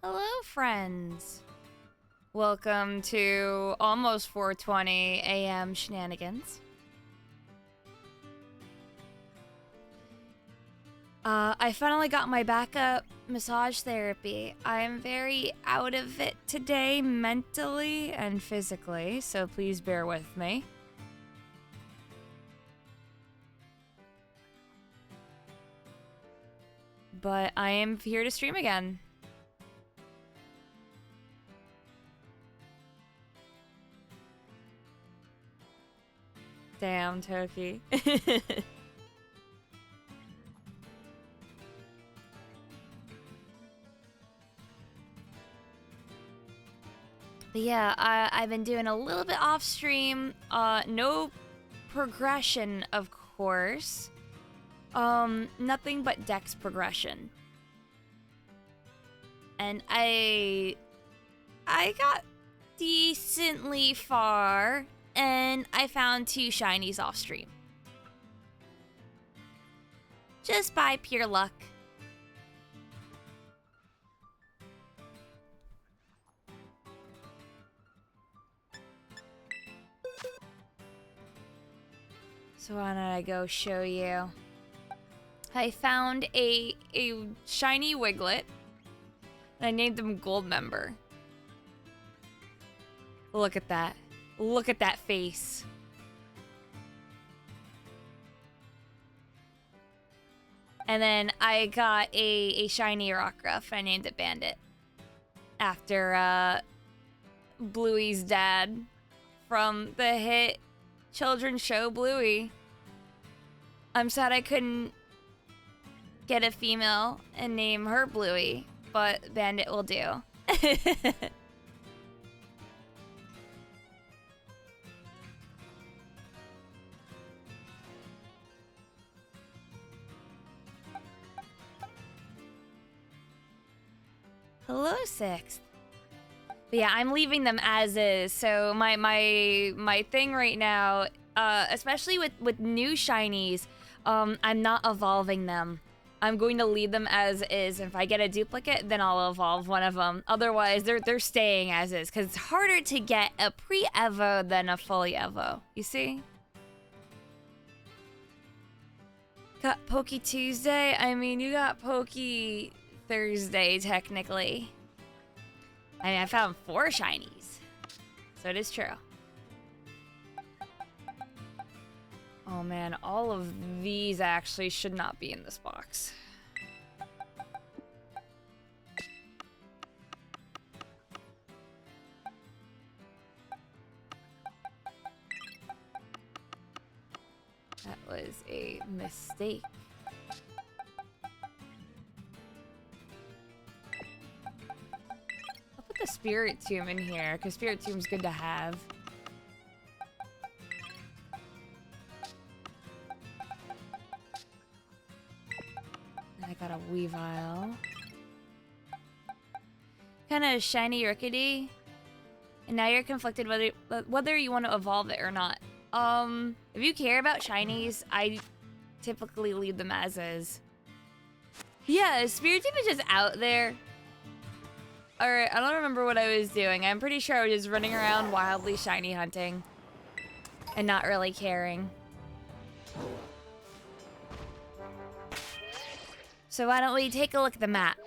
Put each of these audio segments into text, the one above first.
Hello, friends. Welcome to almost 4:20 a.m. shenanigans. I finally got my backup massage therapy. I'm very out of it today, mentally and physically, so please bear with me. But I am here to stream again. Damn, Toki. But yeah, I've been doing a little bit off stream. No progression, of course. Nothing but dex progression. And I got decently far, and I found 2 shinies off stream. Just by pure luck. So why don't I go show you? I found a shiny Wiglet, and I named him Gold Member. Look at that. Look at that face. And then I got a shiny Rockruff, and I named it Bandit. After Bluey's dad from the hit children's show Bluey. I'm sad I couldn't get a female and name her Bluey, but Bandit will do. Hello, Sixth. But yeah, I'm leaving them as is. So my thing right now, especially with new shinies, I'm not evolving them. I'm going to leave them as is. If I get a duplicate, then I'll evolve one of them. Otherwise, they're staying as is, because it's harder to get a pre-evo than a full evo. You see? Got Pokey Tuesday. I mean, you got Pokey Thursday technically. I mean, I found 4 shinies, so it is true. Oh man, all of these actually should not be in this box. That was a mistake. I'll put the Spirit Tomb in here, because Spirit Tomb's good to have. I got a Weavile. Kind of shiny rickety. And now you're conflicted whether you want to evolve it or not. If you care about shinies, I typically leave them as is. Yeah, Spirit Team is just out there. Alright, I don't remember what I was doing. I'm pretty sure I was just running around wildly shiny hunting. And not really caring. So why don't we take a look at the map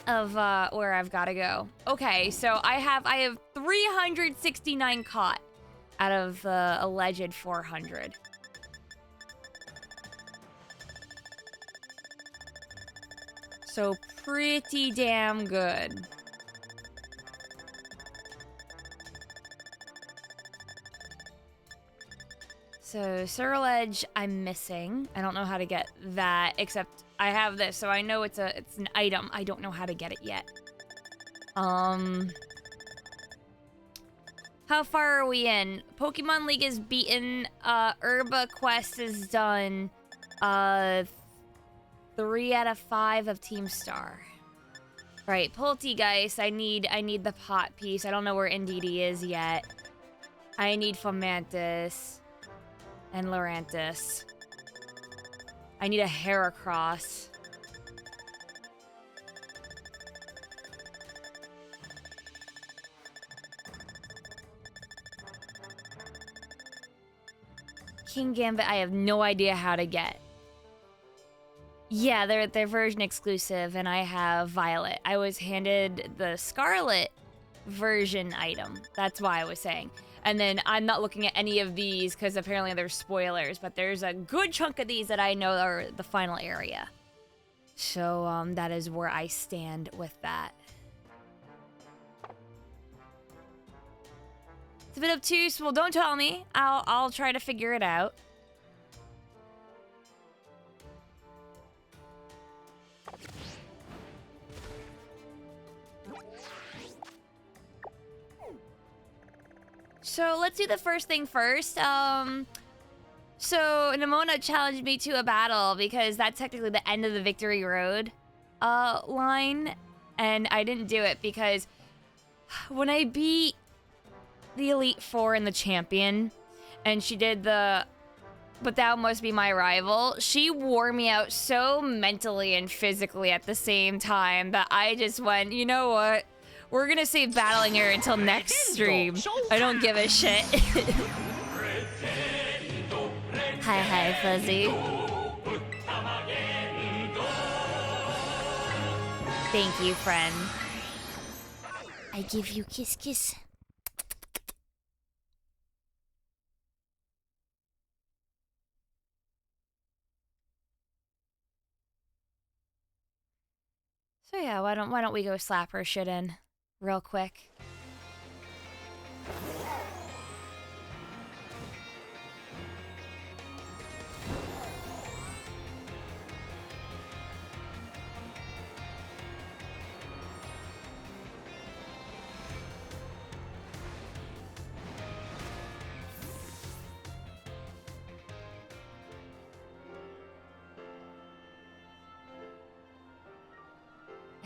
of where I've got to go. Okay, so I have 369 caught out of the alleged 400. So pretty damn good. So Surledge, I'm missing. I don't know how to get that, except I have this, so I know it's an item. I don't know how to get it yet. How far are we in? Pokemon League is beaten. Herba Quest is done. 3 out of 5 of Team Star. Right, Poltegeist. I need the pot piece. I don't know where Indeedee is yet. I need Fomantis and Lurantis. I need a Heracross. King Gambit, I have no idea how to get. Yeah, they're version exclusive, and I have Violet. I was handed the Scarlet version item. That's why I was saying. And then I'm not looking at any of these because apparently there's spoilers, but there's a good chunk of these that I know are the final area. So that is where I stand with that. It's a bit obtuse. Well, don't tell me. I'll try to figure it out. So let's do the first thing first. So Nimona challenged me to a battle because that's technically the end of the Victory Road line, and I didn't do it because when I beat the Elite Four and the Champion, and she did the "But thou must be my rival," she wore me out so mentally and physically at the same time that I just went, you know what? We're gonna save battling her until next stream. I don't give a shit. Hi, Fuzzy. Thank you, friend. I give you kiss, kiss. So yeah, why don't we go slap her shit in real quick?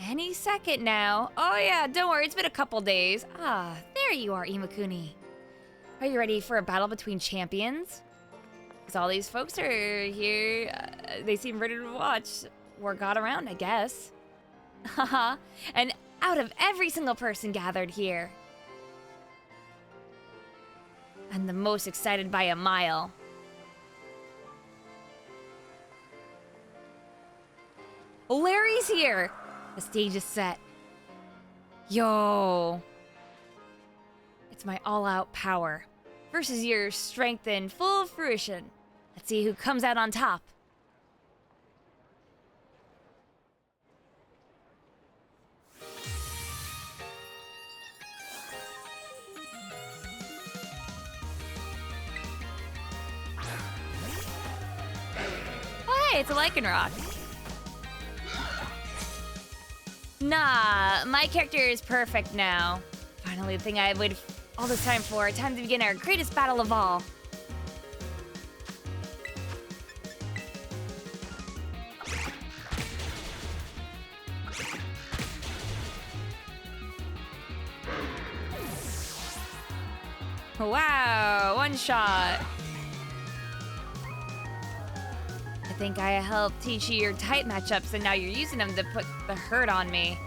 Any second now. Oh yeah, don't worry, it's been a couple days. Ah, there you are, Imakuni. Are you ready for a battle between champions? Because all these folks are here. They seem ready to watch. Or got around, I guess. Haha. And out of every single person gathered here, I'm the most excited by a mile. Larry's here! The stage is set. Yo. It's my all-out power versus your strength in full fruition. Let's see who comes out on top. Oh, hey, it's a Lycanroc. Nah, my character is perfect now. Finally, the thing I've waited all this time for. Time to begin our greatest battle of all. Wow, one shot. I think I helped teach you your type matchups, and now you're using them to put the hurt on me.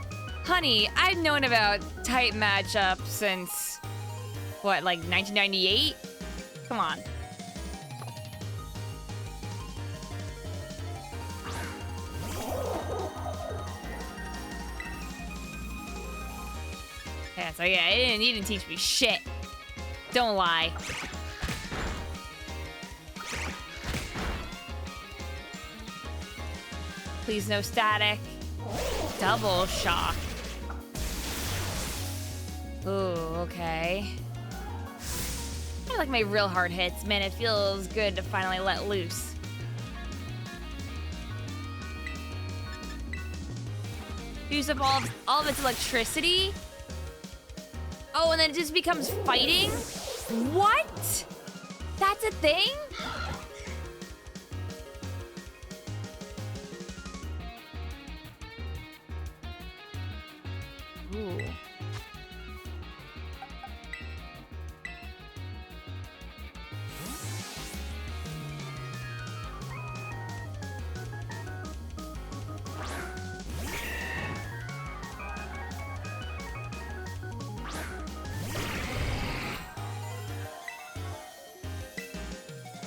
Honey, I've known about type matchups since, what, like 1998? Come on. Yeah, so yeah, you didn't teach me shit. Don't lie. Please no static. Double shock. Ooh, okay. I like my real hard hits. Man, it feels good to finally let loose. Use up all of its electricity? Oh, and then it just becomes fighting? What? That's a thing? Ooh.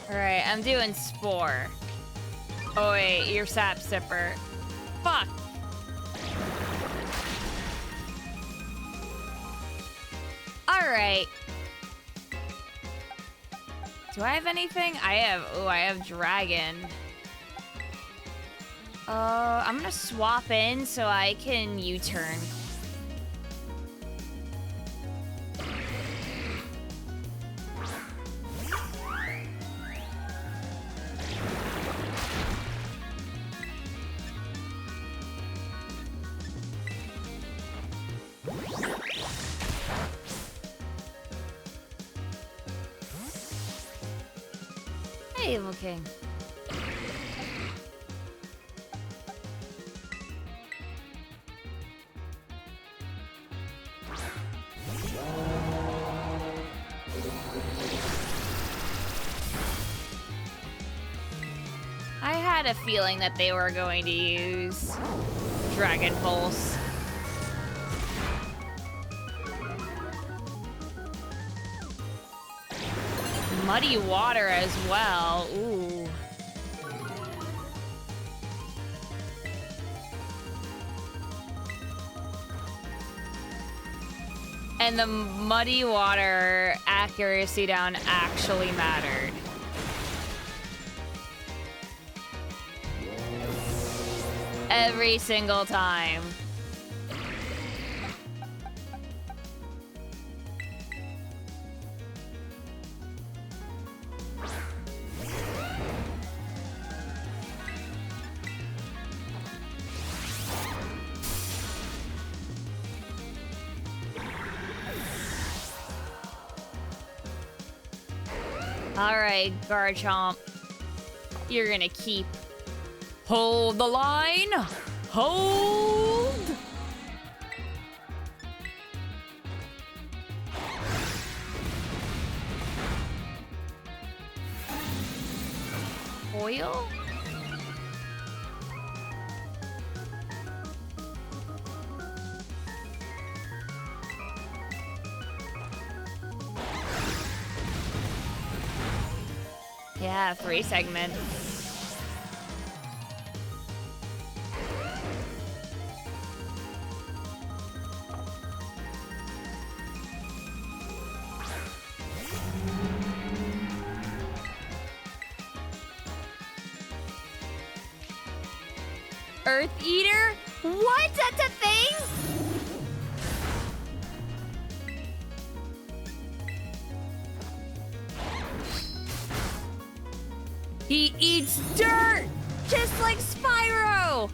Alright, I'm doing Spore. Oh wait, you're Sap Sipper. Fuck! Alright. Do I have anything? I have Dragon. I'm gonna swap in so I can U-turn. Hey, Evil King. I had a feeling that they were going to use Dragon Pulse. Muddy Water as well. Ooh. And the Muddy Water accuracy down actually mattered. Every single time. All right, Garchomp. You're gonna keep. Hold the line. Hold. Oil? Yeah, 3 segment. Earth Eater? What? That's a thing? He eats dirt! Just like Spyro!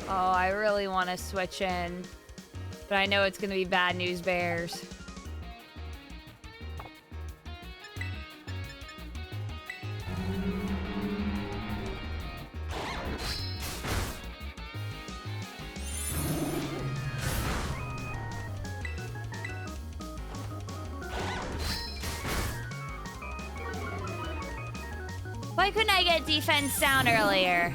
Oh, I really want to switch in. But I know it's gonna be Bad News Bears. Why couldn't I get defense down earlier?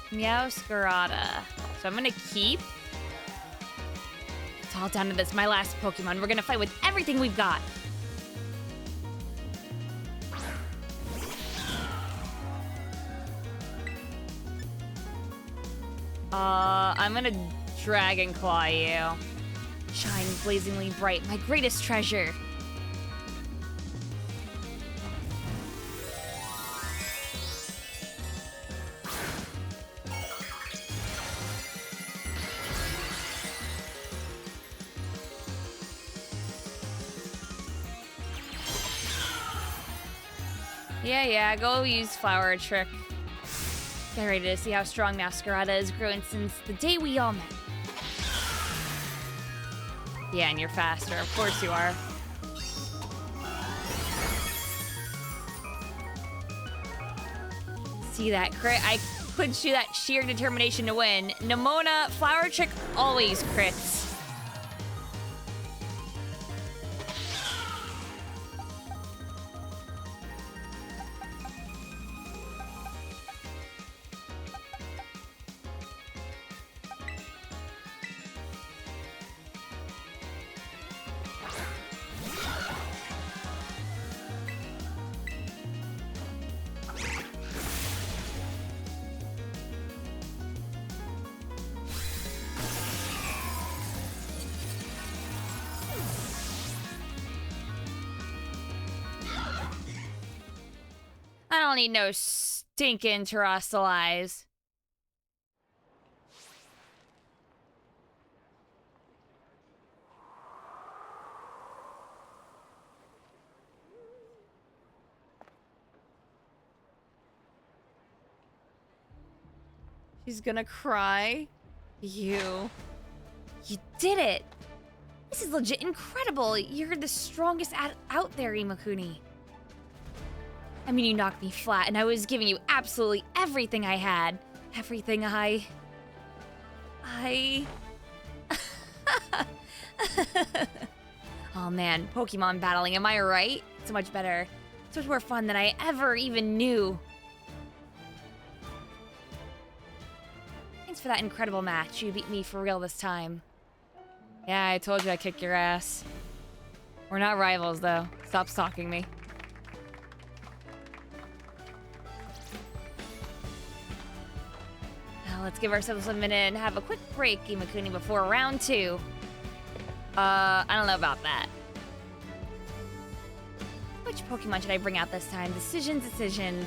Meowscarada. So I'm gonna keep. It's all down to this, my last Pokemon. We're gonna fight with everything we've got. I'm gonna Dragon Claw you. Shine blazingly bright, my greatest treasure. Yeah, go use Flower Trick. Get ready to see how strong Meowscarada has grown since the day we all met. Yeah, and you're faster. Of course you are. See that crit? I puts you that sheer determination to win. Nemona, Flower Trick always crits. I don't need no stinking Terrastalize. She's gonna cry. You did it! This is legit incredible! You're the strongest out there, Imakuni. I mean, you knocked me flat, and I was giving you absolutely everything I had. Everything Oh man, Pokemon battling, am I right? So much better. So much more fun than I ever even knew. Thanks for that incredible match. You beat me for real this time. Yeah, I told you I'd kick your ass. We're not rivals, though. Stop stalking me. Let's give ourselves a minute and have a quick break, Imakuni, before round 2. I don't know about that. Which Pokemon should I bring out this time? Decisions.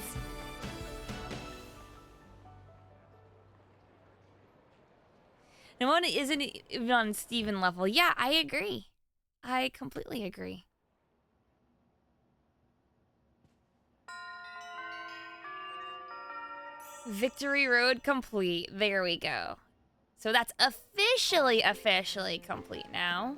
Nemona isn't even on Steven level. Yeah, I agree. I completely agree. Victory Road complete. There we go. So that's officially complete now.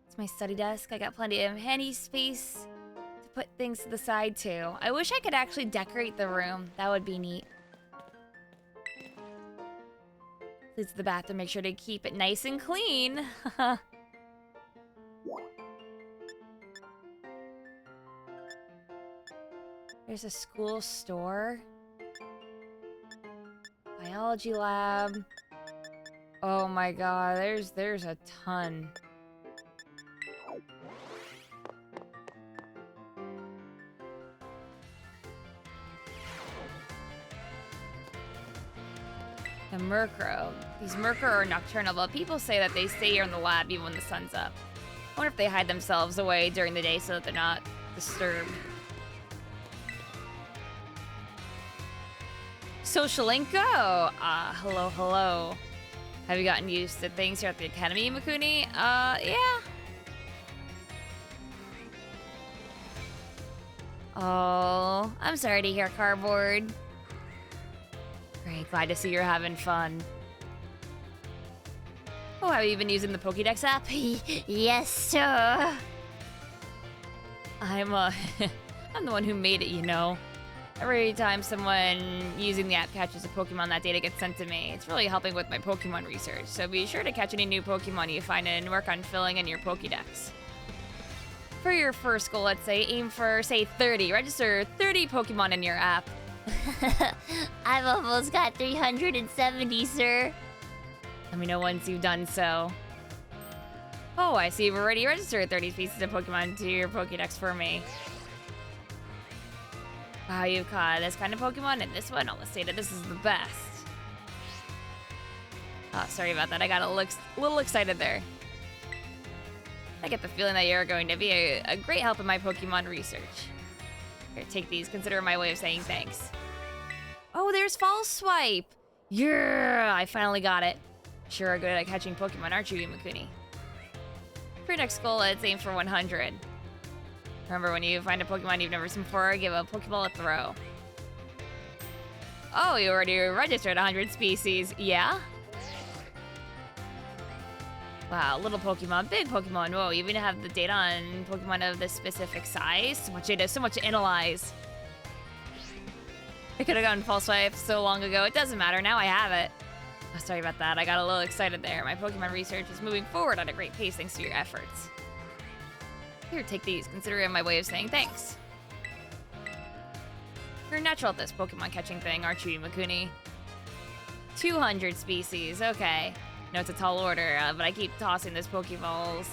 It's my study desk. I got plenty of handy space to put things to the side too. I wish I could actually decorate the room. That would be neat. Leads to the bathroom. Make sure to keep it nice and clean. There's a school store. Biology lab. Oh my god, there's a ton. The Murkrow. These Murkrow are nocturnal, but people say that they stay here in the lab even when the sun's up. I wonder if they hide themselves away during the day so that they're not disturbed. Socialinko! Hello. Have you gotten used to things here at the Academy, Imakuni? Yeah. Oh, I'm sorry to hear, Cardboard. Great, glad to see you're having fun. Oh, have you been using the Pokédex app? Yes, sir. I'm the one who made it, you know. Every time someone using the app catches a Pokemon, that data gets sent to me. It's really helping with my Pokemon research, so be sure to catch any new Pokemon you find and work on filling in your Pokédex. For your first goal, let's say, aim for, say, 30. Register 30 Pokemon in your app. I've almost got 370, sir. Let me know once you've done so. Oh, I see you've already registered 30 species of Pokemon to your Pokédex for me. Wow, you've caught this kind of Pokemon and this one. I'll say that this is the best. Oh, sorry about that. I got a little excited there. I get the feeling that you're going to be a great help in my Pokemon research. Here, take these. Consider my way of saying thanks. Oh, there's False Swipe. Yeah, I finally got it. Sure are good at catching Pokemon, aren't you, Imakuni? For your next goal, let's aim for 100. Remember, when you find a Pokemon you've never seen before, give a Pokeball a throw. Oh, you already registered 100 species. Yeah? Wow, little Pokemon, big Pokemon. Whoa, you even have the data on Pokemon of this specific size. So much data, so much to analyze. I could have gotten False Swipe so long ago. It doesn't matter, now I have it. Oh, sorry about that, I got a little excited there. My Pokemon research is moving forward at a great pace thanks to your efforts. Here, take these. Consider it my way of saying thanks. You're natural at this Pokemon catching thing, aren't you, Imakuni? 200 species, okay. No, it's a tall order, but I keep tossing those Pokeballs.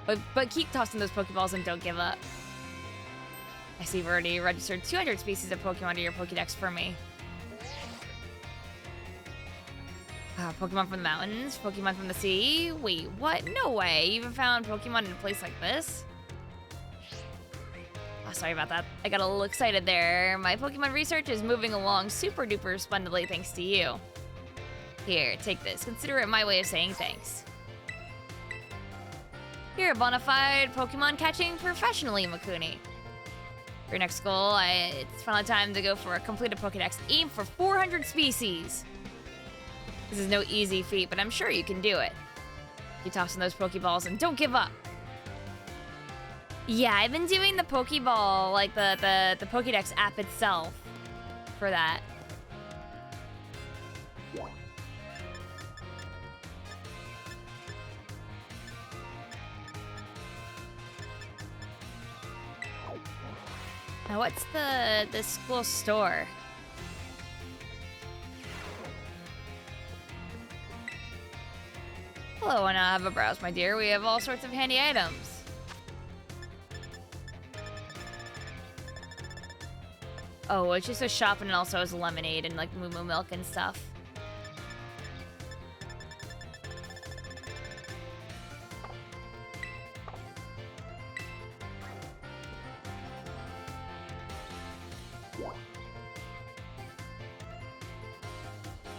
But keep tossing those Pokeballs and don't give up. I see you've already registered 200 species of Pokemon to your Pokédex for me. Pokemon from the mountains, Pokemon from the sea. Wait, what? No way. You even found Pokemon in a place like this? Oh, sorry about that. I got a little excited there. My Pokemon research is moving along super duper splendidly thanks to you. Here, take this. Consider it my way of saying thanks. You're a bona fide Pokemon catching professional, Imakuni. For your next goal, it's finally time to go for a completed Pokédex. Aim for 400 species. This is no easy feat, but I'm sure you can do it. Keep tossing those Pokeballs and don't give up. Yeah, I've been doing the Pokeball, like the Pokédex app itself for that. Now, what's the school store? Hello, why not have a browse, my dear? We have all sorts of handy items. Oh, it's just a shop and it also has lemonade and like moo moo milk and stuff.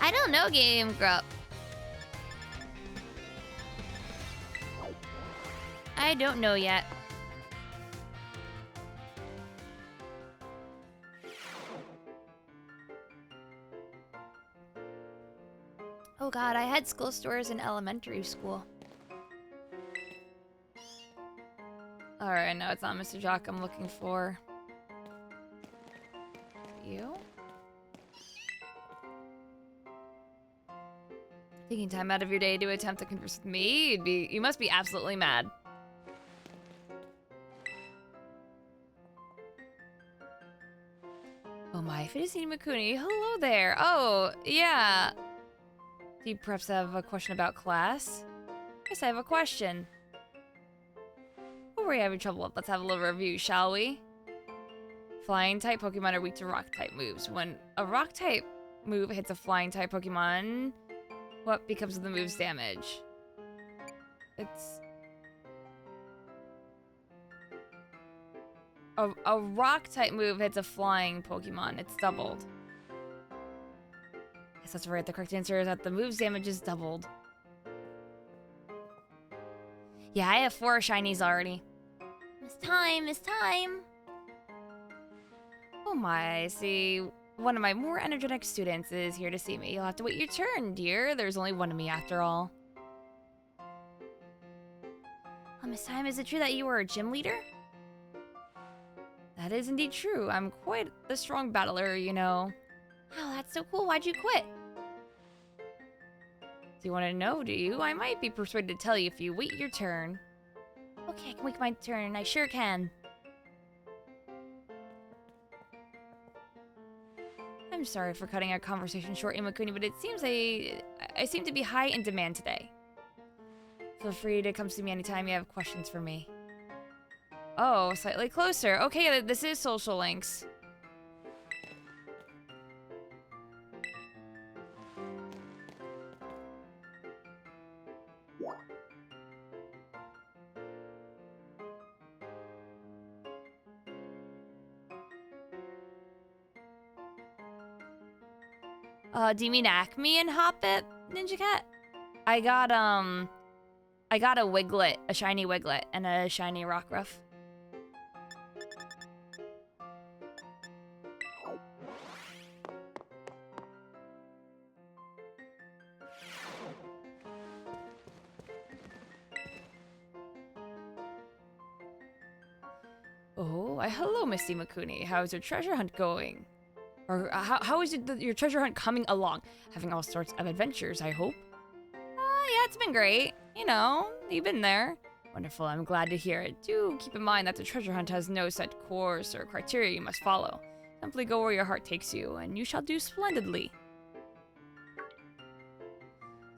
I don't know, Game Grump. I don't know yet. Oh god, I had school stores in elementary school. Alright, no, it's not Mr. Jock I'm looking for. You? Taking time out of your day to attempt to converse with me? You must be absolutely mad. Oh my, if it is Imakuni, hello there. Oh, yeah. Do you perhaps have a question about class? Yes, I have a question. What were you having trouble with? Let's have a little review, shall we? Flying type Pokemon are weak to rock type moves. When a rock type move hits a flying type Pokemon, what becomes of the move's damage? It's... A rock type move hits a flying Pokemon. It's doubled. Yes, that's right. The correct answer is that the move's damage is doubled. Yeah, I have 4 shinies already. It's time, it's time. Oh my, I see. One of my more energetic students is here to see me. You'll have to wait your turn, dear. There's only one of me after all. Miss Time, is it true that you were a gym leader? That is indeed true. I'm quite the strong battler, you know. Wow, that's so cool. Why'd you quit? Do you want to know, do you? I might be persuaded to tell you if you wait your turn. Okay, I can wait my turn. I sure can. I'm sorry for cutting our conversation short, Imakuni, but it seems I seem to be high in demand today. Feel free to come see me anytime you have questions for me. Oh, slightly closer. Okay, this is Social Links. Do you mean Acme and Hoppip, Ninja Cat? I got a Wiglet, a shiny Wiglet, and a shiny Rockruff. Oh, why hello, Miss Imakuni. How's your treasure hunt going? Or how is your treasure hunt coming along? Having all sorts of adventures, I hope? Yeah, it's been great. You know, you've been there. Wonderful, I'm glad to hear it. Do keep in mind that the treasure hunt has no set course or criteria you must follow. Simply go where your heart takes you, and you shall do splendidly.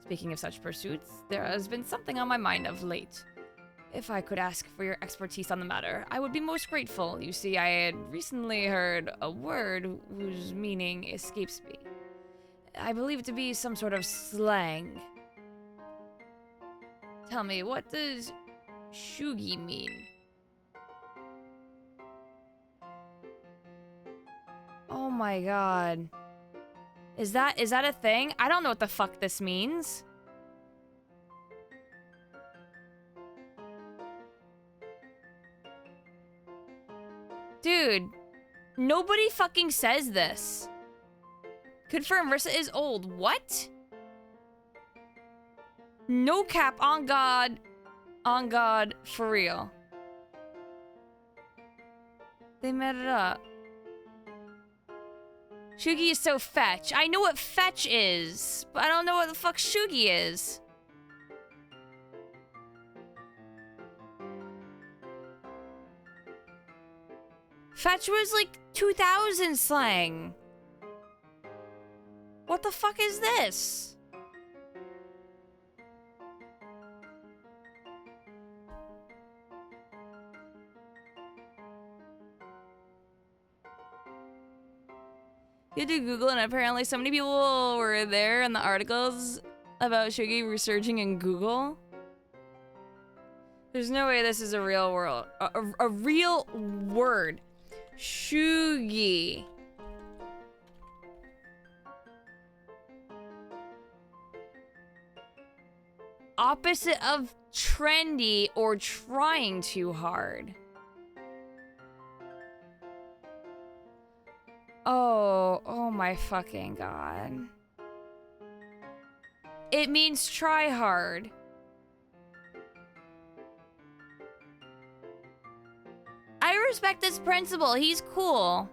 Speaking of such pursuits, there has been something on my mind of late. If I could ask for your expertise on the matter, I would be most grateful. You see, I had recently heard a word whose meaning escapes me. I believe it to be some sort of slang. Tell me, what does shugi mean? Oh my god. Is that a thing? I don't know what the fuck this means. Dude, nobody fucking says this. Confirm, Rissa is old. What? No cap, on God. On God, for real. They made it up. Shugi is so fetch. I know what fetch is, but I don't know what the fuck Shugi is. Fetch was like 2000 slang. What the fuck is this? You had to Google, and apparently so many people were there in the articles about Shugi researching in Google. There's no way this is a real world, a real word. Shugi. Opposite of trendy or trying too hard. Oh my fucking god. It means try hard. I respect this principal. He's cool.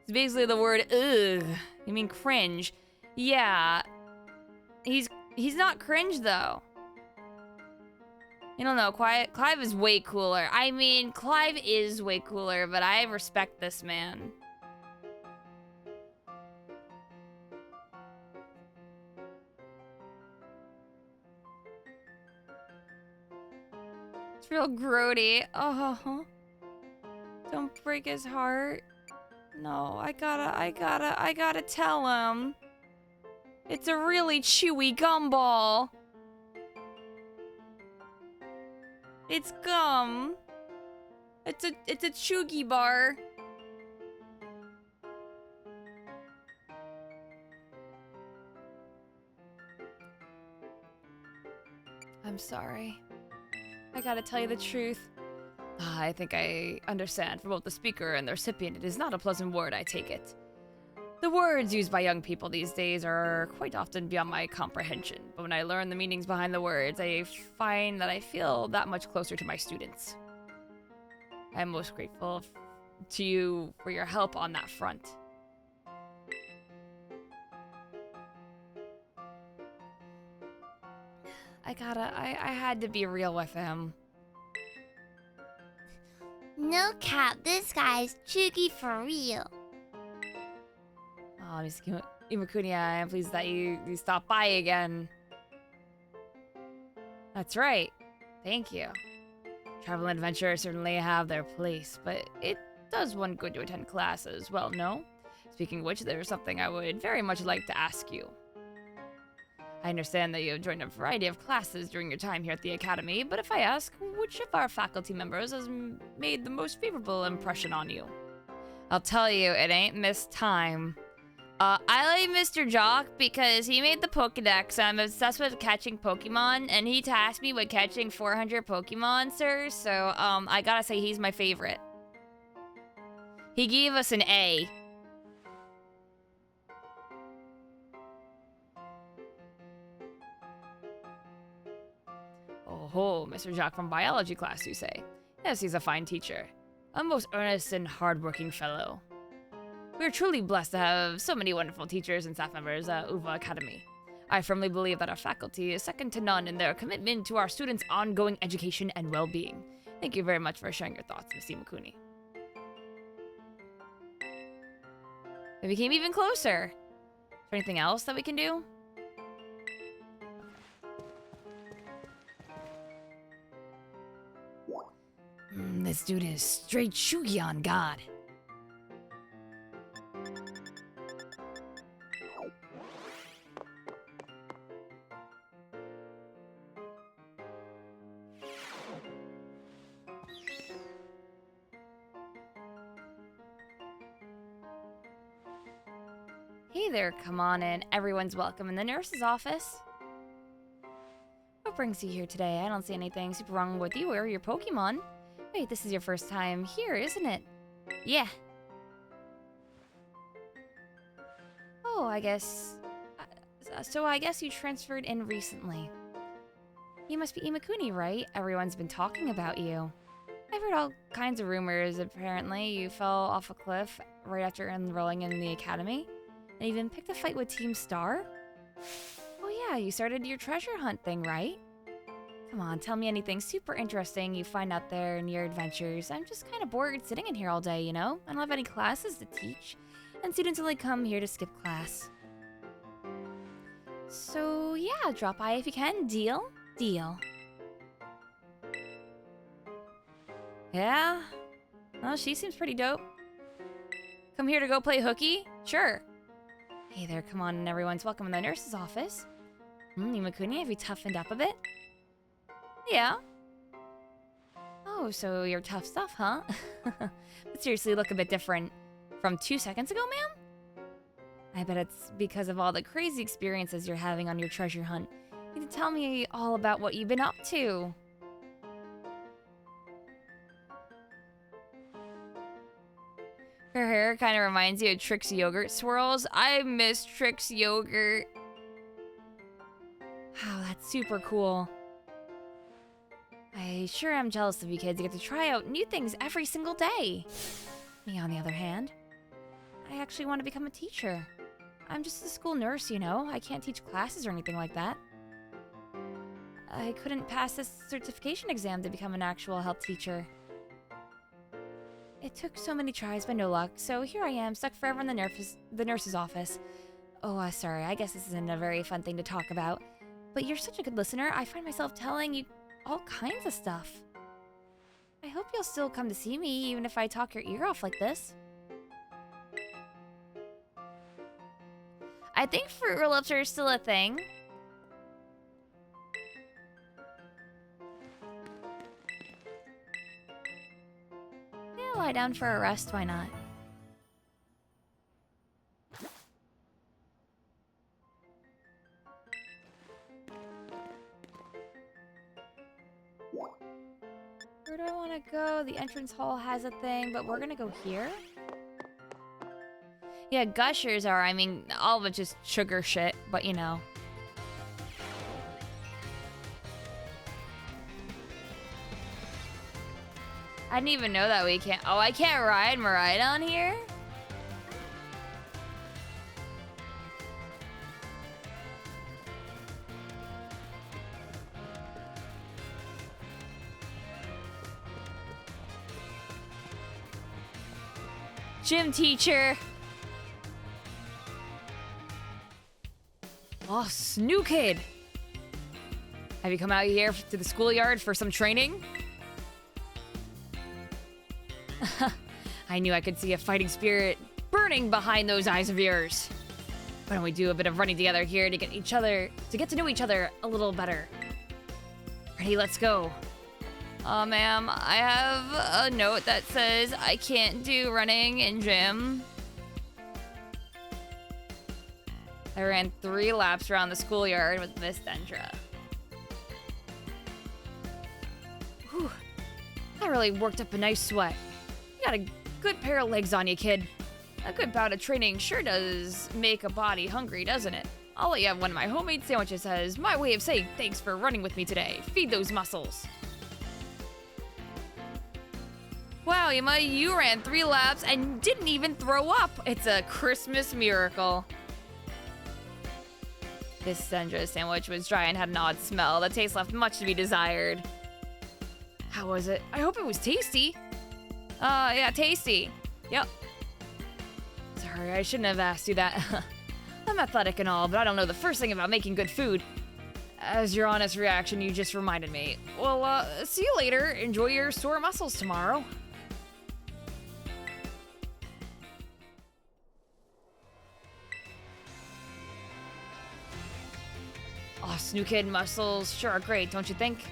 It's basically the word ugh. You mean cringe. Yeah. He's not cringe though. You don't know, Clive is way cooler. I mean, Clive is way cooler, but I respect this man. It's real grody. Oh, don't break his heart. No, I gotta tell him. It's a really chewy gumball. It's gum. It's a chuggy bar. I'm sorry. I gotta tell you the truth. I think I understand for both the speaker and the recipient. It is not a pleasant word, I take it. The words used by young people these days are quite often beyond my comprehension, but when I learn the meanings behind the words, I find that I feel that much closer to my students. I am most grateful to you for your help on that front. I had to be real with him. No cap, this guy's chuggy for real. Oh, Miss Imakuni, I am pleased that you stopped by again. That's right. Thank you. Travel and adventure certainly have their place, but it does one good to attend class as well, no? Speaking of which, there's something I would very much like to ask you. I understand that you have joined a variety of classes during your time here at the Academy, but if I ask, which of our faculty members has made the most favorable impression on you? I'll tell you, it ain't Miss Time. I like Mr. Jock because he made the Pokédex, and I'm obsessed with catching Pokemon, and he tasked me with catching 400 Pokemon, sir, so, I gotta say he's my favorite. He gave us an A. Oh, Mr. Jacques from biology class, you say? Yes, he's a fine teacher. A most earnest and hardworking fellow. We are truly blessed to have so many wonderful teachers and staff members at Uva Academy. I firmly believe that our faculty is second to none in their commitment to our students' ongoing education and well-being. Thank you very much for sharing your thoughts, Miss Imakuni. We became even closer. Is there anything else that we can do? This dude is straight Shugi on God. Hey there, come on in. Everyone's welcome in the nurse's office. What brings you here today? I don't see anything super wrong with you or your Pokemon. Wait, this is your first time here, isn't it? Yeah. Oh, I guess... so I guess you transferred in recently. You must be Imakuni, right? Everyone's been talking about you. I've heard all kinds of rumors. Apparently, you fell off a cliff right after enrolling in the academy. And even picked a fight with Team Star? Oh yeah, you started your treasure hunt thing, right? Come on, tell me anything super interesting you find out there in your adventures. I'm just kind of bored sitting in here all day, you know? I don't have any classes to teach, and students only come here to skip class. So yeah, drop by if you can. Deal? Deal. Yeah? Well, she seems pretty dope. Come here to go play hooky? Sure. Hey there, come on in, everyone's welcome in the nurse's office. Imakuni, have you toughened up a bit? Yeah. Oh, so you're tough stuff, huh? But seriously, look a bit different from 2 seconds ago, ma'am? I bet it's because of all the crazy experiences you're having on your treasure hunt. You can tell me all about what you've been up to. Her hair kind of reminds you of Trix yogurt swirls. I miss Trix yogurt. Wow, that's super cool. I sure am jealous of you kids. You get to try out new things every single day. Me, on the other hand, I actually want to become a teacher. I'm just a school nurse, you know. I can't teach classes or anything like that. I couldn't pass this certification exam to become an actual health teacher. It took so many tries, but no luck. So here I am, stuck forever in the nurse's office. Oh, sorry. I guess this isn't a very fun thing to talk about. But you're such a good listener. I find myself telling you all kinds of stuff. I hope you'll still come to see me, even if I talk your ear off like this. I think fruit roll-ups are still a thing. Yeah, lie down for a rest, why not? Where do I want to go? The entrance hall has a thing, but we're gonna go here? Yeah, gushers are, I mean, all of it just sugar shit, but you know. I didn't even know that we can't. Oh, I can't ride Maridon here? Gym teacher. Oh, Snoo Kid. Have you come out here to the schoolyard for some training? I knew I could see a fighting spirit burning behind those eyes of yours. Why don't we do a bit of running together here to get to know each other a little better? Ready, let's go. Ma'am, I have a note that says I can't do running in gym. I ran 3 laps around the schoolyard with Miss Dendra. Whew, that really worked up a nice sweat. You got a good pair of legs on you, kid. A good bout of training sure does make a body hungry, doesn't it? I'll let you have one of my homemade sandwiches as my way of saying thanks for running with me today. Feed those muscles. Wow, Ima, you ran 3 laps and didn't even throw up. It's a Christmas miracle. This Sandra sandwich was dry and had an odd smell. The taste left much to be desired. How was it? I hope it was tasty. Yeah, tasty. Yep. Sorry, I shouldn't have asked you that. I'm athletic and all, but I don't know the first thing about making good food. As your honest reaction, you just reminded me. Well, see you later. Enjoy your sore muscles tomorrow. Oh, Snoo Kid muscles sure are great, don't you think?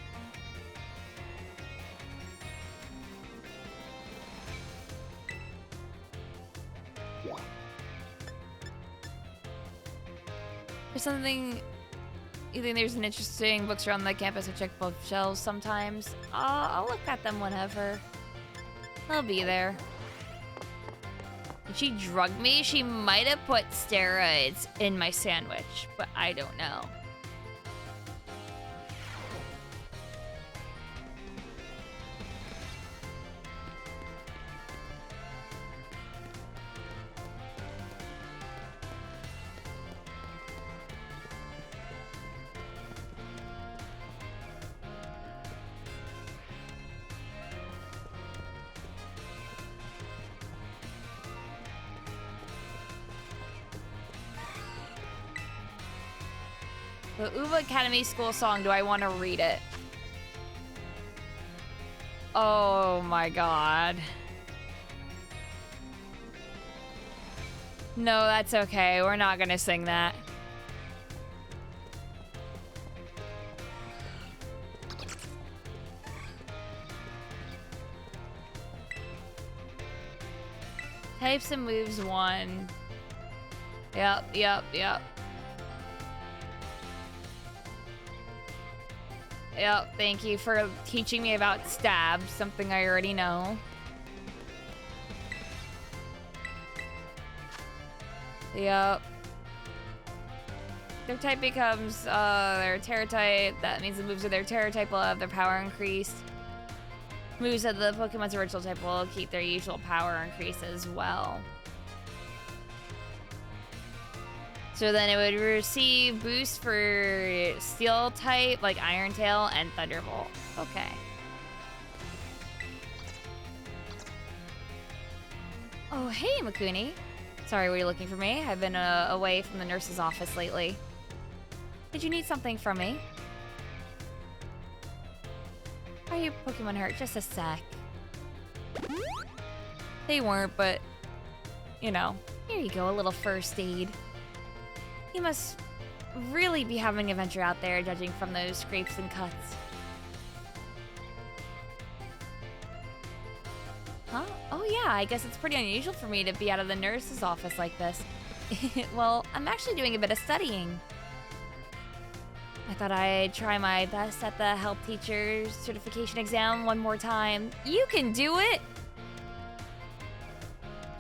There's something... You think there's an interesting books around the campus? I check both shelves sometimes. I'll look at them whenever. I'll be there. Did she drug me? She might have put steroids in my sandwich, but I don't know. The Uva Academy School song, do I want to read it? Oh my god. No, that's okay. We're not gonna sing that. Types and moves 1. Yep. Yep, thank you for teaching me about stabs, something I already know. Yep. Their type becomes, their Terra type. That means the moves of their Terra type will have their power increased. Moves of the Pokemon's original type will keep their usual power increase as well. So then it would receive boost for Steel type, like Iron Tail and Thunderbolt. Okay. Oh, hey, Imakuni. Sorry, were you looking for me? I've been away from the nurse's office lately. Did you need something from me? Are your Pokemon hurt? Just a sec. They weren't, but, you know. Here you go, a little first aid. You must really be having an adventure out there, judging from those scrapes and cuts. Huh? Oh yeah, I guess it's pretty unusual for me to be out of the nurse's office like this. Well, I'm actually doing a bit of studying. I thought I'd try my best at the health teacher's certification exam one more time. You can do it!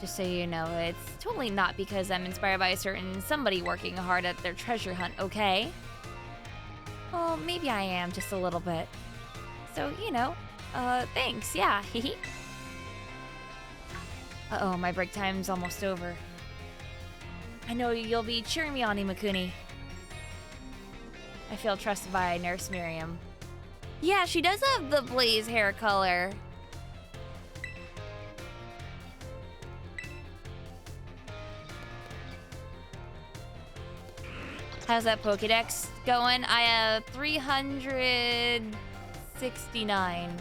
Just so you know, it's totally not because I'm inspired by a certain somebody working hard at their treasure hunt, okay? Well, maybe I am, just a little bit. So, you know, thanks, yeah, hehe. Uh-oh, my break time's almost over. I know you'll be cheering me on, Imakuni. I feel trusted by Nurse Miriam. Yeah, she does have the blaze hair color. How's that Pokédex going? I have 369.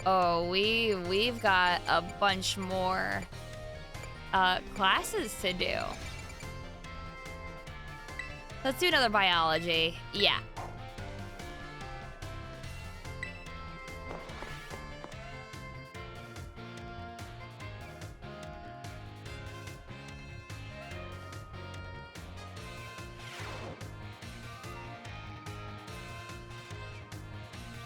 Oh, we've got a bunch more classes to do. Let's do another biology. Yeah.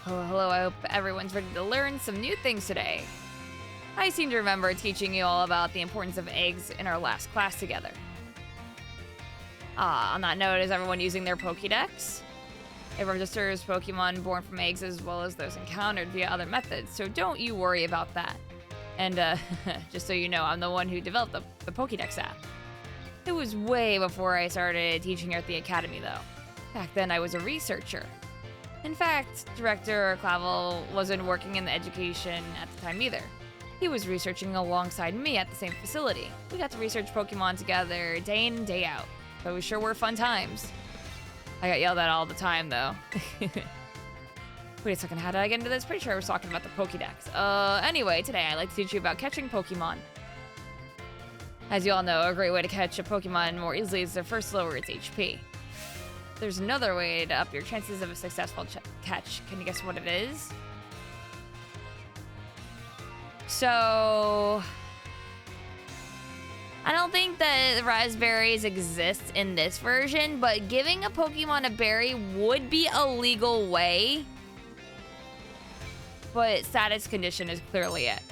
Oh, hello, I hope everyone's ready to learn some new things today. I seem to remember teaching you all about the importance of eggs in our last class together. On that note, is everyone using their Pokédex? It registers Pokemon born from eggs as well as those encountered via other methods, so don't you worry about that. And just so you know, I'm the one who developed the Pokédex app. It was way before I started teaching here at the academy, though. Back then, I was a researcher. In fact, Director Clavel wasn't working in the education at the time either. He was researching alongside me at the same facility. We got to research Pokemon together day in and day out. Those sure were fun times. I got yelled at all the time, though. Wait a second, how did I get into this? Pretty sure I was talking about the Pokédex. Anyway, today I'd like to teach you about catching Pokemon. As you all know, a great way to catch a Pokemon more easily is to first lower its HP. There's another way to up your chances of a successful catch. Can you guess what it is? So... I don't think that raspberries exist in this version, but giving a Pokemon a berry would be a legal way. But status condition is clearly it.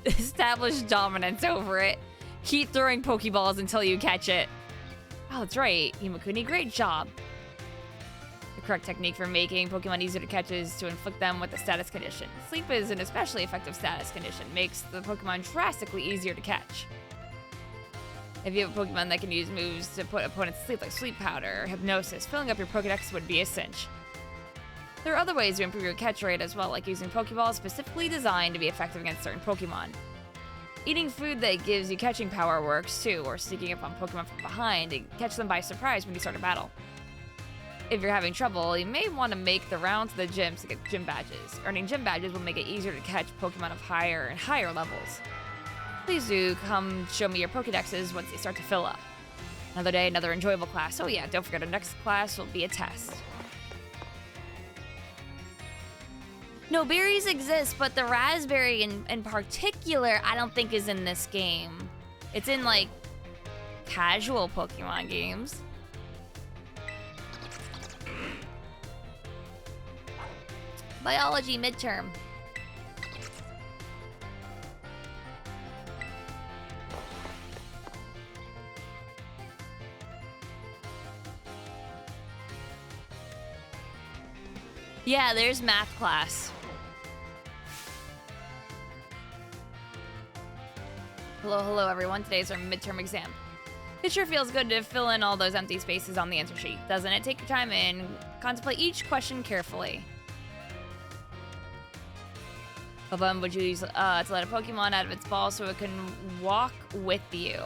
Establish dominance over it. Keep throwing Pokeballs until you catch it. Oh, that's right. Imakuni, great job. The correct technique for making Pokemon easier to catch is to inflict them with a status condition. Sleep is an especially effective status condition. Makes the Pokemon drastically easier to catch. If you have a Pokemon that can use moves to put opponents to sleep, like Sleep Powder or Hypnosis, filling up your Pokedex would be a cinch. There are other ways to improve your catch rate as well, like using Pokeballs specifically designed to be effective against certain Pokemon. Eating food that gives you catching power works too, or sneaking up on Pokemon from behind and catch them by surprise when you start a battle. If you're having trouble, you may want to make the round to the gyms to get gym badges. Earning gym badges will make it easier to catch Pokemon of higher and higher levels. Please do come show me your Pokedexes once they start to fill up. Another day, another enjoyable class. Oh yeah, don't forget our next class will be a test. No, berries exist, but the raspberry in particular, I don't think is in this game. It's in, like, casual Pokemon games. Biology midterm. Yeah, there's math class. Hello everyone. Today's our midterm exam. It sure feels good to fill in all those empty spaces on the answer sheet, doesn't it? Take your time and contemplate each question carefully. What button would you use to let a Pokemon out of its ball so it can walk with you?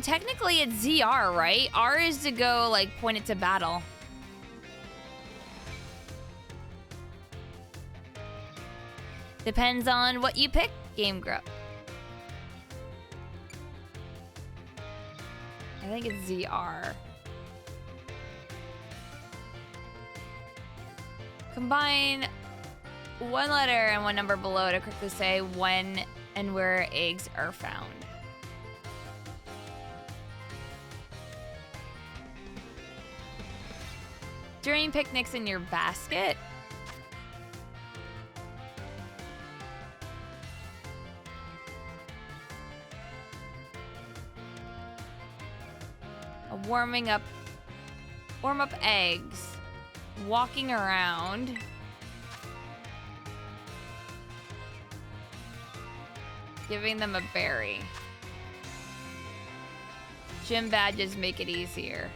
Technically it's ZR, right? R is to go, like, point it to battle. Depends on what you pick, Game Grub. I think it's ZR. Combine one letter and one number below to quickly say when and where eggs are found. During picnics in your basket. Warm up eggs. Walking around. Giving them a berry. Gym badges make it easier.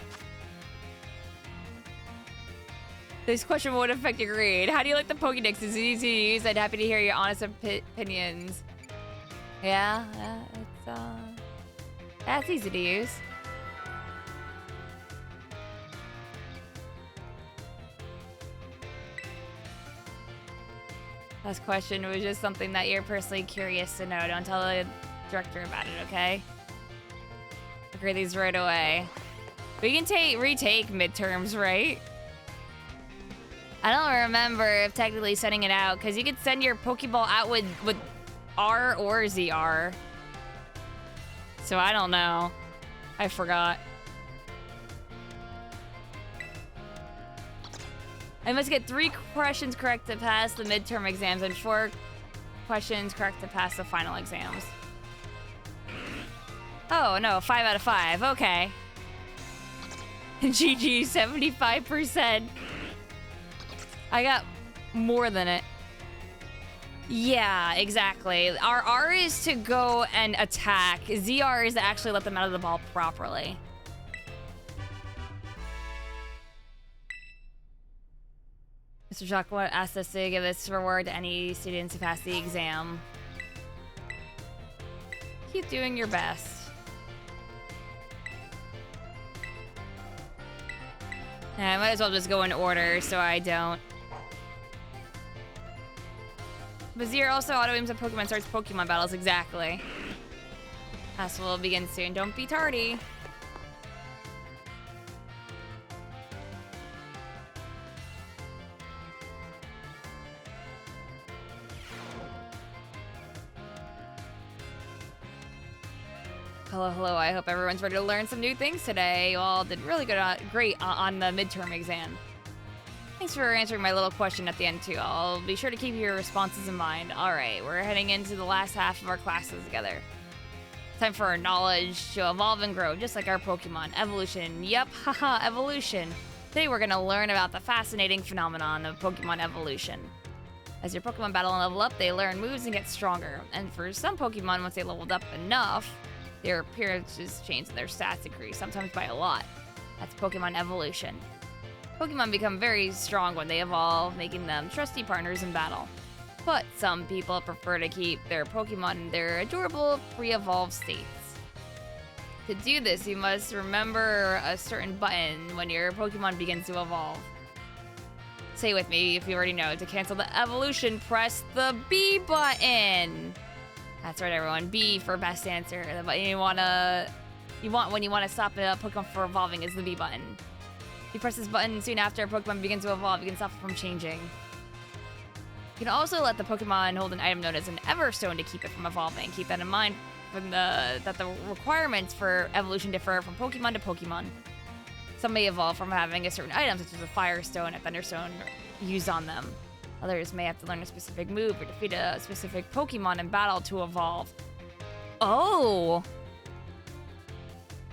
This question won't affect your grade. How do you like the Pokédex? Is it easy to use? I'd happy to hear your honest opinions. Yeah, it's easy to use. Last question was just something that you're personally curious to know. Don't tell the director about it, okay? Agree these right away. We can retake midterms, right? I don't remember if technically sending it out, because you could send your Pokeball out with R or ZR. So I don't know. I forgot. I must get 3 questions correct to pass the midterm exams and 4 questions correct to pass the final exams. Oh, no, 5 out of 5. Okay. GG, 75%. I got more than it. Yeah, exactly. Our R is to go and attack. ZR is to actually let them out of the ball properly. Mr. Jacques asked us to give this reward to any students who pass the exam. Keep doing your best. Yeah, I might as well just go in order so I don't. Vizier also auto-aims at Pokemon, starts Pokemon battles, exactly. Class will begin soon. Don't be tardy. Hello, hello. I hope everyone's ready to learn some new things today. You all did really great on the midterm exam. Thanks for answering my little question at the end, too. I'll be sure to keep your responses in mind. All right, we're heading into the last half of our classes together. Time for our knowledge to evolve and grow, just like our Pokemon. Evolution. Yep, haha, evolution. Today we're going to learn about the fascinating phenomenon of Pokemon evolution. As your Pokemon battle and level up, they learn moves and get stronger. And for some Pokemon, once they leveled up enough, their appearances change and their stats increase, sometimes by a lot. That's Pokemon evolution. Pokemon become very strong when they evolve, making them trusty partners in battle. But some people prefer to keep their Pokemon in their adorable, pre-evolved states. To do this, you must remember a certain button when your Pokemon begins to evolve. Say with me if you already know. To cancel the evolution, press the B button. That's right, everyone. B for best answer. The button you want when you want to stop a Pokemon from evolving is the B button. If you press this button soon after a Pokemon begins to evolve, you can stop it from changing. You can also let the Pokemon hold an item known as an Everstone to keep it from evolving. Keep that in mind that the requirements for evolution differ from Pokemon to Pokemon. Some may evolve from having a certain item, such as a Firestone or Thunderstone, used on them. Others may have to learn a specific move or defeat a specific Pokemon in battle to evolve. Oh!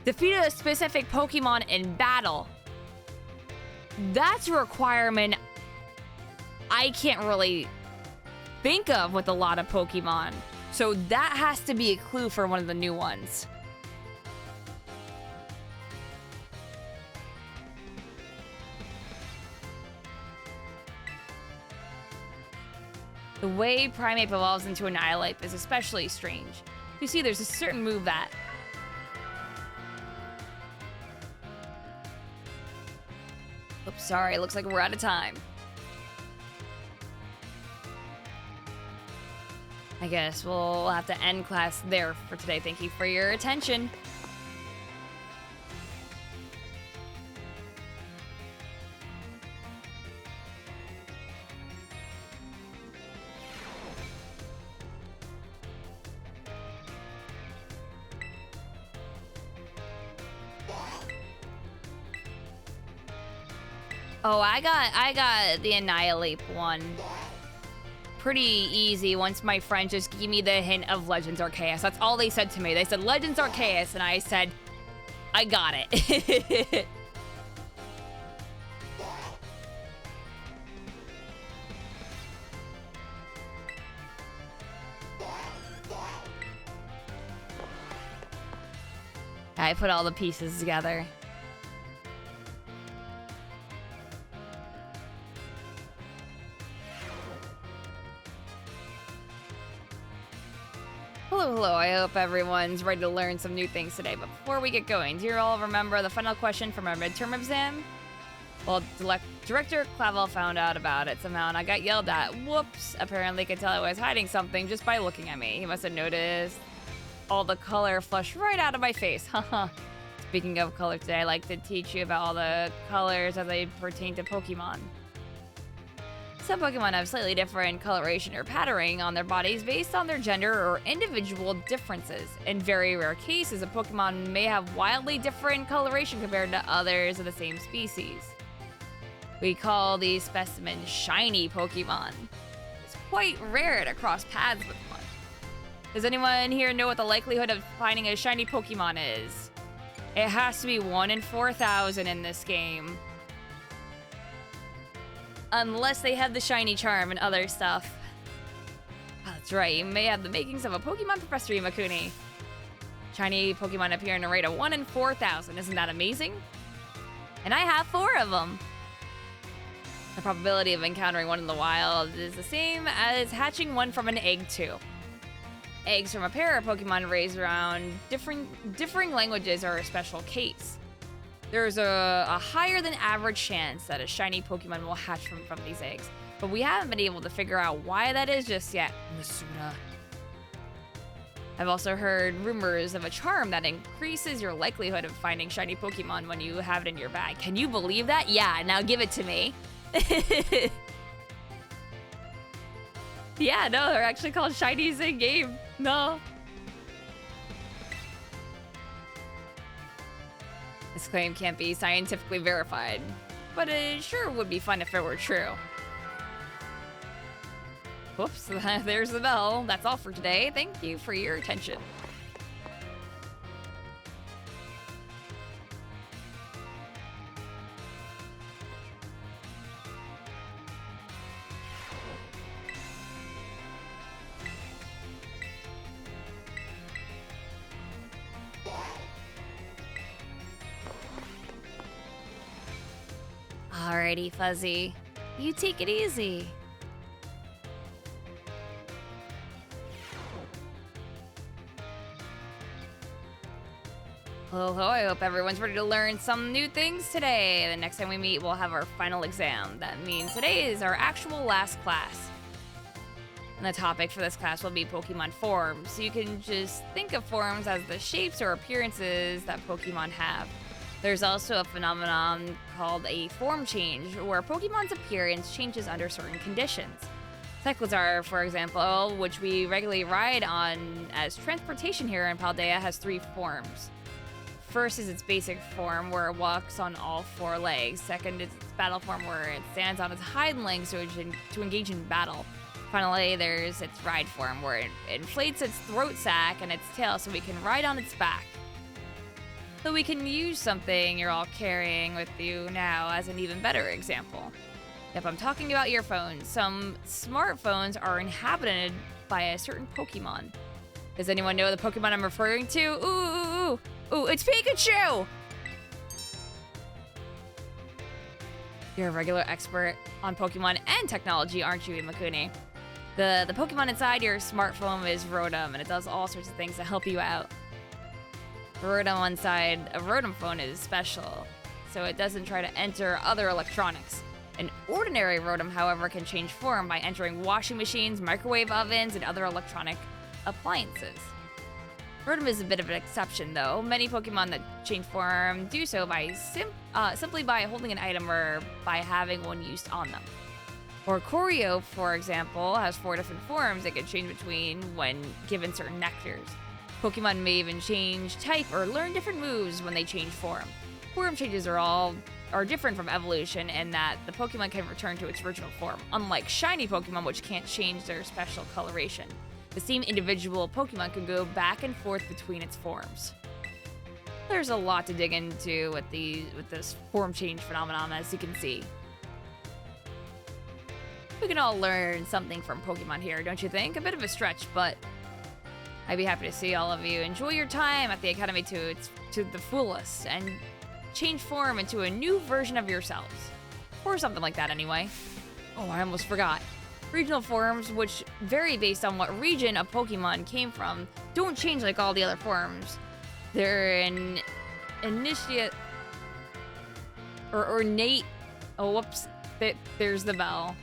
Defeat a specific Pokemon in battle. That's a requirement I can't really think of with a lot of Pokemon. So that has to be a clue for one of the new ones. The way Primeape evolves into an Annihilape is especially strange. You see, there's a certain move that... Oops, sorry, looks like we're out of time. I guess we'll have to end class there for today. Thank you for your attention. Oh, I got the Annihilape one. Pretty easy once my friends just gave me the hint of Legends Arceus. That's all they said to me. They said Legends Arceus, and I said, I got it. I put all the pieces together. Hello, I hope everyone's ready to learn some new things today. But before we get going, do you all remember the final question from our midterm exam? Well, Director Clavel found out about it somehow, and I got yelled at. Whoops! Apparently, could tell I was hiding something just by looking at me. He must have noticed all the color flushed right out of my face. Haha. Speaking of color today, I'd like to teach you about all the colors as they pertain to Pokemon. Some Pokemon have slightly different coloration or patterning on their bodies based on their gender or individual differences. In very rare cases, a Pokemon may have wildly different coloration compared to others of the same species. We call these specimens shiny Pokemon. It's quite rare to cross paths with one. Does anyone here know what the likelihood of finding a shiny Pokemon is? It has to be 1 in 4,000 in this game. Unless they have the shiny charm and other stuff. Oh, that's right, you may have the makings of a Pokemon Professor Imakuni. Shiny Pokemon appear in a rate of 1 in 4,000. Isn't that amazing? And I have 4 of them. The probability of encountering one in the wild is the same as hatching one from an egg too. Eggs from a pair of Pokemon raised around differing languages are a special case. There's a higher than average chance that a shiny Pokemon will hatch from these eggs, but we haven't been able to figure out why that is just yet, Masuna. I've also heard rumors of a charm that increases your likelihood of finding shiny Pokemon when you have it in your bag. Can you believe that? Yeah, now give it to me. Yeah, no, they're actually called shinies in game. No. This claim can't be scientifically verified, but it sure would be fun if it were true. Whoops, there's the bell. That's all for today. Thank you for your attention. Alrighty, Fuzzy. You take it easy. Hello, I hope everyone's ready to learn some new things today. The next time we meet, we'll have our final exam. That means today is our actual last class. And the topic for this class will be Pokemon forms. So you can just think of forms as the shapes or appearances that Pokemon have. There's also a phenomenon called a form change, where Pokemon's appearance changes under certain conditions. Cyclizar, for example, which we regularly ride on as transportation here in Paldea, has 3 forms. First is its basic form, where it walks on all 4 legs. Second is its battle form, where it stands on its hind legs to engage in battle. Finally, there's its ride form, where it inflates its throat sac and its tail so we can ride on its back. So we can use something you're all carrying with you now as an even better example. Yep, I'm talking about earphones. Some smartphones are inhabited by a certain Pokemon. Does anyone know the Pokemon I'm referring to? Ooh, it's Pikachu! You're a regular expert on Pokemon and technology, aren't you, Imakuni? The Pokemon inside your smartphone is Rotom, and it does all sorts of things to help you out. The Rotom inside a Rotom phone is special, so it doesn't try to enter other electronics. An ordinary Rotom, however, can change form by entering washing machines, microwave ovens, and other electronic appliances. Rotom is a bit of an exception, though. Many Pokemon that change form do so by simply by holding an item or by having one used on them. Orcorio, for example, has 4 different forms it can change between when given certain nectars. Pokemon may even change type or learn different moves when they change form. Form changes are different from evolution in that the Pokemon can return to its original form, unlike shiny Pokemon, which can't change their special coloration. The same individual Pokemon can go back and forth between its forms. There's a lot to dig into with this form change phenomenon, as you can see. We can all learn something from Pokemon here, don't you think? A bit of a stretch, but I'd be happy to see all of you enjoy your time at the Academy to the fullest and change form into a new version of yourselves. Or something like that anyway. Oh, I almost forgot. Regional forms, which vary based on what region a Pokemon came from, don't change like all the other forms. They're an initiate or ornate. Oh, whoops. There's the bell.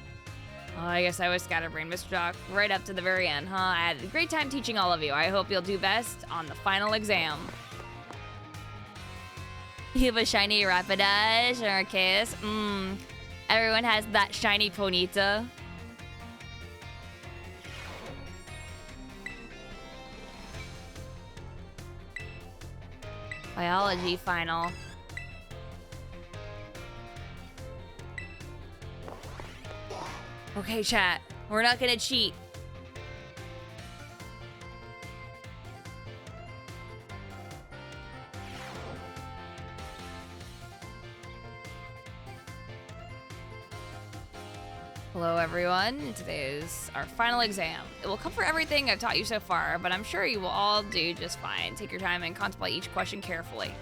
Oh, I guess I was scatterbrained, Mr. Jock, right up to the very end, huh? I had a great time teaching all of you. I hope you'll do best on the final exam. You have a shiny Rapidash or Arceus? Everyone has that shiny Ponyta. Biology final. Okay, chat. We're not gonna cheat. Hello everyone, today is our final exam. It will cover everything I've taught you so far, but I'm sure you will all do just fine. Take your time and contemplate each question carefully.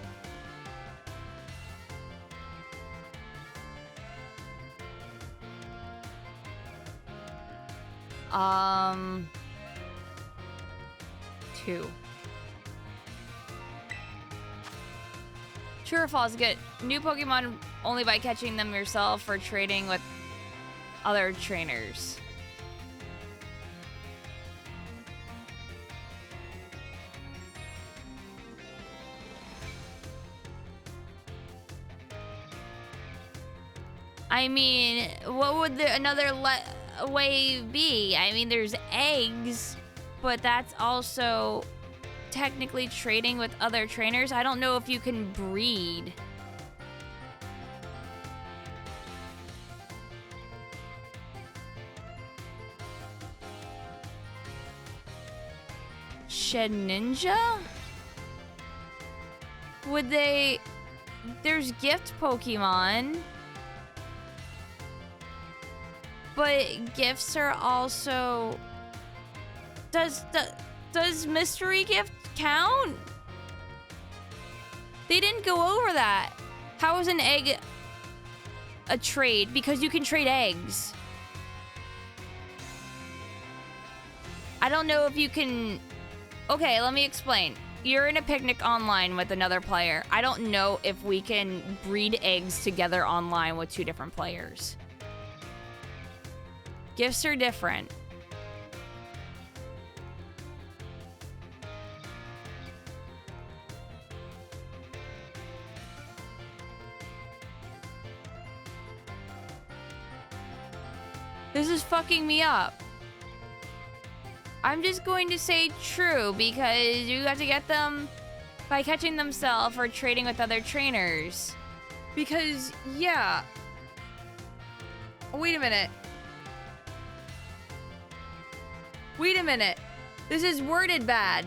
Two. True or false, get new Pokemon only by catching them yourself or trading with other trainers. I mean, what would another way be? I mean, there's eggs, but that's also technically trading with other trainers. I don't know if you can breed. Shed Ninja? Would they... There's gift Pokemon. But gifts are also... Does mystery gift count? They didn't go over that. How is an egg a trade? Because you can trade eggs. I don't know if you can... Okay, let me explain. You're in a picnic online with another player. I don't know if we can breed eggs together online with two different players. Gifts are different. This is fucking me up. I'm just going to say true because you got to get them by catching themselves or trading with other trainers. Because, yeah. Wait a minute. Wait a minute. This is worded bad.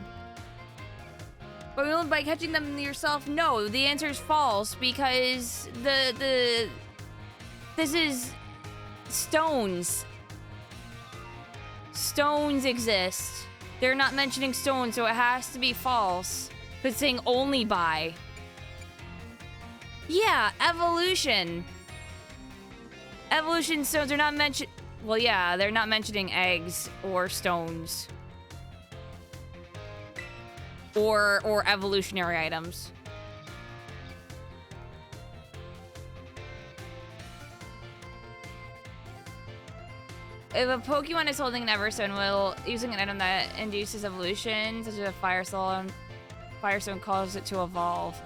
But by catching them yourself, no. The answer is false because this is stones. Stones exist. They're not mentioning stones, so it has to be false. But it's saying only by. Yeah, evolution. Evolution stones are not mentioned. Well, yeah, they're not mentioning eggs or stones. Or evolutionary items. If a Pokemon is holding an Everstone, will using an item that induces evolution, such as a Firestone causes it to evolve.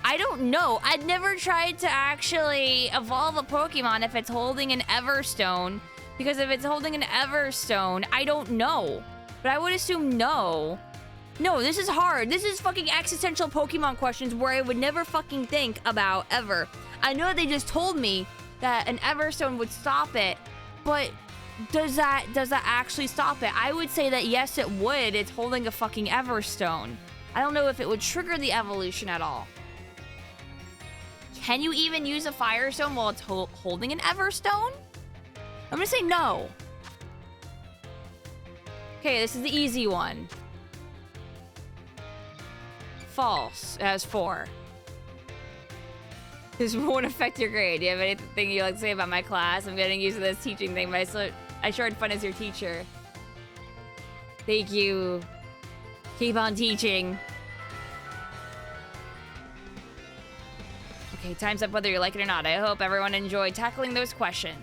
I don't know. I'd never tried to actually evolve a Pokemon if it's holding an Everstone. Because if it's holding an Everstone, I don't know. But I would assume no. No, this is hard. This is fucking existential Pokemon questions where I would never fucking think about ever. I know they just told me that an Everstone would stop it, but does that actually stop it? I would say that yes, it would. It's holding a fucking Everstone. I don't know if it would trigger the evolution at all. Can you even use a Firestone while it's holding an Everstone? I'm gonna say no. Okay, this is the easy one. False. It has 4. This won't affect your grade. Do you have anything you'd like to say about my class? I'm getting used to this teaching thing, but I sure had fun as your teacher. Thank you. Keep on teaching. Okay, time's up whether you like it or not. I hope everyone enjoyed tackling those questions.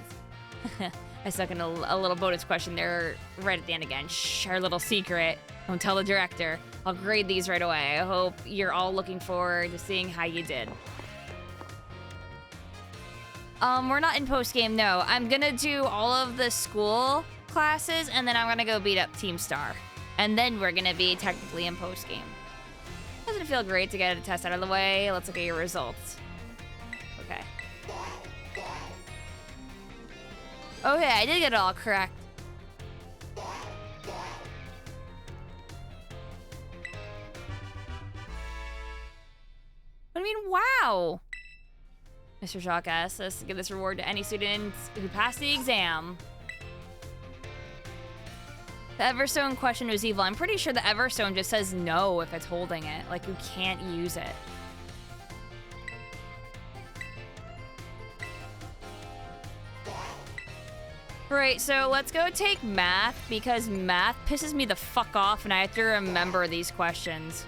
I stuck in a little bonus question there right at the end again. Shh, our little secret. Don't tell the director. I'll grade these right away. I hope you're all looking forward to seeing how you did. We're not in post-game, no. I'm gonna do all of the school classes, and then I'm gonna go beat up Team Star. And then we're gonna be technically in post-game. Doesn't it feel great to get a test out of the way? Let's look at your results. Okay, I did get it all correct. I mean, wow. Mr. Jacques asks us to give this reward to any students who pass the exam. The Everstone question was evil. I'm pretty sure the Everstone just says no if it's holding it. Like, you can't use it. Right, so let's go take math, because math pisses me the fuck off and I have to remember these questions.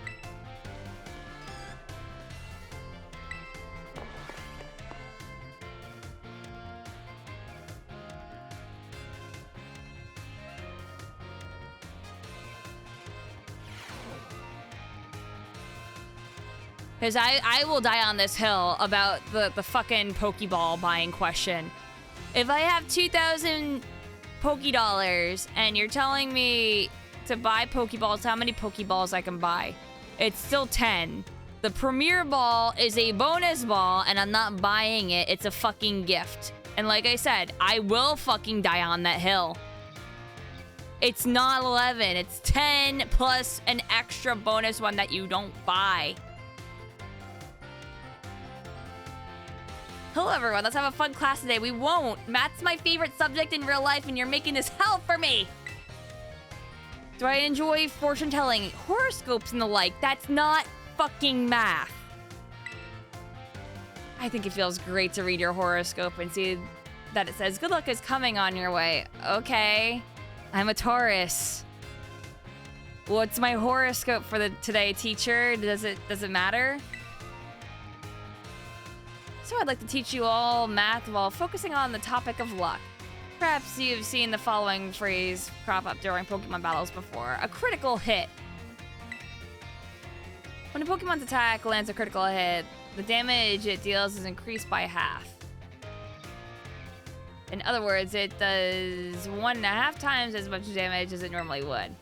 Because I will die on this hill about the fucking Pokeball buying question. If I have 2,000 Pokédollars and you're telling me to buy Pokeballs, how many Pokeballs I can buy? It's still 10. The Premier Ball is a bonus ball and I'm not buying it. It's a fucking gift. And like I said, I will fucking die on that hill. It's not 11. It's 10 plus an extra bonus one that you don't buy. Hello everyone, let's have a fun class today. We won't. Math's my favorite subject in real life and you're making this hell for me. Do I enjoy fortune telling, horoscopes and the like? That's not fucking math. I think it feels great to read your horoscope and see that it says good luck is coming on your way. Okay, I'm a Taurus. What's my horoscope for today, teacher? Does it matter? So I'd like to teach you all math while focusing on the topic of luck. Perhaps you've seen the following phrase crop up during Pokemon battles before. A critical hit. When a Pokemon's attack lands a critical hit, the damage it deals is increased by half. In other words, it does 1.5 times as much damage as it normally would.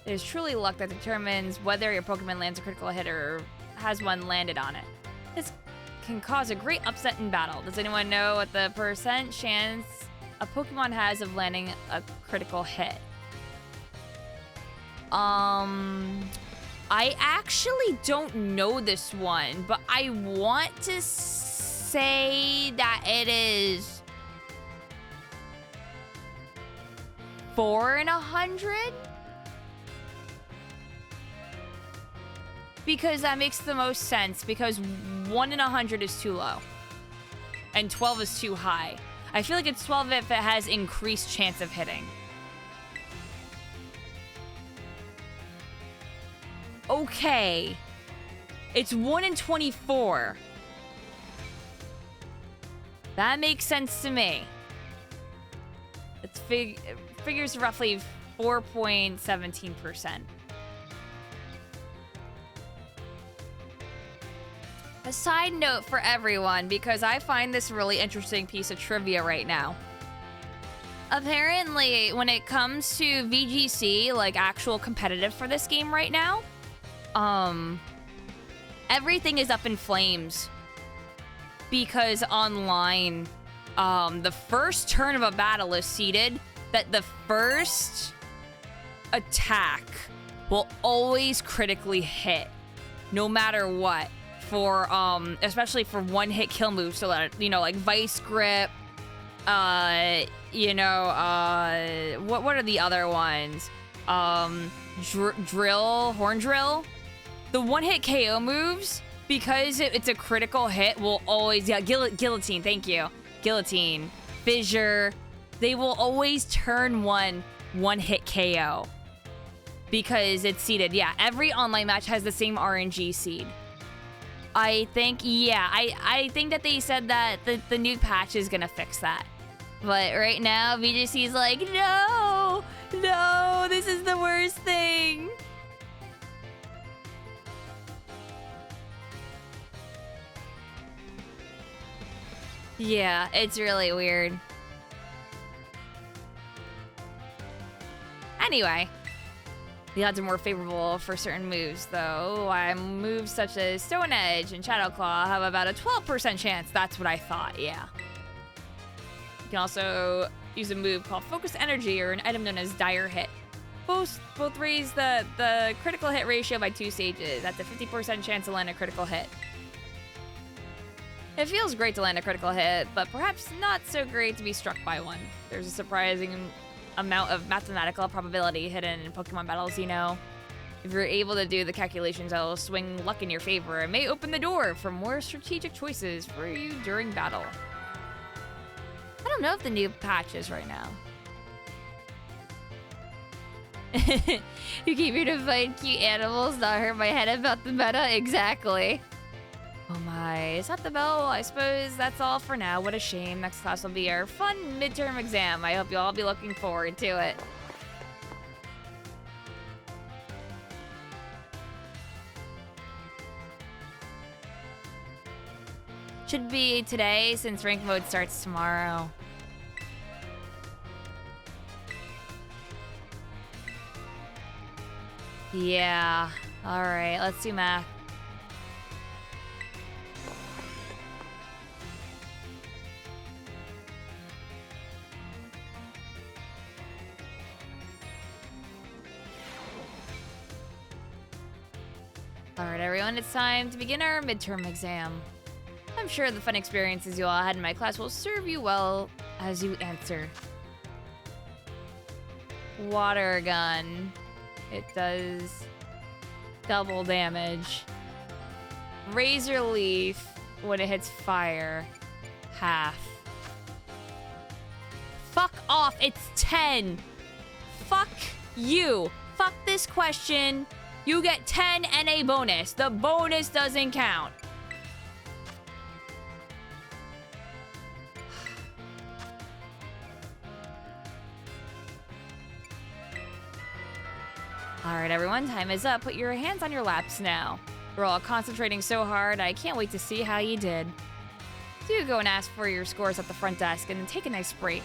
It is truly luck that determines whether your Pokemon lands a critical hit or has one landed on it. This can cause a great upset in battle. Does anyone know what the percent chance a Pokemon has of landing a critical hit? I actually don't know this one, but I want to say that it is 4 in 100? Because that makes the most sense, because 1 in 100 is too low. And 12 is too high. I feel like it's 12 if it has increased chance of hitting. Okay. It's 1 in 24. That makes sense to me. It figures roughly 4.17%. A side note for everyone, because I find this really interesting piece of trivia right now. Apparently, when it comes to VGC, like actual competitive for this game right now, everything is up in flames. Because online, the first turn of a battle is seeded that the first attack will always critically hit, no matter what. For especially for one-hit kill moves, so that, you know, like Vice Grip, what are the other ones? Horn Drill. The one-hit KO moves, because it's a critical hit, will always, Guillotine, thank you. Guillotine, Fissure, they will always turn one-hit KO. Because it's seeded. Yeah, every online match has the same RNG seed. I think, yeah, I think that they said that the new patch is gonna fix that. But right now, VGC's like, no, this is the worst thing. Yeah, it's really weird. Anyway. The odds are more favorable for certain moves, though. Moves such as Stone Edge and Shadow Claw have about a 12% chance. That's what I thought, yeah. You can also use a move called Focus Energy or an item known as Dire Hit. Both raise the critical hit ratio by 2 stages. That's a 50% chance to land a critical hit. It feels great to land a critical hit, but perhaps not so great to be struck by one. There's a surprising amount of mathematical probability hidden in Pokemon battles, you know. If you're able to do the calculations, that will swing luck in your favor and may open the door for more strategic choices for you during battle. I don't know if the new patch is right now. You keep here to find cute animals, not hurt my head about the meta? Exactly. Oh my, is that the bell? I suppose that's all for now. What a shame. Next class will be our fun midterm exam. I hope you'll all be looking forward to it. Should be today since rank mode starts tomorrow. Yeah. Alright, let's do math. Alright, everyone, it's time to begin our midterm exam. I'm sure the fun experiences you all had in my class will serve you well as you answer. Water gun. It does double damage. Razor leaf, when it hits fire, half. Fuck off, it's 10. Fuck you. Fuck this question. You get 10 and a bonus. The bonus doesn't count. Alright, everyone, time is up. Put your hands on your laps now. We're all concentrating so hard, I can't wait to see how you did. Do go and ask for your scores at the front desk and take a nice break.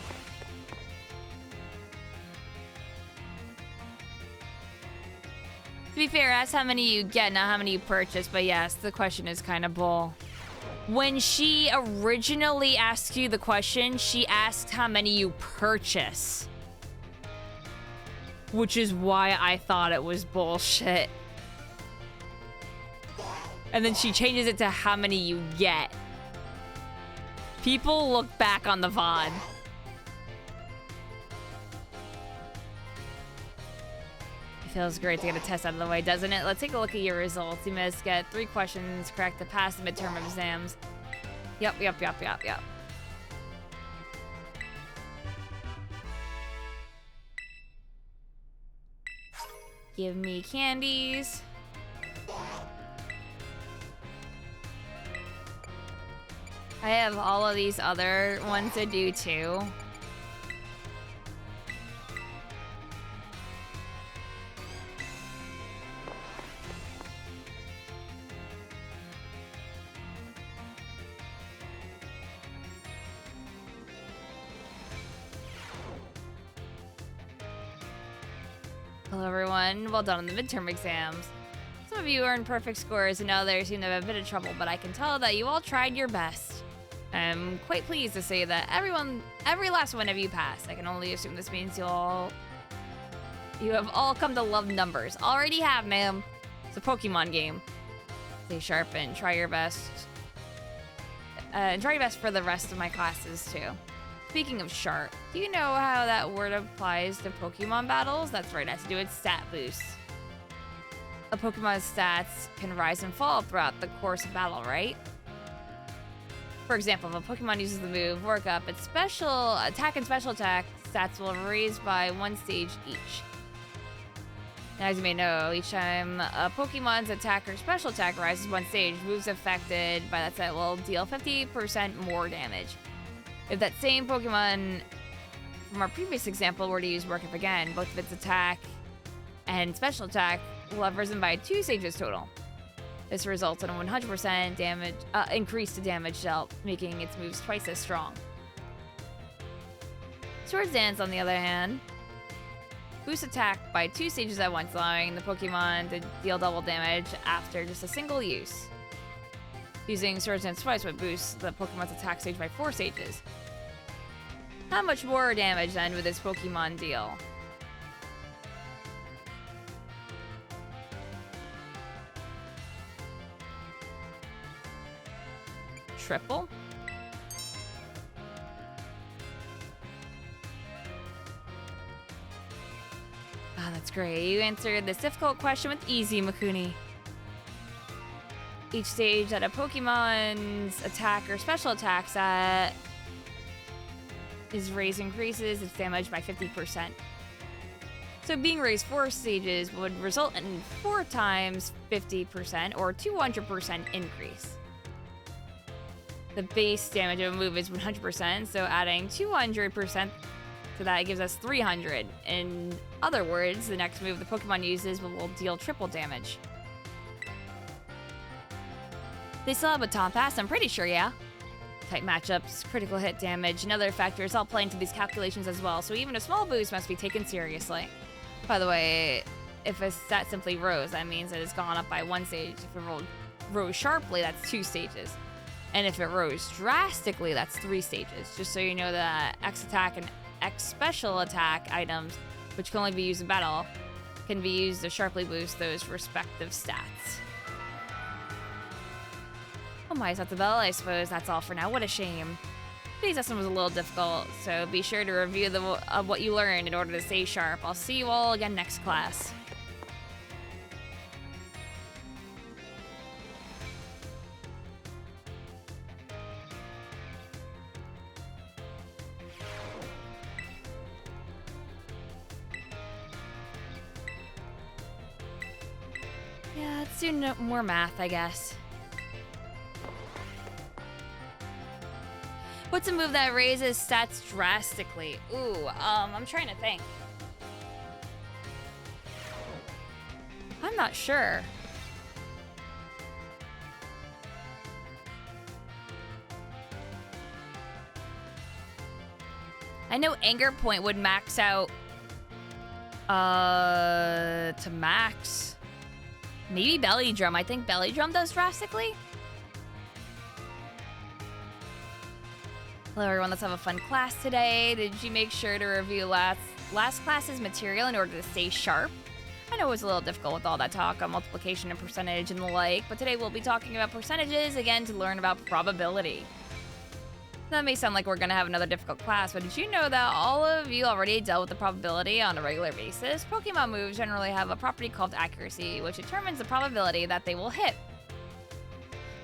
To be fair, ask how many you get, not how many you purchase, but yes, the question is kind of bull. When she originally asked you the question, she asked how many you purchase. Which is why I thought it was bullshit. And then she changes it to how many you get. People look back on the VOD. It feels great to get a test out of the way, doesn't it? Let's take a look at your results. You must get 3 questions correct to pass the midterm exams. Yep. Give me candies. I have all of these other ones to do too. Hello everyone, well done on the midterm exams. Some of you earned perfect scores and others seem to have a bit of trouble, but I can tell that you all tried your best. I'm quite pleased to say that every last one of you passed. I can only assume this means you have all come to love numbers. Already have, ma'am. It's a Pokemon game. Stay sharp and try your best. And try your best for the rest of my classes too. Speaking of sharp, do you know how that word applies to Pokemon battles? That's right, it has to do with stat boosts. A Pokemon's stats can rise and fall throughout the course of battle, right? For example, if a Pokemon uses the move Work Up, its special attack and special attack stats will raise by 1 stage each. And as you may know, each time a Pokemon's attack or special attack rises 1 stage, moves affected by that set will deal 50% more damage. If that same Pokemon from our previous example were to use Work Up again, both of its attack and special attack will have risen by 2 stages total. This results in a 100% damage increase to damage dealt, making its moves twice as strong. Swords Dance, on the other hand, boosts attack by 2 stages at once, allowing the Pokemon to deal double damage after just a single use. Using Swords Dance twice would boost the Pokemon's attack stage by 4 stages. How much more damage then would this Pokemon deal? Triple? Ah, that's great. You answered this difficult question with easy, Imakuni. Each stage that a Pokemon's attack or special attacks at is raised increases its damage by 50%. So being raised 4 stages would result in 4 times 50% or 200% increase. The base damage of a move is 100%, so adding 200% to that gives us 300. In other words, the next move the Pokemon uses will deal triple damage. They still have a Baton Pass, I'm pretty sure, yeah? Type matchups, critical hit damage, and other factors all play into these calculations as well, so even a small boost must be taken seriously. By the way, if a stat simply rose, that means it has gone up by 1 stage. If it rose sharply, that's 2 stages. And if it rose drastically, that's 3 stages. Just so you know that X attack and X special attack items, which can only be used in battle, can be used to sharply boost those respective stats. Oh my, is that the bell? I suppose that's all for now. What a shame. Today's lesson was a little difficult, so be sure to review what you learned in order to stay sharp. I'll see you all again next class. Yeah, let's do more math, I guess. What's a move that raises stats drastically? Ooh, I'm trying to think. I'm not sure. I know Anger Point would max out to max. Maybe Belly Drum. I think Belly Drum does drastically. Hello everyone, let's have a fun class today. Did you make sure to review last class's material in order to stay sharp? I know it was a little difficult with all that talk on multiplication and percentage and the like, but today we'll be talking about percentages again to learn about probability. That may sound like we're gonna have another difficult class, but did you know that all of you already dealt with the probability on a regular basis? Pokemon moves generally have a property called accuracy, which determines the probability that they will hit.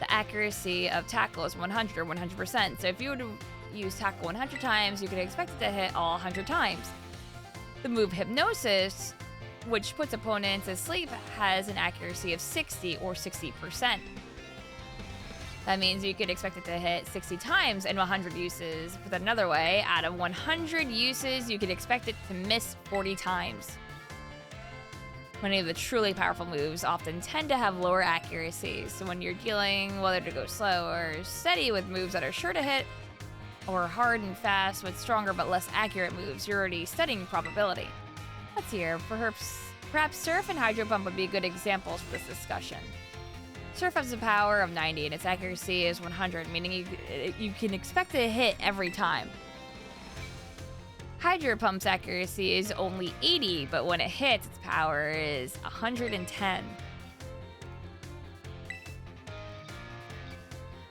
The accuracy of tackle is 100 or 100%, so if you were to use tackle 100 times, you could expect it to hit all 100 times. The move Hypnosis, which puts opponents to sleep, has an accuracy of 60 or 60%. That means you could expect it to hit 60 times in 100 uses. Put that another way, out of 100 uses, you could expect it to miss 40 times. Many of the truly powerful moves often tend to have lower accuracies, so when you're dealing whether to go slow or steady with moves that are sure to hit, or hard and fast with stronger but less accurate moves, you're already studying probability. Let's hear. Perhaps Surf and Hydro Pump would be good examples for this discussion. Surf has a power of 90 and its accuracy is 100, meaning you can expect it to hit every time. Hydro Pump's accuracy is only 80, but when it hits, its power is 110.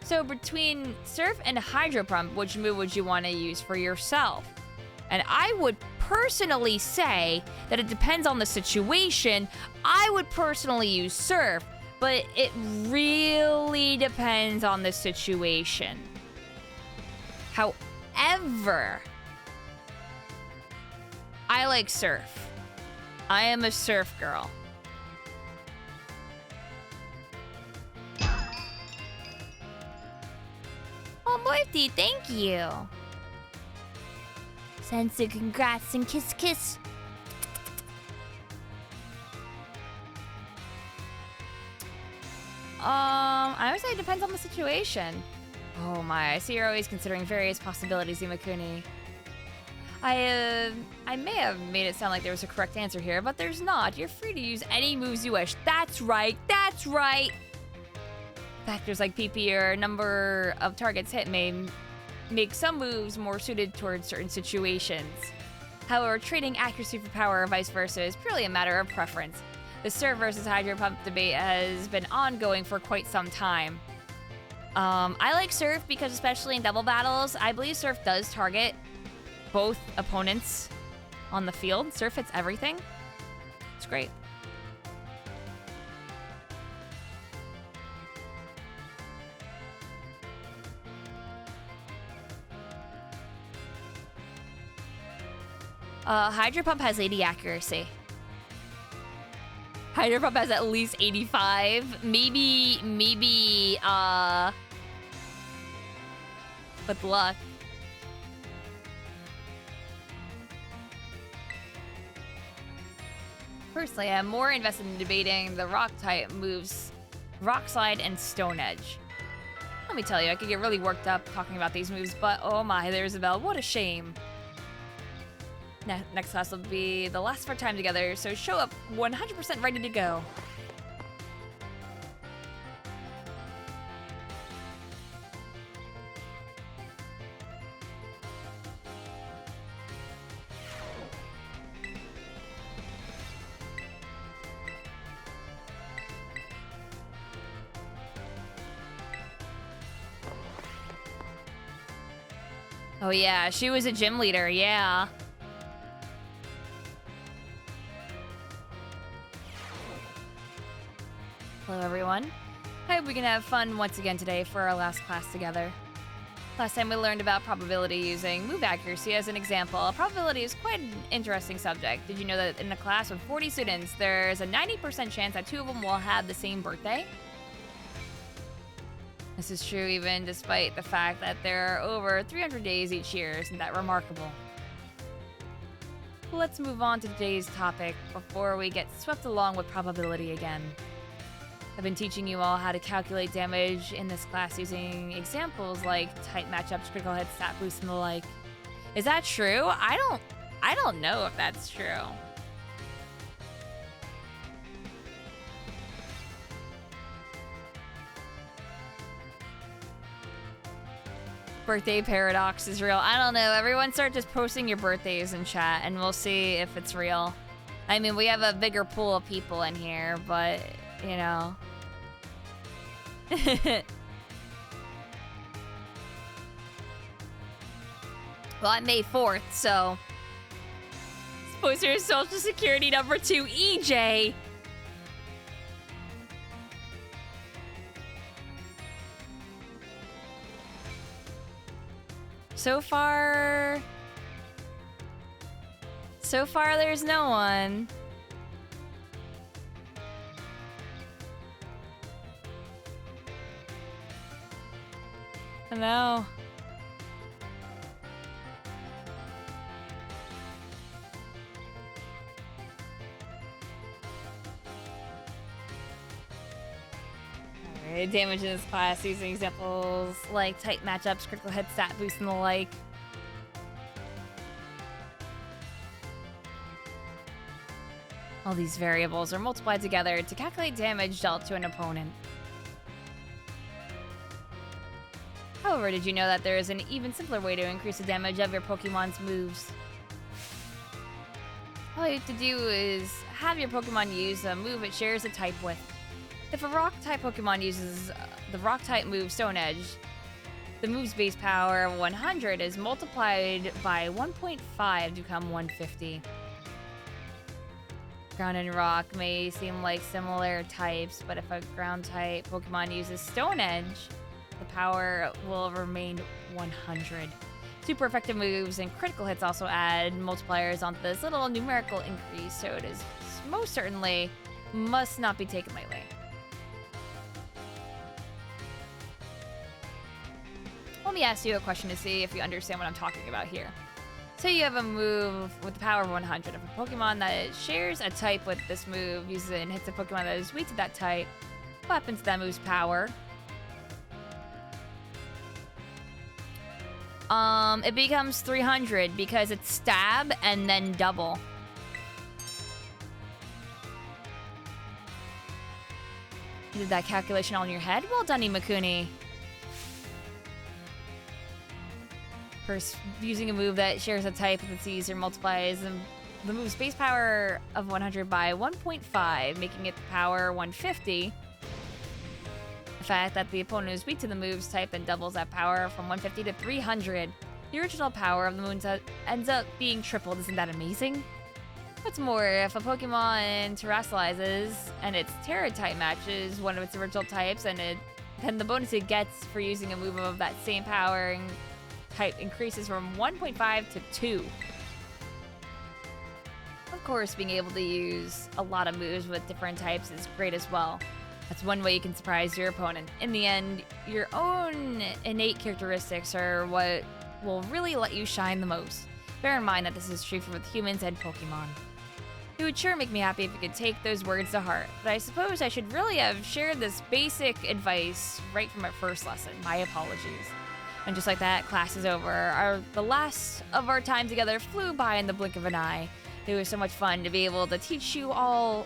So between Surf and Hydro Pump, which move would you want to use for yourself? And I would personally say that it depends on the situation. I would personally use Surf, but it really depends on the situation. However, I like Surf. I am a Surf girl. Oh, Morty, thank you. Sensu, congrats and kiss, kiss. I would say it depends on the situation. Oh my, I see you're always considering various possibilities, Imakuni. I may have made it sound like there was a correct answer here, but there's not. You're free to use any moves you wish. That's right, that's right! Factors like PP or number of targets hit may make some moves more suited towards certain situations. However, trading accuracy for power or vice versa is purely a matter of preference. The Surf versus Hydro Pump debate has been ongoing for quite some time. I like Surf because especially in double battles, I believe Surf does target both opponents on the field. Surf hits everything. It's great. Hydro Pump has 80 accuracy. Hydro Pump has at least 85. Maybe, with luck. Personally, I'm more invested in debating the rock type moves, Rock Slide and Stone Edge. Let me tell you, I could get really worked up talking about these moves, but oh my, there's a bell. What a shame. Next class will be the last of our time together, so show up 100% ready to go. Oh yeah, she was a gym leader, yeah. Hello everyone. I hope we can have fun once again today for our last class together. Last time we learned about probability using move accuracy as an example. Probability is quite an interesting subject. Did you know that in a class with 40 students, there's a 90% chance that 2 of them will have the same birthday? This is true even despite the fact that there are over 300 days each year. Isn't that remarkable? Let's move on to today's topic before we get swept along with probability again. I've been teaching you all how to calculate damage in this class using examples like tight matchups, critical hit, stat boosts, and the like. Is that true? I don't know if that's true. Birthday paradox is real. I don't know. Everyone start just posting your birthdays in chat and we'll see if it's real. I mean, we have a bigger pool of people in here, but, you know. Well, I'm May 4th, so. Post your social security number to EJ. So far, there's no one. I know. Alright, damage in this class using examples like tight matchups, critical hit, stat boost, and the like. All these variables are multiplied together to calculate damage dealt to an opponent. However, did you know that there is an even simpler way to increase the damage of your Pokemon's moves? All you have to do is have your Pokemon use a move it shares a type with. If a Rock-type Pokemon uses the Rock-type move Stone Edge, the move's base power of 100 is multiplied by 1.5 to become 150. Ground and Rock may seem like similar types, but if a Ground-type Pokemon uses Stone Edge, the power will remain 100. Super effective moves and critical hits also add multipliers onto this little numerical increase, so it is most certainly must not be taken lightly. Let me ask you a question to see if you understand what I'm talking about here. Say you have a move with the power of 100. If a Pokemon that shares a type with this move uses it and hits a Pokemon that is weak to that type, what happens to that move's power? It becomes 300 because it's stab and then double. You did that calculation all in your head? Well done, Imakuni. using a move that shares a type with its user multiplies the move's base power of 100 by 1.5, making it power 150. The fact that the opponent is weak to the move's type then doubles that power from 150 to 300. The original power of the moon ends up being tripled. Isn't that amazing? What's more, if a Pokemon terrestrializes and its Terra type matches one of its original types, then the bonus it gets for using a move of that same power and type increases from 1.5 to 2. Of course, being able to use a lot of moves with different types is great as well. That's one way you can surprise your opponent. In the end, your own innate characteristics are what will really let you shine the most. Bear in mind that this is true for both humans and Pokemon. It would sure make me happy if you could take those words to heart, but I suppose I should really have shared this basic advice right from our first lesson. My apologies. And just like that, class is over. The last of our time together flew by in the blink of an eye. It was so much fun to be able to teach you all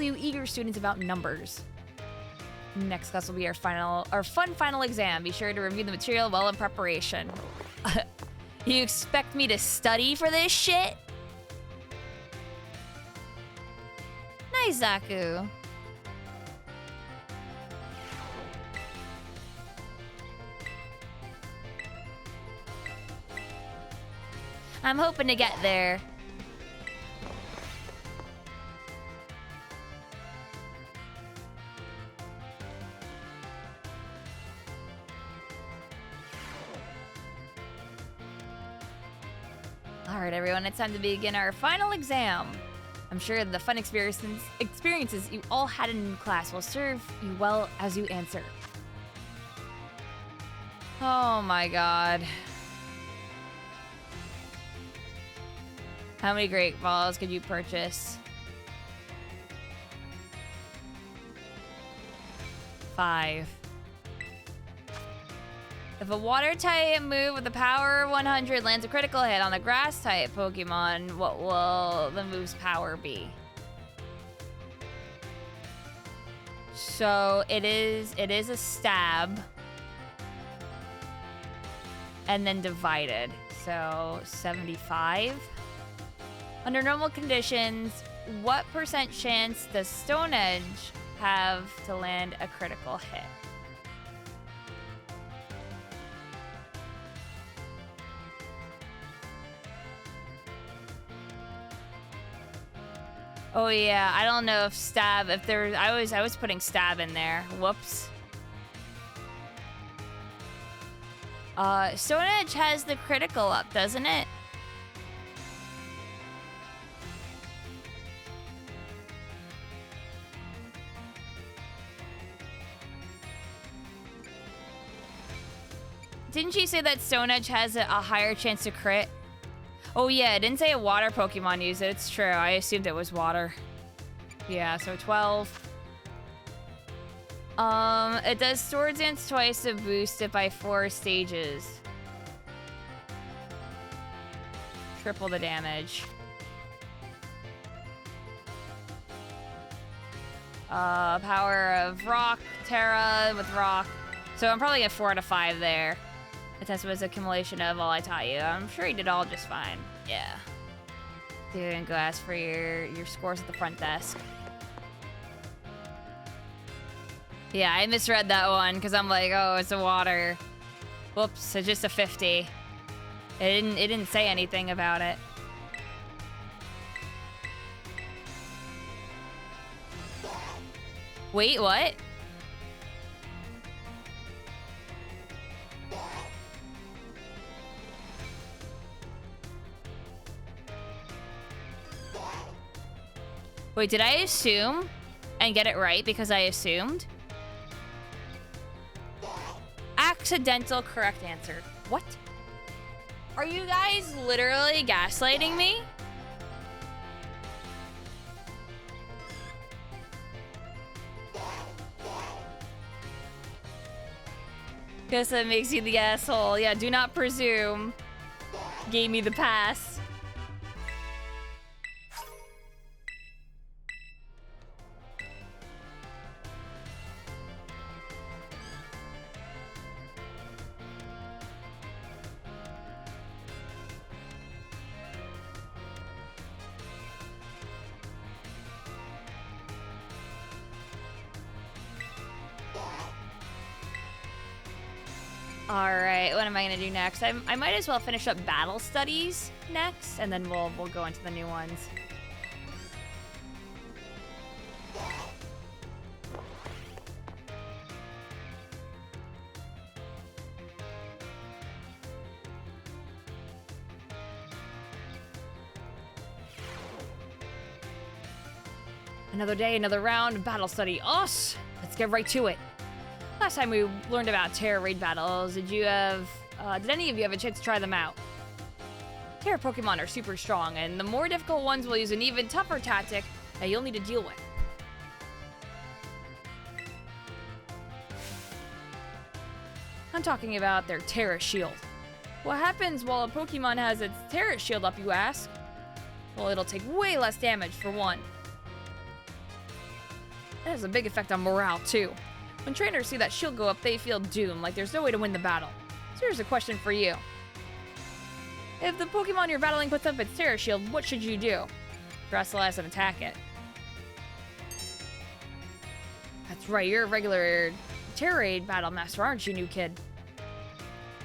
you eager students about numbers. Next class will be our fun final exam. Be sure to review the material well in preparation. You expect me to study for this shit? Nice, Zaku. I'm hoping to get there. Alright everyone, it's time to begin our final exam. I'm sure the fun experiences you all had in class will serve you well as you answer. Oh my god. How many Great Balls could you purchase? 5. If a water type move with a power 100 lands a critical hit on a grass type Pokemon, what will the move's power be? So it is a stab and then divided. So 75. Under normal conditions, what % chance does Stone Edge have to land a critical hit? Oh yeah, I don't know if stab, if there, I was putting stab in there. Whoops. Stone Edge has the critical up, doesn't it? Didn't she say that Stone Edge has a higher chance to crit? Oh yeah, it didn't say a water Pokemon used it. It's true. I assumed it was water. Yeah, so 12. It does Sword Dance twice to boost it by 4 stages. Triple the damage. Power of Rock, Terra with Rock. So I'm probably at 4 out of 5 there. The test was accumulation of all I taught you. I'm sure you did all just fine. Yeah. Dude, and go ask for your scores at the front desk. Yeah, I misread that one because I'm like, oh, it's a water. Whoops, it's just a 50. It didn't say anything about it. Wait, what? Wait, did I assume and get it right because I assumed? Accidental correct answer. What? Are you guys literally gaslighting me? Guess that makes you the asshole. Yeah, do not presume. Gave me the pass. Alright, what am I gonna do next? I might as well finish up battle studies next, and then we'll go into the new ones. Another day, another round of battle study. Us! Let's get right to it. Last time we learned about Terra raid battles, did any of you have a chance to try them out? Terra Pokemon are super strong, and the more difficult ones will use an even tougher tactic that you'll need to deal with. I'm talking about their Terra Shield. What happens while a Pokemon has its Terra Shield up, you ask? Well, it'll take way less damage, for one. It has a big effect on morale, too. When trainers see that shield go up, they feel doomed, like there's no way to win the battle. So here's a question for you. If the Pokemon you're battling puts up its Terra Shield, what should you do? Terastallize and attack it. That's right, you're a regular Terra Raid battle master, aren't you, new kid?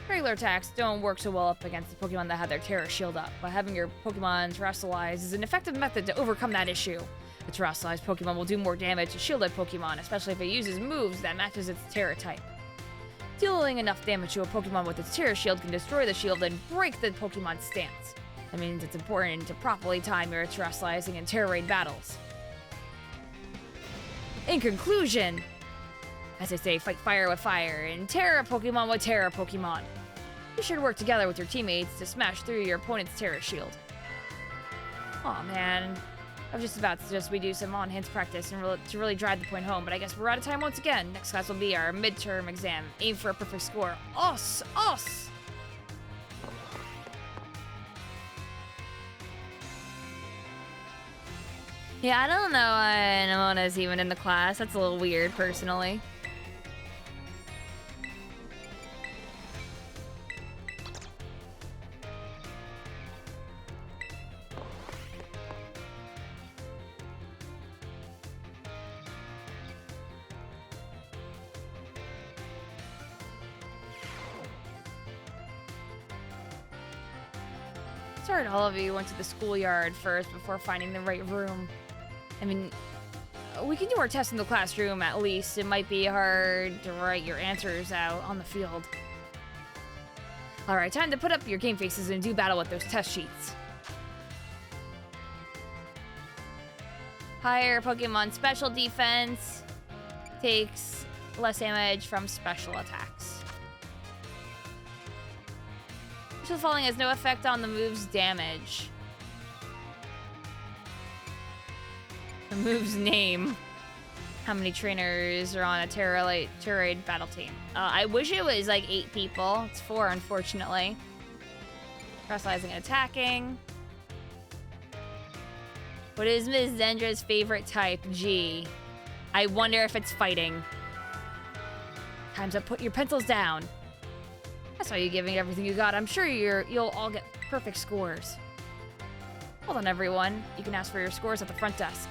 Regular attacks don't work so well up against the Pokemon that have their Terra Shield up, but having your Pokemon Terastallize is an effective method to overcome that issue. A Terastallized Pokemon will do more damage to shielded Pokemon, especially if it uses moves that matches its Terra type. Dealing enough damage to a Pokemon with its Terra Shield can destroy the shield and break the Pokemon's stance. That means it's important to properly time your Terastallizing and Terra Raid battles. In conclusion, as I say, fight fire with fire, and Terra Pokemon with Terra Pokemon. You should work together with your teammates to smash through your opponent's Terra Shield. Aw, man. I was just about to suggest we do some on-hands practice to really drive the point home, but I guess we're out of time once again. Next class will be our midterm exam. Aim for a perfect score. Us! Us! Yeah, I don't know why Namona's even in the class. That's a little weird, personally. Sorry, all of you went to the schoolyard first before finding the right room. I mean, we can do our test in the classroom at least. It might be hard to write your answers out on the field. Alright, time to put up your game faces and do battle with those test sheets. Higher Pokemon special defense takes less damage from special attacks. Special falling has no effect on the move's damage. The move's name. How many trainers are on a Terra Raid battle team? I wish it was like 8 people. It's 4, unfortunately. Terastallizing and attacking. What is Ms. Zendra's favorite type? G. I wonder if it's fighting. Time's up. Put your pencils down. I saw you giving everything you got. I'm sure you'll all get perfect scores. Hold on, everyone. You can ask for your scores at the front desk.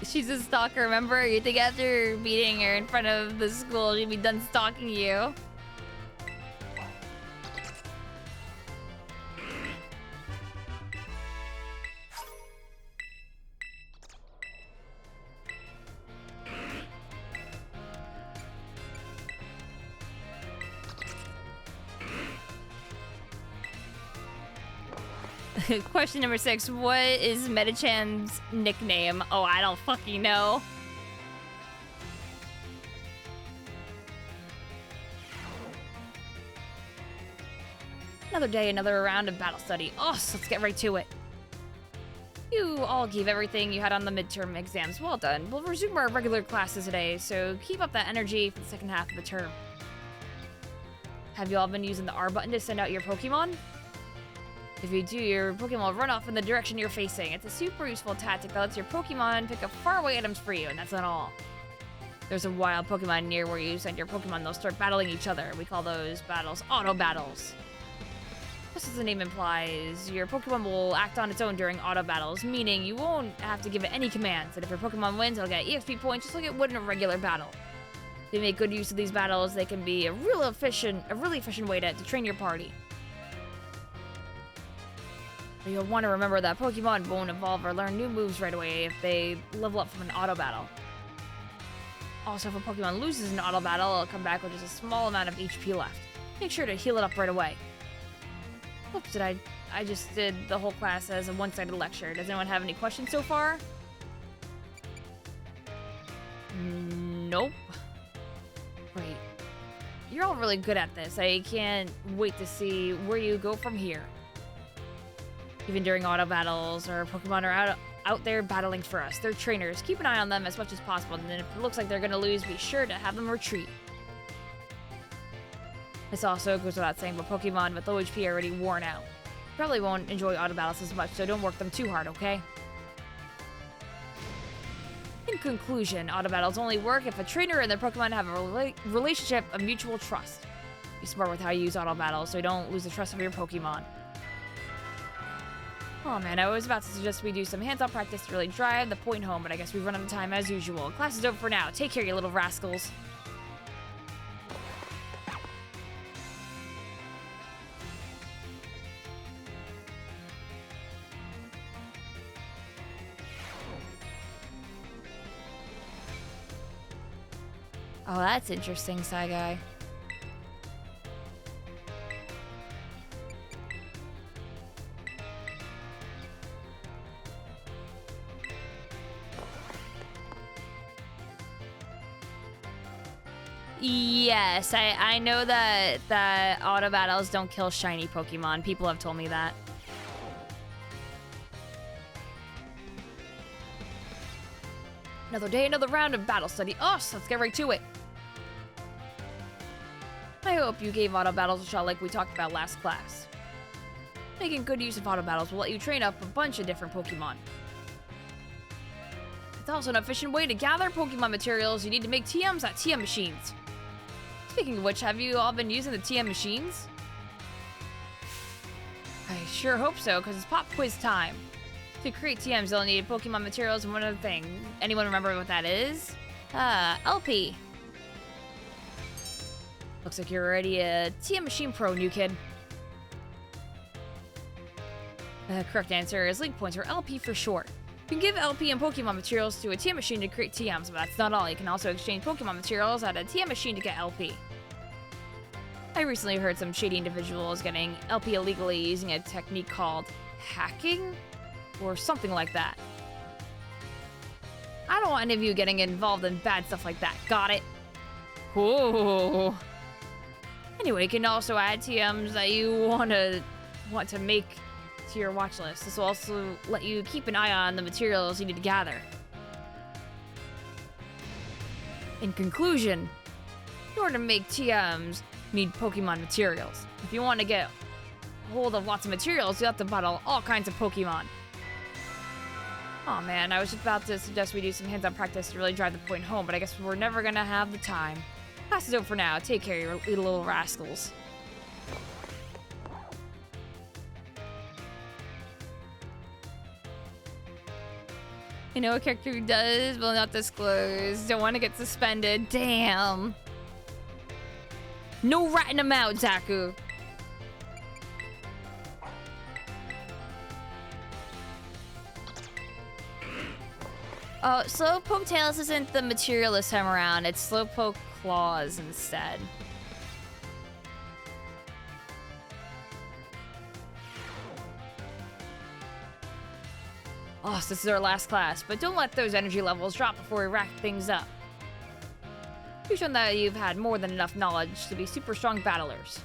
She's a stalker, remember? You think after beating her in front of the school, she'd be done stalking you? Question number 6. What is Metachan's nickname? Oh, I don't fucking know. Another day, another round of battle study. Oh, so let's get right to it. You all gave everything you had on the midterm exams. Well done. We'll resume our regular classes today, so keep up that energy for the second half of the term. Have you all been using the R button to send out your Pokemon? If you do, your Pokemon will run off in the direction you're facing. It's a super useful tactic that lets your Pokemon pick up faraway items for you, and that's not all. There's a wild Pokemon near where you send your Pokemon, they'll start battling each other. We call those battles auto battles. Just as the name implies, your Pokemon will act on its own during auto battles, meaning you won't have to give it any commands, and if your Pokemon wins, it'll get EXP points just like it would in a regular battle. If you make good use of these battles, they can be a really efficient way to train your party. But you'll want to remember that Pokemon won't evolve or learn new moves right away if they level up from an auto battle. Also, if a Pokemon loses an auto battle, it'll come back with just a small amount of HP left. Make sure to heal it up right away. Oops, I just did the whole class as a one-sided lecture. Does anyone have any questions so far? Nope. Great. You're all really good at this. I can't wait to see where you go from here. Even during auto battles, our Pokemon are out there battling for us. They're trainers. Keep an eye on them as much as possible, and then if it looks like they're going to lose, be sure to have them retreat. This also goes without saying, but Pokemon with low HP are already worn out. You probably won't enjoy auto battles as much, so don't work them too hard, okay? In conclusion, auto battles only work if a trainer and their Pokemon have a relationship of mutual trust. Be smart with how you use auto battles so you don't lose the trust of your Pokemon. Oh man, I was about to suggest we do some hands-on practice to really drive the point home, but I guess we've run out of time as usual. Class is over for now. Take care, you little rascals. Oh, that's interesting, Shy Guy. Yes, I know that auto battles don't kill shiny Pokemon. People have told me that. Another day, another round of battle study. Oh, so let's get right to it. I hope you gave auto battles a shot like we talked about last class. Making good use of auto battles will let you train up a bunch of different Pokemon. It's also an efficient way to gather Pokemon materials you need to make TMs at TM machines. Speaking of which, have you all been using the TM machines? I sure hope so, because it's pop quiz time. To create TMs, you'll need Pokemon materials and one other thing. Anyone remember what that is? LP. Looks like you're already a TM machine pro, new kid. The correct answer is link points, or LP for short. You can give LP and Pokemon materials to a TM machine to create TMs, but that's not all. You can also exchange Pokemon materials at a TM machine to get LP. I recently heard some shady individuals getting LP illegally using a technique called hacking? Or something like that. I don't want any of you getting involved in bad stuff like that. Got it? Ooh. Anyway, you can also add TMs that you want to make to your watch list. This will also let you keep an eye on the materials you need to gather. In conclusion, in order to make TMs, you need Pokemon materials. If you want to get hold of lots of materials, you have to battle all kinds of Pokemon. Oh man, I was just about to suggest we do some hands-on practice to really drive the point home, but I guess we're never gonna have the time. Class is over for now. Take care, you little rascals. You know what character does? Will not disclose. Don't want to get suspended. Damn. No ratting them out, Zaku. Oh, Slowpoke Tails isn't the material this time around. It's Slowpoke Claws instead. Oh, so this is our last class, but don't let those energy levels drop before we rack things up. You've shown that you've had more than enough knowledge to be super strong battlers.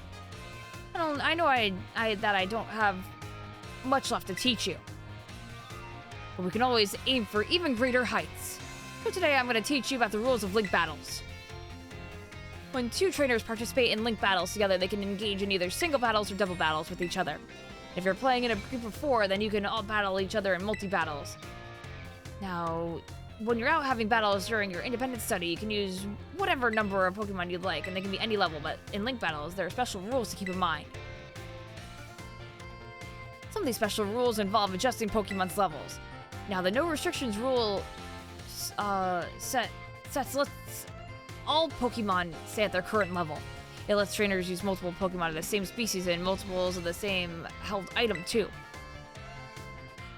I know that I don't have much left to teach you. But we can always aim for even greater heights. So today I'm going to teach you about the rules of link battles. When two trainers participate in link battles together, they can engage in either single battles or double battles with each other. If you're playing in a group of 4, then you can all battle each other in multi-battles. Now, when you're out having battles during your independent study, you can use whatever number of Pokemon you'd like, and they can be any level, but in link battles, there are special rules to keep in mind. Some of these special rules involve adjusting Pokemon's levels. Now, the no restrictions rule lets all Pokemon stay at their current level. It lets trainers use multiple Pokemon of the same species and multiples of the same held item too.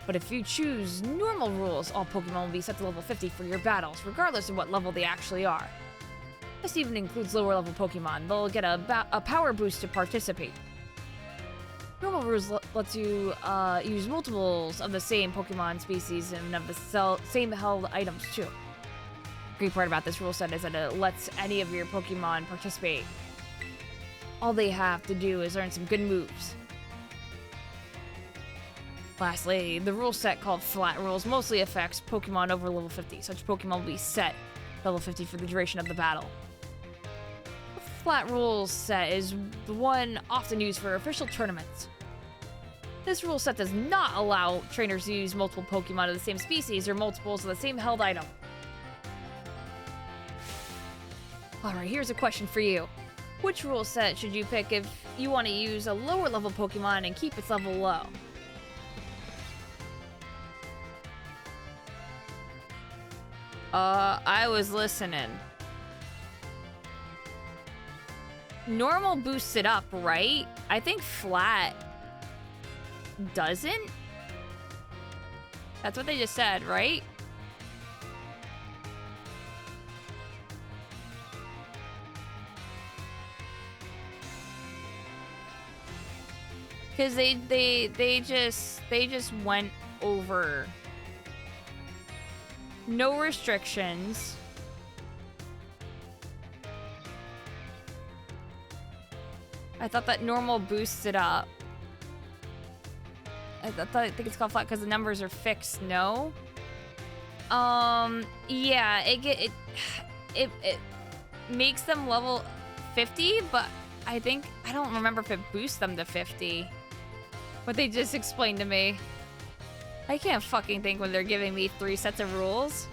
But if you choose normal rules, all Pokemon will be set to level 50 for your battles, regardless of what level they actually are. This even includes lower level Pokemon. They'll get a power boost to participate. Normal rules lets you use multiples of the same Pokemon species and of the same held items too. The great part about this rule set is that it lets any of your Pokemon participate. All they have to do is learn some good moves. Lastly, the rule set called Flat Rules mostly affects Pokemon over level 50. Such Pokemon will be set level 50 for the duration of the battle. The Flat Rules set is the one often used for official tournaments. This rule set does not allow trainers to use multiple Pokemon of the same species or multiples of the same held item. Alright, here's a question for you. Which rule set should you pick if you want to use a lower level Pokemon and keep its level low? I was listening. Normal boosts it up, right? I think flat doesn't? That's what they just said, right? Because they just went over no restrictions. I thought that normal boosts it up. I think it's called flat because the numbers are fixed. No. Yeah, it makes them level 50, but I don't remember if it boosts them to 50. What they just explained to me. I can't fucking think when they're giving me 3 sets of rules.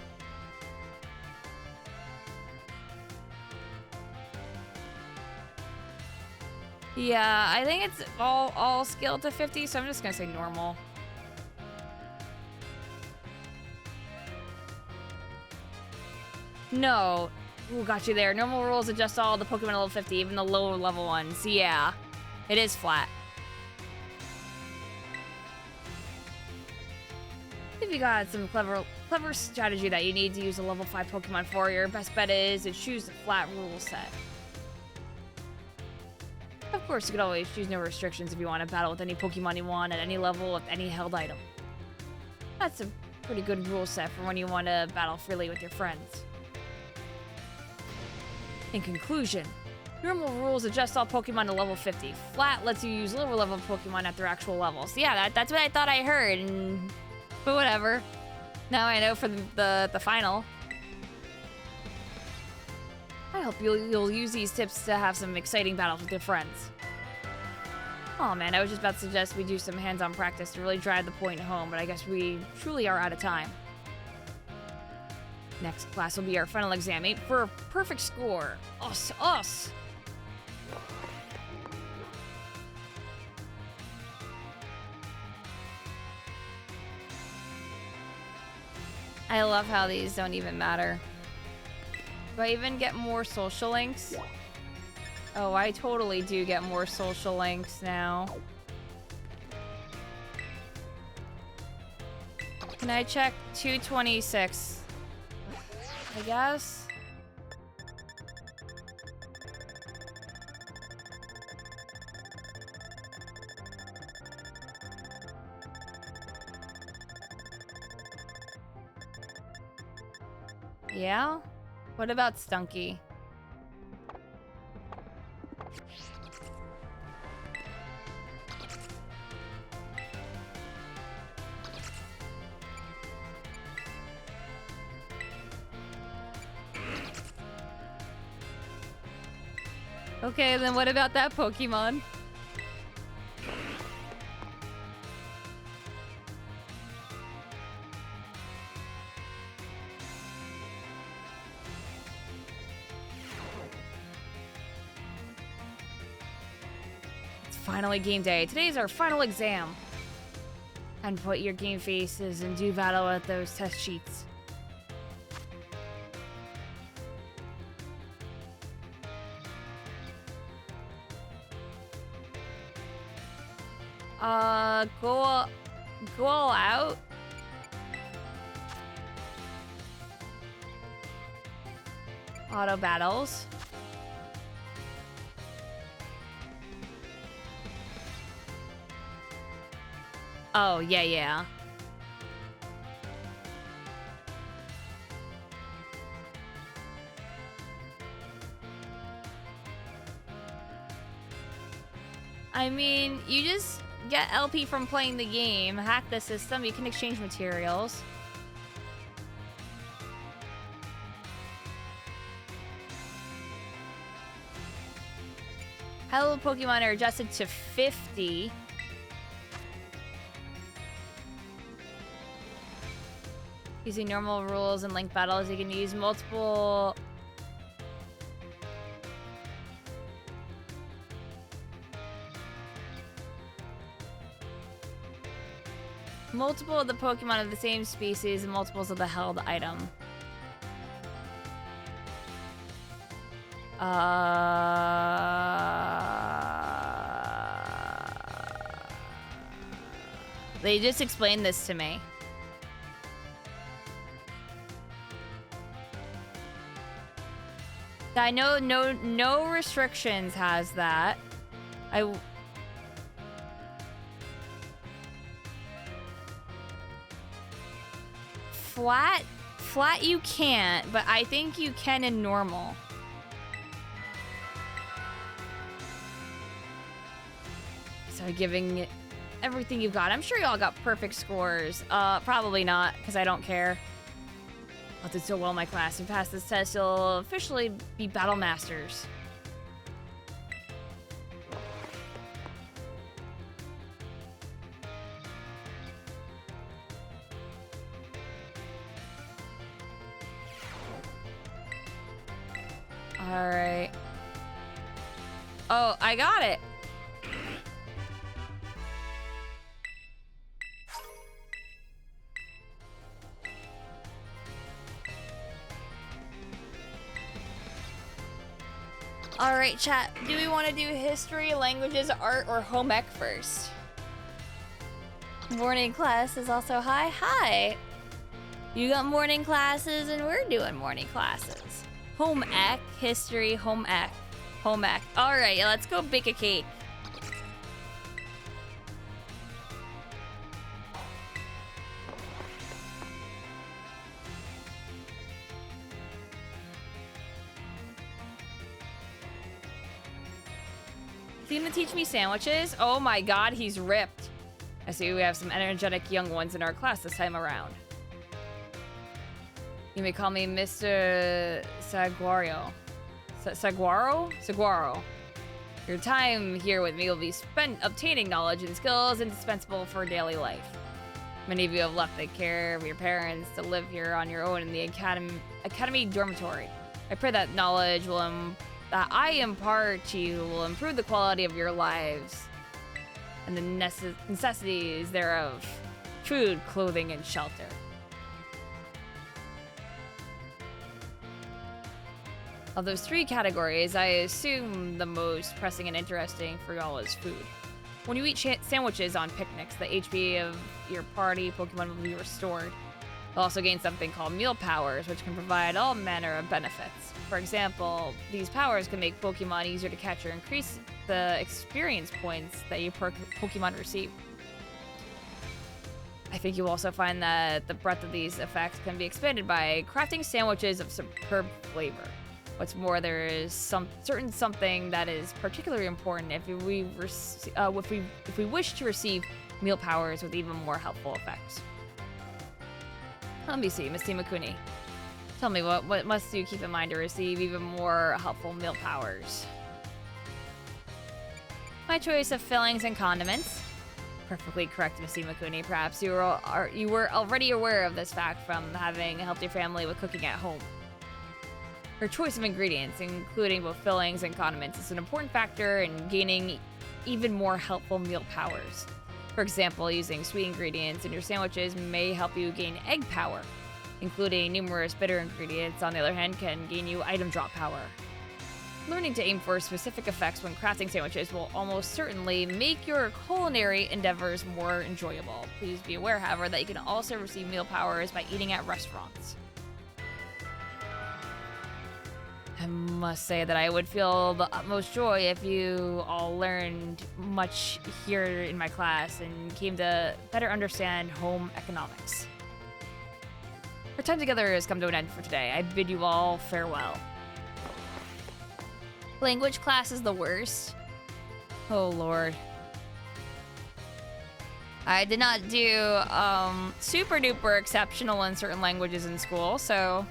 Yeah, I think it's all scaled to 50, so I'm just gonna say normal. No. Ooh, got you there. Normal rules adjust all the Pokemon level 50, even the lower level ones. Yeah, it is flat. If you got some clever strategy that you need to use a level 5 Pokemon for, your best bet is to choose the flat rule set. Of course, you could always choose no restrictions if you want to battle with any Pokemon you want at any level with any held item. That's a pretty good rule set for when you want to battle freely with your friends. In conclusion, normal rules adjust all Pokemon to level 50. Flat lets you use lower level Pokemon at their actual levels. Yeah, that's what I thought I heard, but whatever. Now I know for the final. I hope you'll use these tips to have some exciting battles with your friends. Oh man, I was just about to suggest we do some hands-on practice to really drive the point home, but I guess we truly are out of time. Next class will be our final exam. Aim for a perfect score. Us! I love how these don't even matter. Do I even get more social links? Oh, I totally do get more social links now. Can I check 226? I guess? Yeah? What about Stunky? Okay, then what about that Pokemon? It's finally game day. Today's our final exam. and put your game faces and do battle with those test sheets. Go all out. Auto battles. Oh, yeah. I mean, you just get LP from playing the game, hack the system, you can exchange materials. Hello Pokemon are adjusted to 50. Using normal rules and link battles, you can use multiple... multiple of the Pokemon of the same species and multiples of the held item. They just explained this to me. I know no restrictions has that. Flat you can't, but I think you can in normal. So giving it everything you've got. I'm sure y'all got perfect scores. Probably not, because I don't care. I did so well in my class. If you pass this test, you'll officially be Battle Masters. Alright. Oh, I got it! Alright, chat. Do we want to do history, languages, art, or home ec first? Morning class is also high. Hi! You got morning classes, and we're doing morning classes. Home ec, history, home ec. Home ec. Alright, let's go bake a cake. Seem to teach me sandwiches? Oh my god, he's ripped. I see we have some energetic young ones in our class this time around. You may call me Mr. Saguaro. Saguaro? Your time here with me will be spent obtaining knowledge and skills indispensable for daily life. Many of you have left the care of your parents to live here on your own in the academy dormitory. I pray that knowledge that I impart to you will improve the quality of your lives and the necessities thereof. Food, clothing, and shelter. Of those three categories, I assume the most pressing and interesting for y'all is food. When you eat sandwiches on picnics, the HP of your party Pokemon will be restored. You'll also gain something called meal powers, which can provide all manner of benefits. For example, these powers can make Pokemon easier to catch or increase the experience points that your Pokemon receive. I think you'll also find that the breadth of these effects can be expanded by crafting sandwiches of superb flavor. What's more, there is something that is particularly important if we wish to receive meal powers with even more helpful effects. Let me see, Miss Imakuni. Tell me, what must you keep in mind to receive even more helpful meal powers? My choice of fillings and condiments. Perfectly correct, Miss Imakuni. Perhaps you were already aware of this fact from having helped your family with cooking at home. Her choice of ingredients, including both fillings and condiments, is an important factor in gaining even more helpful meal powers. For example, using sweet ingredients in your sandwiches may help you gain egg power. Including numerous bitter ingredients, on the other hand, can gain you item drop power. Learning to aim for specific effects when crafting sandwiches will almost certainly make your culinary endeavors more enjoyable. Please be aware, however, that you can also receive meal powers by eating at restaurants. I must say that I would feel the utmost joy if you all learned much here in my class and came to better understand home economics. Our time together has come to an end for today. I bid you all farewell. Language class is the worst. Oh, Lord. I did not do super duper exceptional in certain languages in school, so...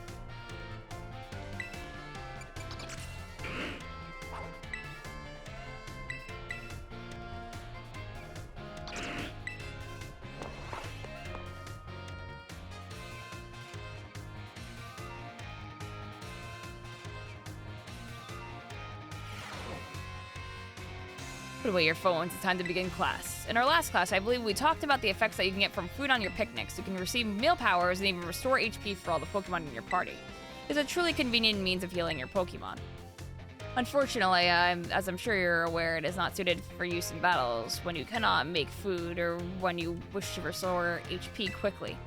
Put away your phones, it's time to begin class. In our last class, I believe we talked about the effects that you can get from food on your picnics. You can receive meal powers and even restore HP for all the Pokemon in your party. It's a truly convenient means of healing your Pokemon. Unfortunately, as I'm sure you're aware, it is not suited for use in battles when you cannot make food or when you wish to restore HP quickly.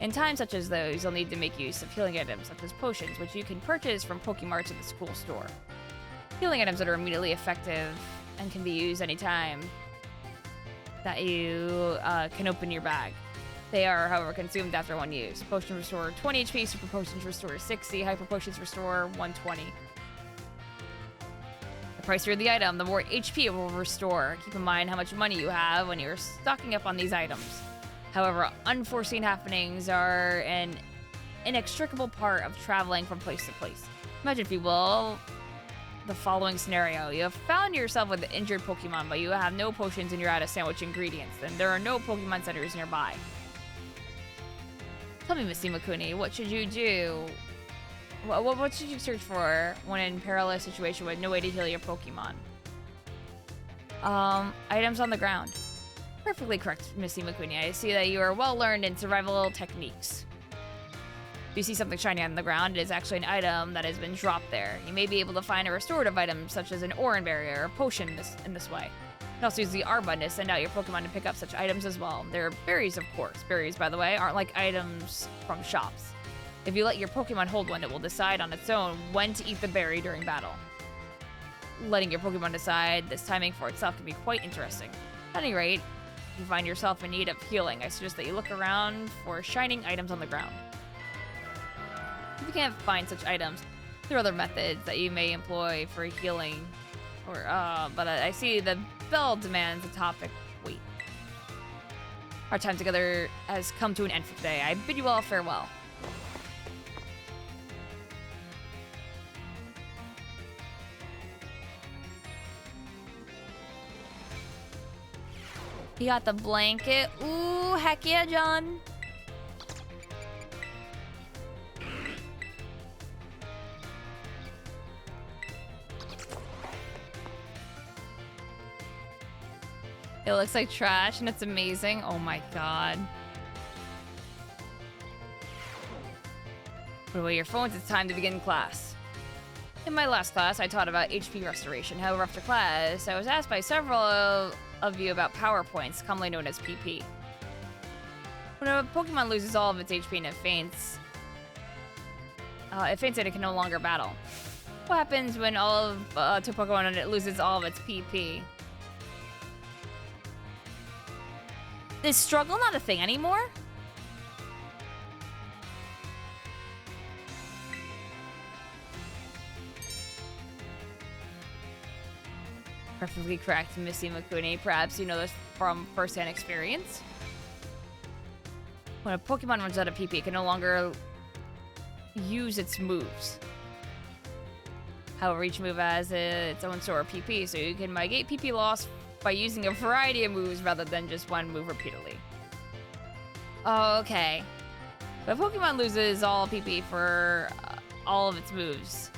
In times such as those, you'll need to make use of healing items such as potions, which you can purchase from Pokemarts in the school store. Healing items that are immediately effective and can be used anytime that you can open your bag. They are, however, consumed after one use. Potions restore 20 HP, super potions restore 60, hyper potions restore 120. The pricier the item, the more HP it will restore. Keep in mind how much money you have when you're stocking up on these items. However, unforeseen happenings are an inextricable part of traveling from place to place. Imagine, if you will, the following scenario. You have found yourself with an injured Pokemon, but you have no potions and you're out of sandwich ingredients, and there are no Pokemon centers nearby. Tell me, Miss Imakuni, what should you do? What should you search for when in a perilous situation with no way to heal your Pokemon? Items on the ground. Perfectly correct, Miss Imakuni. I see that you are well learned in survival techniques. If you see something shiny on the ground, it is actually an item that has been dropped there. You may be able to find a restorative item, such as an Oran Berry or a potion in this way. You can also use the R button to send out your Pokemon to pick up such items as well. They're berries, of course. Berries, by the way, aren't like items from shops. If you let your Pokemon hold one, it will decide on its own when to eat the berry during battle. Letting your Pokemon decide this timing for itself can be quite interesting. At any rate, if you find yourself in need of healing, I suggest that you look around for shining items on the ground. If you can't find such items, there are other methods that you may employ for healing. But I see the bell demands a topic. Wait. Our time together has come to an end for today. I bid you all farewell. You got the blanket. Ooh, heck yeah, John. It looks like trash and it's amazing. Oh my god. Put away your phones, it's time to begin class. In my last class, I taught about HP restoration. However, after class, I was asked by several of you about power points, commonly known as PP. When a Pokemon loses all of its HP and it faints and it can no longer battle. What happens when all of to Pokemon and it loses all of its PP? Is struggle not a thing anymore? Perfectly correct, Miss Imakuni. Perhaps you know this from first-hand experience. When a Pokemon runs out of PP, it can no longer use its moves. However, each move has its own sort of PP, so you can negate PP loss by using a variety of moves rather than just one move repeatedly. Oh, okay. If a Pokemon loses all PP for all of its moves,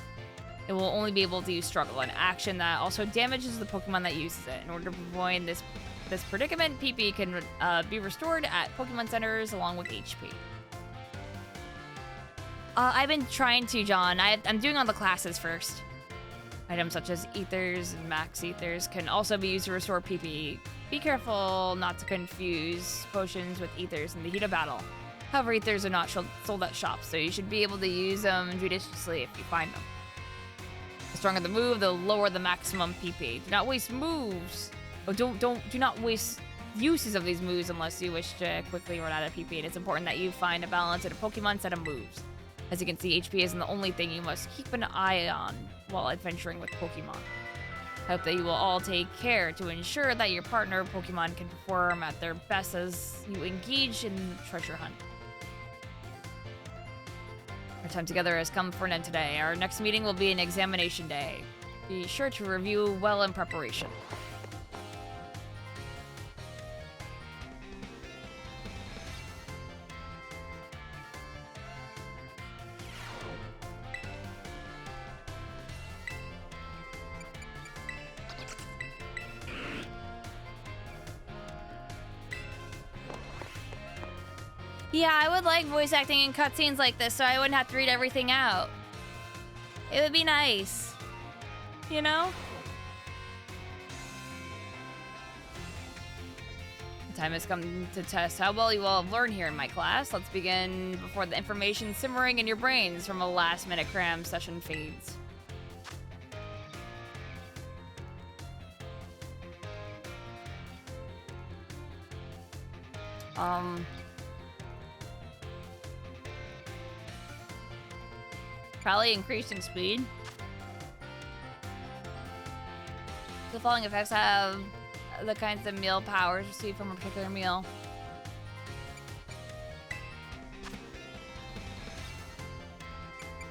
it will only be able to use Struggle, an action that also damages the Pokemon that uses it. In order to avoid this this predicament, PP can be restored at Pokemon centers along with HP. I've been trying to, John. I'm doing all the classes first. Items such as Ethers and Max Ethers can also be used to restore PP. Be careful not to confuse potions with Ethers in the heat of battle. However, Ethers are not sold at shops, so you should be able to use them judiciously if you find them. The stronger the move, the lower the maximum PP. Do not waste moves. Oh, do not waste uses of these moves unless you wish to quickly run out of PP. And it's important that you find a balance in a Pokemon set of moves. As you can see, HP isn't the only thing you must keep an eye on while adventuring with Pokemon. I hope that you will all take care to ensure that your partner Pokemon can perform at their best as you engage in the treasure hunt. Our time together has come for an end today. Our next meeting will be an examination day. Be sure to review well in preparation. Yeah, I would like voice acting in cutscenes like this so I wouldn't have to read everything out. It would be nice. You know? The time has come to test how well you all have learned here in my class. Let's begin before the information simmering in your brains from a last-minute cram session fades. Probably increasing speed. The following effects have the kinds of meal powers received from a particular meal.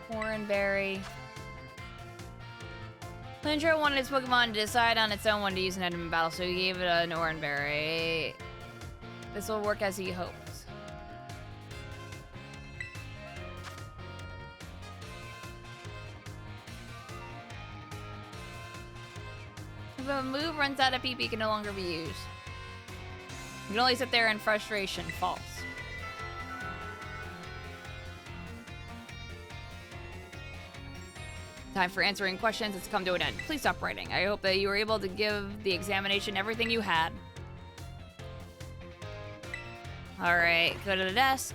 Oranberry. Landro wanted his Pokemon to decide on its own when to use an item in battle, so he gave it an Oranberry. This will work as he hopes. If a move runs out of PP, it can no longer be used. You can only sit there in frustration. False. Time for answering questions has come to an end. Please stop writing. I hope that you were able to give the examination everything you had. Alright, go to the desk.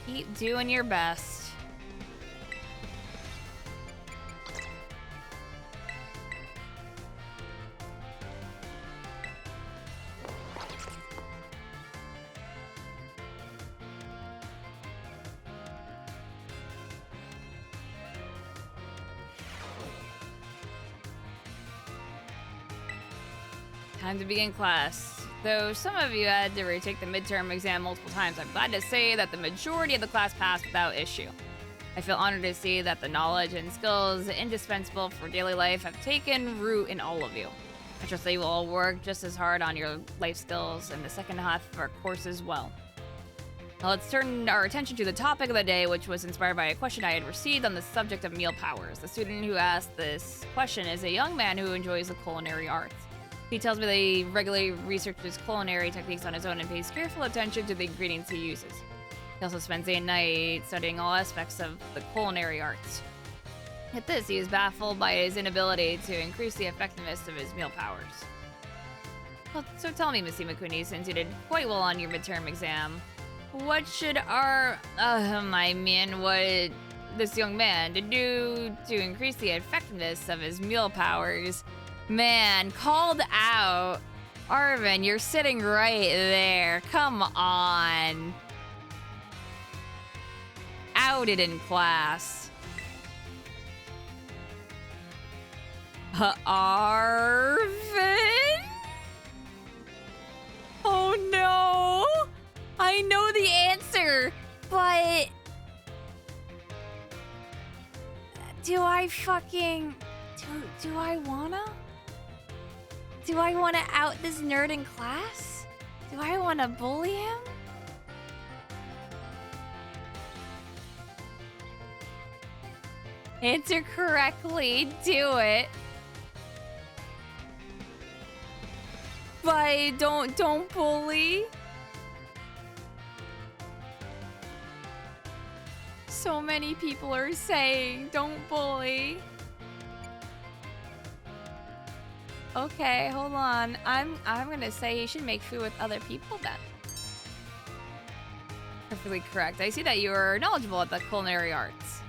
Keep doing your best. Time to begin class. Though some of you had to retake the midterm exam multiple times, I'm glad to say that the majority of the class passed without issue. I feel honored to see that the knowledge and skills indispensable for daily life have taken root in all of you. I trust that you will all work just as hard on your life skills in the second half of our course as well. Now let's turn our attention to the topic of the day, which was inspired by a question I had received on the subject of meal powers. The student who asked this question is a young man who enjoys the culinary arts. He tells me that he regularly researches culinary techniques on his own and pays careful attention to the ingredients he uses. He also spends day and night studying all aspects of the culinary arts. At this, he is baffled by his inability to increase the effectiveness of his meal powers. Well, so tell me, Miss Imakuni, since you did quite well on your midterm exam, what should what this young man to do to increase the effectiveness of his meal powers? Man, called out. Arvin, you're sitting right there. Come on. Outed in class. Arvin? Oh no. I know the answer, but do I Do I wanna? Do I wanna out this nerd in class? Do I wanna bully him? Answer correctly, do it. But don't bully. So many people are saying don't bully. Okay, hold on. I'm gonna say you should make food with other people then. Perfectly correct. I see that you are knowledgeable at the culinary arts.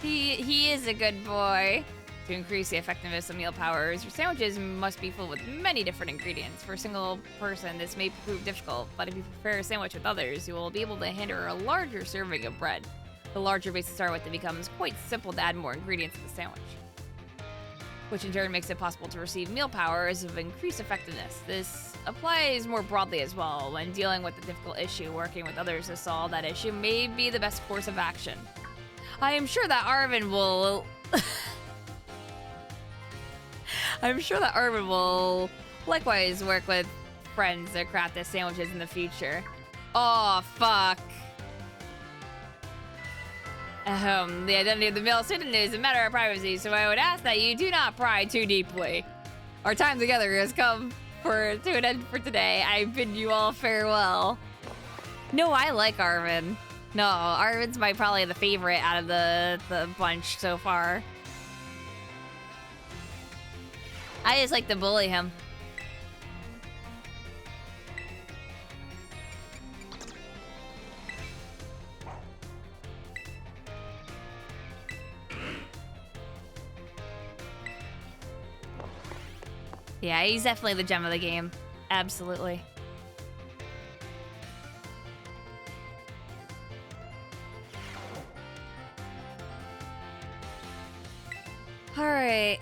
He is a good boy. To increase the effectiveness of meal powers, your sandwiches must be filled with many different ingredients. For a single person, this may prove difficult, but if you prepare a sandwich with others, you will be able to handle a larger serving of bread. The larger base to start with, it becomes quite simple to add more ingredients to the sandwich, which in turn makes it possible to receive meal powers of increased effectiveness. This applies more broadly as well. When dealing with a difficult issue, working with others to solve that issue may be the best course of action. I am sure that Arvin will... I'm sure that Arvin will likewise work with friends to craft their sandwiches in the future. Oh, fuck. The identity of the male student is a matter of privacy, so I would ask that you do not pry too deeply. Our time together has come to an end for today. I bid you all farewell. No, I like Arvin. No, Arvin's probably the favorite out of the bunch so far. I just like to bully him. Yeah, he's definitely the gem of the game. Absolutely. Alright.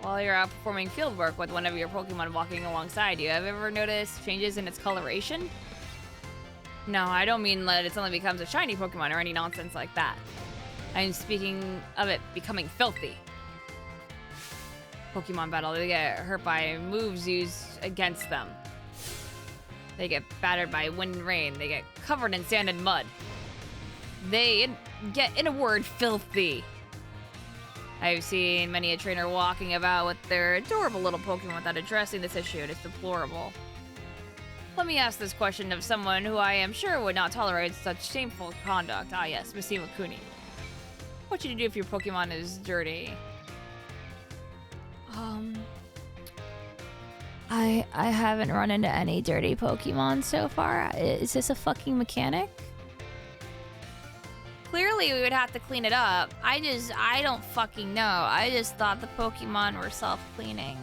While you're out performing field work with one of your Pokemon walking alongside you, have you ever noticed changes in its coloration? No, I don't mean that it suddenly becomes a shiny Pokemon or any nonsense like that. I'm speaking of it becoming filthy. Pokemon battle, they get hurt by moves used against them. They get battered by wind and rain. They get covered in sand and mud. They get, in a word, filthy. I've seen many a trainer walking about with their adorable little Pokemon without addressing this issue. It is deplorable. Let me ask this question of someone who I am sure would not tolerate such shameful conduct. Ah yes, Miss Imakuni. What should you do if your Pokemon is dirty? I haven't run into any dirty Pokemon so far. Is this a fucking mechanic? Clearly we would have to clean it up. I don't fucking know. I just thought the Pokemon were self-cleaning.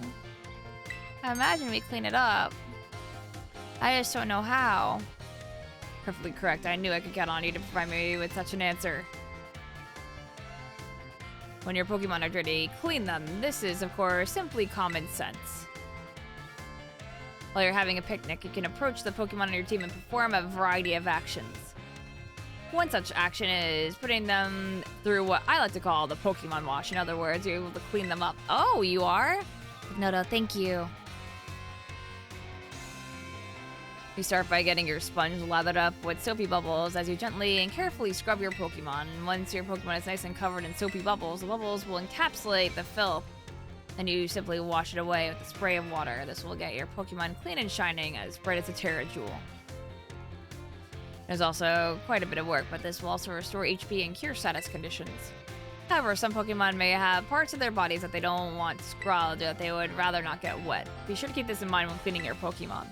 I imagine we clean it up. I just don't know how. Perfectly correct. I knew I could count on you to provide me with such an answer. When your Pokemon are dirty, clean them. This is, of course, simply common sense. While you're having a picnic, you can approach the Pokemon on your team and perform a variety of actions. One such action is putting them through what I like to call the Pokemon wash. In other words, you're able to clean them up. Oh, you are? No, thank you. You start by getting your sponge lathered up with soapy bubbles as you gently and carefully scrub your Pokemon. And once your Pokemon is nice and covered in soapy bubbles, the bubbles will encapsulate the filth. Then you simply wash it away with a spray of water. This will get your Pokemon clean and shining, as bright as a Terra Jewel. There's also quite a bit of work, but this will also restore HP and cure status conditions. However, some Pokemon may have parts of their bodies that they don't want scrubbed, that they would rather not get wet. Be sure to keep this in mind when cleaning your Pokemon.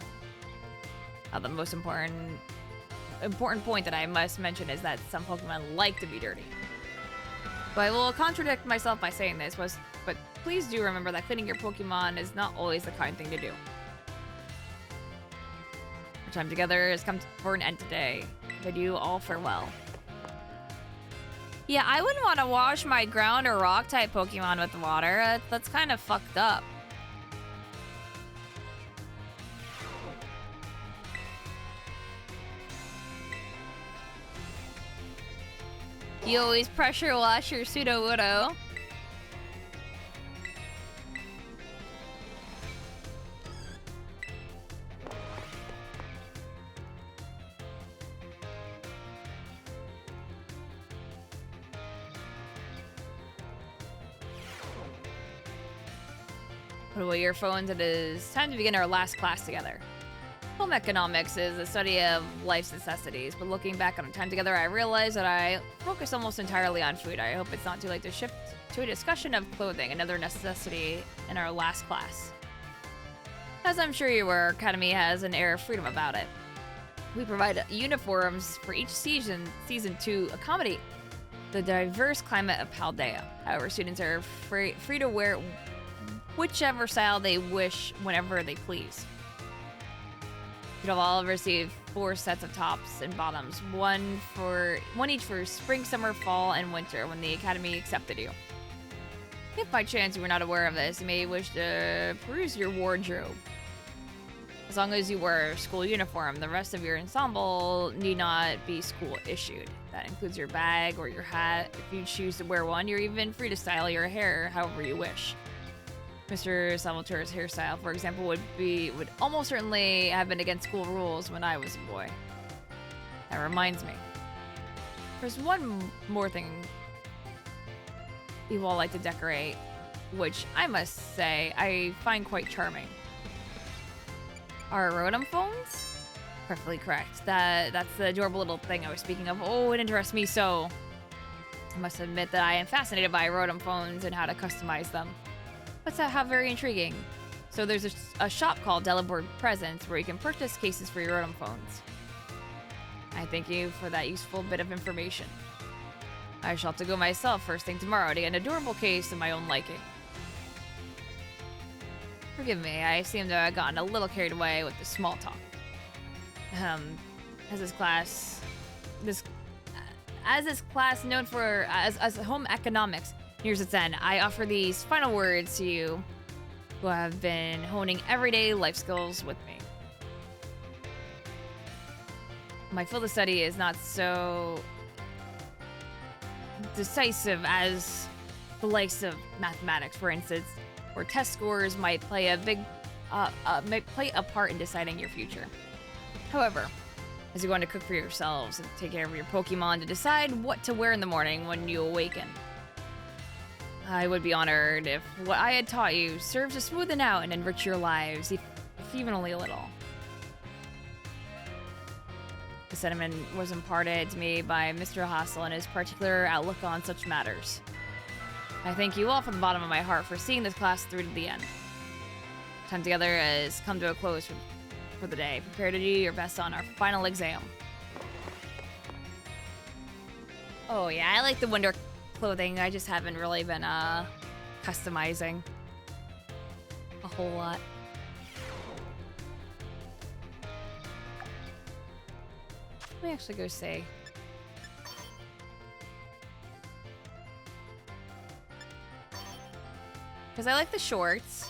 The most important point that I must mention is that some Pokemon like to be dirty. But I will contradict myself by saying this, but please do remember that cleaning your Pokemon is not always the kind thing to do. Our time together has come for an end today. Bid you all farewell. Yeah, I wouldn't want to wash my ground or rock type Pokemon with water. That's kind of fucked up. You always pressure wash your Sudowoodo. Put away your phones. It is time to begin our last class together. Home economics is a study of life's necessities, but looking back on our time together, I realized that I focus almost entirely on food. I hope it's not too late to shift to a discussion of clothing, another necessity in our last class. As I'm sure you were, Academy has an air of freedom about it. We provide uniforms for each season to accommodate the diverse climate of Paldea. However, students are free to wear whichever style they wish whenever they please. You'll all receive 4 sets of tops and bottoms, one each for spring, summer, fall, and winter when the Academy accepted you. If by chance you were not aware of this, you may wish to peruse your wardrobe. As long as you wear a school uniform, the rest of your ensemble need not be school issued. That includes your bag or your hat. If you choose to wear one, you're even free to style your hair however you wish. Mr. Salvatore's hairstyle, for example, would almost certainly have been against school rules when I was a boy. That reminds me. There's one more thing you all like to decorate, which I must say I find quite charming. Our Rotom phones? Perfectly correct. That's the adorable little thing I was speaking of. Oh, it interests me so. I must admit that I am fascinated by Rotom phones and how to customize them. What's that? How very intriguing. So there's a shop called Delibird Presents where you can purchase cases for your Rotom phones. I thank you for that useful bit of information. I shall have to go myself first thing tomorrow to get an adorable case of my own liking. Forgive me, I seem to have gotten a little carried away with the small talk. As this class known for as home economics nears its end, I offer these final words to you who have been honing everyday life skills with me. My field of study is not so decisive as the likes of mathematics, for instance, where test scores might play a part in deciding your future. However, as you're going to cook for yourselves and take care of your Pokémon to decide what to wear in the morning when you awaken, I would be honored if what I had taught you serves to smoothen out and enrich your lives, if even only a little. The sentiment was imparted to me by Mr. Hassel and his particular outlook on such matters. I thank you all from the bottom of my heart for seeing this class through to the end. Time together has come to a close for the day. Prepare to do your best on our final exam. Oh yeah, I like the winter clothing. I just haven't really been customizing a whole lot. Let me actually go see. Because I like the shorts.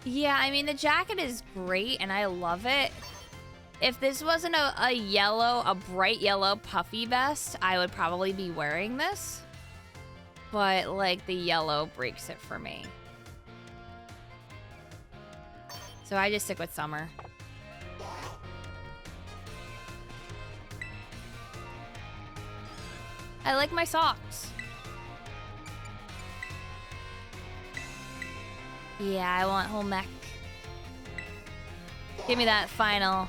Yeah, I mean, the jacket is great and I love it. If this wasn't a bright yellow puffy vest, I would probably be wearing this. But, like, the yellow breaks it for me. So I just stick with summer. I like my socks. Yeah, I want whole mech. Give me that final.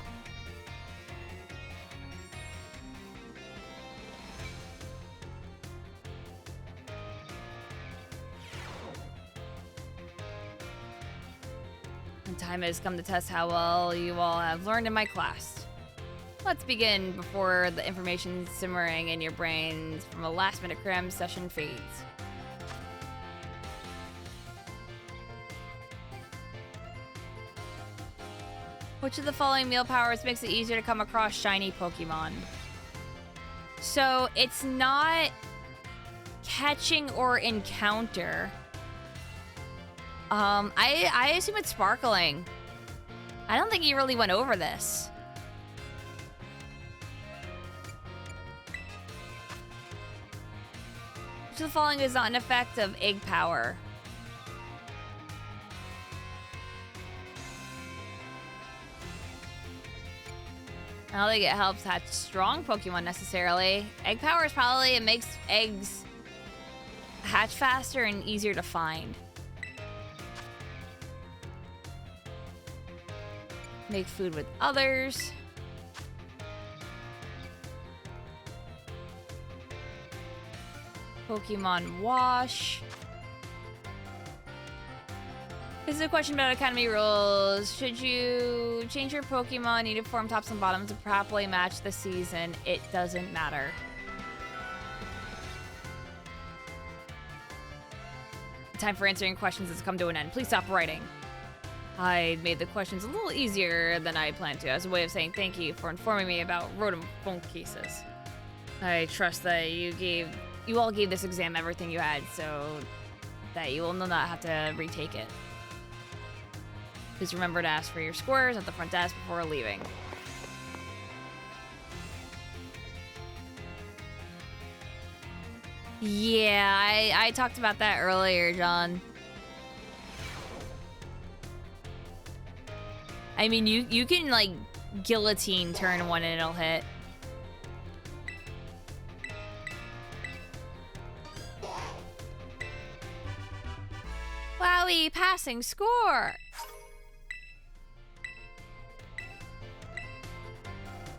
And time has come to test how well you all have learned in my class. Let's begin before the information simmering in your brains from a last-minute cram session fades. Which of the following meal powers makes it easier to come across shiny Pokemon? So it's not catching or encounter. I assume it's sparkling. I don't think he really went over this. the following is not an effect of egg power? I don't think it helps hatch strong Pokemon necessarily. Egg power is probably, it makes eggs hatch faster and easier to find. Make food with others. Pokemon wash. This is a question about Academy rules. Should you change your Pokemon uniform tops and bottoms to properly match the season? It doesn't matter. Time for answering questions has come to an end. Please stop writing. I made the questions a little easier than I planned to, as a way of saying thank you for informing me about rodent phone cases. I trust that you all gave this exam everything you had, so that you will not have to retake it. Please remember to ask for your scores at the front desk before leaving. Yeah, I talked about that earlier, John. I mean, you can, like, guillotine turn one and it'll hit. Wowie, passing score!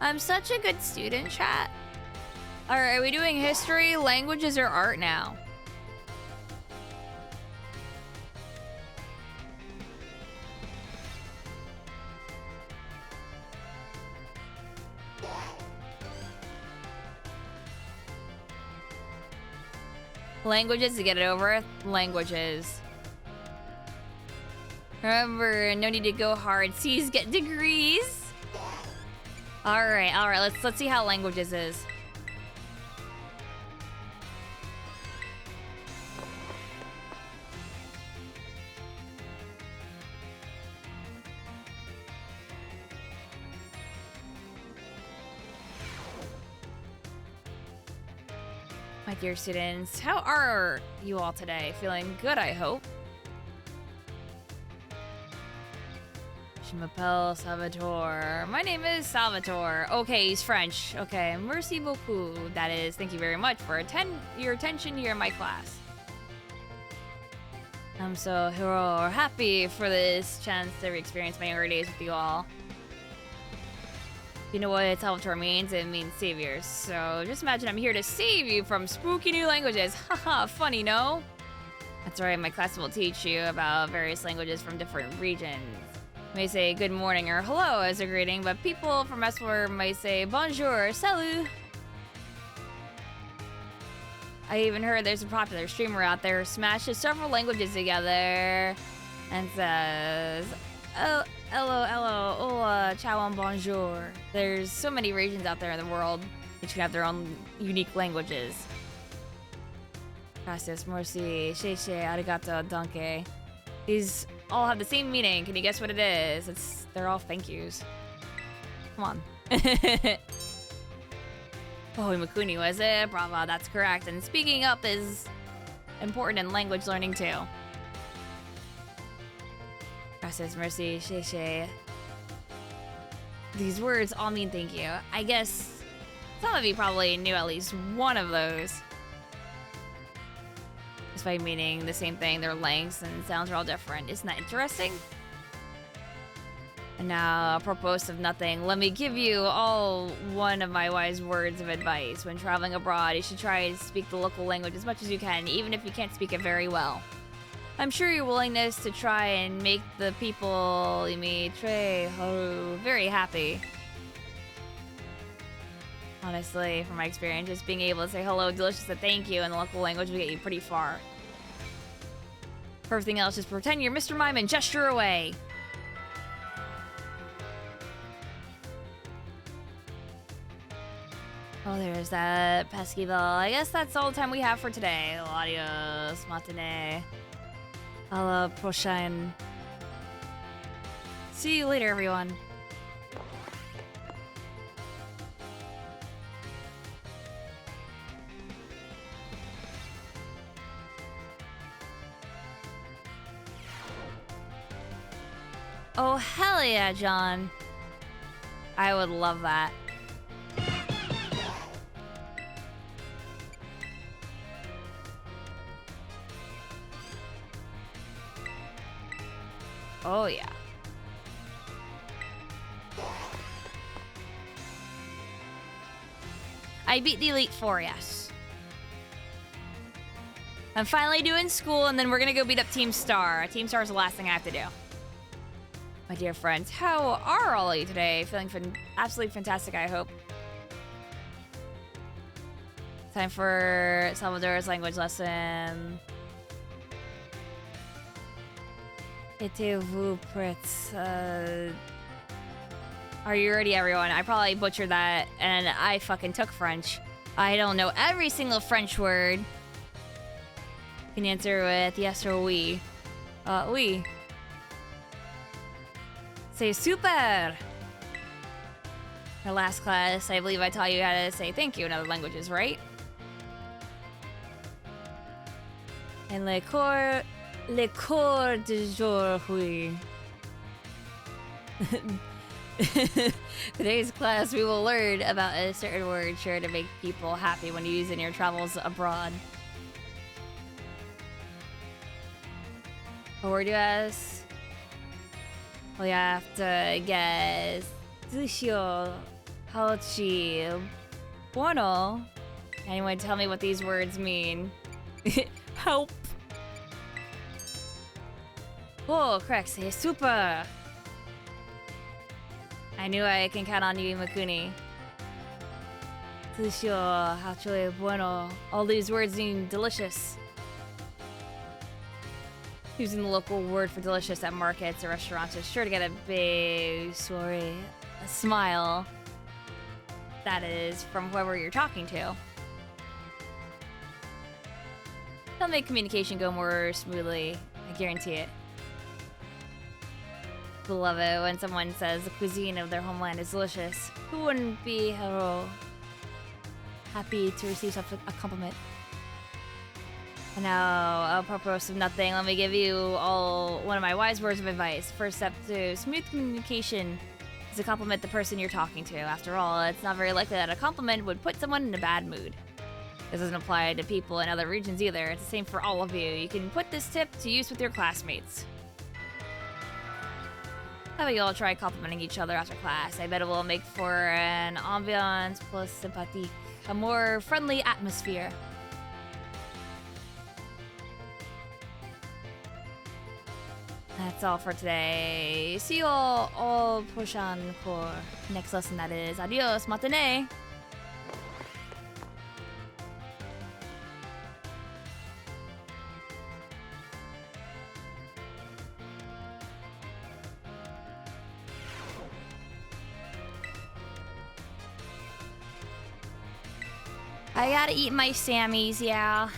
I'm such a good student, chat. Alright, are we doing history, languages, or art now? Languages to get it over. Languages. Remember, no need to go hard. C's get degrees. All right. Let's see how languages is. My dear students, how are you all today? Feeling good, I hope. Je m'appelle Salvatore. My name is Salvatore. Okay, he's French. Okay, merci beaucoup. That is, thank you very much for your attention here in my class. I'm so happy for this chance to re-experience my younger days with you all. You know what Salvatore means? It means saviors. So just imagine I'm here to save you from spooky new languages. Haha, funny, no? That's right, my class will teach you about various languages from different regions. You may say good morning or hello as a greeting, but people from elsewhere might say bonjour, salut. I even heard there's a popular streamer out there who smashes several languages together and says, oh, hello, hola, ciao, and bonjour. There's so many regions out there in the world that should have their own unique languages. Gracias, merci, sheshe, arigato, danke. These all have the same meaning. Can you guess what it is? They're all thank yous. Come on. Oh, Imakuni, was it? Bravo, that's correct. And speaking up is important in language learning too. Gracias, merci, sheshe. These words all mean thank you. I guess some of you probably knew at least one of those. Despite meaning the same thing, their lengths and sounds are all different. Isn't that interesting? And now, apropos of nothing, let me give you all one of my wise words of advice. When traveling abroad, you should try to speak the local language as much as you can, even if you can't speak it very well. I'm sure your willingness to try and make the people you meet very happy. Honestly, from my experience, just being able to say hello, delicious, and thank you in the local language will get you pretty far. For everything else, just pretend you're Mr. Mime and gesture away. Oh, there's that pesky bell. I guess that's all the time we have for today. Adios, matinee. A la prochaine. See you later, everyone. Oh, hell yeah, John. I would love that. Oh, yeah. I beat the Elite Four, yes. I'm finally doing school, and then we're gonna go beat up Team Star. Team Star is the last thing I have to do. My dear friends, how are all of you today? Feeling absolutely fantastic, I hope. Time for Salvador's language lesson. Êtes-vous prêts? Are you ready, everyone? I probably butchered that, and I fucking took French. I don't know every single French word. You can answer with yes or oui. Oui. C'est super! Our last class, I believe I taught you how to say thank you in other languages, right? And le cours du jour, oui. Today's class, we will learn about a certain word sure to make people happy when you use it in your travels abroad. What word do you ask? Well, you have to guess. Sushio, Hachi, Bueno. Anyone tell me what these words mean? Help. Oh, correct. Say super. I knew I can count on you, Imakuni. Sushio, Hachi, Bueno. All these words mean delicious. Using the local word for delicious at markets or restaurants is sure to get a big a smile. That is from whoever you're talking to. They'll make communication go more smoothly, I guarantee it. I love it when someone says the cuisine of their homeland is delicious. Who wouldn't be happy to receive such a compliment? And now, apropos of nothing, let me give you all one of my wise words of advice. First step to smooth communication is to compliment the person you're talking to. After all, it's not very likely that a compliment would put someone in a bad mood. This doesn't apply to people in other regions either. It's the same for all of you. You can put this tip to use with your classmates. How about you all try complimenting each other after class? I bet it will make for an ambiance plus sympathique, a more friendly atmosphere. That's all for today. See you all prochain cours. Next lesson, that is. Adios, matinee. I gotta eat my Sammies, yeah.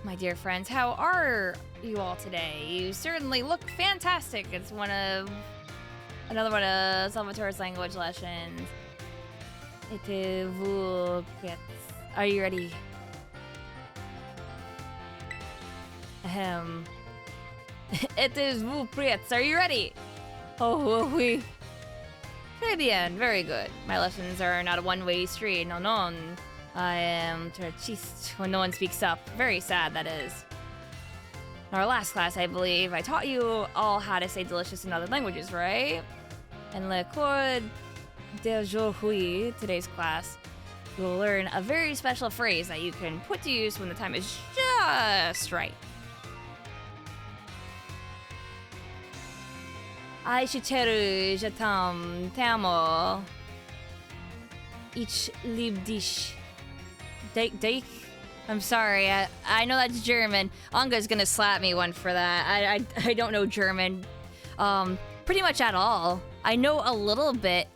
My dear friends, how are you all today? You certainly look fantastic. It's another one of Salvatore's language lessons. Êtes-vous prêts? Are you ready? Ahem. Êtes-vous prêts? Are you ready? Oh, oui. Très bien, very good. My lessons are not a one-way street. No, no. I am triste when no one speaks up. Very sad, that is. In our last class, I believe, I taught you all how to say delicious in other languages, right? In le cours d'aujourd'hui, today's class, you will learn a very special phrase that you can put to use when the time is just right. Aishiteru, je t'aime, t'amo. Ich lieb dich. Dake? I'm sorry, I know that's German. Anga's gonna slap me one for that. I don't know German, pretty much at all. I know a little bit,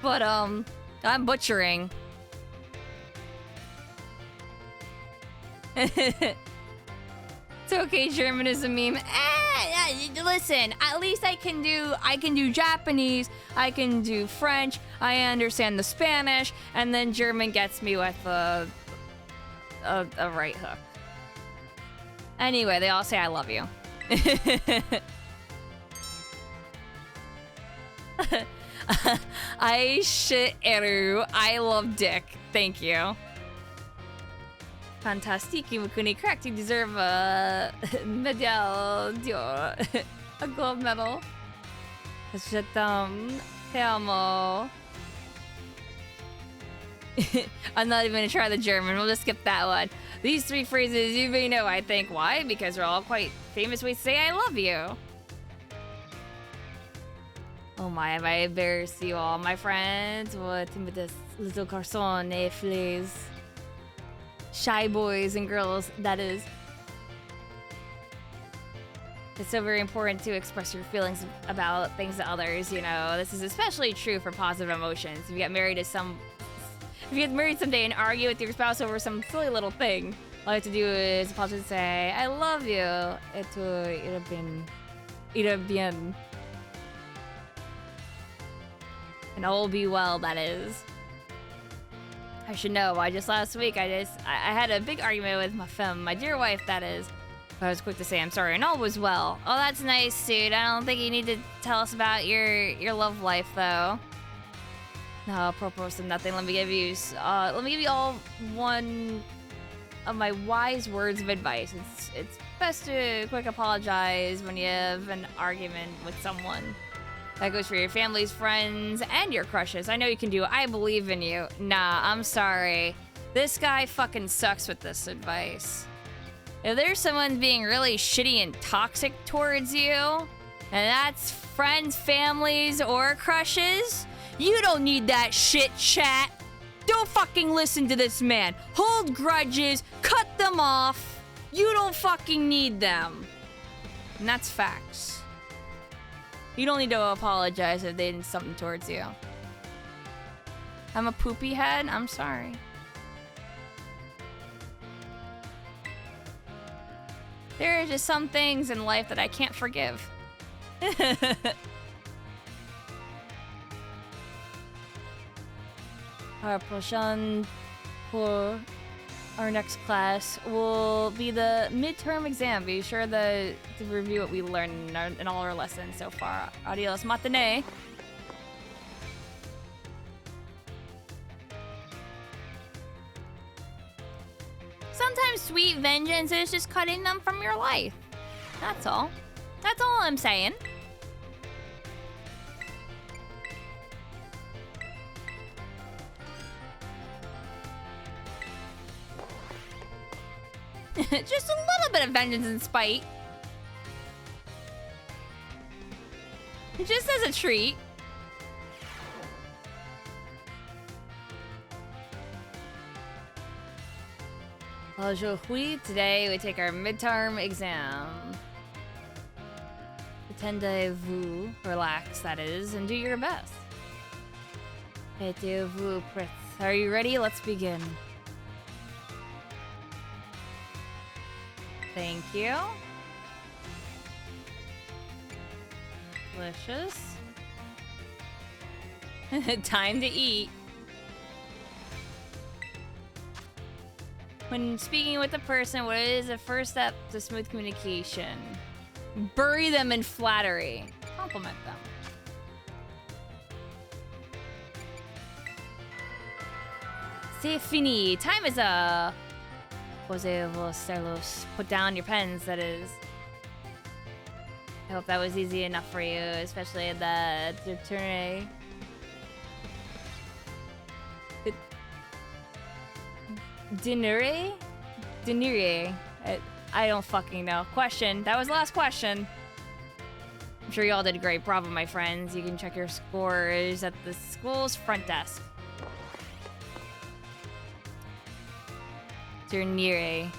but I'm butchering. It's okay, German is a meme. Listen, at least I can do Japanese, I can do French, I understand the Spanish, and then German gets me with a right hook. Anyway, they all say I love you. I shit Eru. I love dick. Thank you. Fantastic, Imakuni. Correct. You deserve a medal d'or. A gold medal. Je t'aime. Te amo. I'm not even gonna try the German. We'll just skip that one. These three phrases you may know, I think. Why? Because they're all quite famous ways to say I love you. Oh my, have I embarrassed you all, my friends? What with this little garçon, please? Shy boys and girls, that is. It's so very important to express your feelings about things to others, you know. This is especially true for positive emotions. If you get married someday and argue with your spouse over some silly little thing, all you have to do is apologize and say, I love you. Irá bien. And all will be well, that is. I should know. Just last week, I had a big argument with my dear wife, that is. I was quick to say I'm sorry, and all was well. Oh, that's nice, dude. I don't think you need to tell us about your love life, though. No, apropos of nothing. Let me give you all one of my wise words of advice. It's best to quick apologize when you have an argument with someone. That goes for your families, friends, and your crushes. I know you can do it. I believe in you. Nah, I'm sorry. This guy fucking sucks with this advice. If there's someone being really shitty and toxic towards you, and that's friends, families, or crushes, you don't need that shit, chat. Don't fucking listen to this man. Hold grudges, cut them off. You don't fucking need them. And that's facts. You don't need to apologize if they did something towards you. I'm a poopy head? I'm sorry. There are just some things in life that I can't forgive. Our prochain pour our next class will be the midterm exam. Be sure to review what we learned in all our lessons so far. Adios, matinee. Sometimes sweet vengeance is just cutting them from your life. That's all. That's all I'm saying. Just a little bit of vengeance and spite. Just as a treat. Aujourd'hui, today we take our midterm exam. Attendez-vous, relax, that is, and do your best. Mettez-vous prêts. Are you ready? Let's begin. Thank you. Delicious. Time to eat. When speaking with a person, what is the first step to smooth communication? Bury them in flattery. Compliment them. C'est fini. Time is up. Put down your pens, that is. I hope that was easy enough for you, especially the tourney. Dinere? I don't fucking know. Question. That was the last question. I'm sure you all did great. Bravo, my friends. You can check your scores at the school's front desk. Tournere.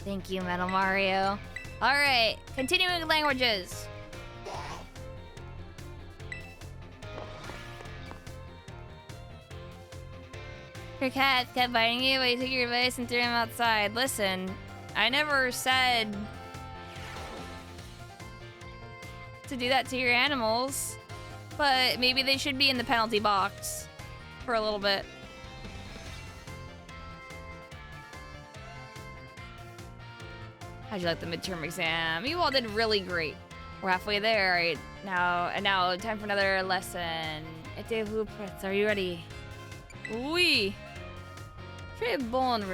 Thank you, Metal Mario. Alright, continuing languages. Your cat kept biting you, but you took your advice and threw him outside. Listen, I never said to do that to your animals, but maybe they should be in the penalty box for a little bit. How'd you like the midterm exam? You all did really great. We're halfway there right now, and now time for another lesson. Êtes-vous prêts? Are you ready? Oui. Très bon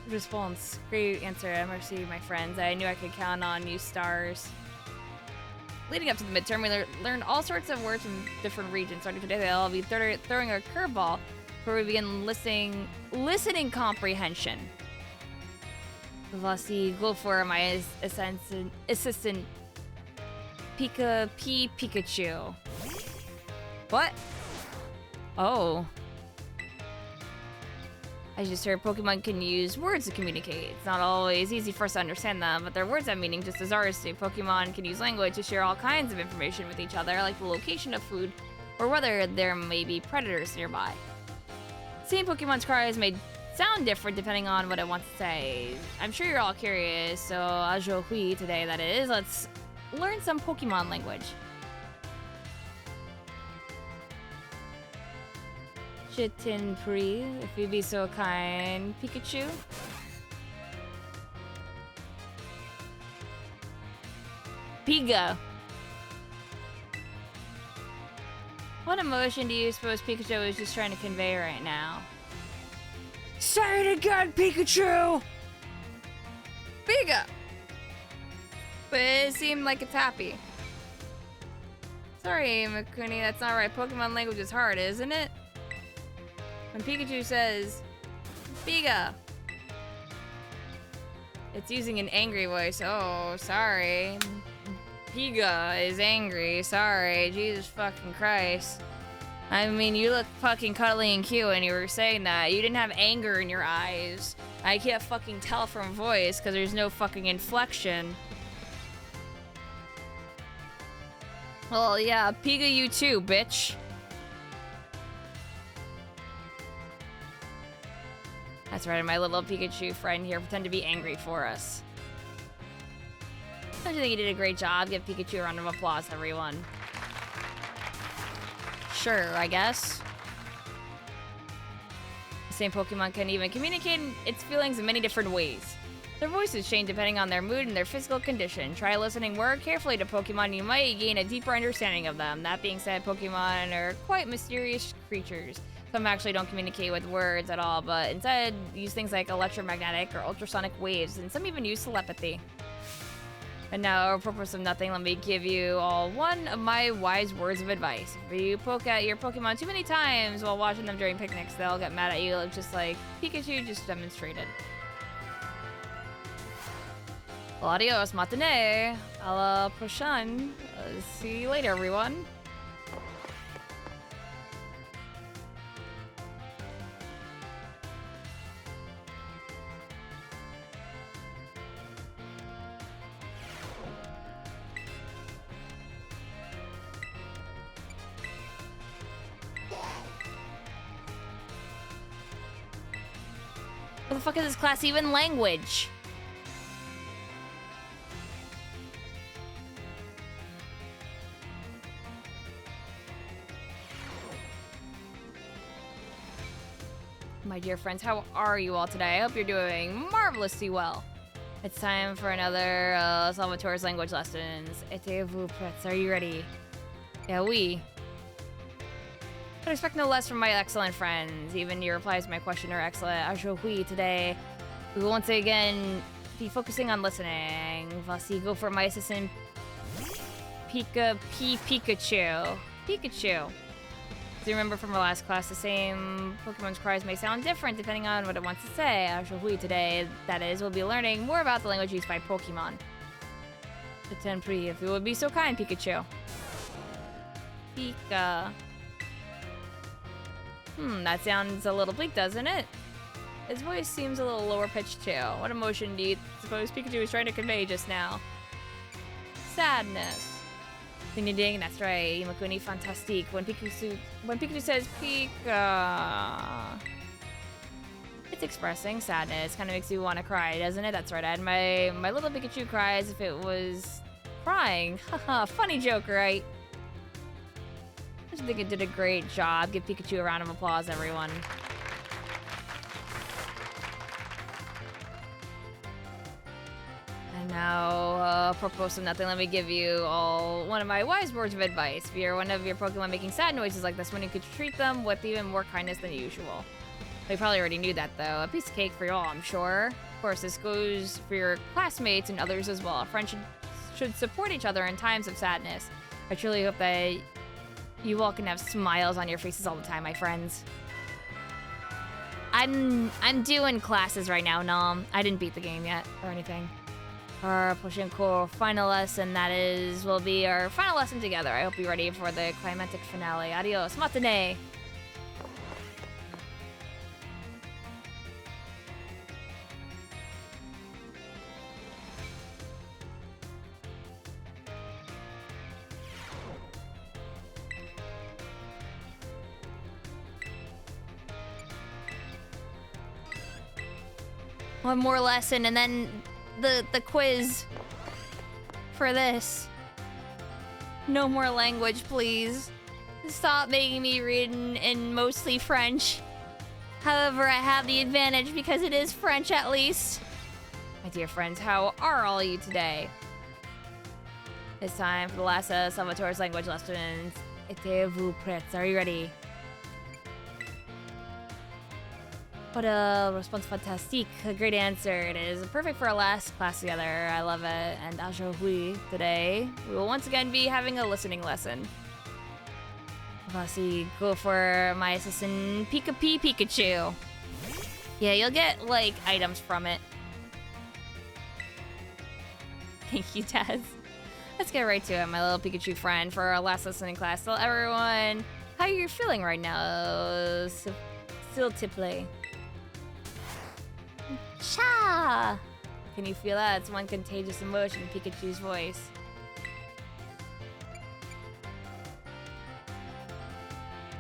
response. Great answer. Merci, my friends. I knew I could count on you stars. Leading up to the midterm, we learned all sorts of words from different regions. Starting today, I'll be throwing a curveball before we begin listening comprehension. Voici go for my assistant Pikachu. What? Oh. I just heard Pokemon can use words to communicate. It's not always easy for us to understand them, but their words have meaning just as ours do. Pokemon can use language to share all kinds of information with each other, like the location of food or whether there may be predators nearby. Seeing Pokemon's cries may sound different depending on what it wants to say. I'm sure you're all curious, so aujourd'hui today that is, let's learn some Pokemon language. Je t'en prie, if you'd be so kind, Pikachu. Piga. What emotion do you suppose Pikachu is just trying to convey right now? Say it again, Pikachu! Piga! But it seemed like it's happy. Sorry, Imakuni, that's not right. Pokemon language is hard, isn't it? When Pikachu says, Piga, it's using an angry voice. Oh, sorry. Piga is angry. Sorry. Jesus fucking Christ. I mean, you look fucking cuddly and cute when you were saying that. You didn't have anger in your eyes. I can't fucking tell from voice because there's no fucking inflection. Well, yeah, Piga you too, bitch. That's right, my little Pikachu friend here pretend to be angry for us. Don't you think you did a great job? Give Pikachu a round of applause, everyone. Sure, I guess. The same Pokemon can even communicate its feelings in many different ways. Their voices change depending on their mood and their physical condition. Try listening more carefully to Pokemon, you might gain a deeper understanding of them. That being said, Pokemon are quite mysterious creatures. Some actually don't communicate with words at all, but instead use things like electromagnetic or ultrasonic waves, and some even use telepathy. And now, for purpose of nothing, let me give you all one of my wise words of advice. If you poke at your Pokemon too many times while watching them during picnics, they'll get mad at you, just like Pikachu just demonstrated. Well, adios, matinee. A la prochaine. See you later, everyone. What the fuck is this class even language? My dear friends, how are you all today? I hope you're doing marvelously well. It's time for another Salvatore's language lessons. Êtes-vous prêts? Are you ready? Yeah, oui. I expect no less from my excellent friends. Even your replies to my question are excellent. Aujourd'hui, today, we will once again be focusing on listening. Voici go for my assistant Pikachu. Pikachu. Do you remember from our last class, the same Pokemon's cries may sound different depending on what it wants to say. Aujourd'hui, today, that is, we'll be learning more about the language used by Pokemon. Je t'en prie, if you would be so kind, Pikachu. Pika. That sounds a little bleak, doesn't it? His voice seems a little lower pitched too. What emotion do you suppose Pikachu was trying to convey just now? Sadness. Ding ding ding, that's right. Imakuni fantastique. When Pikachu says Pika, it's expressing sadness. Kind of makes you want to cry, doesn't it? That's right. I had my little Pikachu cry as if it was crying. Haha, funny joke, right? I just think it did a great job. Give Pikachu a round of applause, everyone. And now, apropos of nothing, let me give you all one of my wise words of advice. If you're one of your Pokemon making sad noises like this one, you could treat them with even more kindness than usual. We probably already knew that, though. A piece of cake for you all, I'm sure. Of course, this goes for your classmates and others as well. Friends should support each other in times of sadness. I truly hope that you all can have smiles on your faces all the time, my friends. I'm doing classes right now, Nom. I didn't beat the game yet or anything. Our pushing core final lesson, will be our final lesson together. I hope you're ready for the climactic finale. Adios, matane! One more lesson and then the quiz for this. No more language, please. Stop making me read in mostly French. However, I have the advantage because it is French at least. My dear friends, how are all you today? It's time for the last Salvatore's language lessons. Êtes-vous prêts? Are you ready? What a response fantastique. A great answer. It is perfect for our last class together. I love it. And aujourd'hui, today, we will once again be having a listening lesson. Voici, go for my assistant Pikachu. Yeah, you'll get, like, items from it. Thank you, Taz. Let's get right to it, my little Pikachu friend. For our last listening class, tell everyone how you're feeling right now. S'il te plaît. Cha! Can you feel that? It's one contagious emotion in Pikachu's voice.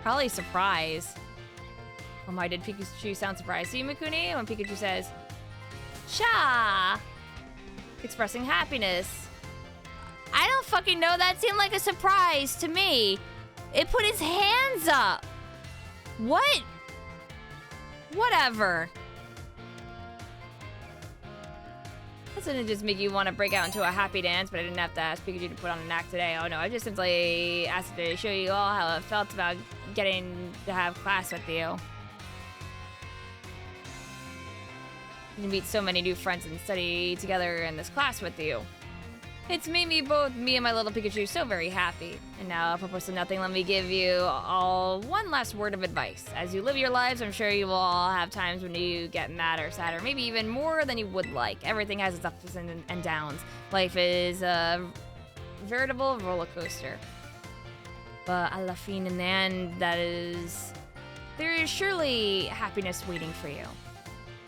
Probably surprise. Oh my, did Pikachu sound surprised to you, Imakuni? When Pikachu says, Cha! Expressing happiness. I don't fucking know. That seemed like a surprise to me. It put his hands up. What? Whatever. Doesn't just make you want to break out into a happy dance, but I didn't have to ask Pikachu to put on an act today. Oh no, I just simply asked to show you all how it felt about getting to have class with you. You meet so many new friends and study together in this class with you. It's made me and my little Pikachu so very happy. And now, apropos of nothing, let me give you all one last word of advice. As you live your lives, I'm sure you will all have times when you get mad or sad, or maybe even more than you would like. Everything has its ups and downs. Life is a veritable roller coaster. But à la fin, in the end, there is surely happiness waiting for you.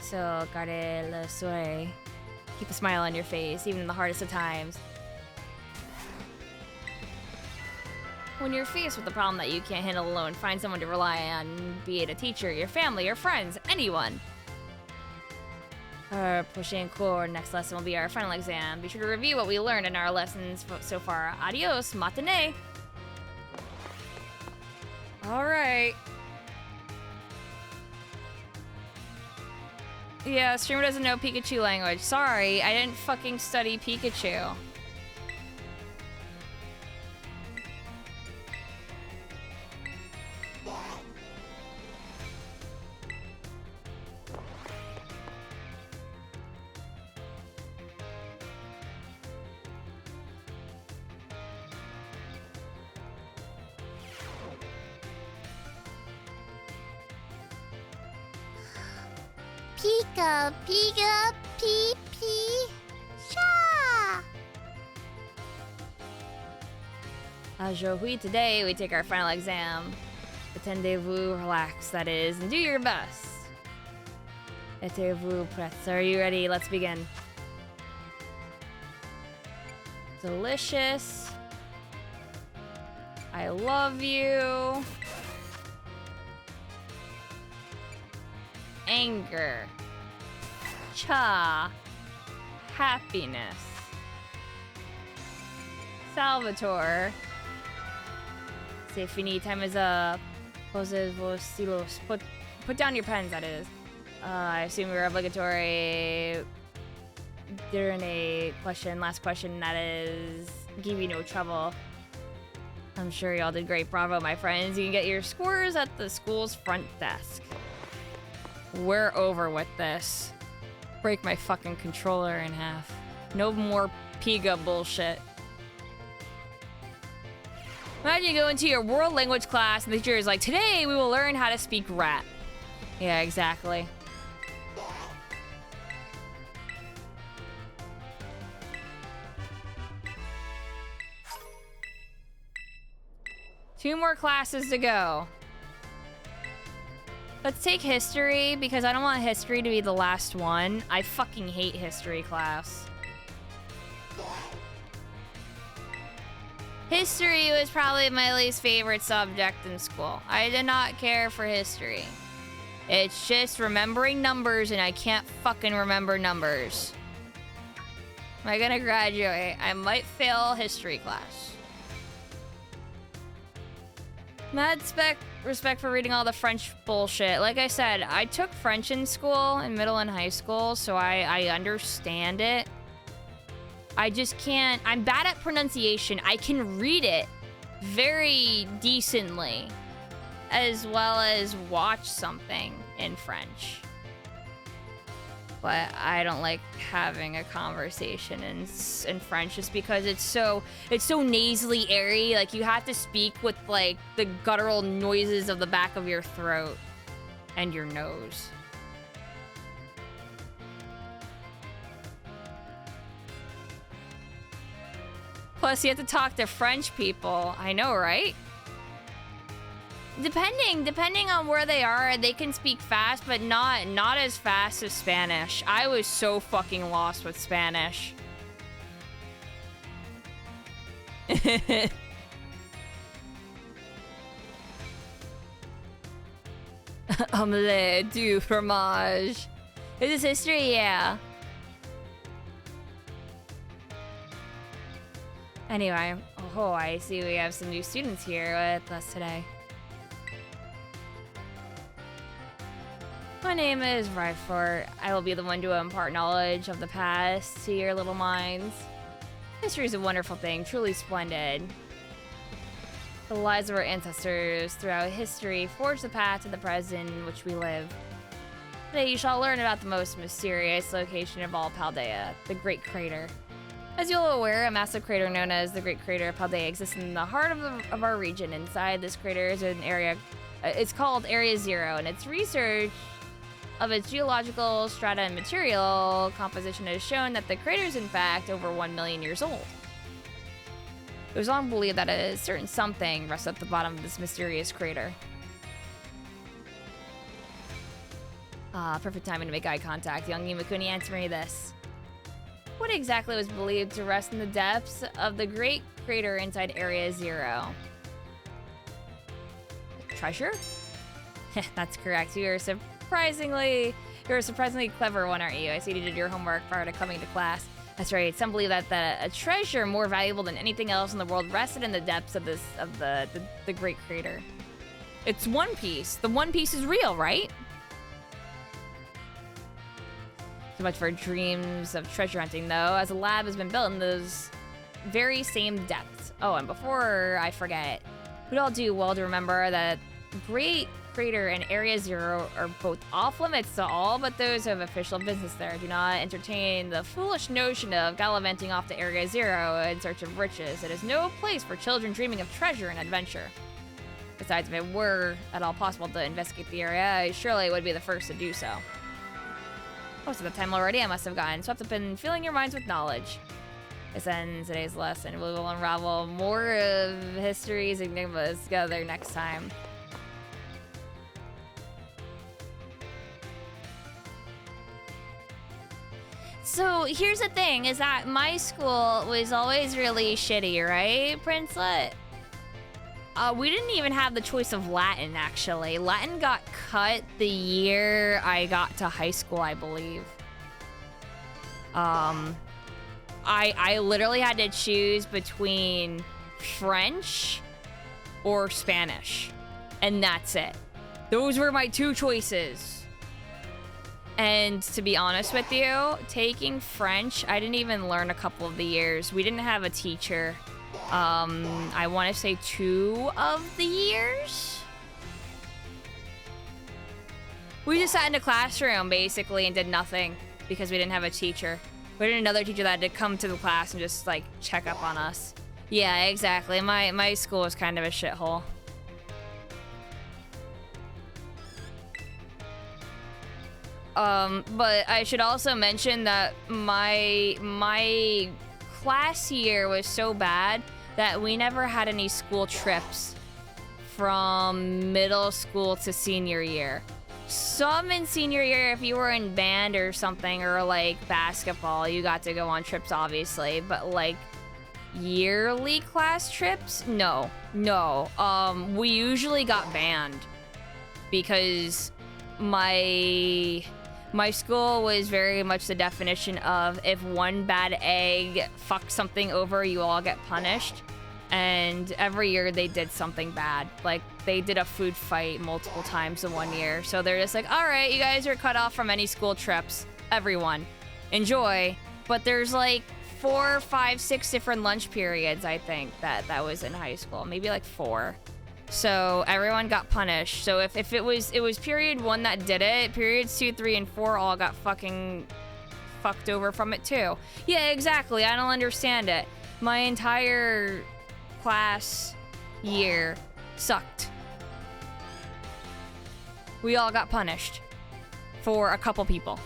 So, gardez le sourire. Keep a smile on your face, even in the hardest of times. When you're faced with a problem that you can't handle alone, find someone to rely on, be it a teacher, your family, your friends, anyone. Our prochain cours, next lesson will be our final exam. Be sure to review what we learned in our lessons so far. Adios, matinee. All right. Yeah, streamer doesn't know Pikachu language. Sorry, I didn't fucking study Pikachu. Pika, Pika, Pee, Pee, Cha! Aujourd'hui, today we take our final exam. Attendez-vous, relax, that is, and do your best. Êtes-vous prêts? Are you ready? Let's begin. Delicious. I love you. Anger. Cha. Happiness. Salvatore. C'est fini. Time is up. Poses vos stylos. Put down your pens, that is. I assume we're obligatory. During a question, last question, that is, give you no trouble. I'm sure y'all did great. Bravo, my friends. You can get your scores at the school's front desk. We're over with this. Break my fucking controller in half. No more Piga bullshit. Imagine you go into your world language class and the teacher is like, today we will learn how to speak rat. Yeah, exactly. Two more classes to go. Let's take history, because I don't want history to be the last one. I fucking hate history class. History was probably my least favorite subject in school. I did not care for history. It's just remembering numbers, and I can't fucking remember numbers. Am I gonna graduate? I might fail history class. Mad respect for reading all the French bullshit. Like I said, I took French in school, in middle and high school, so I understand it. I just can't. I'm bad at pronunciation. I can read it very decently, as well as watch something in French. But I don't like having a conversation in French just because it's so nasally airy. Like, you have to speak with like the guttural noises of the back of your throat and your nose. Plus, you have to talk to French people. I know, right? Depending on where they are, they can speak fast, but not as fast as Spanish. I was so fucking lost with Spanish. Omelette du fromage. Is this history? Yeah. Anyway, oh, I see we have some new students here with us today. My name is Ryfort. I will be the one to impart knowledge of the past to your little minds. History is a wonderful thing, truly splendid. The lives of our ancestors throughout history forged the path to the present in which we live. Today you shall learn about the most mysterious location of all Paldea, the Great Crater. As you're aware, a massive crater known as the Great Crater of Paldea exists in the heart of our region. Inside this crater is an area, it's called Area Zero, and its research of its geological strata and material composition has shown that the crater is in fact over 1 million years old. It was long believed that a certain something rests at the bottom of this mysterious crater. Perfect timing to make eye contact. Young Imakuni, answer me this. What exactly was believed to rest in the depths of the Great Crater inside Area Zero? Treasure? That's correct. You're a surprisingly clever one, aren't you? I see you did your homework prior to coming to class. That's right. Some believe that a treasure more valuable than anything else in the world rested in the depths of the Great Crater. It's One Piece. The One Piece is real, right? Too much for dreams of treasure hunting, though, as a lab has been built in those very same depths. Oh, and before I forget, we'd all do well to remember that Great Crater and Area Zero are both off limits to all but those who have official business there. Do not entertain the foolish notion of gallivanting off to Area Zero in search of riches. It is no place for children dreaming of treasure and adventure. Besides, if it were at all possible to investigate the area, I surely would be the first to do so. Most of the time already, I must have gotten swept up in filling your minds with knowledge. This ends today's lesson. We will unravel more of history's enigmas together next time. So here's the thing, is that my school was always really shitty, right, Princelet? We didn't even have the choice of Latin, actually. Latin got cut the year I got to high school, I believe. I literally had to choose between French or Spanish, and that's it. Those were my two choices. And to be honest with you, taking French, I didn't even learn a couple of the years. We didn't have a teacher. I want to say 2 of the years. We just sat in a classroom, basically, and did nothing because we didn't have a teacher. We had another teacher that had to come to the class and just, like, check up on us. Yeah, exactly. My school was kind of a shithole. But I should also mention that my class year was so bad that we never had any school trips from middle school to senior year. Some in senior year, if you were in band or something, or like basketball, you got to go on trips, obviously, but like yearly class trips, no. We usually got banned because my school was very much the definition of if one bad egg fucked something over, you all get punished. And every year they did something bad. Like, they did a food fight multiple times in one year. So they're just like, all right, you guys are cut off from any school trips. Everyone, enjoy. But there's like 4, 5, 6 different lunch periods, I think, that was in high school. Maybe like 4. So everyone got punished. So if it was period 1 that did it, periods 2, 3, and 4 all got fucking fucked over from it too. Yeah, exactly. I don't understand it. My entire class year sucked. We all got punished for a couple people.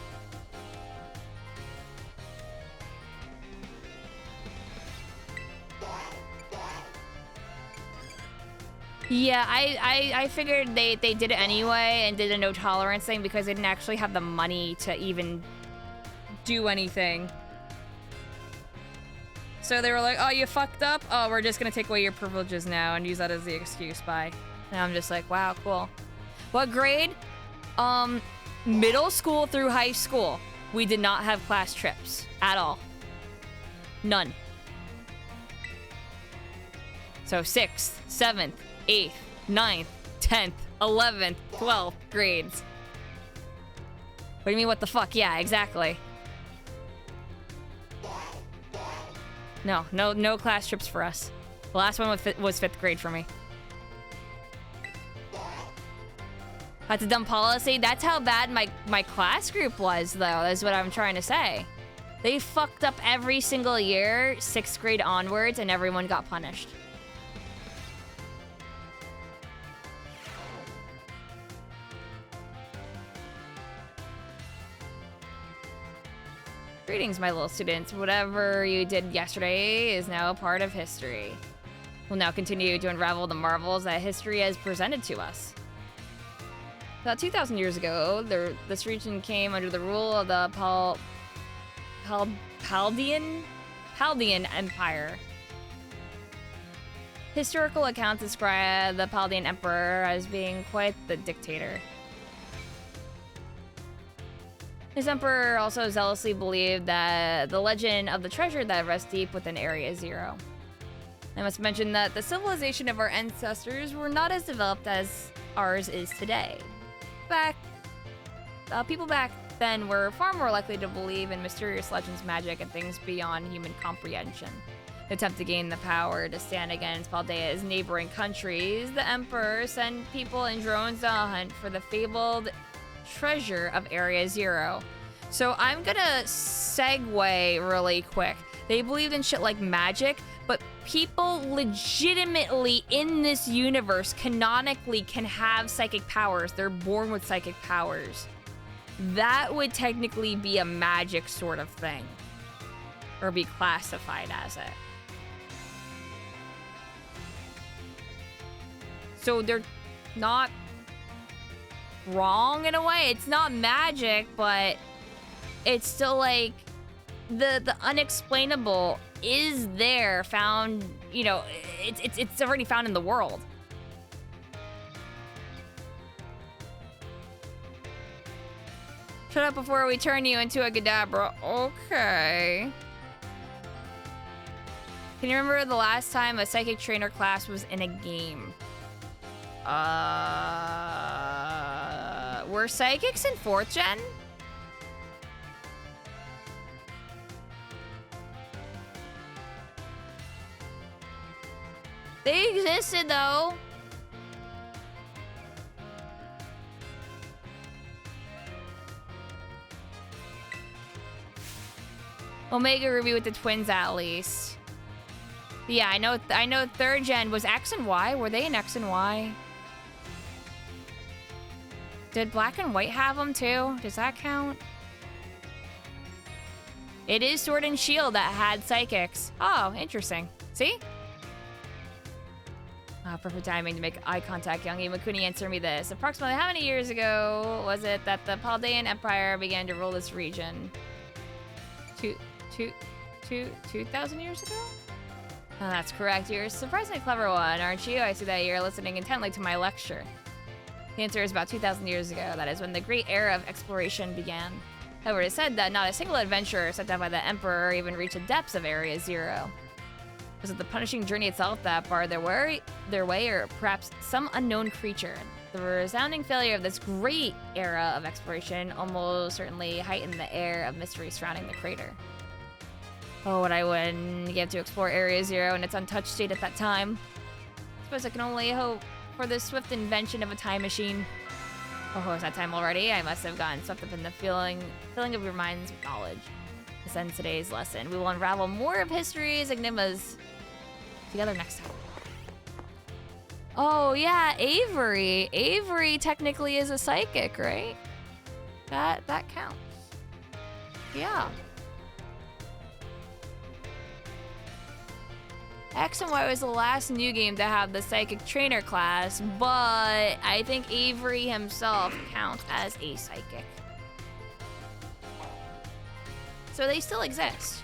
Yeah, I figured they did it anyway and did a no tolerance thing because they didn't actually have the money to even do anything. So they were like, oh, you fucked up? Oh, we're just gonna take away your privileges now and use that as the excuse, bye. And I'm just like, wow, cool. What grade? Middle school through high school, we did not have class trips at all. None. So 6th, 7th, 8th, 9th, 10th, 11th, 12th grades. What do you mean, what the fuck? Yeah, exactly. No class trips for us. The last one was 5th grade for me. That's a dumb policy. That's how bad my class group was, though, is what I'm trying to say. They fucked up every single year, 6th grade onwards, and everyone got punished. Greetings, my little students. Whatever you did yesterday is now a part of history. We'll now continue to unravel the marvels that history has presented to us. About 2,000 years ago, this region came under the rule of the Chaldean Empire. Historical accounts describe the Chaldean Emperor as being quite the dictator. This emperor also zealously believed that the legend of the treasure that rests deep within Area Zero. I must mention that the civilization of our ancestors were not as developed as ours is today. People back then were far more likely to believe in mysterious legends, magic, and things beyond human comprehension. To attempt to gain the power to stand against Paldea's neighboring countries, the emperor sent people in drones to hunt for the fabled treasure of Area Zero. So I'm gonna segue really quick. They believed in shit like magic, but people legitimately in this universe canonically can have psychic powers. They're born with psychic powers. That would technically be a magic sort of thing, or be classified as it. So they're not wrong in a way. It's not magic, but it's still like the unexplainable is there, found, you know, it's already found in the world. Shut up before we turn you into a Kadabra. Okay. Can you remember the last time a psychic trainer class was in a game? Were psychics in 4th gen? They existed though. Omega Ruby with the twins at least. Yeah, I know 3rd gen was X and Y. Were they in X and Y? Did Black and White have them too? Does that count? It is Sword and Shield that had psychics. Oh, interesting. See? Perfect timing to make eye contact. Young Imakuni, answer me this. Approximately how many years ago was it that the Paldean Empire began to rule this region? 2,000 years ago? Oh, that's correct. You're a surprisingly clever one, aren't you? I see that you're listening intently to my lecture. The answer is about 2,000 years ago. That is when the great era of exploration began. However, it is said that not a single adventurer sent out by the Emperor even reached the depths of Area Zero. Was it the punishing journey itself that barred their way, or perhaps some unknown creature? The resounding failure of this great era of exploration almost certainly heightened the air of mystery surrounding the crater. Oh, what I wouldn't give to explore Area Zero in its untouched state at that time. I suppose I can only hope for the swift invention of a time machine. Oh, is that time already? I must have gotten swept up in the feeling of your minds with knowledge. This ends today's lesson. We will unravel more of history's enigmas together next time. Oh yeah, Avery. Avery technically is a psychic, right? That counts. Yeah. X and Y was the last new game to have the psychic trainer class, but I think Avery himself counts as a psychic. So they still exist.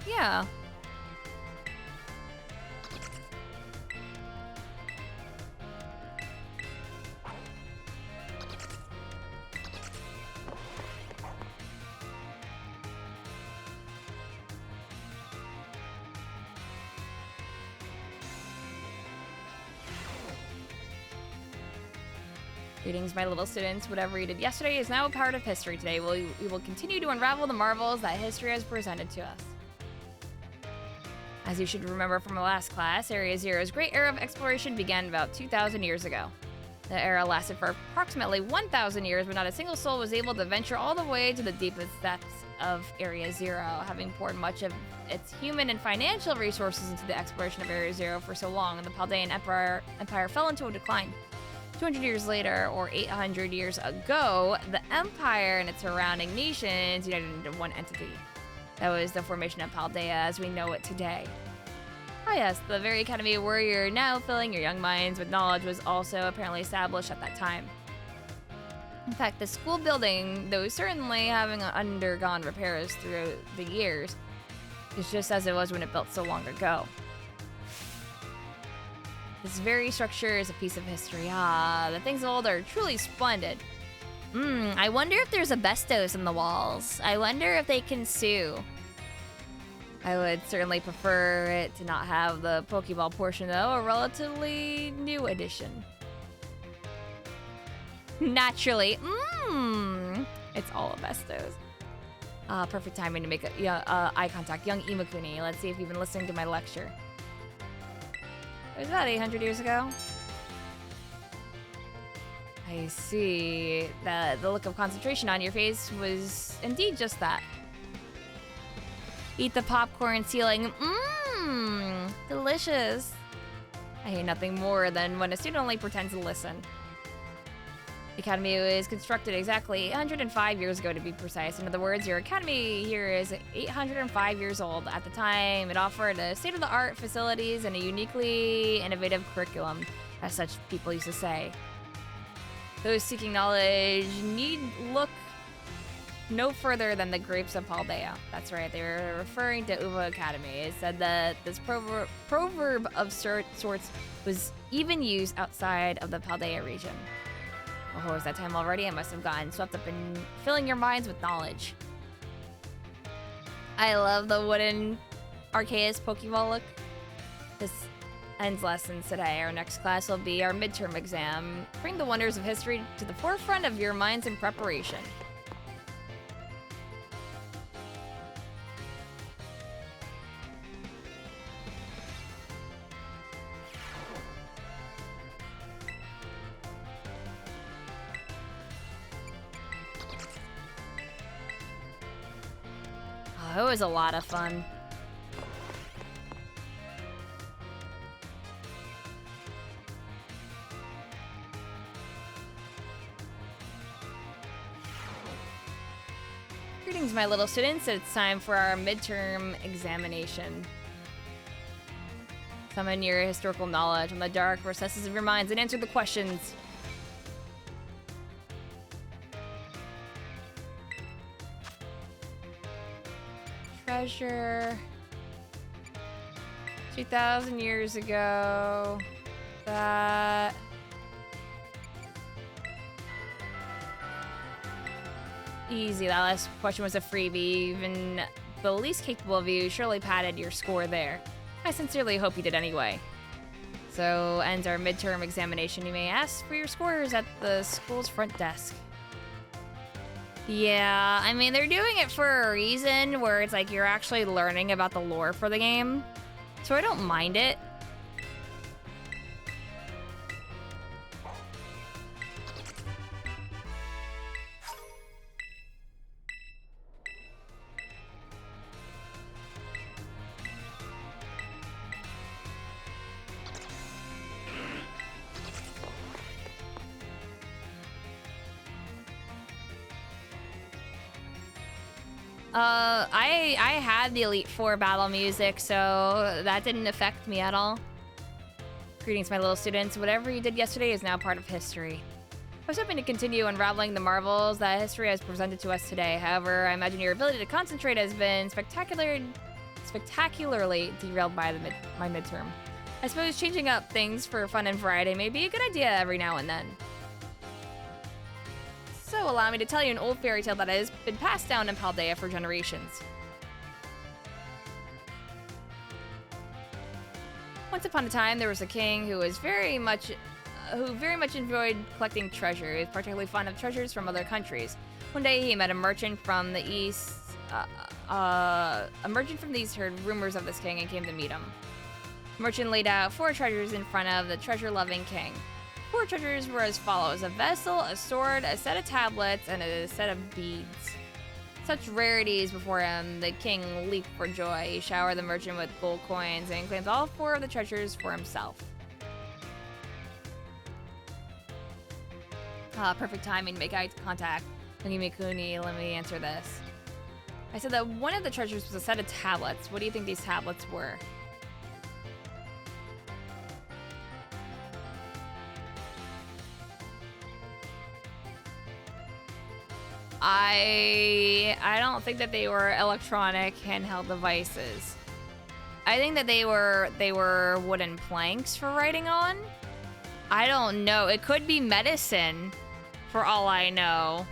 Yeah. Greetings, my little students. Whatever you did yesterday is now a part of history today. We will continue to unravel the marvels that history has presented to us. As you should remember from the last class, Area Zero's great era of exploration began about 2,000 years ago. The era lasted for approximately 1,000 years, but not a single soul was able to venture all the way to the deepest depths of Area Zero, having poured much of its human and financial resources into the exploration of Area Zero for so long, and the Paldean Empire fell into a decline. 200 years later, or 800 years ago, the Empire and its surrounding nations united into one entity. That was the formation of Paldea as we know it today. Oh yes, the very academy where you're now filling your young minds with knowledge was also apparently established at that time. In fact, the school building, though certainly having undergone repairs throughout the years, is just as it was when it built so long ago. This very structure is a piece of history. The things of old are truly splendid. I wonder if there's asbestos in the walls. I wonder if they can sue. I would certainly prefer it to not have the Pokeball portion, though, a relatively new addition. Naturally. It's all asbestos. Perfect timing to make eye contact. Young Imakuni. Let's see if you've been listening to my lecture. It was about 800 years ago. I see. The look of concentration on your face was indeed just that. Eat the popcorn ceiling. Delicious. I hate nothing more than when a student only pretends to listen. The academy was constructed exactly 805 years ago, to be precise. In other words, your academy here is 805 years old. At the time, it offered a state-of-the-art facilities and a uniquely innovative curriculum. as such people used to say. Those seeking knowledge need look no further than the grapes of Paldea. That's right, they were referring to Uva Academy. It said that this proverb of sorts was even used outside of the Paldea region. Oh, is that time already? I must have gotten swept up in filling your minds with knowledge. I love the wooden Arceus Pokeball look. This ends lessons today. Our next class will be our midterm exam. Bring the wonders of history to the forefront of your minds in preparation. Oh, it was a lot of fun. Greetings, my little students. It's time for our midterm examination. Summon your historical knowledge on the dark recesses of your minds and answer the questions. Treasure. 2,000 years ago. That. Easy. That last question was a freebie. Even the least capable of you surely padded your score there. I sincerely hope you did anyway. So ends our midterm examination. You may ask for your scores at the school's front desk. Yeah, I mean, they're doing it for a reason where it's like you're actually learning about the lore for the game. So I don't mind it. I had the Elite Four battle music, so that didn't affect me at all. Greetings, my little students. Whatever you did yesterday is now part of history. I was hoping to continue unraveling the marvels that history has presented to us today. However, I imagine your ability to concentrate has been spectacularly derailed by my midterm. I suppose changing up things for fun and variety may be a good idea every now and then. So allow me to tell you an old fairy tale that has been passed down in Paldea for generations. Once upon a time, there was a king who very much enjoyed collecting treasure. He was particularly fond of treasures from other countries. One day, he met a merchant from the east. A merchant from the east heard rumors of this king and came to meet him. The merchant laid out 4 treasures in front of the treasure-loving king. 4 treasures were as follows: a vessel, a sword, a set of tablets, and a set of beads. Such rarities before him, the king leaped for joy. He showered the merchant with gold coins and claimed all 4 of the treasures for himself. Perfect timing to make eye contact. Imakuni, let me answer this. I said that one of the treasures was a set of tablets. What do you think these tablets were? I don't think that they were electronic handheld devices. I think that they were wooden planks for writing on. I don't know. It could be medicine, for all I know.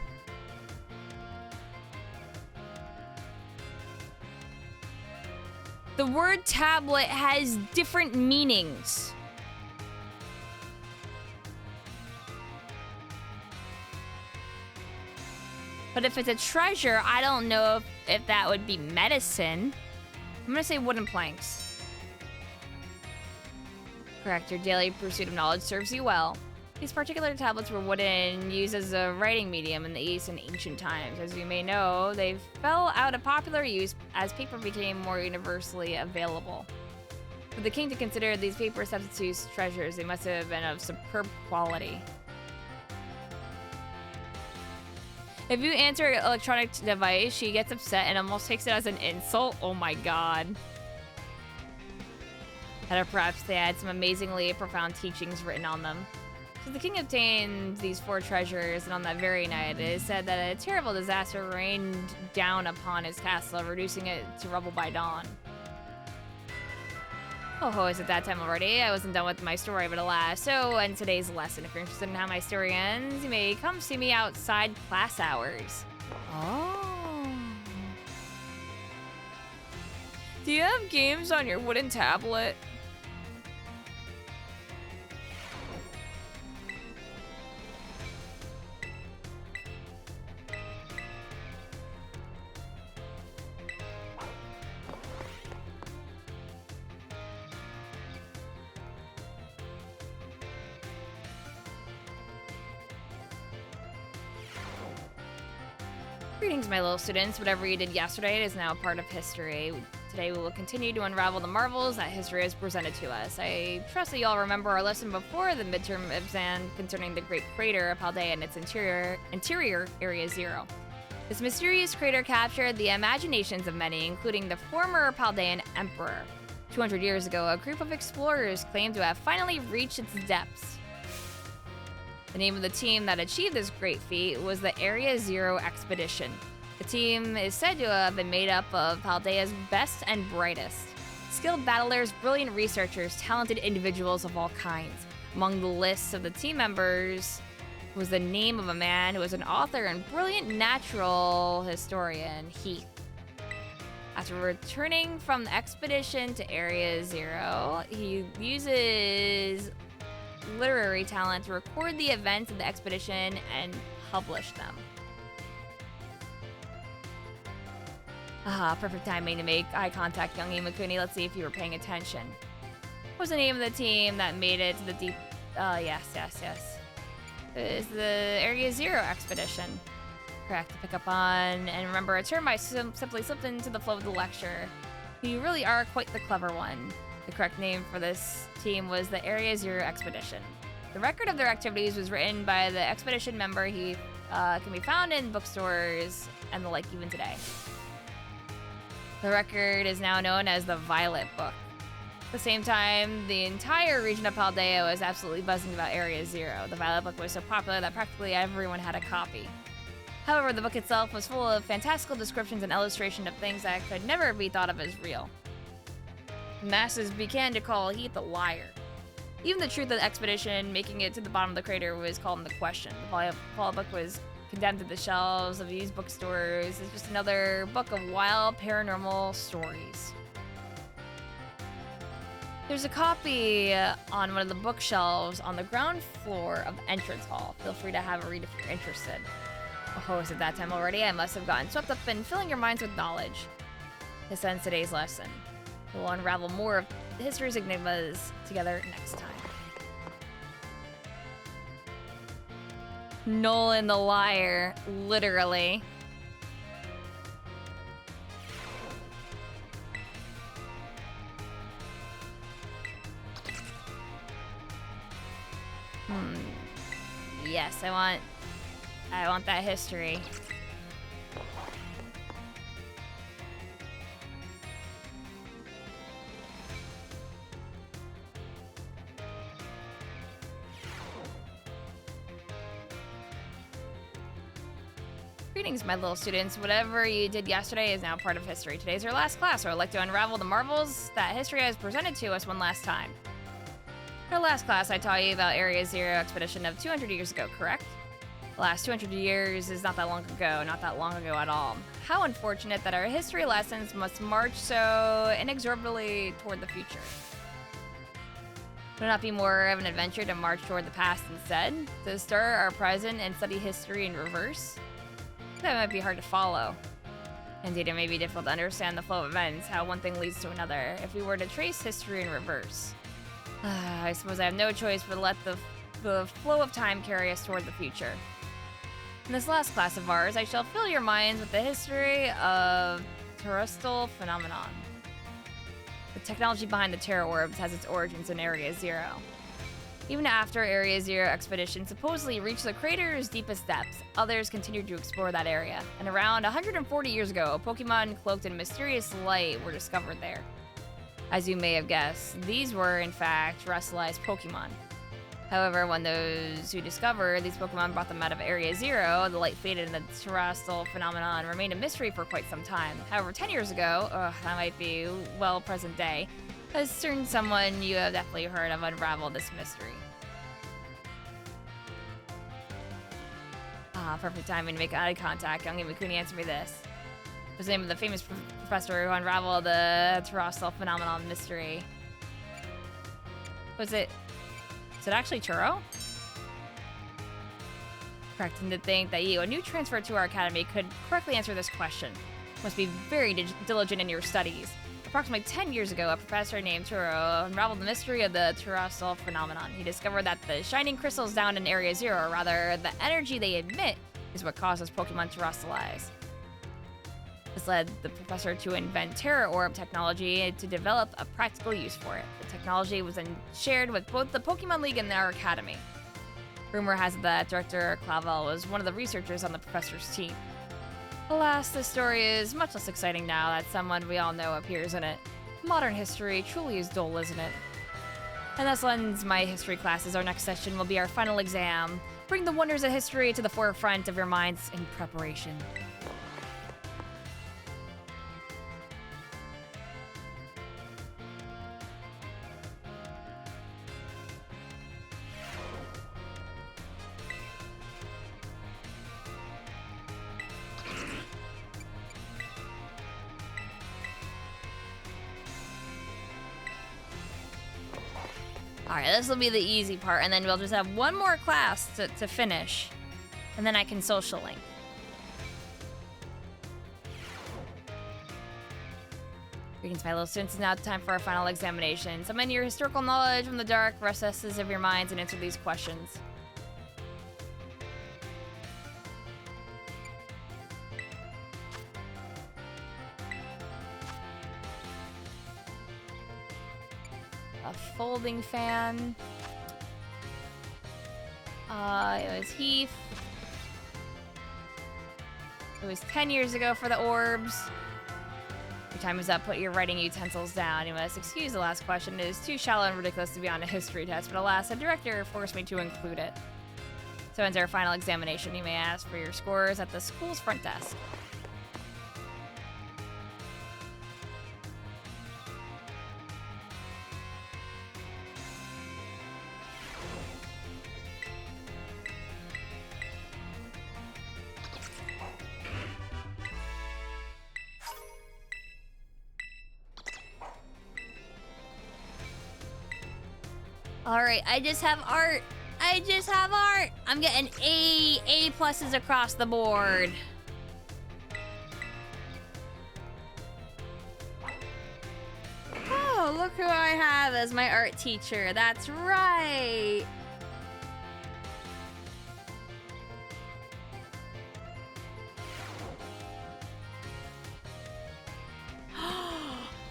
The word tablet has different meanings. But if it's a treasure, I don't know if that would be medicine. I'm gonna say wooden planks. Correct, your daily pursuit of knowledge serves you well. These particular tablets were wooden, used as a writing medium in the East in ancient times. As you may know, they fell out of popular use as paper became more universally available. For the king to consider these paper substitutes treasures, they must have been of superb quality. If you answer an electronic device, she gets upset and almost takes it as an insult. Oh my god. Or perhaps they had some amazingly profound teachings written on them. So the king obtained these 4 treasures, and on that very night, it is said that a terrible disaster rained down upon his castle, reducing it to rubble by dawn. Oh, is it that time already? I wasn't done with my story, but alas. So, in today's lesson, if you're interested in how my story ends, you may come see me outside class hours. Oh. Do you have games on your wooden tablet? Greetings, my little students. Whatever you did yesterday is now a part of history. Today we will continue to unravel the marvels that history has presented to us. I trust that you all remember our lesson before the midterm exam concerning the Great Crater of Paldea and its interior Area Zero. This mysterious crater captured the imaginations of many, including the former Paldean emperor. 200 years ago, a group of explorers claimed to have finally reached its depths. The name of the team that achieved this great feat was the Area Zero Expedition. The team is said to have been made up of Paldea's best and brightest. Skilled battlers, brilliant researchers, talented individuals of all kinds. Among the lists of the team members was the name of a man who was an author and brilliant natural historian, Heath. After returning from the expedition to Area Zero, he uses literary talent to record the events of the expedition and publish them. Perfect timing to make eye contact, young Imakuni. Let's see if you were paying attention. What was the name of the team that made it to the deep... yes. It's the Area Zero Expedition. Correct to pick up on. And remember, a term I simply slipped into the flow of the lecture. You really are quite the clever one. The correct name for this team was the Area Zero Expedition. The record of their activities was written by the expedition member. He can be found in bookstores and the like even today. The record is now known as the Violet Book. At the same time, the entire region of Paldea was absolutely buzzing about Area Zero. The Violet Book was so popular that practically everyone had a copy. However, the book itself was full of fantastical descriptions and illustration of things that could never be thought of as real. Masses began to call Heath a liar. Even the truth of the expedition making it to the bottom of the crater was called into question. The Violet Book was condemned to the shelves of used bookstores. It's just another book of wild paranormal stories. There's a copy on one of the bookshelves on the ground floor of the entrance hall. Feel free to have a read if you're interested. Oh, is it that time already? I must have gotten swept up in filling your minds with knowledge. This ends today's lesson. We'll unravel more of history's enigmas together next time. Nolan the liar, literally. Yes, I want that history. Greetings, my little students. Whatever you did yesterday is now part of history. Today's our last class, so I'd like to unravel the marvels that history has presented to us one last time. In our last class, I taught you about Area Zero expedition of 200 years ago, correct? The last 200 years is not that long ago at all. How unfortunate that our history lessons must march so inexorably toward the future. Would it not be more of an adventure to march toward the past instead? To start our present and study history in reverse? That might be hard to follow. Indeed, it may be difficult to understand the flow of events, how one thing leads to another, if we were to trace history in reverse. I suppose I have no choice but to let the flow of time carry us toward the future. In this last class of ours, I shall fill your minds with the history of terrestrial phenomenon. The technology behind the terror orbs has its origins in Area Zero. Even after Area Zero expedition supposedly reached the crater's deepest depths, others continued to explore that area. And around 140 years ago, Pokémon cloaked in mysterious light were discovered there. As you may have guessed, these were in fact terrestrialized Pokemon. However, when those who discovered these Pokemon brought them out of Area Zero, the light faded and the terrestrial phenomenon remained a mystery for quite some time. However, 10 years ago, that might be well present day, a certain someone you have definitely heard of unraveled this mystery. Perfect timing to make eye contact. Young Imakuni, answer me this. What's the name of the famous professor who unraveled the terrestrial phenomenon mystery? Was it actually Churro? Correcting to think that you, a new transfer to our academy, could correctly answer this question. Must be very diligent in your studies. Approximately 10 years ago, a professor named Churro unraveled the mystery of the terrestrial phenomenon. He discovered that the shining crystals down in Area Zero, or rather, the energy they emit, is what causes Pokemon to terrestrialize. This led the professor to invent Terra Orb technology to develop a practical use for it. The technology was then shared with both the Pokemon League and our academy. Rumor has it that Director Clavel was one of the researchers on the professor's team. Alas, this story is much less exciting now that someone we all know appears in it. Modern history truly is dull, isn't it? And this ends my history classes. Our next session will be our final exam. Bring the wonders of history to the forefront of your minds in preparation. Alright, this will be the easy part, and then we'll just have one more class to finish. And then I can social link. Greetings, my little students. It's now time for our final examination. Summon your historical knowledge from the dark recesses of your minds and answer these questions. A folding fan. It was Heath. It was 10 years ago for the orbs. Your time is up. Put your writing utensils down. You must excuse the last question. It is too shallow and ridiculous to be on a history test, but alas, the director forced me to include it. So ends our final examination. You may ask for your scores at the school's front desk. Alright, I just have art. I'm getting A pluses across the board. Oh, look who I have as my art teacher. That's right.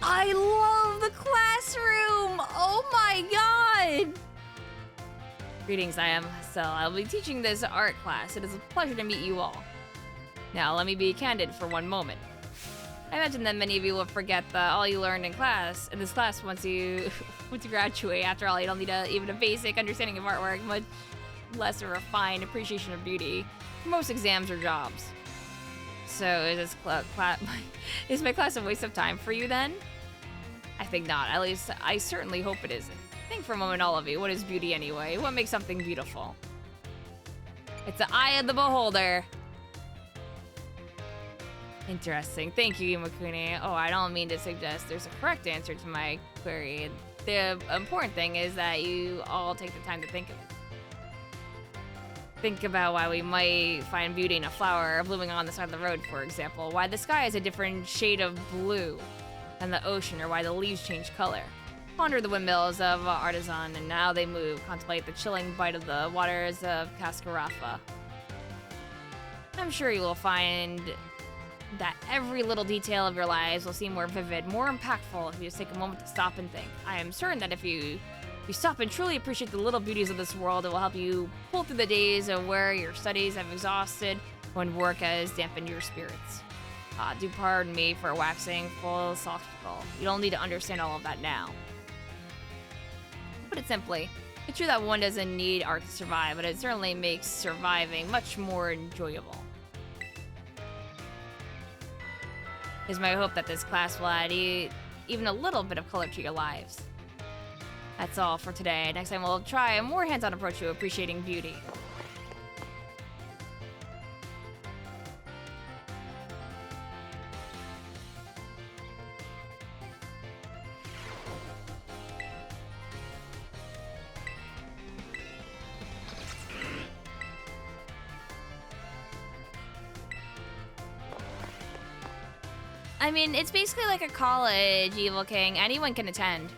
I love the classroom! Oh my god! Greetings, I am Estelle. I'll be teaching this art class. It is a pleasure to meet you all. Now, let me be candid for one moment. I imagine that many of you will forget all you learned in this class once you graduate. After all, you don't need even a basic understanding of artwork, much less a refined appreciation of beauty for most exams or jobs. So, is my class a waste of time for you then? I think not. At least, I certainly hope it isn't. Think for a moment, all of you. What is beauty anyway? What makes something beautiful? It's the eye of the beholder. Interesting. Thank you, Imakuni. Oh, I don't mean to suggest there's a correct answer to my query. The important thing is that you all take the time to think of it. Think about why we might find beauty in a flower blooming on the side of the road, for example. Why the sky is a different shade of blue than the ocean, or why the leaves change color. Ponder the windmills of Artisan and how they move. Contemplate the chilling bite of the waters of Cascarafa. I'm sure you will find that every little detail of your lives will seem more vivid, more impactful if you just take a moment to stop and think. I am certain that if you stop and truly appreciate the little beauties of this world, it will help you pull through the days of where your studies have exhausted when work has dampened your spirits. Do pardon me for waxing philosophical. You don't need to understand all of that now. To put it simply, it's true that one doesn't need art to survive, but it certainly makes surviving much more enjoyable. It's my hope that this class will add even a little bit of color to your lives. That's all for today. Next time we'll try a more hands-on approach to appreciating beauty. I mean, it's basically like a college, Evil King. Anyone can attend.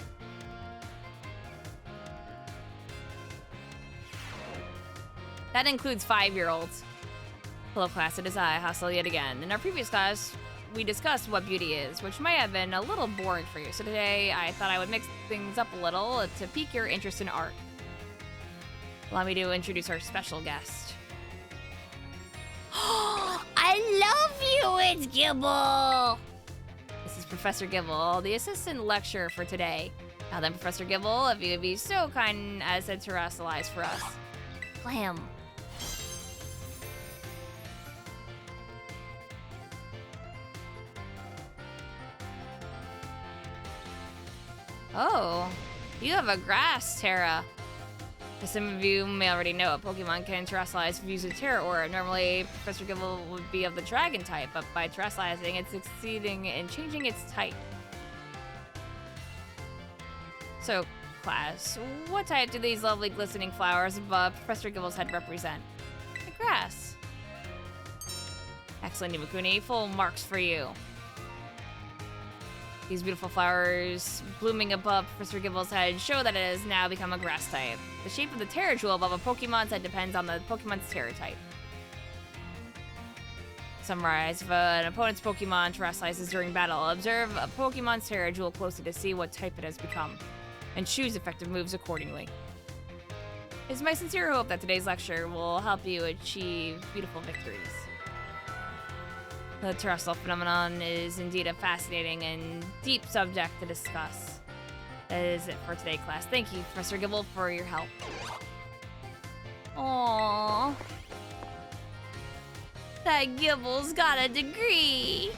That includes 5-year-olds. Hello class, it is I, Hustle yet again. In our previous class, we discussed what beauty is, which might have been a little boring for you. So today, I thought I would mix things up a little to pique your interest in art. Allow me to introduce our special guest. I love you, it's Gibble! This is Professor Gibble, the assistant lecturer for today. Now then, Professor Gibble, if you would be so kind as to terrestrialize for us. Blam. Oh, you have a grass, Terra. As some of you may already know, a Pokemon can terrestrialize views of Terra Aura. Normally, Professor Gibble would be of the Dragon type, but by terrestrializing, it's succeeding in changing its type. So, class, what type do these lovely glistening flowers above Professor Gibble's head represent? The grass. Excellent, Imakuni. Full marks for you. These beautiful flowers blooming above Professor Gibble's head show that it has now become a grass type. The shape of the Terra Jewel above a Pokemon's head depends on the Pokemon's Terra type. Summarize, if an opponent's Pokemon terrestrializes during battle, observe a Pokemon's Terra Jewel closely to see what type it has become, and choose effective moves accordingly. It's my sincere hope that today's lecture will help you achieve beautiful victories. The terrestrial phenomenon is indeed a fascinating and deep subject to discuss. That is it for today, class. Thank you, Professor Gibble, for your help. Aww. That Gibble's got a degree!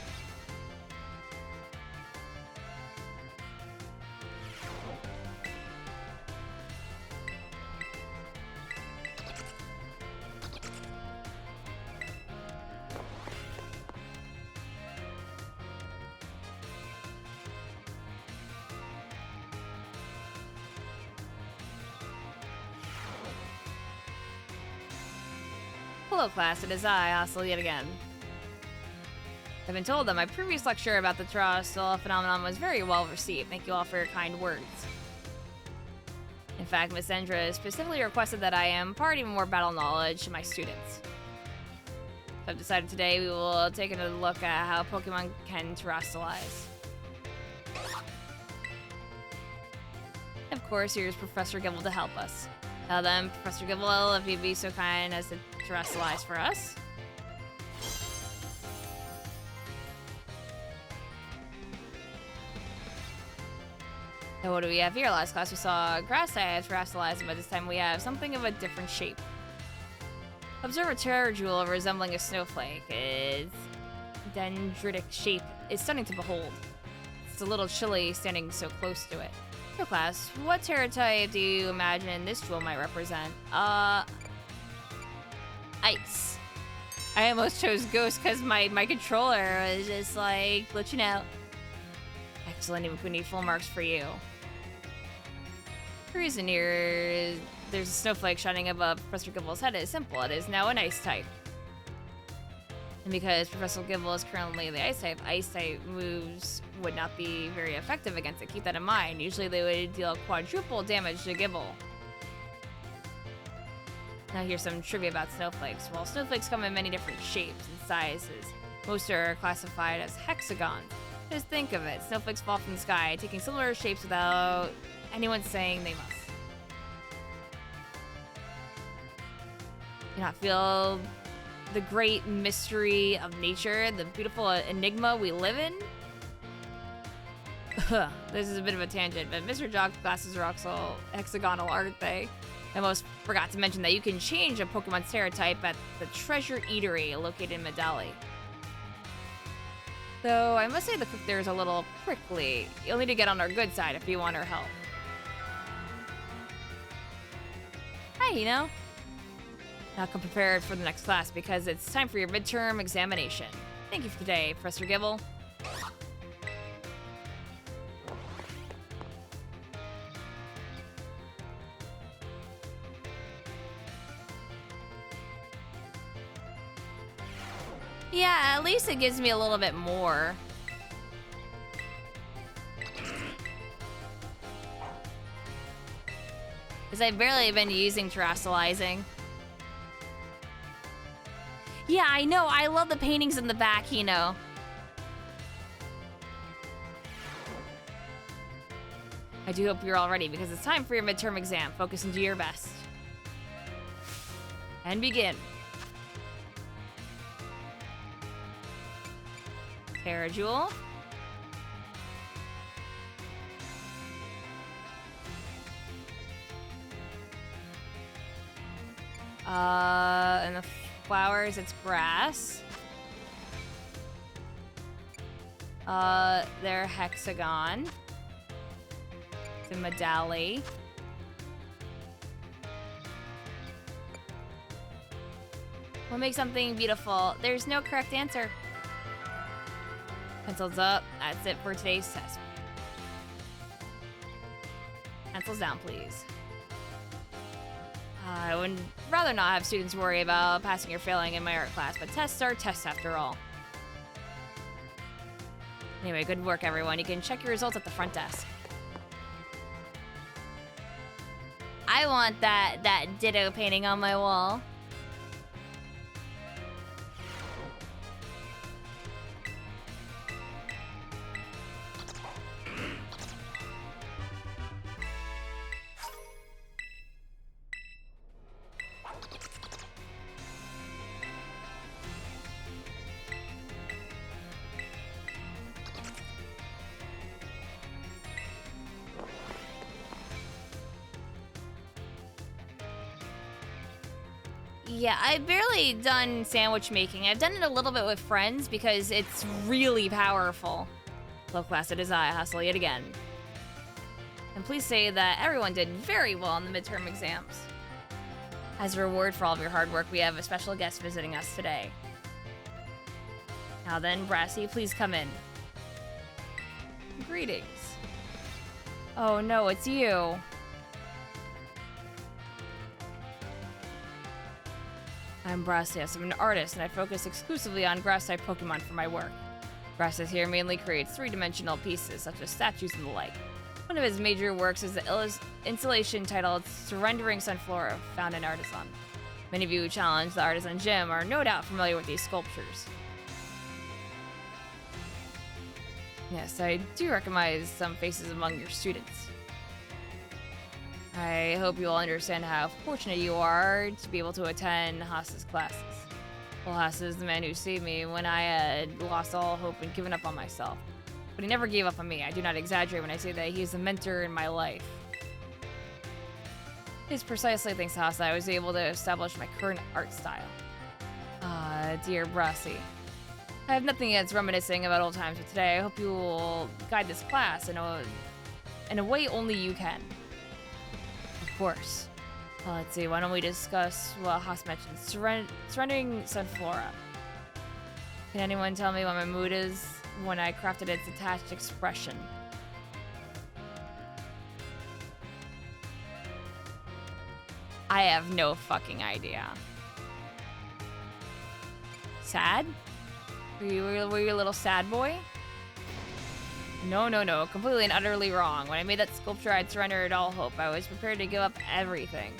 Hello class, it is I, Hustle yet again. I've been told that my previous lecture about the terrestrial phenomenon was very well received. Thank you all for your kind words. In fact, Miss Endra specifically requested that I impart even more battle knowledge to my students. So I've decided today we will take another look at how Pokemon can terrestrialize. Of course, here's Professor Gibble to help us. Now then, Professor Gibble, if you'd be so kind as to terrestrialize for us. So what do we have here? Last class we saw grass type terrestrializing, but this time we have something of a different shape. Observe a Terra Jewel resembling a snowflake. Its dendritic shape is stunning to behold. It's a little chilly standing so close to it. So class, what Terra type do you imagine this jewel might represent? Ice. I almost chose Ghost because my controller was just like glitching out. Excellent, Imakuni, full marks for you. The reason here there's a snowflake shining above Professor Gibble's head is simple. It is now an ice type. And because Professor Gibble is currently the ice type moves would not be very effective against it. Keep that in mind. Usually they would deal quadruple damage to Gibble. Now here's some trivia about snowflakes. While snowflakes come in many different shapes and sizes, most are classified as hexagons. Just think of it. Snowflakes fall from the sky, taking similar shapes without anyone saying they must. Do not feel the great mystery of nature, the beautiful enigma we live in. This is a bit of a tangent, but Mr. Jock's glasses are also hexagonal, aren't they? I almost forgot to mention that you can change a Pokemon stereotype at the Treasure Eatery located in Medali. Though I must say the cook there is a little prickly. You'll need to get on our good side if you want her help. Hi, Hino. Now come prepared for the next class because it's time for your midterm examination. Thank you for today, Professor Gibble. Yeah, at least it gives me a little bit more. Because I've barely been using terrestrializing. Yeah, I know. I love the paintings in the back, you know. I do hope you're all ready because it's time for your midterm exam. Focus and do your best. And begin. Terajewel. And the flowers, it's grass. They're hexagon. It's a Medali. We'll make something beautiful. There's no correct answer. Pencils up. That's it for today's test. Pencils down, please. I would rather not have students worry about passing or failing in my art class, but tests are tests after all. Anyway, good work, everyone. You can check your results at the front desk. I want that ditto painting on my wall. Yeah, I've barely done sandwich making. I've done it a little bit with friends because it's really powerful. Low class it is I, hustle yet again. And please say that everyone did very well on the midterm exams. As a reward for all of your hard work, we have a special guest visiting us today. Now then, Brassy, please come in. Greetings. Oh no, it's you. I'm Gracias. I'm an artist, and I focus exclusively on grass-type Pokemon for my work. Gracias here mainly creates three-dimensional pieces, such as statues and the like. One of his major works is the installation titled Surrendering Sunflora, found in Artisan. Many of you who challenge the Artisan Gym are no doubt familiar with these sculptures. Yes, I do recognize some faces among your students. I hope you all understand how fortunate you are to be able to attend Haas's classes. Well, Haas is the man who saved me when I had lost all hope and given up on myself. But he never gave up on me. I do not exaggerate when I say that he is a mentor in my life. It is precisely thanks to Haas that I was able to establish my current art style. Ah, dear Brassy. I have nothing against reminiscing about old times, but today I hope you will guide this class in a way only you can. Of course. Well, let's see, why don't we discuss what Haas mentioned? Surrendering Sunflora. Can anyone tell me what my mood is when I crafted its attached expression? I have no fucking idea. Sad? Were you a little sad boy? No. Completely and utterly wrong. When I made that sculpture, I'd surrendered all hope. I was prepared to give up everything.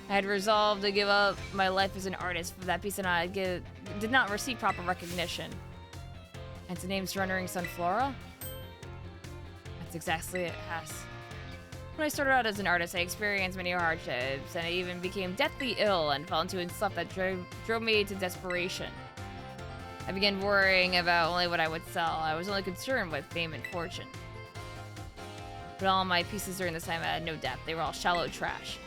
I had resolved to give up my life as an artist, but that piece did not receive proper recognition. Hence the name Surrendering Sunflora? That's exactly it, Haas. When I started out as an artist, I experienced many hardships, and I even became deathly ill and fell into stuff that drove me to desperation. I began worrying about only what I would sell. I was only concerned with fame and fortune. But all my pieces during this time had no depth. They were all shallow trash.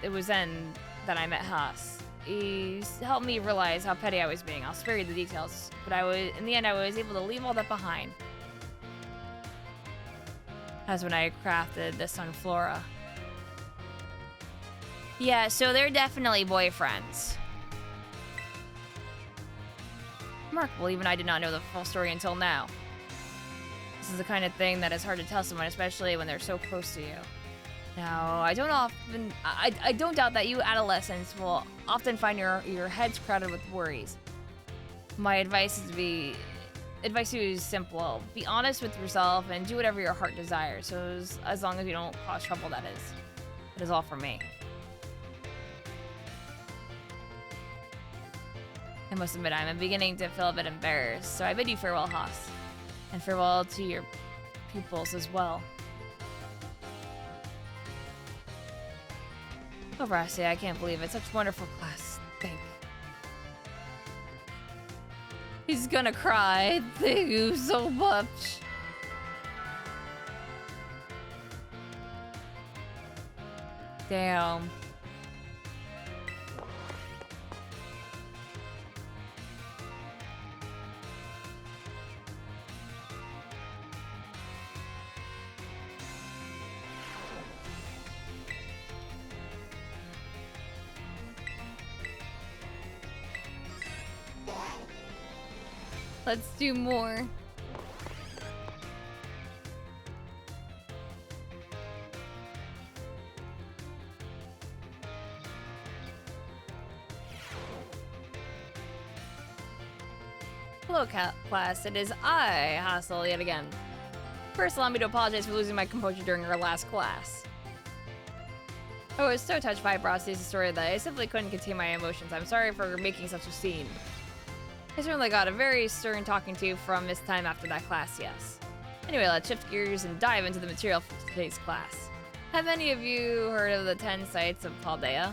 It was then that I met Haas. He helped me realize how petty I was being. I'll spare you the details, but in the end, I was able to leave all that behind. That's when I crafted this Sunflora. Yeah, so they're definitely boyfriends. Remarkable, even I did not know the full story until now. This is the kind of thing that is hard to tell someone, especially when they're so close to you. Now, I don't doubt that you adolescents will often find your heads crowded with worries. My advice to you is simple. Be honest with yourself and do whatever your heart desires. So as long as you don't cause trouble, that is. That is all for me. I must admit, I'm beginning to feel a bit embarrassed, so I bid you farewell, Haas. And farewell to your pupils as well. Oh, Rossi, I can't believe it. Such a wonderful class. Thank you. He's gonna cry. Thank you so much. Damn. Let's do more. Hello, class. It is I, Hassel, yet again. First, allow me to apologize for losing my composure during our last class. I was so touched by Brosty's story that I simply couldn't contain my emotions. I'm sorry for making such a scene. I certainly got a very stern talking to from Miss Time after that class, yes. Anyway, let's shift gears and dive into the material for today's class. Have any of you heard of the 10 sites of Paldea?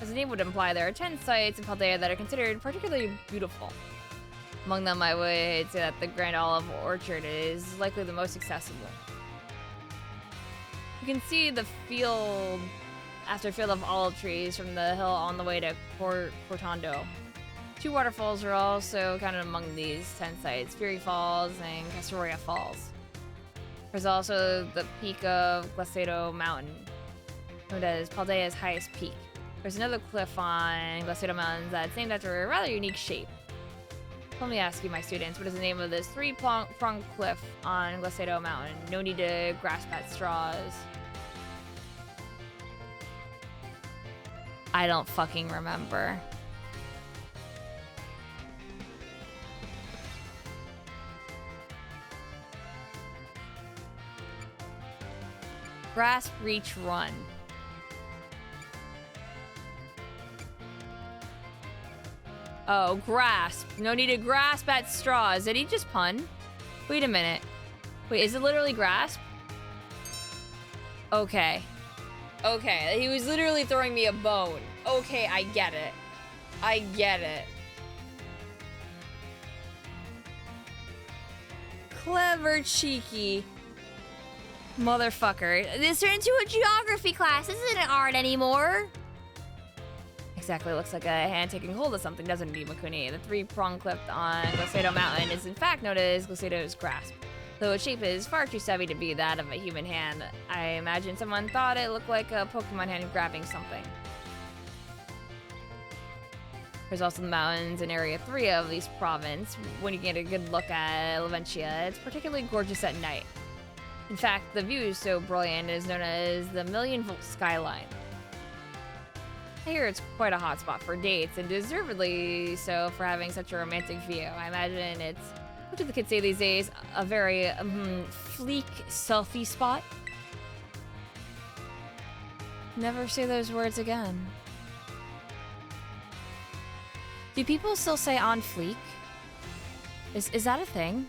As the name would imply, there are 10 sites in Paldea that are considered particularly beautiful. Among them, I would say that the Grand Olive Orchard is likely the most accessible. You can see the field after field of olive trees from the hill on the way to Cortondo. 2 waterfalls are also counted among these 10 sites, Fury Falls and Castoria Falls. There's also the peak of Glacedo Mountain, known as Paldea's highest peak. There's another cliff on Glacedo Mountain that's named after a rather unique shape. Let me ask you, my students, what is the name of this 3-pronged cliff on Glacedo Mountain? No need to grasp at straws. I don't fucking remember. Grasp, reach, run. Oh, grasp. No need to grasp at straws. Did he just pun? Wait a minute. Wait, is it literally grasp? Okay. Okay, he was literally throwing me a bone. Okay, I get it. I get it. Clever, cheeky. Motherfucker. This turned into a geography class. This isn't art anymore. Exactly, looks like a hand taking hold of something, doesn't it, Imakuni? The 3-pronged cliff on Glacedo Mountain is in fact known as Glacedo's grasp. Though its shape is far too savvy to be that of a human hand, I imagine someone thought it looked like a Pokemon hand grabbing something. There's also the mountains in Area 3 of East Province. When you get a good look at Laventia, it's particularly gorgeous at night. In fact, the view is so brilliant it is known as the Million-Volt Skyline. I hear it's quite a hot spot for dates, and deservedly so for having such a romantic view. I imagine it's, what do the kids say these days, a very fleek selfie spot? Never say those words again. Do people still say on fleek? Is that a thing?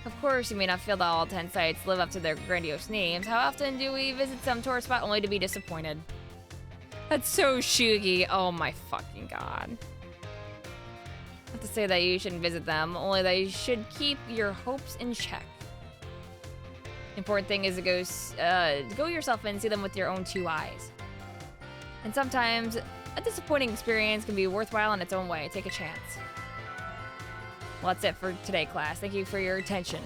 Of course, you may not feel that all 10 sites live up to their grandiose names. How often do we visit some tourist spot only to be disappointed? That's so Shugi. Oh my fucking god. Not to say that you shouldn't visit them, only that you should keep your hopes in check. The important thing is to go yourself in and see them with your own 2 eyes. And sometimes, a disappointing experience can be worthwhile in its own way. Take a chance. Well, that's it for today, class. Thank you for your attention.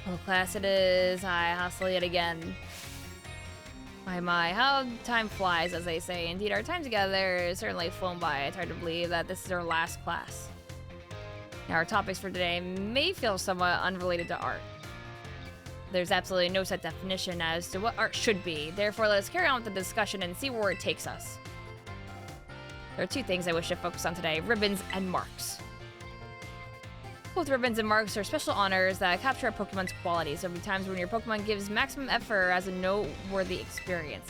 Well, class it is. I hustle yet again. My, how time flies, as they say. Indeed, our time together is certainly flown by. It's hard to believe that this is our last class. Now, our topics for today may feel somewhat unrelated to art. There's absolutely no set definition as to what art should be. Therefore, let us carry on with the discussion and see where it takes us. There are 2 things I wish to focus on today: ribbons and marks. Both ribbons and marks are special honors that capture a Pokemon's qualities. There will be times when your Pokemon gives maximum effort as a noteworthy experience.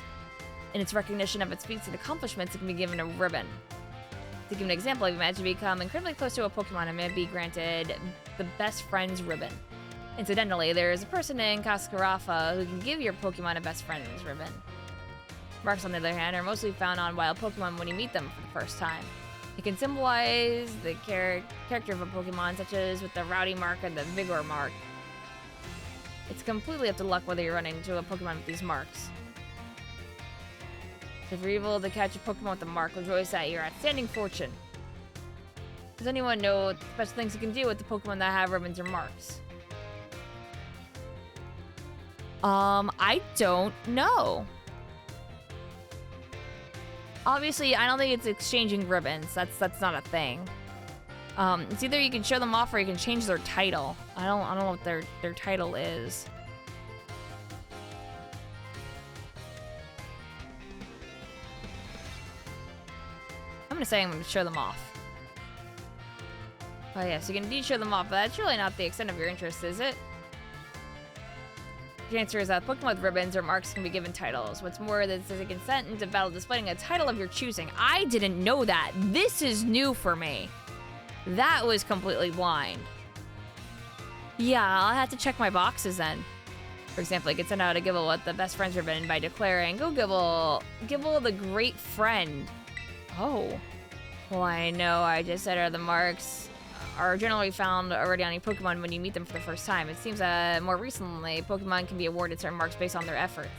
In its recognition of its feats and accomplishments, it can be given a ribbon. To give an example, if you manage to become incredibly close to a Pokemon, it may be granted the Best Friends ribbon. Incidentally, there is a person in Kaskarafa who can give your Pokemon a Best Friends ribbon. Marks, on the other hand, are mostly found on wild Pokemon when you meet them for the first time. It can symbolize the character of a Pokemon, such as with the Rowdy mark and the Vigor mark. It's completely up to luck whether you run into a Pokemon with these marks. If you're able to catch a Pokemon with a mark, rejoice at your outstanding fortune. Does anyone know what special things you can do with the Pokemon that have ribbons or marks? I don't know. Obviously, I don't think it's exchanging ribbons. That's not a thing. It's either you can show them off or you can change their title. I don't know what their title is. I'm gonna say I'm gonna show them off. Oh yes, you can indeed show them off, but that's really not the extent of your interest, is it? The answer is that Pokemon with ribbons or marks can be given titles. What's more, this is a consent into battle displaying a title of your choosing. I didn't know that. This is new for me. That was completely blind. Yeah, I'll have to check my boxes then. For example, I could send out a Gibble with the Best Friends ribbon by declaring, "Go Gibble, Gibble the great friend." Oh. Well, I know I just said the marks are generally found already on a Pokemon when you meet them for the first time. It seems that more recently, Pokemon can be awarded certain marks based on their efforts.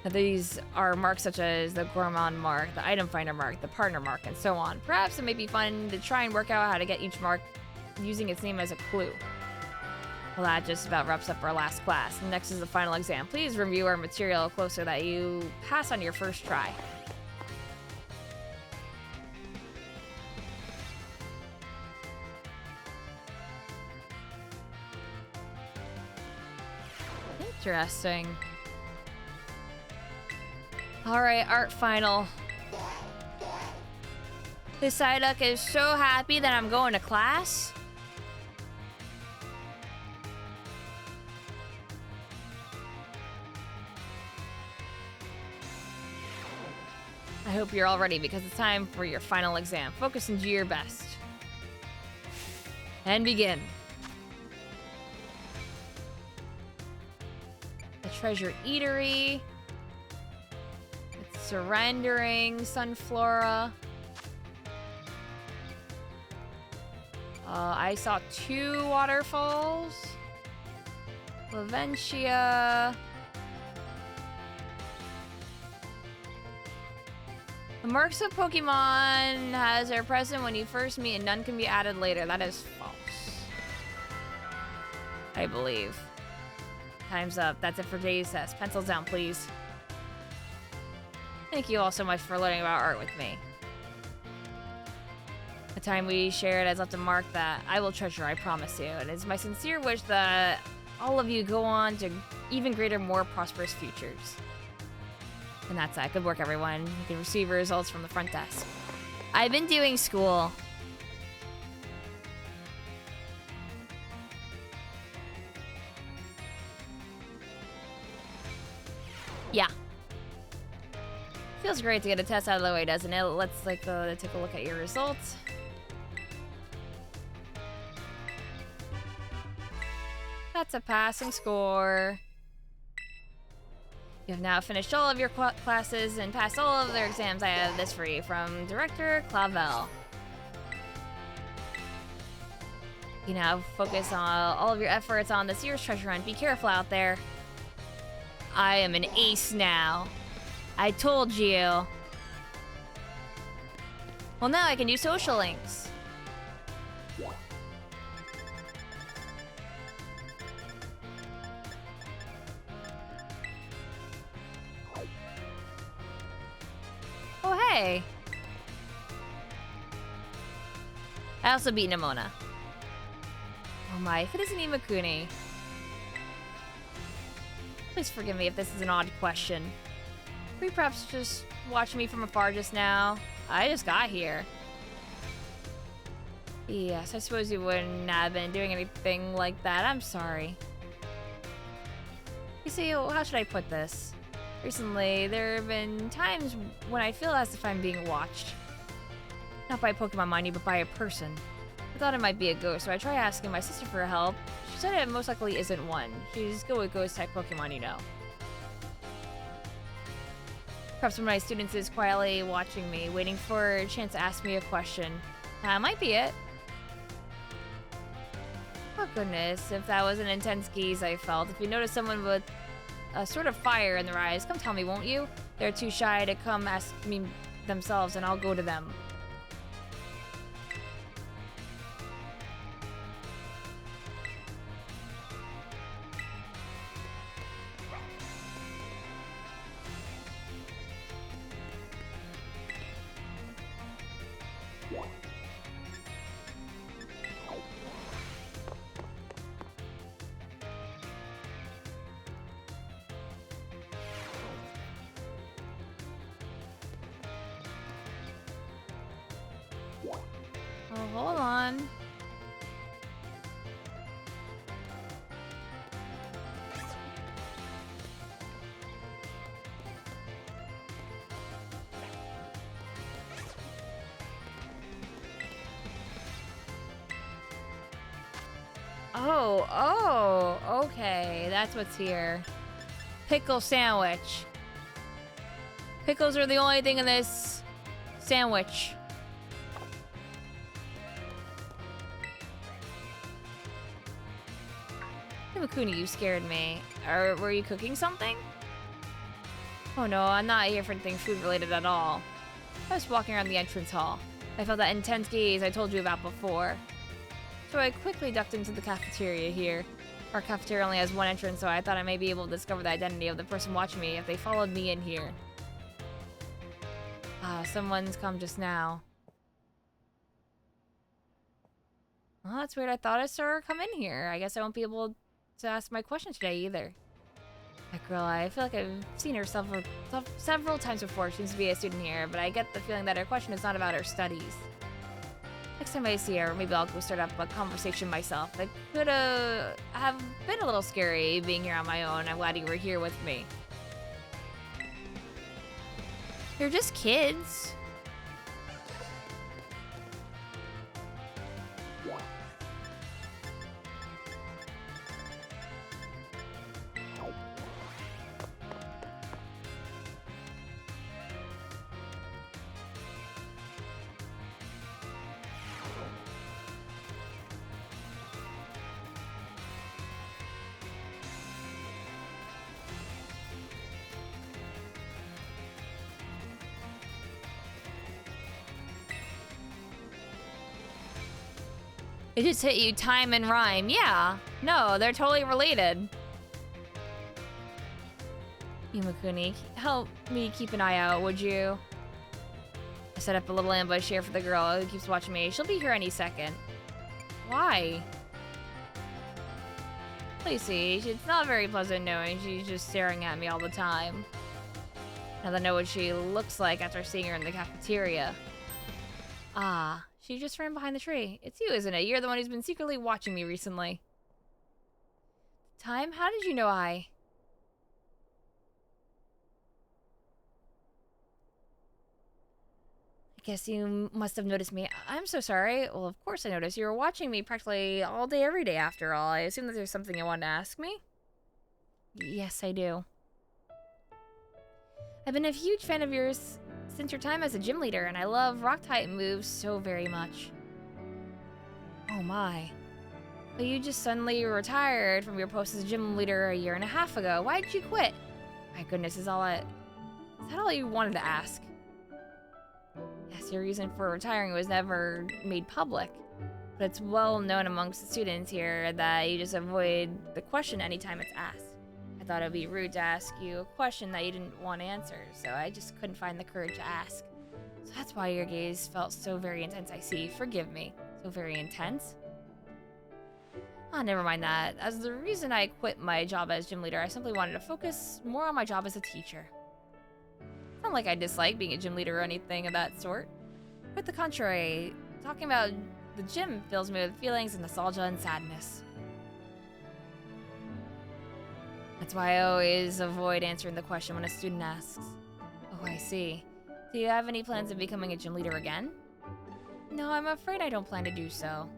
Now, these are marks such as the Gourmand mark, the Item Finder mark, the Partner mark, and so on. Perhaps it may be fun to try and work out how to get each mark using its name as a clue. Well, that just about wraps up our last class. Next is the final exam. Please review our material closer that you pass on your first try. Interesting. Alright, art final. This Psyduck is so happy that I'm going to class. I hope you're all ready because it's time for your final exam. Focus and do your best. And begin. The Treasure Eatery. It's surrendering Sunflora. I saw 2 waterfalls. Laventia. The marks of Pokemon has are present when you first meet and none can be added later. That is false. I believe. Time's up. That's it for today's test. Pencils down, please. Thank you all so much for learning about art with me. time we shared has left a mark that I will treasure, I promise you. And it's my sincere wish that all of you go on to even greater, more prosperous futures. And that's that. Good work, everyone. You can receive your results from the front desk. I've been doing school. Yeah. Feels great to get a test out of the way, doesn't it? Let's take a look at your results. That's a passing score. You have now finished all of your classes and passed all of their exams. I have this for you from Director Clavel. You now focus on all of your efforts on this year's treasure hunt. Be careful out there. I am an ace now. I told you. Well, now I can do social links. Oh, hey. I also beat Nimona. Oh my, if it isn't Imakuni. Please forgive me if this is an odd question. Were you perhaps just watching me from afar just now? I just got here. Yes, I suppose you wouldn't have been doing anything like that. I'm sorry. You see, how should I put this? Recently, there have been times when I feel as if I'm being watched. Not by a Pokemon, mind you, but by a person. I thought it might be a ghost, so I tried asking my sister for help. She said it most likely isn't one. She's good with ghost-type Pokemon, you know. Perhaps one of my students is quietly watching me, waiting for a chance to ask me a question. That might be it. Oh goodness, if that was an intense gaze I felt. If you notice someone with a sort of fire in their eyes, come tell me, won't you? They're too shy to come ask me themselves, and I'll go to them. Oh, hold on. Oh, okay. That's what's here. Pickle sandwich. Pickles are the only thing in this sandwich. Imakuni, you scared me. Were you cooking something? Oh no, I'm not here for anything food related at all. I was walking around the entrance hall. I felt that intense gaze I told you about before. So I quickly ducked into the cafeteria here. Our cafeteria only has one entrance, so I thought I may be able to discover the identity of the person watching me if they followed me in here. Ah, someone's come just now. Well, that's weird. I thought I saw her come in here. I guess I won't be able to ask my question today either. That girl, I feel like I've seen her several times before. She seems to be a student here, but I get the feeling that her question is not about her studies. Next time I see her, maybe I'll go start up a conversation myself. It could have been a little scary being here on my own. I'm glad you were here with me. You're just kids. It just hit you time and rhyme. Yeah. No, they're totally related. Imakuni, help me keep an eye out, would you? set up a little ambush here for the girl who keeps watching me. She'll be here any second. Why? Lacey, it's not very pleasant knowing she's just staring at me all the time. Now that I know what she looks like after seeing her in the cafeteria. Ah, she just ran behind the tree. It's you, isn't it? You're the one who's been secretly watching me recently. Time? How did you know I guess you must have noticed me. I'm so sorry. Well, of course I noticed. You were watching me practically all day, every day after all. I assume that there's something you want to ask me? Yes, I do. I've been a huge fan of yours since your time as a gym leader, and I love rock type moves so very much. Oh my. But you just suddenly retired from your post as a gym leader a year and a half ago. Why did you quit? My goodness, is that all you wanted to ask? Yes, your reason for retiring was never made public, but it's well known amongst the students here that you just avoid the question anytime it's asked. I thought it would be rude to ask you a question that you didn't want answered, so I just couldn't find the courage to ask. So that's why your gaze felt so very intense, I see. Forgive me. So very intense? Ah, never mind that. As the reason I quit my job as gym leader, I simply wanted to focus more on my job as a teacher. It's not like I dislike being a gym leader or anything of that sort. Quite the contrary, talking about the gym fills me with feelings of nostalgia and sadness. That's why I always avoid answering the question when a student asks. Oh, I see. Do you have any plans of becoming a gym leader again? No, I'm afraid I don't plan to do so.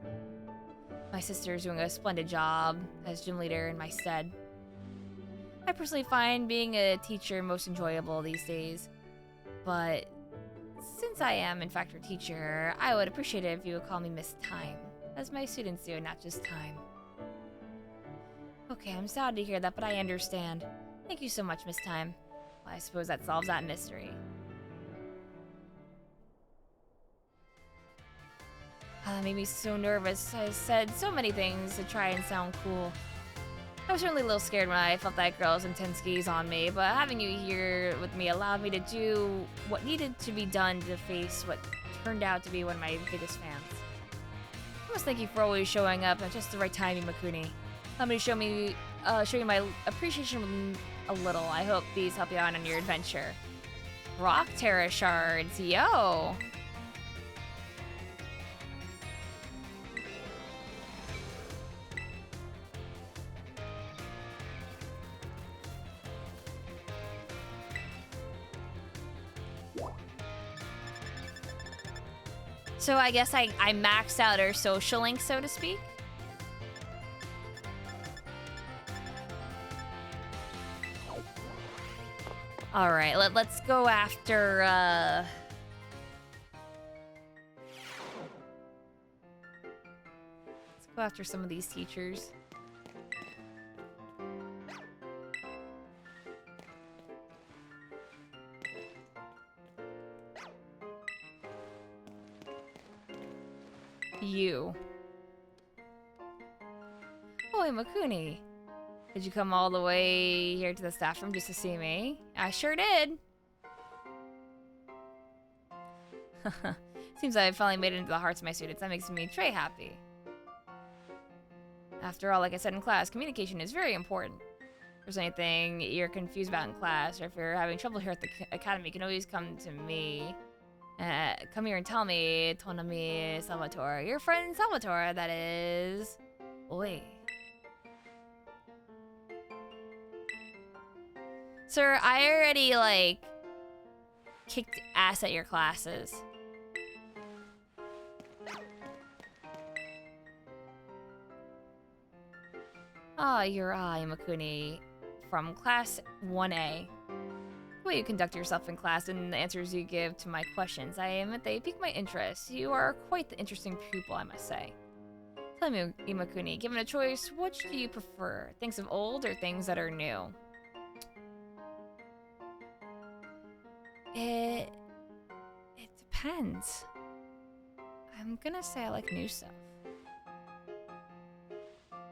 My sister's doing a splendid job as gym leader in my stead. I personally find being a teacher most enjoyable these days, but since I am in fact your teacher, I would appreciate it if you would call me Miss Time, as my students do, not just Time. Okay, I'm sad to hear that, but I understand. Thank you so much, Miss Time. Well, I suppose that solves that mystery. That made me so nervous. I said so many things to try and sound cool. I was certainly a little scared when I felt that girl's intense gaze on me, but having you here with me allowed me to do what needed to be done to face what turned out to be one of my biggest fans. I must thank you for always showing up at just the right time, Imakuni. Let me show you my appreciation a little. I hope these help you out on your adventure. Rock Terra Shards, yo! So I guess I maxed out our social link, so to speak. All right, let's go after, let's go after some of these teachers. You. Oh, Imakuni. Did you come all the way here to the staff room just to see me? I sure did. Seems I finally made it into the hearts of my students. That makes me very happy. After all, like I said in class, communication is very important. If there's anything you're confused about in class, or if you're having trouble here at the academy, you can always come to me. Come here and tell me, Tonami Salvatore. Your friend Salvatore, that is. Oi. Sir, I already, like, kicked ass at your classes. Ah, you're Imakuni from class 1A. The way you conduct yourself in class and the answers you give to my questions, I admit they pique my interest. You are quite the interesting pupil, I must say. Tell me, Imakuni, given a choice, which do you prefer? Things of old or things that are new? It depends. I'm gonna say I like new stuff.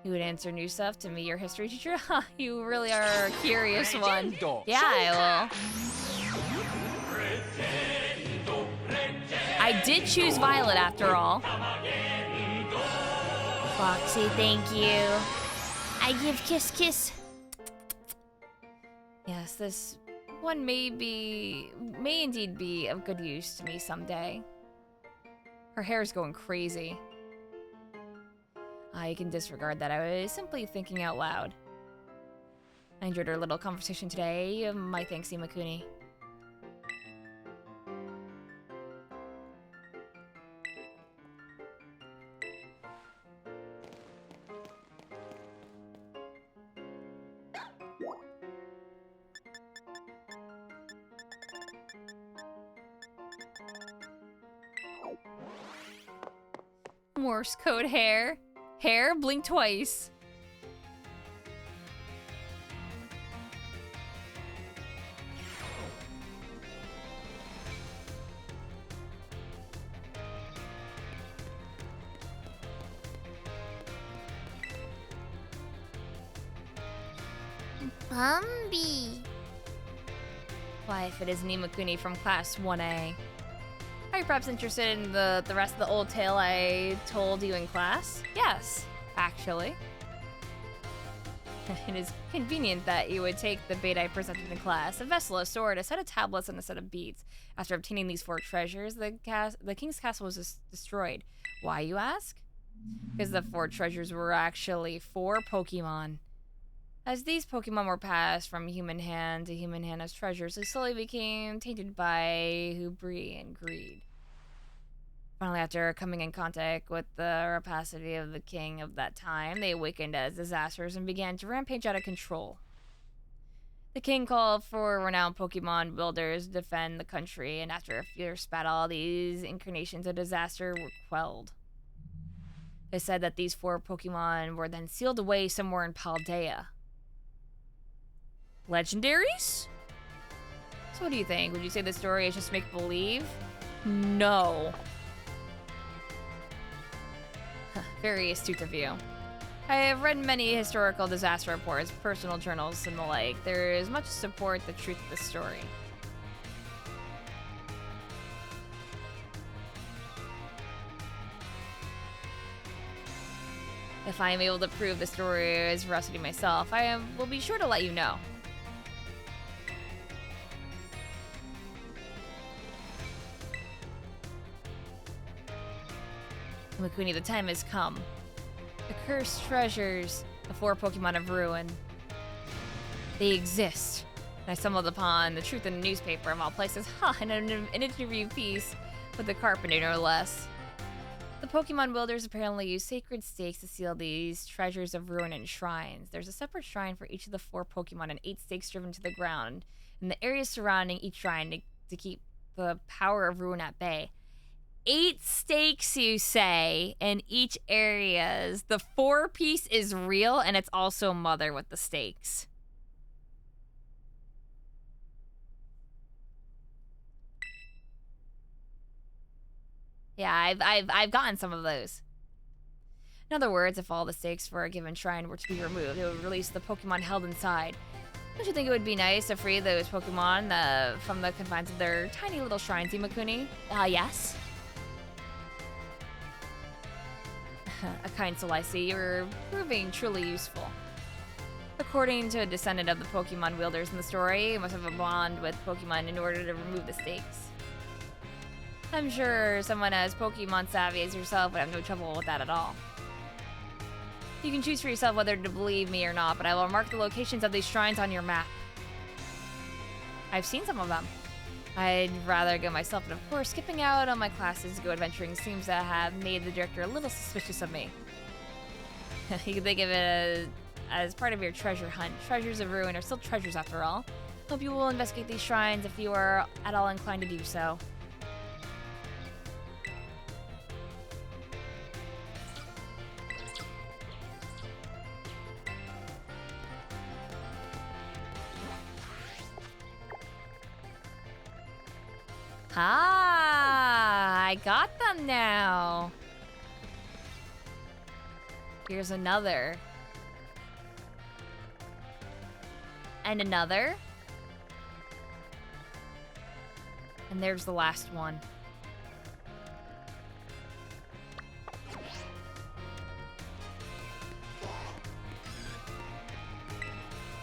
You would answer new stuff to me, your history teacher? Ha, you really are a curious one. Yeah, I will. did choose Violet after all. Foxy, thank you. I give kiss kiss. Yes, this one may indeed be of good use to me someday. Her hair's going crazy. I can disregard that. I was simply thinking out loud. I enjoyed our little conversation today. My thanks, Imakuni. Morse code hair. Hair, blink twice. Bumby. Why, if it is Imakuni from Class 1A. Are you perhaps interested in the rest of the old tale I told you in class? Yes, actually. It is convenient that you would take the bait I presented in class, a vessel, a sword, a set of tablets, and a set of beads. After obtaining these 4 treasures, the king's castle was destroyed. Why, you ask? Because the 4 treasures were actually 4 Pokemon. As these Pokemon were passed from human hand to human hand as treasures, they slowly became tainted by hubris and greed. Finally, after coming in contact with the rapacity of the king of that time, they awakened as disasters and began to rampage out of control. The king called for renowned Pokemon builders to defend the country, and after a fierce battle, these incarnations of disaster were quelled. It said that these 4 Pokemon were then sealed away somewhere in Paldea. Legendaries? So what do you think? Would you say the story is just make-believe? No. Very astute of you. I have read many historical disaster reports, personal journals, and the like. There is much to support the truth of the story. If I am able to prove the story is veracity myself, will be sure to let you know. Imakuni, the time has come. The cursed treasures, the 4 Pokemon of Ruin. They exist. And I stumbled upon the truth in a newspaper of all places. In an interview piece with the carpenter, no less. The Pokemon builders apparently use sacred stakes to seal these treasures of ruin in shrines. There's a separate shrine for each of the 4 Pokemon and 8 stakes driven to the ground in the areas surrounding each shrine to keep the power of ruin at bay. 8 stakes, you say, in each areas. The 4-piece is real, and it's also mother with the stakes. Yeah, I've gotten some of those. In other words, if all the stakes for a given shrine were to be removed, it would release the Pokemon held inside. Don't you think it would be nice to free those Pokemon from the confines of their tiny little shrines, Imakuni? Yes. A kind soul, I see. You're proving truly useful. According to a descendant of the Pokemon wielders in the story, you must have a bond with Pokemon in order to remove the stakes. I'm sure someone as Pokemon savvy as yourself would have no trouble with that at all. You can choose for yourself whether to believe me or not, but I will mark the locations of these shrines on your map. I've seen some of them. I'd rather go myself, but of course, skipping out on my classes to go adventuring seems to have made the director a little suspicious of me. You can think of it as part of your treasure hunt. Treasures of ruin are still treasures after all. Hope you will investigate these shrines if you are at all inclined to do so. Ah, I got them now. Here's another. And another. And there's the last one.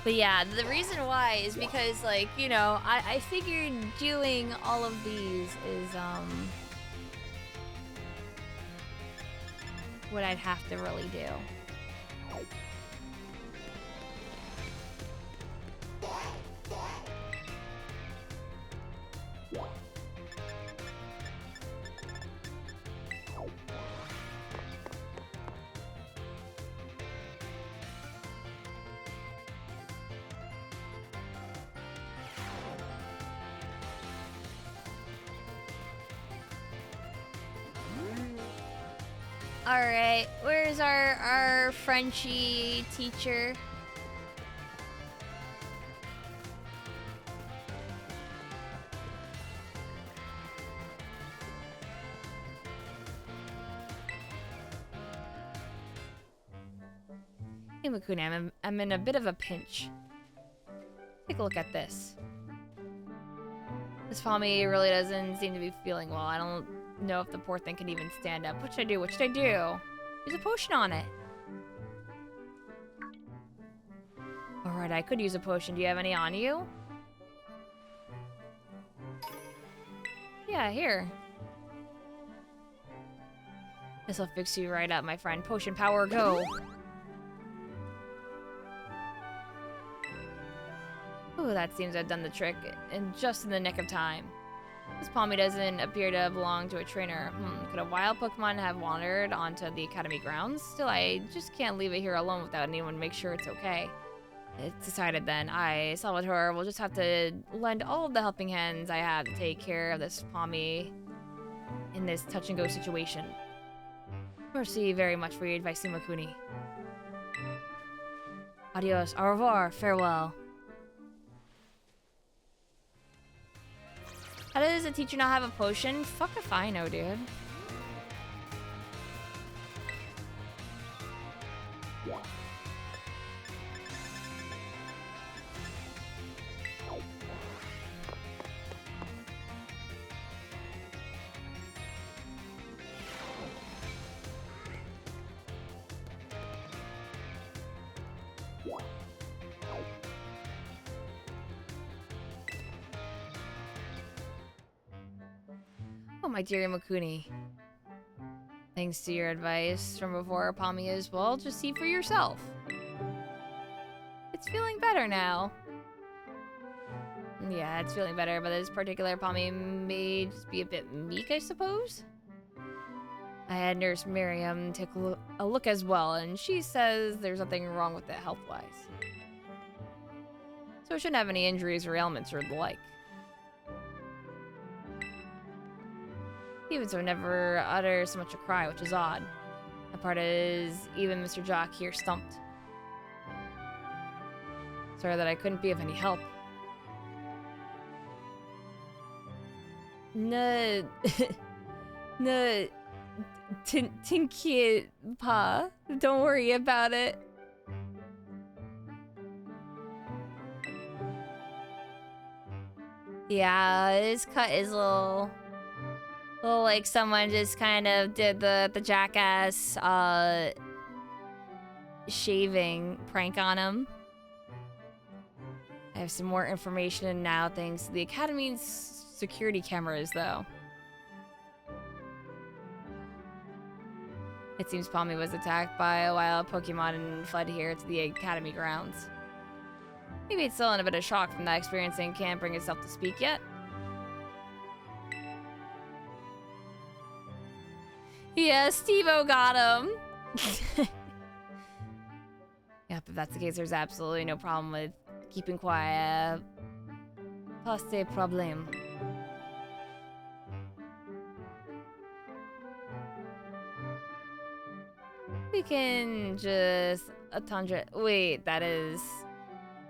But yeah, the reason why is because, like, you know, I figured doing all of these is, what I'd have to really do. Alright, where's our Frenchy teacher? Imakuni, I'm in a bit of a pinch. Take a look at this. This Tommy really doesn't seem to be feeling well. I don't know if the poor thing can even stand up. What should I do? What should I do? Use a potion on it. Alright, I could use a potion. Do you have any on you? Yeah, here. This'll fix you right up, my friend. Potion power, go! Ooh, that seems to have done the trick, and just in the nick of time. This Palmy doesn't appear to belong to a trainer. Could a wild Pokemon have wandered onto the academy grounds? Still, I just can't leave it here alone without anyone to make sure it's okay. It's decided then. I, Salvatore, will just have to lend all of the helping hands I have to take care of this Palmy in this touch-and-go situation. Merci very much for your advice, Imakuni. Adios, au revoir, farewell. How does a teacher not have a potion? Fuck if I know, dude. Oh, my dear Imakuni. Thanks to your advice from before, Palmy as well, just see for yourself. It's feeling better now. Yeah, it's feeling better, but this particular Palmy may just be a bit meek, I suppose? I had Nurse Miriam take a look as well, and she says there's nothing wrong with it health-wise. So it shouldn't have any injuries or ailments or the like. Even so, never utters so much a cry, which is odd. That part is even Mr. Jock here stumped. Sorry that I couldn't be of any help. No, no, Tinky, Pa. Don't worry about it. Yeah, his cut is a little like someone just kind of did the jackass shaving prank on him. I have some more information now thanks to the Academy's security cameras, though. It seems Palmy was attacked by a wild Pokemon and fled here to the Academy grounds. Maybe it's still in a bit of shock from that experience and can't bring itself to speak yet. Yeah, Steve-O got him. Yep, if that's the case, there's absolutely no problem with keeping quiet. Pas de problème. We can just wait, that is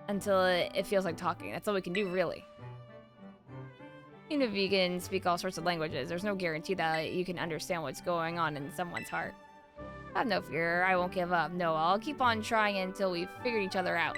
until it feels like talking. That's all we can do, really. Even if you can speak all sorts of languages, there's no guarantee that you can understand what's going on in someone's heart. Have no fear, I won't give up. No, I'll keep on trying until we've figured each other out.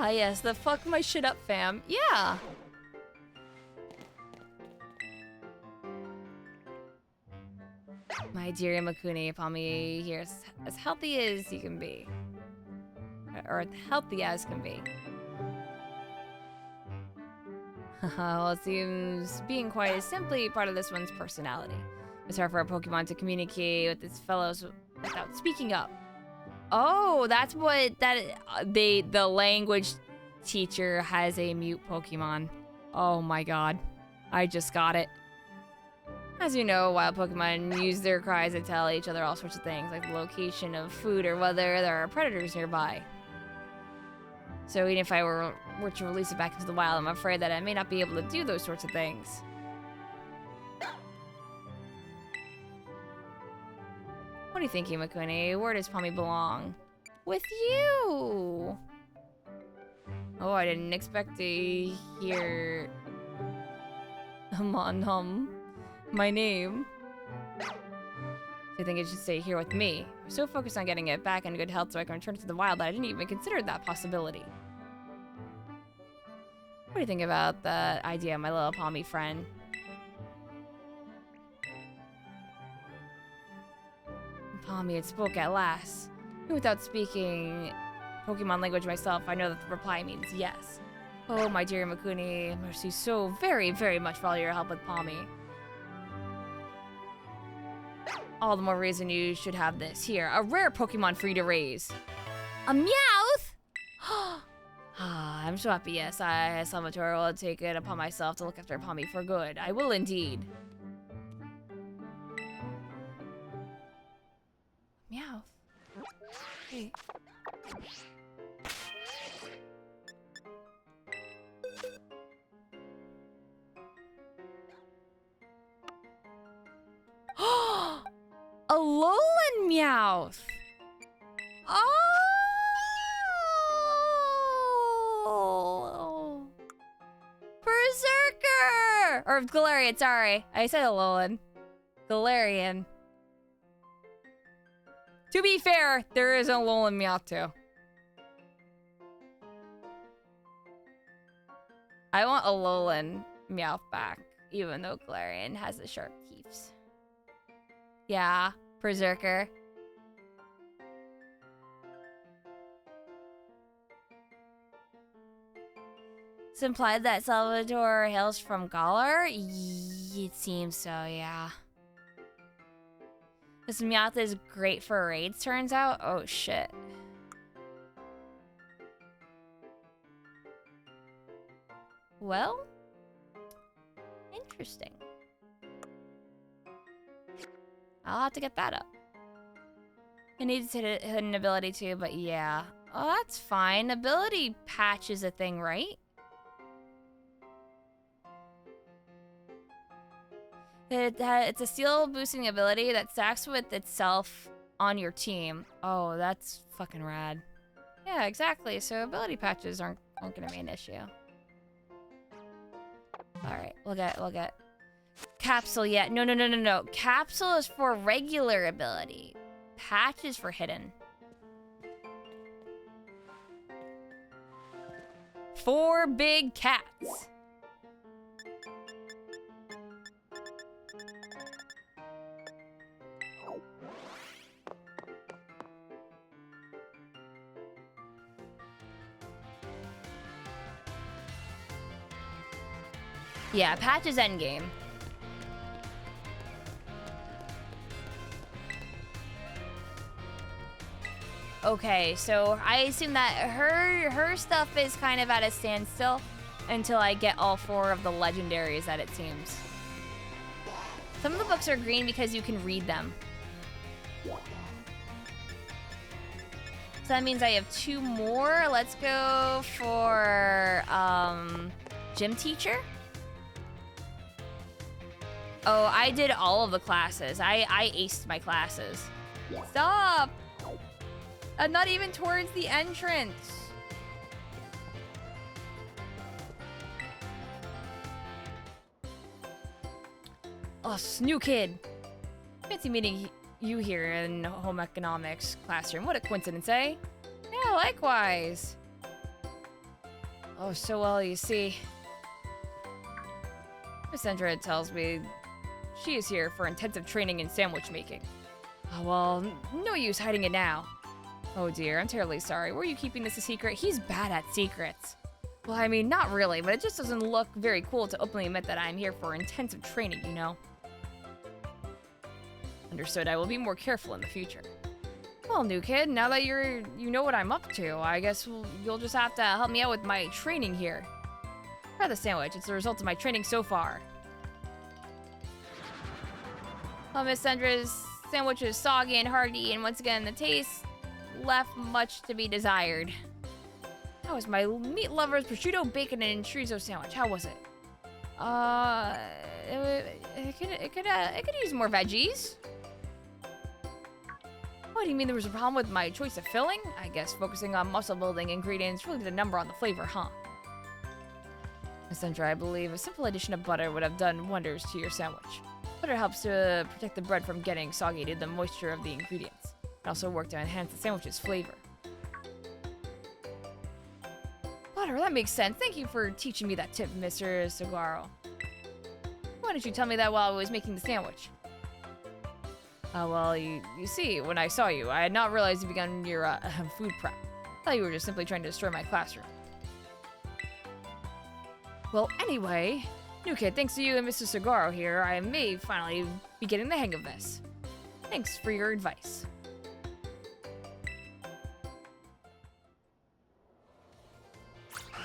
Ah, yes, the fuck my shit up, fam. Yeah. My dear Imakuni, Palmy here is as healthy as he can be. Or healthy as can be. Well, it seems being quiet is simply part of this one's personality. It's hard for a Pokemon to communicate with its fellows without speaking up. Oh, that's what the language teacher has a mute Pokemon. Oh my god. I just got it. As you know, wild Pokemon use their cries to tell each other all sorts of things, like the location of food or whether there are predators nearby. So even if I were to release it back into the wild, I'm afraid that I may not be able to do those sorts of things. What do you think, Imakuni? Where does Palmy belong? With you! Oh, I didn't expect to hear... my name. So I think it should stay here with me. I'm so focused on getting it back in good health so I can return it to the wild that I didn't even consider that possibility. What do you think about the idea, my little Palmy friend? Palmy had spoke at last. And without speaking Pokemon language myself, I know that the reply means yes. Oh, my dear Imakuni, mercy so very, very much for all your help with Palmy. All the more reason you should have this. Here, a rare Pokemon for you to raise. A Meowth? I'm so happy, yes. I, Salvatore, will take it upon myself to look after Palmy for good. I will indeed. Meow. Hey. A Alolan Meowth! Oh! Berserker! Or Galarian, sorry. I said Alolan. Galarian. To be fair, there is a Alolan Meowth too. I want Alolan Meowth back, even though Galarian has the sharp teeth. Yeah, Berserker. It's implied that Salvatore hails from Galar? It seems so, yeah. This Meowth is great for raids, turns out? Oh, shit. Well, interesting. I'll have to get that up. It needs hidden ability too, but yeah. Oh, that's fine. Ability patch is a thing, right? It's a steel boosting ability that stacks with itself on your team. Oh, that's fucking rad. Yeah, exactly. So ability patches aren't gonna be an issue. All right, we'll get Capsule. Yeah, no. Capsule is for regular ability. Patch is for hidden. 4 big cats. Yeah, patch is endgame. Okay, so I assume that her stuff is kind of at a standstill until I get all 4 of the legendaries, that it seems. Some of the books are green because you can read them. So that means I have 2 more. Let's go for gym teacher. Oh, I did all of the classes. I aced my classes. Stop! I'm not even towards the entrance. Oh, new kid. Fancy meeting you here in home economics classroom. What a coincidence, eh? Yeah, likewise. Oh, so well, you see. Miss Sandra tells me she is here for intensive training in sandwich making. Oh, well, no use hiding it now. Oh dear, I'm terribly sorry. Were you keeping this a secret? He's bad at secrets. Well, I mean, not really, but it just doesn't look very cool to openly admit that I'm here for intensive training, you know? Understood, I will be more careful in the future. Well, new kid, now that you know what I'm up to, I guess you'll just have to help me out with my training here. Try the sandwich, it's the result of my training so far. Well, Miss Sandra's sandwich is soggy and hearty, and once again, the taste left much to be desired. How was my meat lover's prosciutto, bacon, and chorizo sandwich? How was it? It could use more veggies. What do you mean there was a problem with my choice of filling? I guess focusing on muscle-building ingredients really did a number on the flavor, huh? Miss Sandra, I believe a simple addition of butter would have done wonders to your sandwich. Butter helps to protect the bread from getting soggy due to the moisture of the ingredients. It also works to enhance the sandwich's flavor. Butter, that makes sense. Thank you for teaching me that tip, Mr. Saguaro. Why didn't you tell me that while I was making the sandwich? Well, you see, when I saw you, I had not realized you began your food prep. I thought you were just simply trying to destroy my classroom. Well, anyway, new kid, thanks to you and Mr. Saguaro here, I may finally be getting the hang of this. Thanks for your advice.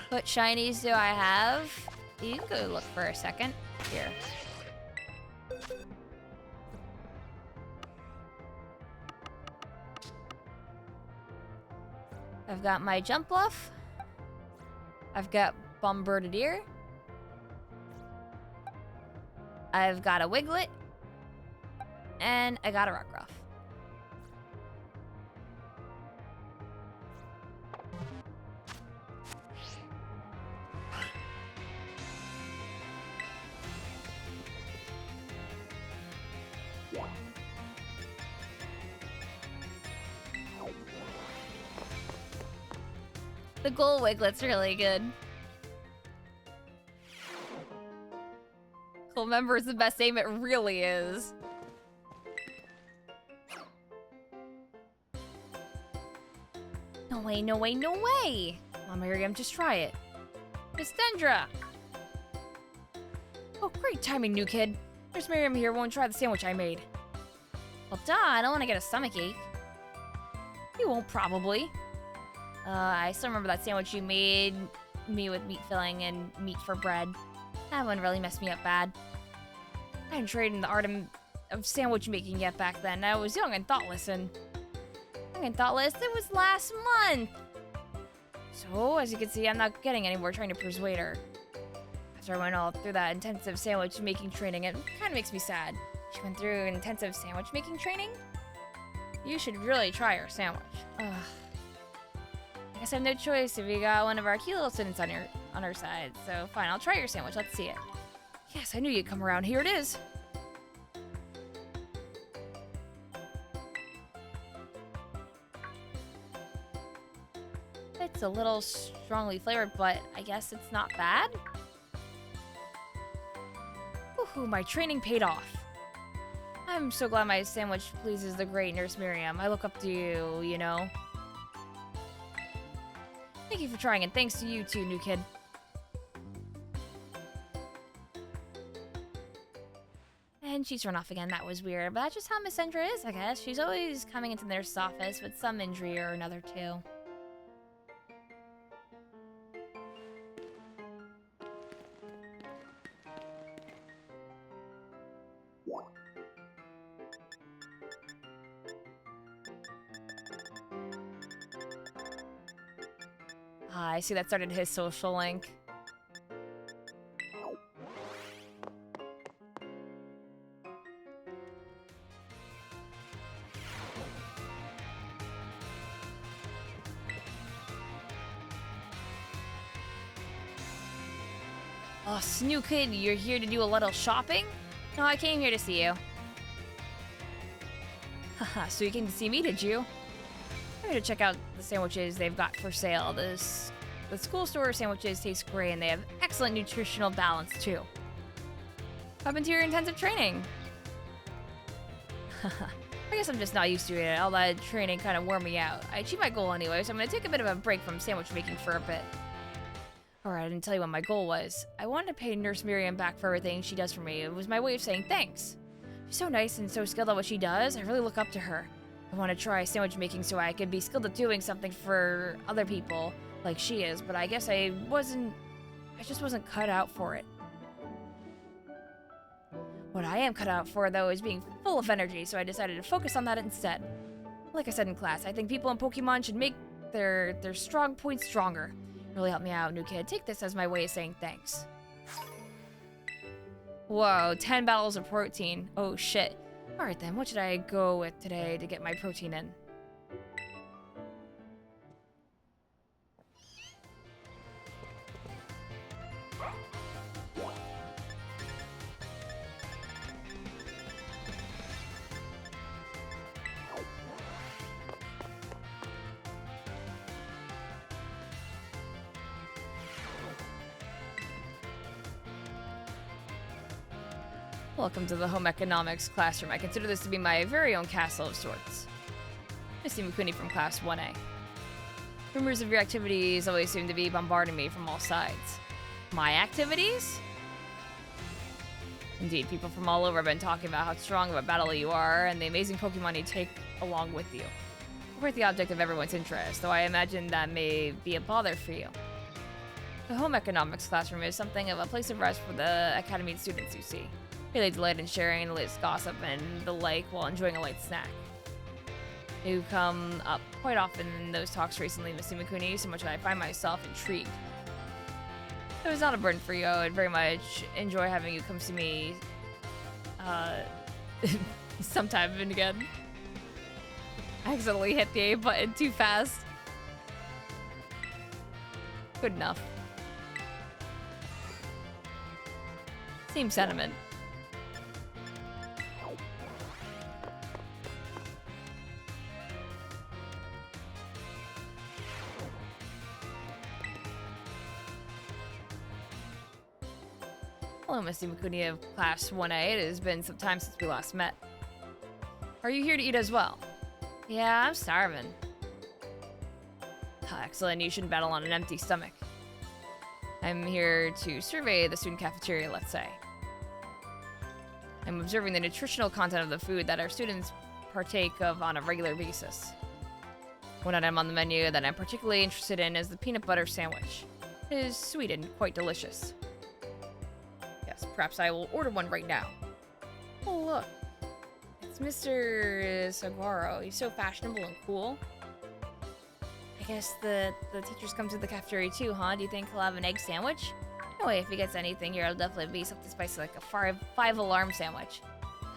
What shinies do I have? You can go look for a second. Here. I've got my Jump Bluff. I've got Bombardier. I've got a Wiglet. And I got a Rockruff. The gold Wiglet's really good. Cool, remember, it's the best name, it really is. No way, no way, no way! Come on, Miriam, just try it. Miss Dendra! Oh, great timing, new kid. There's Miriam here, won't try the sandwich I made. Well, duh, I don't want to get a stomachache. You won't, probably. I still remember that sandwich you made me with meat filling and meat for bread. That one really messed me up bad. I hadn't trained in the art of sandwich making yet back then. I was young and thoughtless, it was last month. So, as you can see, I'm not getting anywhere trying to persuade her. After I went all through that intensive sandwich making training, it kind of makes me sad. She went through intensive sandwich making training? You should really try her sandwich. Ugh. I guess I have no choice if you got one of our cute little students on her side. So fine, I'll try your sandwich. Let's see it. Yes, I knew you'd come around. Here it is. It's a little strongly flavored, but I guess it's not bad. Woohoo, my training paid off. I'm so glad my sandwich pleases the great Nurse Miriam. I look up to you, you know. Thank you for trying, and thanks to you too, new kid. And she's run off again. That was weird, but that's just how Miss Sandra is, I guess. She's always coming into the nurse's office with some injury or another too. I see that started his social link. Oh, Snoo Kid, you're here to do a little shopping? No, I came here to see you. Haha, so you came to see me, did you? I'm here to check out the sandwiches they've got for sale. This The school store sandwiches taste great and they have excellent nutritional balance too. Hop into your intensive training. I guess I'm just not used to it. All that training kind of wore me out. I achieved my goal anyway, so I'm gonna take a bit of a break from sandwich making for a bit. Alright, I didn't tell you what my goal was. I wanted to pay Nurse Miriam back for everything she does for me. It was my way of saying thanks. She's so nice and so skilled at what she does. I really look up to her. I want to try sandwich making so I could be skilled at doing something for other people like she is, but I guess I just wasn't cut out for it. What I am cut out for, though, is being full of energy, so I decided to focus on that instead. Like I said in class, I think people in Pokemon should make their strong points stronger. Really helped me out, new kid. Take this as my way of saying thanks. Whoa, 10 bottles of protein. Oh, shit. Alright then, what should I go with today to get my protein in? Welcome to the home economics classroom. I consider this to be my very own castle of sorts. Miss Imakuni from class 1A. Rumors of your activities always seem to be bombarding me from all sides. My activities? Indeed, people from all over have been talking about how strong of a battle you are and the amazing Pokemon you take along with you. You're quite the object of everyone's interest, though I imagine that may be a bother for you. The home economics classroom is something of a place of rest for the academy students you see. Here they delight in sharing the latest gossip and the like while enjoying a light snack. You come up quite often in those talks recently, Miss Imakuni, so much that I find myself intrigued. If it was not a burden for you, I would very much enjoy having you come see me, sometime and again. I accidentally hit the A button too fast. Good enough. Same sentiment. Hello, Miss Imakuni of Class 1A. It has been some time since we last met. Are you here to eat as well? Yeah, I'm starving. Excellent, you shouldn't battle on an empty stomach. I'm here to survey the student cafeteria, let's say. I'm observing the nutritional content of the food that our students partake of on a regular basis. One item on the menu that I'm particularly interested in is the peanut butter sandwich. It is sweet and quite delicious. Yes, perhaps I will order one right now. Oh, look. It's Mr. Saguaro. He's so fashionable and cool. I guess the teachers come to the cafeteria too, huh? Do you think he'll have an egg sandwich? No way, if he gets anything here, it'll definitely be something spicy like a five alarm sandwich.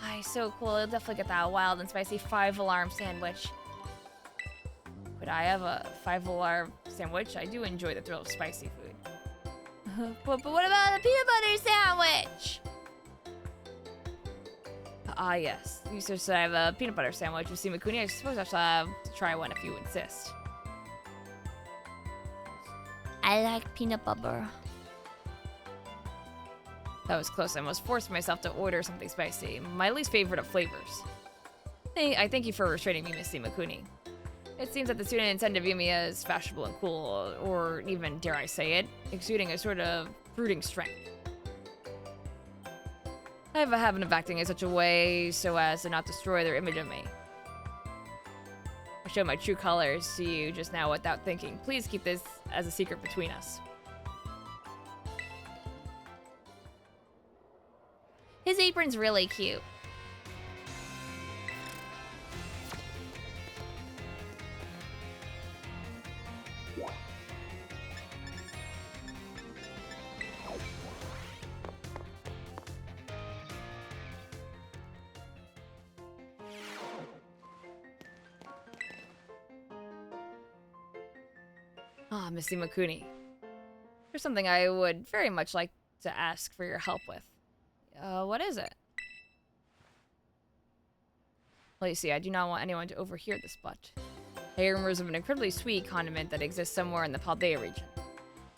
Ah, he's so cool. He'll definitely get that wild and spicy 5 alarm sandwich. Could I have a 5 alarm sandwich? I do enjoy the thrill of spicy food. But what about the peanut butter sandwich? Ah, yes. You said I have a peanut butter sandwich with Imakuni. I suppose I shall have to try one if you insist. I like peanut butter. That was close. I almost forced myself to order something spicy. My least favorite of flavors. I thank you for restraining me, Miss Imakuni. It seems that the students tend to view me as fashionable and cool, or even, dare I say it, exuding a sort of brooding strength. I have a habit of acting in such a way so as to not destroy their image of me. I showed my true colors to you just now without thinking. Please keep this as a secret between us. His apron's really cute. Ah, Miss Imakuni. There's something I would very much like to ask for your help with. What is it? Well, you see, I do not want anyone to overhear this, but I hear rumors of an incredibly sweet condiment that exists somewhere in the Paldea region.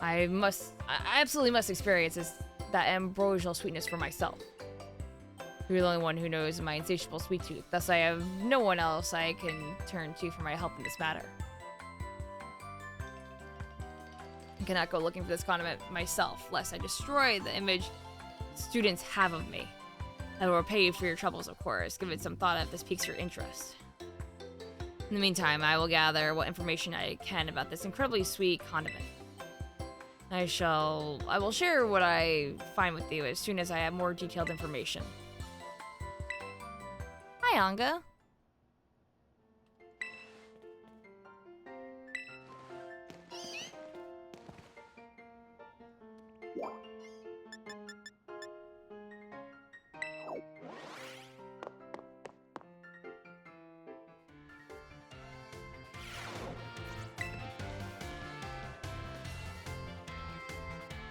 I absolutely must experience that ambrosial sweetness for myself. You're the only one who knows my insatiable sweet tooth, thus I have no one else I can turn to for my help in this matter. I cannot go looking for this condiment myself, lest I destroy the image students have of me. I will repay you for your troubles, of course. Give it some thought if this piques your interest. In the meantime, I will gather what information I can about this incredibly sweet condiment. I will share what I find with you as soon as I have more detailed information. Hi, Anga.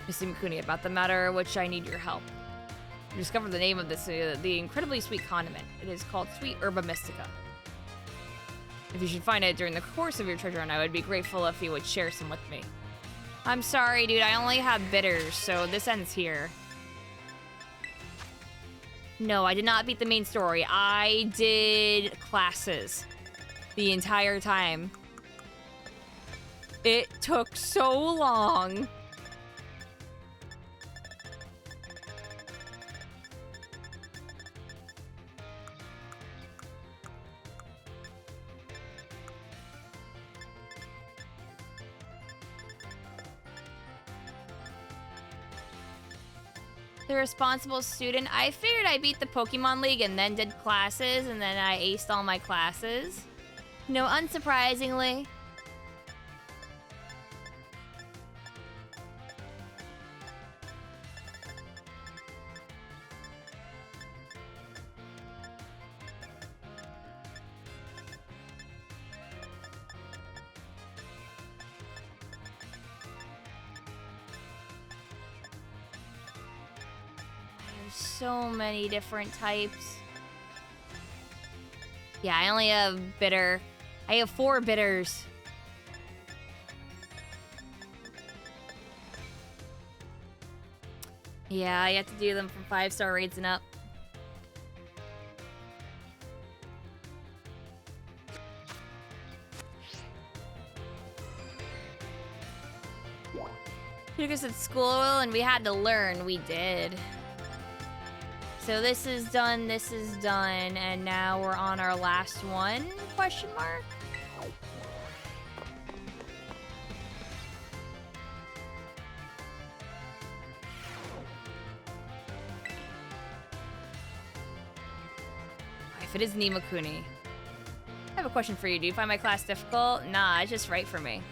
Miss Imakuni, about the matter which I need your help. You discovered the name of this, the incredibly sweet condiment. It is called Sweet Herba Mystica. If you should find it during the course of your treasure hunt, I would be grateful if you would share some with me. I'm sorry, dude, I only have bitters, so this ends here. No, I did not beat the main story. I did classes the entire time. It took so long. The responsible student. I figured I beat the Pokemon League and then did classes, and then I aced all my classes. No, unsurprisingly. So many different types. Yeah, I only have bitter. I have 4 bitters. Yeah, you have to do them from 5-star rates and up. Took us at school and we had to learn. We did. So this is done, and now we're on our last one, question mark? If it is Imakuni. I have a question for you. Do you find my class difficult? Nah, it's just right for me.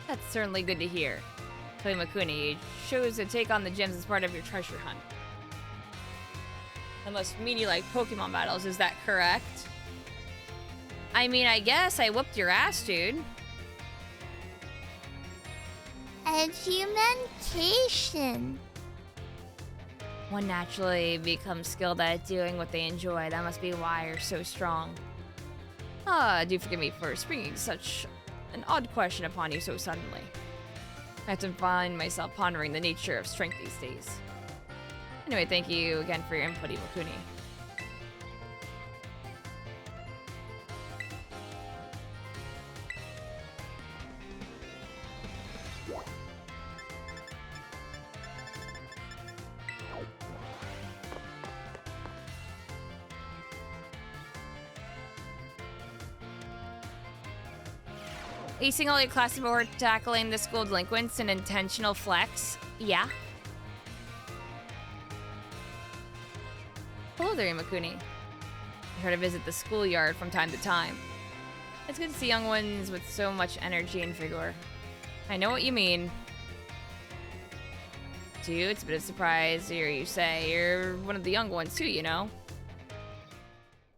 That's certainly good to hear. Imakuni chose to take on the gyms as part of your treasure hunt. That must mean you like Pokemon battles, is that correct? I mean, I guess I whooped your ass, dude. Edumentation. One naturally becomes skilled at doing what they enjoy. That must be why you're so strong. Do forgive me for springing such an odd question upon you so suddenly. I have to find myself pondering the nature of strength these days. Anyway, thank you again for your input, Imakuni. Acing all your classes before tackling the school delinquents, an intentional flex. Yeah. Hello there, Imakuni. I try to visit the schoolyard from time to time. It's good to see young ones with so much energy and vigor. I know what you mean. To you, it's a bit of a surprise to hear you say you're one of the young ones too, you know.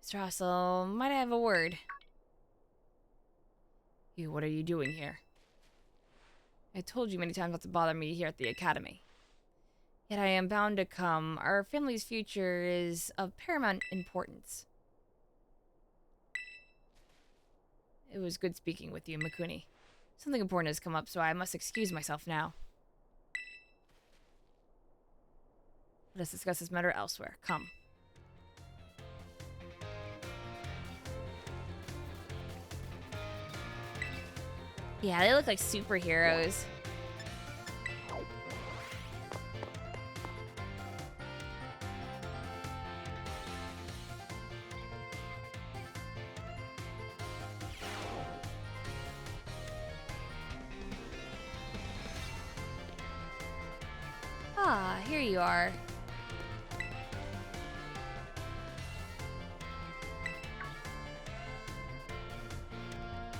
Mr. Hassel, might I have a word? You, what are you doing here? I told you many times not to bother me here at the academy. Yet I am bound to come. Our family's future is of paramount importance. It was good speaking with you, Imakuni. Something important has come up, so I must excuse myself now. Let us discuss this matter elsewhere. Come. Yeah, they look like superheroes. Ah, here you are.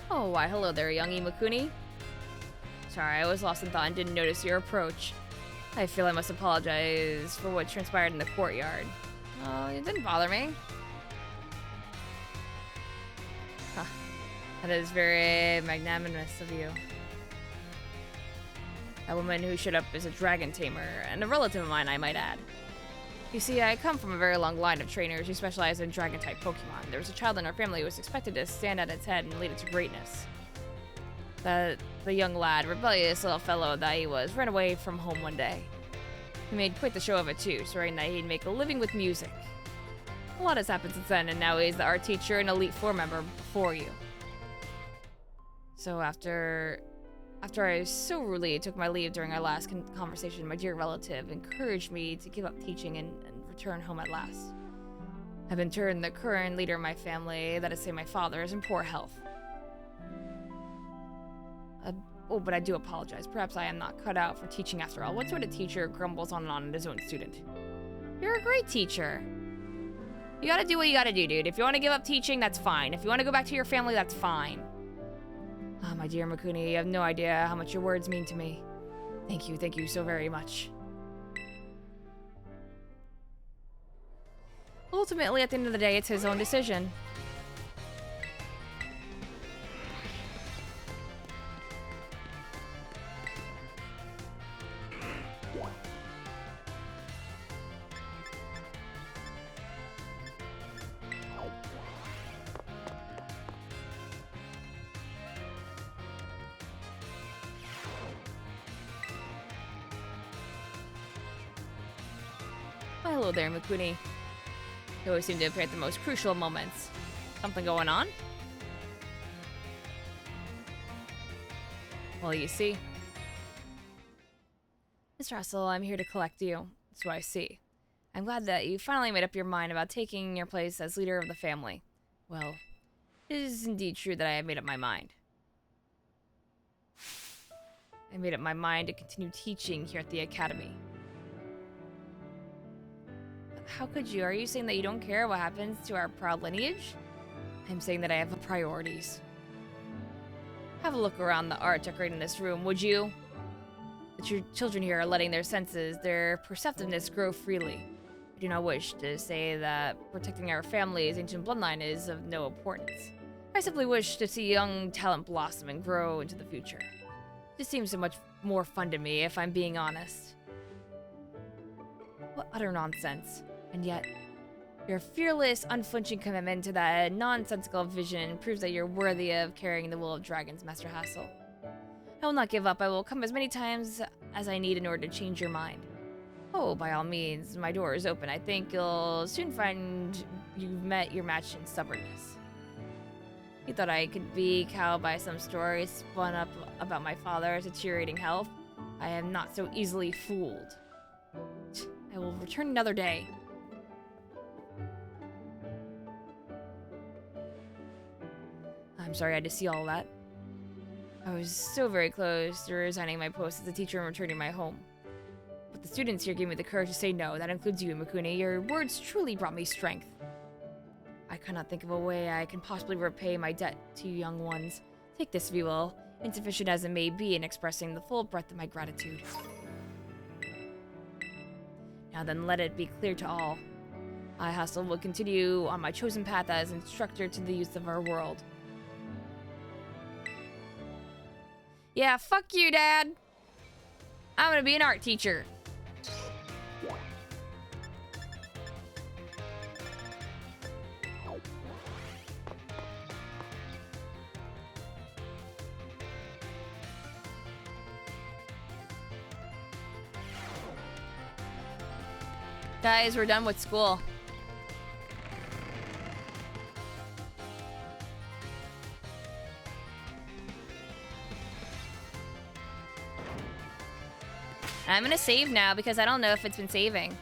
Oh, why, hello there, young Imakuni. Sorry, I was lost in thought and didn't notice your approach. I feel I must apologize for what transpired in the courtyard. Oh, it didn't bother me. Huh. That is very magnanimous of you. A woman who showed up is a dragon tamer, and a relative of mine, I might add. You see, I come from a very long line of trainers who specialize in dragon-type Pokémon. There was a child in our family who was expected to stand at its head and lead it to greatness. The young lad, rebellious little fellow that he was, ran away from home one day. He made quite the show of it too, swearing that he'd make a living with music. A lot has happened since then, and now he's the art teacher and Elite Four member before you. So after I so rudely took my leave during our last conversation, my dear relative encouraged me to give up teaching and return home at last. I've been turned the current leader of my family, that is to say my father, is in poor health. Oh, but I do apologize. Perhaps I am not cut out for teaching after all. What sort of teacher grumbles on and on at his own student? You're a great teacher. You gotta do what you gotta do, dude. If you want to give up teaching, that's fine. If you want to go back to your family, that's fine. Ah, my dear Makuni, you have no idea how much your words mean to me. Thank you so very much. Ultimately, at the end of the day, it's his own decision. Hello there, Makuni. You always seem to appear at the most crucial moments. Something going on? Well, you see. Mr. Russell, I'm here to collect you. So I see. I'm glad that you finally made up your mind about taking your place as leader of the family. Well, it is indeed true that I have made up my mind. I made up my mind to continue teaching here at the academy. How could you? Are you saying that you don't care what happens to our proud lineage? I'm saying that I have priorities. Have a look around the art decorating this room, would you? That your children here are letting their senses, their perceptiveness grow freely. I do not wish to say that protecting our family's ancient bloodline is of no importance. I simply wish to see young talent blossom and grow into the future. This seems so much more fun to me, if I'm being honest. What utter nonsense. And yet, your fearless, unflinching commitment to that nonsensical vision proves that you're worthy of carrying the will of dragons, Master Hassel. I will not give up. I will come as many times as I need in order to change your mind. Oh, by all means, my door is open. I think you'll soon find you've met your match in stubbornness. You thought I could be cowed by some stories spun up about my father's deteriorating health? I am not so easily fooled. I will return another day. I'm sorry I had to see all that. I was so very close to resigning my post as a teacher and returning my home. But the students here gave me the courage to say no. That includes you, Imakuni. Your words truly brought me strength. I cannot think of a way I can possibly repay my debt to you young ones. Take this, if you will, insufficient as it may be in expressing the full breadth of my gratitude. Now then, let it be clear to all. I, Hassel, will continue on my chosen path as instructor to the youth of our world. Yeah, fuck you, Dad. I'm gonna be an art teacher. Guys, we're done with school. I'm gonna save now because I don't know if it's been saving.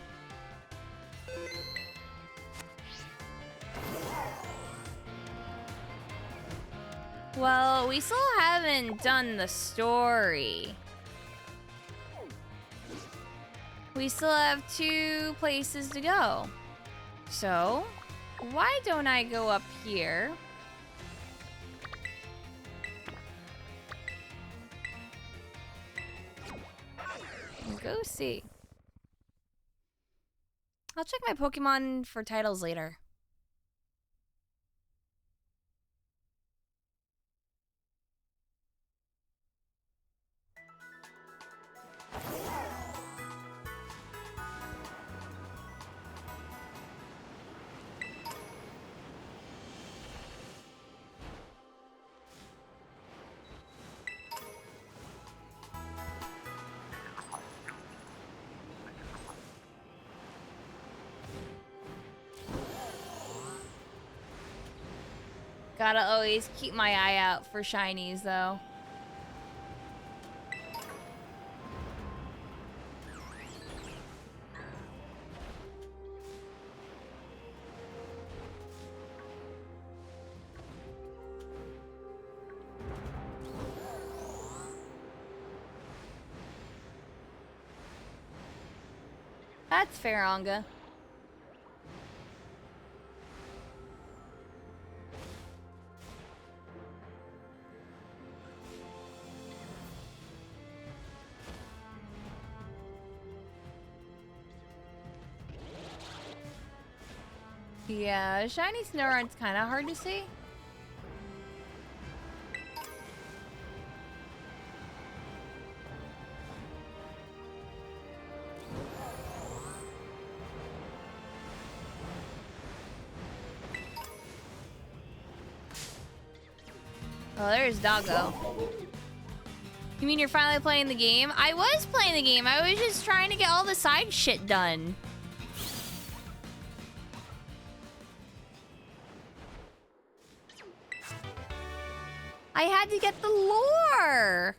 Well, we still haven't done the story. We still have 2 places to go. So, why don't I go up here? And go see. I'll check my Pokemon for titles later. Gotta always keep my eye out for shinies, though. That's fair, Anga. Yeah, shiny Snorunt's kind of hard to see. Oh, there's Doggo. You mean you're finally playing the game? I was playing the game. I was just trying to get all the side shit done. I had to get the lore.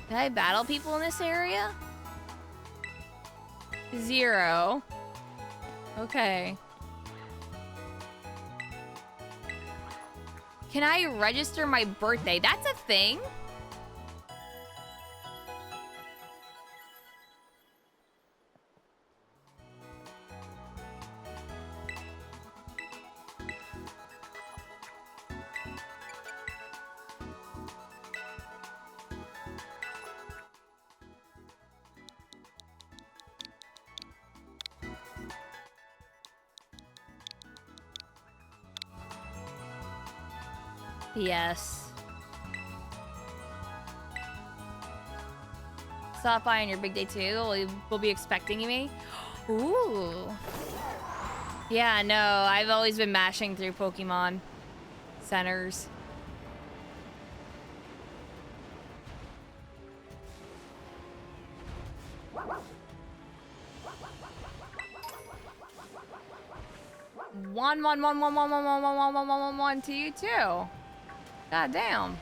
Can I battle people in this area? 0. Okay. Can I register my birthday? That's a thing? Yes. Stop by on your big day too. Will be expecting me. Ooh. Yeah, no, I've always been mashing through Pokemon centers. One to you too. God damn.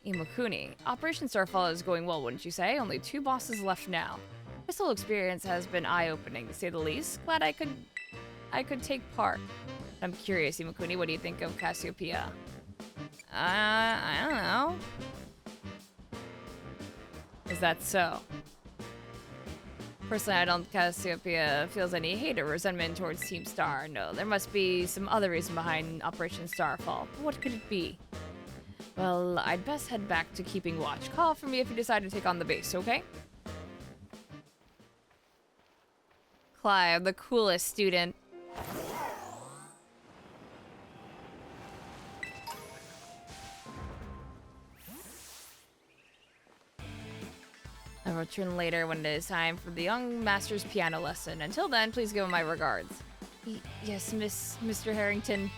Imakuni. Operation Starfall is going well, wouldn't you say? Only 2 bosses left now. This whole experience has been eye-opening, to say the least. Glad I could take part. I'm curious, Imakuni, what do you think of Cassiopeia? I don't know. Is that so? Personally, I don't think Cassiopeia feels any hate or resentment towards Team Star. No, there must be some other reason behind Operation Starfall. What could it be? Well, I'd best head back to keeping watch. Call for me if you decide to take on the base, okay? Clive, the coolest student. I'll return later when it is time for the young master's piano lesson. Until then, please give him my regards. Yes, Mr. Harrington.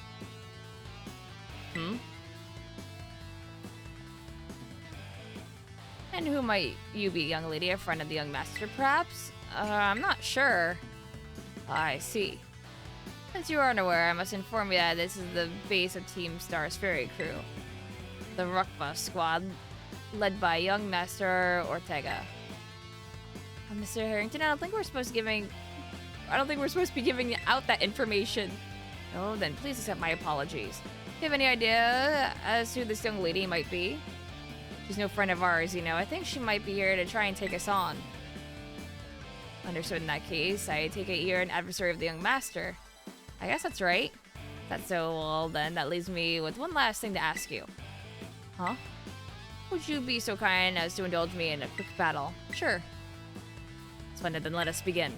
And who might you be, young lady? A friend of the young master, perhaps? I'm not sure. I see. Since you are unaware, I must inform you that this is the base of Team Star's ferry crew. The Ruckbus squad, led by young Master Ortega. Mr. Harrington, I don't think we're supposed to be giving out that information. Oh, then please accept my apologies. Do you have any idea as to who this young lady might be? She's no friend of ours, you know. I think she might be here to try and take us on. Understood in that case. I take it you're an adversary of the young master. I guess that's right. That's so, well then, that leaves me with one last thing to ask you. Huh? Would you be so kind as to indulge me in a quick battle? Sure. Splendid, then let us begin.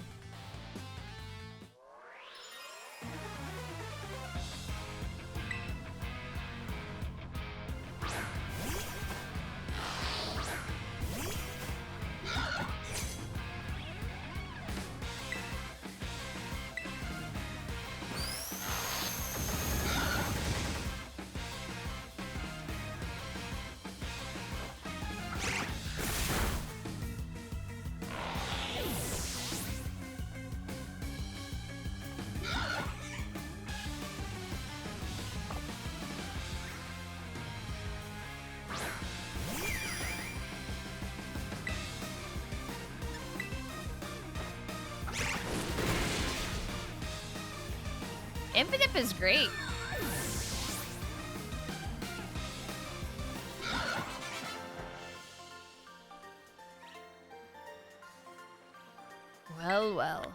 Infinite is great. Well, well.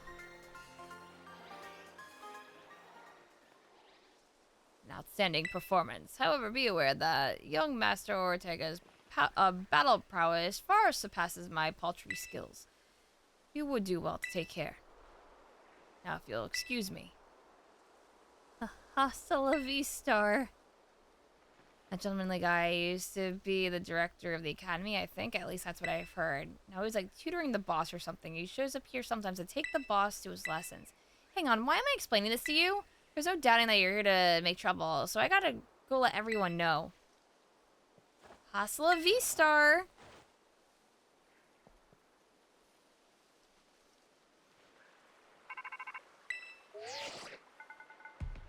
An outstanding performance. However, be aware that young Master Ortega's battle prowess far surpasses my paltry skills. You would do well to take care. Now, if you'll excuse me. Hasta la vista. That gentlemanly guy used to be the director of the academy, I think. At least that's what I've heard. Now he's like tutoring the boss or something. He shows up here sometimes to take the boss to his lessons. Hang on, why am I explaining this to you? There's no doubting that you're here to make trouble, so I gotta go let everyone know. Hasta la vista.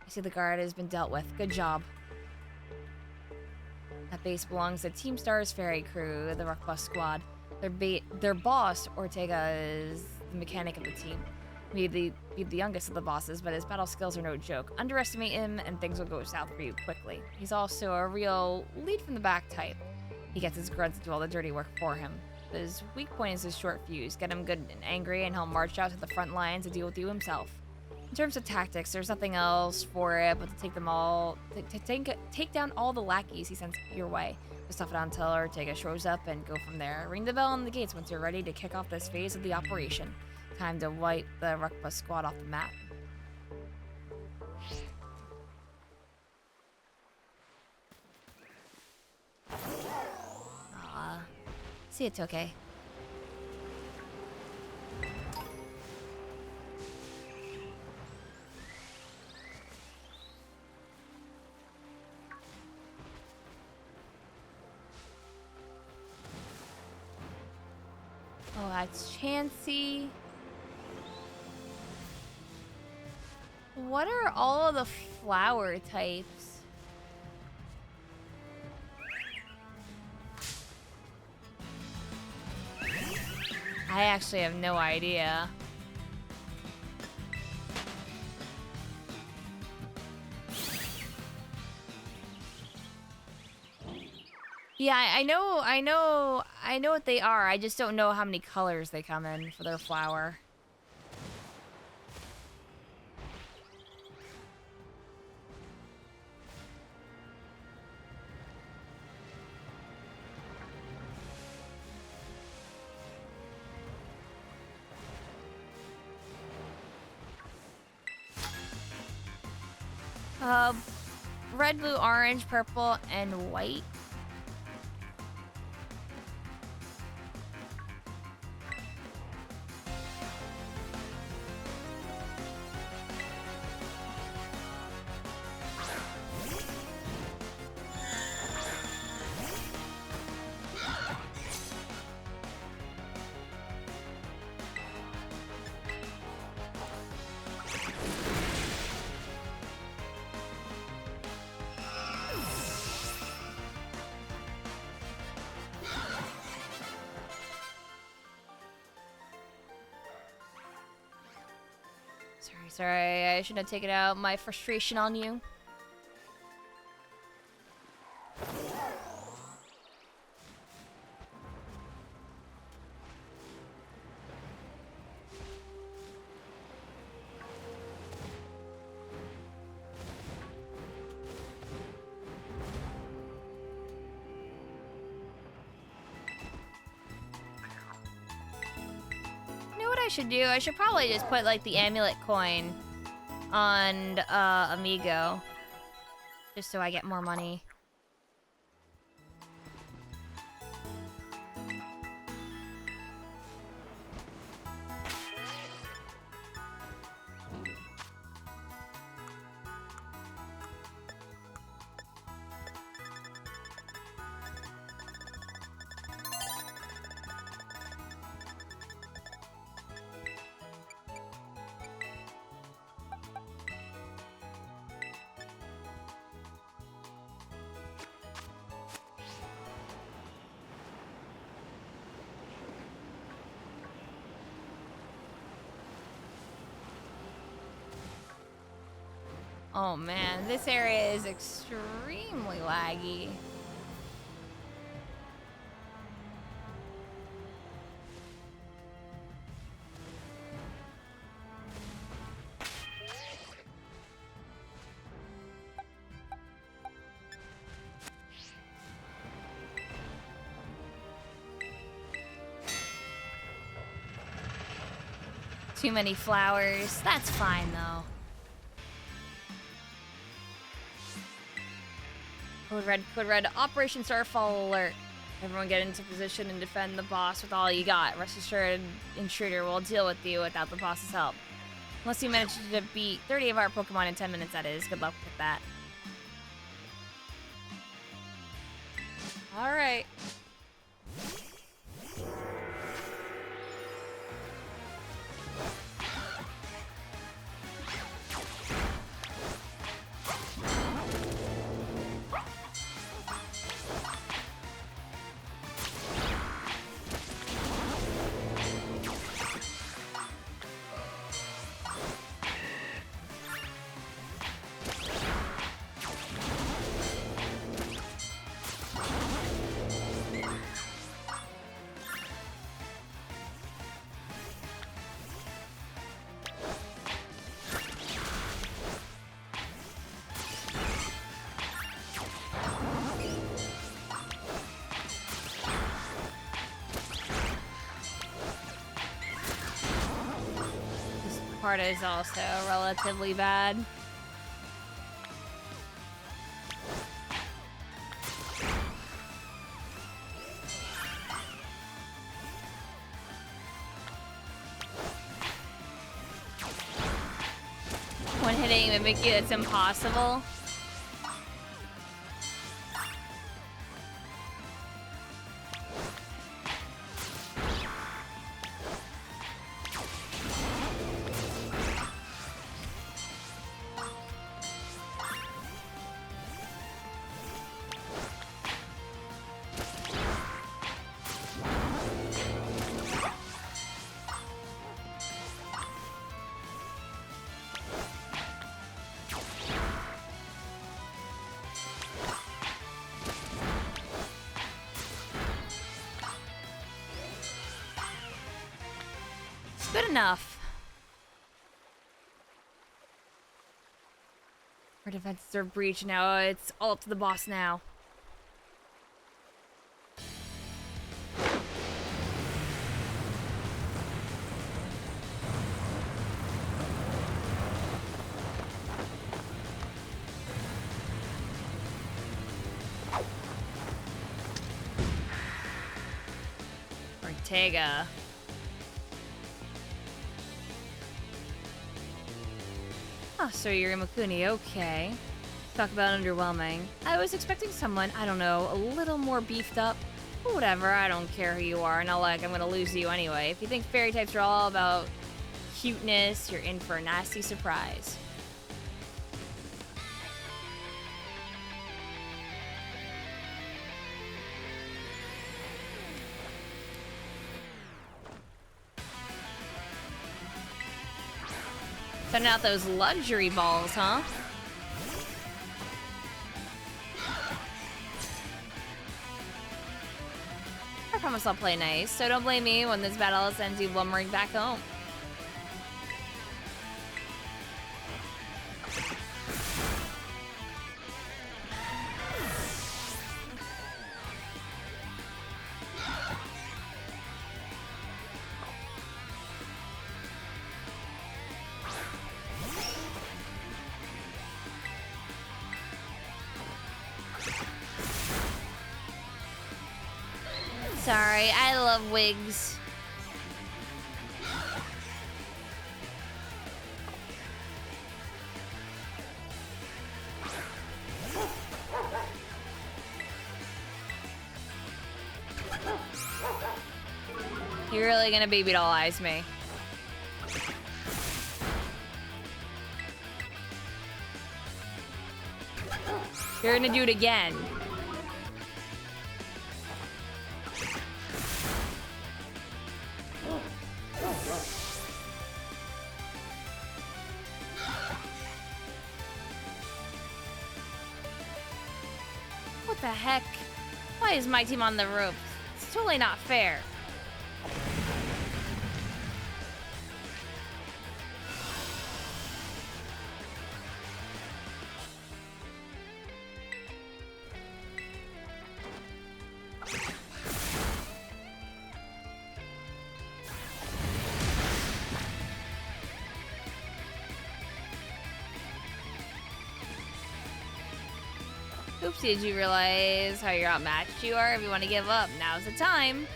I see the guard has been dealt with. Good job. That base belongs to Team Star's ferry crew, the Ruckbus squad. Their boss, Ortega, is the mechanic of the team. Maybe the youngest of the bosses, but his battle skills are no joke. Underestimate him and things will go south for you quickly. He's also a real lead from the back type. He gets his grunts to do all the dirty work for him. But his weak point is his short fuse. Get him good and angry and he'll march out to the front lines to deal with you himself. In terms of tactics, there's nothing else for it but to take them all, take down all the lackeys he sends your way. Just stuff it on until Ortega shows up and go from there. Ring the bell on the gates once you're ready to kick off this phase of the operation. Time to wipe the Ruckbus squad off the map. See, it's okay. Oh, that's Chansey. What are all of the flower types? I actually have no idea. Yeah, I know what they are. I just don't know how many colors they come in for their flower. Uh, red, blue, orange, purple, and white. Sorry, I shouldn't have taken out my frustration on you. I should do? I should probably just put like the amulet coin on Amigo, just so I get more money. Oh man, this area is extremely laggy. Too many flowers. That's fine though. Code red, Operation Starfall alert. Everyone get into position and defend the boss with all you got. Rest assured, Intruder will deal with you without the boss's help. Unless you manage to beat 30 of our Pokemon in 10 minutes, that is. Good luck with that. Alright. Part is also relatively bad. When hitting Mimikyu, it's impossible. Good enough. Our defenses are breached now. It's all up to the boss now. Ortega. Oh, so you're Imakuni, okay. Talk about underwhelming. I was expecting someone, I don't know, a little more beefed up. But whatever, I don't care who you are, not like I'm gonna lose to you anyway. If you think fairy types are all about cuteness, you're in for a nasty surprise. Sending out those luxury balls, huh? I promise I'll play nice, so don't blame me when this battle sends you lumbering back home. Sorry, I love wigs. You're really gonna baby doll eyes me. You're gonna do it again. What the heck? Why is my team on the ropes? It's totally not fair. Oopsie, did you realize how you're outmatched you are? If you want to give up, now's the time.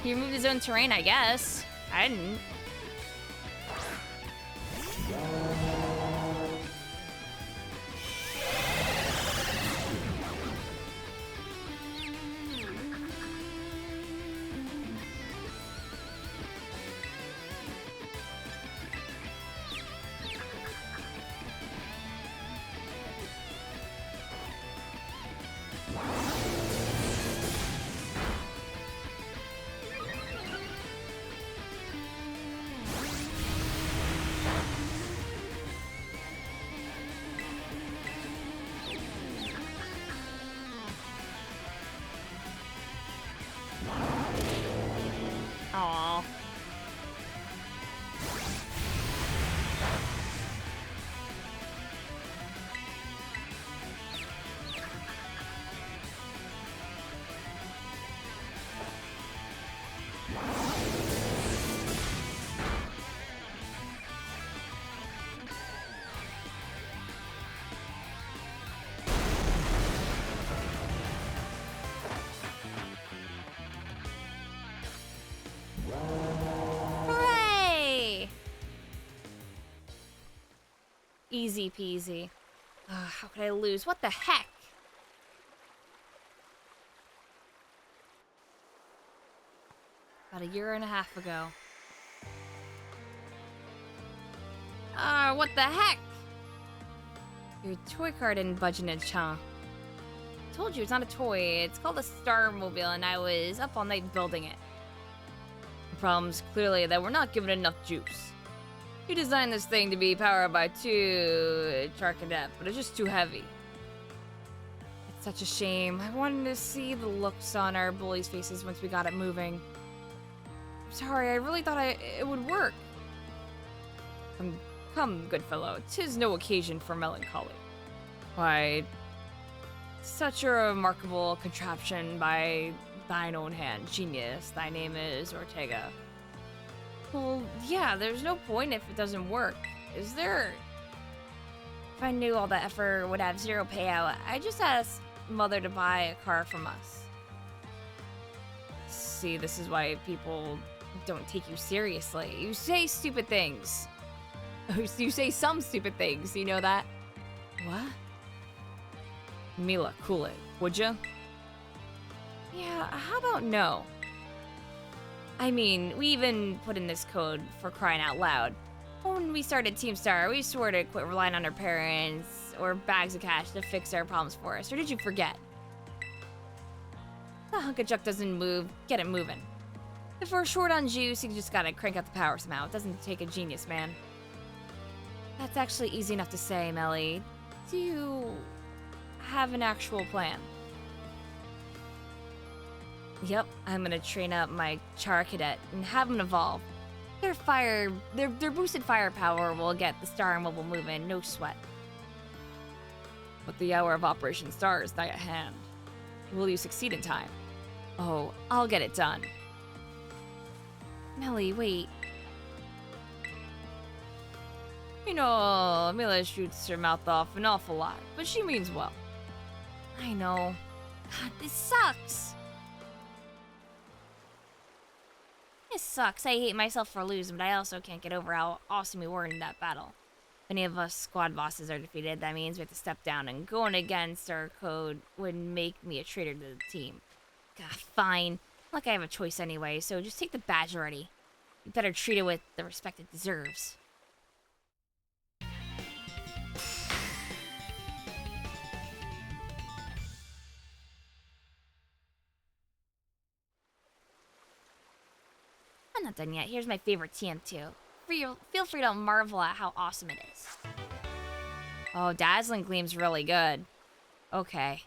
He removed his own terrain, I guess. I didn't. Aww. Hooray! Easy peasy. How could I lose? What the heck? About a year and a half ago. What the heck? Your toy car didn't budge an inch, huh? I told you it's not a toy. It's called a Starmobile, and I was up all night building it. The problem's clearly that we're not given enough juice. You designed this thing to be powered by 2 Charcadet, but it's just too heavy. It's such a shame. I wanted to see the looks on our bullies' faces once we got it moving. I'm sorry, I really thought it would work. Come, good fellow, 'tis no occasion for melancholy. Why, such a remarkable contraption by thine own hand, genius, thy name is Ortega. Well, yeah, there's no point if it doesn't work, is there? If I knew all that effort would have 0 payout, I just asked Mother to buy a car from us. See, this is why people don't take you seriously. You say stupid things. You say some stupid things, you know that? What? Mila, cool it, would ya? Yeah, how about no? I mean, we even put in this code for crying out loud. When we started Team Star, we swore to quit relying on our parents or bags of cash to fix our problems for us, or did you forget? The hunk of junk doesn't move, get it moving. If we're short on juice, you just gotta crank up the power somehow. It doesn't take a genius, man. That's actually easy enough to say, Melly. Do you have an actual plan? Yep, I'm gonna train up my Char Cadet and have them evolve. Their boosted firepower will get the Star and Mobile moving, no sweat. But the hour of Operation Star is nigh at hand. Will you succeed in time? Oh, I'll get it done. Melly, wait. You know, Mila shoots her mouth off an awful lot, but she means well. I know. God, this sucks. This sucks. I hate myself for losing, but I also can't get over how awesome we were in that battle. If any of us squad bosses are defeated, that means we have to step down, and going against our code would make me a traitor to the team. God, fine. Like I have a choice anyway, so just take the badge already. You better treat it with the respect it deserves. I'm not done yet. Here's my favorite TM2. Feel free to marvel at how awesome it is. Oh, Dazzling Gleam's really good. Okay.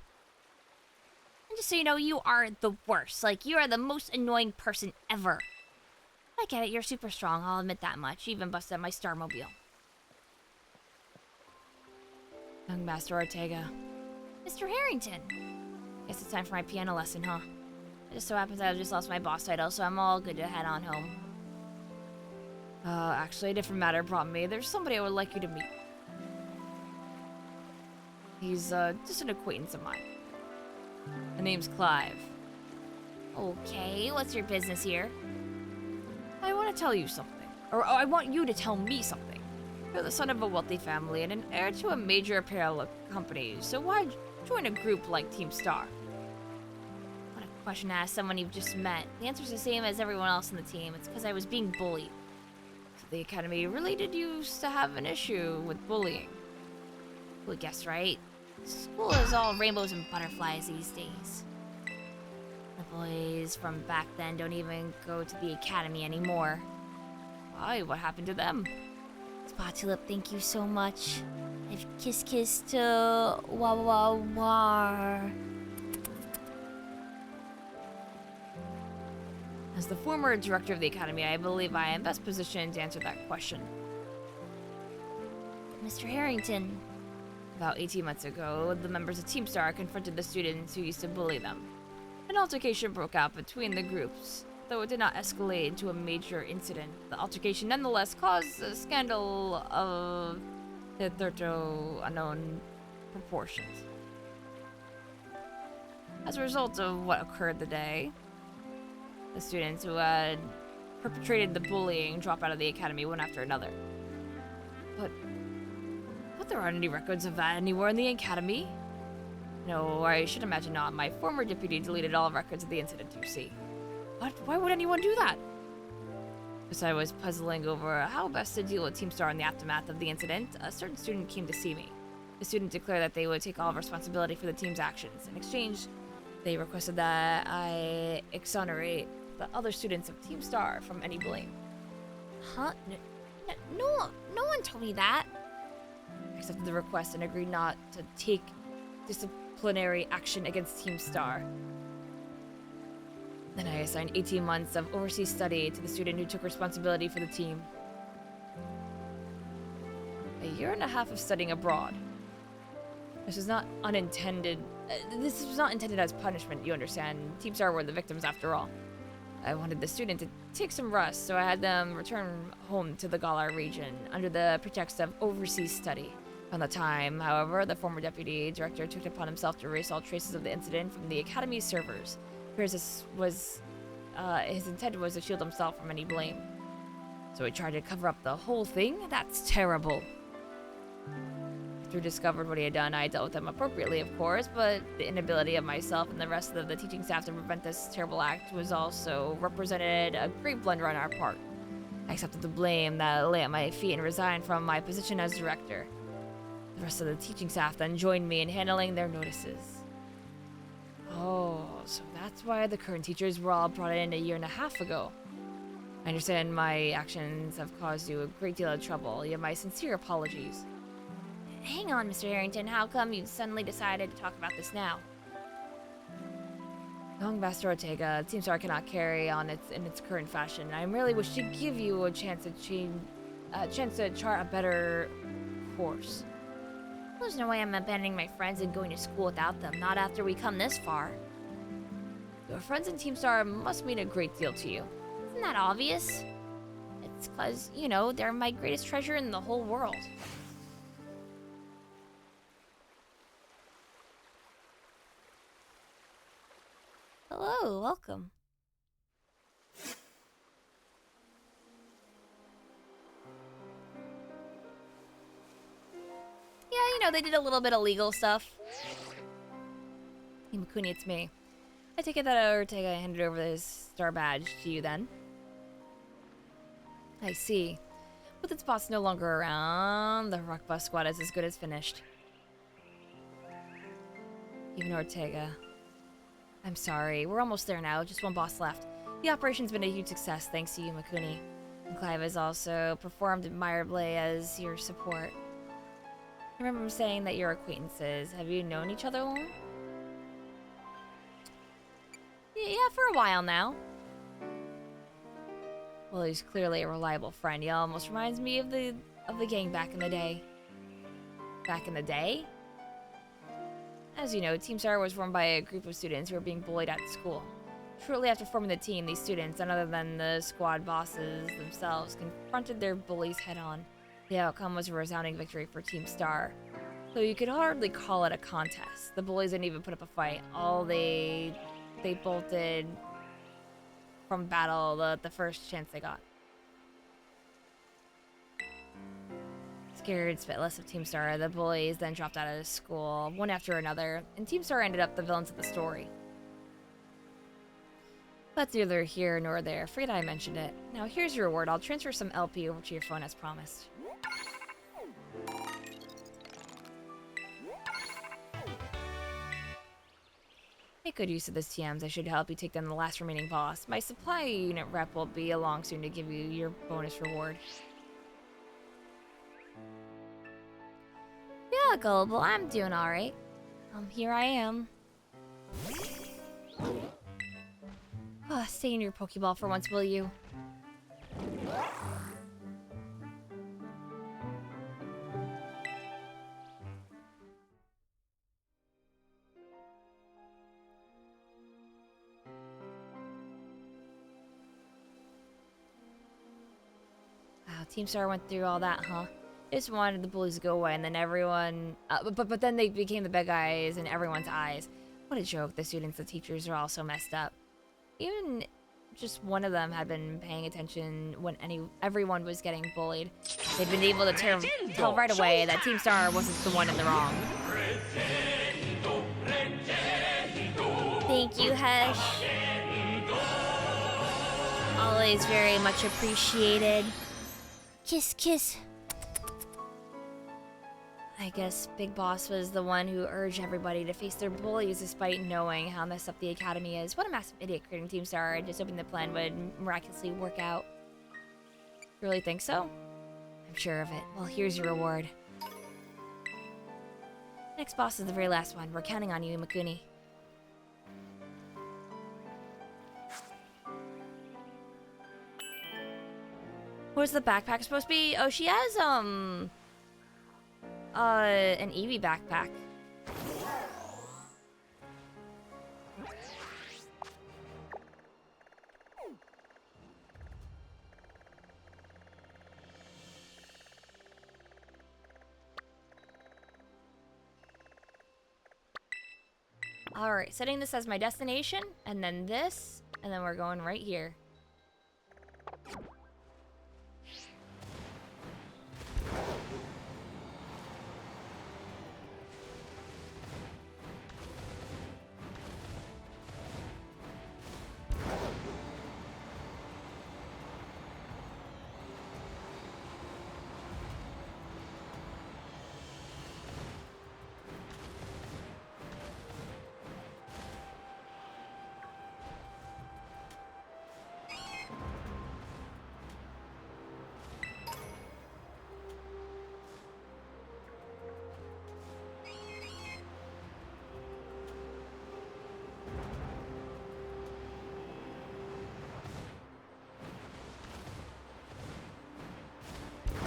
And just so you know, you are the worst. Like, you are the most annoying person ever. I get it, you're super strong, I'll admit that much. You even busted my Starmobile. Young Master Ortega. Mr. Harrington. Guess it's time for my piano lesson, huh? It just so happens I just lost my boss title, so I'm all good to head on home. Actually, a different matter brought me. There's somebody I would like you to meet. He's, just an acquaintance of mine. The name's Clive. Okay, what's your business here? I want to tell you something. Or I want you to tell me something. You're the son of a wealthy family and an heir to a major apparel company, so why join a group like Team Star? What a question to ask someone you've just met. The answer's the same as everyone else in the team. It's because I was being bullied. So the Academy really did used to have an issue with bullying. Well, guess right. School is all rainbows and butterflies these days. The boys from back then don't even go to the academy anymore. Why? What happened to them? Spot Tulip, thank you so much. I've kiss to war. As the former director of the academy, I believe I am best positioned to answer that question. Mr. Harrington. About 18 months ago, the members of Team Star confronted the students who used to bully them. An altercation broke out between the groups, though it did not escalate into a major incident. The altercation nonetheless caused a scandal of hitherto unknown proportions. As a result of what occurred the day, the students who had perpetrated the bullying dropped out of the academy one after another. But there aren't any records of that anywhere in the academy. No, I should imagine not. My former deputy deleted all records of the incident, you see. What? Why would anyone do that? As I was puzzling over how best to deal with Team Star in the aftermath of the incident, a certain student came to see me. The student declared that they would take all responsibility for the team's actions. In exchange, they requested that I exonerate the other students of Team Star from any blame. Huh? No one told me that. I accepted the request and agreed not to take disciplinary action against Team Star. Then I assigned 18 months of overseas study to the student who took responsibility for the team. A year and a half of studying abroad. This was not intended as punishment, you understand. Team Star were the victims after all. I wanted the student to take some rest, so I had them return home to the Galar region under the pretext of overseas study. Around the time, however, the former deputy director took it upon himself to erase all traces of the incident from the Academy's servers. His intent was to shield himself from any blame. So he tried to cover up the whole thing? That's terrible. After he discovered what he had done, I dealt with him appropriately, of course, but the inability of myself and the rest of the teaching staff to prevent this terrible act was also represented a great blunder on our part. I accepted the blame that lay at my feet and resigned from my position as director. The rest of the teaching staff then joined me in handling their notices. Oh, so that's why the current teachers were all brought in a year and a half ago. I understand my actions have caused you a great deal of trouble. You have my sincere apologies. Hang on, Mr. Harrington. How come you suddenly decided to talk about this now? Knowing Master Ortega, Team Star cannot carry on in its current fashion. I merely wish to give you a chance to chart a better course. There's no way I'm abandoning my friends and going to school without them, not after we come this far. Your friends in Team Star must mean a great deal to you. Isn't that obvious? It's 'cause, they're my greatest treasure in the whole world. Hello, welcome. Yeah, they did a little bit of legal stuff. Imakuni, it's me. I take it that Ortega handed over his star badge to you then. I see. With its boss no longer around, the Rock Bus squad is as good as finished. Even Ortega. I'm sorry, we're almost there now, just one boss left. The operation's been a huge success thanks to you, Imakuni. And Clive has also performed admirably as your support. I remember him saying that you're acquaintances. Have you known each other long? Yeah, for a while now. Well, he's clearly a reliable friend. He almost reminds me of the gang back in the day. Back in the day? As you know, Team Star was formed by a group of students who were being bullied at school. Shortly after forming the team, these students, none other than the squad bosses themselves, confronted their bullies head-on. The outcome was a resounding victory for Team Star. Though you could hardly call it a contest. The bullies didn't even put up a fight. They bolted from battle the first chance they got. Scared spitless of Team Star, the bullies then dropped out of school, one after another, and Team Star ended up the villains of the story. That's neither here nor there. Afraid I mentioned it. Now here's your reward. I'll transfer some LP over to your phone as promised. Make good use of this TMs. I should help you take down the last remaining boss. My supply unit rep will be along soon to give you your bonus reward. Yeah, Gullible, I'm doing alright. Here I am. Stay in your Pokeball for once, will you? Wow, Team Star went through all that, huh? They just wanted the bullies to go away, and then everyone... but then they became the bad guys in everyone's eyes. What a joke. The students, the teachers are all so messed up. Even just one of them had been paying attention when everyone was getting bullied. They'd been able to tell right away that Team Star wasn't the one in the wrong. Thank you, Hush. Always very much appreciated. Kiss, kiss. I guess Big Boss was the one who urged everybody to face their bullies despite knowing how messed up the Academy is. What a massive idiot creating Team Star and just hoping the plan would miraculously work out. You really think so? I'm sure of it. Well, here's your reward. Next boss is the very last one. We're counting on you, Imakuni. What's the backpack supposed to be? Oh, she has, an Eevee backpack. Alright, setting this as my destination, and then this, and then we're going right here.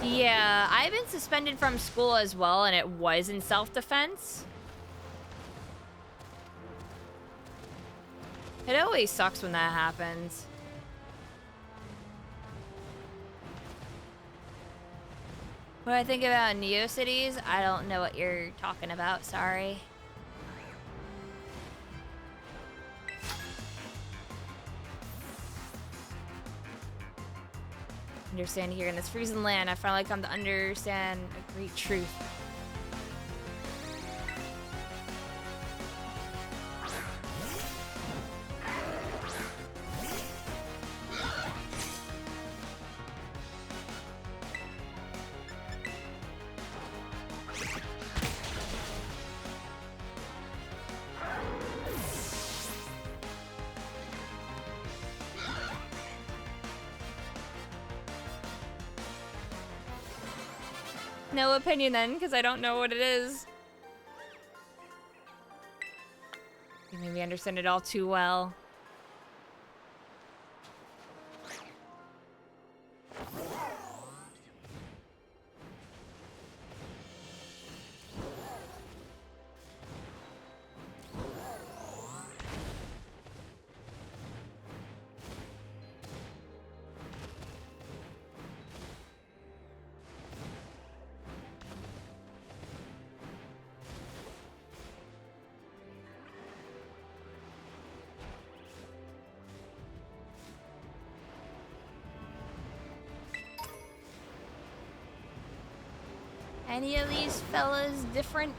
Yeah, I've been suspended from school as well, and it was in self-defense. It always sucks when that happens. When I think about Neo-Cities, I don't know what you're talking about, sorry. Understand here in this freezing land, I finally come to understand a great truth. No opinion then, because I don't know what it is. You made me understand it all too well. Any of these fellas different?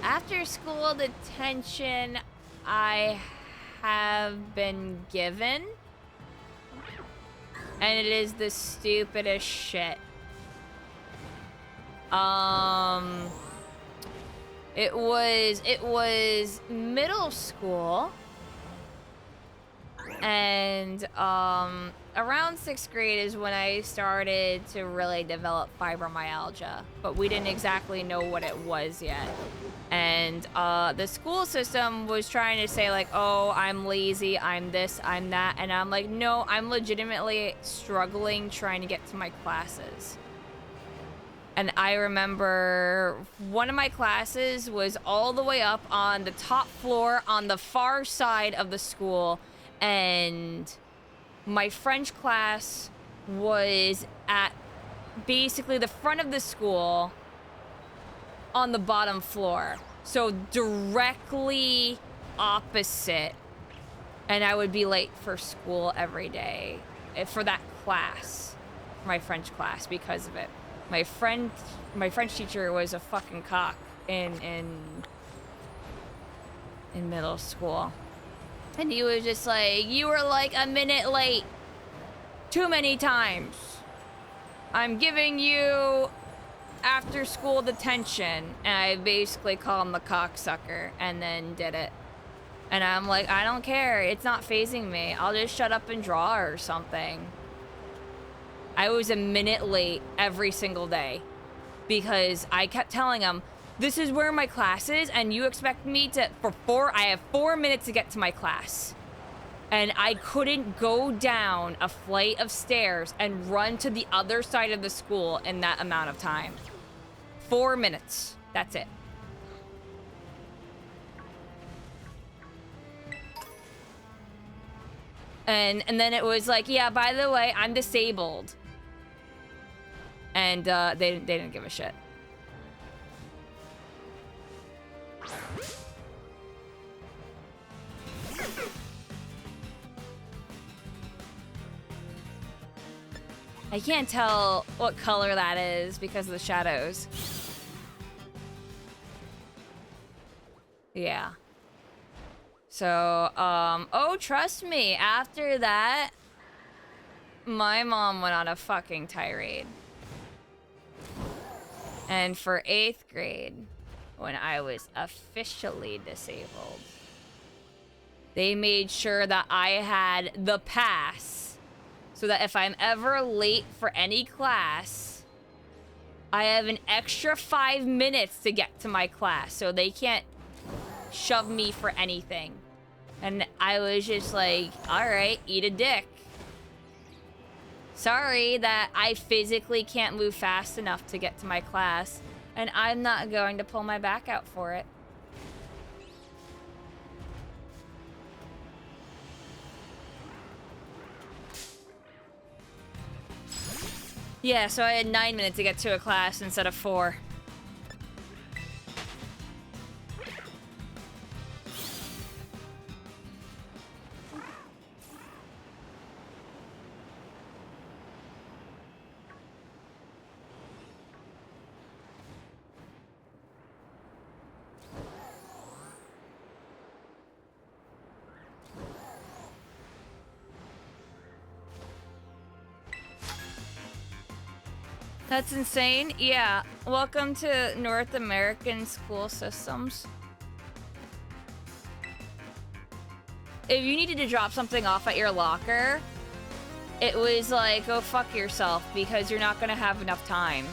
After school detention I have been given, and it is the stupidest shit. It was middle school, and around 6th grade is when I started to really develop fibromyalgia, but we didn't exactly know what it was yet. And the school system was trying to say like, oh, I'm lazy, I'm this, I'm that, and I'm like, no, I'm legitimately struggling trying to get to my classes. And I remember one of my classes was all the way up on the top floor on the far side of the school, and my French class was at basically the front of the school on the bottom floor. So directly opposite. And I would be late for school every day for that class, my French class, because of it. My French teacher was a fucking cock in middle school. And he was just like, you were like a minute late too many times. I'm giving you after school detention. And I basically called him the cocksucker and then did it. And I'm like, I don't care. It's not phasing me. I'll just shut up and draw or something. I was a minute late every single day because I kept telling him, this is where my class is, and you expect me to, I have 4 minutes to get to my class. And I couldn't go down a flight of stairs and run to the other side of the school in that amount of time. 4 minutes. That's it. And then it was like, yeah, by the way, I'm disabled. And they didn't give a shit. I can't tell what color that is because of the shadows. Yeah. So, oh, trust me, after that, my mom went on a fucking tirade. And for 8th grade, when I was officially disabled, they made sure that I had the pass so that if I'm ever late for any class, I have an extra 5 minutes to get to my class, so they can't shove me for anything. And I was just like, all right, eat a dick. Sorry that I physically can't move fast enough to get to my class, and I'm not going to pull my back out for it. Yeah, so I had 9 minutes to get to a class instead of 4. That's insane. Yeah. Welcome to North American school systems. If you needed to drop something off at your locker, it was like, go fuck yourself because you're not gonna have enough time.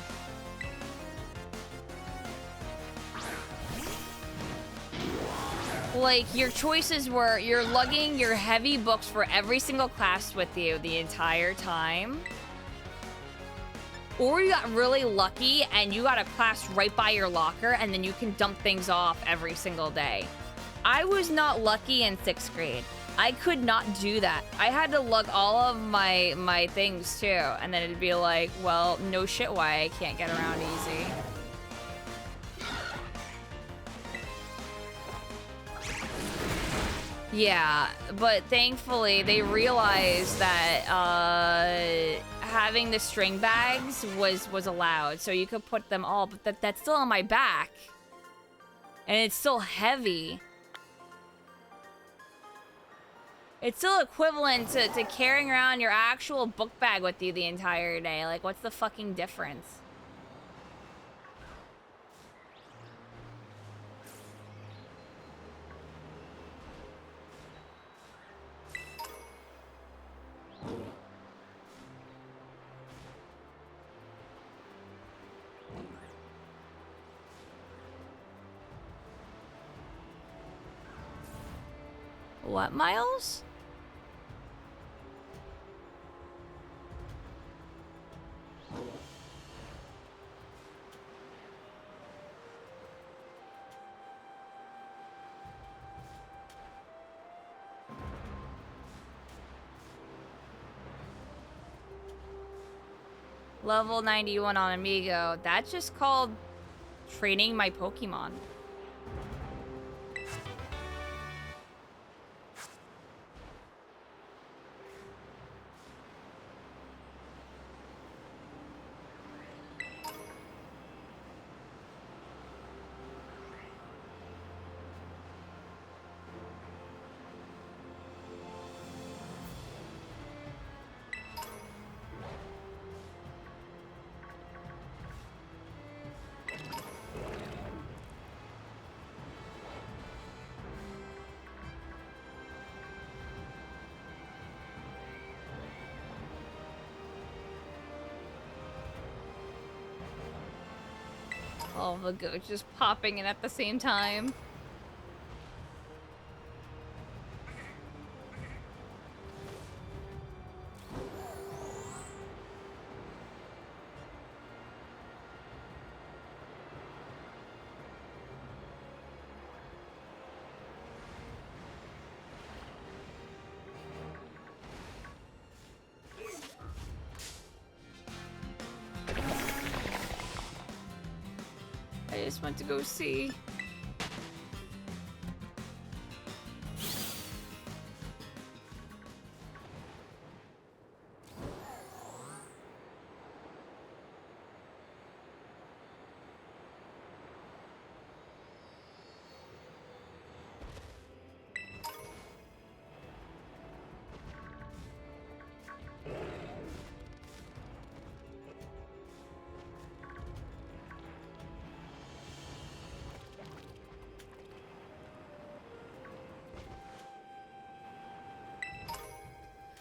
Like, your choices were you're lugging your heavy books for every single class with you the entire time, or you got really lucky and you got a class right by your locker and then you can dump things off every single day. I was not lucky in 6th grade. I could not do that. I had to lug all of my things too, and then it'd be like, well, no shit why I can't get around easy. Yeah, but thankfully they realized that having the string bags was allowed, so you could put them all, but that's still on my back. And it's still heavy. It's still equivalent to carrying around your actual book bag with you the entire day. Like, what's the fucking difference? What, Miles? Level 91 on Amigo. That's just called training my Pokemon. All the goats just popping in at the same time. I just went to go see.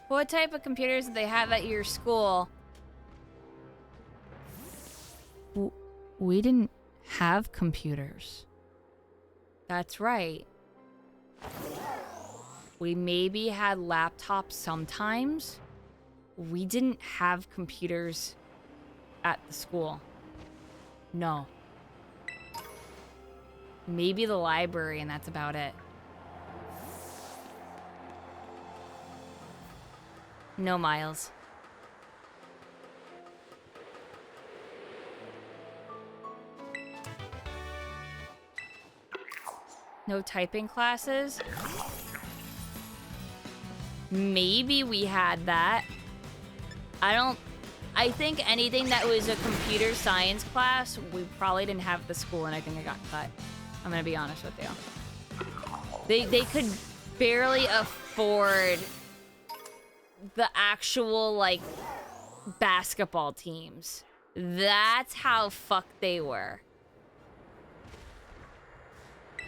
What type of computers do they have at your school? We didn't have computers. That's right. We maybe had laptops sometimes. We didn't have computers at the school. No. Maybe the library, and that's about it. No, Miles. No typing classes? Maybe we had that. I think anything that was a computer science class, we probably didn't have at the school, and I think it got cut. I'm gonna be honest with you. They could barely afford the actual, like, basketball teams. That's how fucked they were.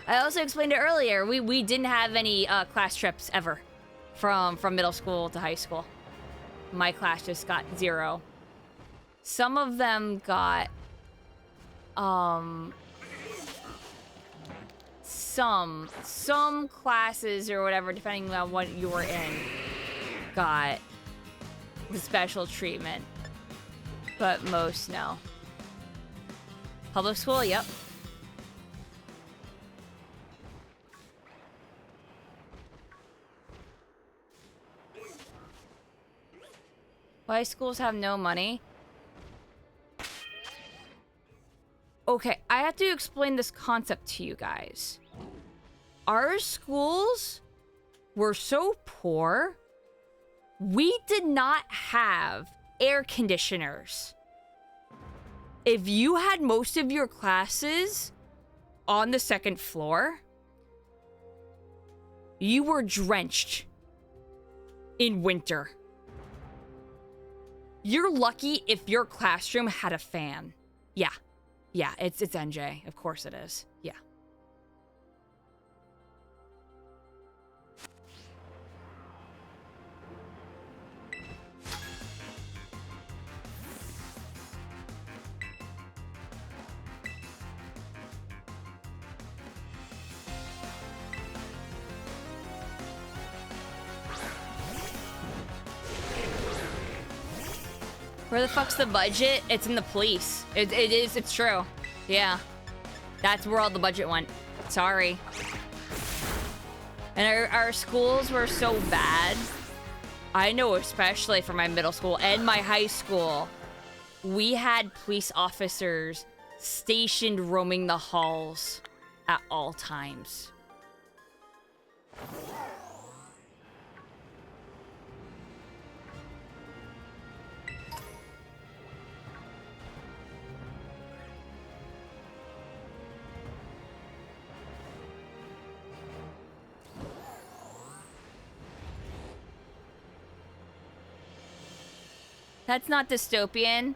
I also explained it earlier. We didn't have any class trips ever from middle school to high school. My class just got 0. Some of them got some classes or whatever, depending on what you were in, got the special treatment, but most no. Public school, yep. Why schools have no money? Okay, I have to explain this concept to you guys. Our schools were so poor, we did not have air conditioners. If you had most of your classes on the 2nd floor, you were drenched in winter. You're lucky if your classroom had a fan. Yeah. Yeah, it's NJ. Of course it is. Yeah. Where the fuck's the budget? It's in the police. It's true. Yeah. That's where all the budget went. Sorry. And our schools were so bad. I know, especially for my middle school and my high school, we had police officers stationed roaming the halls at all times. That's not dystopian.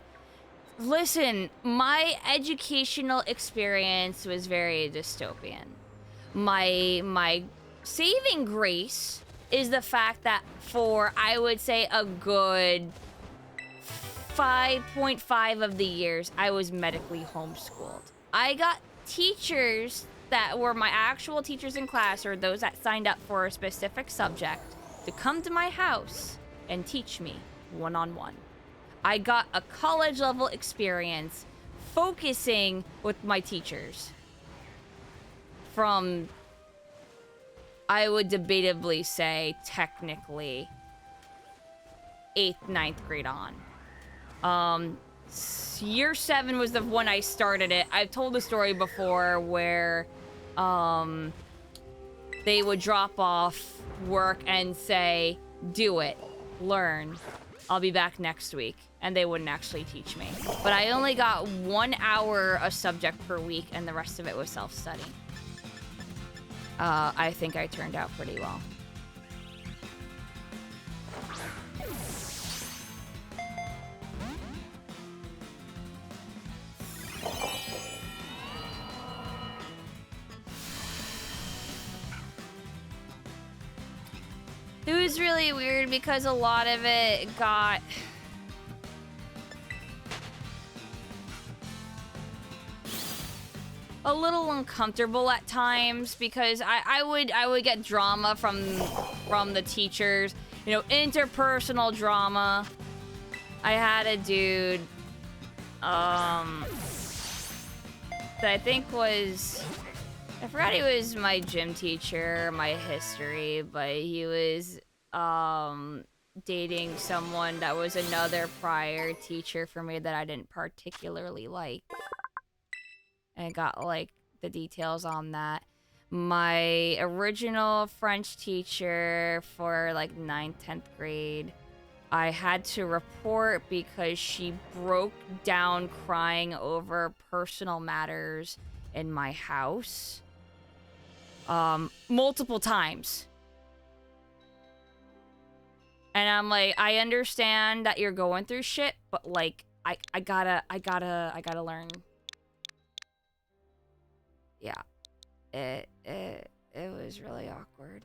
Listen, my educational experience was very dystopian. My saving grace is the fact that for, I would say, a good 5.5 of the years, I was medically homeschooled. I got teachers that were my actual teachers in class, or those that signed up for a specific subject, to come to my house and teach me one-on-one. I got a college level experience focusing with my teachers from, I would debatably say, technically 8th, 9th grade on. Year 7 was the one I started it. I've told the story before where they would drop off work and say, do it, learn, I'll be back next week. And they wouldn't actually teach me. But I only got 1 hour a subject per week, and the rest of it was self-study. I think I turned out pretty well. It was really weird because a lot of it got... a little uncomfortable at times because I would get drama from the teachers, you know, interpersonal drama. I had a dude that I think was, I forgot he was my gym teacher, my history, but he was dating someone that was another prior teacher for me that I didn't particularly like. I got, like, the details on that. My original French teacher for, like, 9th, 10th grade, I had to report because she broke down crying over personal matters in my house. Multiple times. And I'm like, I understand that you're going through shit, but, like, I gotta learn. Yeah, it was really awkward.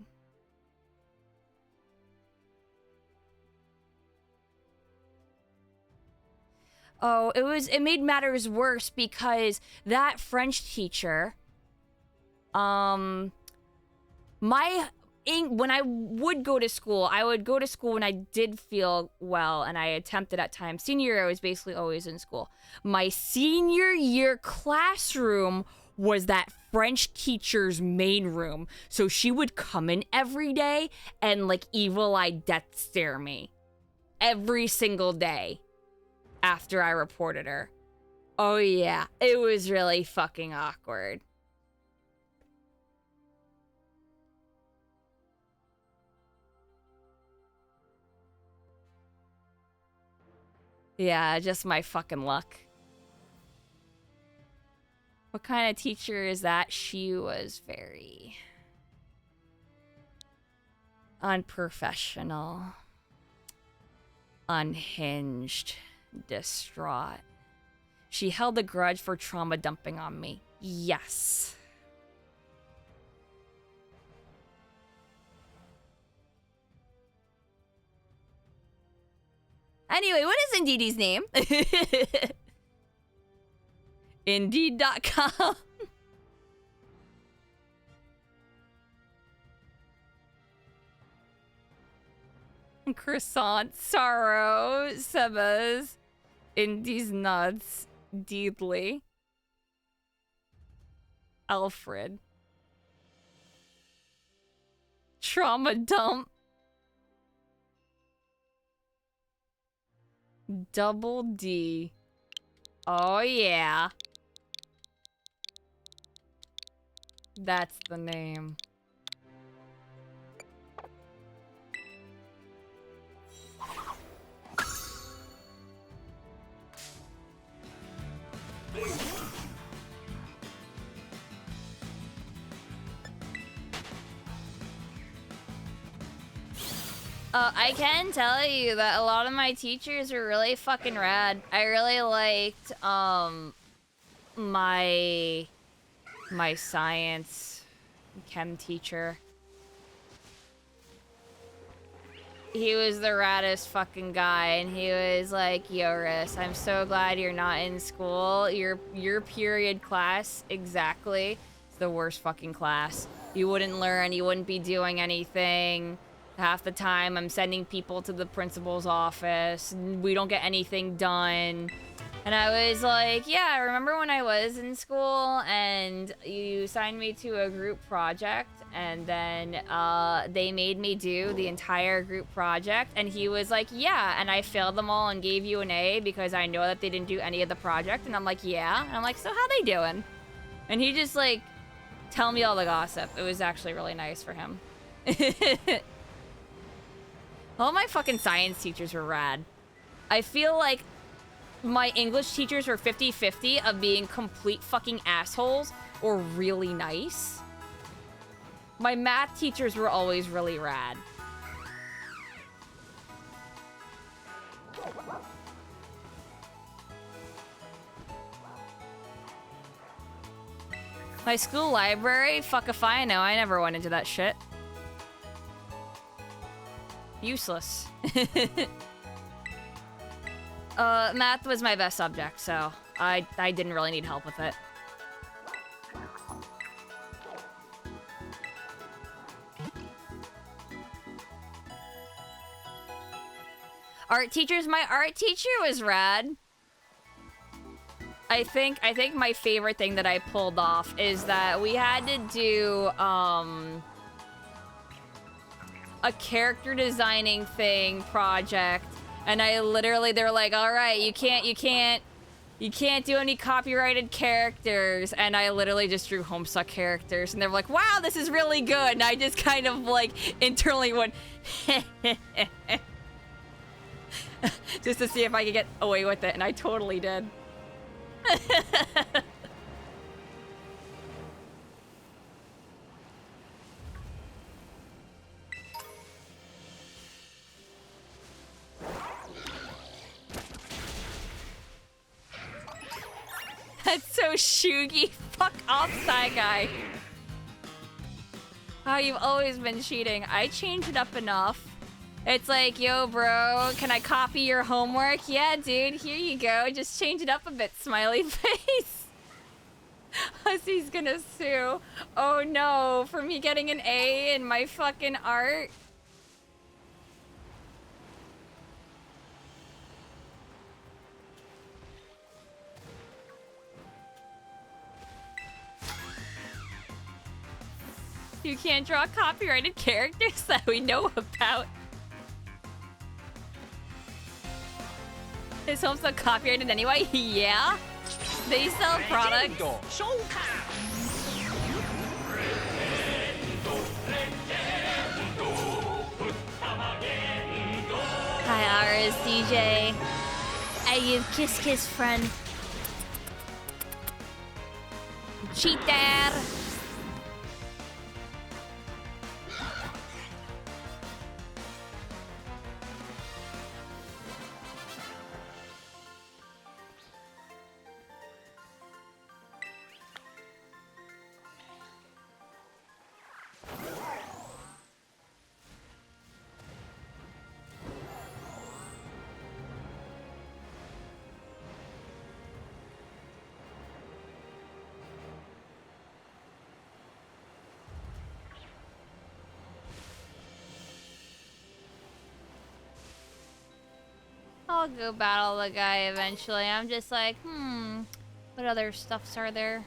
Oh, it made matters worse because that French teacher, when I would go to school, I would go to school when I did feel well, and I attempted at times. Senior year, I was basically always in school. My senior year classroom was that French teacher's main room. So she would come in every day and, like, evil-eye death stare me. Every single day after I reported her. Oh yeah, it was really fucking awkward. Yeah, just my fucking luck. What kind of teacher is that? She was very unprofessional, unhinged, distraught. She held a grudge for trauma dumping on me. Yes. Anyway, what is Indeedy's name? Indeed.com. Croissant, sorrow, Sebas, Indy's nuts, Deedly, Alfred, trauma dump, Double D. Oh yeah. That's the name. I can tell you that a lot of my teachers were really fucking rad. I really liked, my science chem teacher. He was the raddest fucking guy, and he was like, "Yo, Riss, I'm so glad you're not in school. Your period class, exactly, is the worst fucking class. You wouldn't learn, you wouldn't be doing anything. Half the time, I'm sending people to the principal's office. We don't get anything done." And I was like, yeah, I remember when I was in school and you signed me to a group project, and then they made me do the entire group project. And he was like, yeah, and I failed them all and gave you an A because I know that they didn't do any of the project. And I'm like, yeah. And I'm like, so how they doing? And he just like, tell me all the gossip. It was actually really nice for him. All my fucking science teachers were rad. I feel like my English teachers were 50-50 of being complete fucking assholes or really nice. My math teachers were always really rad. My school library? Fuck if I know. I never went into that shit. Useless. Math was my best subject, so I didn't really need help with it. Art teachers? My art teacher was rad. I think my favorite thing that I pulled off is that we had to do, a character designing thing project. And I literally, they were like, all right, you can't do any copyrighted characters. And I literally just drew Homestuck characters. And they were like, wow, this is really good. And I just kind of like internally went, just to see if I could get away with it. And I totally did. That's so Shugi. Fuck off, that guy. Oh, you've always been cheating. I changed it up enough. It's like, yo, bro, can I copy your homework? Yeah, dude, here you go. Just change it up a bit, smiley face. Hussy's gonna sue. Oh no, for me getting an A in my fucking art. You can't draw copyrighted characters that we know about. Is Homestuck copyrighted anyway? Yeah. They sell products. Hi, Aris, DJ. Hey, you kiss friend. Cheat dad. I'll go battle the guy eventually. I'm just like, what other stuffs are there?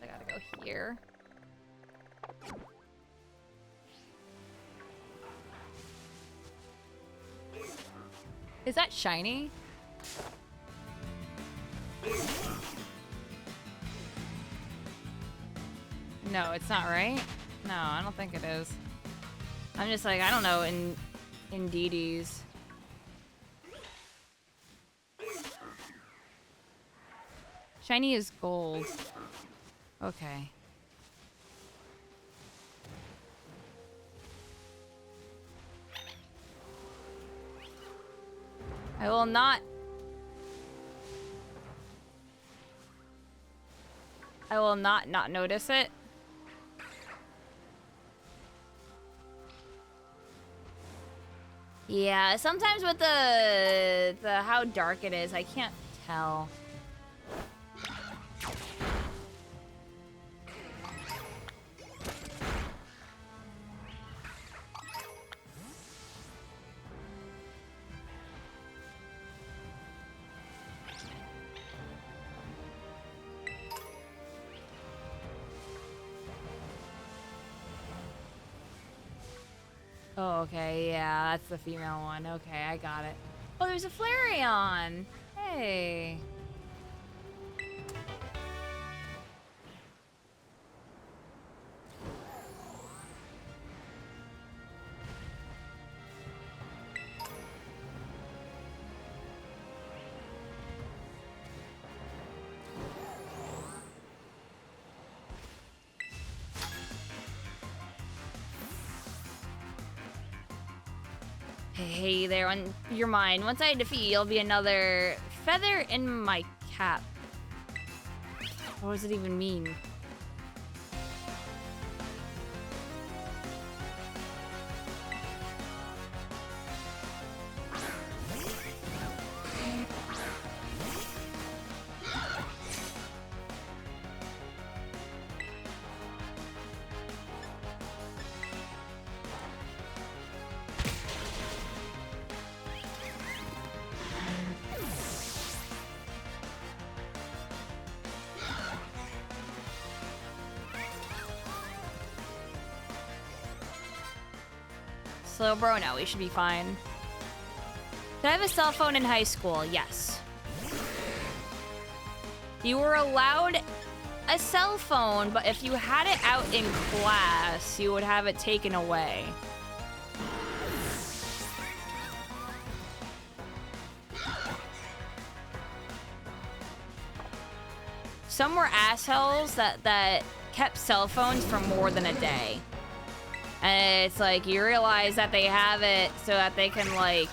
I gotta go here. Is that shiny? No, it's not, right? No, I don't think it is. I'm just like, I don't know, in DD's. Shiny is gold. Okay. I will not notice it. Yeah, sometimes with the how dark it is, I can't tell. Oh, okay, yeah, that's the female one. Okay, I got it. Oh, there's a Flareon! Hey. Hey there, on your mind. Once I defeat you, you'll be another feather in my cap. What does it even mean? Slow bro, no, we should be fine. Did I have a cell phone in high school? Yes. You were allowed a cell phone, but if you had it out in class, you would have it taken away. Some were assholes that kept cell phones for more than a day. And it's like, you realize that they have it so that they can, like,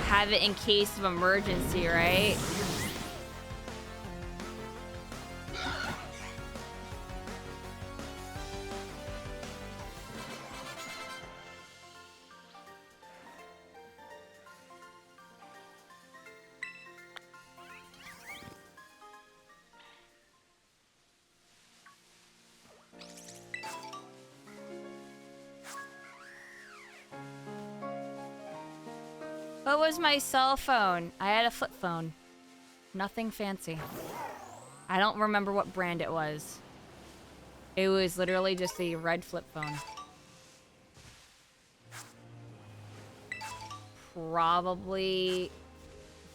have it in case of emergency, right? What was my cell phone? I had a flip phone. Nothing fancy. I don't remember what brand it was. It was literally just a red flip phone. Probably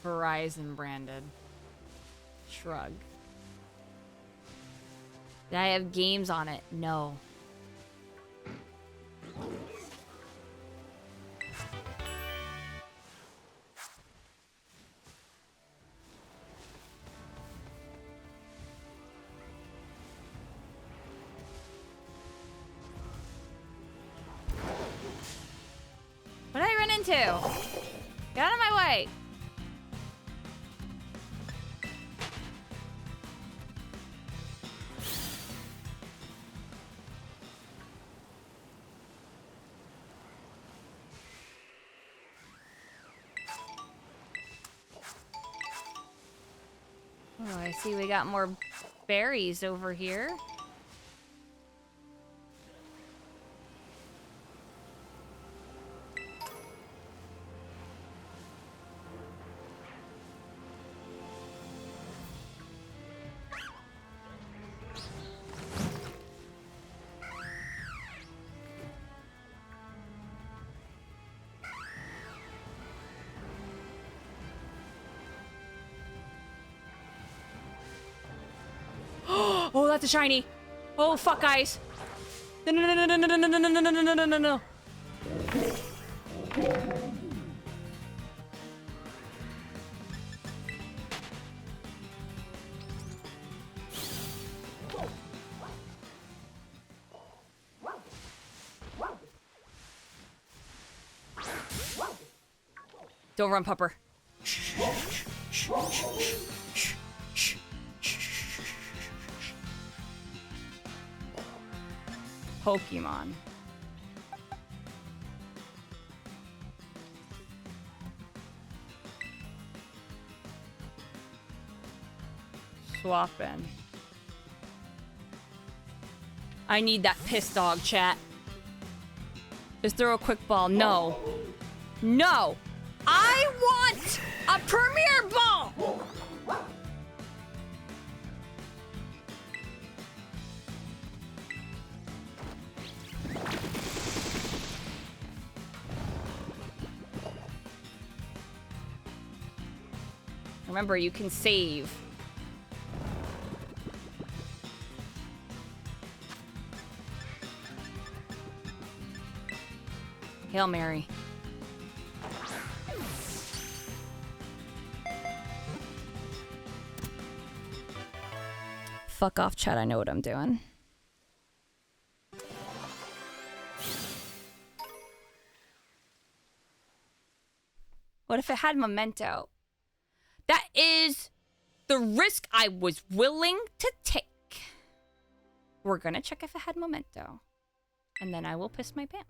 Verizon branded. Shrug. Did I have games on it? No. What did I run into? Get out of my way! Oh, I see we got more berries over here. it's a shiny. Oh, fuck, guys. No, no, no, no, no, no, no, no, no, no, no, no, no, no. Don't run, pupper. Pokemon. Swap in. I need that piss dog, chat. Just throw a quick ball. No. No! I want a premier ball! Remember, you can save. Hail Mary. Fuck off, chat. I know what I'm doing. What if it had memento? That is the risk I was willing to take. We're gonna check if it had memento. And then I will piss my pants.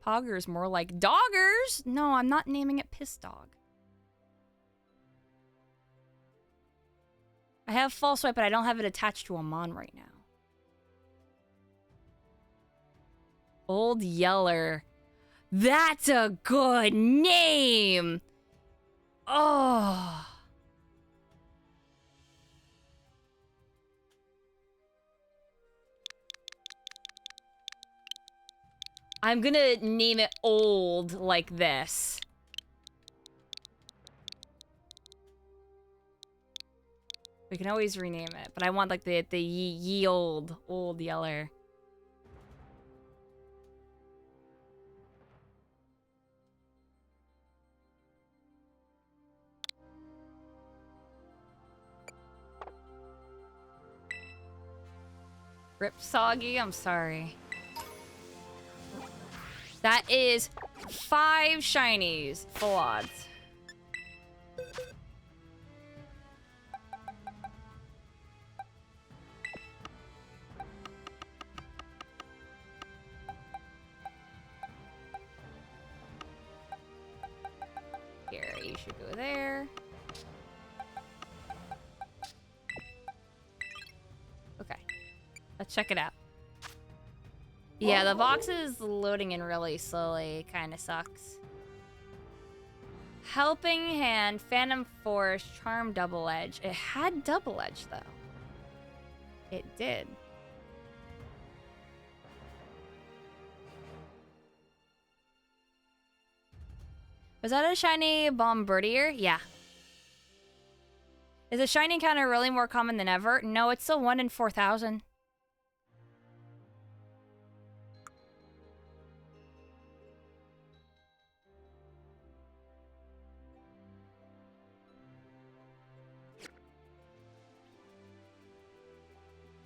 Poggers, more like doggers. No, I'm not naming it Piss Dog. I have False Swipe, but I don't have it attached to a Mon right now. Old Yeller. That's a good name! Oh. I'm gonna name it Old like this. We can always rename it, but I want like the ye old Yeller. Rip Soggy, I'm sorry. That is 5 shinies, full odds. Here, you should go there. Okay, let's check it out. Yeah, the box is loading in really slowly. Kind of sucks. Helping Hand, Phantom Force, Charm Double Edge. It had Double Edge, though. It did. Was that a shiny Bombardier? Yeah. Is a shiny encounter really more common than ever? No, it's still 1 in 4,000.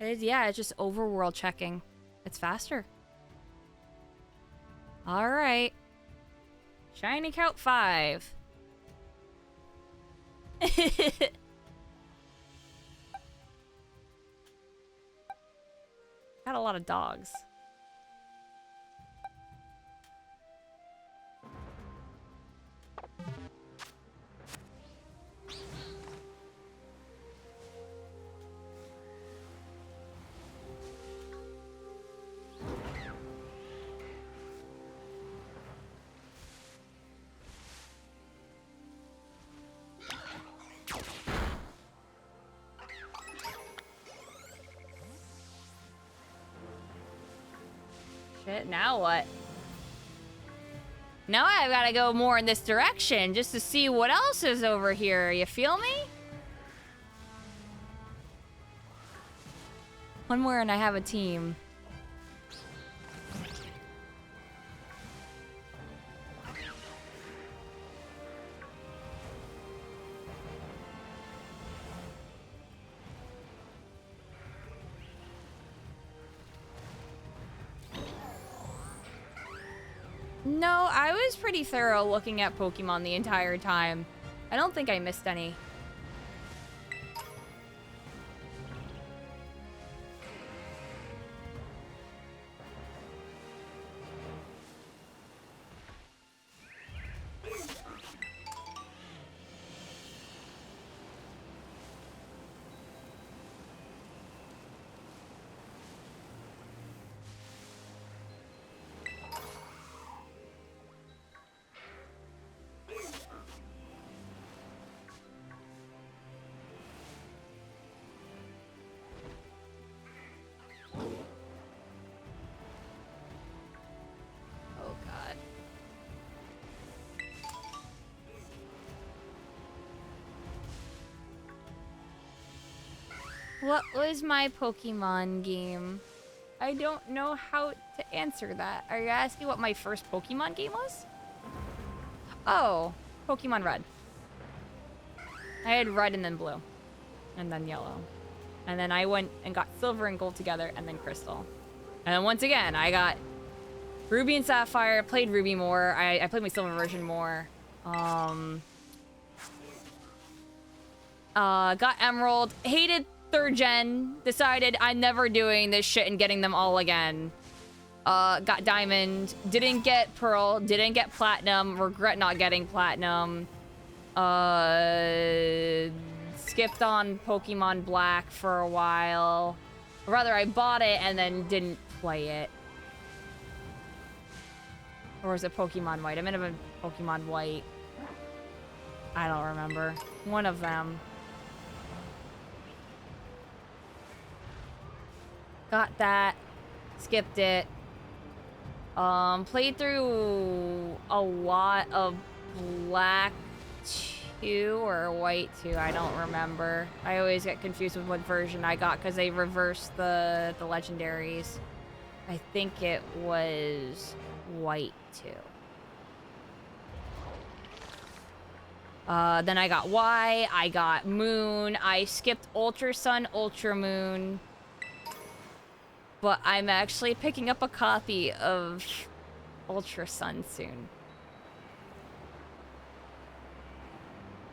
Yeah, it's just overworld checking. It's faster. Alright. Shiny Count 5. Got a lot of dogs. Shit, now what? Now I've got to go more in this direction just to see what else is over here. You feel me? One more and I have a team. No, I was pretty thorough looking at Pokemon the entire time. I don't think I missed any. Oh god. What was my Pokemon game? I don't know how to answer that. Are you asking what my first Pokemon game was? Oh, Pokemon Red. I had red and then blue. And then yellow. And then I went and got silver and gold together and then crystal. And then once again, I got Ruby and Sapphire, played Ruby more. I played my silver version more. Got Emerald, hated 3rd gen, decided I'm never doing this shit and getting them all again. Got Diamond, didn't get Pearl, didn't get Platinum, regret not getting Platinum. Skipped on Pokemon Black for a while. Or rather, I bought it and then didn't play it. Or was it Pokemon White? I might have been Pokemon White. I don't remember. One of them. Got that. Skipped it. Played through a lot of Black 2 or White 2. I don't remember. I always get confused with what version I got because they reversed the legendaries. I think it was White 2. Then I got Y, I got Moon, I skipped Ultra Sun, Ultra Moon. But I'm actually picking up a copy of Ultra Sun soon.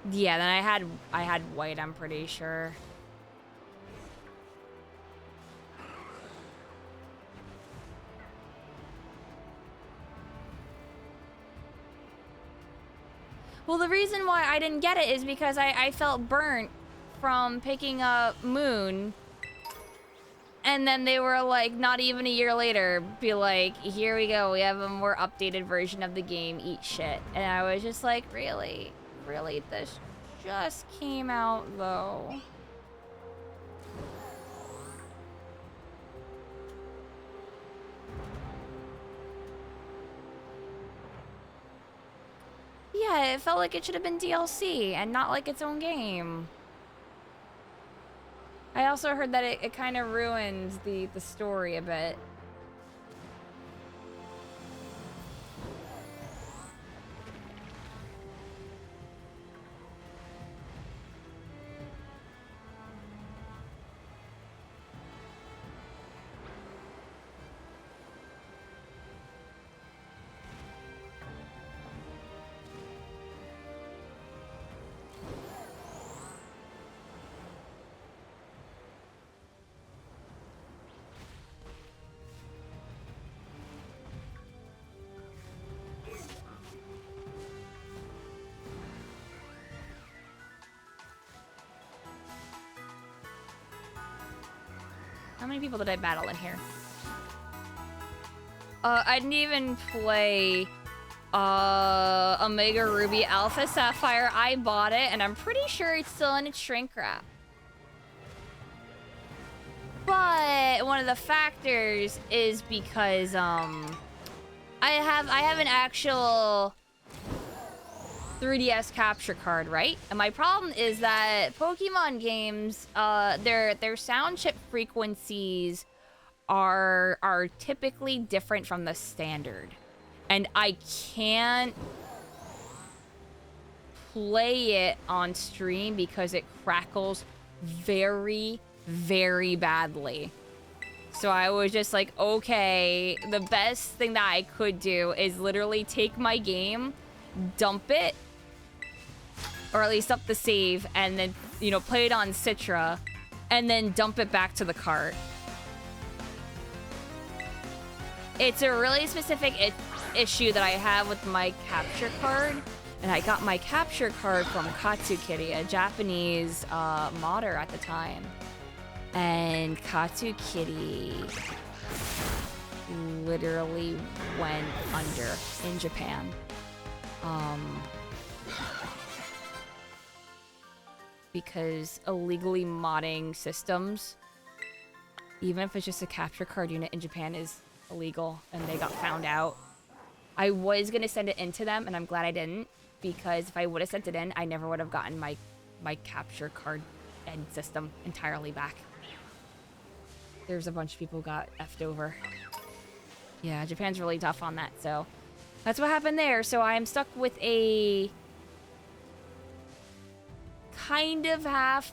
Yeah, then I had White, I'm pretty sure. Well, the reason why I didn't get it is because I felt burnt from picking up Moon. And then they were like, not even a year later, be like, here we go, we have a more updated version of the game, eat shit. And I was just like, really? Really? This just came out, though. Yeah, it felt like it should have been DLC and not like its own game. I also heard that it kind of ruins the story a bit. How many people did I battle in here? I didn't even play Omega Ruby Alpha Sapphire. I bought it, and I'm pretty sure it's still in its shrink wrap. But one of the factors is because I have an actual 3DS capture card, right? And my problem is that Pokemon games, their sound chip frequencies are typically different from the standard. And I can't play it on stream because it crackles very, very badly. So I was just like, okay, the best thing that I could do is literally take my game, dump it, or at least up the save, and then, you know, play it on Citra, and then dump it back to the cart. It's a really specific issue that I have with my capture card, and I got my capture card from Katsukitty, a Japanese modder at the time. And Katsukitty literally went under in Japan. Because illegally modding systems, even if it's just a capture card unit in Japan, is illegal, and they got found out. I was gonna send it in to them, and I'm glad I didn't, because if I would have sent it in, I never would have gotten my capture card end system entirely back. There's a bunch of people got effed over. Yeah, Japan's really tough on that, so that's what happened there. So I'm stuck with a kind of half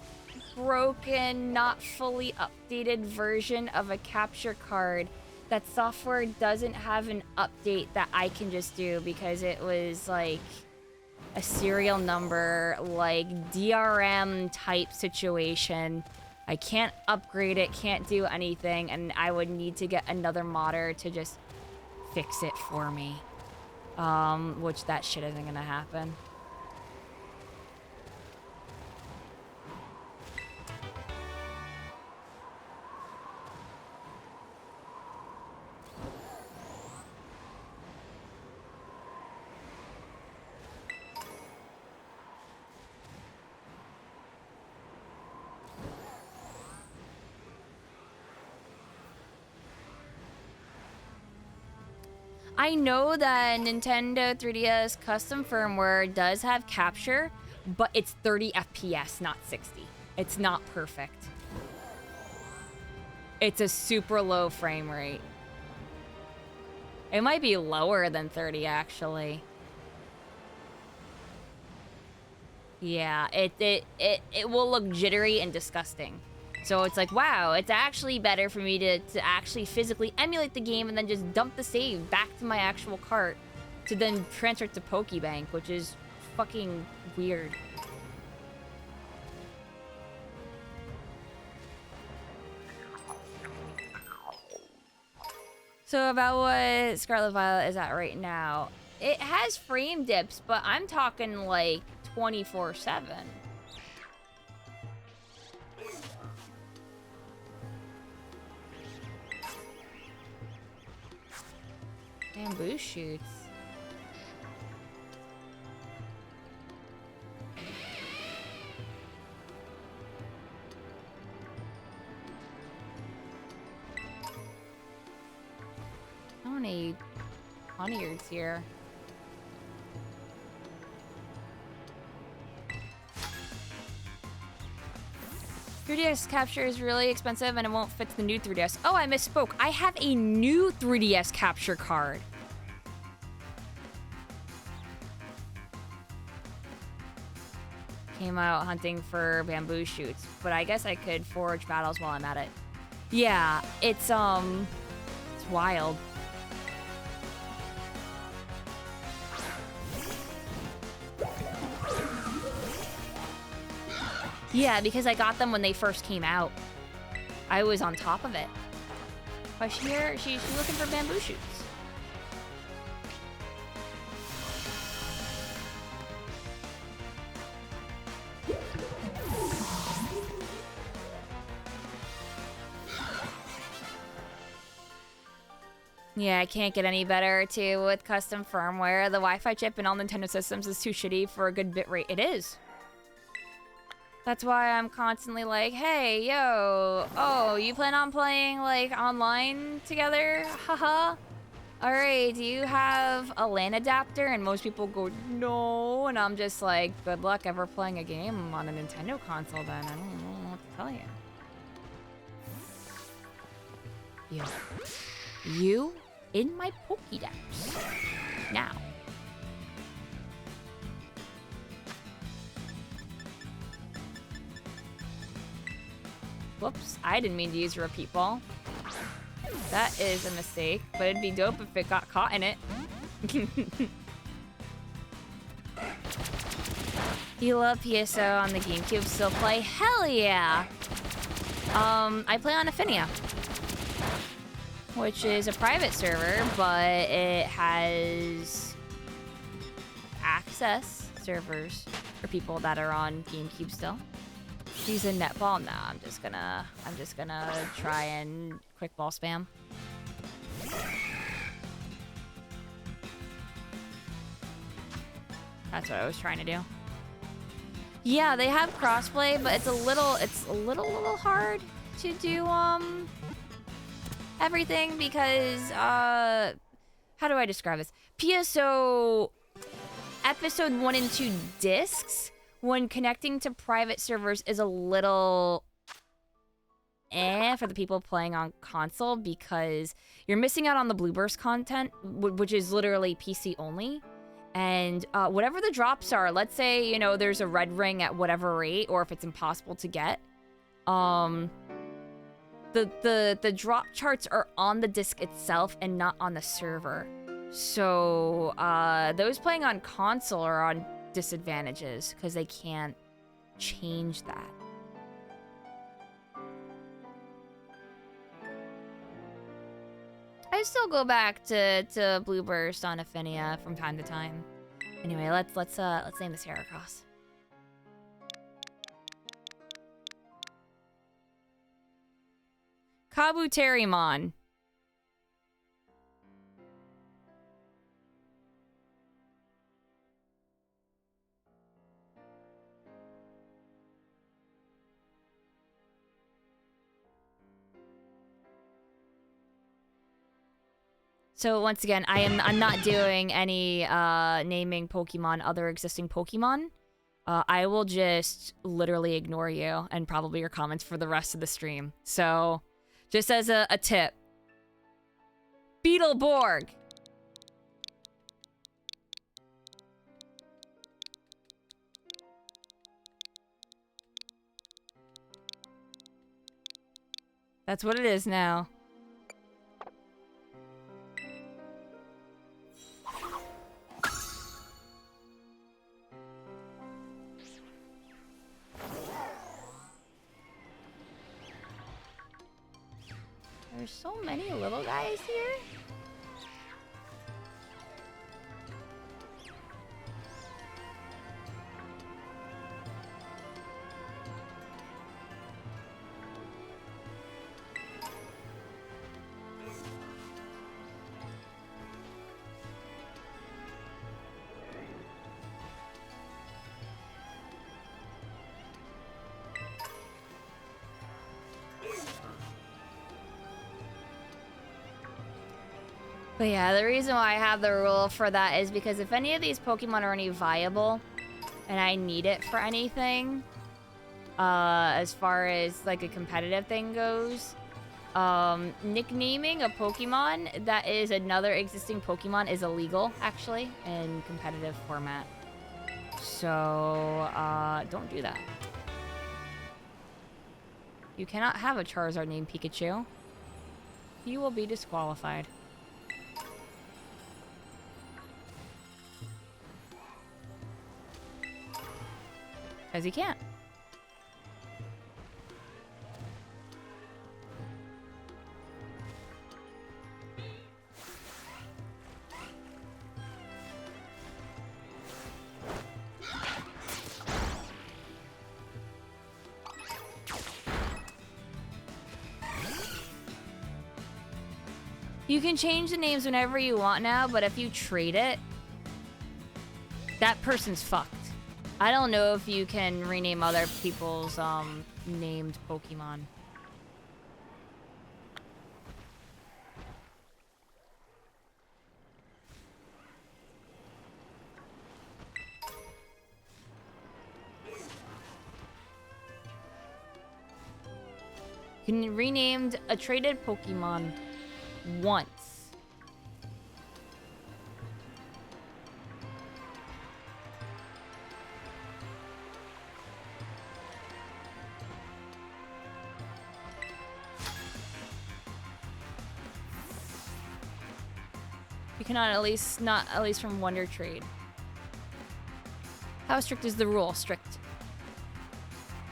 broken, not fully updated version of a capture card. That software doesn't have an update that I can just do because it was like a serial number, like DRM type situation. I can't upgrade it, can't do anything, and I would need to get another modder to just fix it for me. Which that shit isn't gonna happen. I know that Nintendo 3DS custom firmware does have capture, but it's 30 FPS, not 60. It's not perfect. It's a super low frame rate. It might be lower than 30, actually. Yeah, it will look jittery and disgusting. So it's like, wow, it's actually better for me to actually physically emulate the game and then just dump the save back to my actual cart to then transfer it to Pokebank, which is fucking weird. So about what Scarlet Violet is at right now, it has frame dips, but I'm talking like 24/7. Bamboo shoots. How many honeyards here? .3DS capture is really expensive and it won't fit the new 3DS. Oh, I misspoke. I have a new 3DS capture card. Came out hunting for bamboo shoots, but I guess I could forge battles while I'm at it. Yeah, it's wild. Yeah, because I got them when they first came out. I was on top of it. But she's looking for bamboo shoots. Yeah, I can't get any better too with custom firmware. The Wi-Fi chip in all Nintendo systems is too shitty for a good bitrate. It is. That's why I'm constantly like, hey, yo, oh, you plan on playing, like, online together? Haha. alright, do you have a LAN adapter? And most people go, no. And I'm just like, good luck ever playing a game on a Nintendo console then. I don't know what to tell you. You in my Pokédex. Now. Whoops, I didn't mean to use a repeat ball. That is a mistake, but it'd be dope if it got caught in it. You love PSO on the GameCube, still play? Hell yeah! I play on Affinia, which is a private server, but it has access servers for people that are on GameCube still. Use a netball? Nah, I'm just gonna try and quick ball spam. That's what I was trying to do. Yeah, they have crossplay, but it's a little hard to do everything because how do I describe this? PSO episode 1 and 2 discs when connecting to private servers is a little for the people playing on console because you're missing out on the Blueburst content, which is literally PC only. And whatever the drops are, let's say, you know, there's a red ring at whatever rate, or if it's impossible to get, the drop charts are on the disc itself and not on the server. So those playing on console are on disadvantages because they can't change that. I still go back to Blueburst on Affinia from time to time. Anyway, let's name this Heracross. Kabuterimon. So once again, I'm not doing any naming Pokemon other existing Pokemon. I will just literally ignore you and probably your comments for the rest of the stream. So just as a tip. Beetleborg. That's what it is now. There's so many little guys here. But yeah, the reason why I have the rule for that is because if any of these Pokemon are any viable and I need it for anything, as far as like a competitive thing goes, nicknaming a Pokemon that is another existing Pokemon is illegal, actually, in competitive format. So, don't do that. You cannot have a Charizard named Pikachu. You will be disqualified. Because he can't. You can change the names whenever you want now, but if you trade it, that person's fucked. I don't know if you can rename other people's named Pokemon. You can renamed a traded Pokemon once. You cannot not at least from Wonder Trade. How strict is the rule? Strict.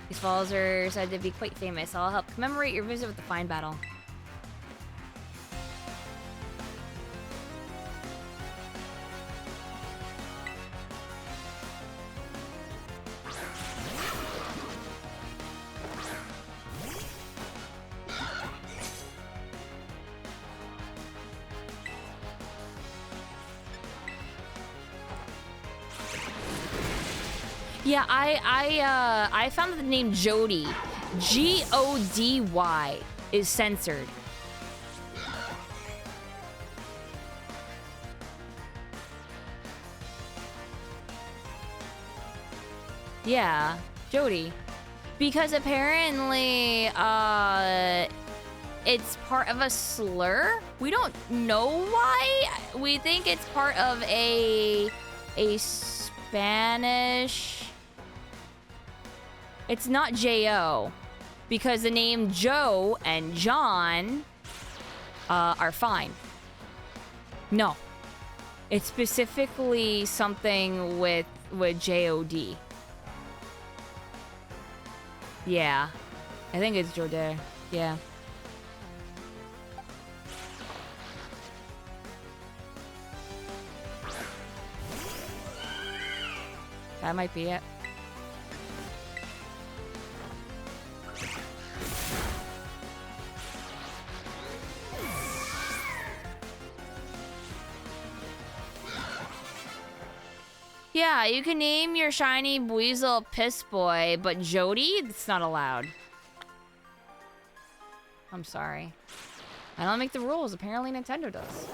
These falls are said to be quite famous. I'll help commemorate your visit with the fine battle. Yeah, I found that the name Jody, Gody, is censored. Yeah, Jody. Because apparently, it's part of a slur. We don't know why. We think it's part of a Spanish. It's not J-O, because the name Joe and John are fine. No. It's specifically something with J-O-D. Yeah. I think it's Jode. Yeah. That might be it. Yeah, you can name your shiny Buizel Piss Boy, but Jody, it's not allowed. I'm sorry. I don't make the rules. Apparently Nintendo does.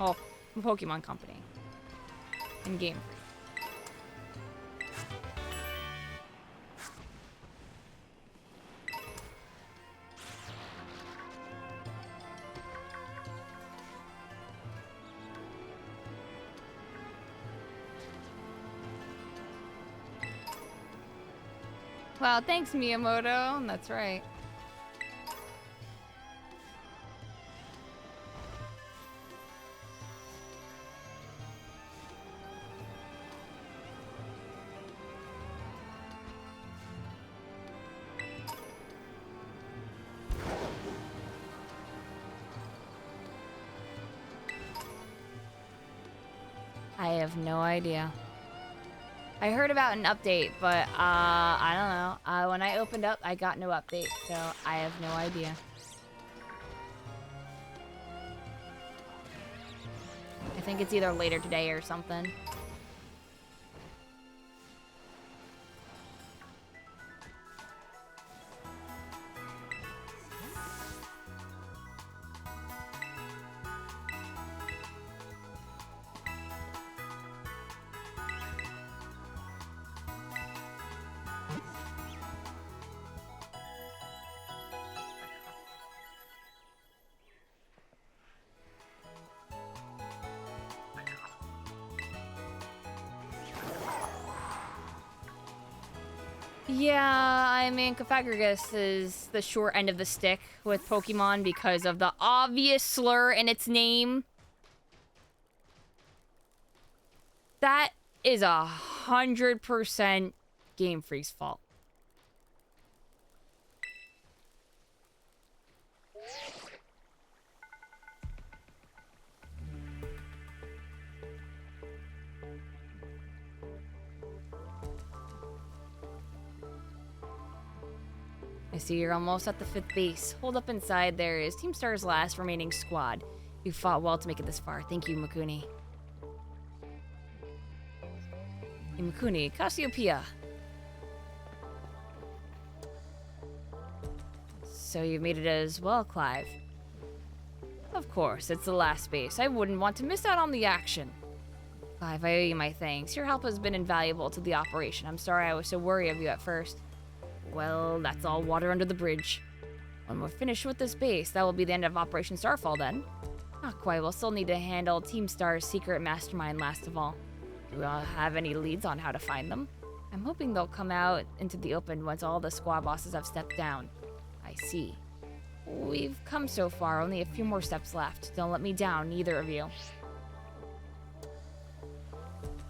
Oh, Pokemon Company. And Game Freak. Wow, thanks, Miyamoto. That's right. I have no idea. I heard about an update, but I don't know. When I opened up, I got no update, so I have no idea. I think it's either later today or something. Yeah, I mean, Cofagrigus is the short end of the stick with Pokemon because of the obvious slur in its name. That is 100% Game Freak's fault. I see you're almost at the 5th base. Hold up inside there is Team Star's last remaining squad. You fought well to make it this far. Thank you, Imakuni. Imakuni, Cassiopeia. So you made it as well, Clive. Of course, it's the last base. I wouldn't want to miss out on the action. Clive, I owe you my thanks. Your help has been invaluable to the operation. I'm sorry I was so worried of you at first. Well, that's all water under the bridge. When we're finished with this base, that will be the end of Operation Starfall then. Not quite, we'll still need to handle Team Star's secret mastermind last of all. Do we all have any leads on how to find them? I'm hoping they'll come out into the open once all the squad bosses have stepped down. I see. We've come so far, only a few more steps left. Don't let me down, neither of you.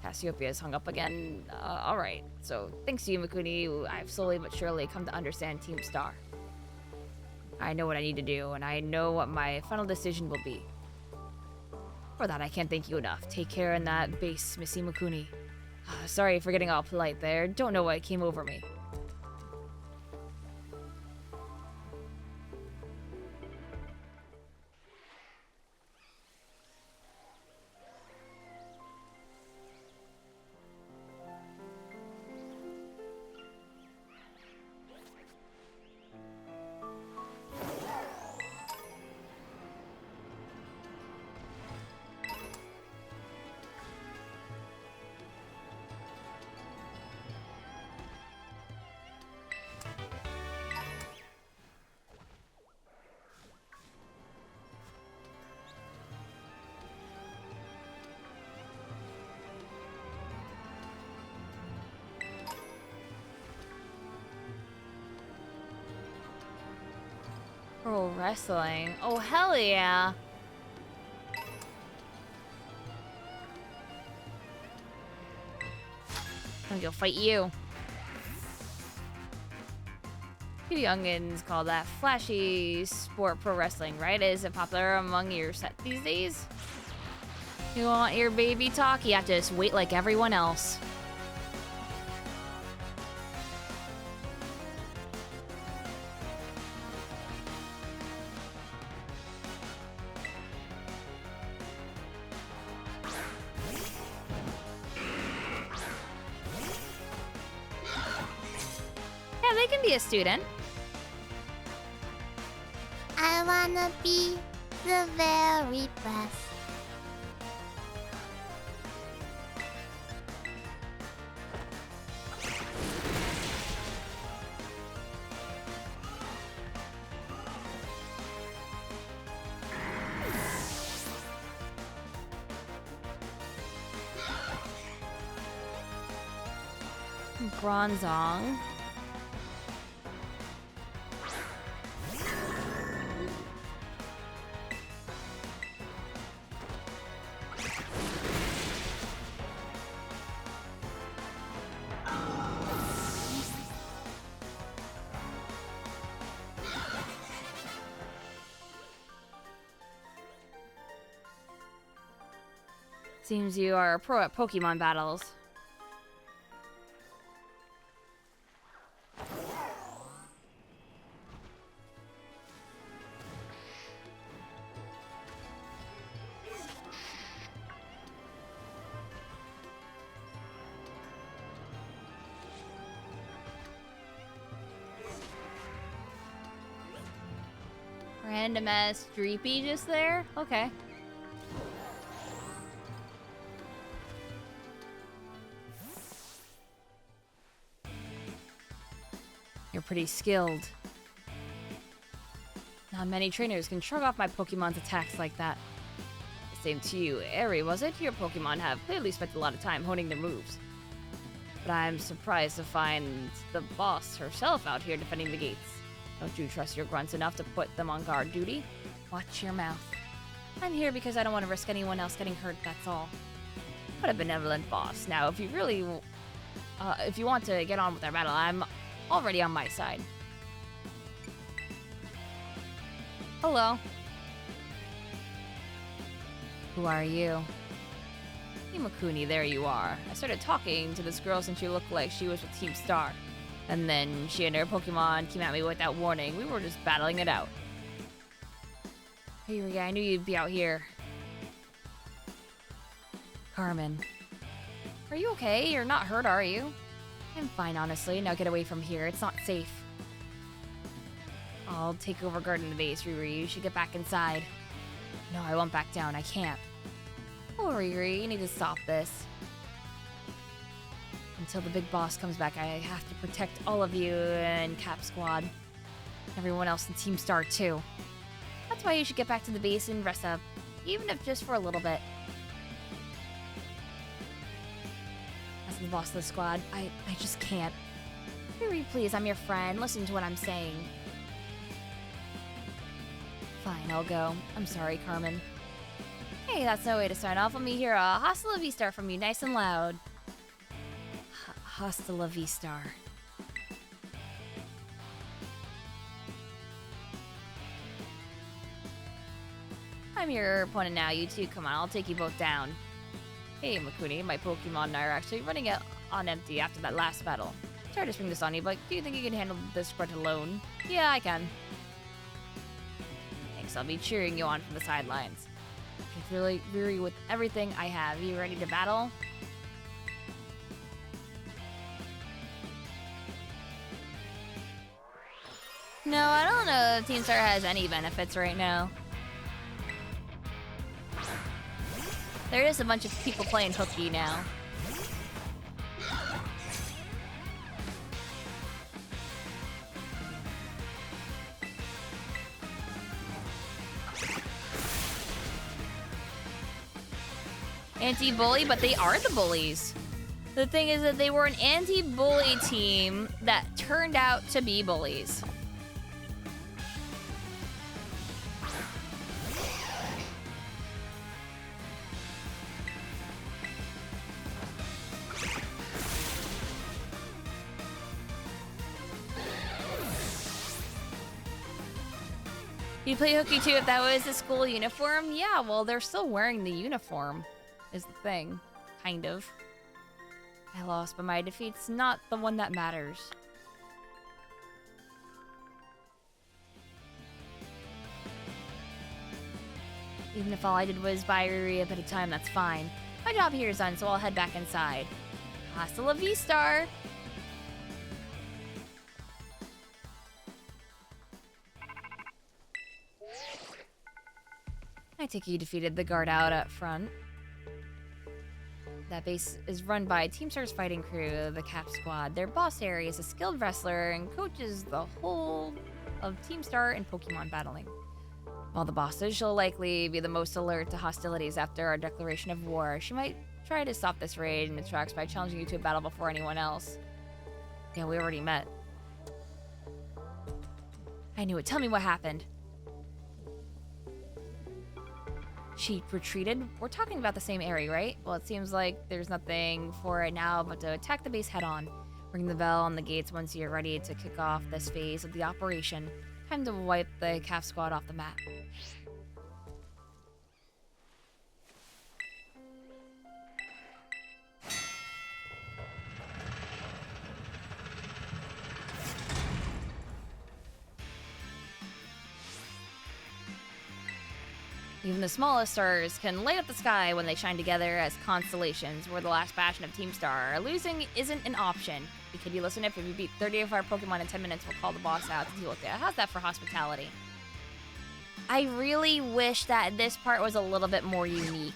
Cassiopeia's hung up again. Alright. So, thanks to you, Imakuni, I've slowly but surely come to understand Team Star. I know what I need to do, and I know what my final decision will be. For that, I can't thank you enough. Take care in that base, Miss Imakuni. Sorry for getting all polite there. Don't know what came over me. Pro wrestling. Oh, hell yeah. I'm gonna fight you. You youngins call that flashy sport pro wrestling, right? Is it popular among your set these days? You want your baby talk? You have to just wait like everyone else. Yeah, they can be a student. I wanna be the very best. Bronzong. Seems you are a pro at Pokemon battles. Random ass Dreepy just there? Okay. You're pretty skilled. Not many trainers can shrug off my Pokemon's attacks like that. Same to you, Eri, was it? Your Pokemon have clearly spent a lot of time honing their moves. But I'm surprised to find the boss herself out here defending the gates. Don't you trust your grunts enough to put them on guard duty? Watch your mouth. I'm here because I don't want to risk anyone else getting hurt, that's all. What a benevolent boss. Now, if you really... if you want to get on with our battle, I'm already on my side. Hello. Who are you? Imakuni, there you are. I started talking to this girl since she looked like she was with Team Star. And then she and her Pokemon came at me without warning. We were just battling it out. Hey, Ria, I knew you'd be out here. Carmen. Are you okay? You're not hurt, are you? I'm fine, honestly. Now get away from here. It's not safe. I'll take over guarding the base, Riri. You should get back inside. No, I won't back down. I can't. Oh, Riri, you need to stop this. Until the big boss comes back, I have to protect all of you and Cap Squad. Everyone else in Team Star, too. That's why you should get back to the base and rest up, even if just for a little bit. As the boss of the squad, I just can't. Hurry, please, I'm your friend. Listen to what I'm saying. Fine, I'll go. I'm sorry, Carmen. Hey, that's no way to start off. Let me hear a hasta la vista from you, nice and loud. Hasta la vista. I'm your opponent now, you two. Come on, I'll take you both down. Hey, Imakuni, my Pokemon and I are actually running out on empty after that last battle. Sorry to spring this on you, but do you think you can handle this sprint alone? Yeah, I can. Thanks, I'll be cheering you on from the sidelines. I'm really weary with everything I have. You ready to battle? No, I don't know if Team Star has any benefits right now. There is a bunch of people playing hooky now. Anti-bully, but they are the bullies. The thing is that they were an anti-bully team that turned out to be bullies. You play hooky too if that was the school uniform? Yeah, well, they're still wearing the uniform, is the thing. Kind of. I lost, but my defeat's not the one that matters. Even if all I did was buy a bit of time, that's fine. My job here is done, so I'll head back inside. Hasta la vista! I take it you defeated the guard out up front. That base is run by Team Star's fighting crew, the Cap Squad. Their boss area is a skilled wrestler and coaches the whole of Team Star in Pokemon battling. While the boss is, she'll likely be the most alert to hostilities after our declaration of war. She might try to stop this raid in its tracks by challenging you to a battle before anyone else. Yeah, we already met. I knew it. Tell me what happened. She retreated? We're talking about the same area, right? Well, it seems like there's nothing for it now but to attack the base head-on. Ring the bell on the gates once you're ready to kick off this phase of the operation. Time to wipe the Cap Squad off the map. Even the smallest stars can light up the sky when they shine together as constellations. We're the last bastion of Team Star. Losing isn't an option. Could you listen? If you beat 30 of our Pokemon in 10 minutes, we'll call the boss out to deal with it. How's that for hospitality? I really wish that this part was a little bit more unique.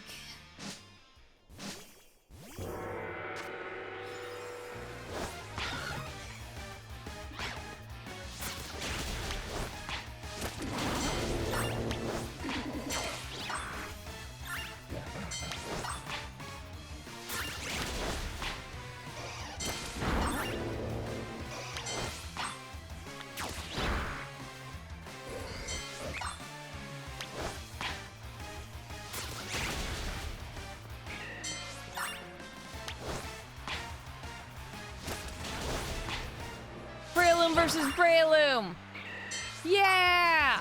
Versus Breloom! Yeah!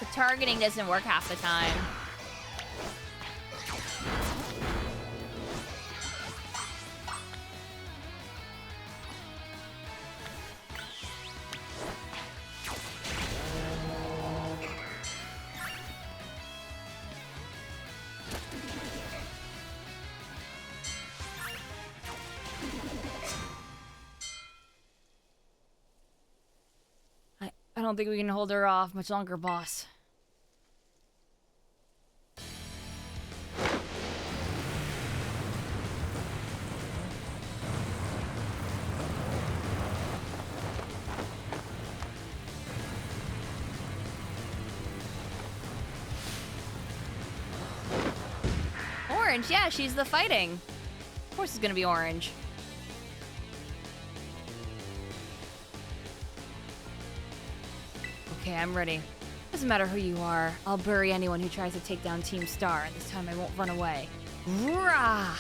The targeting doesn't work half the time. I don't think we can hold her off much longer, boss. Orange, yeah, she's the fighting. Of course it's gonna be orange. Okay, I'm ready. Doesn't matter who you are. I'll bury anyone who tries to take down Team Star. This time I won't run away. Rah!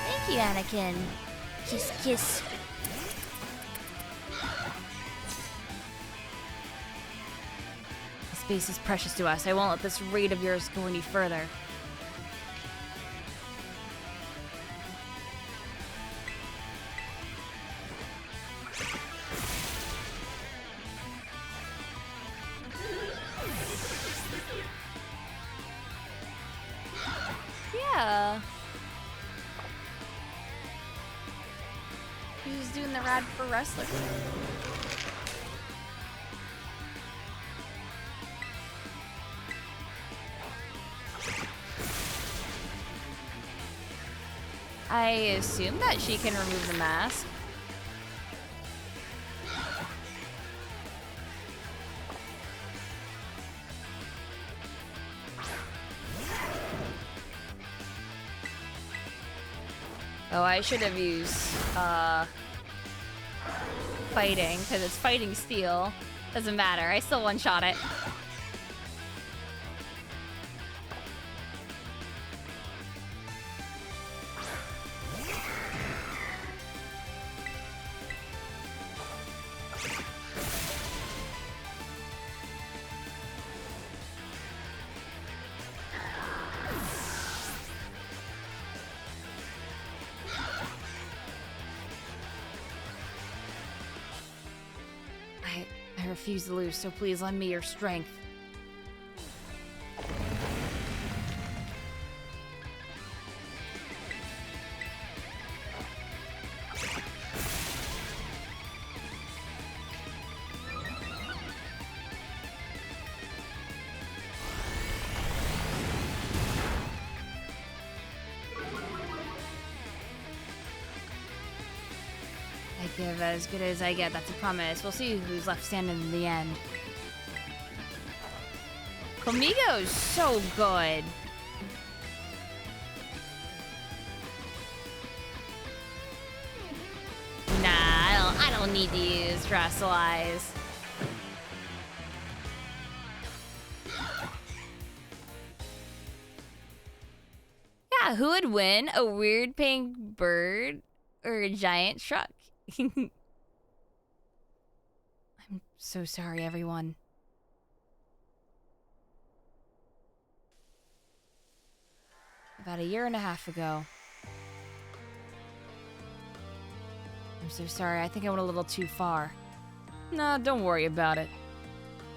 Thank you, Anakin. Kiss, kiss. Space is precious to us. I won't let this raid of yours go any further. Yeah. He's just doing the rad for wrestler. I assume that she can remove the mask. Oh, I should have used fighting, because it's fighting steel. Doesn't matter, I still one-shot it. I refuse to lose, so please lend me your strength. I give as good as I get, that's a promise. We'll see who's left standing in the end. Komigo's so good. Nah, I don't need to use Drastoise. Yeah, who would win? A weird pink bird or a giant truck? I'm so sorry, everyone. About a year and a half ago. I'm so sorry, I think I went a little too far. Nah, don't worry about it.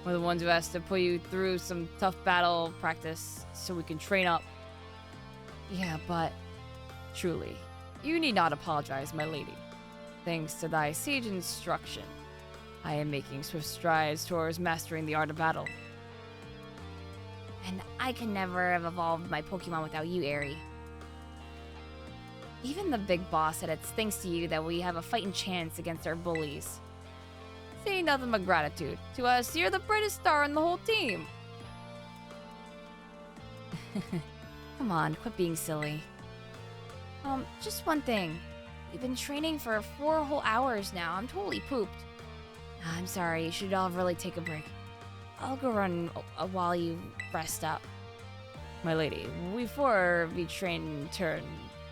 We're the ones who has to put you through some tough battle practice so we can train up. Yeah, but truly, you need not apologize, my lady. Thanks to thy sage instruction, I am making swift strides towards mastering the art of battle. And I could never have evolved my Pokemon without you, Aerie. Even the big boss said it's thanks to you that we have a fighting chance against our bullies. Say nothing but gratitude. To us, you're the brightest star in the whole team. Come on, quit being silly. Just one thing. We've been training for 4 whole hours now. I'm totally pooped. I'm sorry, you should all really take a break. I'll go run while you rest up. My lady, we four be trained in turn,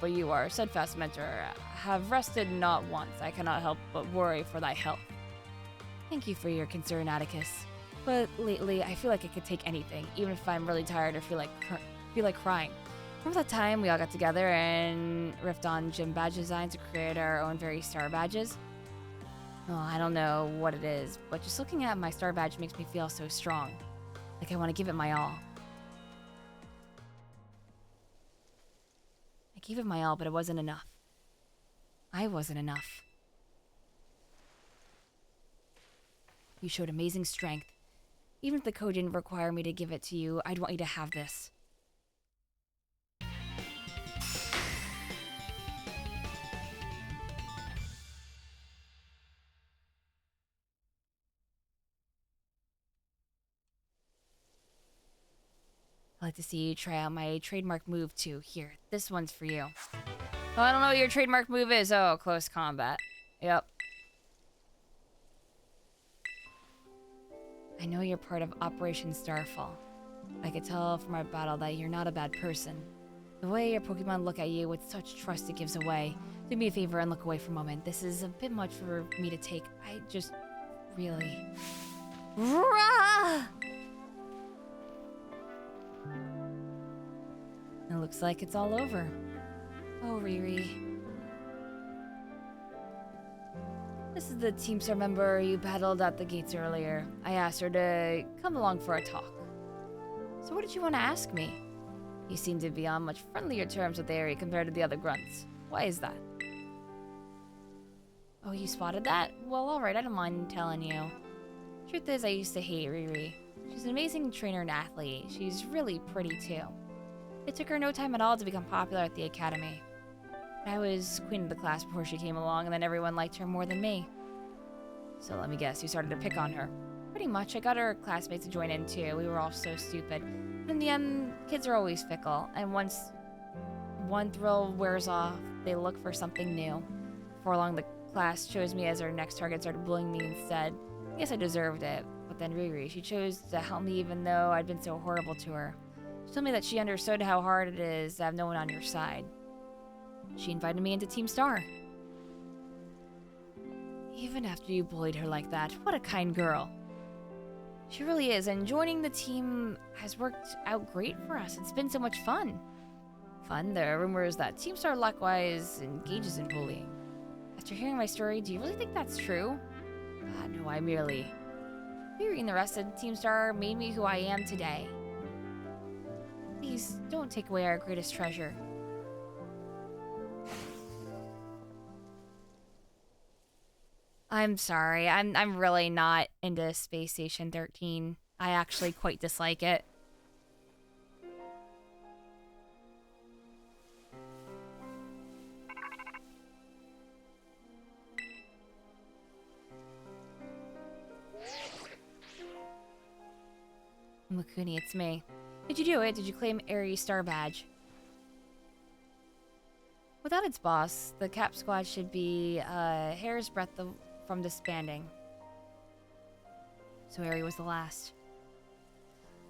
but you, our steadfast mentor, have rested not once. I cannot help but worry for thy health. Thank you for your concern, Atticus. But lately, I feel like I could take anything, even if I'm really tired or feel like crying. Remember that time we all got together and riffed on gym badge designs to create our own very star badges? Oh, I don't know what it is, but just looking at my star badge makes me feel so strong. Like I want to give it my all. I gave it my all, but it wasn't enough. I wasn't enough. You showed amazing strength. Even if the code didn't require me to give it to you, I'd want you to have this. I'd like to see you try out my trademark move too. Here, this one's for you. Oh, I don't know what your trademark move is. Oh, close combat. Yep. I know you're part of Operation Starfall. I could tell from our battle that you're not a bad person. The way your Pokemon look at you with such trust it gives away. Do me a favor and look away for a moment. This is a bit much for me to take. I just... really... Rah! It looks like it's all over. Oh, Riri. This is the Team Star member you battled at the gates earlier. I asked her to come along for a talk. So what did you want to ask me? You seem to be on much friendlier terms with Aerie compared to the other grunts. Why is that? Oh, you spotted that? Well, alright, I don't mind telling you. Truth is, I used to hate Riri. She's an amazing trainer and athlete. She's really pretty, too. It took her no time at all to become popular at the academy. I was queen of the class before she came along, and then everyone liked her more than me. So let me guess, you started to pick on her. Pretty much. I got her classmates to join in, too. We were all so stupid. But in the end, kids are always fickle, and once one thrill wears off, they look for something new. Before long, the class chose me as her next target, started bullying me instead. I guess I deserved it. But then Riri, she chose to help me even though I'd been so horrible to her. She told me that she understood how hard it is to have no one on your side. She invited me into Team Star. Even after you bullied her like that, what a kind girl. She really is, and joining the team has worked out great for us. It's been so much fun. There are rumors that Team Star likewise engages in bullying. After hearing my story, do you really think that's true? No, I merely... Riri and the rest of Team Star made me who I am today. Please, don't take away our greatest treasure. I'm sorry, I'm really not into Space Station 13. I actually quite dislike it. Imakuni, it's me. Did you do it? Did you claim Aries Star Badge? Without its boss, the Cap Squad should be a hair's breadth from disbanding. So Aerie was the last.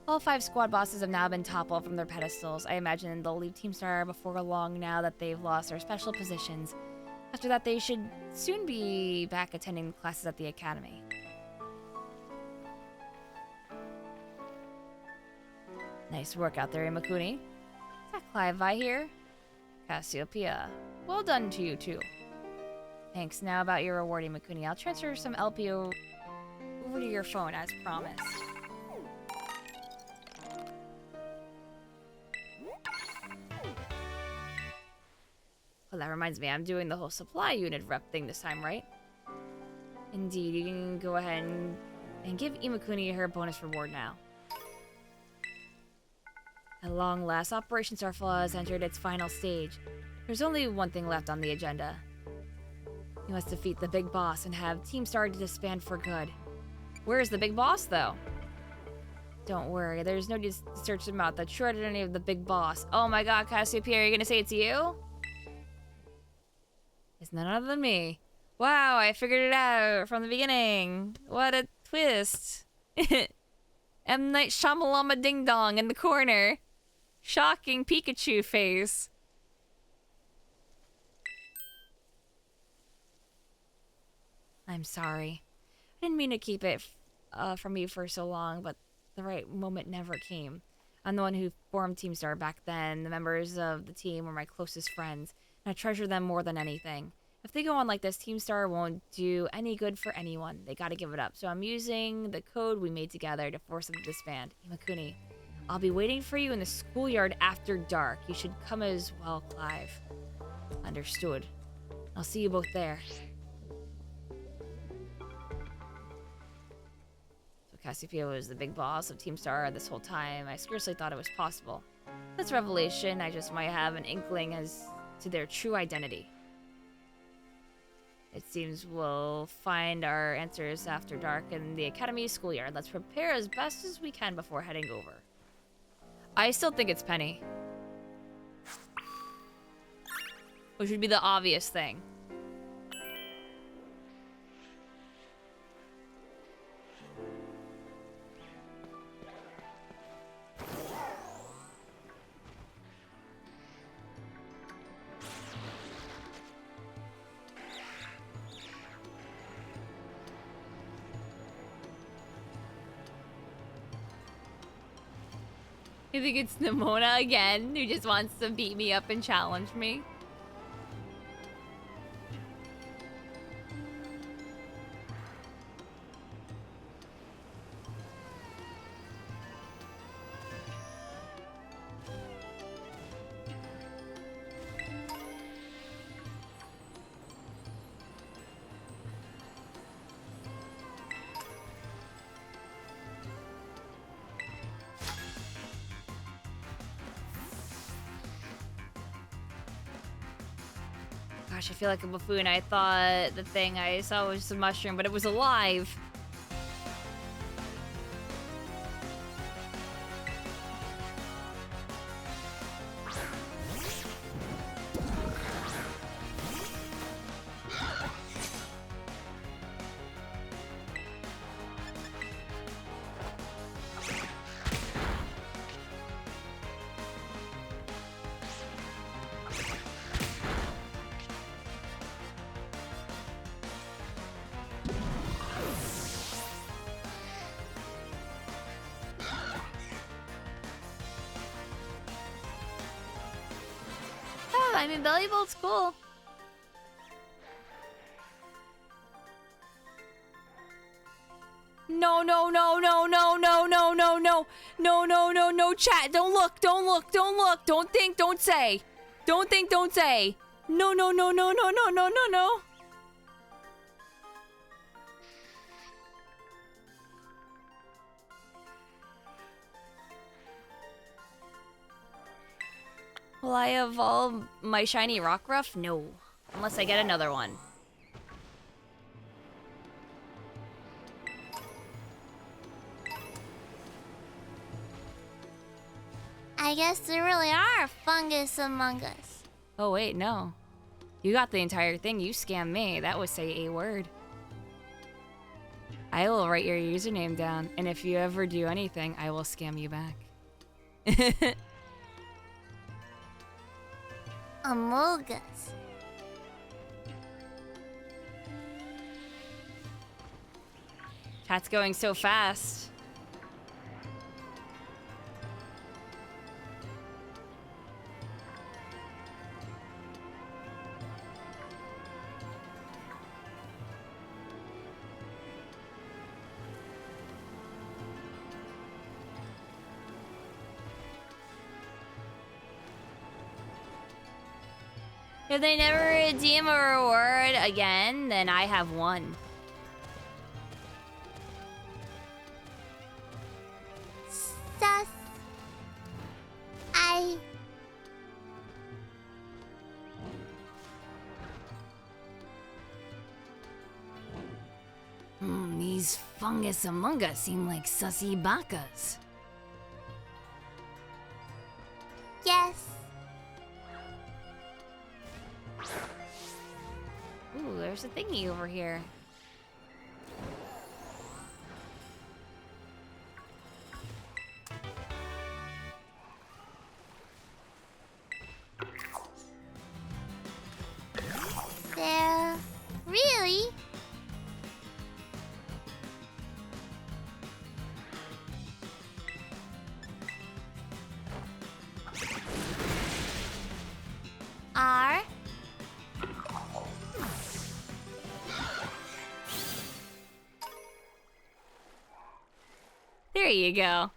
All 5 squad bosses have now been toppled from their pedestals. I imagine they'll leave Team Star before long now that they've lost their special positions. After that, they should soon be back attending classes at the academy. Nice work out there, Imakuni. Is that Clive I hear? Cassiopeia. Well done to you, too. Thanks. Now about your reward, Imakuni. I'll transfer some LPO over to your phone, as promised. Well, that reminds me, I'm doing the whole supply unit rep thing this time, right? Indeed, you can go ahead and give Imakuni her bonus reward now. At long last, Operation Starfall has entered its final stage. There's only one thing left on the agenda. You must defeat the big boss and have Team Star disband for good. Where's the big boss, though? Don't worry, there's no need to search them out. The true identity of the big boss. Oh my god, Cassiopeia, are you gonna say it's you? It's none other than me. Wow, I figured it out from the beginning. What a twist. M. Night Shyamalama Ding Dong in the corner. Shocking Pikachu face. I'm sorry. I didn't mean to keep it from you for so long, but the right moment never came. I'm the one who formed Team Star back then. The members of the team were my closest friends, and I treasure them more than anything. If they go on like this, Team Star won't do any good for anyone. They gotta give it up. So I'm using the code we made together to force them to disband. Imakuni, I'll be waiting for you in the schoolyard after dark. You should come as well, Clive. Understood. I'll see you both there. So Cassiopeia was the big boss of Team Star this whole time. I scarcely thought it was possible. That's revelation. I just might have an inkling as to their true identity. It seems we'll find our answers after dark in the Academy schoolyard. Let's prepare as best as we can before heading over. I still think it's Penny. Which would be the obvious thing. You think it's Nimona again, who just wants to beat me up and challenge me? Gosh, I feel like a buffoon. I thought the thing I saw was just a mushroom, but it was alive. I mean, Belly Bolt's cool. No, no, no, no, no, no, no, no, no, no, no, no, no, chat. Don't look, don't look, don't look. Don't think, don't say. Don't think, don't say. No, no, no, no, no, no, no, no, no. Will I evolve my shiny Rockruff? No. Unless I get another one. I guess there really are fungus among us. Oh, wait, no. You got the entire thing. You scammed me. That would say a word. I will write your username down, and if you ever do anything, I will scam you back. Among us. Chat's going so fast. If they never redeem a reward again, then I have one. Sus. These fungus among us seem like sussy bakas. Yes. Ooh, there's a thingy over here. really? R. There you go.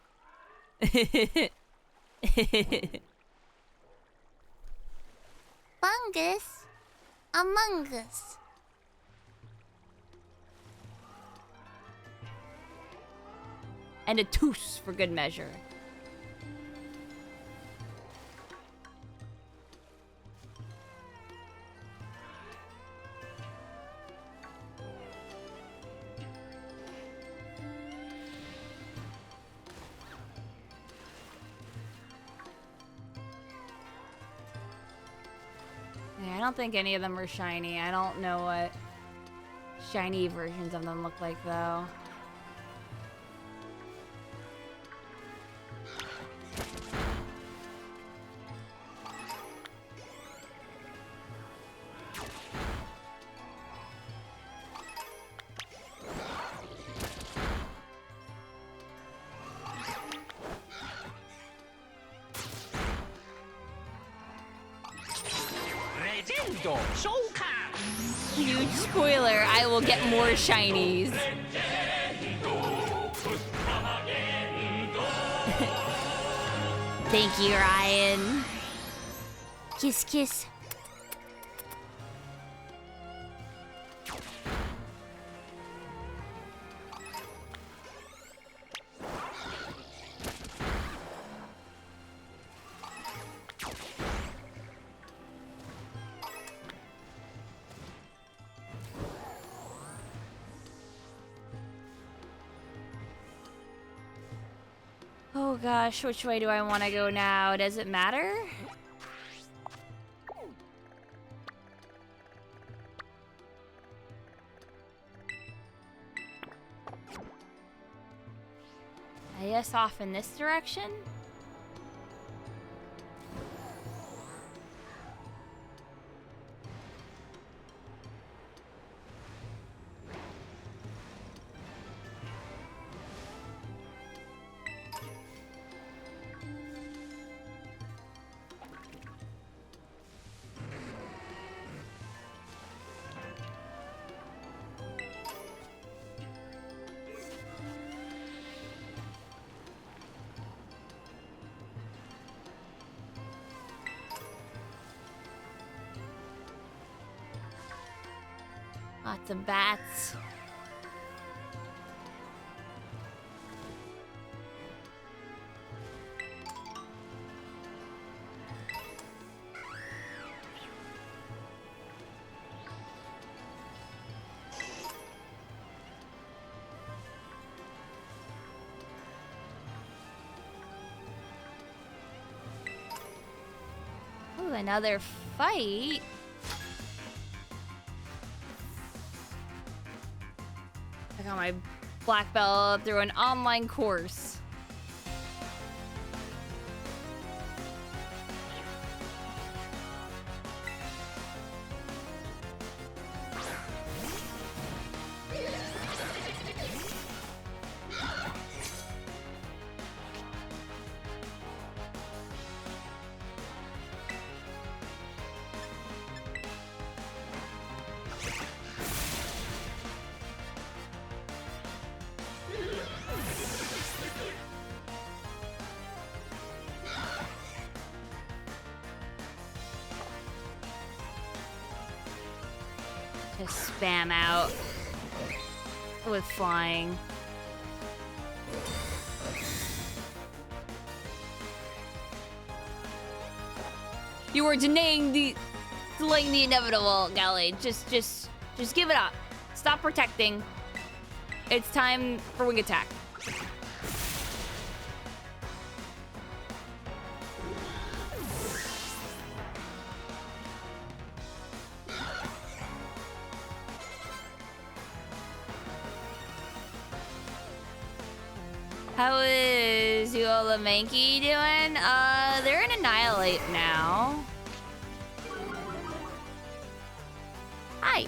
Fungus. Among Us. And a toos for good measure. Yeah, I don't think any of them are shiny. I don't know what shiny versions of them look like, though. Huge spoiler, I will get more shinies. Thank you, Ryan. Kiss, kiss. Oh gosh, which way do I want to go now? Does it matter? I guess off in this direction? Lots of bats. Ooh, another fight. I got my black belt through an online course. Just spam out with flying. You are delaying the inevitable, Gallade. Just give it up. Stop protecting. It's time for wing attack. How is Uola Mankey doing? They're in Annihilate now. Hi.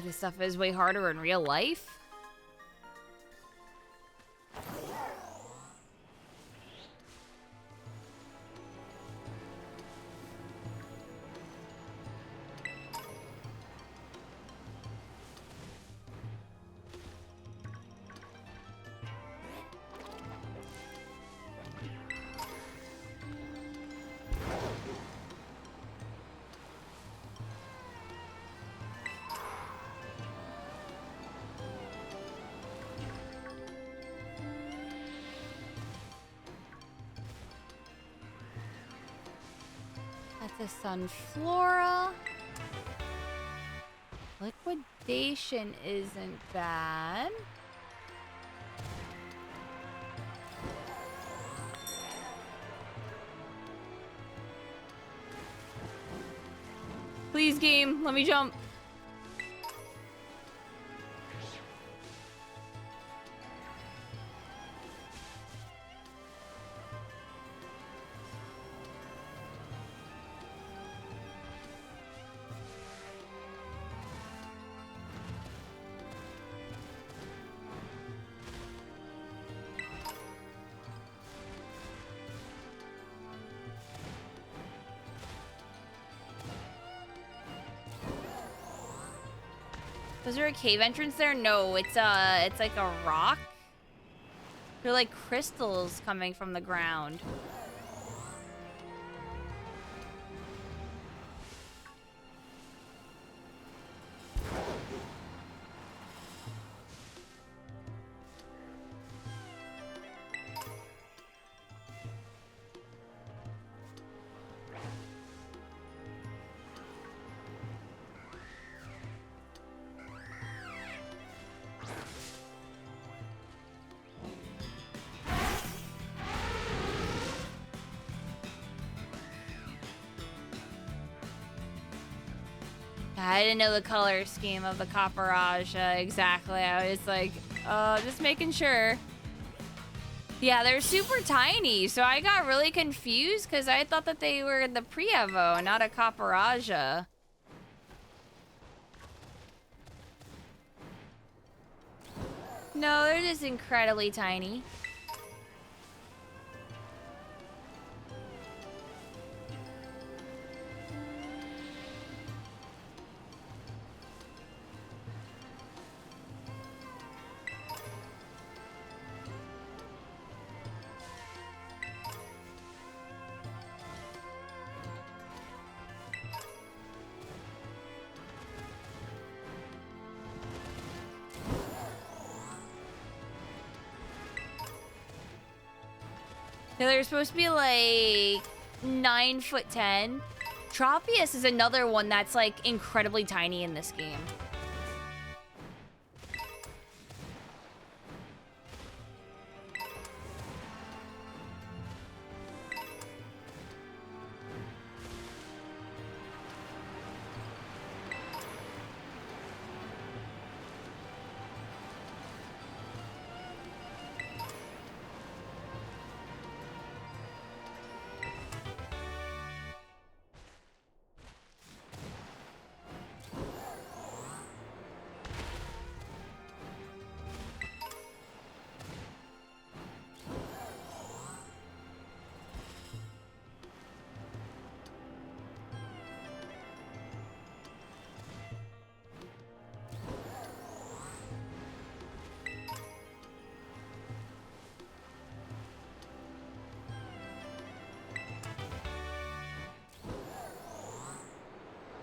This stuff is way harder in real life. That's a Sunflora. Liquidation isn't bad. Please, game, let me jump. Was there a cave entrance there? No, it's like a rock. They're like crystals coming from the ground. I didn't know the color scheme of the Copperage exactly. I was like, just making sure. Yeah, they're super tiny, so I got really confused because I thought that they were the Pre-Evo, not a Copperage. No, they're just incredibly tiny. Yeah, they're supposed to be like 9'10". Tropius is another one that's like incredibly tiny in this game.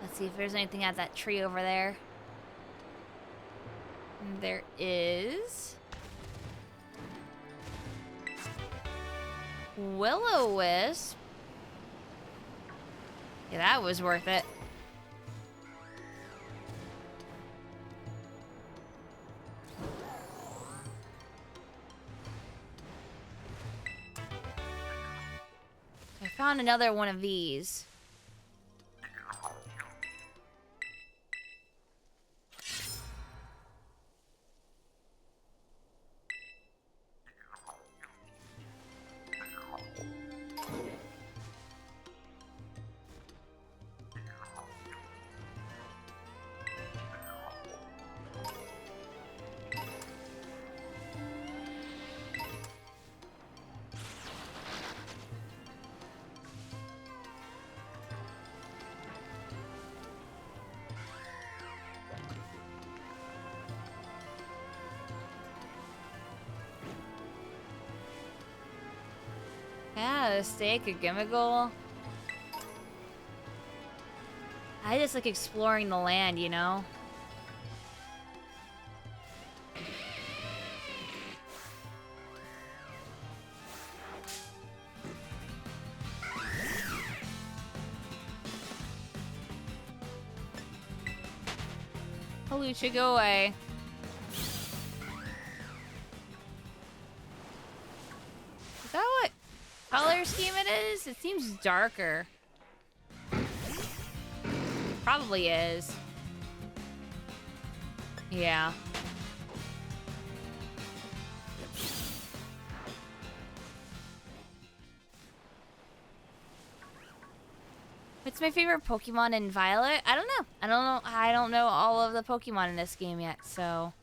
Let's see if there's anything at that tree over there. There is. Will-o-wisp. Yeah, that was worth it. I found another one of these. a steak, a gimmickle. I just like exploring the land, you know? Halucha, go away. Is that what color scheme it is? It seems darker. Probably is. Yeah. What's my favorite Pokemon in Violet? I don't know. I don't know all of the Pokemon in this game yet, so.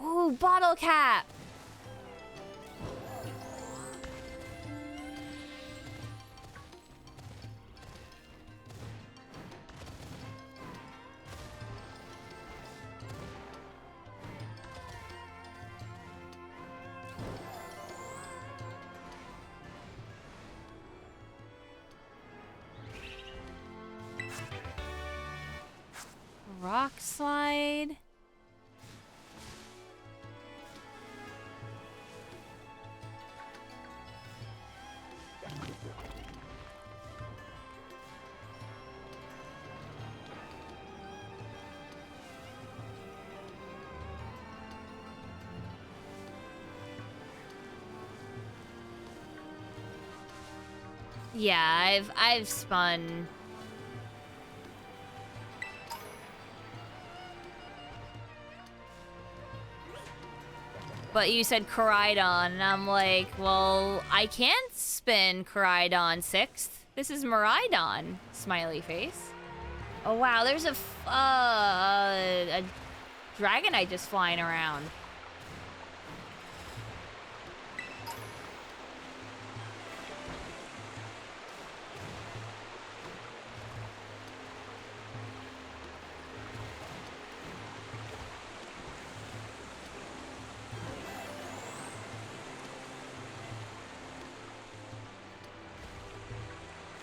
Ooh, bottle cap. Rock slide. Yeah, I've spun. But you said Koraidon, and I'm like, well, I can't spin Koraidon 6th. This is Miraidon, smiley face. Oh wow, there's a Dragonite just flying around.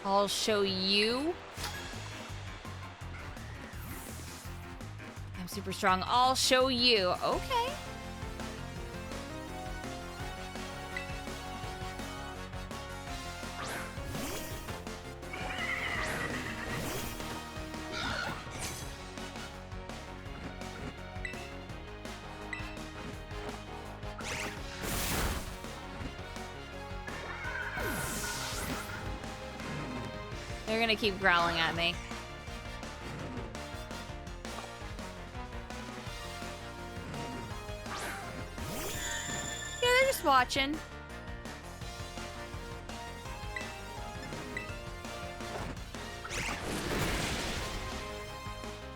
I'll show you. I'm super strong. I'll show you. Okay. They're gonna keep growling at me. Yeah, they're just watching.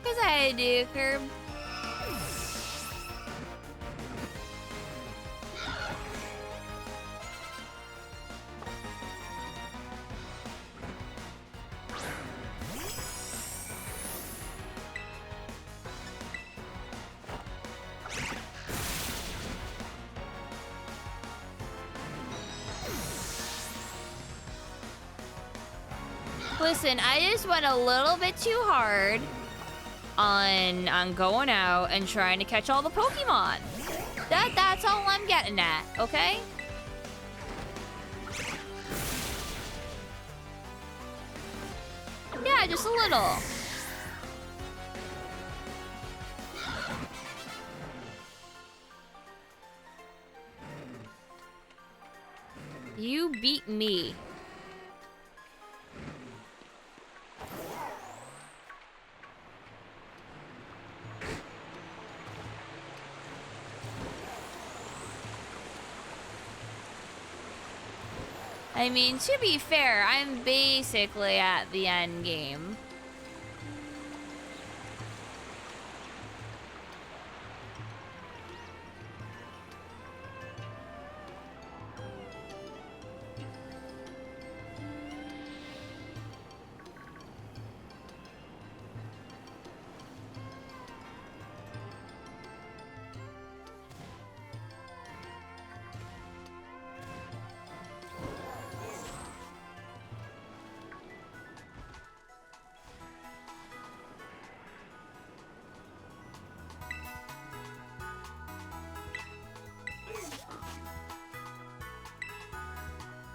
Cause I do, Curb. Listen, I just went a little bit too hard on going out and trying to catch all the Pokemon. That's all I'm getting at, okay? Yeah, just a little. You beat me. I mean, to be fair, I'm basically at the end game.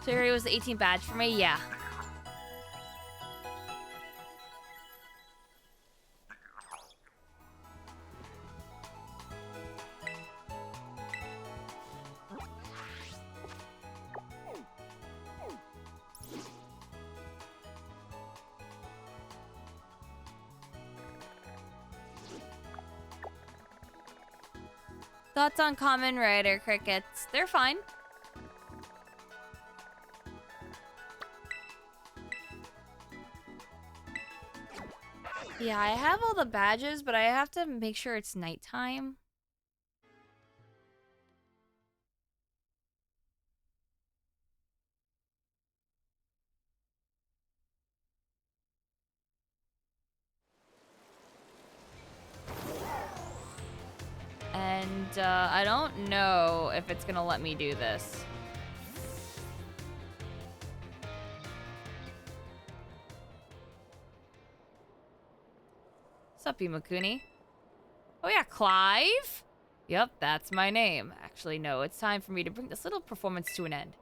So here was the 18th badge for me? Yeah. Thoughts on Common Rider crickets? They're fine. Yeah, I have all the badges, but I have to make sure it's nighttime. And I don't know if it's gonna let me do this. What's up, Imakuni? Oh yeah, Clive? Yep, that's my name. Actually, no, it's time for me to bring this little performance to an end.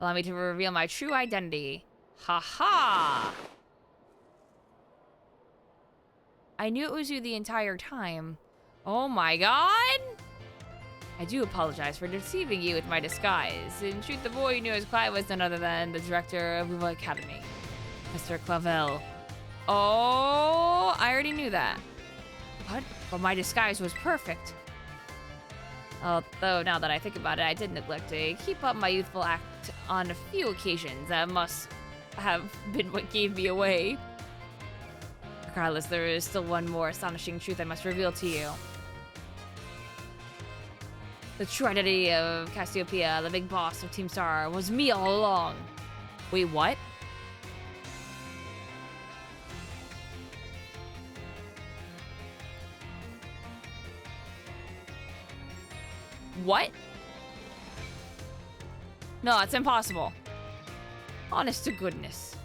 Allow me to reveal my true identity. Ha-ha! I knew it was you the entire time. Oh my god! I do apologize for deceiving you with my disguise. In truth, the boy you knew as Clive was none other than the director of Uva Academy, Mr. Clavel. Oh, I already knew that. What? But my disguise was perfect. Although, now that I think about it, I did neglect to keep up my youthful act on a few occasions. That must have been what gave me away. Regardless, there is still one more astonishing truth I must reveal to you. The true identity of Cassiopeia, the big boss of Team Star, was me all along. Wait, what? What? No, it's impossible. Honest to goodness.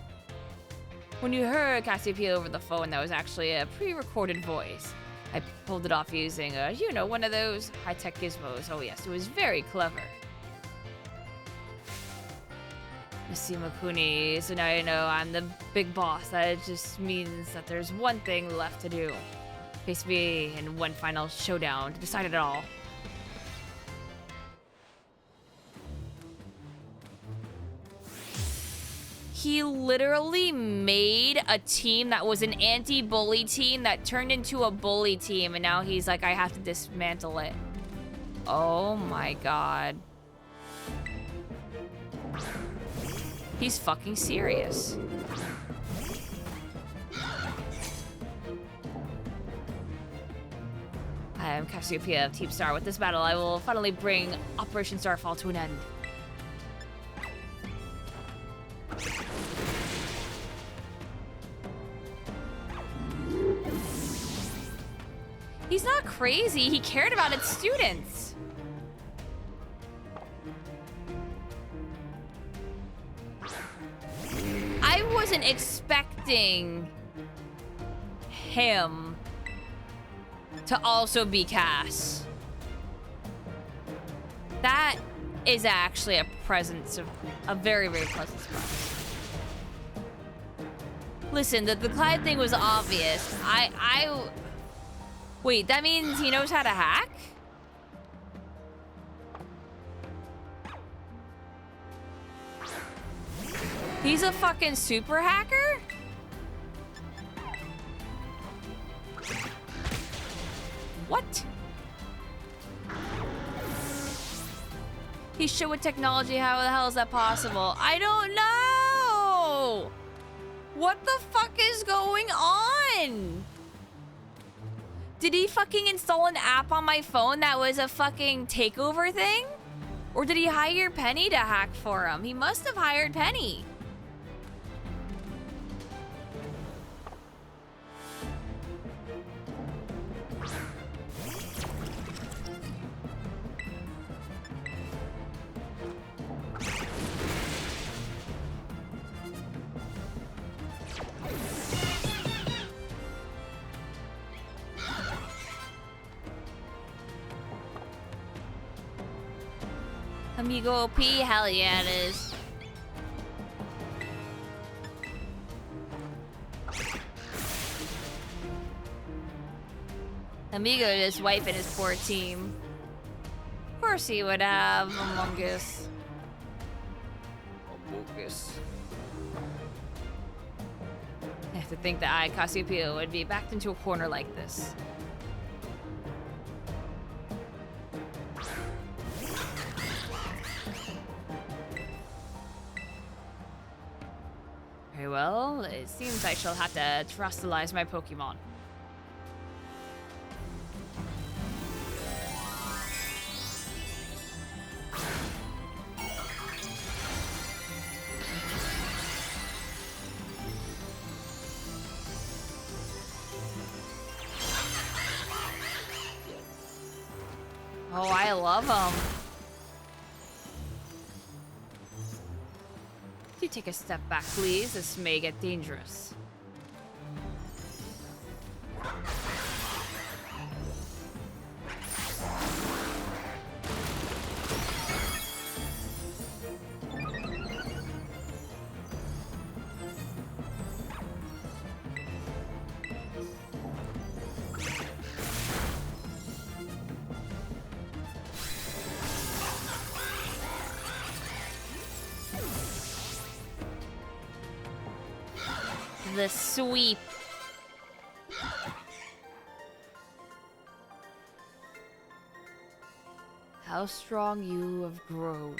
When you heard Cassiopeia over the phone, that was actually a pre-recorded voice. I pulled it off using, you know, one of those high-tech gizmos. Oh yes, it was very clever. Miss Imakuni, so now you know I'm the big boss. That just means that there's one thing left to do. Face me in one final showdown to decide it all. He literally made a team that was an anti-bully team that turned into a bully team, and now he's like, I have to dismantle it. Oh my god. He's fucking serious. I am Cassiopeia of Team Star. With this battle, I will finally bring Operation Starfall to an end. He's not crazy. He cared about its students. I wasn't expecting him to also be Cass. That is actually a very, very pleasant surprise. Listen, the Clyde thing was obvious. Wait, that means he knows how to hack? He's a fucking super hacker? What? He should with technology. How the hell is that possible? I don't know! What the fuck is going on? Did he fucking install an app on my phone that was a fucking takeover thing? Or did he hire Penny to hack for him? He must have hired Penny. Amigo OP, hell yeah it is. Amigo just wiping his poor team. Of course he would have Among Us. I have to think that I, Cassiopeia, would be backed into a corner like this. Very well, it seems I shall have to terrestrialize my Pokemon. Oh, I love them. If you take a step back, please, this may get dangerous. The sweep. How strong you have grown.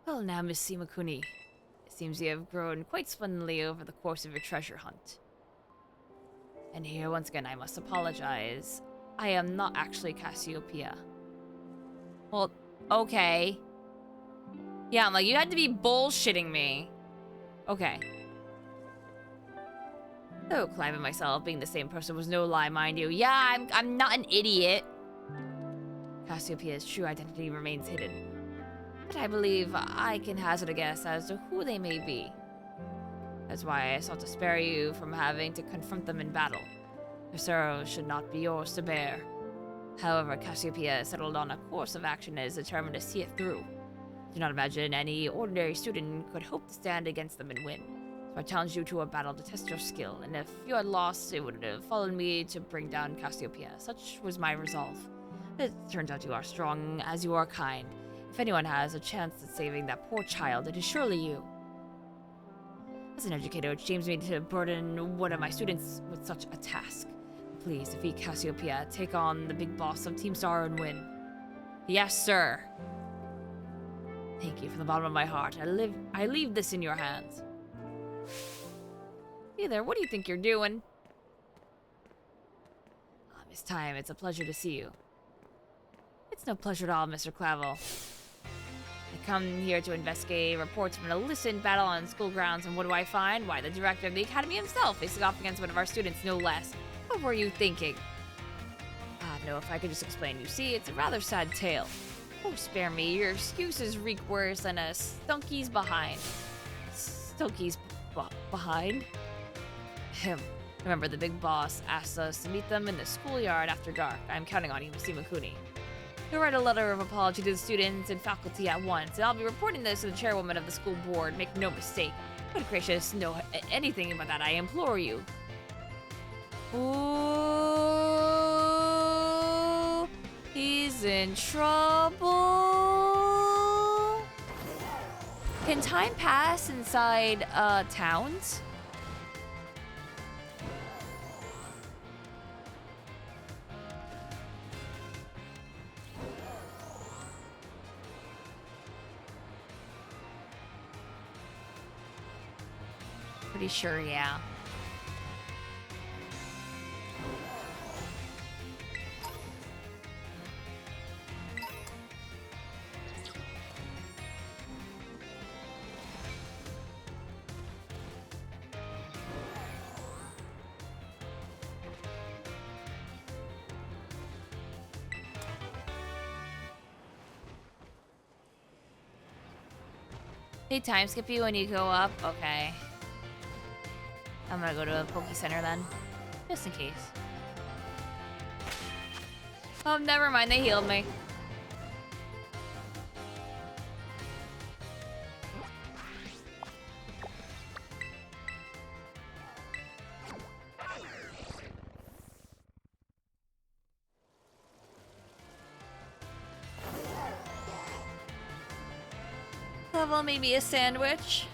Well now, Miss Imakuni, it seems you have grown quite splendidly over the course of your treasure hunt. And here, once again, I must apologize. I am not actually Cassiopeia. Well, okay. Yeah, I'm like, you had to be bullshitting me. Okay. Though Clive and myself being the same person was no lie, mind you. Yeah, I'm not an idiot. Cassiopeia's true identity remains hidden. But I believe I can hazard a guess as to who they may be. That's why I sought to spare you from having to confront them in battle. Their sorrow should not be yours to bear. However, Cassiopeia settled on a course of action and is determined to see it through. Do not imagine any ordinary student could hope to stand against them and win. So I challenge you to a battle to test your skill, and if you had lost, it would have fallen me to bring down Cassiopeia. Such was my resolve. It turns out you are strong as you are kind. If anyone has a chance at saving that poor child, it is surely you. As an educator, it shames me to burden one of my students with such a task. Please defeat Cassiopeia, take on the big boss of Team Star and win. Yes, sir. Thank you from the bottom of my heart. I leave this in your hands. Hey there, what do you think you're doing? Miss Time, it's a pleasure to see you. It's no pleasure at all, Mr. Clavel. I come here to investigate reports of an illicit battle on school grounds, and what do I find? Why, the director of the academy himself facing off against one of our students, no less. What were you thinking? No, if I could just explain. You see, it's a rather sad tale. Oh, spare me. Your excuses reek worse than a stunky's behind. Stunky's behind? Remember, the big boss asked us to meet them in the schoolyard after dark. I'm counting on you, Miss Imakuni. You'll write a letter of apology to the students and faculty at once, and I'll be reporting this to the chairwoman of the school board. Make no mistake. Good gracious, no anything about that, I implore you. Ooh, he's in trouble. Can time pass inside towns? Pretty sure, yeah. They time skip you when you go up? Okay. I'm gonna go to a Poke Center then. Just in case. Oh, never mind. They healed me. Level made me a sandwich.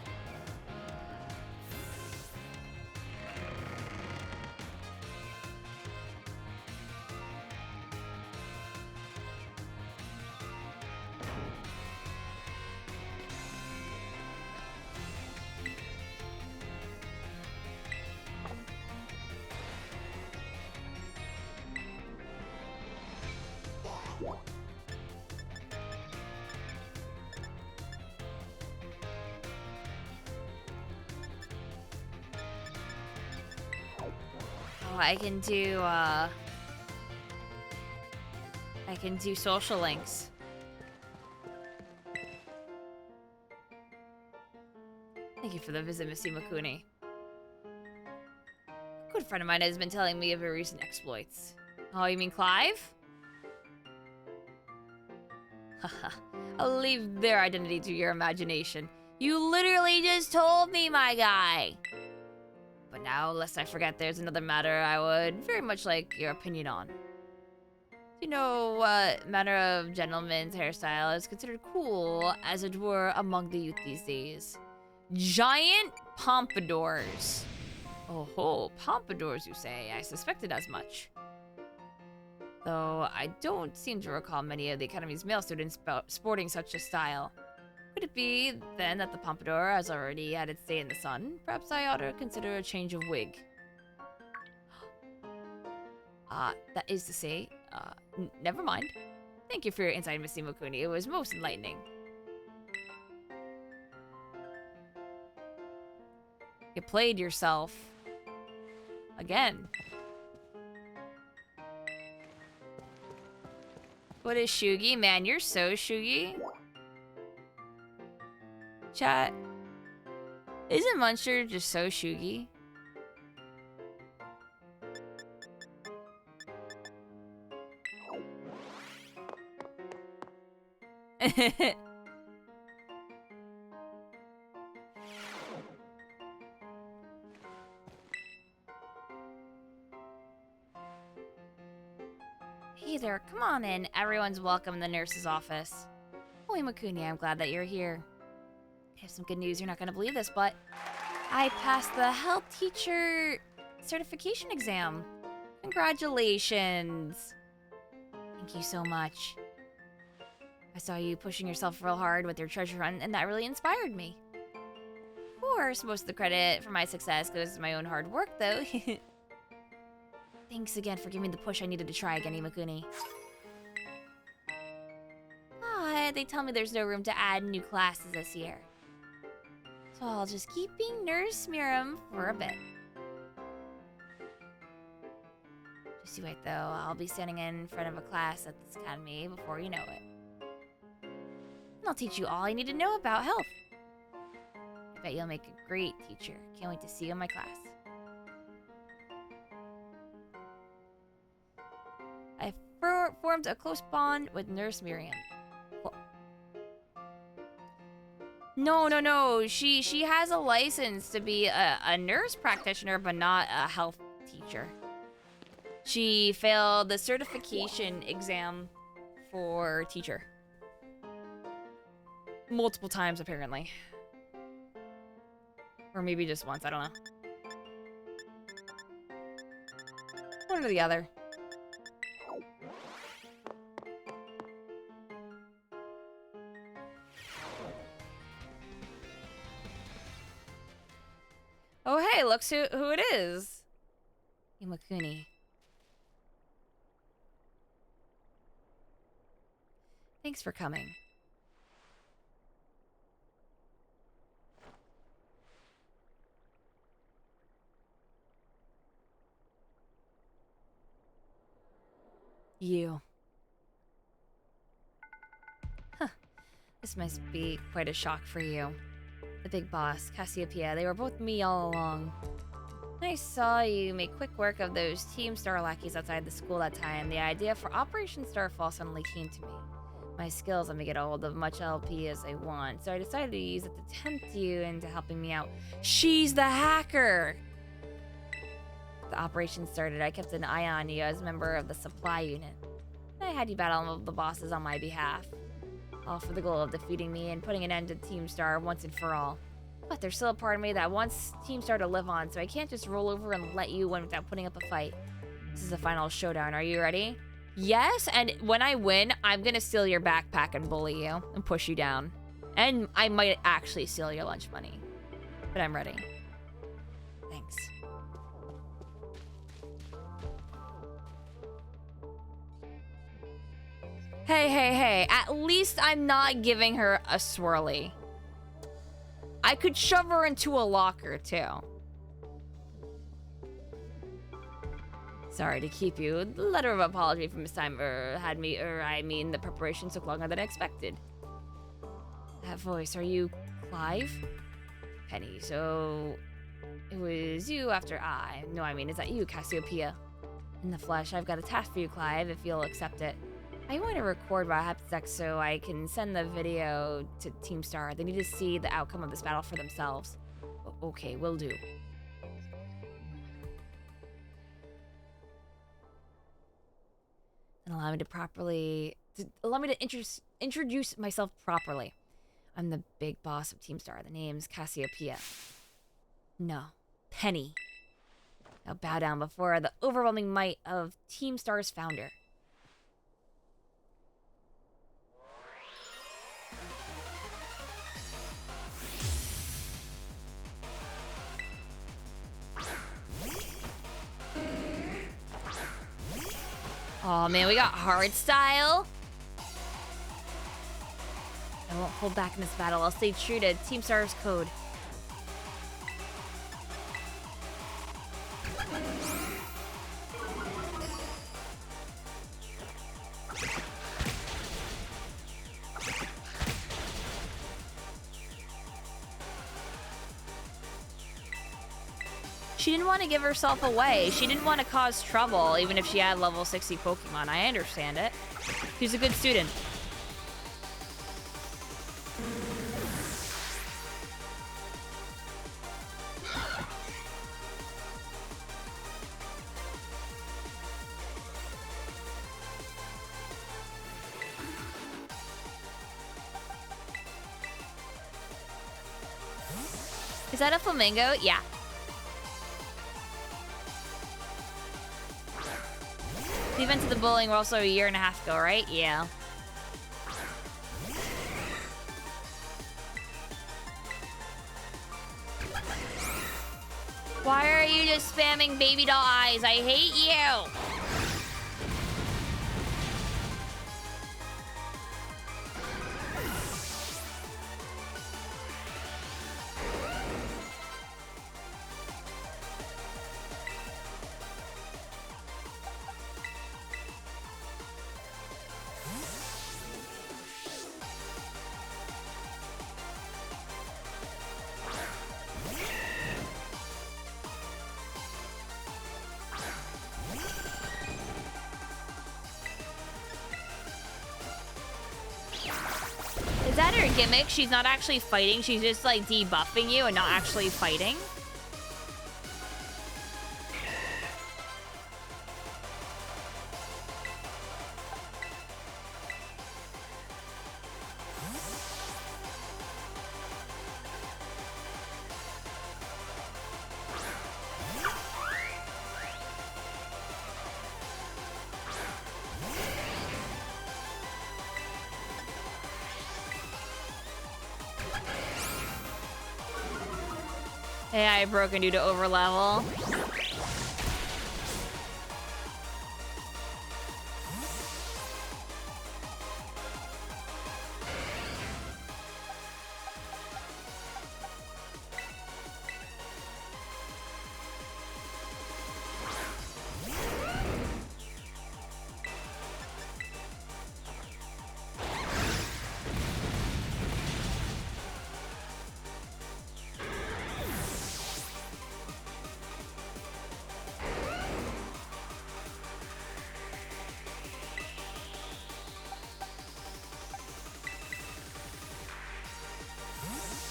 Oh, I can do social links. Thank you for the visit, Miss Imakuni. A good friend of mine has been telling me of your recent exploits. Oh, you mean Clive? Haha, I'll leave their identity to your imagination. You literally just told me, my guy! But now, lest I forget, there's another matter I would very much like your opinion on. Do you know what manner of gentleman's hairstyle is considered cool, as it were, among the youth these days? Giant pompadours. Oh ho, pompadours, you say? I suspected as much. Though I don't seem to recall many of the Academy's male students sporting such a style. Could it be, then, that the pompadour has already had its day in the sun? Perhaps I ought to consider a change of wig. That is to say, never mind. Thank you for your insight, Miss Imakuni. It was most enlightening. You played yourself. Again. What is Shugi? Man, you're so Shugi. Chat. Isn't Muncher just so Shugi? Hey there, come on in. Everyone's welcome in the nurse's office. Oh, Imakuni, I'm glad that you're here. I have some good news. You're not going to believe this, but I passed the health teacher certification exam. Congratulations. Thank you so much. I saw you pushing yourself real hard with your treasure hunt, and that really inspired me. Of course, most of the credit for my success goes to my own hard work, though. Thanks again for giving me the push I needed to try again, Imakuni. They tell me there's no room to add new classes this year. So I'll just keep being Nurse Miriam for a bit. Just you wait though, I'll be standing in front of a class at this academy before you know it. And I'll teach you all you need to know about health. I bet you'll make a great teacher. Can't wait to see you in my class. I formed a close bond with Nurse Miriam. No. She has a license to be a nurse practitioner, but not a health teacher. She failed the certification exam for teacher. Multiple times, apparently. Or maybe just once, I don't know. One or the other. Oh, hey, looks who it is. Imakuni. Thanks for coming. You. Huh. This must be quite a shock for you. The big boss, Cassiopeia, they were both me all along. When I saw you make quick work of those Team Star lackeys outside the school that time, the idea for Operation Starfall suddenly came to me. My skills let me get a hold of much LP as I want, so I decided to use it to tempt you into helping me out. She's the hacker! The operation started, I kept an eye on you as a member of the supply unit. I had you battle the bosses on my behalf, all for the goal of defeating me and putting an end to Team Star once and for all. But there's still a part of me that wants Team Star to live on, so I can't just roll over and let you win without putting up a fight. This is the final showdown. Are you ready? Yes, and when I win, I'm gonna steal your backpack and bully you and push you down. And I might actually steal your lunch money. But I'm ready. Thanks. Hey, at least I'm not giving her a swirly. I could shove her into a locker, too. Sorry to keep you. The letter of apology from Miss Time the preparation took longer than expected. That voice, are you Clive? Penny, so it was you after I. No, I mean, is that you, Cassiopeia? In the flesh, I've got a task for you, Clive, if you'll accept it. I want to record what happens next so I can send the video to Team Star. They need to see the outcome of this battle for themselves. Okay, will do. And allow me to introduce myself properly. I'm the big boss of Team Star. The name's Cassiopeia. No, Penny. Now bow down before the overwhelming might of Team Star's founder. Oh man, we got hard style. I won't hold back in this battle. I'll stay true to Team Star's code. She didn't want to give herself away. She didn't want to cause trouble, even if she had level 60 Pokemon. I understand it. She's a good student. Is that a flamingo? Yeah. The event of the bullying were also a year and a half ago, right? Yeah. Why are you just spamming baby doll eyes? I hate you! Is that her gimmick? She's not actually fighting. She's just like debuffing you and not actually fighting. AI broken due to overlevel.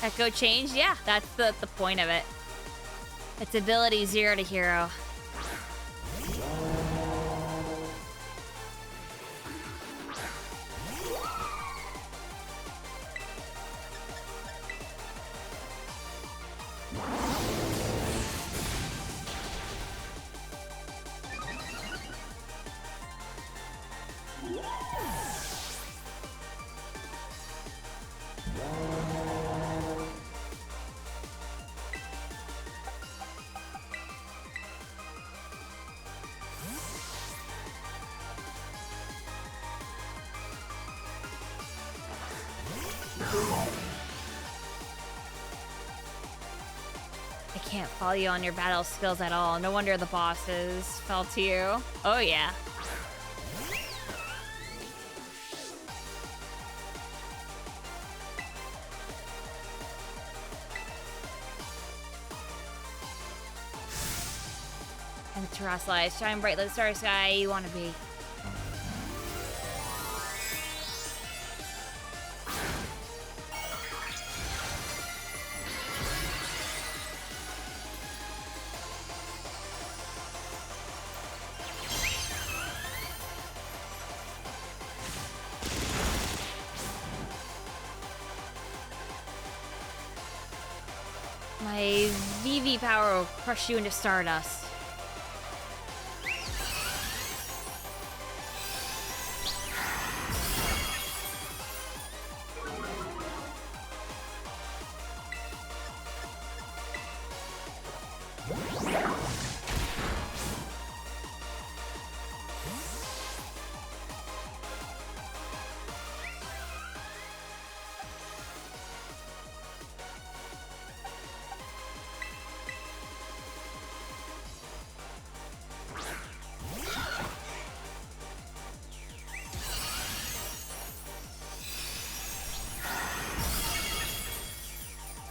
Echo change? Yeah, that's the point of it. Its ability 0 to hero. I can't follow you on your battle skills at all. No wonder the bosses fell to you. Oh yeah. And the Terrasilize, shine bright like the star sky you want to be. My VV power will crush you into stardust.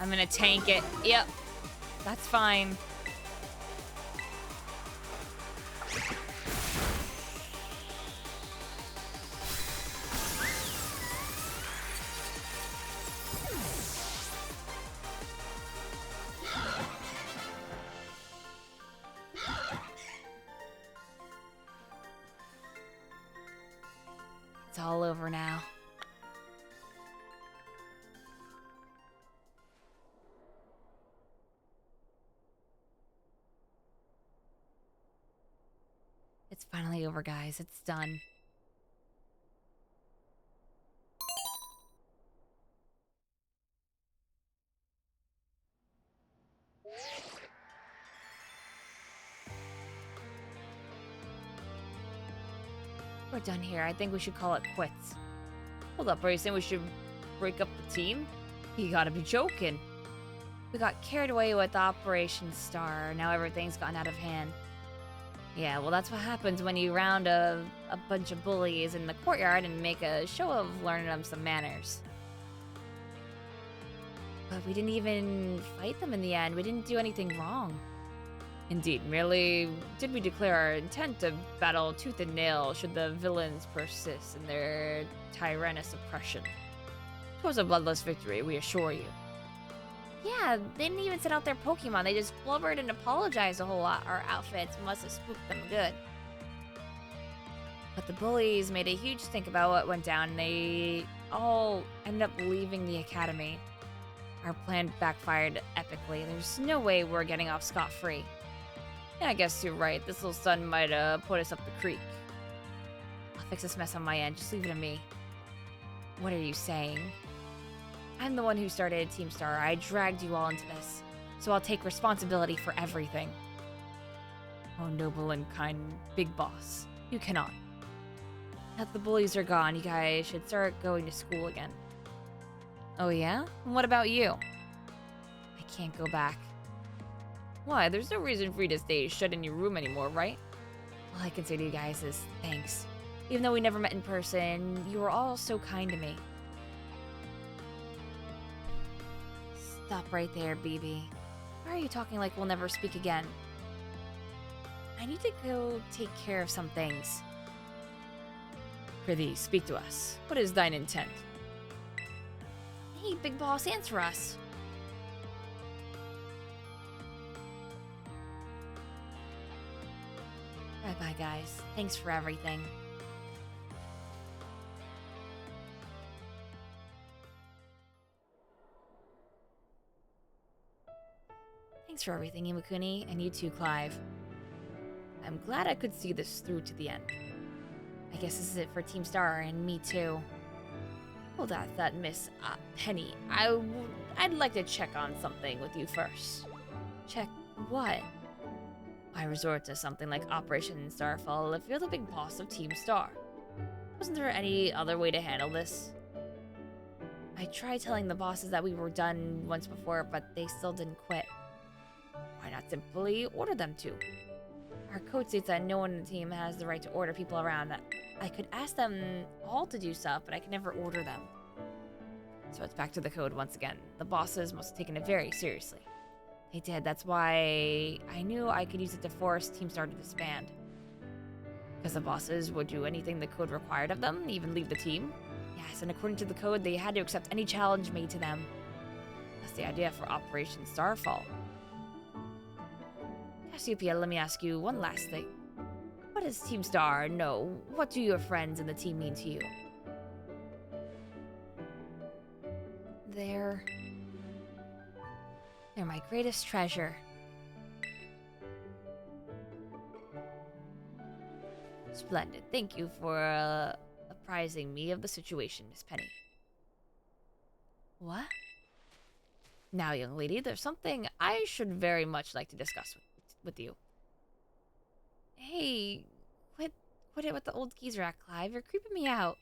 I'm gonna tank it. Yep. That's fine. It's all over now. It's finally over, guys. It's done. We're done here. I think we should call it quits. Hold up, are you saying we should break up the team? You gotta be joking. We got carried away with Operation Star. Now everything's gotten out of hand. Yeah, well, that's what happens when you round a bunch of bullies in the courtyard and make a show of learning them some manners. But we didn't even fight them in the end. We didn't do anything wrong. Indeed, merely did we declare our intent to battle tooth and nail should the villains persist in their tyrannous oppression. It was a bloodless victory, we assure you. Yeah, they didn't even set out their Pokemon. They just blubbered and apologized a whole lot. Our outfits must have spooked them good. But the bullies made a huge stink about what went down, and they all ended up leaving the academy. Our plan backfired epically. There's no way we're getting off scot-free. Yeah, I guess you're right. This little stun might put us up the creek. I'll fix this mess on my end. Just leave it to me. What are you saying? I'm the one who started Team Star. I dragged you all into this. so I'll take responsibility for everything. Oh, noble and kind big boss, you cannot. Now that the bullies are gone, you guys should start going to school again. Oh yeah? And what about you? I can't go back. Why? There's no reason for you to stay shut in your room anymore, right? All I can say to you guys is thanks. Even though we never met in person, you were all so kind to me. Stop right there, BB. Why are you talking like we'll never speak again? I need to go take care of some things. Prithee, speak to us. What is thine intent? Hey, big boss, answer us. Bye-bye, guys. Thanks for everything. Thanks for everything, Imakuni, and you too, Clive. I'm glad I could see this through to the end. I guess this is it for Team Star, and me too. Hold that Miss Penny. I'd like to check on something with you first. Check what? I resort to something like Operation Starfall if you're the big boss of Team Star. Wasn't there any other way to handle this? I tried telling the bosses that we were done once before, but they still didn't quit. Why not simply order them to? Our code states that no one in the team has the right to order people around. I could ask them all to do stuff, but I could never order them. So it's back to the code once again. The bosses must have taken it very seriously. They did. That's why I knew I could use it to force Team Star to disband. Because the bosses would do anything the code required of them, even leave the team. Yes, and according to the code, they had to accept any challenge made to them. That's the idea for Operation Starfall. Cassiopeia, let me ask you one last thing. What does Team Star know? What do your friends and the team mean to you? They're my greatest treasure. Splendid. Thank you for apprising me of the situation, Miss Penny. What? Now, young lady, there's something I should very much like to discuss with you. Hey, quit it with the old geezer act, Clive. You're creeping me out.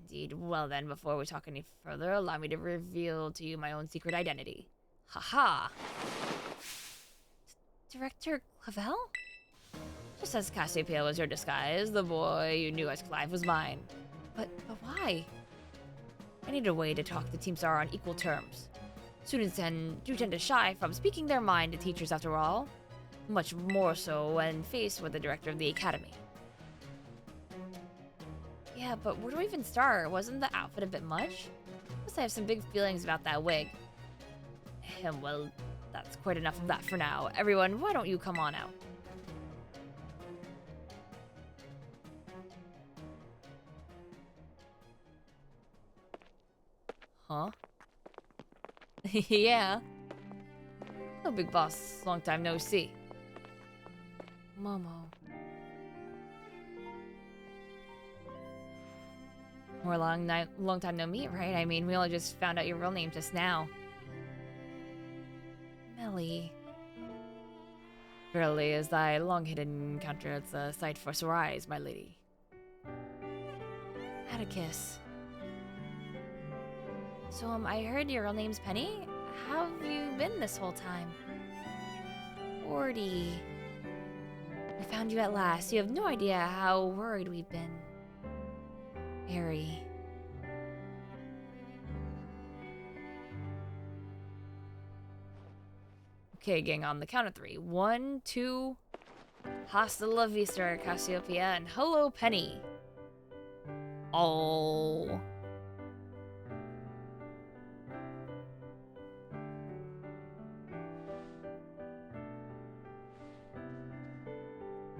Indeed. Well then, before we talk any further, allow me to reveal to you my own secret identity. Haha. Director Clavel? Just as Cassiopeia was your disguise, the boy you knew as Clive was mine. But why? I need a way to talk to Team Star on equal terms. Students do tend to shy from speaking their mind to teachers after all. Much more so when faced with the director of the academy. Yeah, but where do we even start? Wasn't the outfit a bit much? Plus I have some big feelings about that wig. Well, that's quite enough of that for now. Everyone, why don't you come on out? Huh? Yeah. Oh, big boss. Long time no see. Momo. More long time no meet, right? I mean, we all just found out your real name just now. Melly. Verily is thy long-hidden encounter as a sight for sore eyes, my lady. Atticus. So, I heard your real name's Penny? How have you been this whole time? 40. We found you at last. You have no idea how worried we've been. Harry. Okay, gang, on the count of 3. 1, 2. Hasta la vista, Cassiopeia, and hello, Penny. Oh.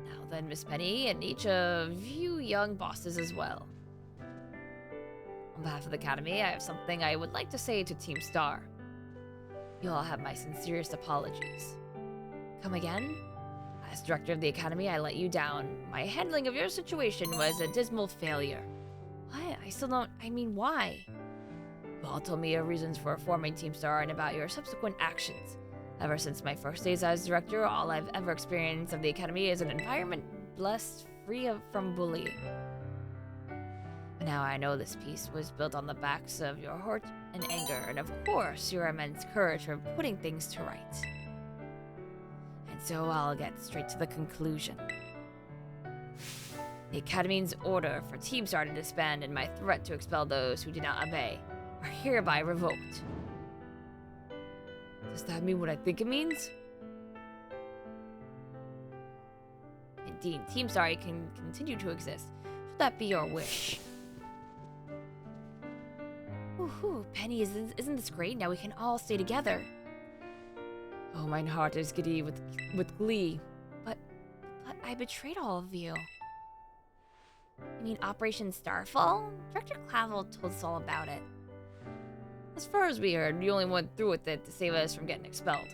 Now then, Miss Penny, and each of you young bosses as well. On behalf of the Academy, I have something I would like to say to Team Star. You all have my sincerest apologies. Come again? As director of the Academy, I let you down. My handling of your situation was a dismal failure. What? I still don't... I mean, why? You all told me your reasons for forming Team Star and about your subsequent actions. Ever since my first days as director, all I've ever experienced of the academy is an environment blessed from bullying. But now I know this piece was built on the backs of your hurt and anger, and of course your immense courage for putting things to right. And so I'll get straight to the conclusion. The Academy's order for Team Star to disband and my threat to expel those who do not obey are hereby revoked. Does that mean what I think it means? Indeed, Team Star can continue to exist. Should that be your wish? Woohoo, Penny, isn't this great? Now we can all stay together. Oh, mine heart is giddy with glee. But I betrayed all of you. You mean Operation Starfall? Director Clavel told us all about it. As far as we heard, you only went through with it to save us from getting expelled.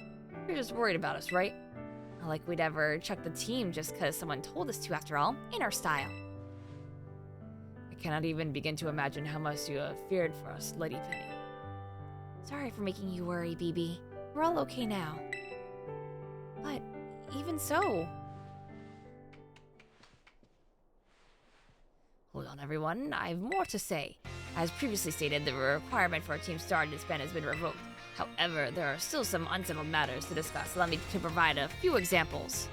You're just worried about us, right? Not like we'd ever check the team just because someone told us to, after all. Ain't our style. I cannot even begin to imagine how much you have feared for us, Lady Penny. Sorry for making you worry, BB. We're all okay now. But even so... Hold on, everyone. I have more to say. As previously stated, the requirement for a Team Star to disband has been revoked. However, there are still some unsettled matters to discuss. Allow me to provide a few examples.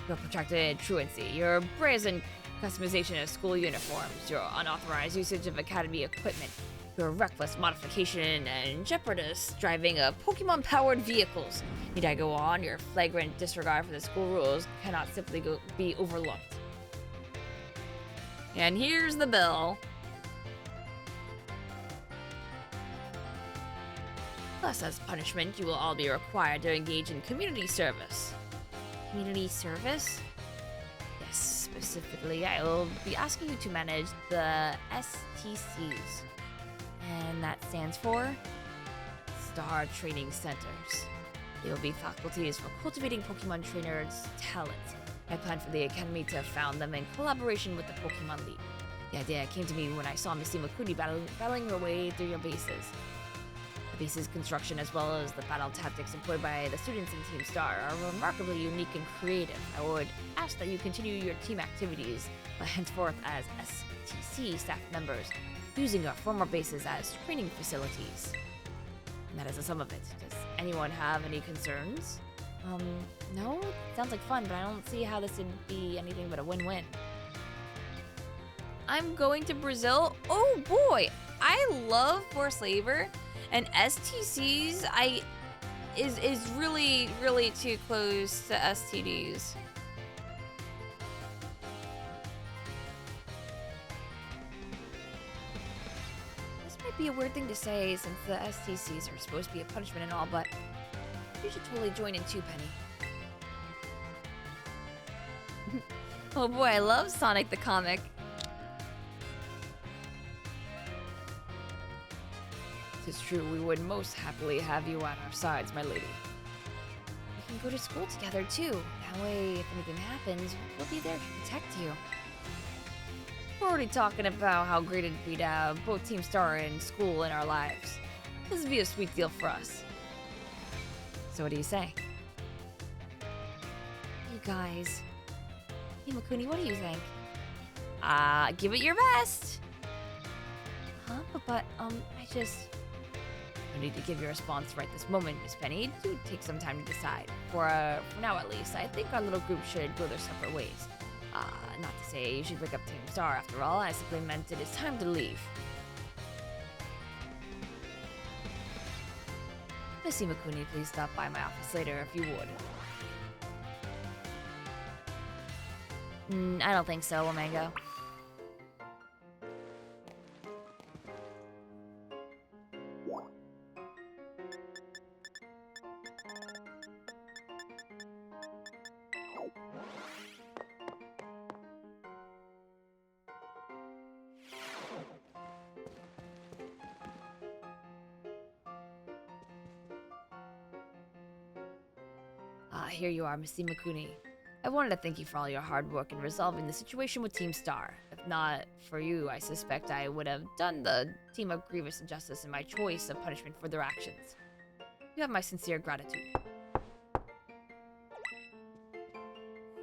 Your protracted truancy, your brazen customization of school uniforms, your unauthorized usage of academy equipment, your reckless modification and jeopardous driving of Pokemon-powered vehicles. Need I go on? Your flagrant disregard for the school rules cannot simply be overlooked. And here's the bill. Plus, as punishment, you will all be required to engage in community service. Community service? Yes, specifically, I will be asking you to manage the STCs. And that stands for Star Training Centers. They will be faculties for cultivating Pokemon trainers' talent. I plan for the Academy to found them in collaboration with the Pokemon League. The idea came to me when I saw Miss Imakuni battling her way through your bases. The base's construction, as well as the battle tactics employed by the students in Team Star, are remarkably unique and creative. I would ask that you continue your team activities, but henceforth as STC staff members, using our former bases as training facilities. And that is the sum of it. Does anyone have any concerns? No? Sounds like fun, but I don't see how this would be anything but a win-win. I'm going to Brazil? Oh boy! I love forced labor, and STCs is really, really too close to STDs. This might be a weird thing to say since the STCs are supposed to be a punishment and all, but you should totally join in too, Penny. Oh boy, I love Sonic the Comic. It's true, we would most happily have you at our sides, my lady. We can go to school together too. That way, if anything happens, we'll be there to protect you. We're already talking about how great it'd be to have both Team Star and school in our lives. This would be a sweet deal for us. So what do you say? You guys. Imakuni, what do you think? Give it your best! Huh? But I just... No need to give your response right this moment, Miss Penny. Do take some time to decide. For now at least, I think our little group should go their separate ways. Not to say you should break up Team Star after all, I simply meant it is time to leave. Miss Imakuni, please stop by my office later if you would. I don't think so, Lamango. Here you are, Miss Imakuni. I wanted to thank you for all your hard work in resolving the situation with Team Star. If not for you, I suspect I would have done the team a grievous injustice in my choice of punishment for their actions. You have my sincere gratitude.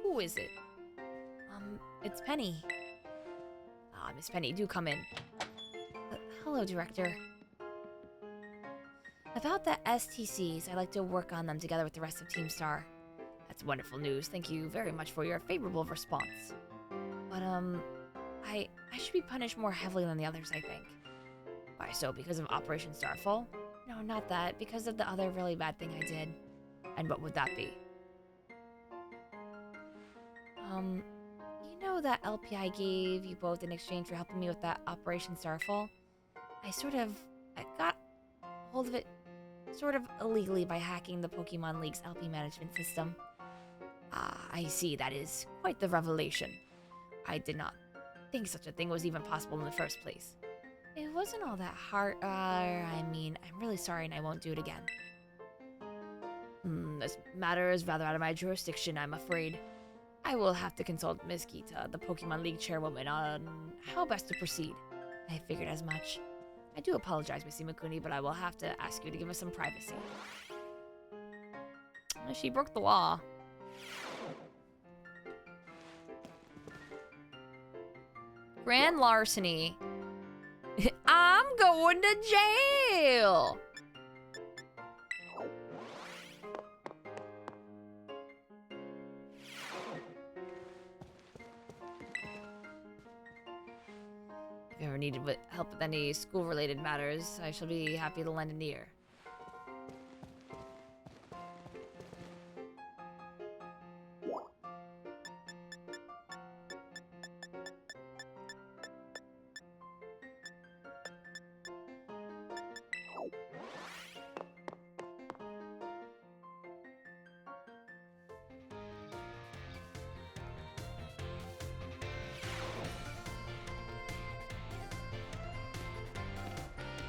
Who is it? It's Penny. Ah, Miss Penny, do come in. Hello, Director. About the STCs, I'd like to work on them together with the rest of Team Star. That's wonderful news. Thank you very much for your favorable response. But, I should be punished more heavily than the others, I think. Why so? Because of Operation Starfall? No, not that. Because of the other really bad thing I did. And what would that be? You know that LP I gave you both in exchange for helping me with that Operation Starfall? I got hold of it sort of illegally by hacking the Pokemon League's LP management system. Ah, I see. That is quite the revelation. I did not think such a thing was even possible in the first place. It wasn't all that hard. I mean, I'm really sorry and I won't do it again. This matter is rather out of my jurisdiction, I'm afraid. I will have to consult Miss Kita, the Pokemon League chairwoman, on how best to proceed. I figured as much. I do apologize, Miss Imakuni, but I will have to ask you to give us some privacy. She broke the law. Grand larceny. I'm going to jail! If you ever need help with any school-related matters, I shall be happy to lend an ear.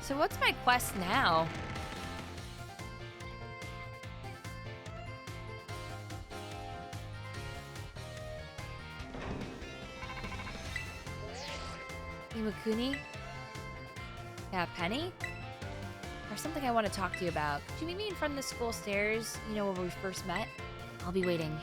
So what's my quest now? Imakuni? Yeah, Penny? There's something I want to talk to you about. Could you meet me in front of the school stairs, you know, where we first met? I'll be waiting.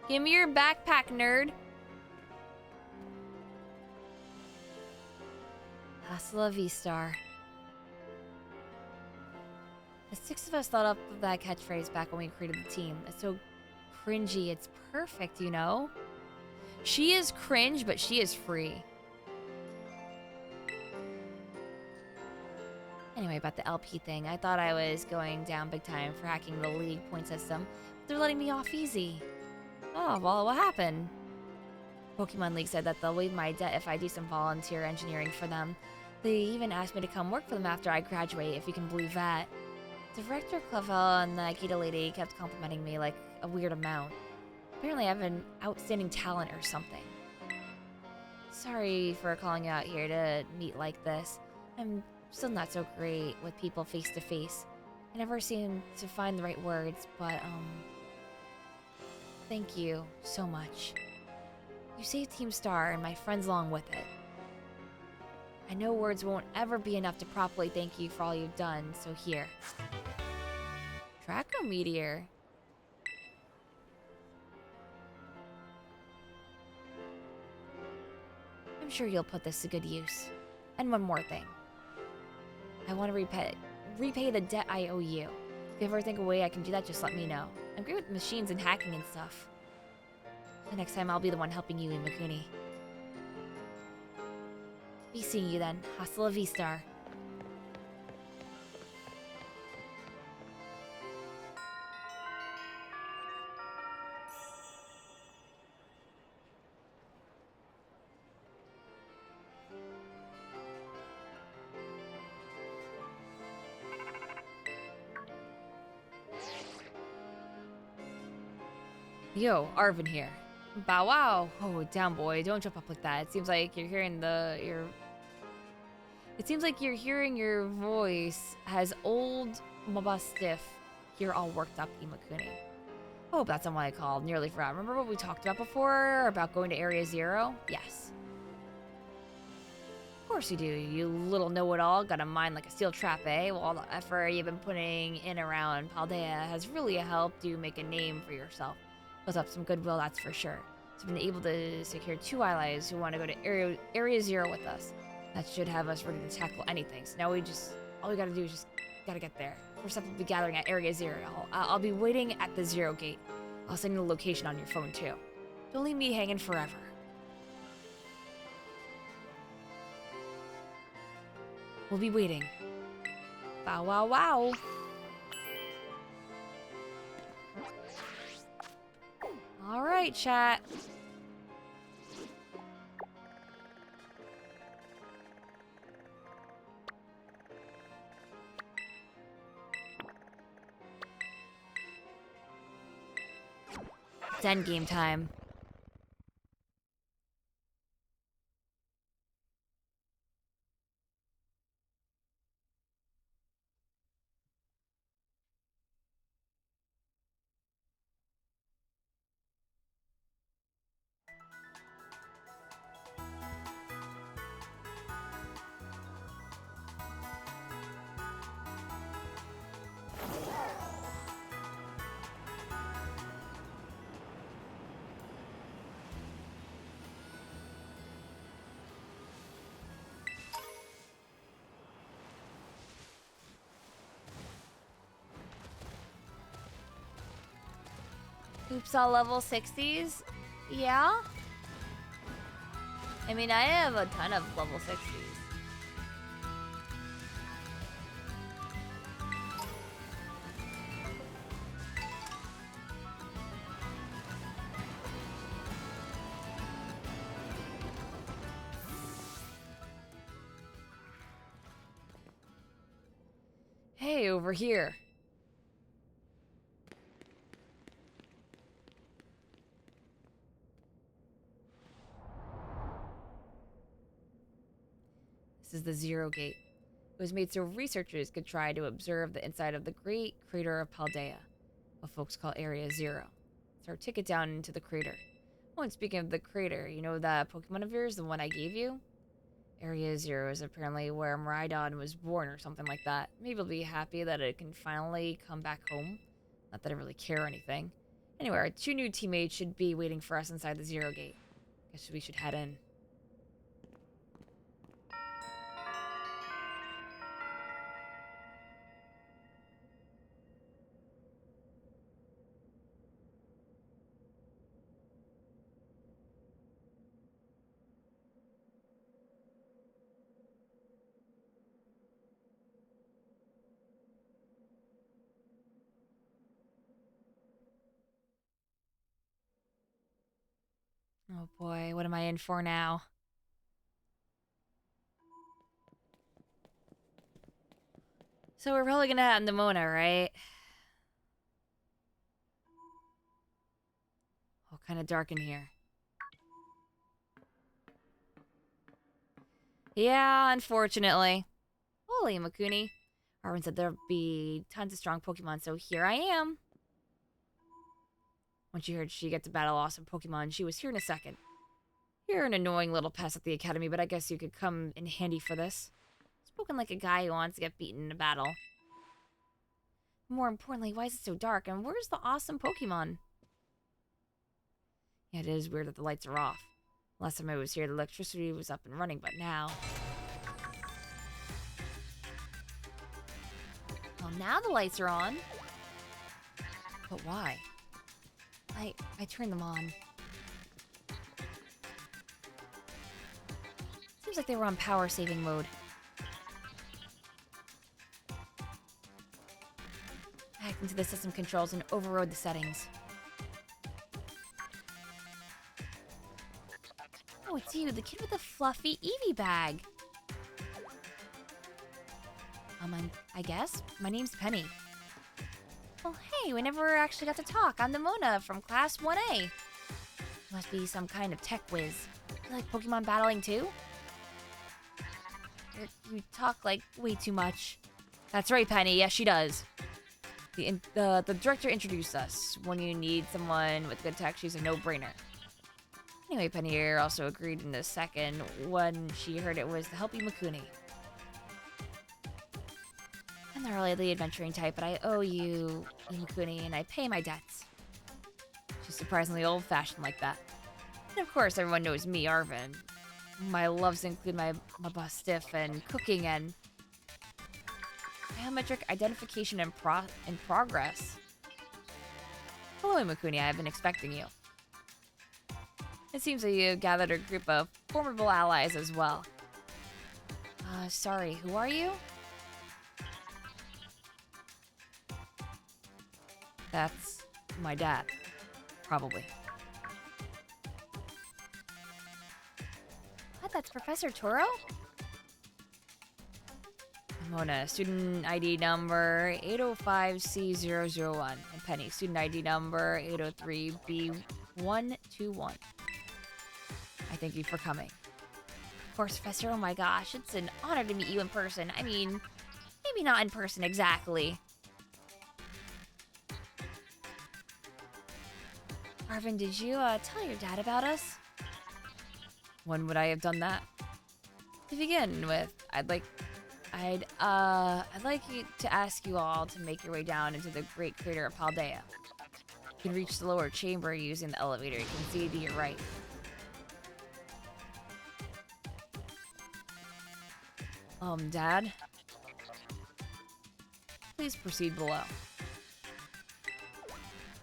Give me your backpack, nerd. Hasta la vista. The six of us thought up of that catchphrase back when we created the team. It's so cringy. It's perfect, you know? She is cringe, but she is free. Anyway, about the LP thing. I thought I was going down big time for hacking the league point system, but they're letting me off easy. Oh, well, what happened? Pokemon League said that they'll waive my debt if I do some volunteer engineering for them. They even asked me to come work for them after I graduate, if you can believe that. Director Clavel and the Akita lady kept complimenting me like a weird amount. Apparently I have an outstanding talent or something. Sorry for calling you out here to meet like this. I'm still not so great with people face to face. I never seem to find the right words, but, thank you so much. You saved Team Star and my friends along with it. I know words won't ever be enough to properly thank you for all you've done, so here. Draco Meteor. I'm sure you'll put this to good use. And one more thing. I want to repay the debt I owe you. If you ever think of a way I can do that, just let me know. I'm great with machines and hacking and stuff. The next time I'll be the one helping you, Imakuni. Be seeing you then. Hasta la vista. Yo, Arvin here. Bow wow. Oh, down boy, don't jump up like that. It seems like you're hearing It seems like you're hearing your voice has old Maba Stiff here all worked up, Imakuni. Oh, that's not what I called. Nearly forgot. Remember what we talked about before? About going to Area 0? Yes. Of course you do, you little know-it-all. Got a mind like a steel trap, eh? Well, all the effort you've been putting in around Paldea has really helped you make a name for yourself. Built up some goodwill, that's for sure. So we've been able to secure 2 allies who want to go to Area 0 with us. That should have us ready to tackle anything. So now all we gotta do is just gotta get there. First up, we'll be gathering at Area 0. I'll be waiting at the 0 gate. I'll send you the location on your phone, too. Don't leave me hanging forever. We'll be waiting. Bow wow wow. Alright, chat. It's endgame time. Oops, all level 60s? Yeah? I mean, I have a ton of level 60s. Hey, over here. This is the 0 gate. It was made so researchers could try to observe the inside of the great crater of Paldea, what folks call Area 0. It's our ticket down into the crater. Oh, and speaking of the crater, you know that Pokemon of yours, the one I gave you? Area 0 is apparently where Miraidon was born or something like that. Maybe it'll be happy that it can finally come back home. Not that I really care or anything. Anyway, our 2 new teammates should be waiting for us inside the 0 gate. Guess we should head in. Oh boy, what am I in for now? So we're probably gonna have Nemona, right? Oh, kind of dark in here. Yeah, unfortunately. Holy Imakuni. Arwen said there'd be tons of strong Pokemon, so here I am. When she heard she get to battle awesome Pokemon, she was here in a second. You're an annoying little pest at the academy, but I guess you could come in handy for this. Spoken like a guy who wants to get beaten in a battle. More importantly, why is it so dark, and where's the awesome Pokemon? Yeah, it is weird that the lights are off. Last time I was here, the electricity was up and running, but now... Well, now the lights are on. But why? I turned them on. Seems like they were on power saving mode. I hacked into the system controls and overrode the settings. Oh, it's you, the kid with the fluffy Eevee bag. I guess. My name's Penny. Well, hey, we never actually got to talk. I'm Nemona from Class 1A. You must be some kind of tech whiz. You like Pokemon battling too? You talk like way too much. That's right, Penny. Yes, she does. The director introduced us. When you need someone with good tech, she's a no-brainer. Anyway, Penny here also agreed in a second when she heard it was to help Imakuni. I'm not really the adventuring type, but I owe you, Imakuni, and I pay my debts. She's surprisingly old-fashioned like that. And of course, everyone knows me, Arvin. My loves include my stiff and cooking and biometric identification in progress. Hello, Imakuni. I have been expecting you. It seems that you gathered a group of formidable allies as well. Sorry, who are you? That's my dad. Probably. What? That's Professor Toro? Mona, student ID number 805C001. And Penny, student ID number 803B121. I thank you for coming. Of course, Professor. Oh my gosh, it's an honor to meet you in person. I mean, maybe not in person exactly. Arvin, did you tell your dad about us? When would I have done that? To begin with, I'd like you to ask you all to make your way down into the great crater of Paldea. You can reach the lower chamber using the elevator. You can see to your right. Dad? Please proceed below.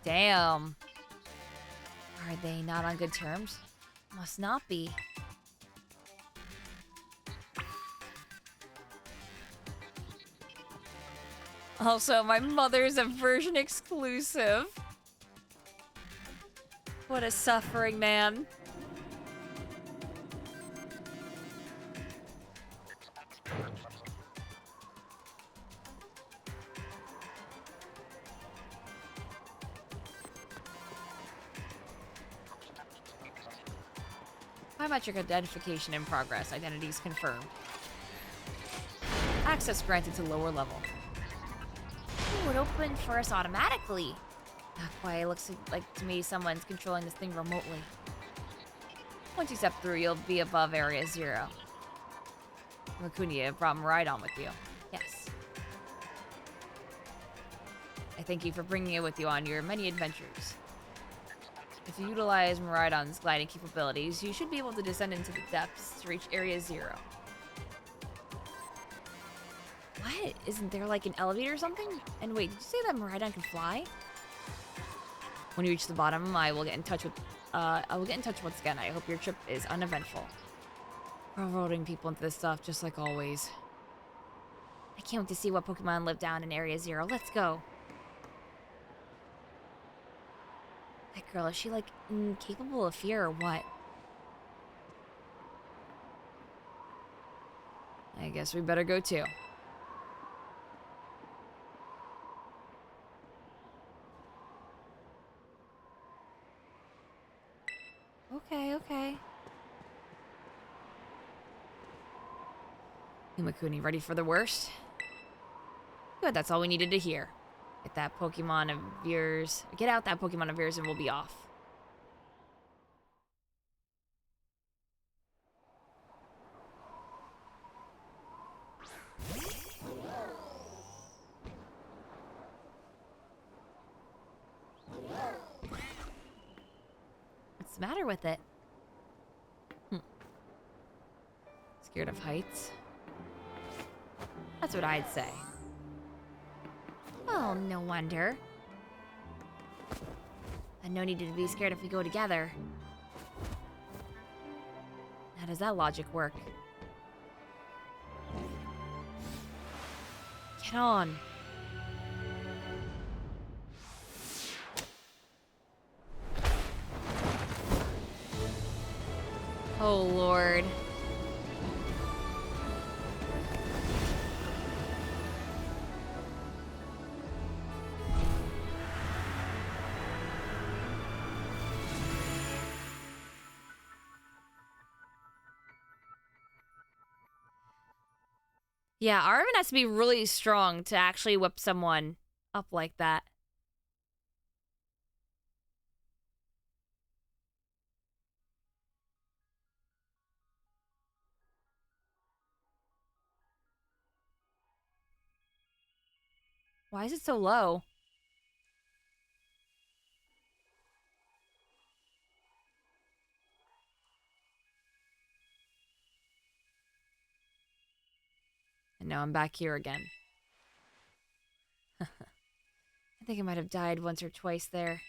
Damn. Are they not on good terms? Must not be. Also, my mother's a version exclusive. What a suffering man. Biometric identification in progress. Identities confirmed. Access granted to lower level. Ooh, it opened for us automatically. Not quite. It looks like to me someone's controlling this thing remotely. Once you step through, you'll be above Area 0. Imakuni brought Maridon with you. Yes. I thank you for bringing it with you on your many adventures. If you utilize Maridon's gliding capabilities, you should be able to descend into the depths to reach Area 0. What? Isn't there like an elevator or something? And wait, did you say that Maridon can fly? When you reach the bottom, I will get in touch once again. I hope your trip is uneventful. Railroading people into this stuff just like always. I can't wait to see what Pokemon live down in Area 0. Let's go. That girl, is she like incapable of fear or what? I guess we better go too. Okay. Imakuni, ready for the worst? Good, that's all we needed to hear. Get out that Pokemon of yours and we'll be off. What's the matter with it? Scared of heights? That's what I'd say. Oh, no wonder. And no need to be scared if we go together. How does that logic work? Get on. Oh, Lord. Yeah, Arvin has to be really strong to actually whip someone up like that. Why is it so low? And now I'm back here again. I think I might have died once or twice there.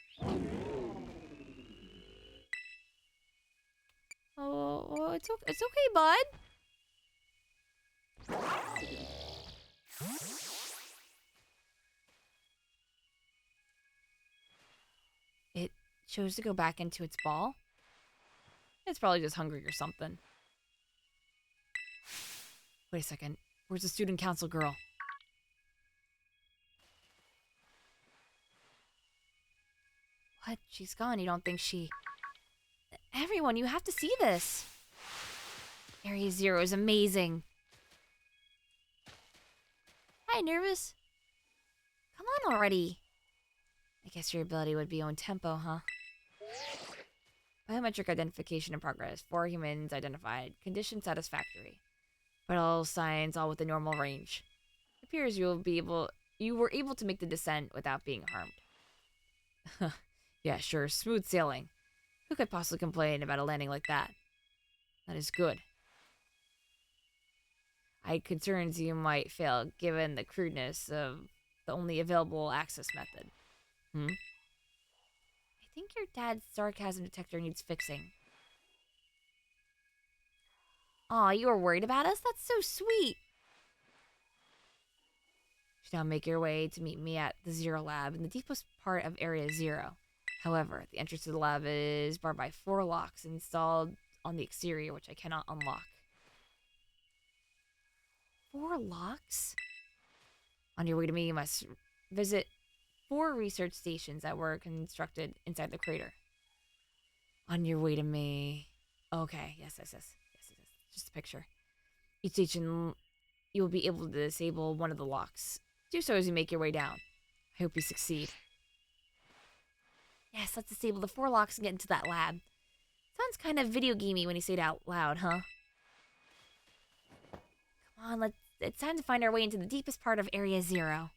Oh, it's okay, bud. It chose to go back into its ball. It's probably just hungry or something. Wait a second. Where's the student council girl? What? She's gone. You don't think she... Everyone, you have to see this. Area Zero is amazing. Hi, nervous? Come on already. I guess your ability would be on tempo, huh? Biometric identification in progress. 4 humans identified. Condition satisfactory. Vital signs all within normal range. It appears you were able to make the descent without being harmed. Yeah, sure. Smooth sailing. Who could possibly complain about a landing like that? That is good. I had concerns you might fail given the crudeness of the only available access method. I think your dad's sarcasm detector needs fixing. Aw, you were worried about us? That's so sweet. You should now make your way to meet me at the Zero Lab in the deepest part of Area Zero. However, the entrance to the lab is barred by 4 locks installed on the exterior, which I cannot unlock. 4 locks? On your way to me, you must visit 4 research stations that were constructed inside the crater. On your way to me... Okay, yes. Just a picture. Each station, you will be able to disable one of the locks. Do so as you make your way down. I hope you succeed. Yes, let's disable the 4 locks and get into that lab. Sounds kind of video gamey when you say it out loud, huh? Come on, it's time to find our way into the deepest part of Area Zero.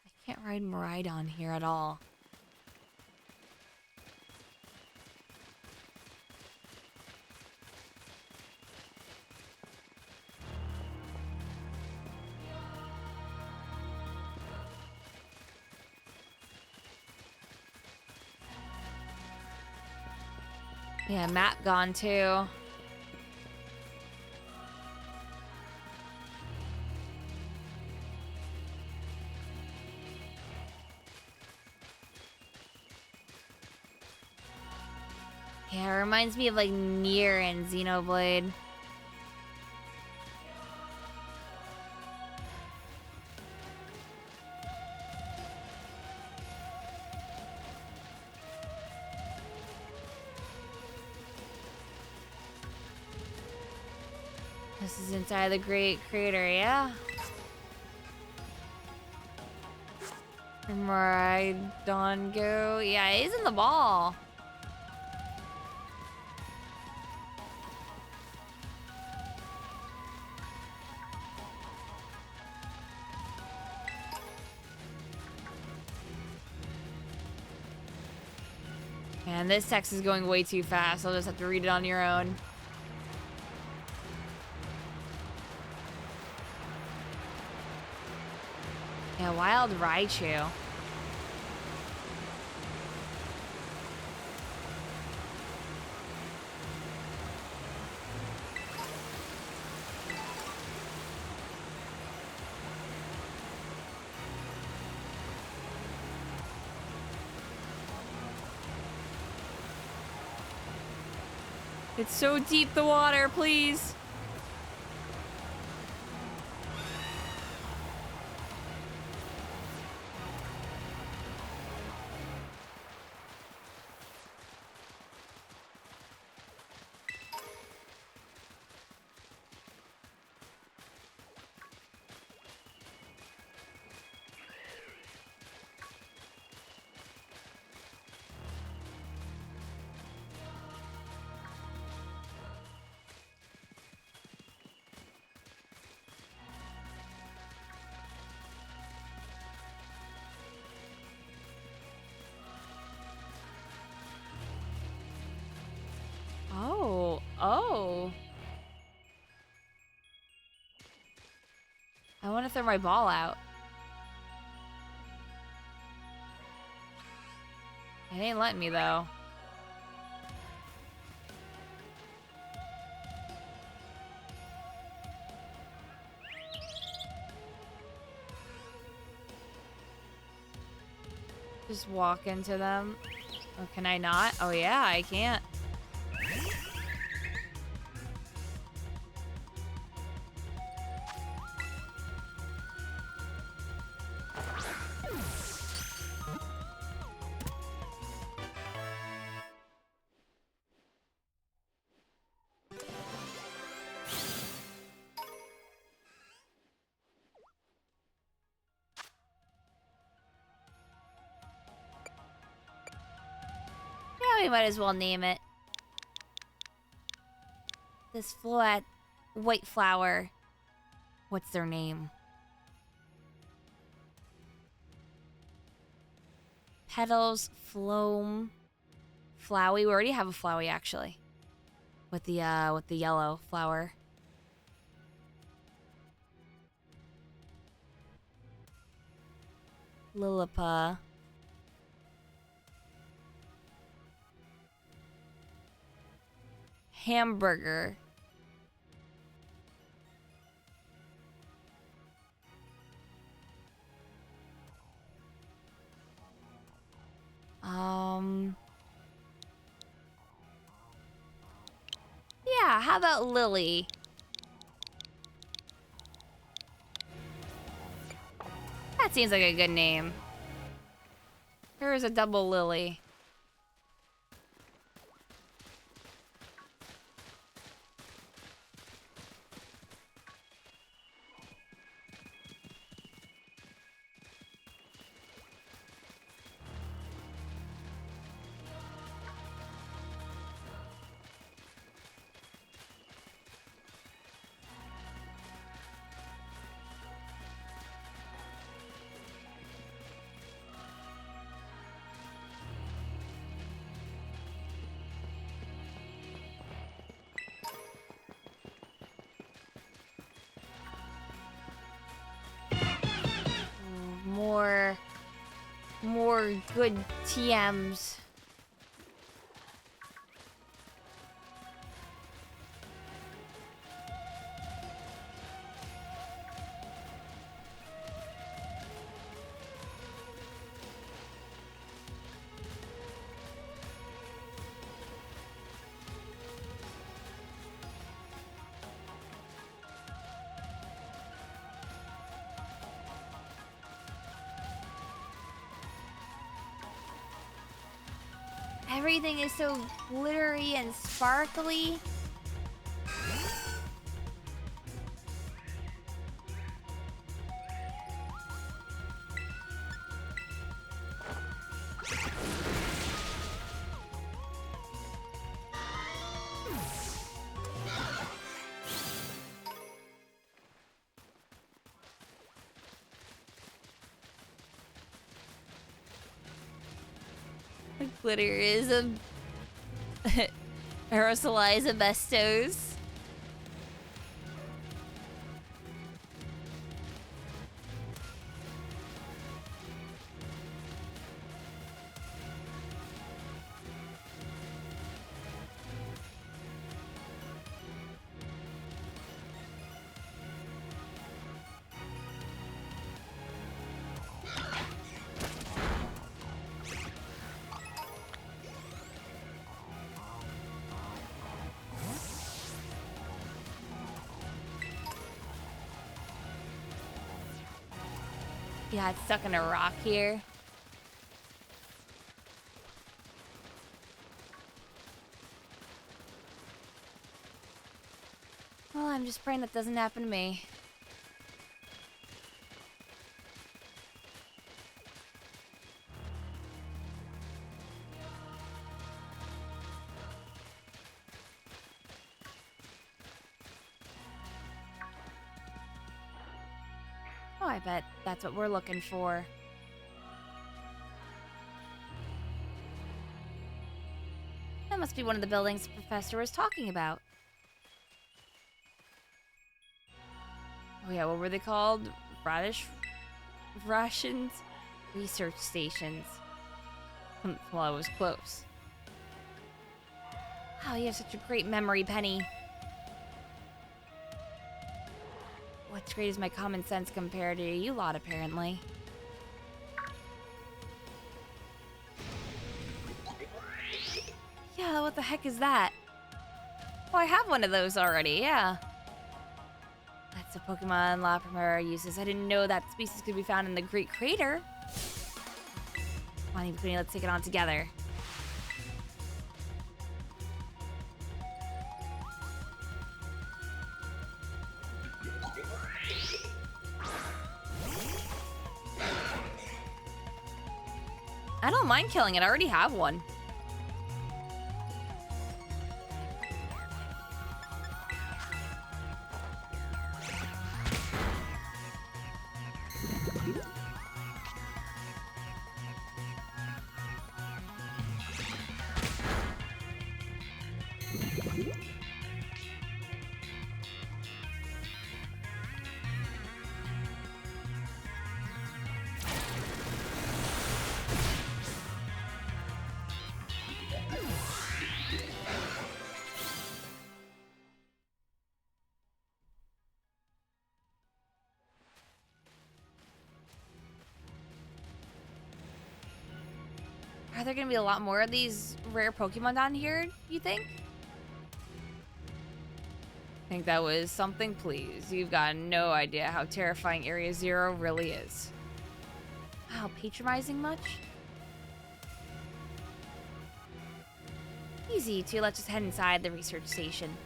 I can't ride Maridon here at all. Yeah, map gone too. Yeah, it reminds me of like Nier and Xenoblade. This is inside the Great Crater, yeah? Maridon go. Yeah, he's in the ball. Man, this text is going way too fast. I'll just have to read it on your own. Yeah, Wild Raichu. It's so deep, the water, please. I want to throw my ball out. It ain't letting me, though. Just walk into them. Oh, can I not? Oh, yeah, I can't. Yeah, we might as well name it. This flat white flower. What's their name? Petals, Floam, Flowey. We already have a Flowey actually. With the yellow flower. Lillipa. Hamburger. Yeah, how about Lily? That seems like a good name. Here is a double Lily. More good TMs. Everything is so glittery and sparkly. Glitter is a aerosolized asbestos. Yeah, it's stuck in a rock here. Well, I'm just praying that doesn't happen to me. Oh, I bet that's what we're looking for. That must be one of the buildings the professor was talking about. Oh yeah, what were they called? Radish rations? Research stations. Well, I was close. Oh, you have such a great memory, Penny. What's great is my common sense compared to you lot, apparently. Yeah, what the heck is that? Oh, I have one of those already, yeah. That's a Pokemon La Primera uses. I didn't know that species could be found in the Great Crater. Come on, Imakuni, let's take it on together. I don't mind killing it. I already have one. Are there gonna be a lot more of these rare Pokemon down here, you think? I think that was something, please. You've got no idea how terrifying Area Zero really is. Wow, patronizing much? Easy, too. Let's just head inside the research station.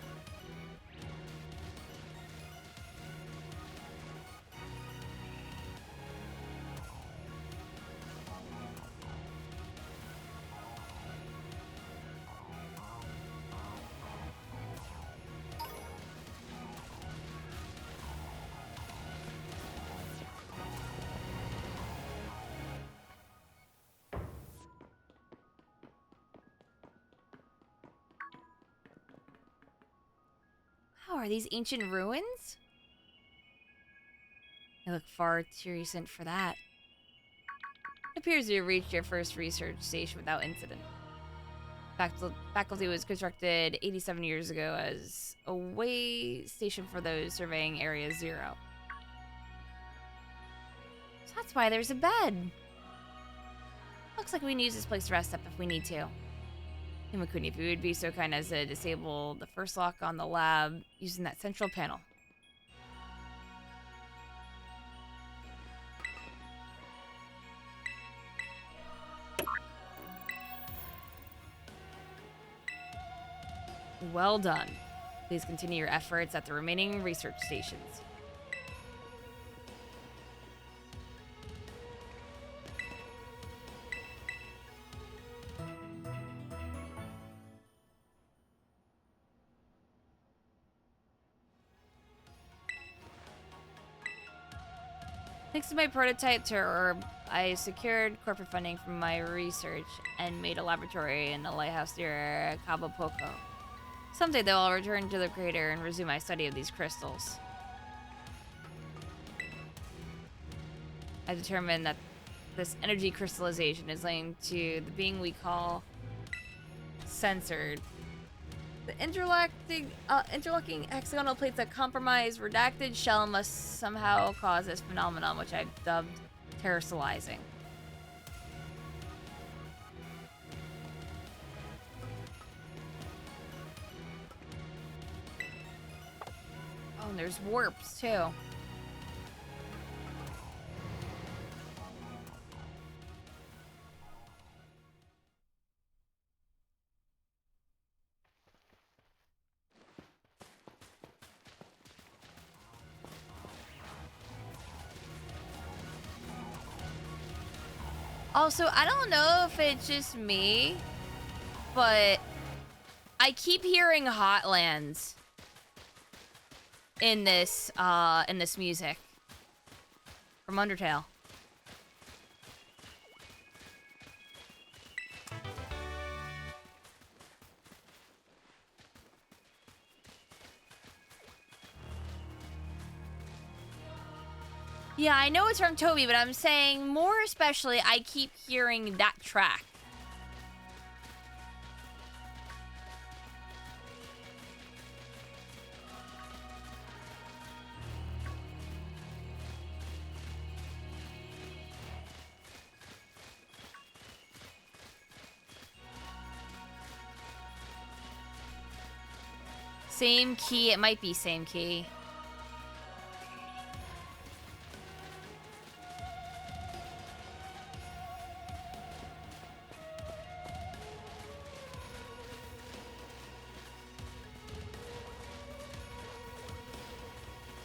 Oh, are these ancient ruins? They look far too recent for that. It appears you reached your first research station without incident. Faculty was constructed 87 years ago as a way station for those surveying Area Zero. So that's why there's a bed. Looks like we can use this place to rest up if we need to. Imakuni, if you would be so kind as to disable the first lock on the lab using that central panel. Well done. Please continue your efforts at the remaining research stations. Thanks to my prototype to Herb, I secured corporate funding from my research and made a laboratory in the lighthouse near Cabo Poco. Someday, though, I'll return to the crater and resume my study of these crystals. I determined that this energy crystallization is linked to the being we call censored. The interlocking hexagonal plates that compromise redacted shell must somehow cause this phenomenon, which I've dubbed terrestrializing. Oh, and there's warps too. Also, I don't know if it's just me, but I keep hearing Hotlands in this music from Undertale. Yeah, I know it's from Toby, but I'm saying more especially I keep hearing that track. Same key, it might be same key.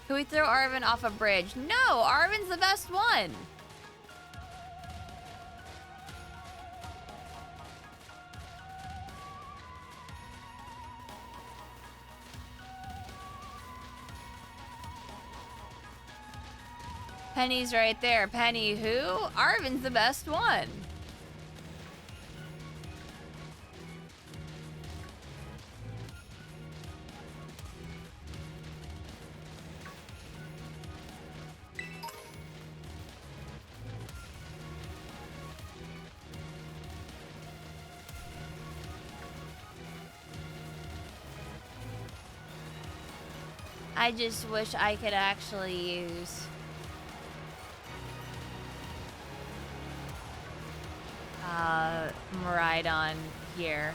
Can we throw Arvin off a bridge? No, Arvin's the best one. Penny's right there. Penny who? Arvin's the best one. I just wish I could actually use Maridon here.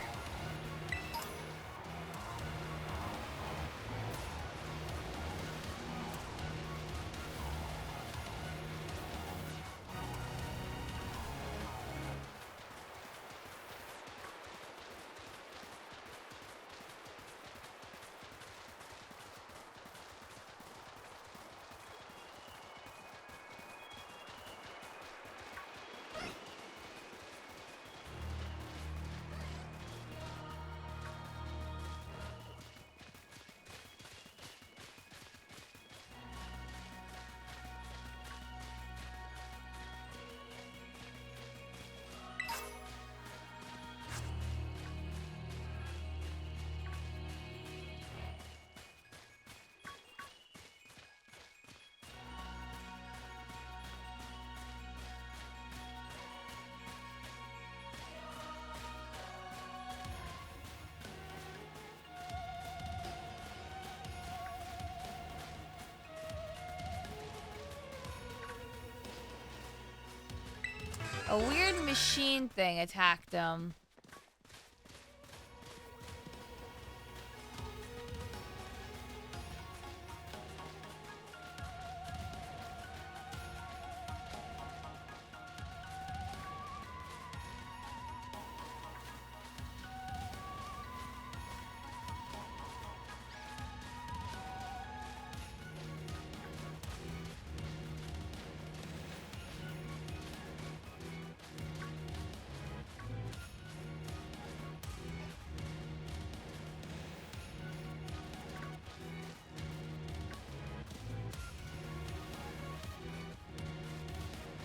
A weird machine thing attacked him.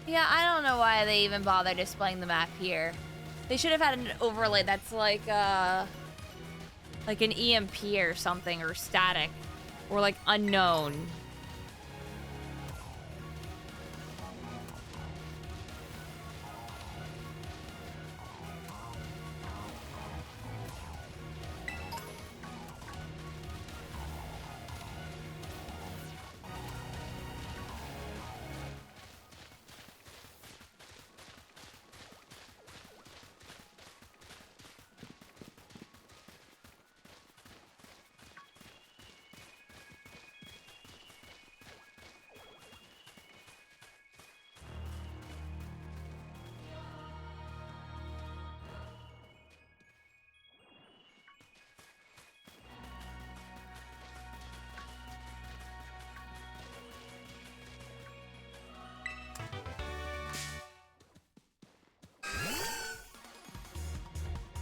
Yeah, I don't know why they even bother displaying the map here. They should have had an overlay that's like an EMP or something, or static, or like unknown.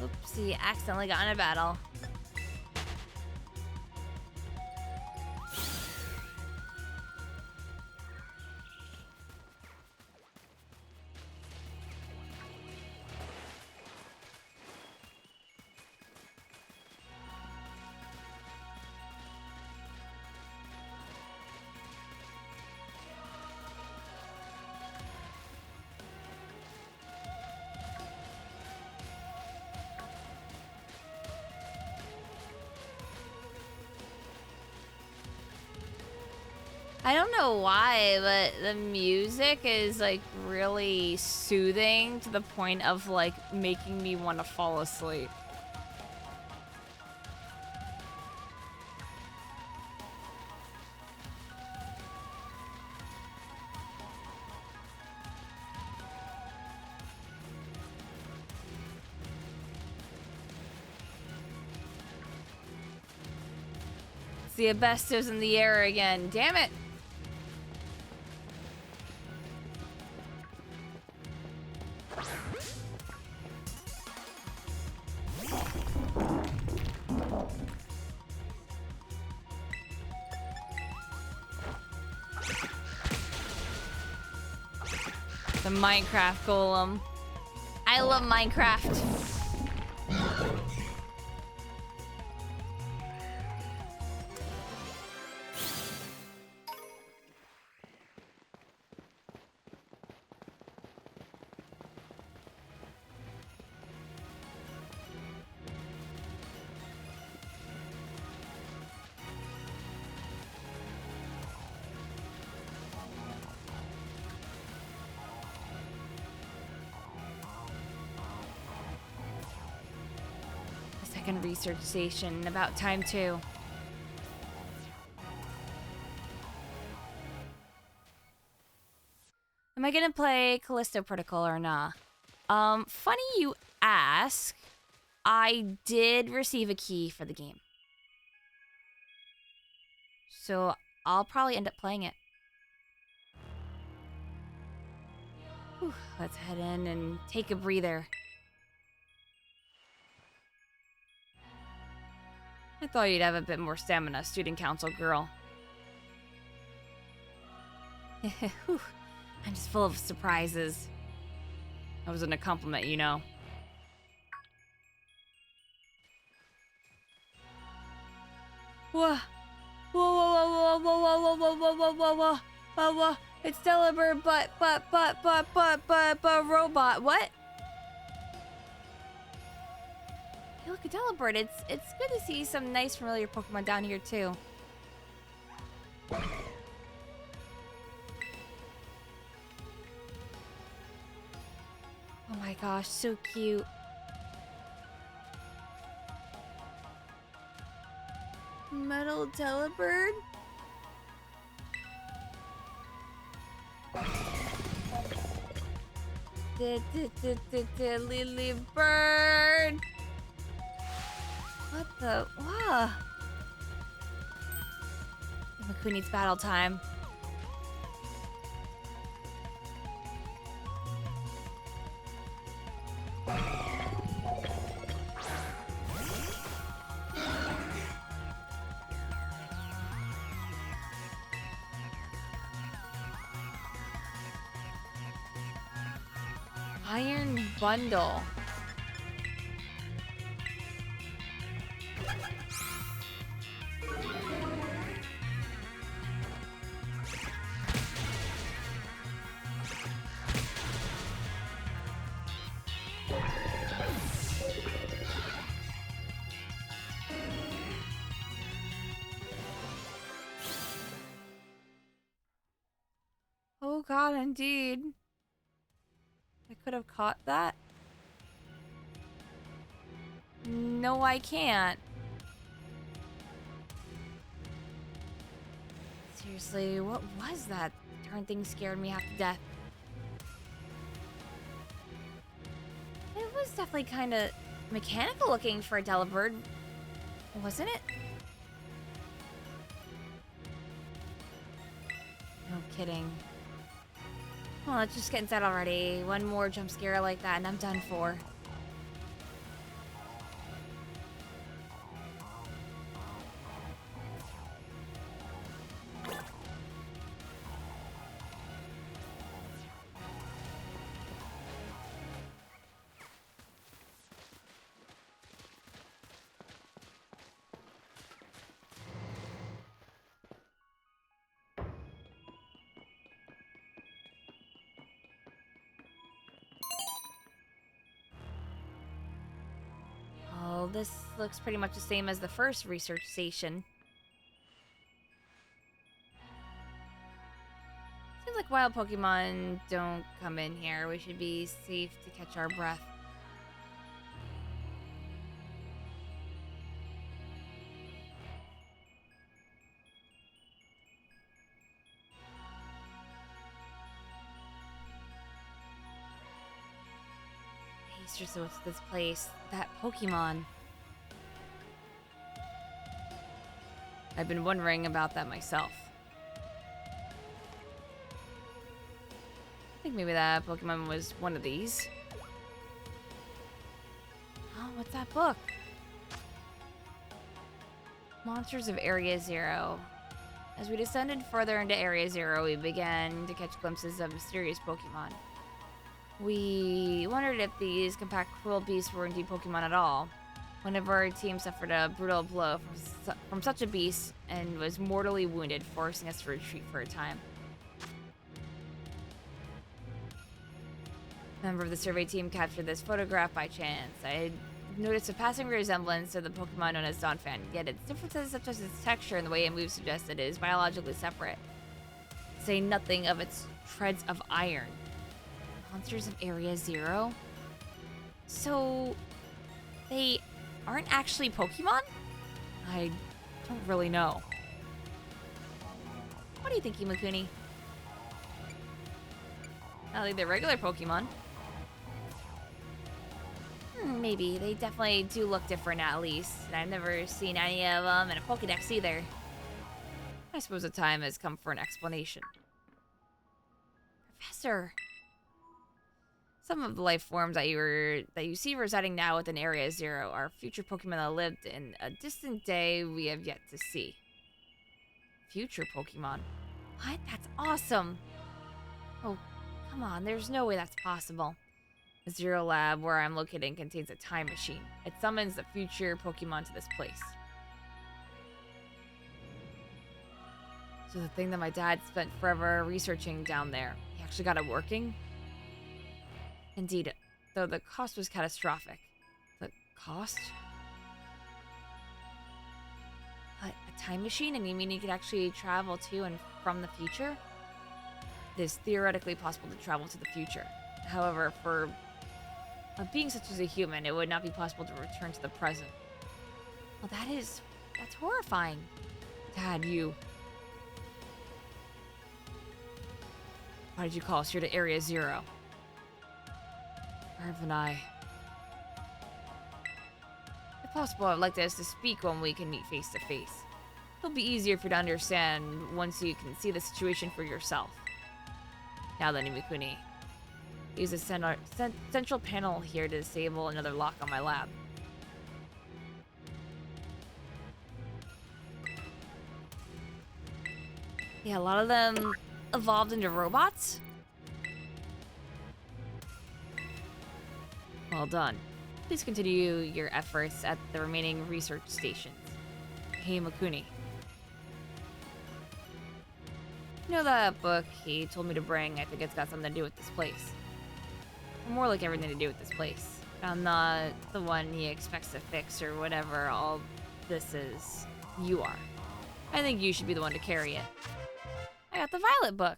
Oopsie, accidentally got in a battle. I don't know why, but the music is like really soothing to the point of like making me want to fall asleep. It's the asbestos in the air again. Damn it. The Minecraft golem. I love Minecraft. Second research station. About time too. Am I gonna play Callisto Protocol or not? Funny you ask. I did receive a key for the game. So I'll probably end up playing it. Whew, let's head in and take a breather. I thought you'd have a bit more stamina, student council girl. Whew, I'm just full of surprises. That wasn't a compliment, you know. Whoa. Whoa, whoa, whoa, whoa, whoa, whoa, whoa, whoa, whoa, whoa, whoa, whoa. It's Delibird, but robot. What? Hey, look at Delibird. It's good to see some nice familiar Pokemon down here too. Oh my gosh, so cute. Metal Delibird? Lily Bird. What the? Wow. Imakuni needs battle time. Iron Bundle. Oh god, indeed. I could have caught that. No, I can't. Seriously, what was that? Darn thing scared me half to death. It was definitely kind of mechanical looking for a Delibird, wasn't it? No kidding. Well, let's just get inside already. One more jump scare like that and I'm done for. Oh, this looks pretty much the same as the first research station. like wild Pokemon don't come in here. We should be safe to catch our breath. Hey, so what's this place? That Pokemon. I've been wondering about that myself. I think maybe that Pokemon was one of these. Oh, what's that book? Monsters of Area Zero. As we descended further into Area Zero, we began to catch glimpses of mysterious Pokemon. We wondered if these compact, cruel beasts were indeed Pokemon at all. One of our team suffered a brutal blow from such a beast and was mortally wounded, forcing us to retreat for a time. A member of the survey team captured this photograph by chance. I noticed a passing resemblance to the Pokemon known as Donphan, yet its differences such as its texture and the way it moves suggest it is biologically separate. Say nothing of its treads of iron. Monsters of Area Zero? So, they aren't actually Pokemon? I don't really know. What do you think, Imakuni? Not like the regular Pokemon. Maybe. They definitely do look different at least. And I've never seen any of them in a Pokédex either. I suppose the time has come for an explanation. Professor! Some of the life forms that you see residing now within Area Zero are future Pokemon that lived in a distant day we have yet to see. Future Pokemon? What? That's awesome! Oh, come on, there's no way that's possible. The Zero Lab where I'm located contains a time machine. It summons the future Pokemon to this place. So the thing that my dad spent forever researching down there, he actually got it working? Indeed, though the cost was catastrophic. The cost? A time machine? And you mean you could actually travel to and from the future? It is theoretically possible to travel to the future. However, for a being such as a human, it would not be possible to return to the present. Well, that's horrifying. Dad, why did you call us here to Area Zero? Irv and I. If possible, I'd like us to speak when we can meet face to face. It'll be easier for you to understand once you can see the situation for yourself. Now then, Imakuni. Use the central panel here to disable another lock on my lab. Yeah, a lot of them evolved into robots. Well done. Please continue your efforts at the remaining research stations. Hey, Imakuni. You know that book he told me to bring? I think it's got something to do with this place. More like everything to do with this place. I'm not the one he expects to fix or whatever all this is. You are. I think you should be the one to carry it. I got the Violet book.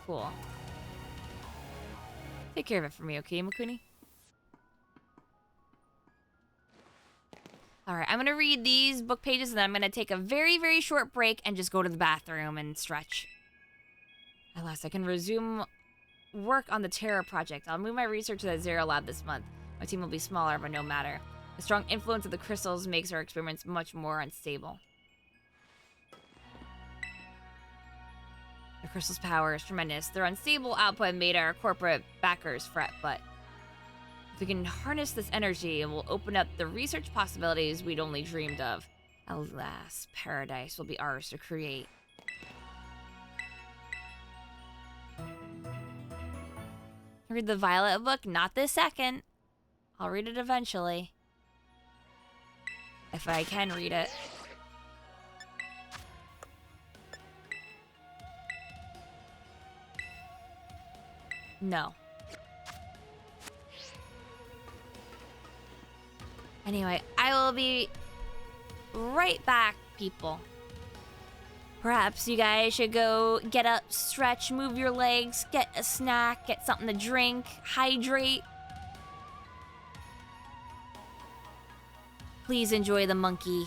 Cool. Take care of it for me, okay, Imakuni? Alright, I'm gonna read these book pages and then I'm gonna take a very, very short break and just go to the bathroom and stretch. At last, I can resume work on the Terra project. I'll move my research to the Zero Lab this month. My team will be smaller, but no matter. The strong influence of the crystals makes our experiments much more unstable. The crystal's power is tremendous. Their unstable output made our corporate backers fret, but if we can harness this energy, it will open up the research possibilities we'd only dreamed of. Alas, paradise will be ours to create. Read the Violet book, not this second. I'll read it eventually. If I can read it. No. Anyway, I will be right back, people. Perhaps you guys should go get up, stretch, move your legs, get a snack, get something to drink, hydrate. Please enjoy the monkey.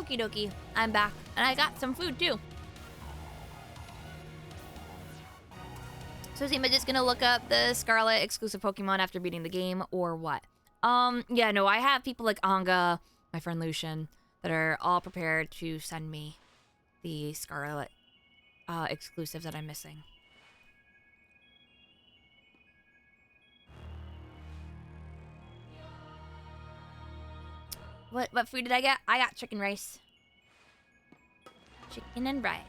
Okie dokie. I'm back. And I got some food too. So is Ima just gonna look up the Scarlet exclusive Pokemon after beating the game or what? Yeah, no, I have people like Anga, my friend Lucian, that are all prepared to send me the Scarlet exclusives that I'm missing. What food did I get? I got chicken rice. Chicken and rice.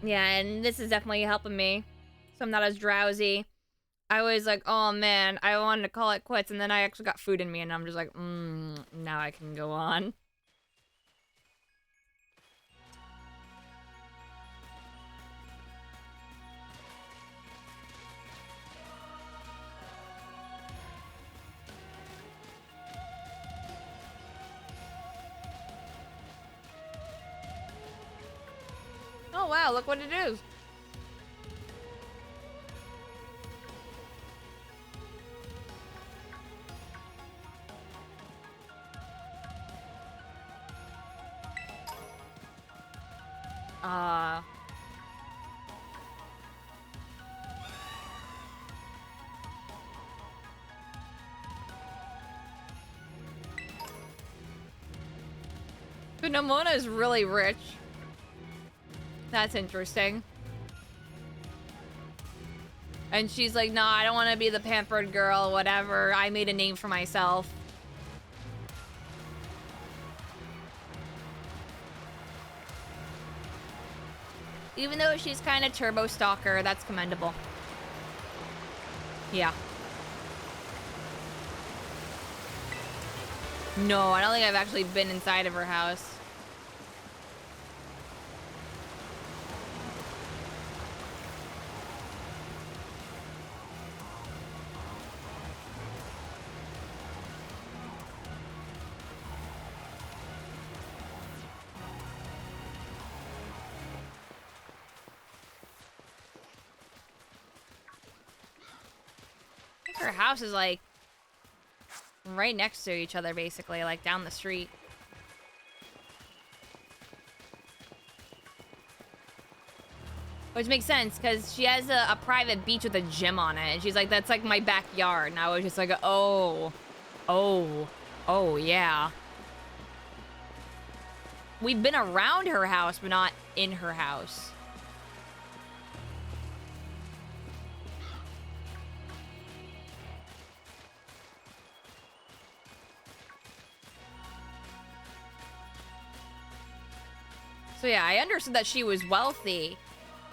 Okay. Yeah, and this is definitely helping me. So I'm not as drowsy. I was like, oh man, I wanted to call it quits, and then I actually got food in me, and I'm just like, now I can go on. Oh wow, look what it is. But Nomona is really rich. That's interesting. And she's like, nah, I don't want to be the pampered girl, whatever. I made a name for myself. Even though she's kind of turbo stalker, that's commendable. Yeah. No, I don't think I've actually been inside of her house. Her house is like right next to each other, basically, like down the street. Which makes sense, because she has a private beach with a gym on it. And she's like, that's like my backyard. And I was just like, oh, yeah. We've been around her house, but not in her house. So yeah, I understood that she was wealthy.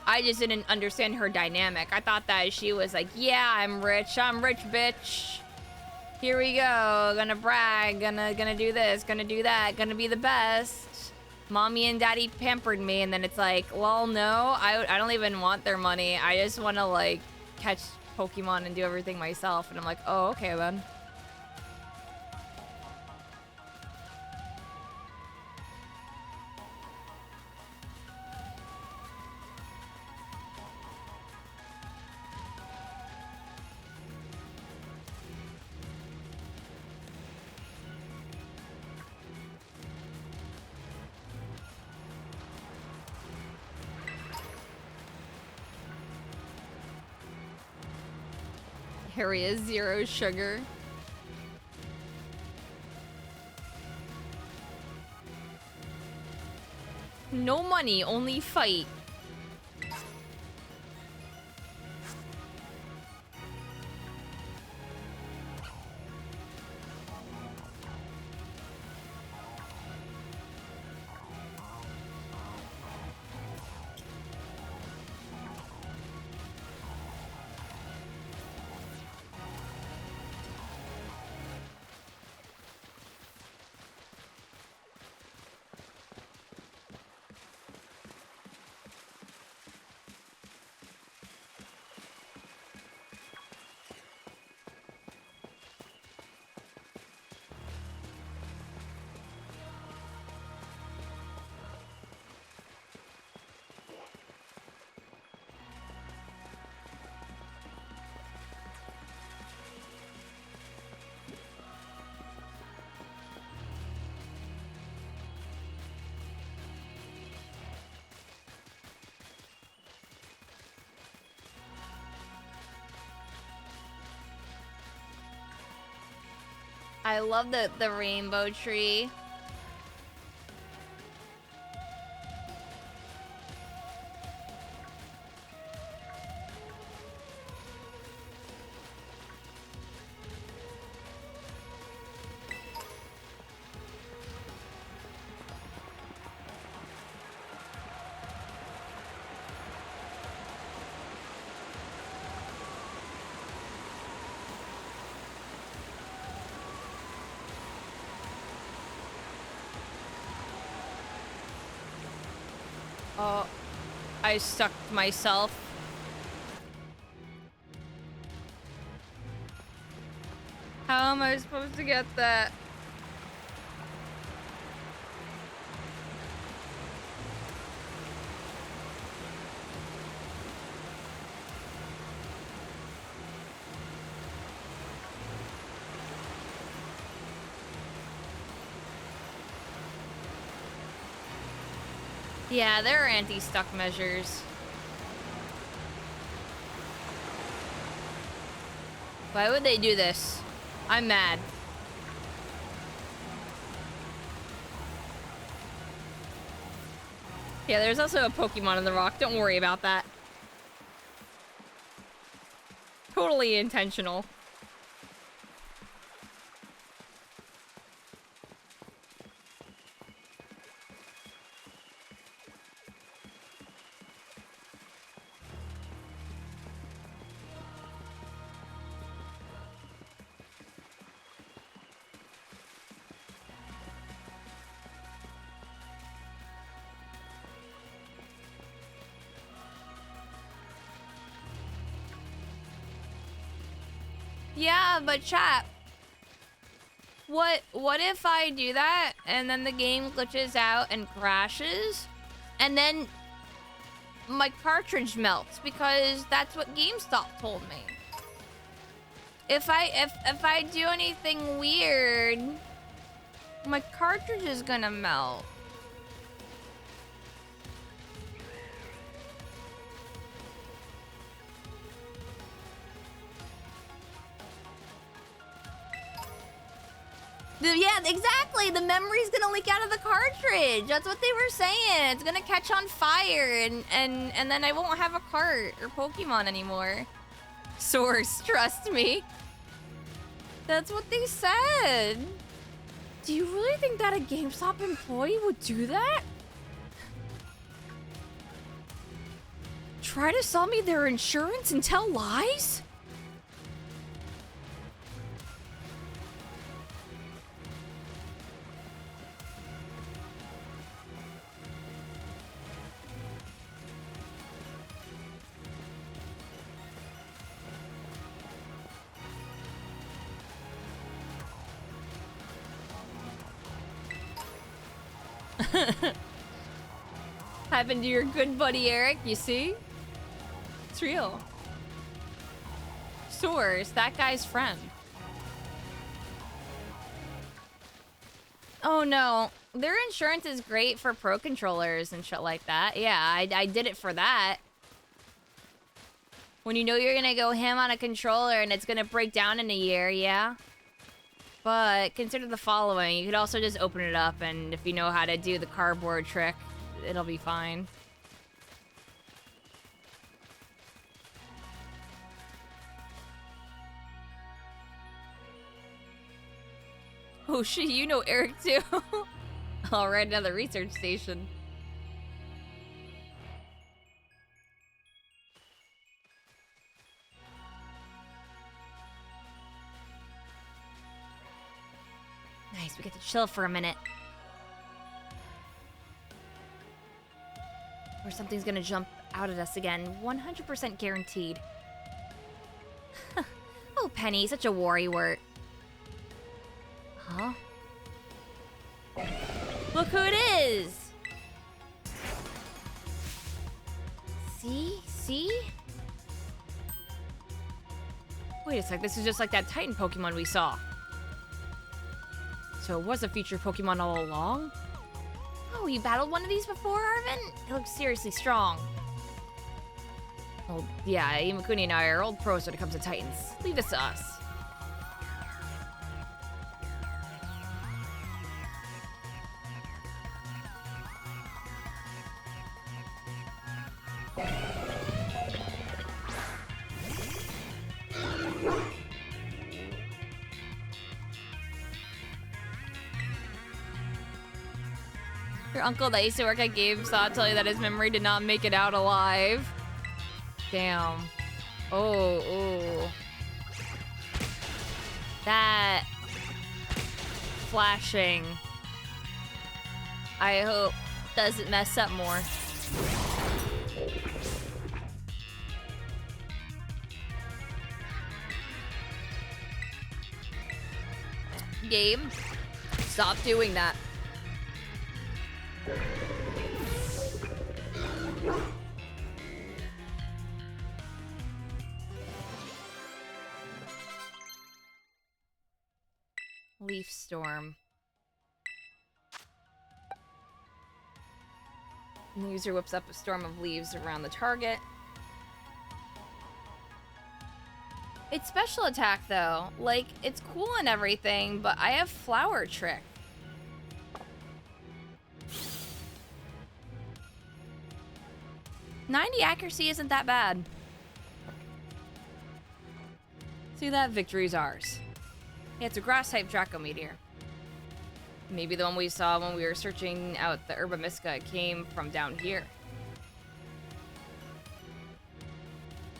I just didn't understand her dynamic. I thought that she was like, yeah, I'm rich, bitch. Here we go, gonna brag, gonna do this, gonna do that, gonna be the best. Mommy and daddy pampered me, and then it's like, well, no, I don't even want their money. I just wanna like catch Pokemon and do everything myself. And I'm like, oh, okay then. Here he is, zero sugar. No money, only fight. I love the rainbow tree. Oh, I stuck myself. How am I supposed to get that? Yeah, there are anti-stuck measures. Why would they do this? I'm mad. Yeah, there's also a Pokemon on the rock. Don't worry about that. Totally intentional. Yeah, but chat. What if I do that and then the game glitches out and crashes and then my cartridge melts because that's what GameStop told me. If I do anything weird, my cartridge is gonna melt. Yeah, exactly. The memory's gonna leak out of the cartridge. That's what they were saying. It's gonna catch on fire, and then I won't have a cart or Pokemon anymore. Source, trust me. That's what they said. Do you really think that a GameStop employee would do that? Try to sell me their insurance and tell lies? Happened to your good buddy Eric, you see? It's real. Source, that guy's friend. Oh no, their insurance is great for pro controllers and shit like that. Yeah, I did it for that. When you know you're gonna go ham on a controller and it's gonna break down in a year, yeah. But consider the following. You could also just open it up, and if you know how to do the cardboard trick, it'll be fine. Oh shit, you know Eric too. I'll write another research station. Nice, we get to chill for a minute. Or something's gonna jump out at us again. 100% guaranteed. Oh, Penny, such a worrywart. Huh? Look who it is! See? See? Wait a sec, this is just like that Titan Pokemon we saw. So it was a featured Pokemon all along? Oh, you battled one of these before, Arvin? It looks seriously strong. Well, yeah, Imakuni and I are old pros when it comes to Titans. Leave this to us. Your uncle that used to work at GameStop tell you that his memory did not make it out alive. Damn. Oh. That flashing, I hope, doesn't mess up more. Game, stop doing that. Leaf storm. And the user whips up a storm of leaves around the target. It's special attack though. Like, it's cool and everything, but I have flower trick. .90 accuracy isn't that bad. See that? Victory's ours. Yeah, it's a grass-type Draco Meteor. Maybe the one we saw when we were searching out the Herba Mystica came from down here.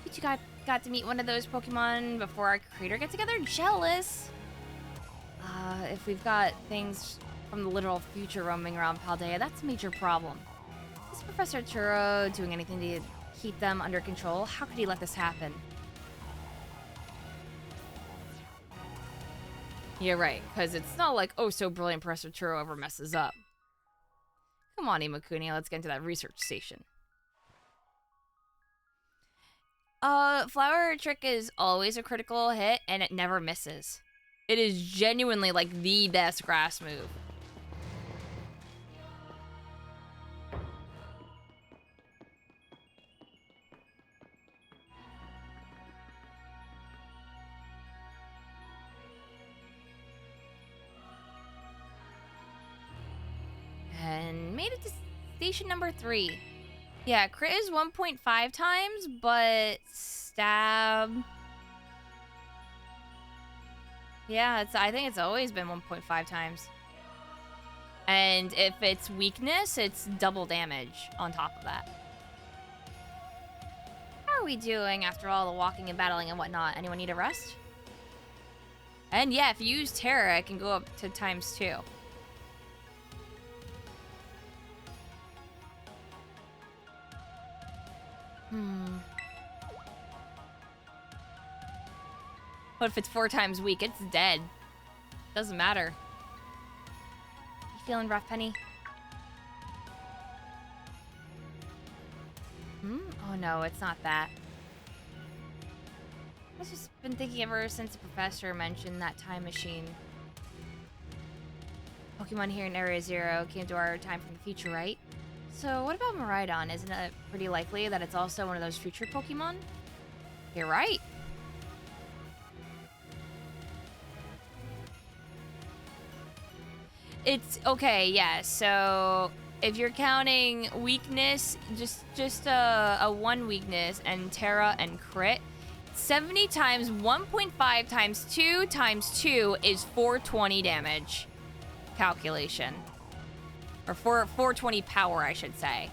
But you got to meet one of those Pokemon before our creator get-together? Jealous! If we've got things from the literal future roaming around Paldea, that's a major problem. Is Professor Turo doing anything to keep them under control? How could he let this happen? Yeah, right, because it's not like, oh, so brilliant Professor Turo ever messes up. Come on, Imakuni, let's get into that research station. Flower Trick is always a critical hit, and it never misses. It is genuinely, like, the best grass move. And made it to station number 3. Yeah, crit is 1.5 times, but stab... Yeah, I think it's always been 1.5 times. And if it's weakness, it's double damage on top of that. How are we doing after all the walking and battling and whatnot? Anyone need a rest? And yeah, if you use Terra, it can go up to ×2. What if it's 4 times weak? It's dead. Doesn't matter. You feeling rough, Penny? Oh no, it's not that. I've just been thinking ever since the professor mentioned that time machine. Pokemon here in Area 0 came to our time from the future, right? So what about Miraidon? Isn't it pretty likely that it's also one of those future Pokemon? You're right. It's okay, yeah. So if you're counting weakness, just a 1 weakness and Terra and crit, 70 times 1.5 times 2 times 2 is 420 damage calculation. Or 420 power, I should say.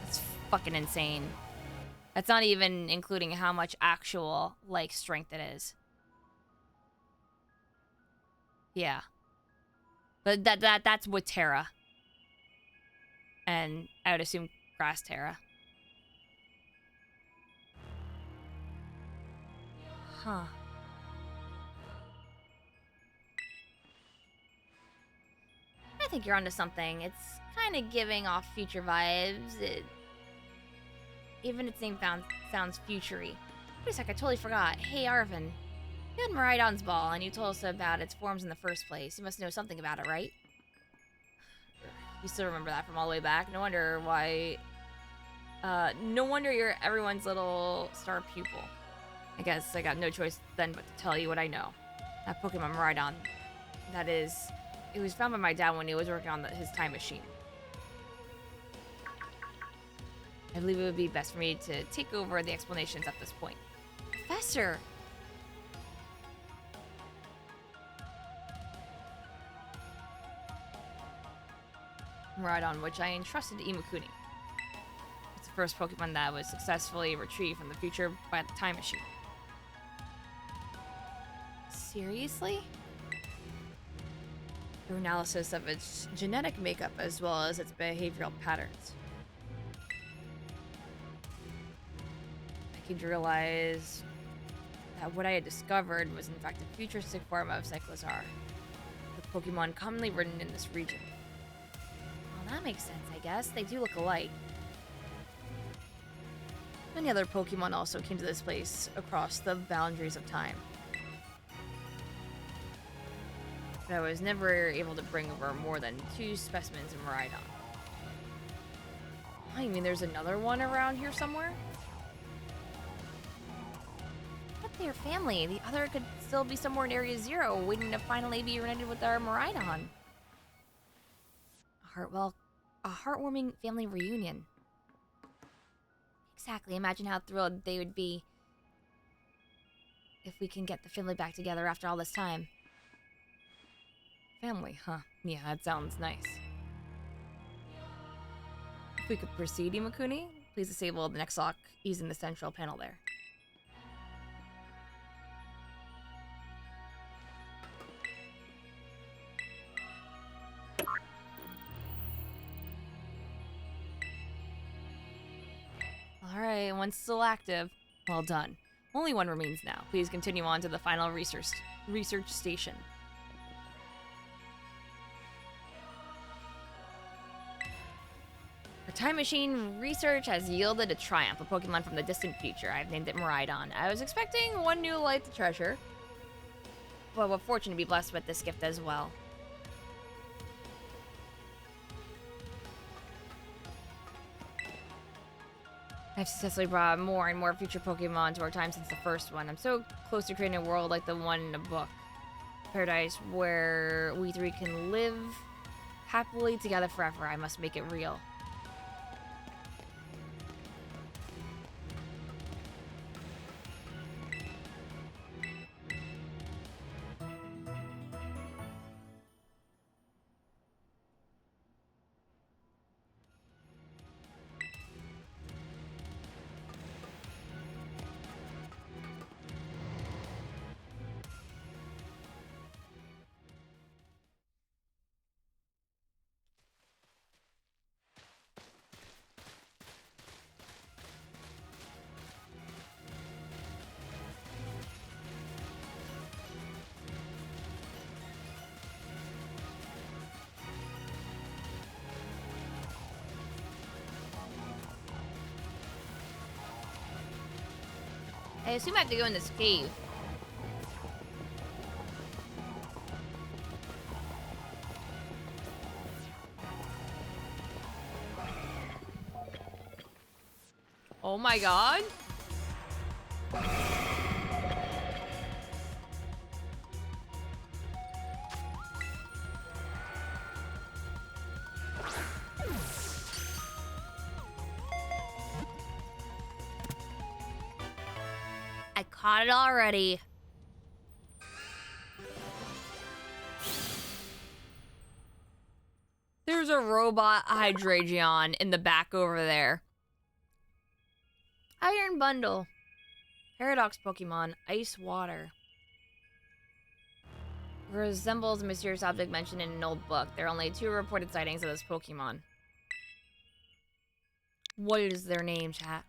That's fucking insane. That's not even including how much actual, like, strength it is. Yeah. But that's with Terra. And I would assume Grass Terra. Huh. I think you're onto something. It's kind of giving off future vibes. Even its name sounds futury. Wait a sec, I totally forgot. Hey, Arvin. You had Miraidon's ball, and you told us about its forms in the first place. You must know something about it, right? You still remember that from all the way back? No wonder why... no wonder you're everyone's little star pupil. I guess I got no choice then but to tell you what I know. That Pokemon Miraidon. That is... It was found by my dad when he was working on his time machine. I believe it would be best for me to take over the explanations at this point. Professor! Miraidon, which I entrusted to Imakuni. It's the first Pokemon that was successfully retrieved from the future by the time machine. Seriously? Through analysis of its genetic makeup as well as its behavioral patterns, I came to realize that what I had discovered was in fact a futuristic form of Cyclizar, the Pokemon commonly ridden in this region. Well, that makes sense, I guess. They do look alike. Many other Pokemon also came to this place across the boundaries of time, but I was never able to bring over more than 2 specimens in Miraidon. I mean, there's another one around here somewhere? But they're family. The other could still be somewhere in Area 0, waiting to finally be reunited with our Miraidon. A heartwarming family reunion. Exactly. Imagine how thrilled they would be if we can get the family back together after all this time. Family, huh? Yeah, that sounds nice. If we could proceed, Imakuni, please disable the next lock using the central panel there. Alright, one's still active. Well done. Only one remains now. Please continue on to the final research station. Our time machine research has yielded a triumph, a Pokemon from the distant future. I've named it Miraidon. I was expecting one new life to treasure, but we're fortunate to be blessed with this gift as well. I've successfully brought more and more future Pokemon to our time since the first one. I'm so close to creating a world like the one in the book. Paradise where we 3 can live happily together forever. I must make it real. I assume I have to go in this cave. Oh my god! I caught it already. There's a robot Hydreigon in the back over there. Iron Bundle. Paradox Pokemon. Ice Water. Resembles a mysterious object mentioned in an old book. There are only 2 reported sightings of this Pokemon. What is their name, chat?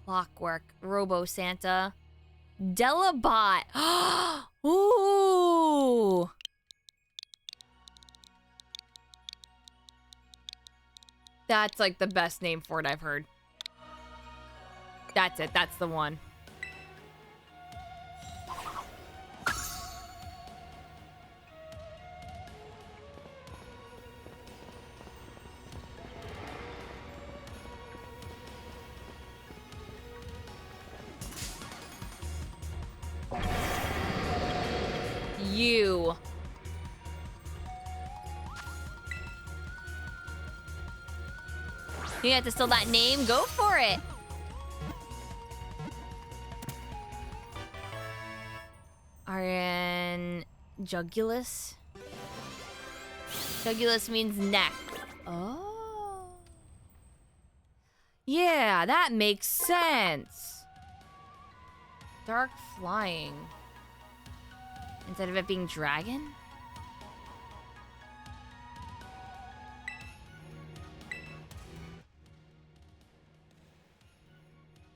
Clockwork. Robo Santa. Delabot. Ooh. That's like the best name for it I've heard. That's it. That's the one. You. You have to steal that name? Go for it. are in Jugulus. Jugulus means neck. Oh. Yeah, that makes sense. Dark flying. Instead of it being dragon?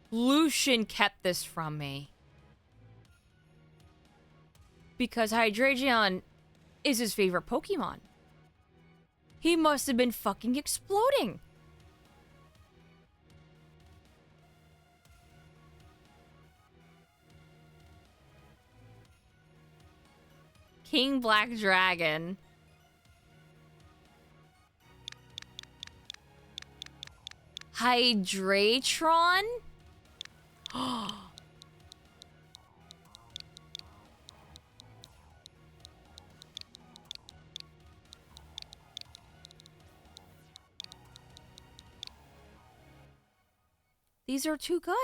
Lucian kept this from me. Because Hydreigon is his favorite Pokemon. He must have been fucking exploding. King Black Dragon. Hydratron? These are too good.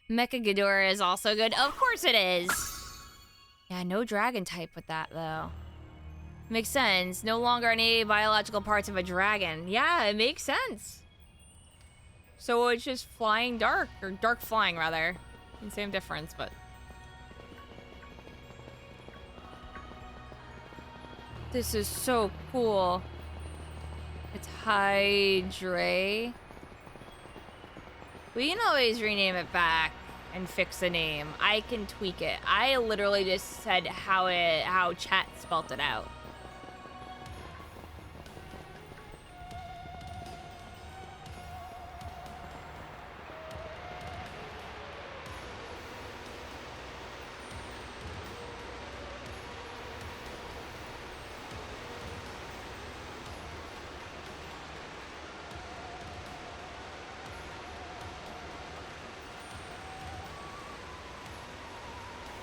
Mecha Ghidorah is also good. Of course it is. Yeah, no dragon type with that, though. Makes sense. No longer any biological parts of a dragon. Yeah, it makes sense. So it's just flying dark, or dark flying, rather. Same difference, but... This is so cool. It's Hydre. We can always rename it back and fix the name. I can tweak it. I literally just said how chat spelt it out.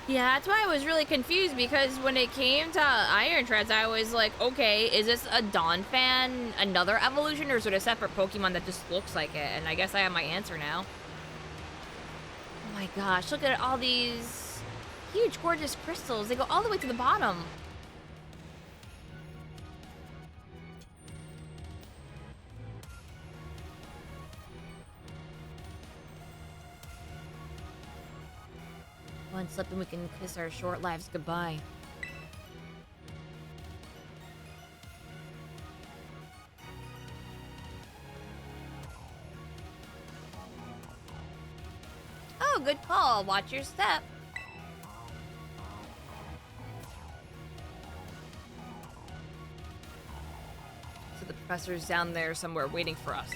Yeah, that's why I was really confused, because when it came to Iron Treads, I was like, okay, is this a Donphan, another evolution, or is it a separate Pokemon that just looks like it? And I guess I have my answer now. Oh my gosh, look at all these huge, gorgeous crystals. They go all the way to the bottom. One slip and we can kiss our short lives goodbye. Oh, good call. Watch your step. So the professor's down there somewhere waiting for us.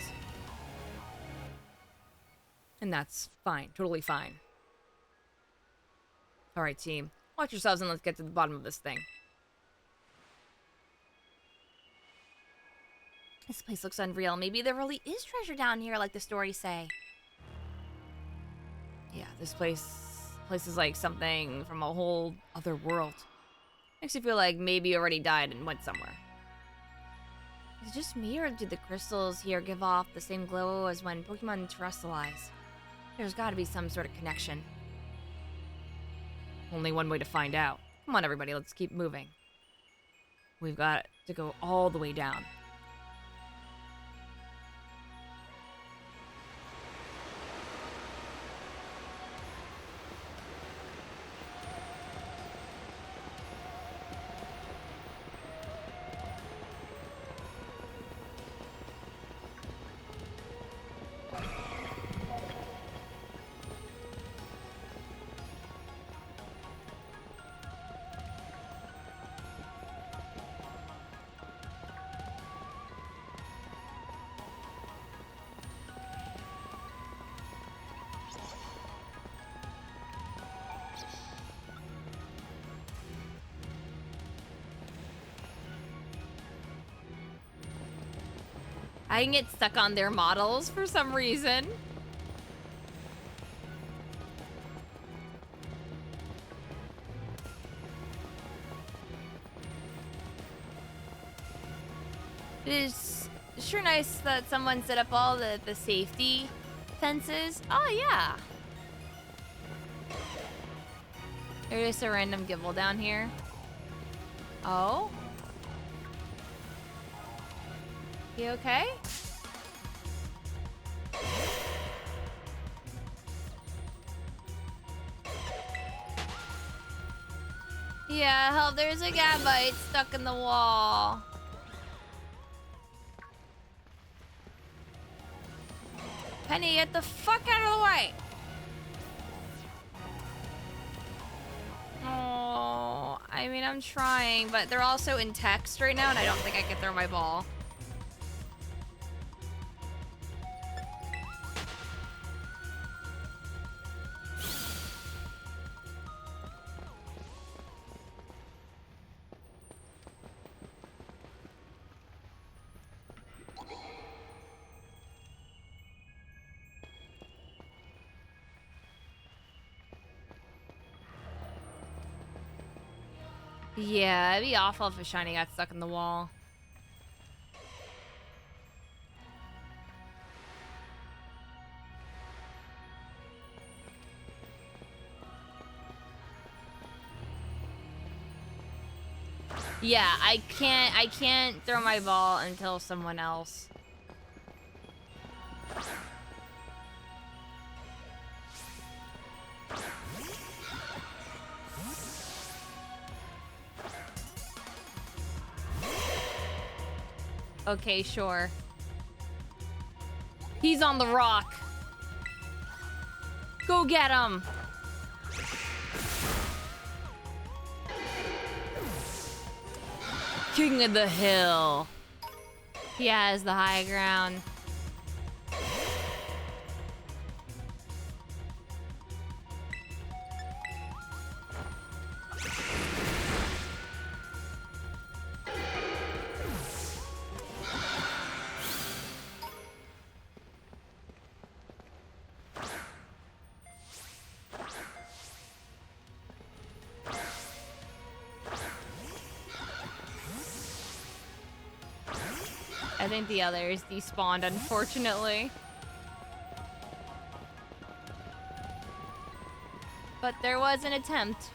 And that's fine. Totally fine. Alright, team. Watch yourselves and let's get to the bottom of this thing. This place looks unreal. Maybe there really is treasure down here like the stories say. Yeah, this place is like something from a whole other world. Makes you feel like maybe you already died and went somewhere. Is it just me, or do the crystals here give off the same glow as when Pokemon terrestrialize? There's gotta be some sort of connection. Only one way to find out. Come on, everybody, let's keep moving. We've got to go all the way down. I can get stuck on their models for some reason. It is sure nice that someone set up all the safety fences. Oh, yeah. There's just a random gibble down here. Oh? You okay? Yeah, help, there's a Gabite stuck in the wall. Penny, get the fuck out of the way! Oh, I mean, I'm trying, but they're also in text right now, and I don't think I can throw my ball. Yeah, it'd be awful if a shiny got stuck in the wall. Yeah, I can't throw my ball until someone else. Okay, sure. He's on the rock. Go get him. King of the hill. He has the high ground. I think the others despawned, unfortunately. But there was an attempt.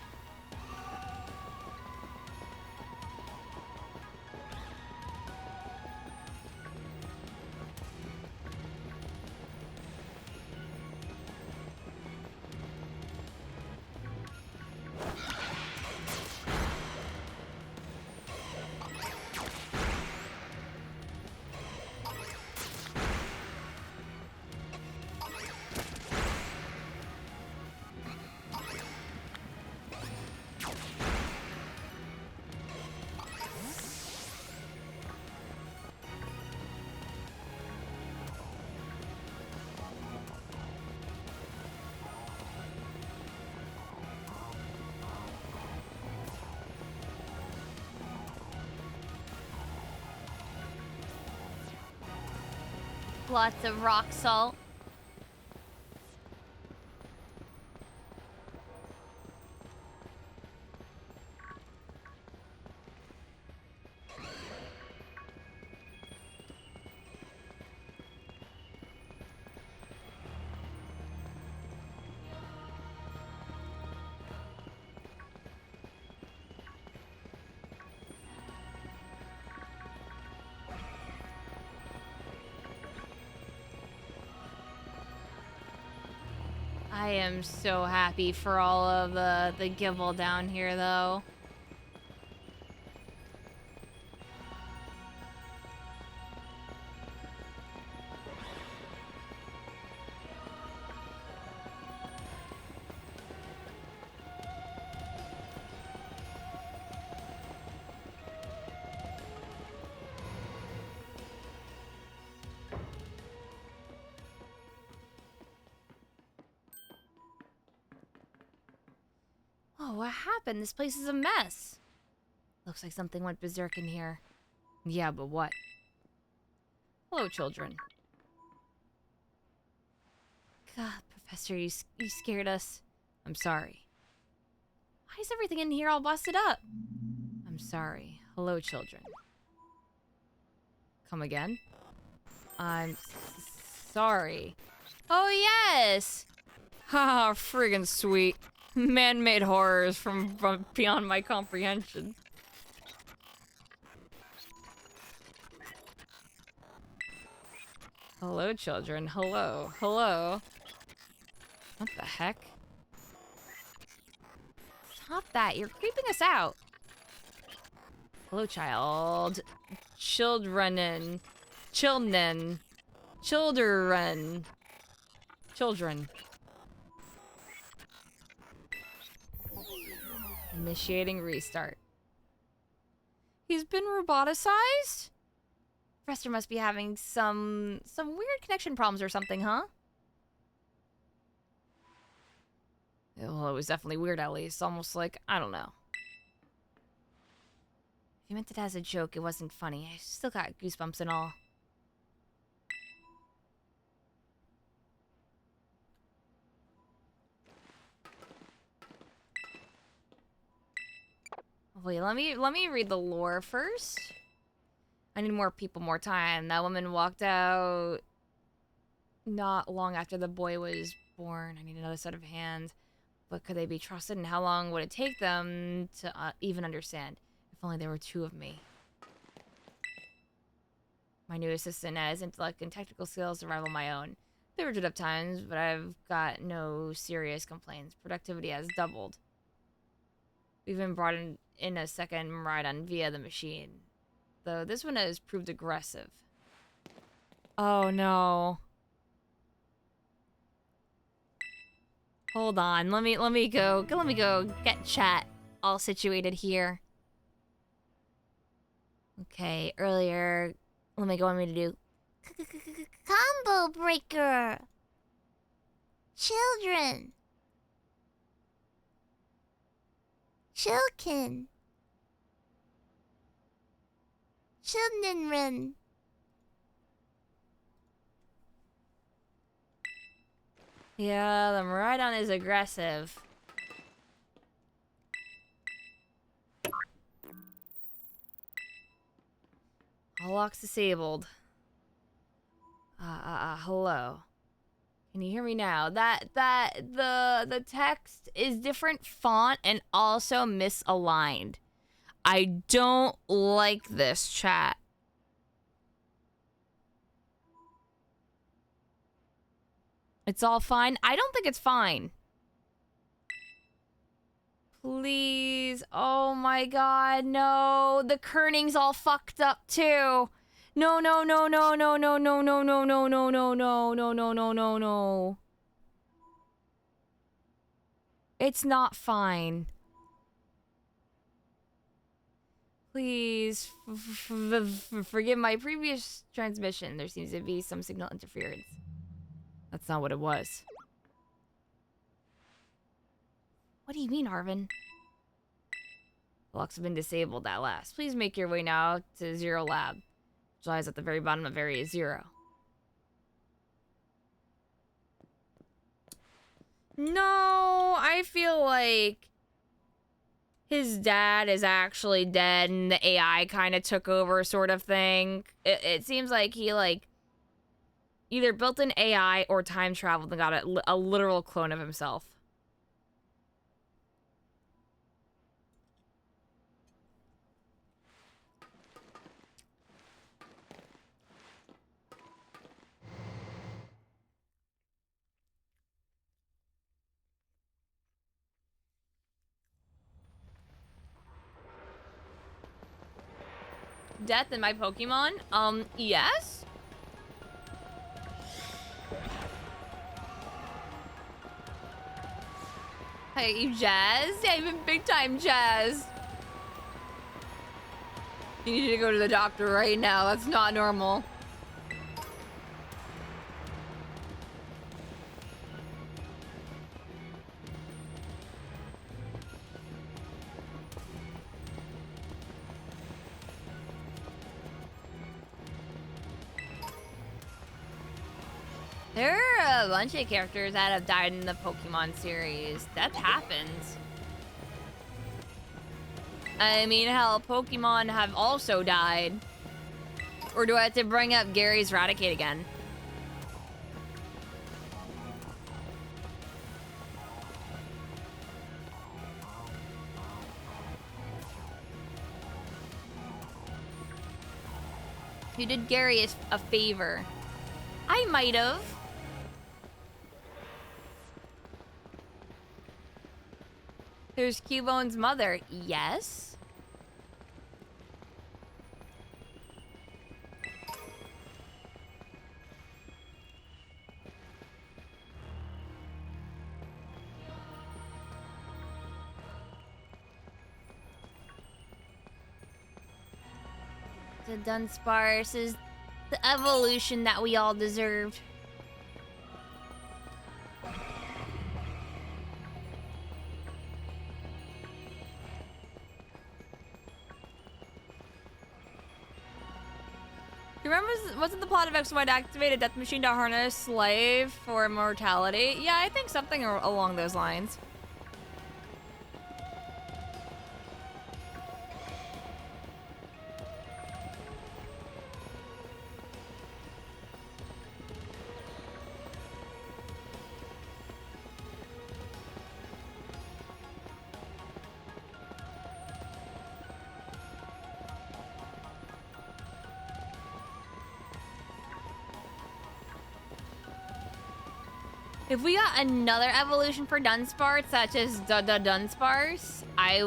Lots of rock salt. I am so happy for all of the gibble down here, though. Oh, what happened? This place is a mess. Looks like something went berserk in here. Yeah, but what? Hello, children. God, Professor, you scared us. I'm sorry. Why is everything in here all busted up? I'm sorry. Hello, children. Come again? I'm sorry. Oh, yes! Haha, friggin' sweet. Man-made horrors from beyond my comprehension. Hello, children. Hello. Hello. What the heck? Stop that. You're creeping us out. Hello, child. Children. Children. Children. Children. Initiating restart. He's been roboticized? Professor must be having some weird connection problems or something, huh? Well, it was definitely weird at least. Almost like, I don't know. If you meant it as a joke, it wasn't funny. I still got goosebumps and all. Wait, let me read the lore first. I need more people, more time. That woman walked out not long after the boy was born. I need another set of hands. But could they be trusted, and how long would it take them to even understand? If only there were two of me. My new assistant has intellect and technical skills to rival my own. There were up times, but I've got no serious complaints. Productivity has doubled. We've even brought in a second ride on via the machine. Though this one has proved aggressive. Oh no. Hold on, let me go get chat all situated here. Okay, earlier, let me go on me to do Combo breaker. Children. Chilkin. Children. Yeah, the Miraidon is aggressive. All locks disabled. Hello. Can you hear me now? The text is different font and also misaligned. I don't like this, chat. It's all fine? I don't think it's fine. Please. Oh my god, no. The kerning's all fucked up too. No, no, no, no, no, no, no, no, no, no, no, no, no, no, no, no, no, no. It's not fine. Please, forgive my previous transmission. There seems to be some signal interference. That's not what it was. What do you mean, Arvin? The locks have been disabled at last. Please make your way now to Zero Lab, which lies at the very bottom of Area 0. No, I feel like his dad is actually dead and the AI kind of took over sort of thing. It seems like he, like, either built an AI or time traveled and got a literal clone of himself. Death in my Pokemon? Yes? Hey, you Jazz? Yeah, you've been big time Jazz. You need to go to the doctor right now. That's not normal. There are a bunch of characters that have died in the Pokemon series. That happens. I mean, hell, Pokemon have also died. Or do I have to bring up Gary's Raticate again? You did Gary a favor. I might have. There's Cubone's mother. Yes. The Dunsparce is the evolution that we all deserved. You remember, wasn't the plot of X-Y to activate a death machine to harness Slave for immortality? Yeah, I think something along those lines. If we got another evolution for Dunsparce, such as Dunsparce, I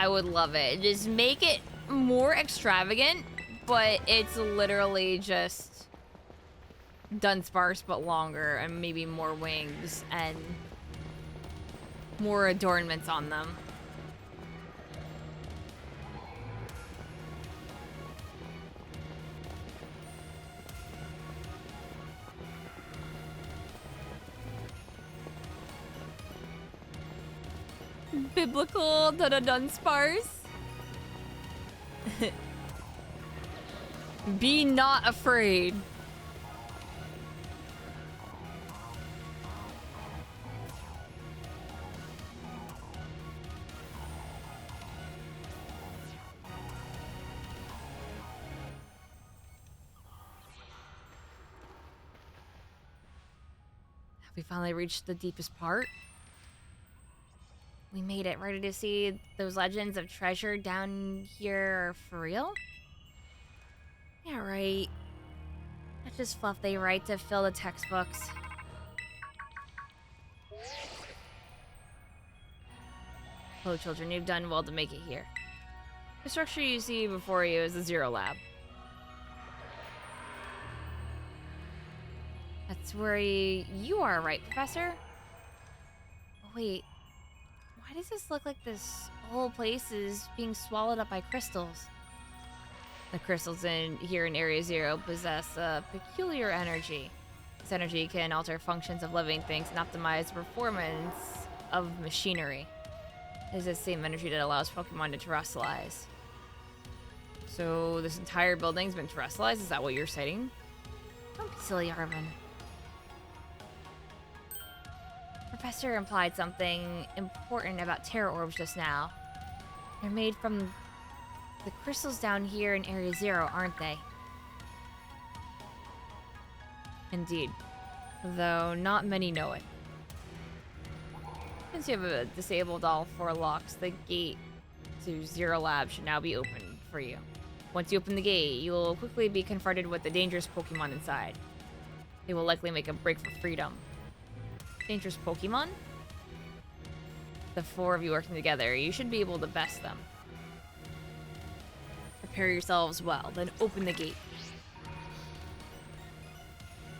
would love it. Just make it more extravagant, but it's literally just Dunsparce but longer and maybe more wings and more adornments on them. Biblical Dunsparce. Be not afraid. Have we finally reached the deepest part? We made it. Ready to see those legends of treasure down here for real? Yeah, right. That's just fluff they write to fill the textbooks. Hello, children. You've done well to make it here. The structure you see before you is the Zero Lab. That's where you are, right, Professor? Oh, wait. Why does this look like this whole place is being swallowed up by crystals? The crystals in here in Area Zero possess a peculiar energy. This energy can alter functions of living things and optimize the performance of machinery. It is the same energy that allows Pokemon to terrestrialize. So this entire building's been terrestrialized? Is that what you're saying? Don't be silly, Arvin. Professor implied something important about Terror Orbs just now. They're made from the crystals down here in Area Zero, aren't they? Indeed. Though not many know it. Since you have a disabled all 4 locks, the gate to Zero Lab should now be open for you. Once you open the gate, you will quickly be confronted with the dangerous Pokemon inside. They will likely make a break for freedom. Dangerous Pokemon? The 4 of you working together, you should be able to best them. Prepare yourselves well, then open the gate.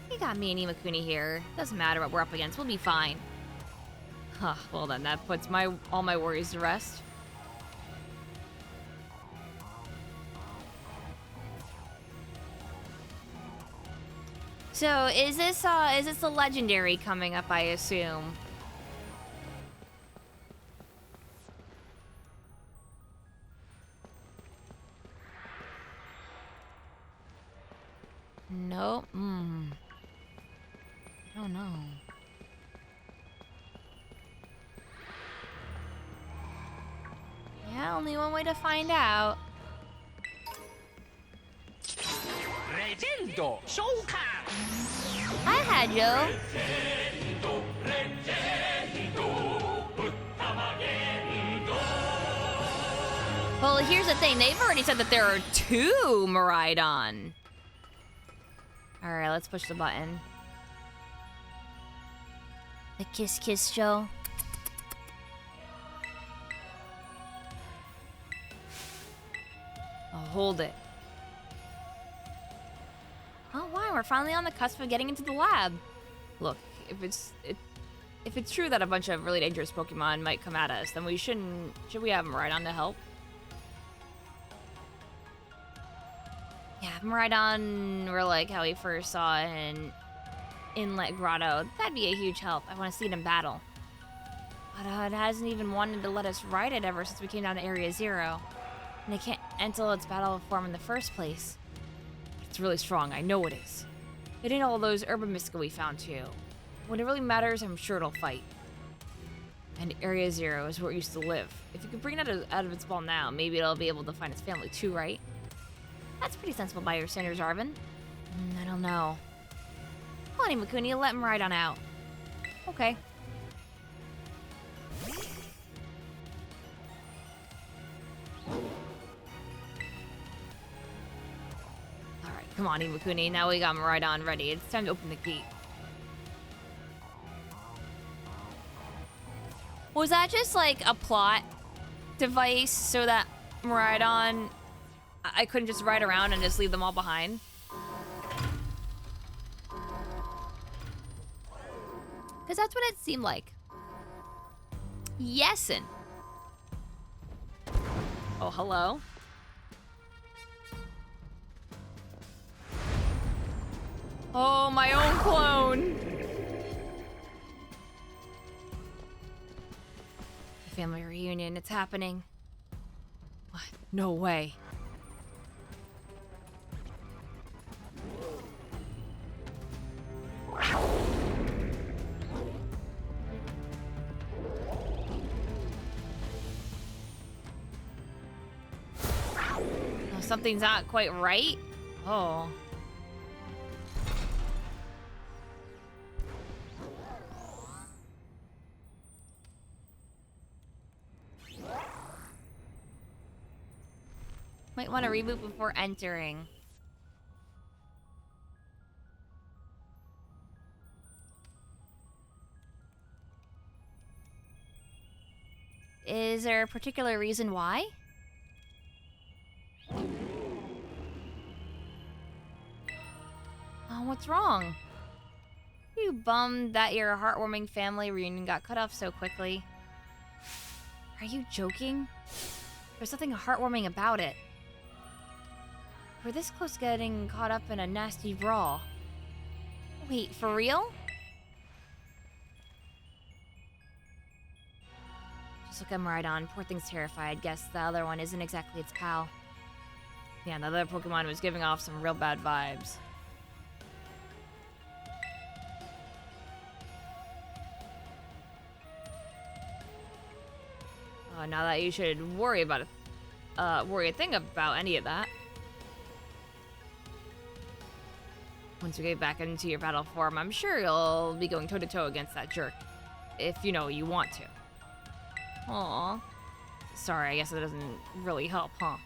You got me and Imakuni here. Doesn't matter what we're up against, we'll be fine. Huh, well then, that puts all my worries to rest. So, is this the legendary coming up, I assume? Nope. I don't know. Yeah, only one way to find out. Hi, Hadjo. Well, here's the thing. They've already said that there are 2 Miraidon. All right, let's push the button. The kiss kiss show. Oh, hold it. Oh, wow, we're finally on the cusp of getting into the lab. Look, if it's true that a bunch of really dangerous Pokemon might come at us, then should we have Miraidon to help? Yeah, if Miraidon were like how we first saw in Inlet Grotto, that'd be a huge help. I want to see it in battle. But it hasn't even wanted to let us ride it ever since we came down to Area 0. And it can't until its battle form in the first place. It's really strong, I know it is. It ain't all those Urban Mystical we found too. When it really matters, I'm sure it'll fight. And Area 0 is where it used to live. If you could bring it out of its ball now, maybe it'll be able to find its family too, right? That's pretty sensible by your standards, Arvin. I don't know. Come on, Imakuni, let him ride on out. Okay. Alright, come on, Imakuni. Now we got Miraidon ready. It's time to open the gate. Was that just like a plot device so that Miraidon, I couldn't just ride around and just leave them all behind? Because that's what it seemed like. Yesin. Oh, hello. Oh, my own clone. Family reunion, it's happening. What? No way. Oh, something's not quite right? Oh. Might want to reboot before entering. Is there a particular reason why? Oh, what's wrong? You bummed that your heartwarming family reunion got cut off so quickly? Are you joking? There's nothing heartwarming about it. We're this close to getting caught up in a nasty brawl. Wait, for real? Just look at Miraidon. Poor thing's terrified. Guess the other one isn't exactly its pal. Yeah, the other Pokemon was giving off some real bad vibes. Now that you should worry about worry a thing about any of that. Once you get back into your battle form, I'm sure you'll be going toe-to-toe against that jerk. If, you know, you want to. Aww. Sorry, I guess it doesn't really help, huh?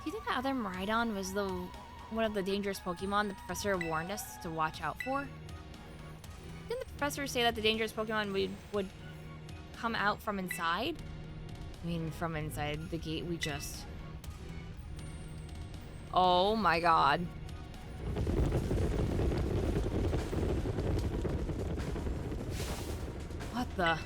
Do you think that other Miraidon was one of the dangerous Pokemon the professor warned us to watch out for? Didn't the professor say that the dangerous Pokemon would come out from inside? I mean, from inside the gate we just... Oh my god. What the...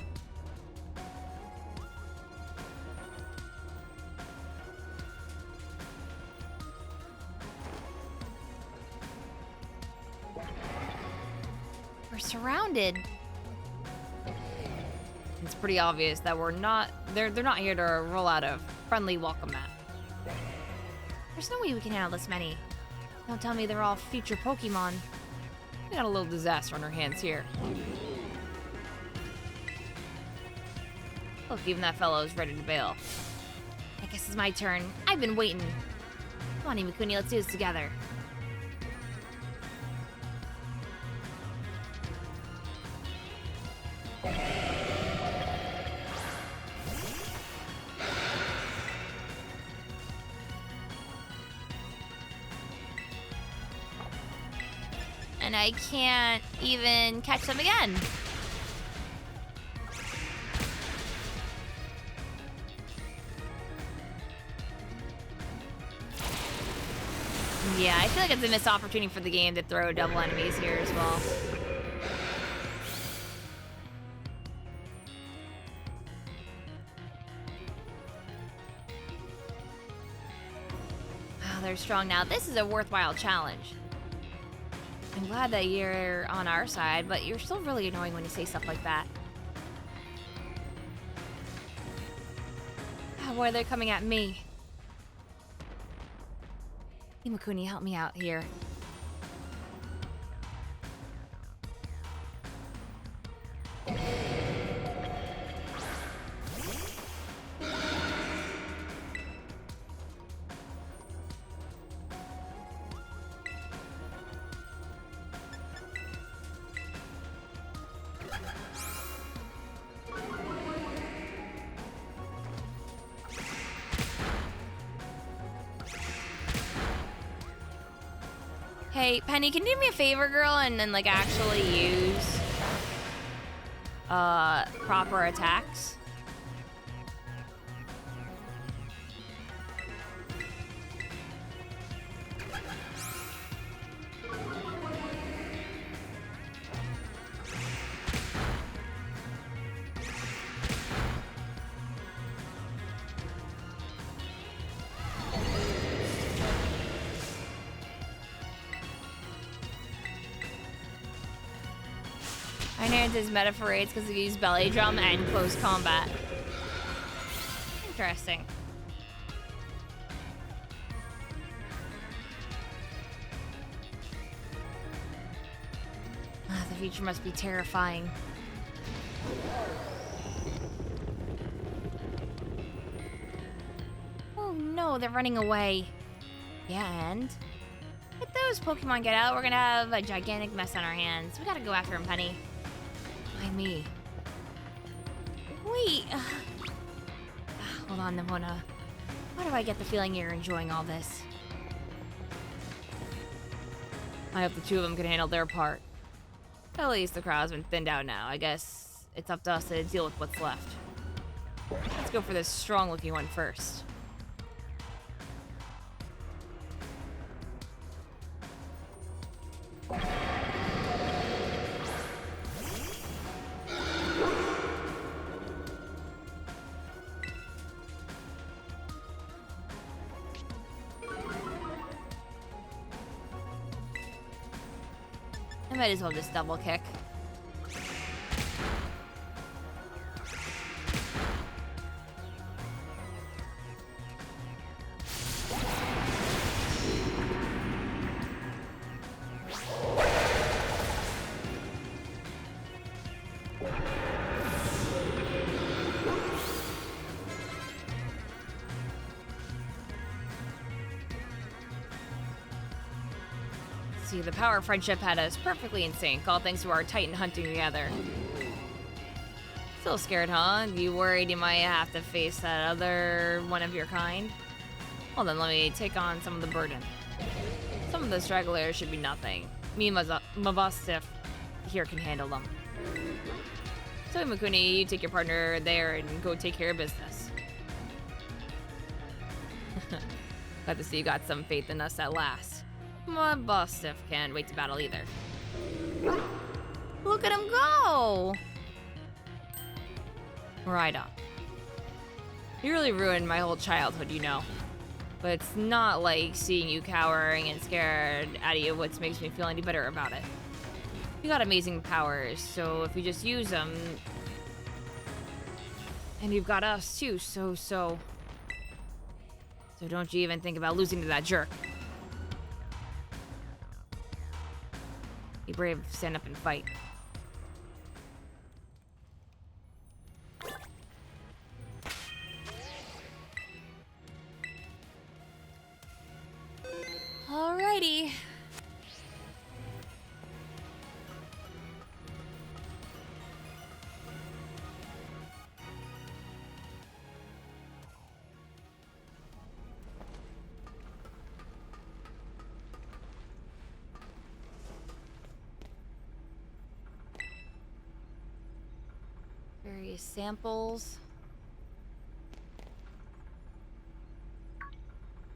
We're surrounded. It's pretty obvious that they're not here to roll out a friendly welcome mat. There's no way we can handle this many. Don't tell me they're all future Pokemon. We got a little disaster on our hands here. Look, even that fellow is ready to bail. I guess it's my turn. I've been waiting. Come on, Imakuni, let's do this together. I can't even catch them again. Yeah, I feel like it's a missed opportunity for the game to throw double enemies here as well. Wow, they're strong now. This is a worthwhile challenge. I'm glad that you're on our side, but you're still really annoying when you say stuff like that. Oh boy, they're coming at me. Imakuni, help me out here. Hey, Penny, can you do me a favor, girl, and then, like, actually use, proper attacks? I know his meta for raids because he used belly drum and close combat. Interesting. Ah, the future must be terrifying. Oh no, they're running away. Yeah, and? If those Pokemon get out, we're gonna have a gigantic mess on our hands. We gotta go after him, Penny. Why me? Wait. Hold on, Nimona. Why do I get the feeling you're enjoying all this? I hope the two of them can handle their part. At least the crowd's been thinned out now. I guess it's up to us to deal with what's left. Let's go for this strong-looking one first. I might as well just double kick. See, the power of friendship had us perfectly in sync, all thanks to our Titan hunting together. Still scared, huh? You worried you might have to face that other one of your kind? Well then, let me take on some of the burden. Some of the stragglers should be nothing. Me and Mabostif here can handle them. So Imakuni, you take your partner there and go take care of business. Glad to see you got some faith in us at last. My boss Stiff can't wait to battle either. Look at him go! Right on. You really ruined my whole childhood, you know. But it's not like seeing you cowering and scared out of you what makes me feel any better about it. You got amazing powers, so if you just use them... And you've got us too, so don't you even think about losing to that jerk. Be brave, stand up and fight. Alrighty. samples.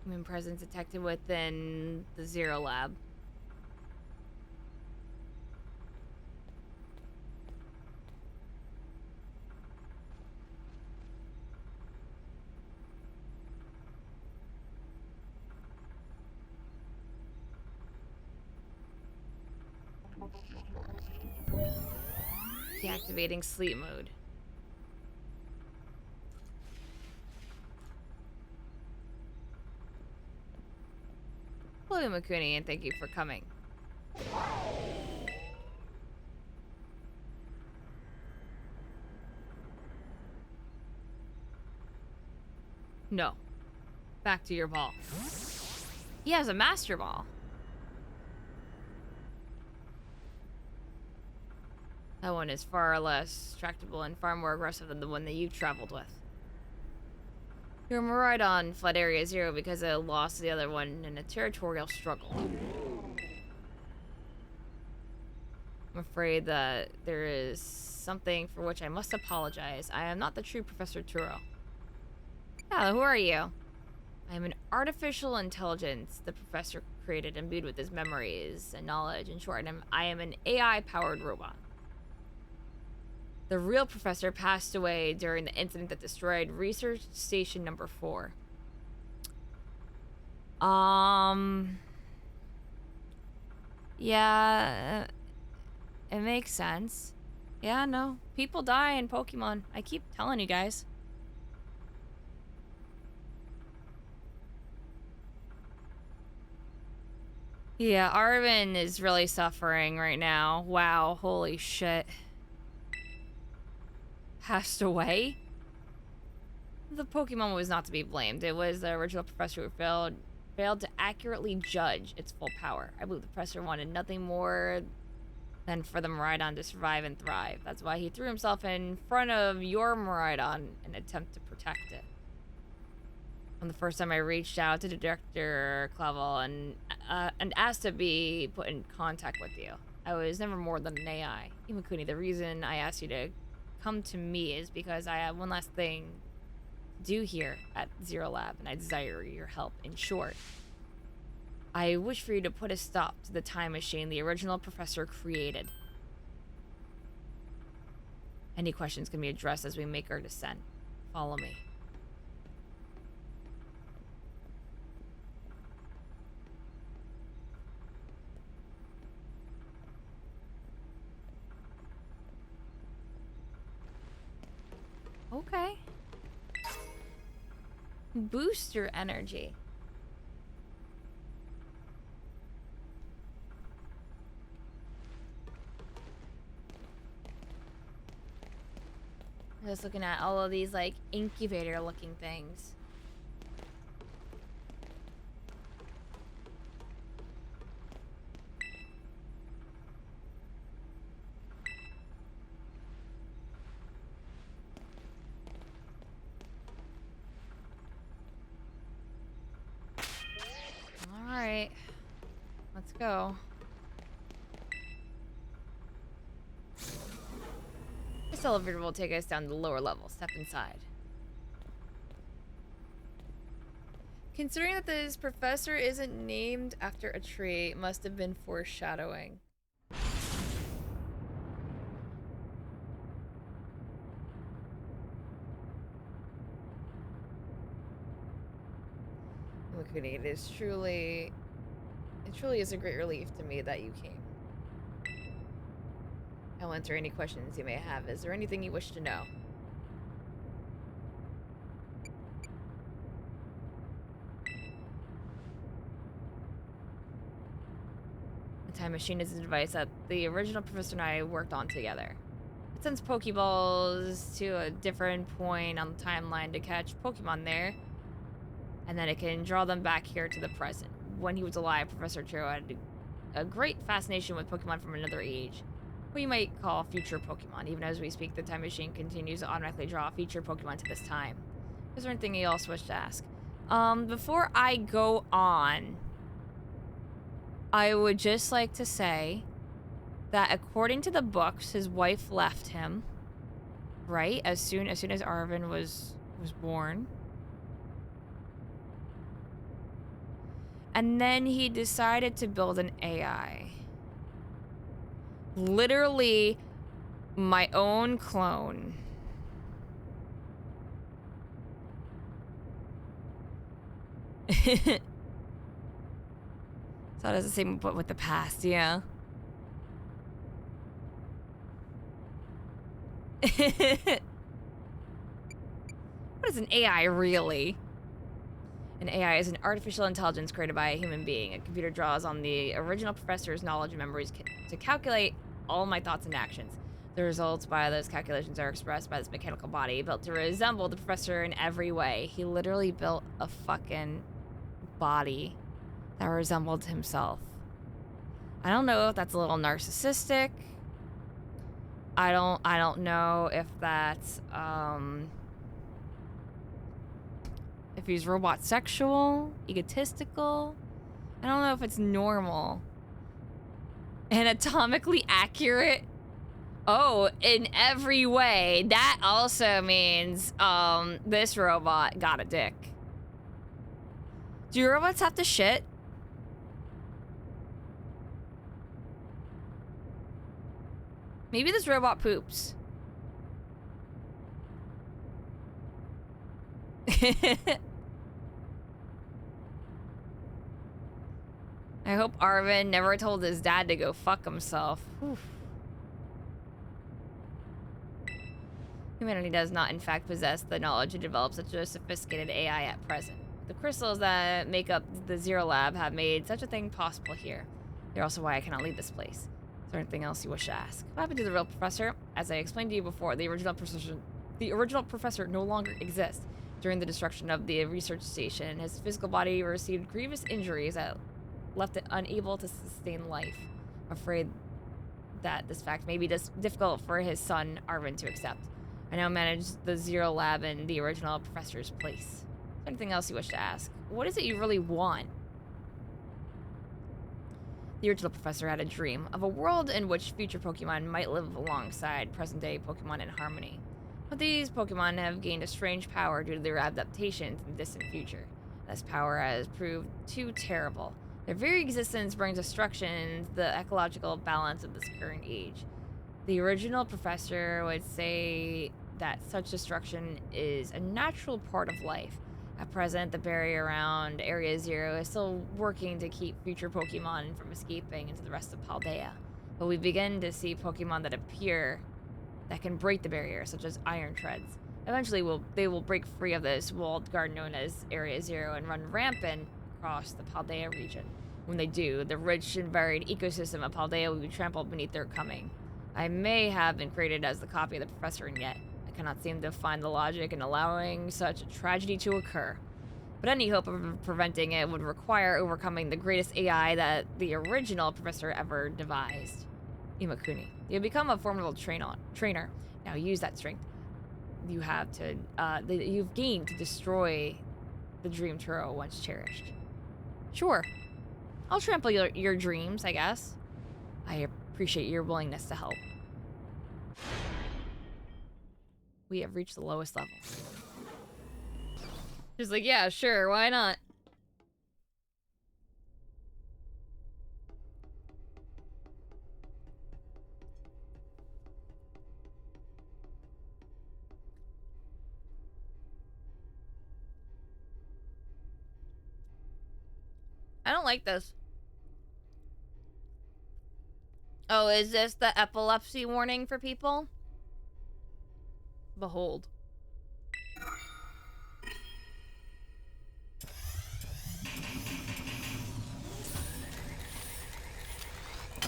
Human presence detected within the Zero Lab. Deactivating sleep mode. Hello, Imakuni, and thank you for coming. No. Back to your ball. He has a master ball. That one is far less tractable and far more aggressive than the one that you've traveled with. Your Miraidon fled Area Zero because it lost the other one in a territorial struggle. I'm afraid that there is something for which I must apologize. I am not the true Professor Turo. Yeah, who are you? I am an artificial intelligence the professor created, imbued with his memories and knowledge. In short, I am an AI-powered robot. The real professor passed away during the incident that destroyed Research Station number 4. Yeah, it makes sense. Yeah, no, people die in Pokemon. I keep telling you guys. Yeah, Arvin is really suffering right now. Wow, holy shit. Passed away? The Pokemon was not to be blamed. It was the original professor who failed to accurately judge its full power. I believe the professor wanted nothing more than for the Miraidon to survive and thrive. That's why he threw himself in front of your Miraidon in an attempt to protect it. From the first time I reached out to Director Clavel and asked to be put in contact with you, I was never more than an AI. Imakuni, the reason I asked you to come to me is because I have one last thing to do here at Zero Lab, and I desire your help. In short, I wish for you to put a stop to the time machine the original professor created. Any questions can be addressed as we make our descent. Follow me. Okay. Boost your energy. Just looking at all of these like incubator looking things. All right, let's go. This elevator will take us down to the lower level. Step inside. Considering that this professor isn't named after a tree, it must have been foreshadowing. Imakuni, it truly is a great relief to me that you came. I'll answer any questions you may have. Is there anything you wish to know? The time machine is a device that the original professor and I worked on together. It sends Pokeballs to a different point on the timeline to catch Pokemon there, and then it can draw them back here to the present. When he was alive, Professor Turo had a great fascination with Pokemon from another age, what you might call future Pokemon. Even as we speak, the time machine continues to automatically draw future Pokemon to this time. Is there anything you also wish to ask? Before I go on, I would just like to say that according to the books, his wife left him right? As soon as Arvin was born. And then he decided to build an AI. Literally my own clone. So that's the same but with the past, yeah. What is an AI really? An AI is an artificial intelligence created by a human being. A computer draws on the original professor's knowledge and memories to calculate all my thoughts and actions. The results by those calculations are expressed by this mechanical body built to resemble the professor in every way. He literally built a fucking body that resembled himself. I don't know if that's a little narcissistic. I don't know if that's if he's robot sexual, egotistical. I don't know if it's normal. Anatomically accurate. Oh, in every way. That also means this robot got a dick. Do robots have to shit? Maybe this robot poops. I hope Arvin never told his dad to go fuck himself. Oof. Humanity does not, in fact, possess the knowledge to develop such a sophisticated AI at present. The crystals that make up the Zero Lab have made such a thing possible here. They're also why I cannot leave this place. Is there anything else you wish to ask? What happened to the real professor? As I explained to you before, the original professor no longer exists. During the destruction of the research station, his physical body received grievous injuries that left it unable to sustain life. I'm afraid that this fact may be difficult for his son, Arvin, to accept. I now manage the Zero Lab in the original professor's place. Anything else you wish to ask? What is it you really want? The original professor had a dream of a world in which future Pokemon might live alongside present-day Pokemon in harmony. But these Pokemon have gained a strange power due to their adaptations in the distant future. This power has proved too terrible. Their very existence brings destruction to the ecological balance of this current age. The original professor would say that such destruction is a natural part of life. At present, the barrier around Area Zero is still working to keep future Pokemon from escaping into the rest of Paldea. But we begin to see Pokemon that appear that can break the barrier, such as Iron Treads. Eventually, they will break free of this walled garden known as Area Zero and run rampant across the Paldea region. When they do, the rich and varied ecosystem of Paldea will be trampled beneath their coming. I may have been created as the copy of the professor, and yet I cannot seem to find the logic in allowing such a tragedy to occur. But any hope of preventing it would require overcoming the greatest AI that the original professor ever devised. Imakuni. You have become a formidable trainer. Now use that strength you have to, you've gained to destroy the dream Turo once cherished. Sure. I'll trample your dreams, I guess. I appreciate your willingness to help. We have reached the lowest level. Just like, yeah, sure, why not? I don't like this. Oh, is this the epilepsy warning for people? Behold.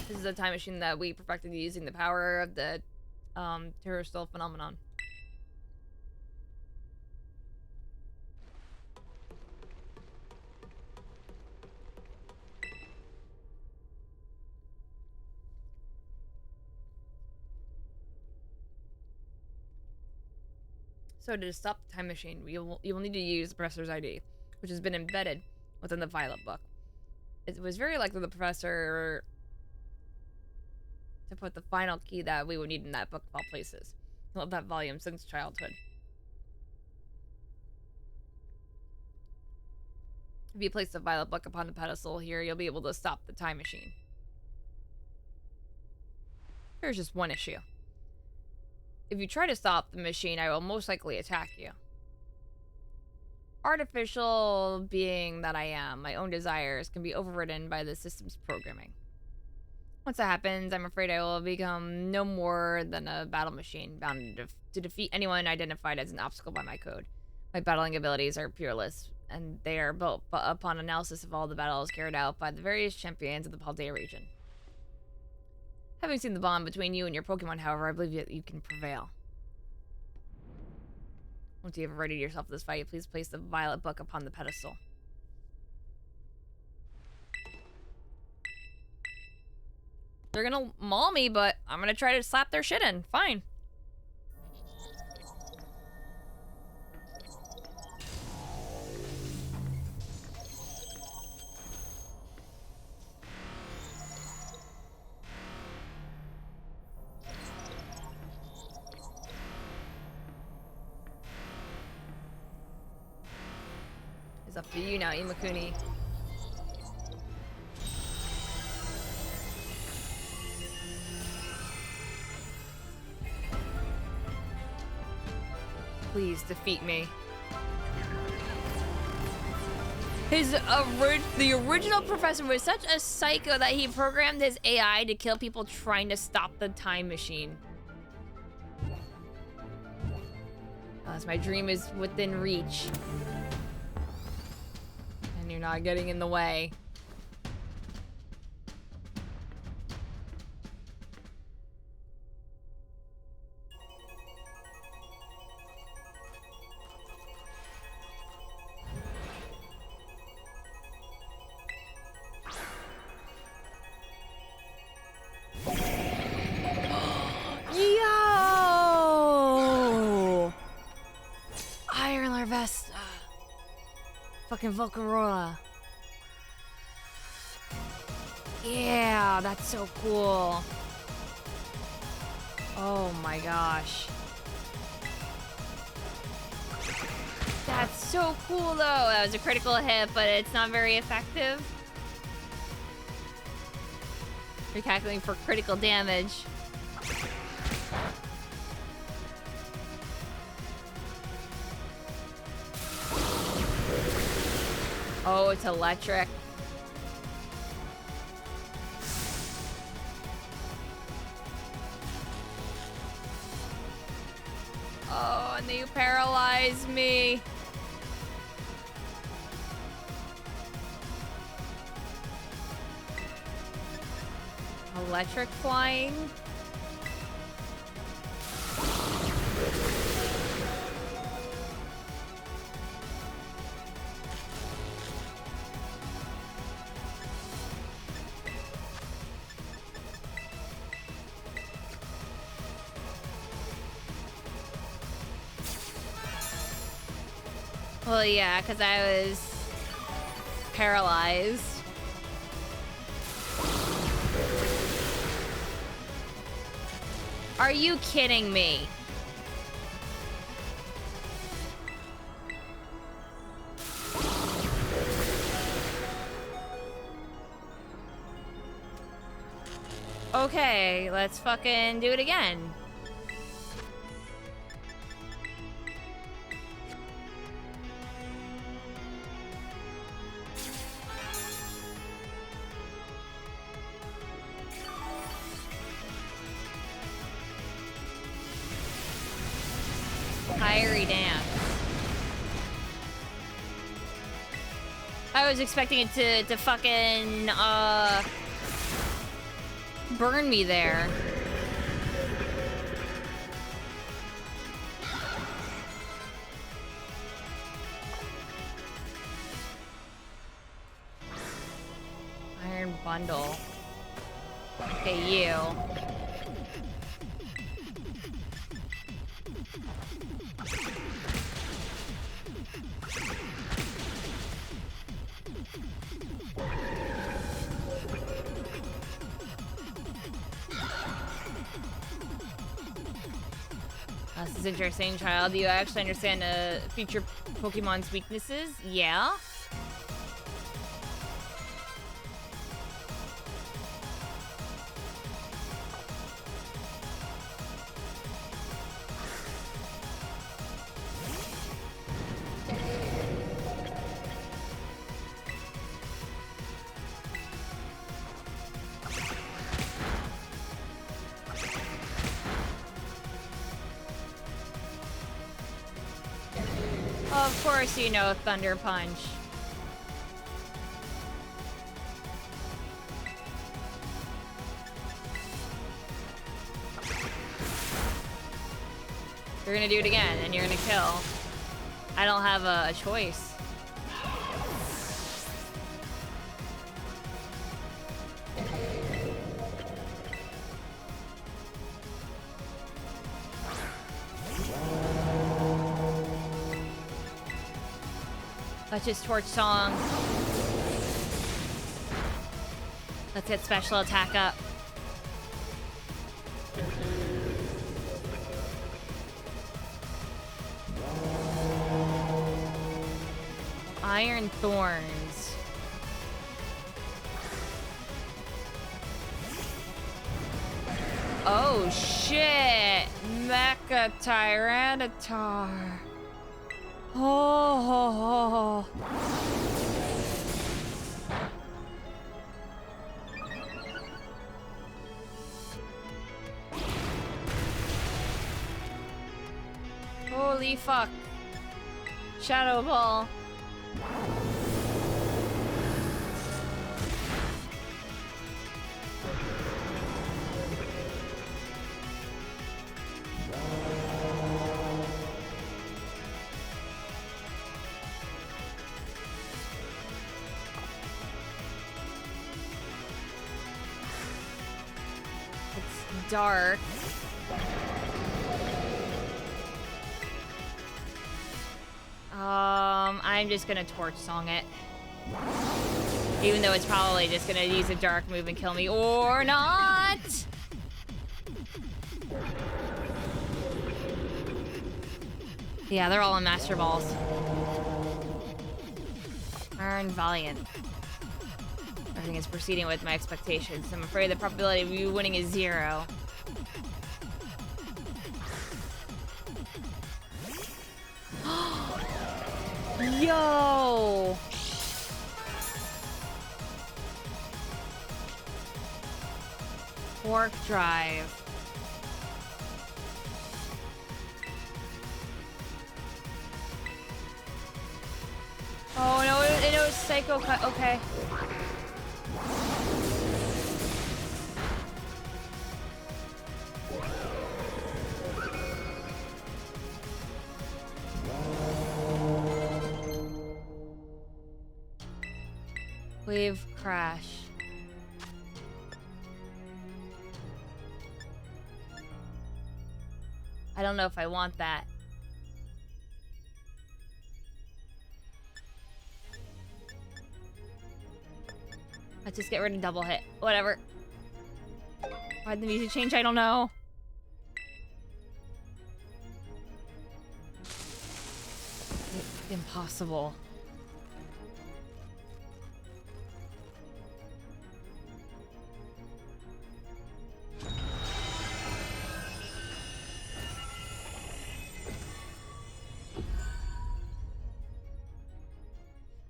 This is a time machine that we perfected using the power of the terrestrial phenomenon. So to stop the time machine, you will need to use the professor's ID, which has been embedded within the Violet book. It was very likely the professor to put the final key that we would need in that book of all places. Love that volume since childhood. If you place the violet book upon the pedestal here, you'll be able to stop the time machine. There's just one issue. If you try to stop the machine, I will most likely attack you. Artificial being that I am, my own desires can be overridden by the system's programming. Once that happens, I'm afraid I will become no more than a battle machine bound to defeat anyone identified as an obstacle by my code. My battling abilities are peerless, and they are built upon analysis of all the battles carried out by the various champions of the Paldea region. Having seen the bond between you and your Pokemon, however, I believe that you can prevail. Once you have readied yourself for this fight, please place the violet book upon the pedestal. They're gonna maul me, but I'm gonna try to slap their shit in. Fine. It's up to you now, Imakuni. Please defeat me. The original professor was such a psycho that he programmed his AI to kill people trying to stop the time machine. Unless my dream is within reach. And you're not getting in the way. Fucking Volcarola. Yeah, that's so cool. Oh my gosh. That's so cool though. That was a critical hit, but it's not very effective. You're calculating for critical damage. Oh, it's electric. Oh, and you paralyzed me. Electric flying. Well, yeah, because I was paralyzed. Are you kidding me? Okay, let's fucking do it again. Fiery dance. I was expecting it to fucking burn me there. Iron bundle. Okay, you. This is interesting, child. Do you actually understand future Pokemon's weaknesses? Yeah? Of course you know Thunder Punch. You're gonna do it again, and you're gonna kill. I don't have a choice. Let's just torch song. Let's hit special attack up. Iron Thorns. Oh shit! Mecha Tyranitar. Oh. Holy fuck. Shadow Ball. Dark. I'm just gonna torch song it. Even though it's probably just gonna use a dark move and kill me, or not! Yeah, they're all in Master Balls. Iron Valiant. Everything is proceeding with my expectations. I'm afraid the probability of you winning is 0. Yo! Fork Drive. Oh no, it was Psycho Cut. Okay. Wave Crash. I don't know if I want that. Let's just get rid of double hit. Whatever. Why'd the music change? I don't know. Impossible.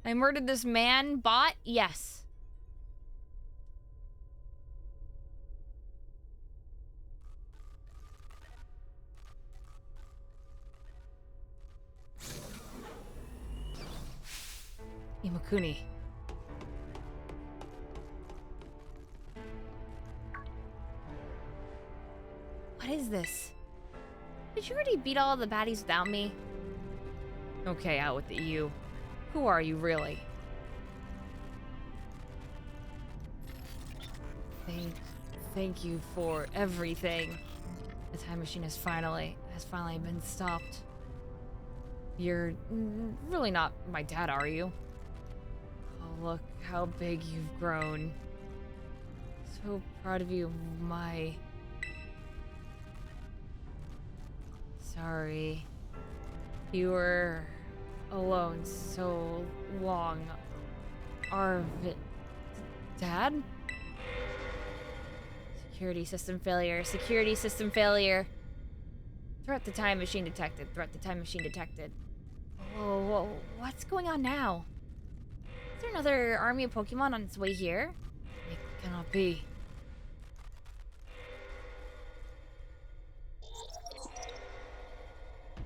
I murdered this man bot? Yes. Imakuni. What is this? Did you already beat all the baddies without me? Okay, out with you. Who are you, really? Thank you for everything. The time machine has finally been stopped. You're really not my dad, are you? Oh, look how big you've grown. So proud of you, my sorry. You were alone so long. Dad? Security system failure. Security system failure. Threat to time machine detected. Threat to time machine detected. Whoa, what's going on now? Is there another army of Pokemon on its way here? It cannot be.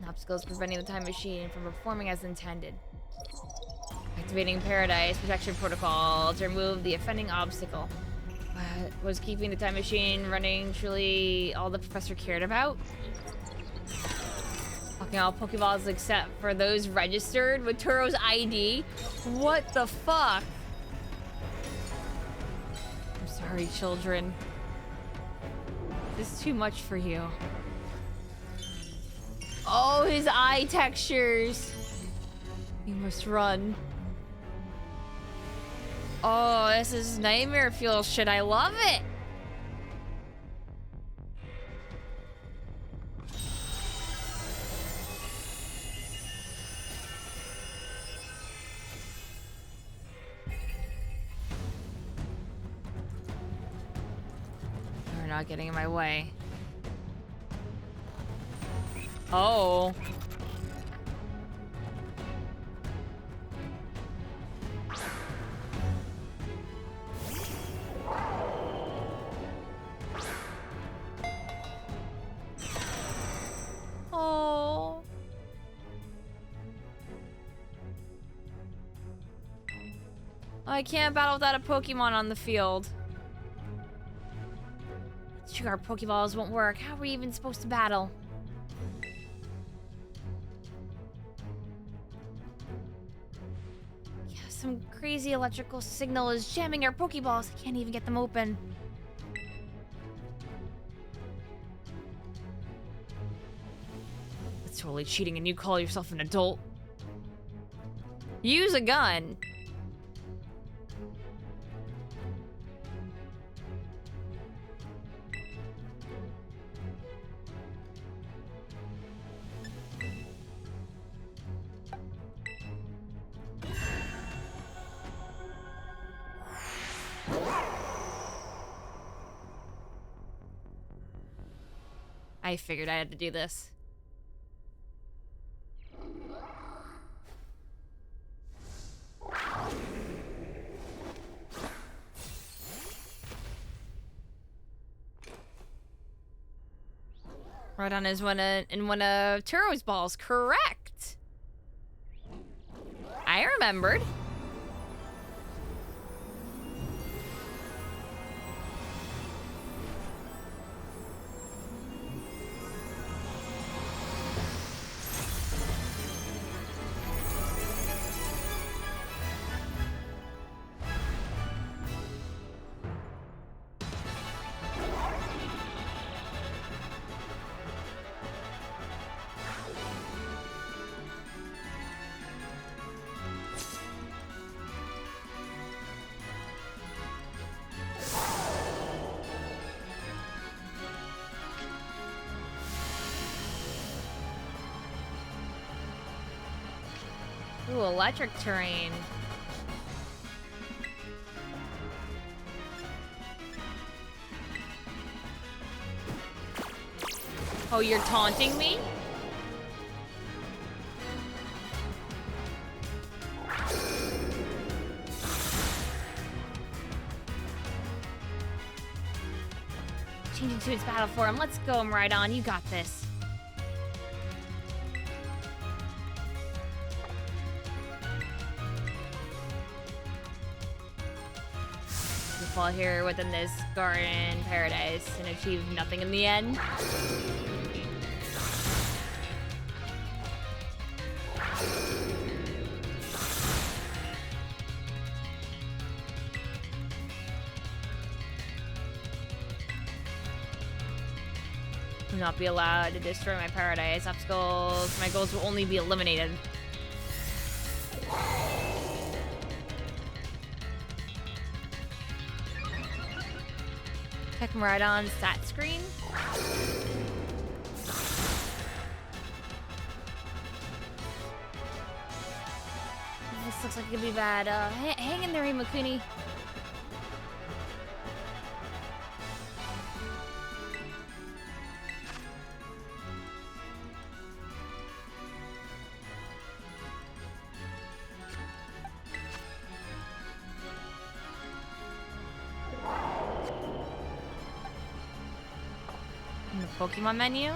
An obstacle is preventing the time machine from performing as intended. Activating Paradise Protection Protocol to remove the offending obstacle. What was keeping the time machine running truly all the professor cared about? Locking all Pokeballs except for those registered with Turo's ID? What the fuck? I'm sorry, children. This is too much for you. Oh, his eye textures. You must run. Oh, this is nightmare fuel shit. I love it. You're not getting in my way. Oh. Oh. I can't battle without a Pokemon on the field. Sure, our Pokeballs won't work. How are we even supposed to battle? Yeah, some crazy electrical signal is jamming our Pokeballs. I can't even get them open. That's totally cheating, and you call yourself an adult. Use a gun. I figured I had to do this. Right on his one of Turo's balls, correct. I remembered. Ooh, electric terrain. Oh, you're taunting me? Changing to its battle form. Let's go, Miraidon. You got this. Fall here within this garden paradise and achieve nothing in the end. Will not be allowed to destroy my paradise. Obstacles. My goals will only be eliminated. Check Miraidon's stat screen. This looks like it could be bad. Hang in there, Imakuni. In the Pokemon menu?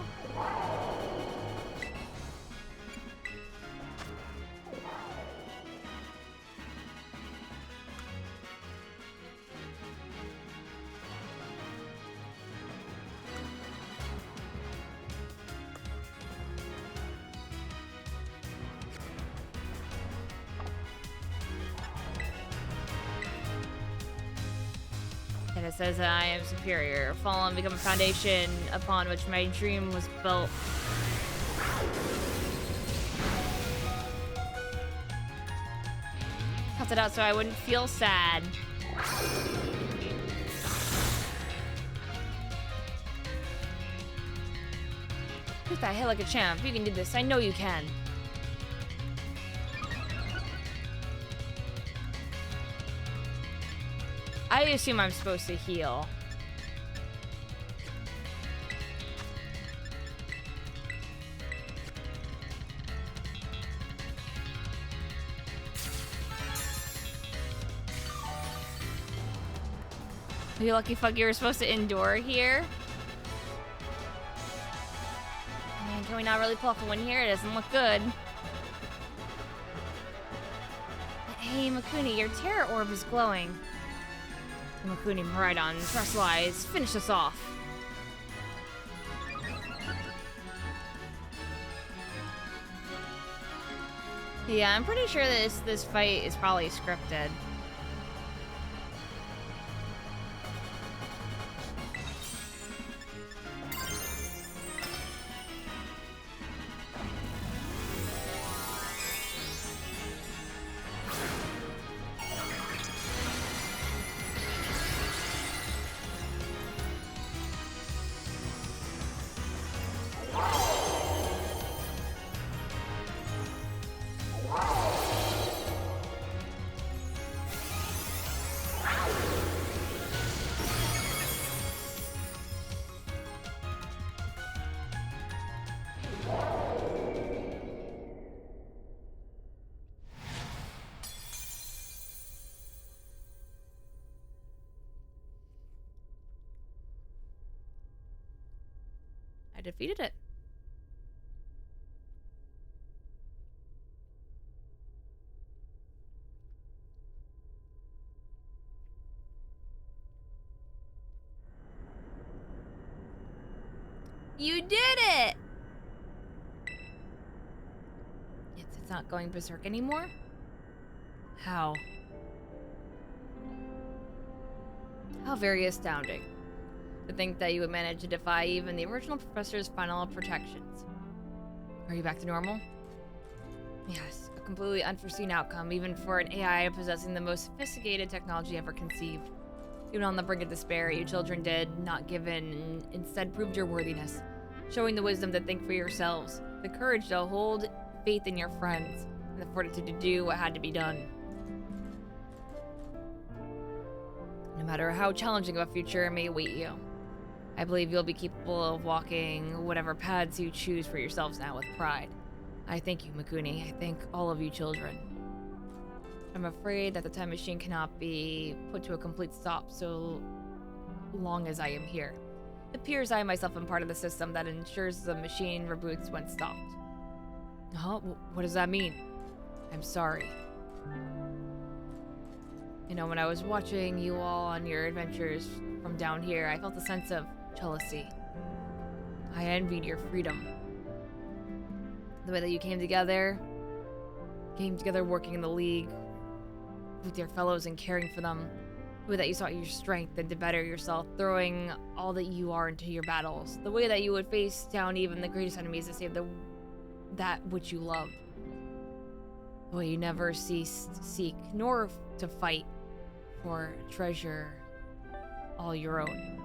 And it says that I am superior. Fall and become a foundation upon which my dream was built. Cut it out so I wouldn't feel sad. Shoot that hit like a champ. You can do this. I know you can. I assume I'm supposed to heal. You lucky fuck, you were supposed to endure here? Man, can we not really pull off a win here? It doesn't look good. Hey, Imakuni, your terror orb is glowing. Imakuni, Maridon, Thrustwise, finish us off. Yeah, I'm pretty sure this fight is probably scripted. I defeated it. You did it! It's not going berserk anymore? How? How very astounding. To think that you would manage to defy even the original professor's final protections. Are you back to normal? Yes, a completely unforeseen outcome, even for an AI possessing the most sophisticated technology ever conceived. Even on the brink of despair, you children did not give in and instead proved your worthiness, showing the wisdom to think for yourselves, the courage to hold faith in your friends, and the fortitude to do what had to be done. No matter how challenging of a future may await you, I believe you'll be capable of walking whatever paths you choose for yourselves now with pride. I thank you, Imakuni. I thank all of you children. I'm afraid that the time machine cannot be put to a complete stop so long as I am here. It appears I myself am part of the system that ensures the machine reboots when stopped. Huh? What does that mean? I'm sorry. You know, when I was watching you all on your adventures from down here, I felt a sense of jealousy. I envied your freedom. The way that you came together working in the league with your fellows and caring for them. The way that you sought your strength and to better yourself, throwing all that you are into your battles. The way that you would face down even the greatest enemies to save that which you loved. The way you never ceased to seek, nor to fight for treasure all your own.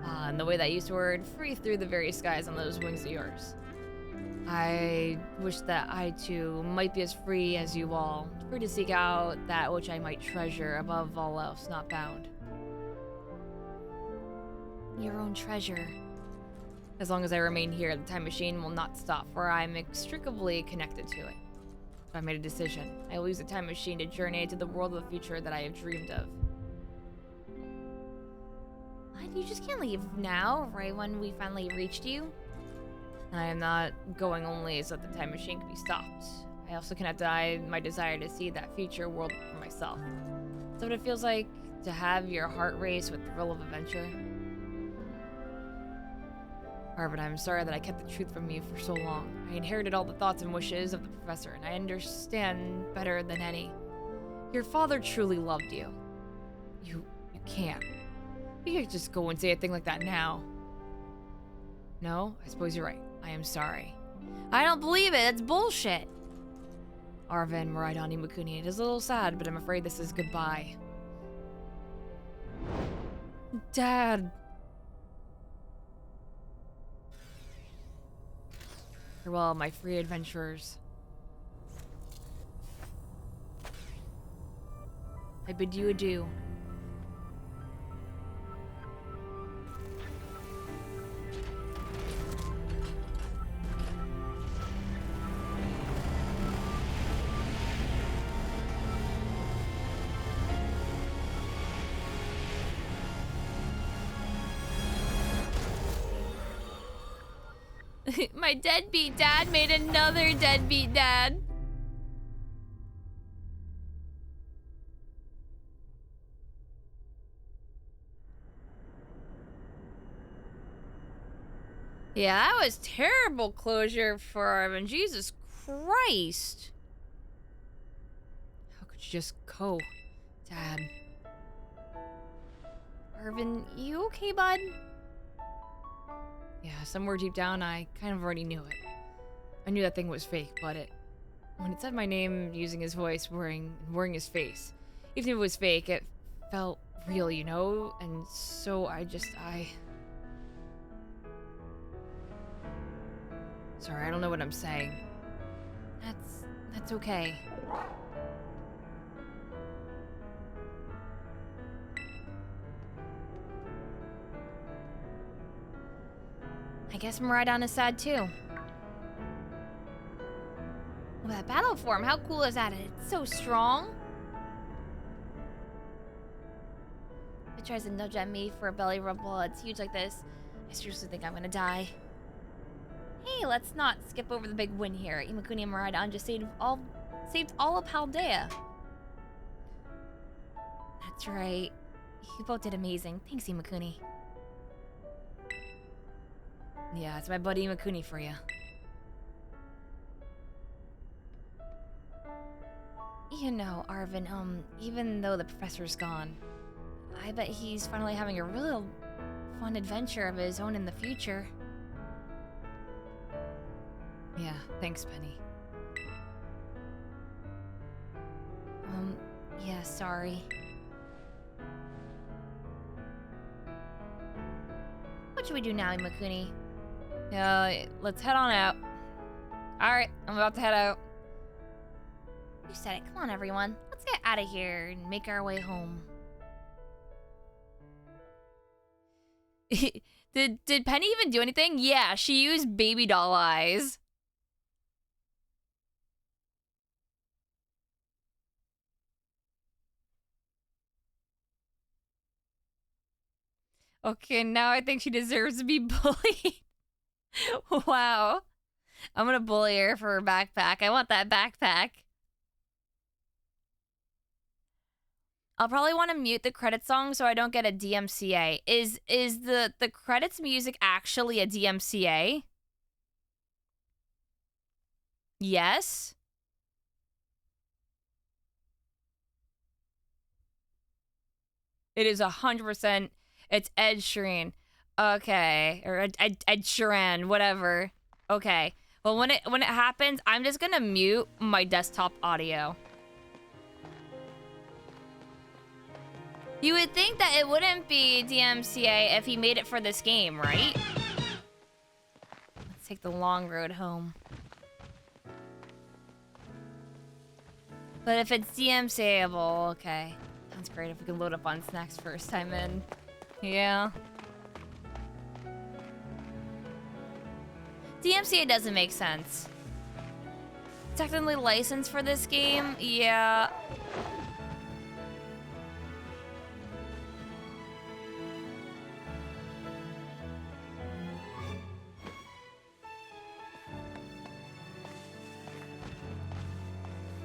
And the way that you soared free through the very skies on those wings of yours. I wish that I too might be as free as you all, free to seek out that which I might treasure above all else not found. Your own treasure. As long as I remain here, the time machine will not stop, for I am inextricably connected to it. So I made a decision. I will use the time machine to journey to the world of the future that I have dreamed of. What? You just can't leave now, right when we finally reached you? I am not going only so that the time machine can be stopped. I also cannot deny my desire to see that future world for myself. So what it feels like to have your heart race with the thrill of adventure. Harvard, I'm sorry that I kept the truth from you for so long. I inherited all the thoughts and wishes of the professor, and I understand better than any. Your father truly loved you. You can't. You can't just go and say a thing like that now. No, I suppose you're right. I am sorry. I don't believe it. That's bullshit. Arvin, Miraidon, Imakuni, it is a little sad, but I'm afraid this is goodbye. Dad. Farewell, my free adventurers. I bid you adieu. My deadbeat dad made another deadbeat dad. Yeah, that was terrible closure for Arvin. Jesus Christ. How could you just go, Dad? Arvin, you okay, bud? Yeah, somewhere deep down, I kind of already knew it. I knew that thing was fake, but when it said my name using his voice, wearing his face, even if it was fake, it felt real, you know? And so Sorry, I don't know what I'm saying. That's okay. I guess Miraidon is sad too. Well, that battle form, how cool is that? It's so strong. It tries to nudge at me for a belly rub while it's huge like this. I seriously think I'm gonna die. Hey, let's not skip over the big win here. Imakuni and Miraidon just saved all of Paldea. That's right. You both did amazing. Thanks, Imakuni. Yeah, it's my buddy Imakuni for you. You know, Arvin, even though the professor's gone, I bet he's finally having a real fun adventure of his own in the future. Yeah, thanks, Penny. Yeah, sorry. What should we do now, Imakuni? Let's head on out. Alright, I'm about to head out. You said it. Come on, everyone. Let's get out of here and make our way home. Did Penny even do anything? Yeah, she used baby doll eyes. Okay, now I think she deserves to be bullied. Wow. I'm gonna bully her for her backpack. I want that backpack. I'll probably want to mute the credit song so I don't get a DMCA. Is the credits music actually a DMCA? Yes? It is 100%. It's Ed Sheeran. Okay. Or Ed Sheeran, whatever. Okay. Well, when it happens, I'm just gonna mute my desktop audio. You would think that it wouldn't be DMCA if he made it for this game, right? Let's take the long road home. But if it's DMCable, okay. Sounds great if we can load up on snacks first time in. Yeah. DMCA doesn't make sense. Technically licensed for this game? Yeah.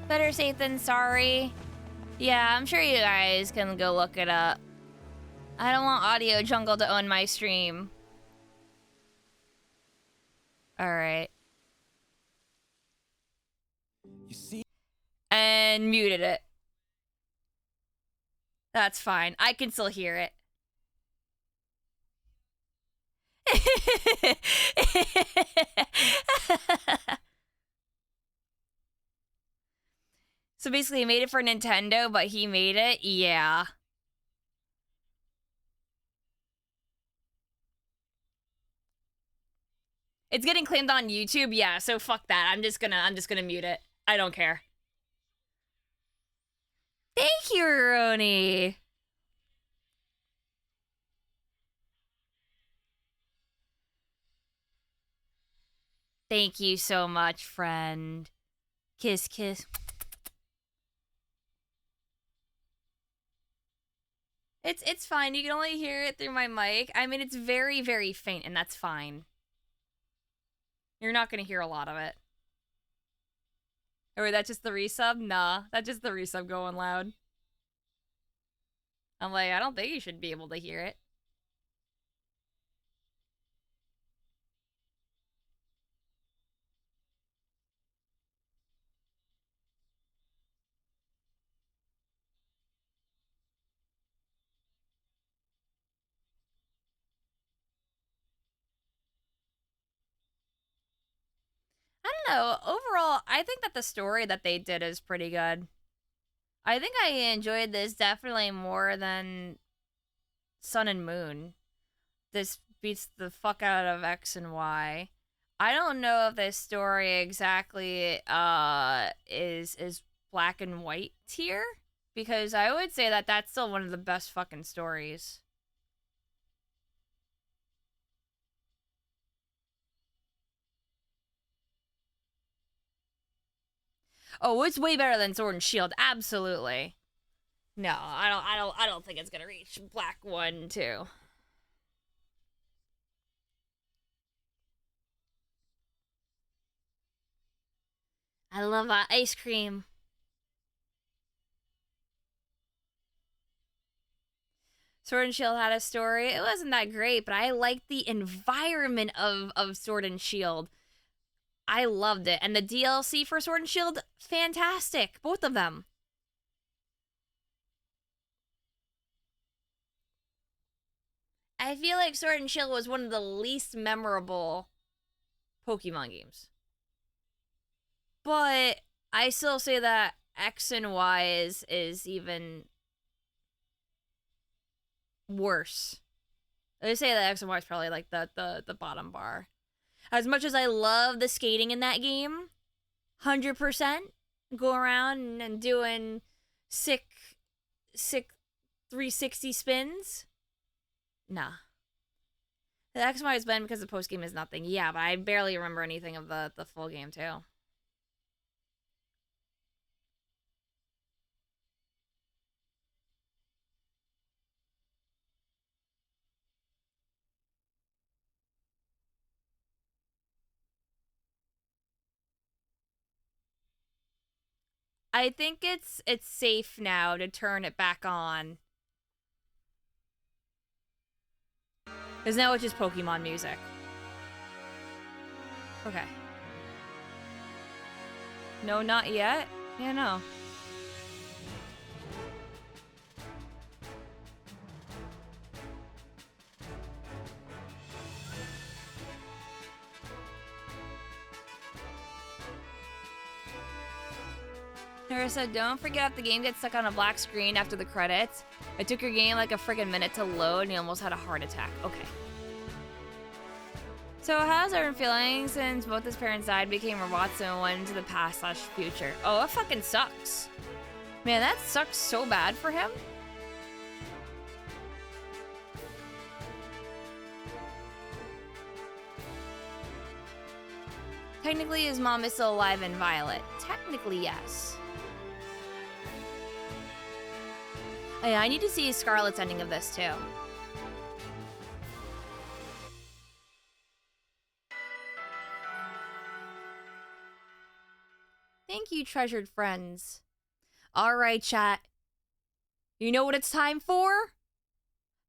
Better safe than sorry. Yeah, I'm sure you guys can go look it up. I don't want Audio Jungle to own my stream. Alright. And muted it. That's fine. I can still hear it. So basically, he made it for Nintendo, but he made it? Yeah. It's getting claimed on YouTube? Yeah, so fuck that. I'm just gonna mute it. I don't care. Thank you, Roni. Thank you so much, friend. Kiss, kiss. It's fine. You can only hear it through my mic. I mean, it's very, very faint, and that's fine. You're not gonna hear a lot of it. Or that's just the resub? Nah, that's just the resub going loud. I'm like, I don't think you should be able to hear it. I don't know. Overall, I think that the story that they did is pretty good. I think I enjoyed this definitely more than Sun and Moon. This beats the fuck out of X and Y. I don't know if this story exactly is black and white tier, because I would say that that's still one of the best fucking stories. Oh, it's way better than Sword and Shield, absolutely. No, I don't think it's gonna reach Black 1, 2. I love ice cream. Sword and Shield had a story. It wasn't that great, but I liked the environment of Sword and Shield. I loved it. And the DLC for Sword and Shield, fantastic. Both of them. I feel like Sword and Shield was one of the least memorable Pokemon games. But I still say that X and Y is even worse. I say that X and Y is probably like the bottom bar. As much as I love the skating in that game, 100%, go around and doing sick 360 spins. Nah. The X and Y is been because the post game is nothing. Yeah, but I barely remember anything of the full game too. I think it's safe now to turn it back on. Because now it's just Pokemon music. Okay. No, not yet? Yeah, no. Nora said, don't forget if the game gets stuck on a black screen after the credits. It took your game like a friggin' minute to load and you almost had a heart attack. Okay. So how's everyone feeling since both his parents died, became robots, and went into the past/future? Oh, it fucking sucks. Man, that sucks so bad for him. Technically, his mom is still alive and Violet. Technically, yes. Oh, yeah, I need to see Scarlet's ending of this, too. Thank you, treasured friends. All right, chat. You know what it's time for?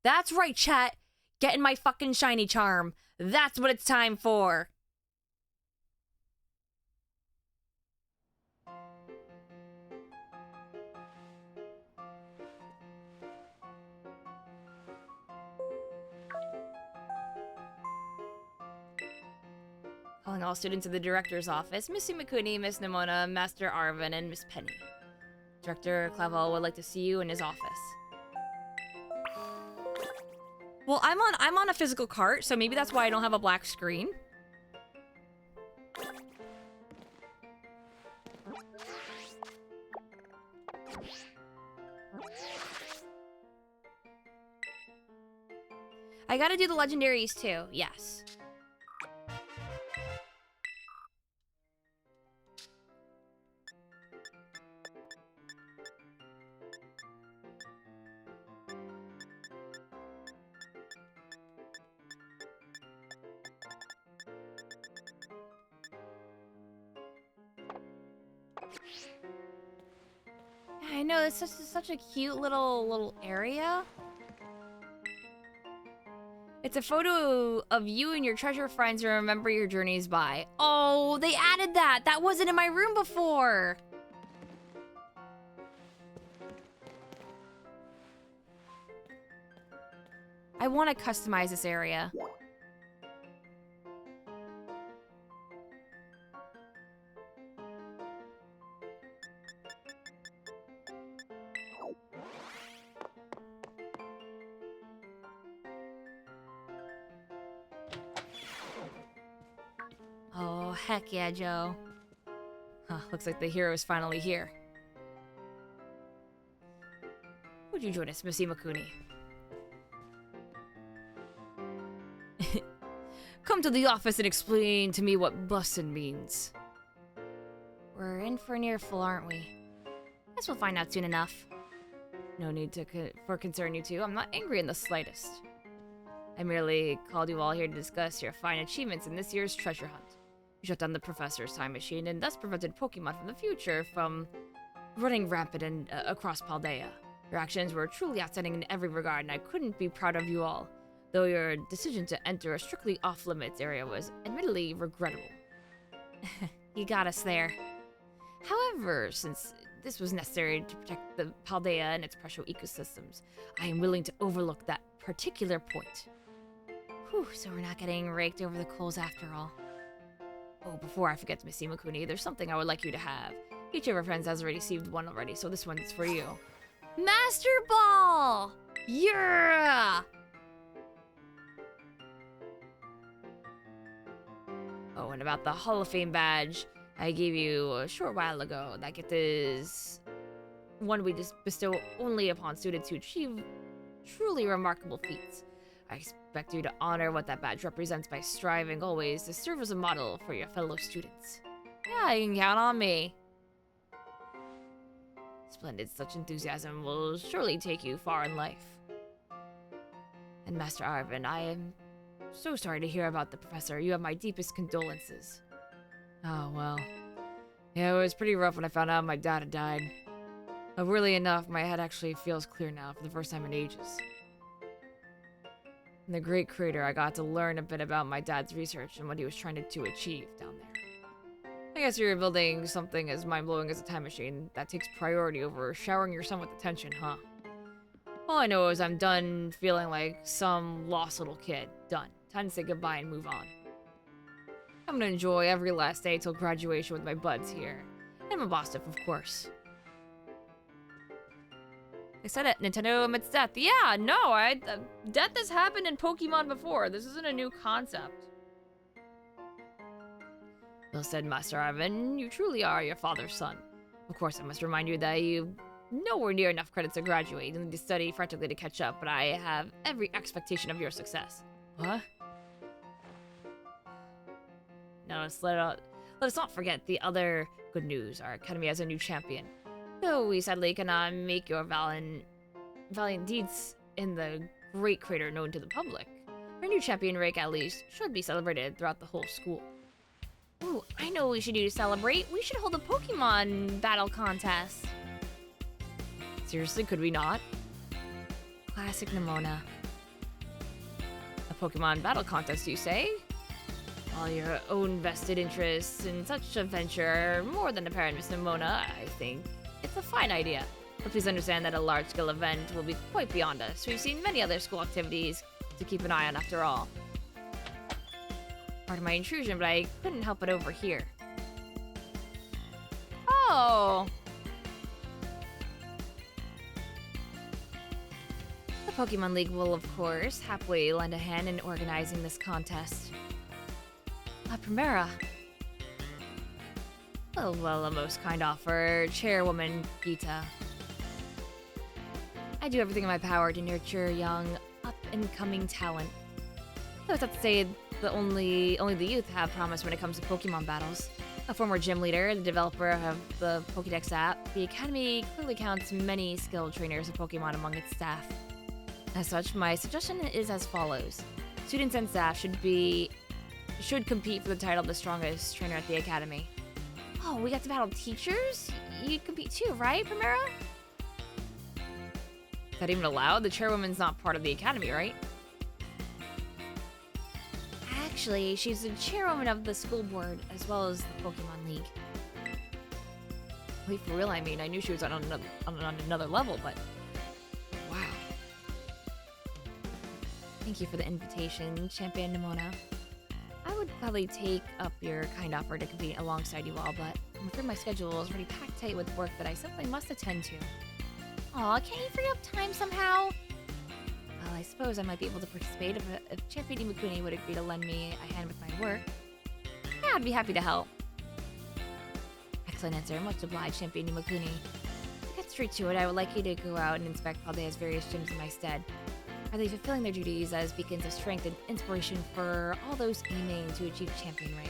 That's right, chat. Getting my fucking shiny charm. That's what it's time for. Calling all students of the director's office, Miss Imakuni, Miss Nimona, Master Arvin, and Miss Penny. Director Clavel would like to see you in his office. Well, I'm on a physical cart, so maybe that's why I don't have a black screen. I gotta do the legendaries too, yes. I know, it's such a cute little area. It's a photo of you and your treasure friends to remember your journeys by. Oh, they added that! That wasn't in my room before! I want to customize this area. Oh, heck yeah, Joe. Huh, looks like the hero is finally here. Would you join us, Miss Imakuni? Come to the office and explain to me what bussin' means. We're in for an earful, aren't we? Guess we'll find out soon enough. No need for concern, you two. I'm not angry in the slightest. I merely called you all here to discuss your fine achievements in this year's treasure hunt. You shut down the professor's time machine and thus prevented Pokémon from the future from running rampant and across Paldea. Your actions were truly outstanding in every regard, and I couldn't be proud of you all, though your decision to enter a strictly off-limits area was admittedly regrettable. You got us there. However, since this was necessary to protect the Paldea and its precious ecosystems, I am willing to overlook that particular point. Whew, so we're not getting raked over the coals after all. Oh, before I forget, Miss Imakuni, there's something I would like you to have. Each of our friends has already received one already, so this one's for you. Master Ball! Yeah! Oh, and about the Hall of Fame badge I gave you a short while ago. That gift is one we just bestow only upon students who achieve truly remarkable feats. I expect you to honor what that badge represents by striving always to serve as a model for your fellow students. Yeah, you can count on me. Splendid, such enthusiasm will surely take you far in life. And Master Arvin, I am so sorry to hear about the professor. You have my deepest condolences. Oh, well. Yeah, it was pretty rough when I found out my dad had died. But weirdly enough, my head actually feels clear now for the first time in ages. In the Great Crater, I got to learn a bit about my dad's research and what he was trying to achieve down there. I guess you're building something as mind-blowing as a time machine that takes priority over showering your son with attention, huh? All I know is I'm done feeling like some lost little kid. Done. Time to say goodbye and move on. I'm gonna enjoy every last day till graduation with my buds here. And my boss stuff, of course. They said it, Nintendo admits death. Yeah, no, death has happened in Pokemon before. This isn't a new concept. Well said, Master Arvin. You truly are your father's son. Of course, I must remind you that you nowhere near enough credits to graduate and need to study frantically to catch up, but I have every expectation of your success. What? Now let us not forget the other good news. Our academy has a new champion. Though we sadly cannot make your valiant deeds in the great crater known to the public, our new champion rank at least should be celebrated throughout the whole school. Ooh, I know what we should do to celebrate. We should hold a Pokemon battle contest. Seriously, could we not? Classic Nimona. A Pokemon battle contest, you say? All your own vested interests in such a venture are more than apparent, Miss Nimona. I think it's a fine idea. But please understand that a large-scale event will be quite beyond us. We've seen many other school activities to keep an eye on after all. Pardon my intrusion, but I couldn't help but overhear. Oh! The Pokemon League will, of course, happily lend a hand in organizing this contest. La Primera. Well, a most kind offer, Chairwoman Gita. I do everything in my power to nurture young, up-and-coming talent. Though it's not to say that only the youth have promise when it comes to Pokemon battles. A former gym leader, the developer of the Pokédex app, the Academy clearly counts many skilled trainers of Pokemon among its staff. As such, my suggestion is as follows. Students and staff should compete for the title of the strongest trainer at the Academy. Oh, we got to battle teachers? You'd compete too, right, Primera? Is that even allowed? The chairwoman's not part of the Academy, right? Actually, she's the chairwoman of the school board, as well as the Pokemon League. Wait, for real, I mean, I knew she was on another level, but... Wow. Thank you for the invitation, Champion Nimona. I would gladly take up your kind offer to compete alongside you all, but I'm afraid my schedule is already packed tight with work that I simply must attend to. Aw, can't you free up time somehow? Well, I suppose I might be able to participate if Champion Imakuni would agree to lend me a hand with my work. Yeah, I'd be happy to help. Excellent answer. Much obliged, Champion Imakuni. To get straight to it, I would like you to go out and inspect Paldea's various gyms in my stead. Are they fulfilling their duties as beacons of strength and inspiration for all those aiming to achieve champion rank?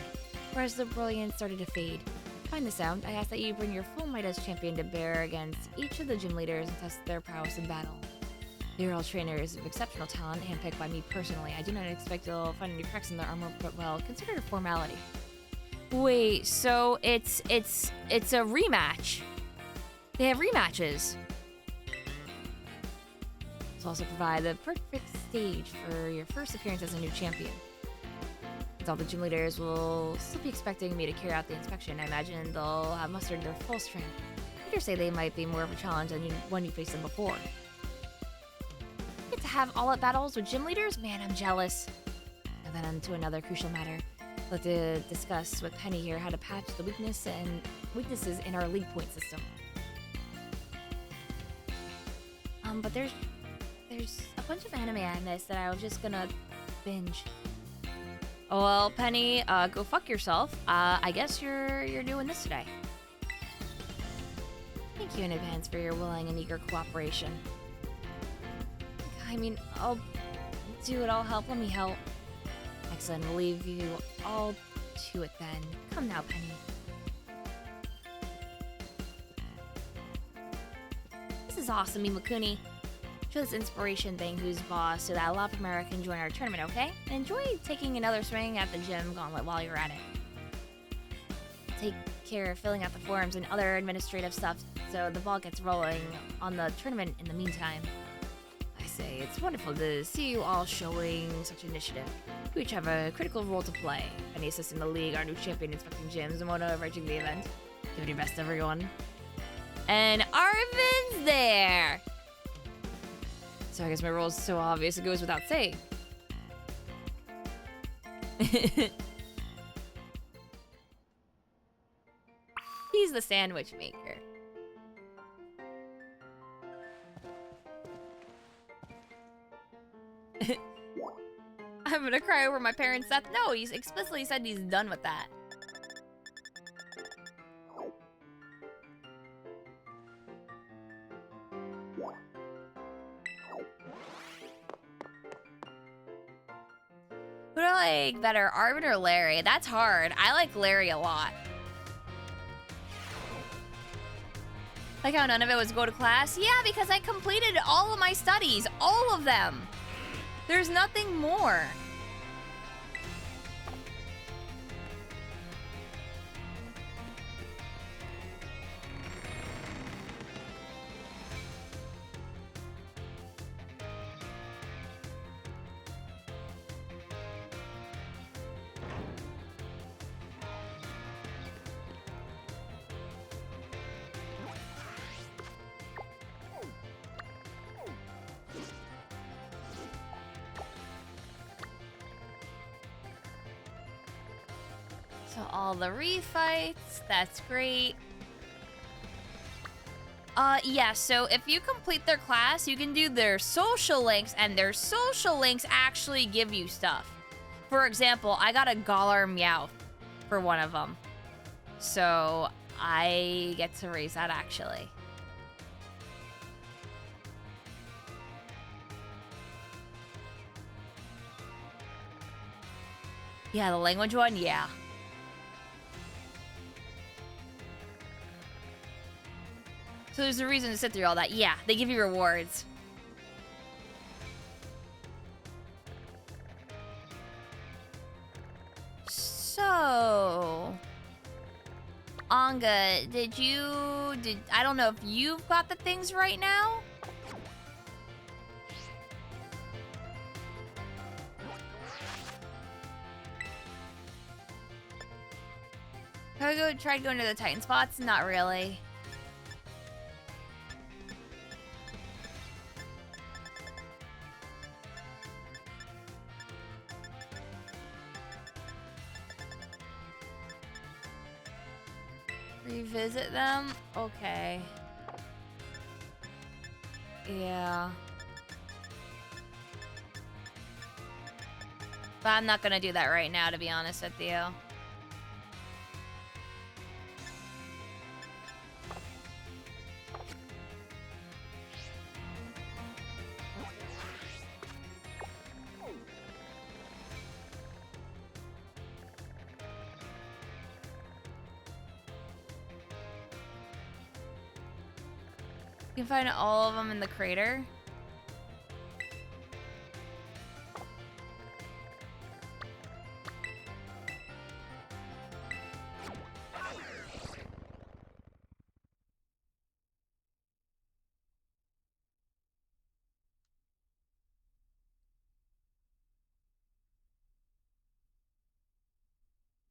Or has the brilliance started to fade? To find this out, I ask that you bring your full might as champion to bear against each of the gym leaders and test their prowess in battle. They are all trainers of exceptional talent, handpicked by me personally. I do not expect you'll find any cracks in their armor, but well, consider it a formality. Wait, so it's a rematch. They have rematches. This will also provide the perfect stage for your first appearance as a new champion. Since all the gym leaders will still be expecting me to carry out the inspection, I imagine they'll have mustered their full strength. I dare say they might be more of a challenge than when you faced them before. Get to have all-out battles with gym leaders? Man, I'm jealous. And then on to another crucial matter. I'd like to discuss with Penny here how to patch the weaknesses in our league point system. But there's a bunch of anime I missed that I was just gonna binge. Oh, well, Penny, go fuck yourself. I guess you're doing this today. Thank you in advance for your willing and eager cooperation. I mean, I'll do it. I'll help. Let me help. Excellent. We'll leave you all to it then. Come now, Penny. This is awesome, Imakuni. Show this inspiration thing who's boss so that La Primera can join our tournament, okay? And enjoy taking another swing at the gym gauntlet while you're at it. Take care of filling out the forms and other administrative stuff so the ball gets rolling on the tournament in the meantime. I say, it's wonderful to see you all showing such initiative. You each have a critical role to play. Penny assisting the league, our new champion inspecting gyms, and Mona arranging the event. Give it your best, everyone. And Arvin's there! So I guess my role is so obvious it goes without saying. He's the sandwich maker. I'm gonna cry over my parents' death. No, he's explicitly said he's done with that. Who do I like better, Arvin or Larry? That's hard. I like Larry a lot. Like how none of it was go to class? Yeah, because I completed all of my studies. All of them. There's nothing more. So all the refights, that's great. Yeah, so if you complete their class, you can do their social links, and their social links actually give you stuff. For example, I got a Galar Meowth for one of them. So I get to raise that actually. Yeah, the language one, yeah. So there's a reason to sit through all that. Yeah, they give you rewards. So, Anga, I don't know if you've got the things right now? Have I tried going to the Titan spots? Not really. Revisit them? Okay. Yeah. But I'm not gonna do that right now, to be honest with you. You can find all of them in the crater.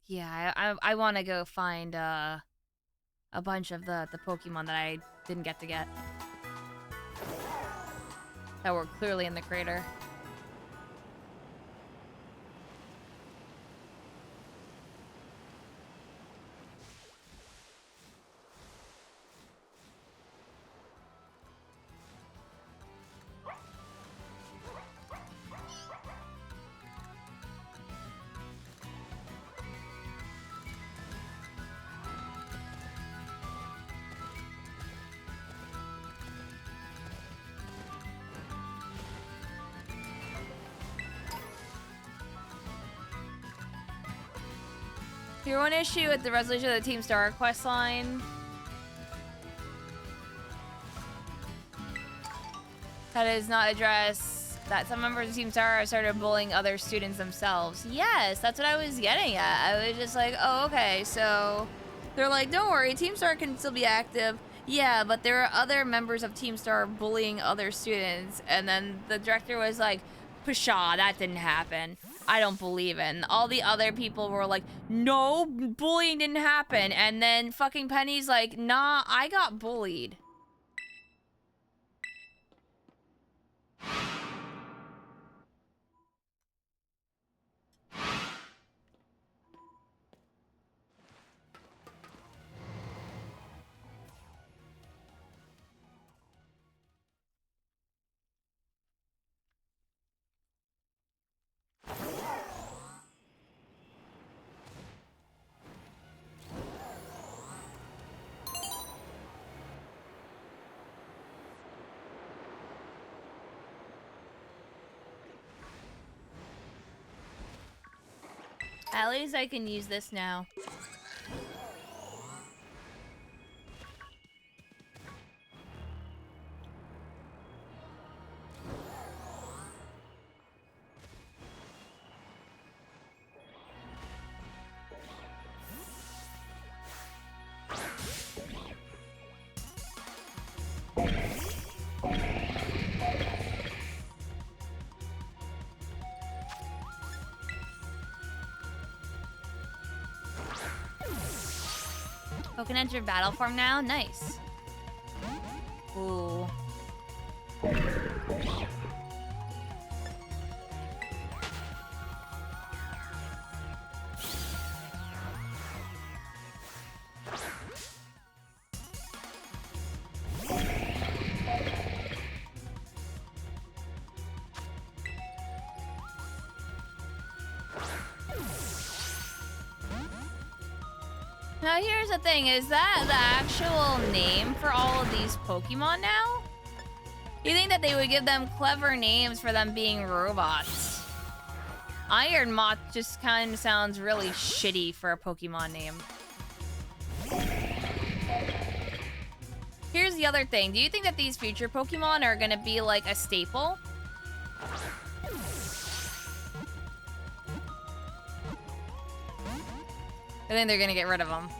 Yeah, I want to go find a bunch of the Pokemon that I didn't get to get. That were clearly in the crater. Your one issue with the resolution of the Team Star quest line that is not addressed that some members of Team Star have started bullying other students themselves. Yes, that's what I was getting at. I was just like, oh, okay, so they're like, don't worry, Team Star can still be active. Yeah, but there are other members of Team Star bullying other students. And then the director was like, pshaw, that didn't happen. I don't believe it. And all the other people were like, no, bullying didn't happen. And then fucking Penny's like, nah, I got bullied. At least I can use this now. Can enter battle form now? Nice. Ooh. Now here's the thing, is that the actual name for all of these Pokemon now? You think that they would give them clever names for them being robots? Iron Moth just kind of sounds really shitty for a Pokemon name. Here's the other thing, do you think that these future Pokemon are gonna be like a staple? I think they're gonna get rid of them.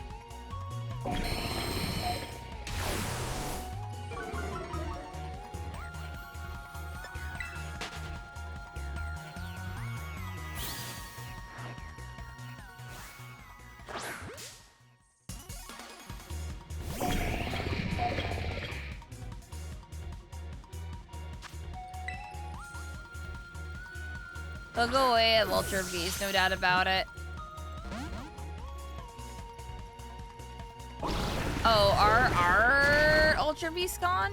They'll go away at Ultra Beast, no doubt about it. Oh, are our Ultra Beasts gone?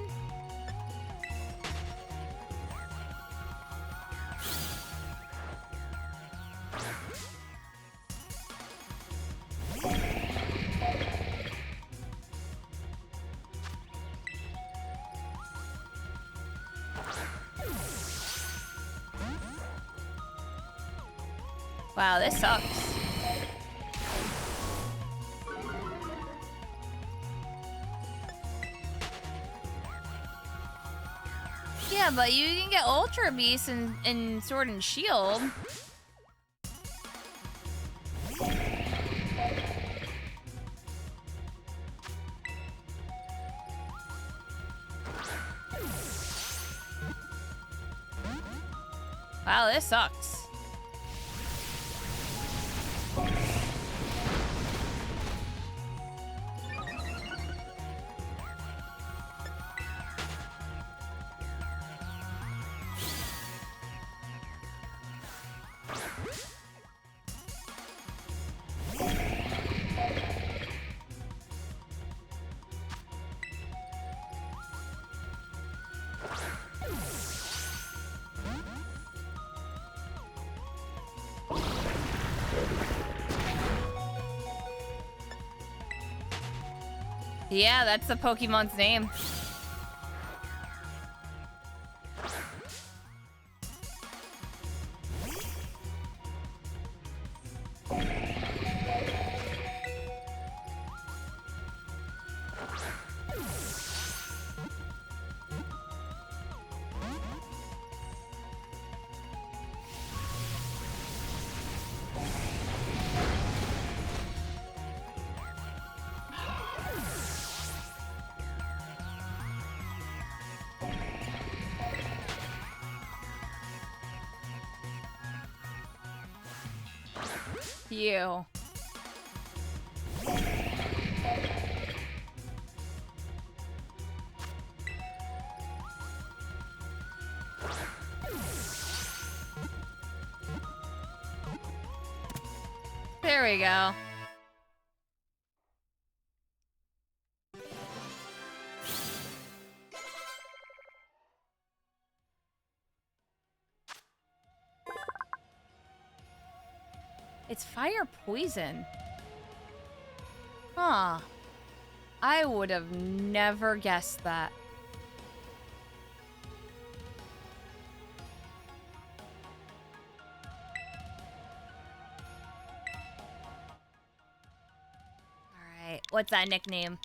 Wow, this sucks. Yeah, but you can get Ultra Beast in Sword and Shield. Wow, this sucks. Yeah, that's the Pokemon's name. You. There we go. It's fire poison. Huh. I would have never guessed that. What's that nickname?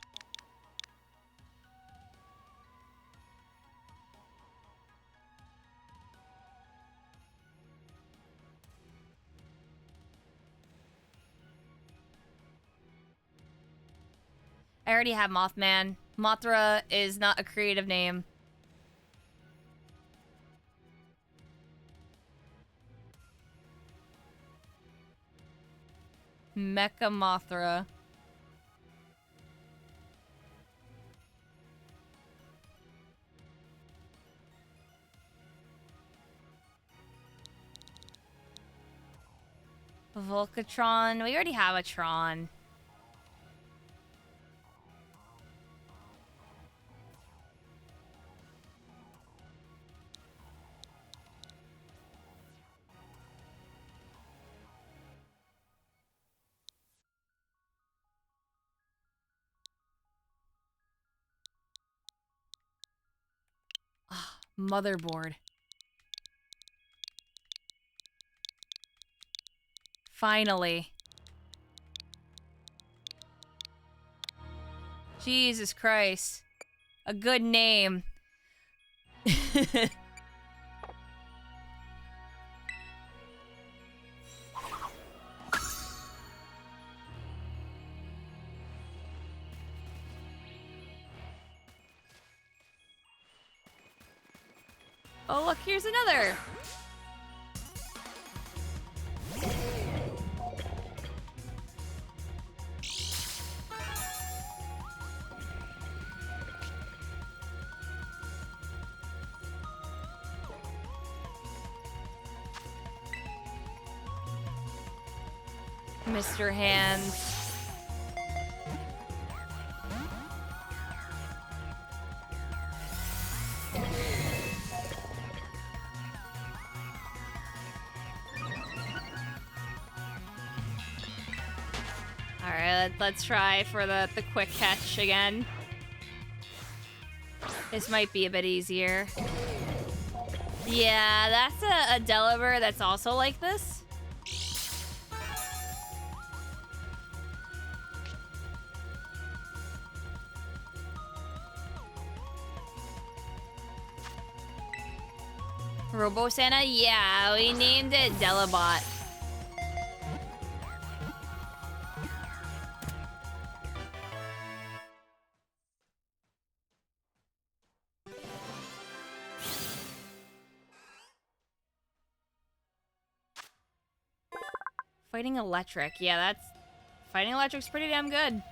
I already have Mothman. Mothra is not a creative name. Mecha Mothra. Volcatron. We already have a Tron. Motherboard. Finally. Jesus Christ. A good name. Oh, look, here's another. Mr. Hands. Alright, let's try for the quick catch again. This might be a bit easier. Yeah, that's a Delaware that's also like this. Robo Santa? Yeah, we named it Delabot. Fighting Electric. Yeah, that's... Fighting Electric's pretty damn good.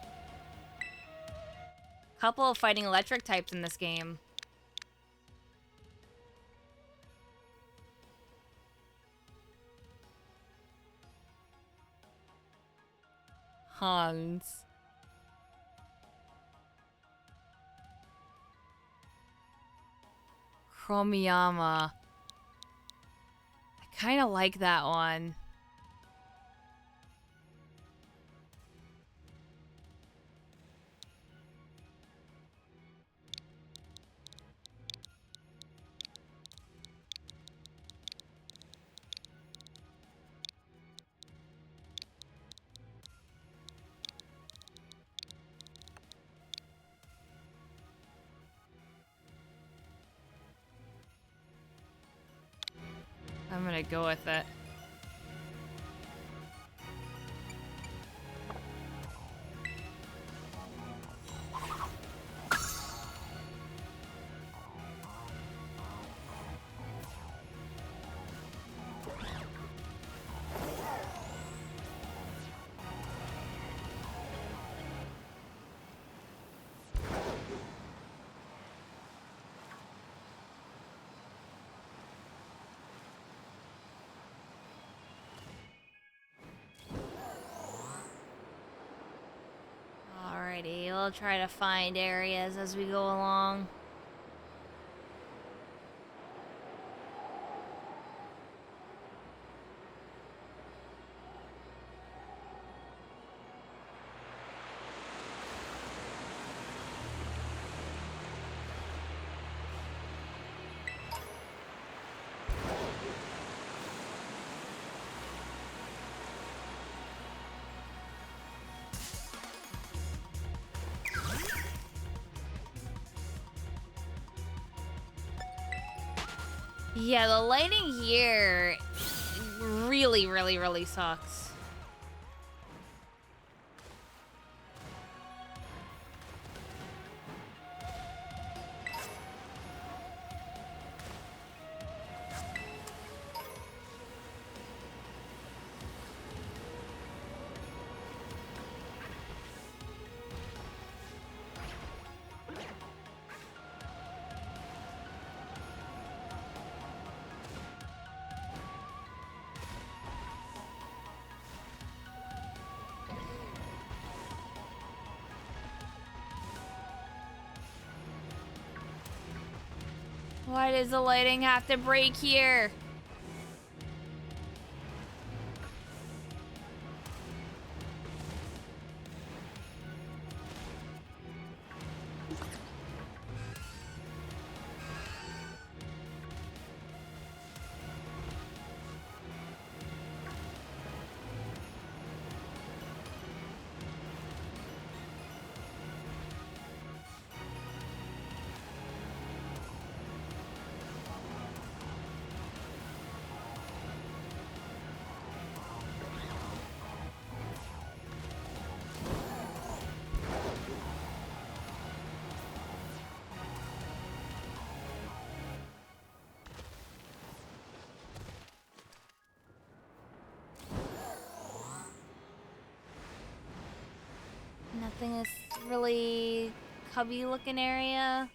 Couple of Fighting Electric types in this game. Hans. Chromiyama. I kind of like that one. I'm gonna go with it. Alrighty, we'll try to find areas as we go along. Yeah, the lighting here really, really, really sucks. Why does the lighting have to break here? Nothing is really cubby looking area.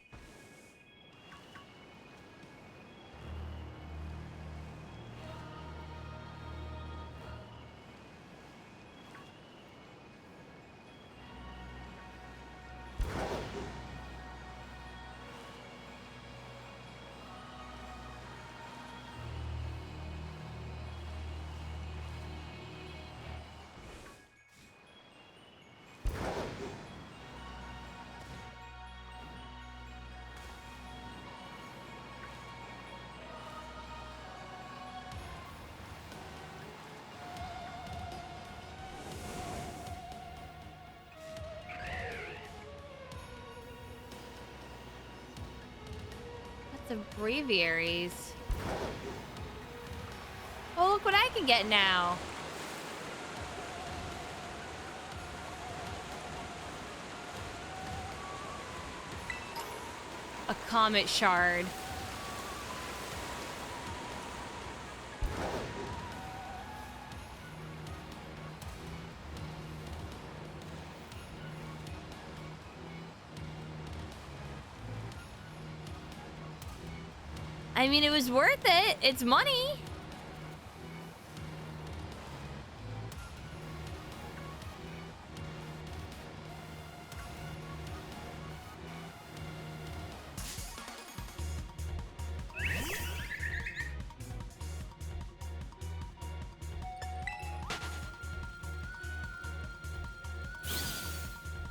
Lots of breviaries. Oh, look what I can get now. A comet shard. I mean, it was worth it. It's money.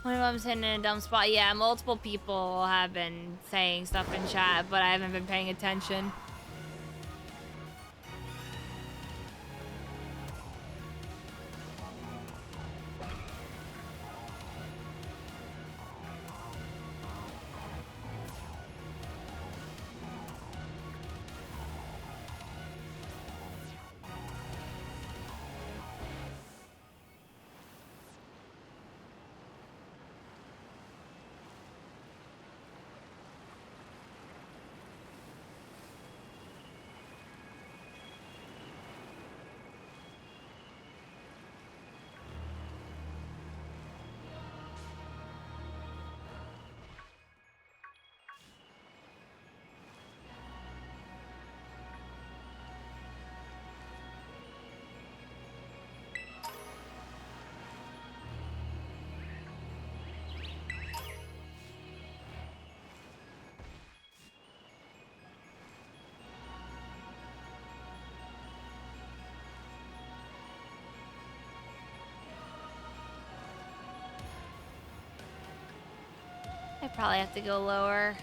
One of them's hidden in a dumb spot. Yeah, multiple people have been saying stuff in chat, but I haven't been paying attention. I probably have to go lower.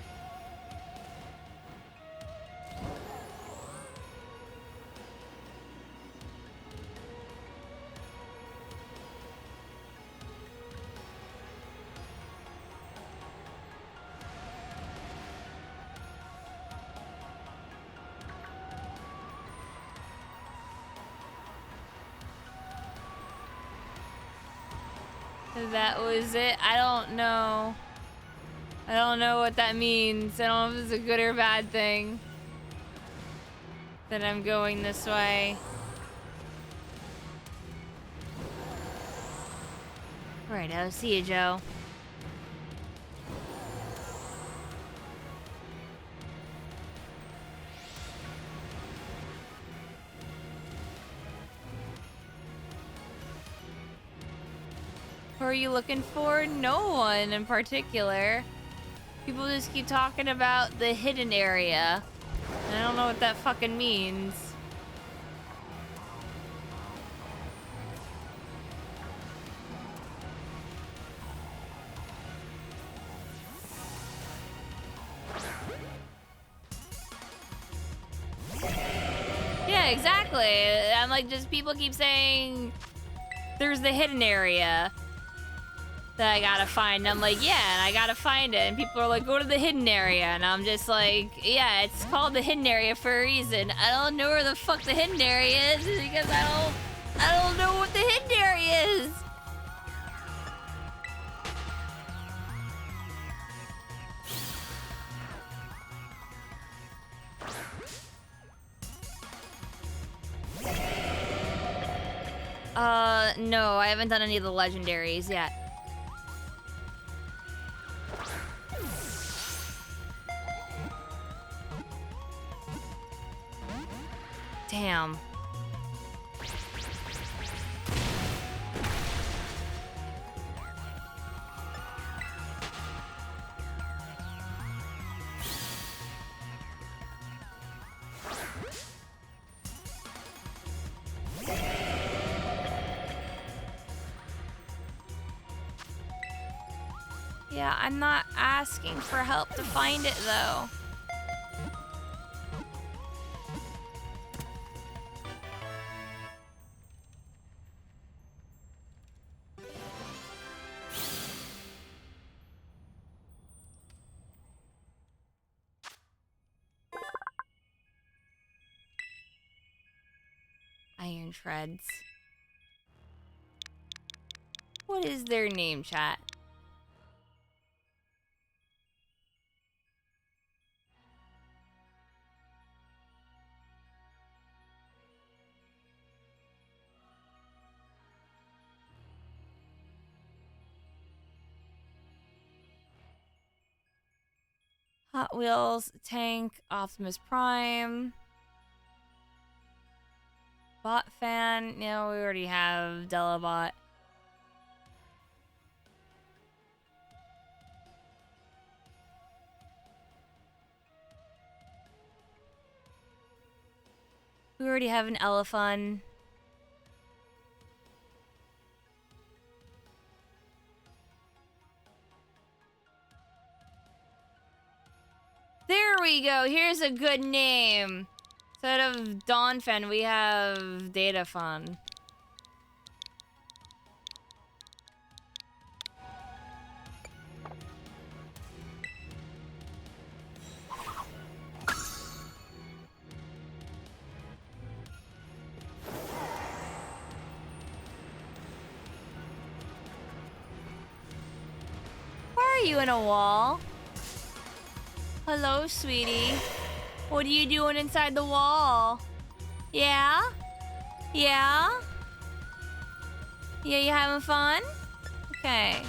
That was it. I don't know. I don't know what that means. I don't know if it's a good or bad thing that I'm going this way. Alright, I'll see you, Joe. Who are you looking for? No one in particular. People just keep talking about the hidden area. And I don't know what that fucking means. Yeah, exactly. I'm like, just people keep saying there's the hidden area that I gotta find. I'm like, yeah, and I gotta find it. And people are like, go to the hidden area. And I'm just like, yeah, it's called the hidden area for a reason. I don't know where the fuck the hidden area is because I don't know what the hidden area is. No, I haven't done any of the legendaries yet. Damn. Yeah, I'm not asking for help to find it though. Iron Shreds. What is their name, chat? Hot Wheels, Tank, Optimus Prime. Bot Fan. No, we already have Delabot. We already have an Elephant. There we go. Here's a good name. Instead of Donphan, we have Datafun. Why are you in a wall? Hello, sweetie. What are you doing inside the wall? Yeah? Yeah? Yeah, you having fun? Okay.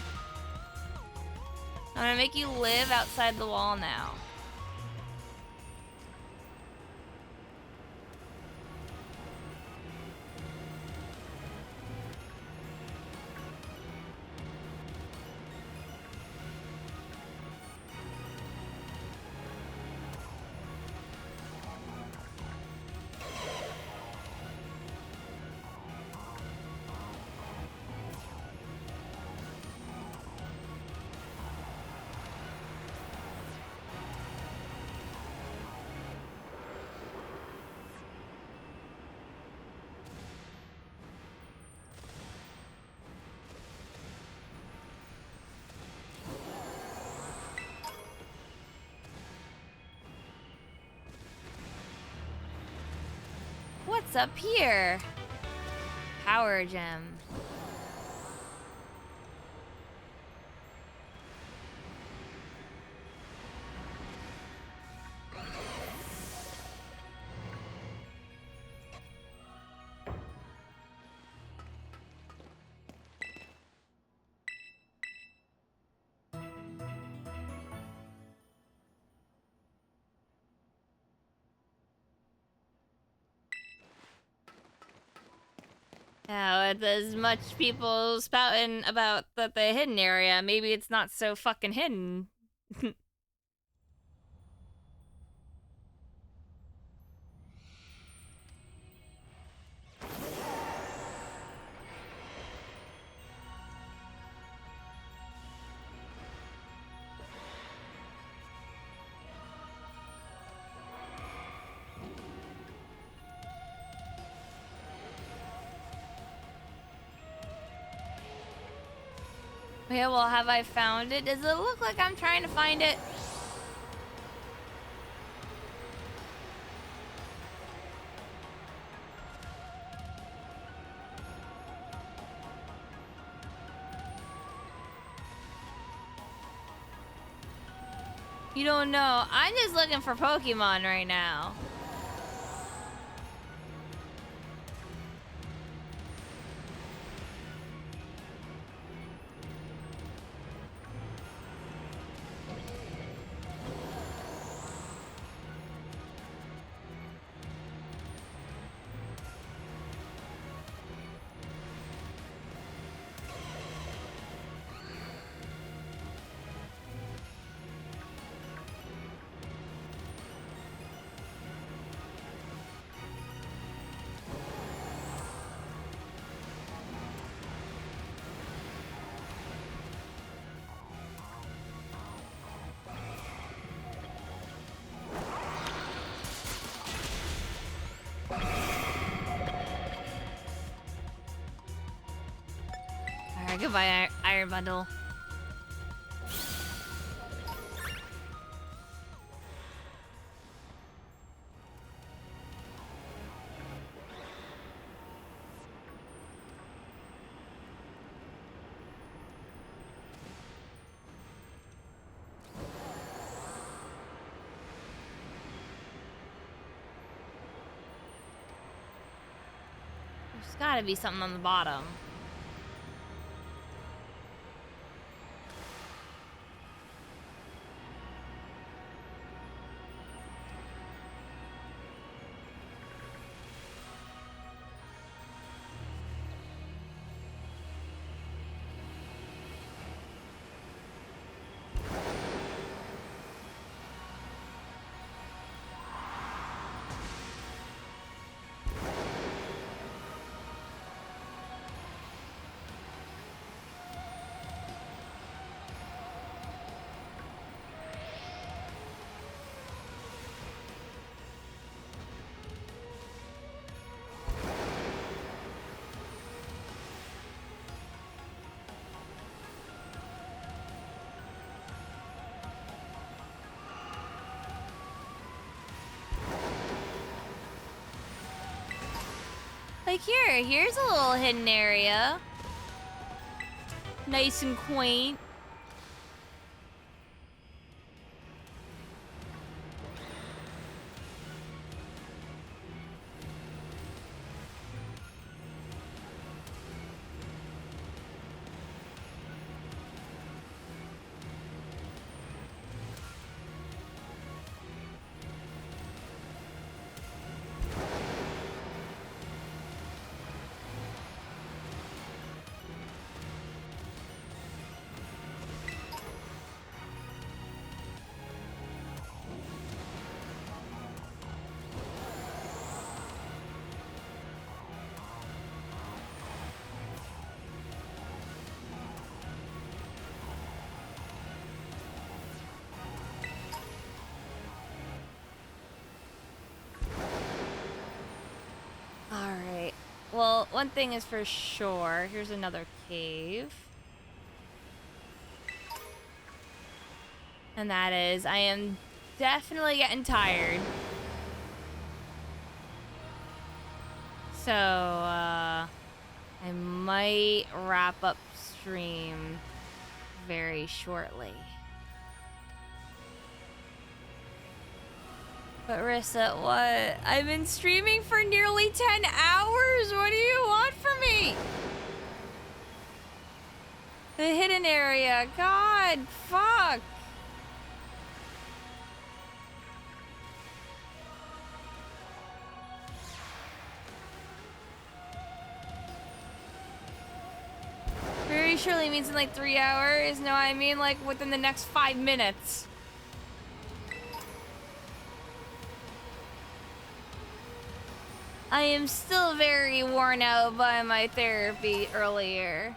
I'm gonna make you live outside the wall now. What's up here? Power gem. Now, with as much people spouting about the hidden area, maybe it's not so fucking hidden. Okay, well, have I found it? Does it look like I'm trying to find it? You don't know. I'm just looking for Pokemon right now. Alright, goodbye, Iron Bundle. There's gotta be something on the bottom. Like here's a little hidden area. Nice and quaint. Alright. Well, one thing is for sure. Here's another cave. And that is, I am definitely getting tired. So, I might wrap up stream very shortly. But Rissa, what? I've been streaming for nearly 10 hours. What do you want from me? The hidden area. God, fuck. surely means in like 3 hours. No, I mean like within the next 5 minutes. I am still very worn out by my therapy earlier.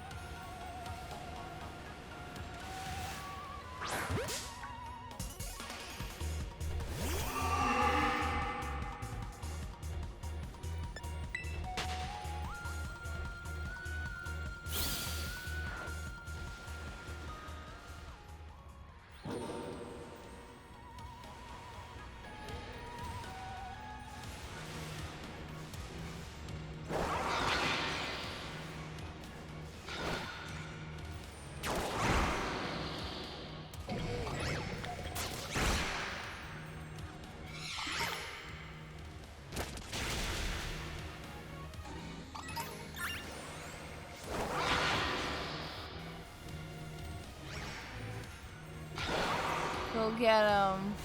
Go get him.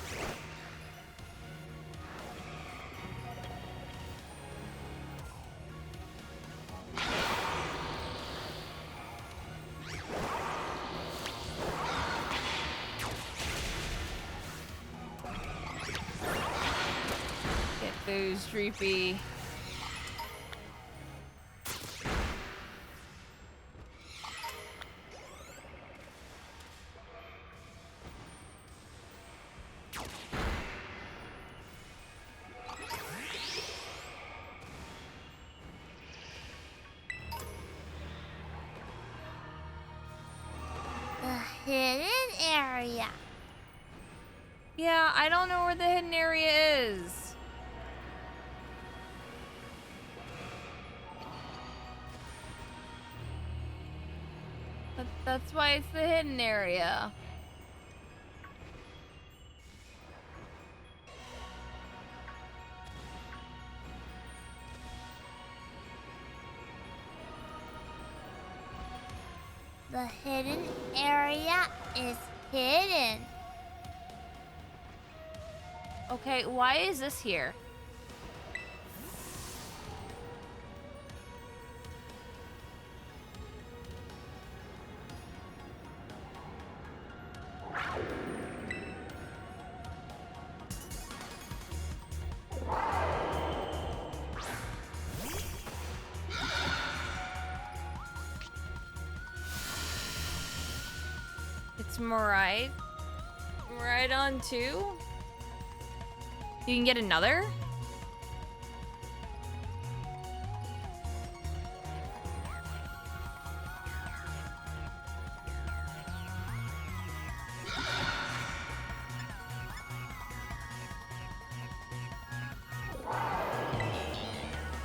Get those Dreepy. Hidden area. Yeah, I don't know where the hidden area is. But that's why it's the hidden area. The hidden area is hidden. Okay, why is this here? It's Maridon 2? You can get another?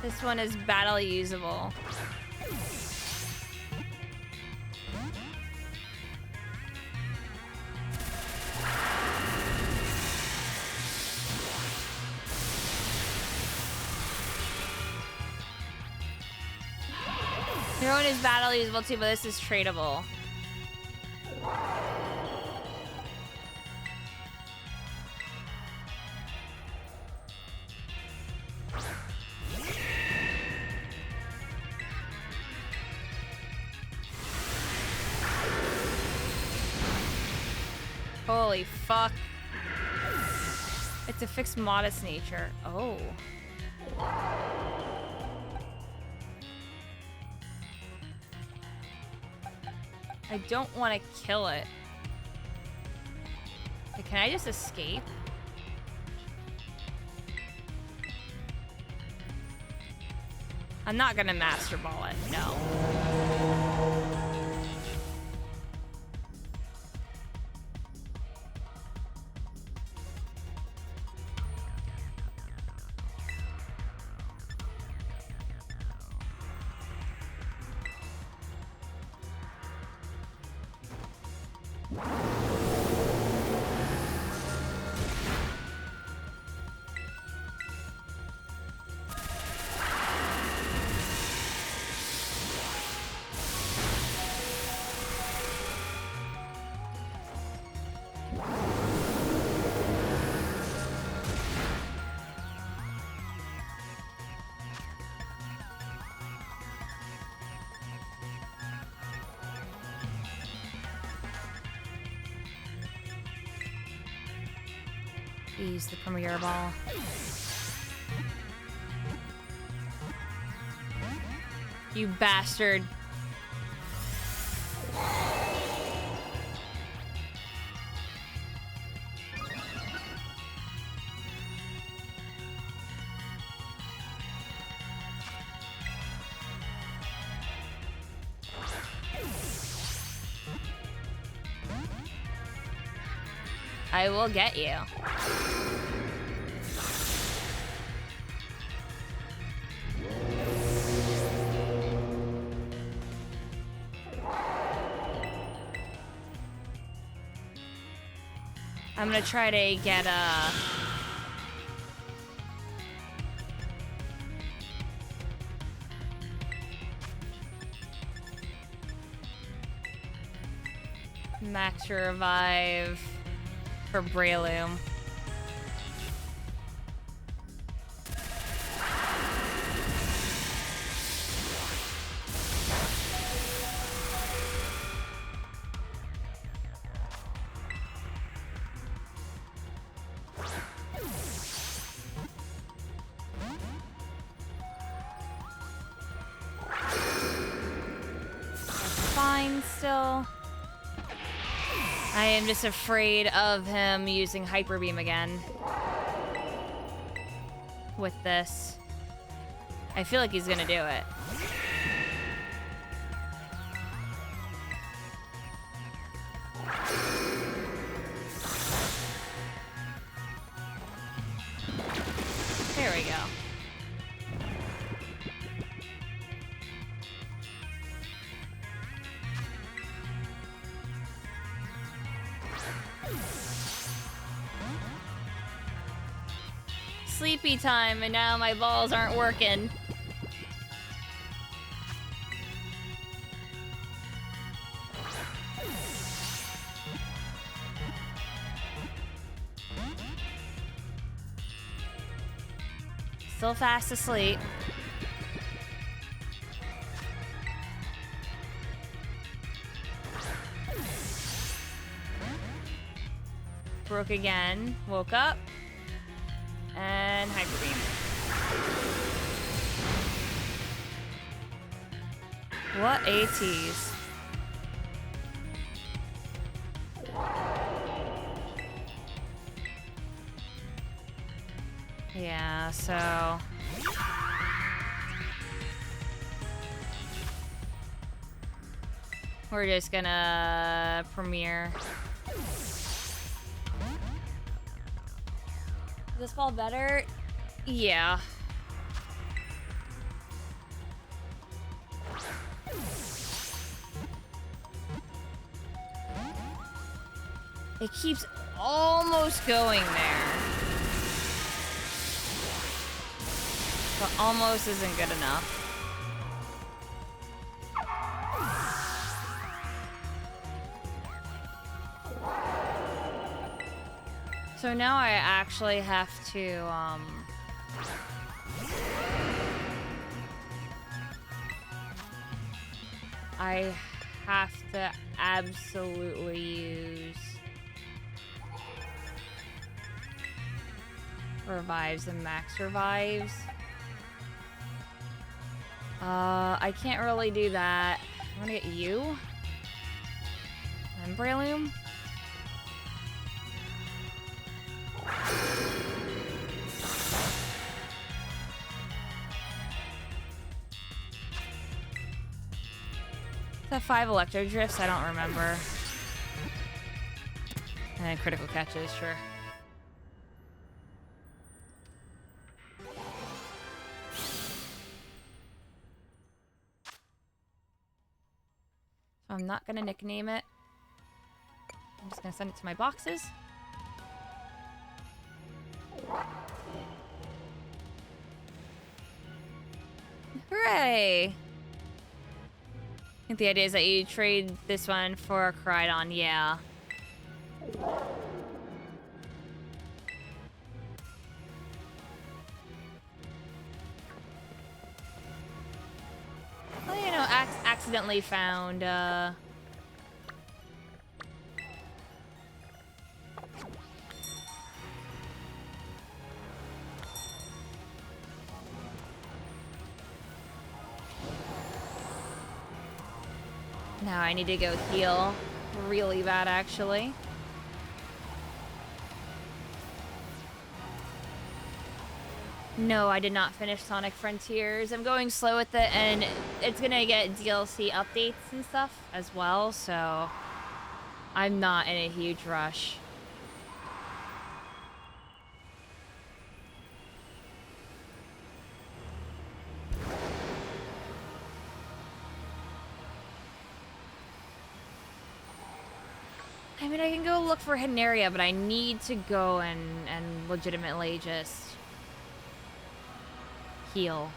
This one is battle usable. Your one is battle usable too, but this is tradable. Holy fuck. It's a fixed modest nature. Oh. I don't want to kill it. Like, can I just escape? I'm not gonna master ball it, no. Use the Premier Ball. You bastard. I will get you. I'm gonna try to get a... Max revive for Breloom. Fine still. I am just afraid of him using Hyper Beam again. With this. I feel like he's gonna do it. There we go. Sleepy time, and now my balls aren't working. Still fast asleep. Broke again. Woke up. And Hyper Beam. What a tease. Yeah, so... we're just gonna premiere. Is this ball better? Yeah. It keeps almost going there. But almost isn't good enough. So now I actually have to, I have to absolutely use revives and max revives. I can't really do that. I'm gonna get you. And Breloom. Is that 5 electro drifts? I don't remember. And then critical catches, sure. So I'm not gonna nickname it. I'm just gonna send it to my boxes. Hooray! I think the idea is that you trade this one for a Koraidon, yeah. Well, you know, accidentally found, Now I need to go heal really bad, actually. No, I did not finish Sonic Frontiers. I'm going slow with it, and it's gonna get DLC updates and stuff as well, so I'm not in a huge rush. I mean, I can go look for a hidden area, but I need to go and legitimately just heal.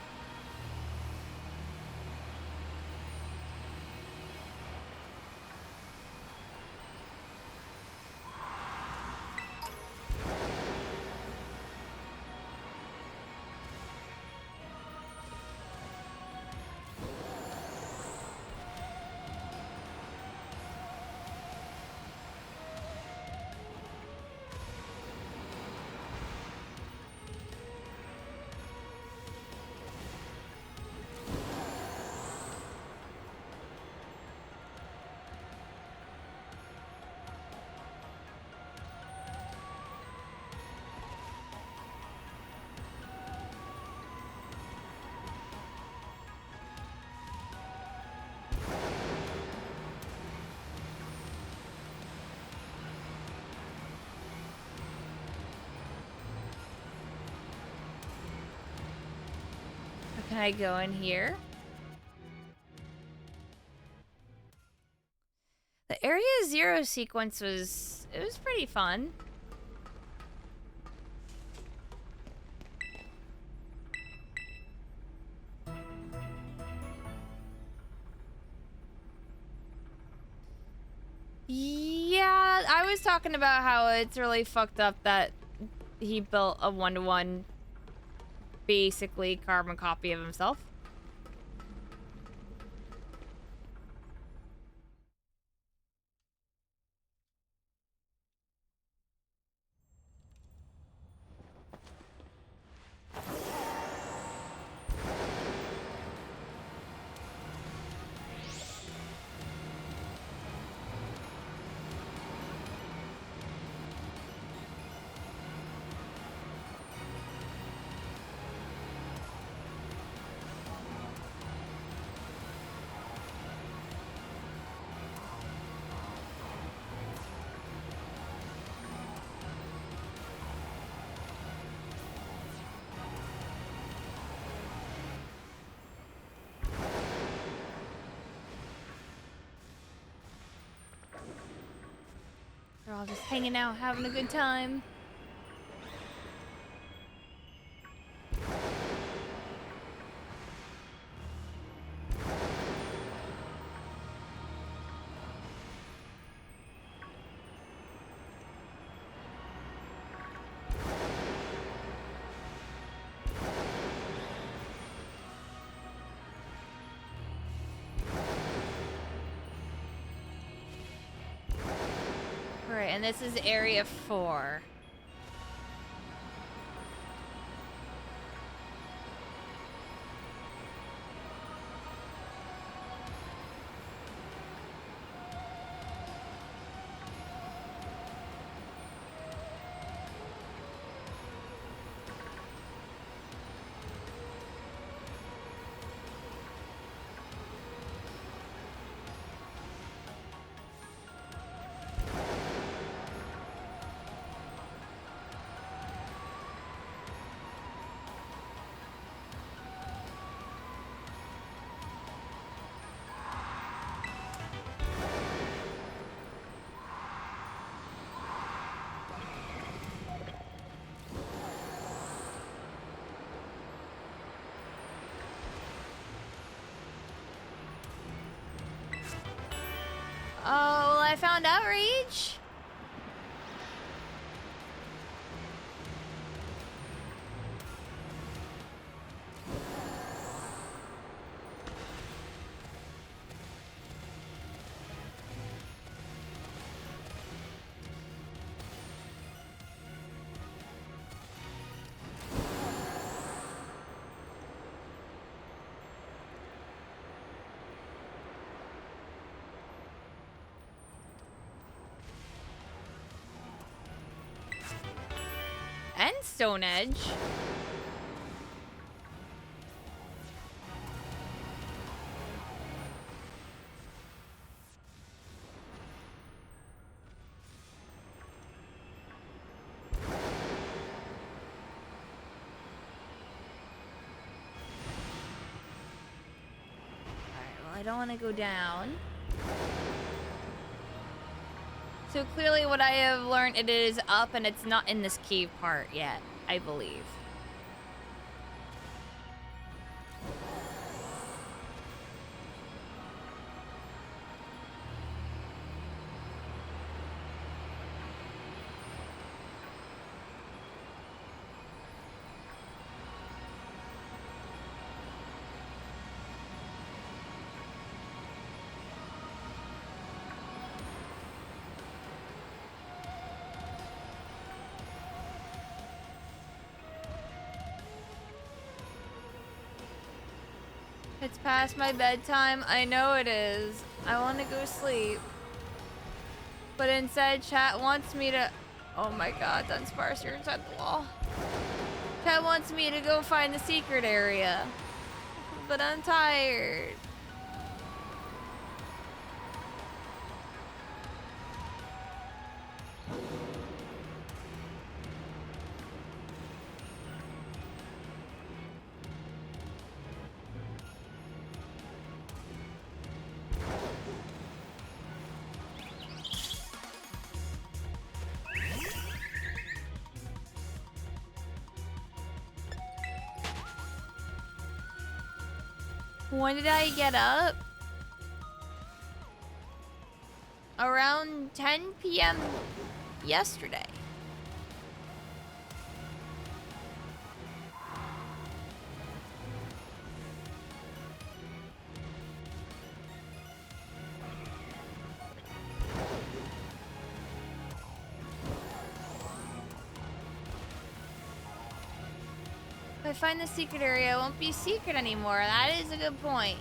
Can I go in here? The Area Zero sequence was pretty fun. Yeah, I was talking about how it's really fucked up that he built a one-to-one, basically carbon copy of himself. They're all just hanging out, having a good time. Right, and this is Area 4. Oh, well, I found Outrage. And Stone Edge. I don't want to go down. So clearly what I have learned, it is up and it's not in this cave part yet, I believe. It's past my bedtime. I know it is. I want to go sleep. But instead, chat wants me to... Oh my god, Dunsparce, you're inside the wall. Chat wants me to go find the secret area. But I'm tired. When did I get up? Around 10 p.m. yesterday. If I find the secret area, it won't be secret anymore. That is a good point.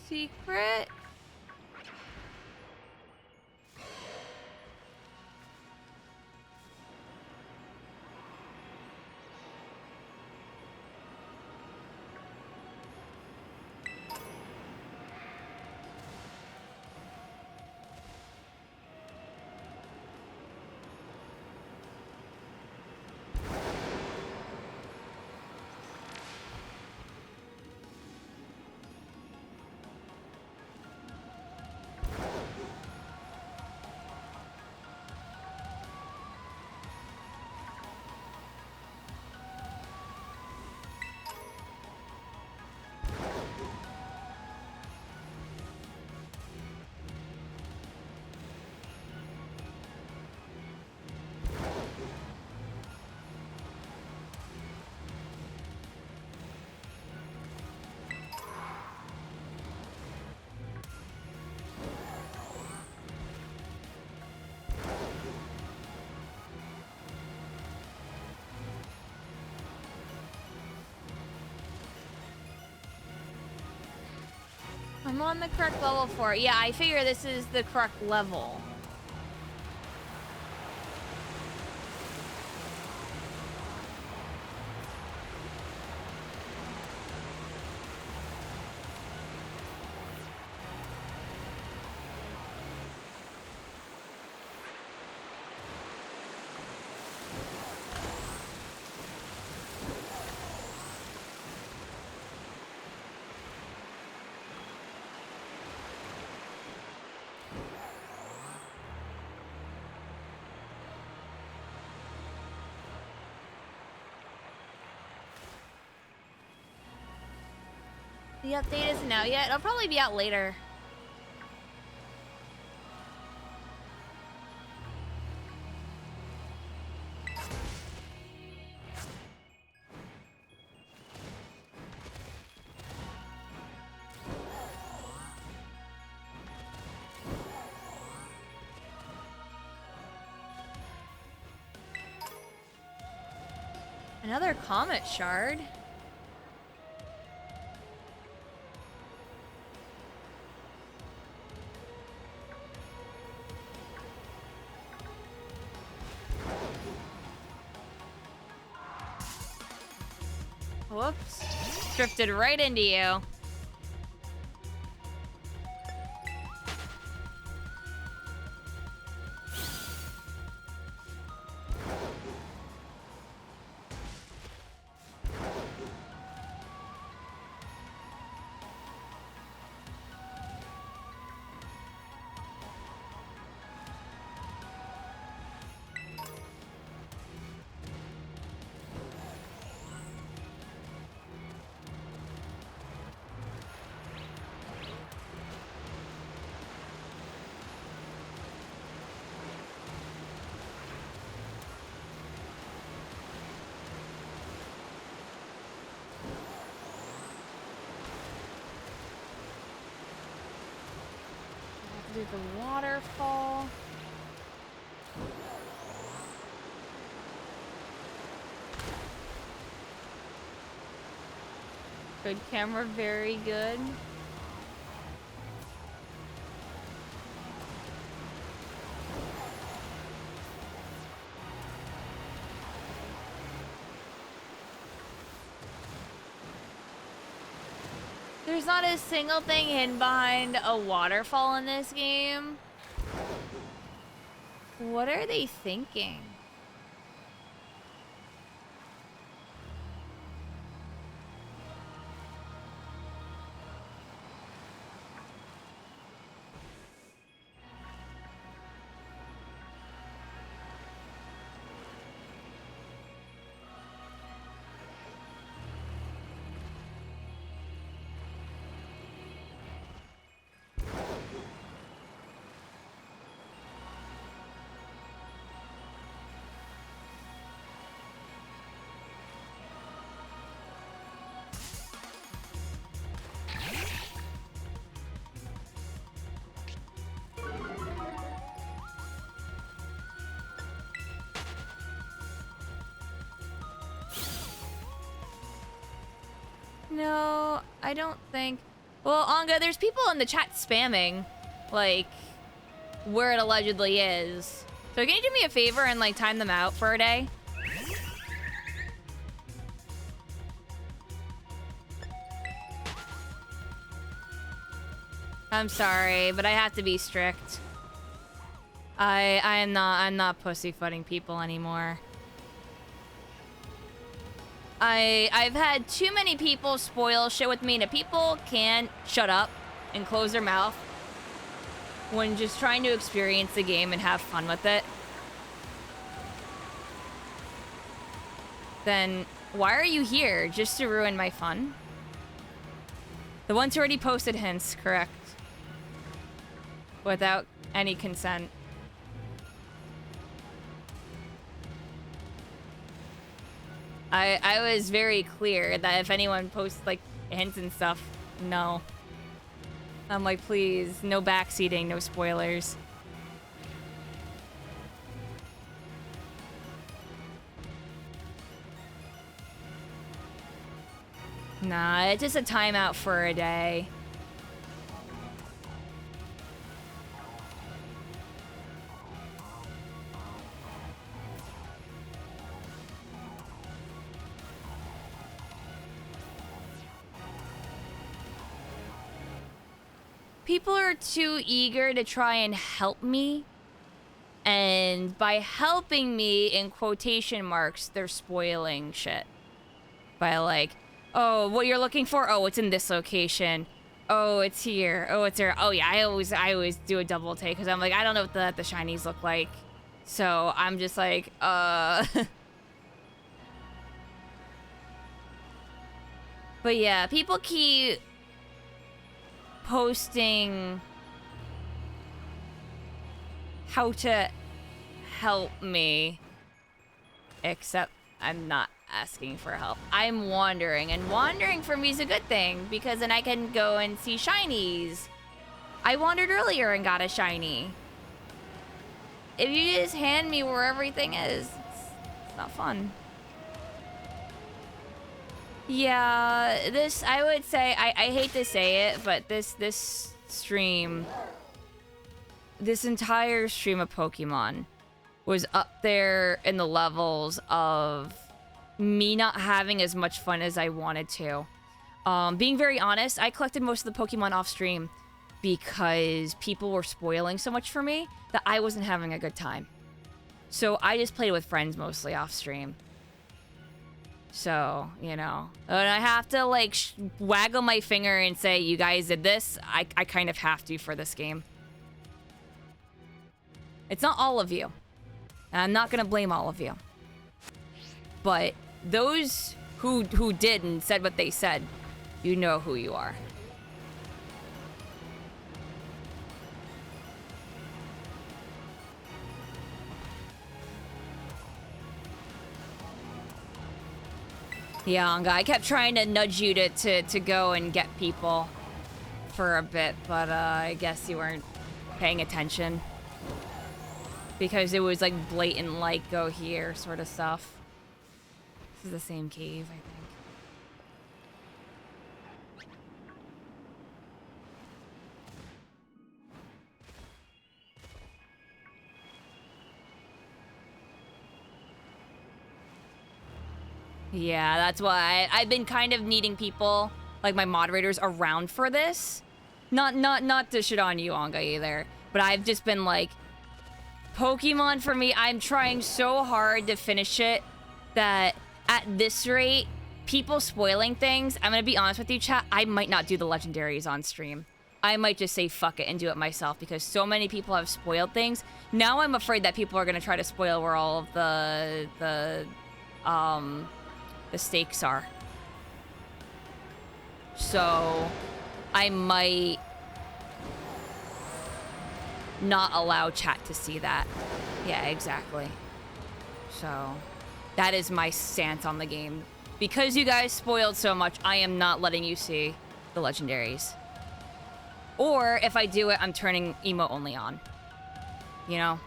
Secret? I'm on the correct level for it. Yeah, I figure this is the correct level. The update isn't out yet. It'll probably be out later. Another comet shard. Whoops. Drifted right into you. Do the waterfall. Good camera, very good. There's not a single thing hidden behind a waterfall in this game. What are they thinking? No, I don't think. Well, Anga, there's people in the chat spamming, like, where it allegedly is. So can you do me a favor and, like, time them out for a day? I'm sorry, but I have to be strict. I'm not pussyfooting people anymore. I've had too many people spoil shit with me, and if people can't shut up and close their mouth when just trying to experience the game and have fun with it, then why are you here? Just to ruin my fun? The ones who already posted hints, correct. Without any consent. I was very clear that if anyone posts, like, hints and stuff, no. I'm like, please, no backseating, no spoilers. Nah, it's just a timeout for a day. People are too eager to try and help me. And by helping me, in quotation marks, they're spoiling shit. By like, oh, what you're looking for? Oh, it's in this location. Oh, it's here. Oh, it's there. Oh, yeah, I always do a double take because I'm like, I don't know what the shinies look like. So I'm just like, But yeah, people keep posting how to help me, except I'm not asking for help. I'm wandering, and wandering for me is a good thing because then I can go and see shinies. I wandered earlier and got a shiny. If you just hand me where everything is, it's not fun. Yeah, this, I would say, I hate to say it, but this stream, this entire stream of Pokemon was up there in the levels of me not having as much fun as I wanted to. Being very honest, I collected most of the Pokemon off stream because people were spoiling so much for me that I wasn't having a good time. So I just played with friends mostly off stream. So, you know, and I have to like waggle my finger and say, you guys did this. I kind of have to for this game. It's not all of you. And I'm not gonna blame all of you. But those who did and said what they said, you know who you are. Yeah, Anga, I kept trying to nudge you to go and get people for a bit, but I guess you weren't paying attention. Because it was like blatant, like, go here sort of stuff. This is the same cave, I think. Yeah, that's why I've been kind of needing people, like my moderators, around for this. Not to shit on you, Anga, either. But I've just been like, Pokemon for me, I'm trying so hard to finish it that at this rate, people spoiling things, I'm gonna be honest with you, chat, I might not do the legendaries on stream. I might just say fuck it and do it myself because so many people have spoiled things. Now I'm afraid that people are gonna try to spoil where all of the stakes are. So I might not allow chat to see that. Yeah, exactly. So that is my stance on the game. Because you guys spoiled so much, I am not letting you see the legendaries. Or if I do it, I'm turning emo only on. You know,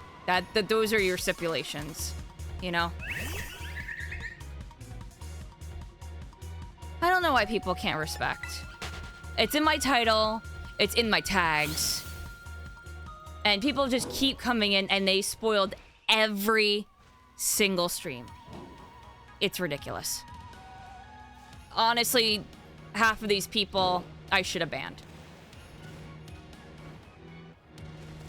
those are your stipulations, you know? I don't know why people can't respect. It's in my title, it's in my tags. And people just keep coming in and they spoiled every single stream. It's ridiculous. Honestly, half of these people I should have banned.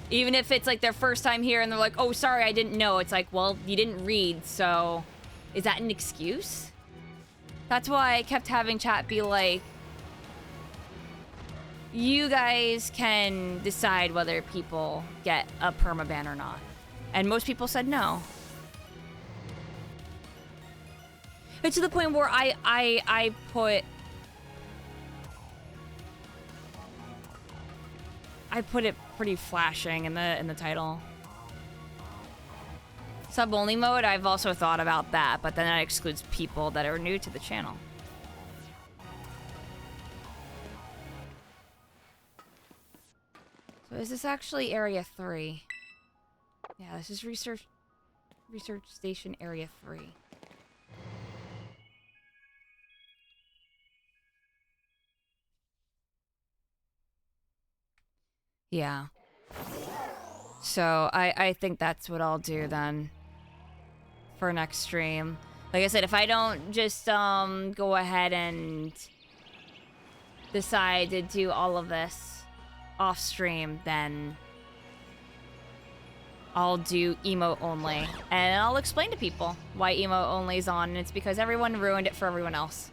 Even if it's like their first time here and they're like, oh, sorry, I didn't know. It's like, well, you didn't read, so is that an excuse? That's why I kept having chat be like, you guys can decide whether people get a permaban or not. And most people said no. It's to the point where I put it pretty flashing in the title. Sub-only mode, I've also thought about that, but then that excludes people that are new to the channel. So is this actually Area 3? Yeah, this is Research Station Area 3. Yeah. So I think that's what I'll do then for next stream. Like I said, if I don't just go ahead and decide to do all of this off stream, then I'll do emo only. And I'll explain to people why emo only is on, and it's because everyone ruined it for everyone else.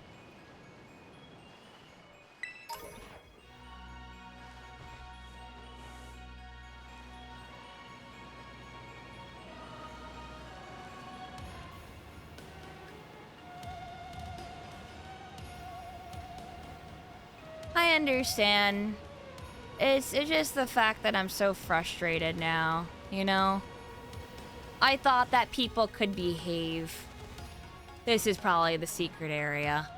I understand. It's just the fact that I'm so frustrated now, you know? I thought that people could behave. This is probably the secret area.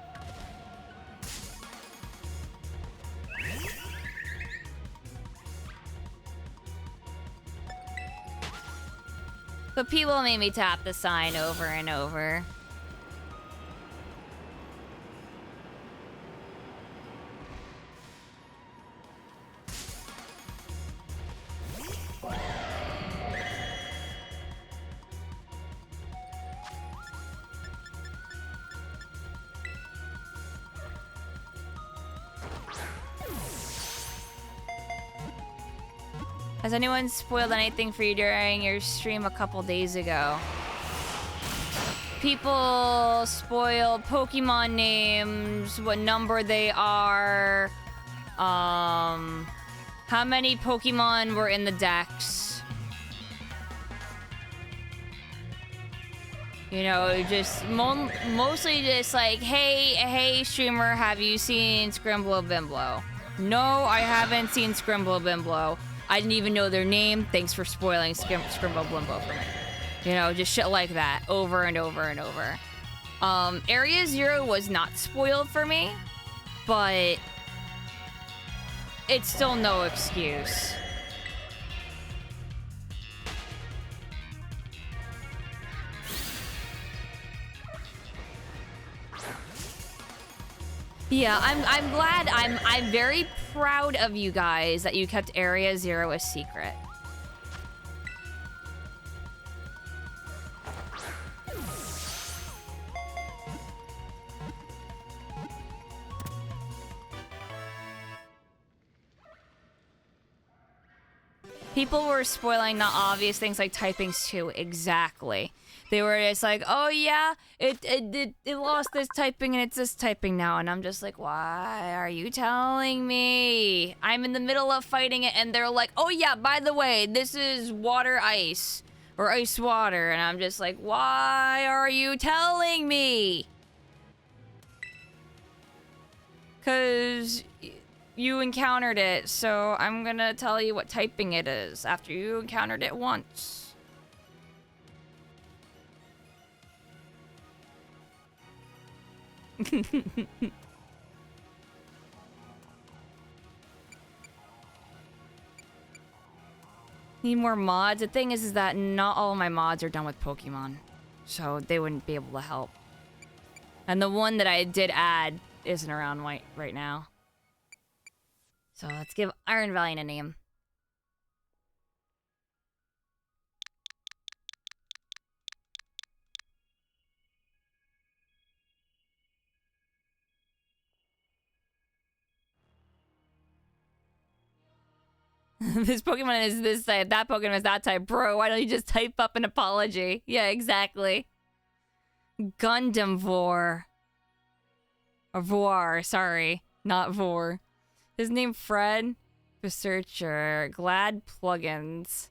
But people made me tap the sign over and over. Has anyone spoiled anything for you during your stream a couple days ago? People spoil Pokemon names, what number they are, how many Pokemon were in the decks. You know, just mostly just like, hey, streamer, have you seen Scrimblow Bimblow? No, I haven't seen Scrimblow Bimblow. I didn't even know their name. Thanks for spoiling Scrimblow Bimblow for me. You know, just shit like that over and over and over. Area Zero was not spoiled for me, but it's still no excuse. Yeah, I'm glad. I'm very proud of you guys that you kept Area Zero a secret. People were spoiling the obvious things like typings too. Exactly. They were just like, oh yeah, it lost this typing and it's this typing now. And I'm just like, why are you telling me? I'm in the middle of fighting it and they're like, oh yeah, by the way, this is water ice or ice water. And I'm just like, why are you telling me? Because you encountered it, so I'm gonna tell you what typing it is after you encountered it once. Need more mods? The thing is that not all of my mods are done with Pokemon, so they wouldn't be able to help. And the one that I did add isn't around right now. So let's give Iron Valiant a name. This Pokemon is this type, that Pokemon is that type. Bro, why don't you just type up an apology? Yeah, exactly. Gundam Vor. Or Vor, sorry. Not Vor. His name Fred. Researcher. Glad plugins.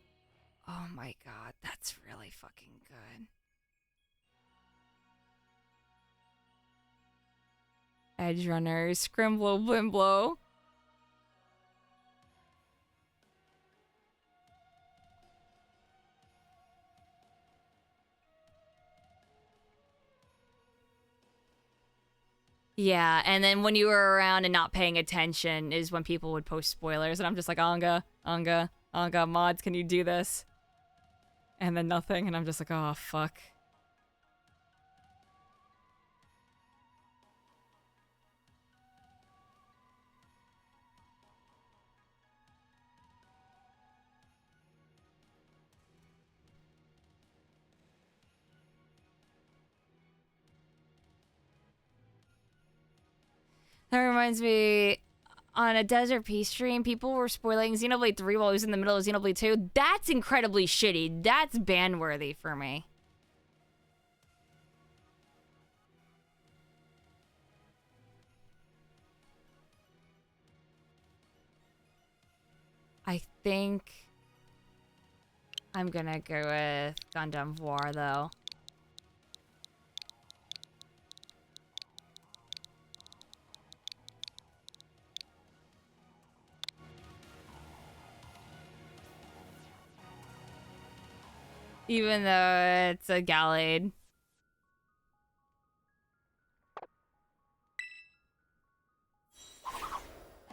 Oh my god, that's really fucking good. Edge Runner. Scrimblow Blimblow. Yeah, and then when you were around and not paying attention is when people would post spoilers, and I'm just like, Anga, mods, can you do this? And then nothing, and I'm just like, oh, fuck. That reminds me, on a Desert Peace stream, people were spoiling Xenoblade 3 while he was in the middle of Xenoblade 2. That's incredibly shitty. That's ban-worthy for me. I think I'm gonna go with Gundam War, though. Even though it's a Gallade.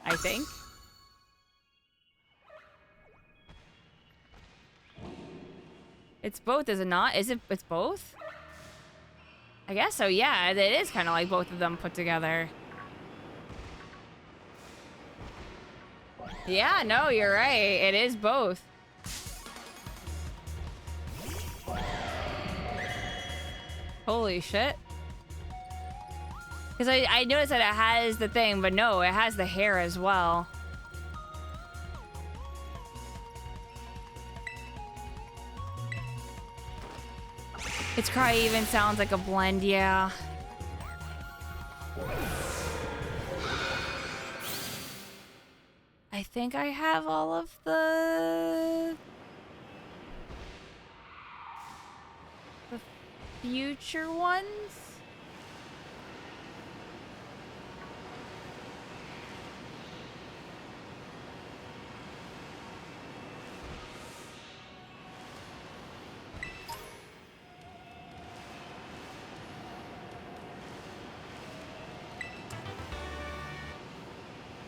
I think. It's both, is it not? Is it? It's both? I guess so, yeah. It is kind of like both of them put together. Yeah, no, you're right. It is both. Holy shit. Because I noticed that it has the thing, but no, it has the hair as well. Its cry even sounds like a blend, yeah. I think I have all of the future ones.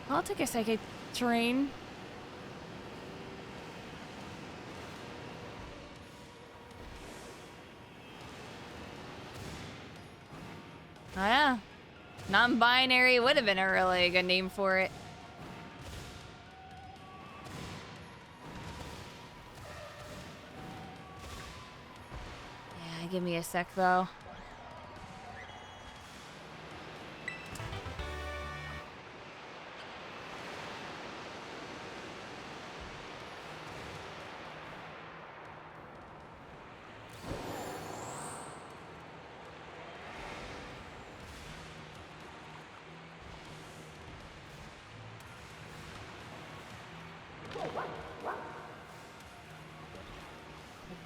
I'll take a psychic train. Oh yeah. Non-binary would have been a really good name for it. Yeah, give me a sec though.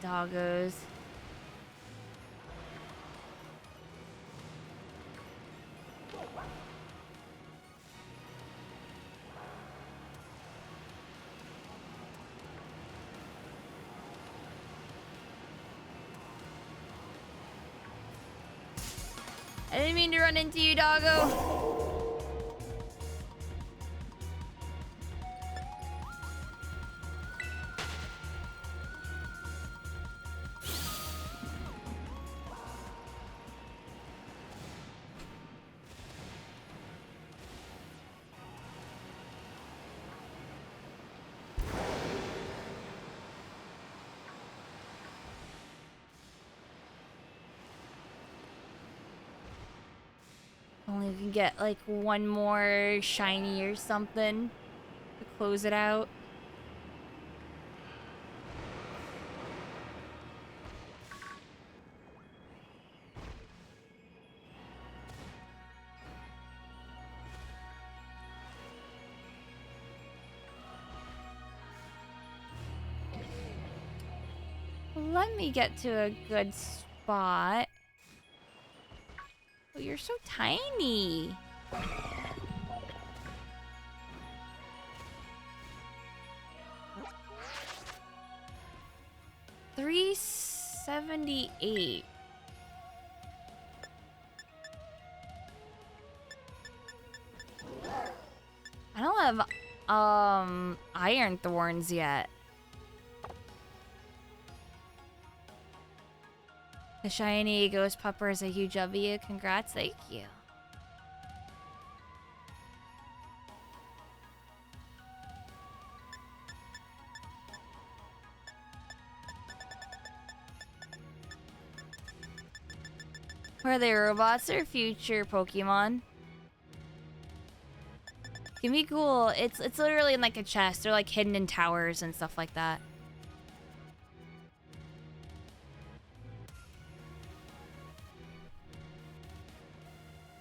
Doggos. I didn't mean to run into you, doggo. Only we can get like one more shiny or something to close it out. Let me get to a good spot. Oh, you're so tiny. $378. I don't have iron thorns yet. The shiny ghost pupper is a huge W. Congrats, thank you. Are they robots or future Pokemon? Can be cool. It's literally in like a chest. They're like hidden in towers and stuff like that.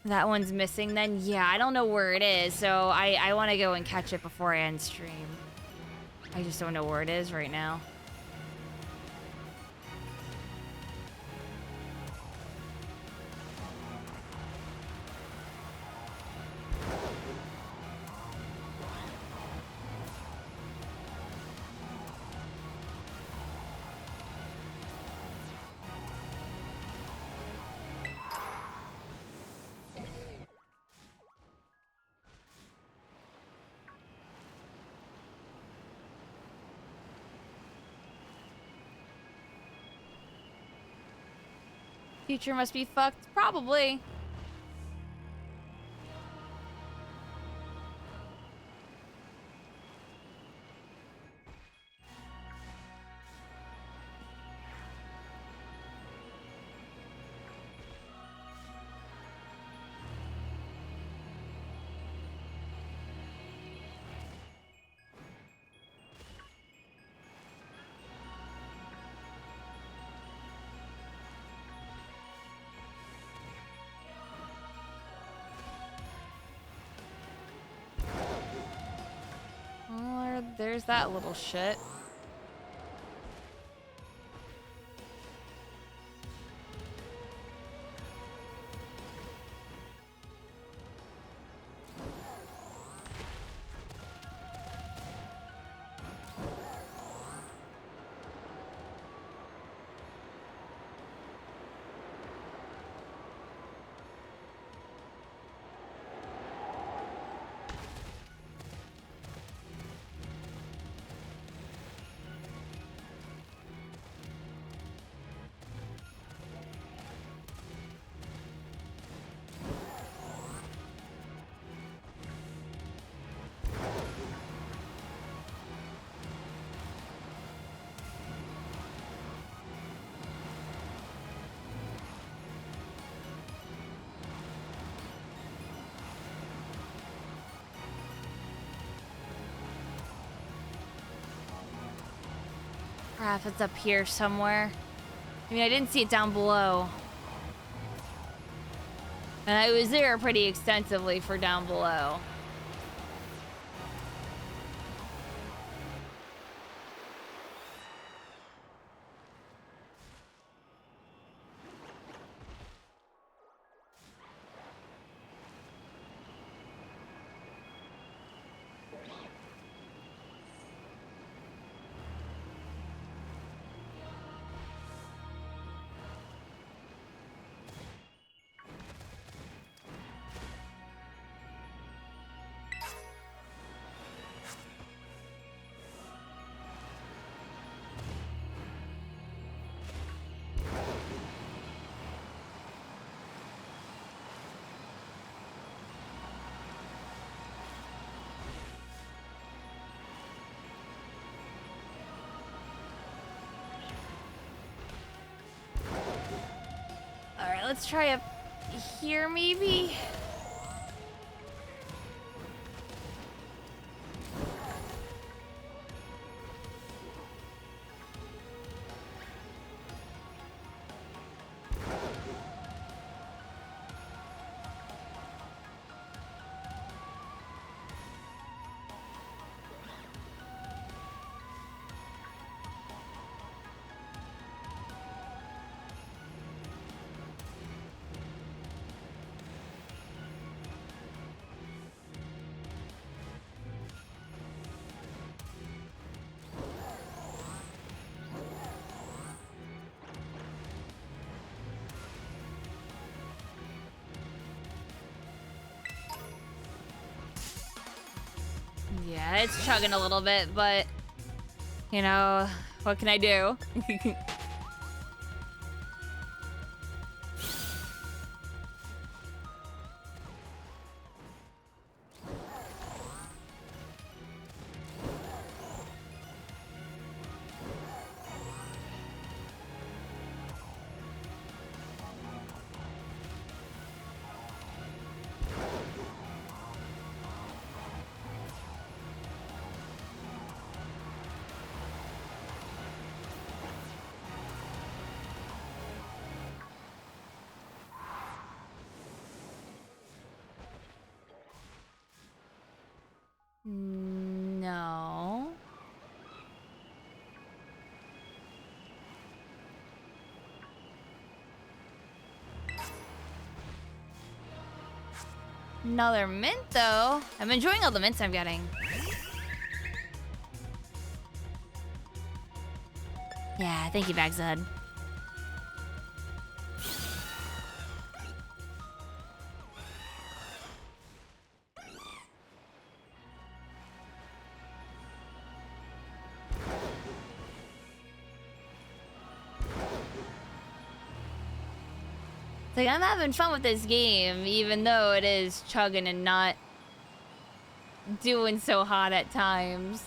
That one's missing then? Yeah, I don't know where it is, so I want to go and catch it before I end stream. I just don't know where it is right now. Future must be fucked. Probably. Oh, there's that little shit. Crap, it's up here somewhere. I mean, I didn't see it down below. And I was there pretty extensively for down below. Alright, let's try up here, maybe? Yeah, it's chugging a little bit, but, you know, what can I do? No. Another mint, though. I'm enjoying all the mints I'm getting. Yeah, thank you, Bagzud. It's like, I'm having fun with this game, even though it is chugging and not doing so hot at times.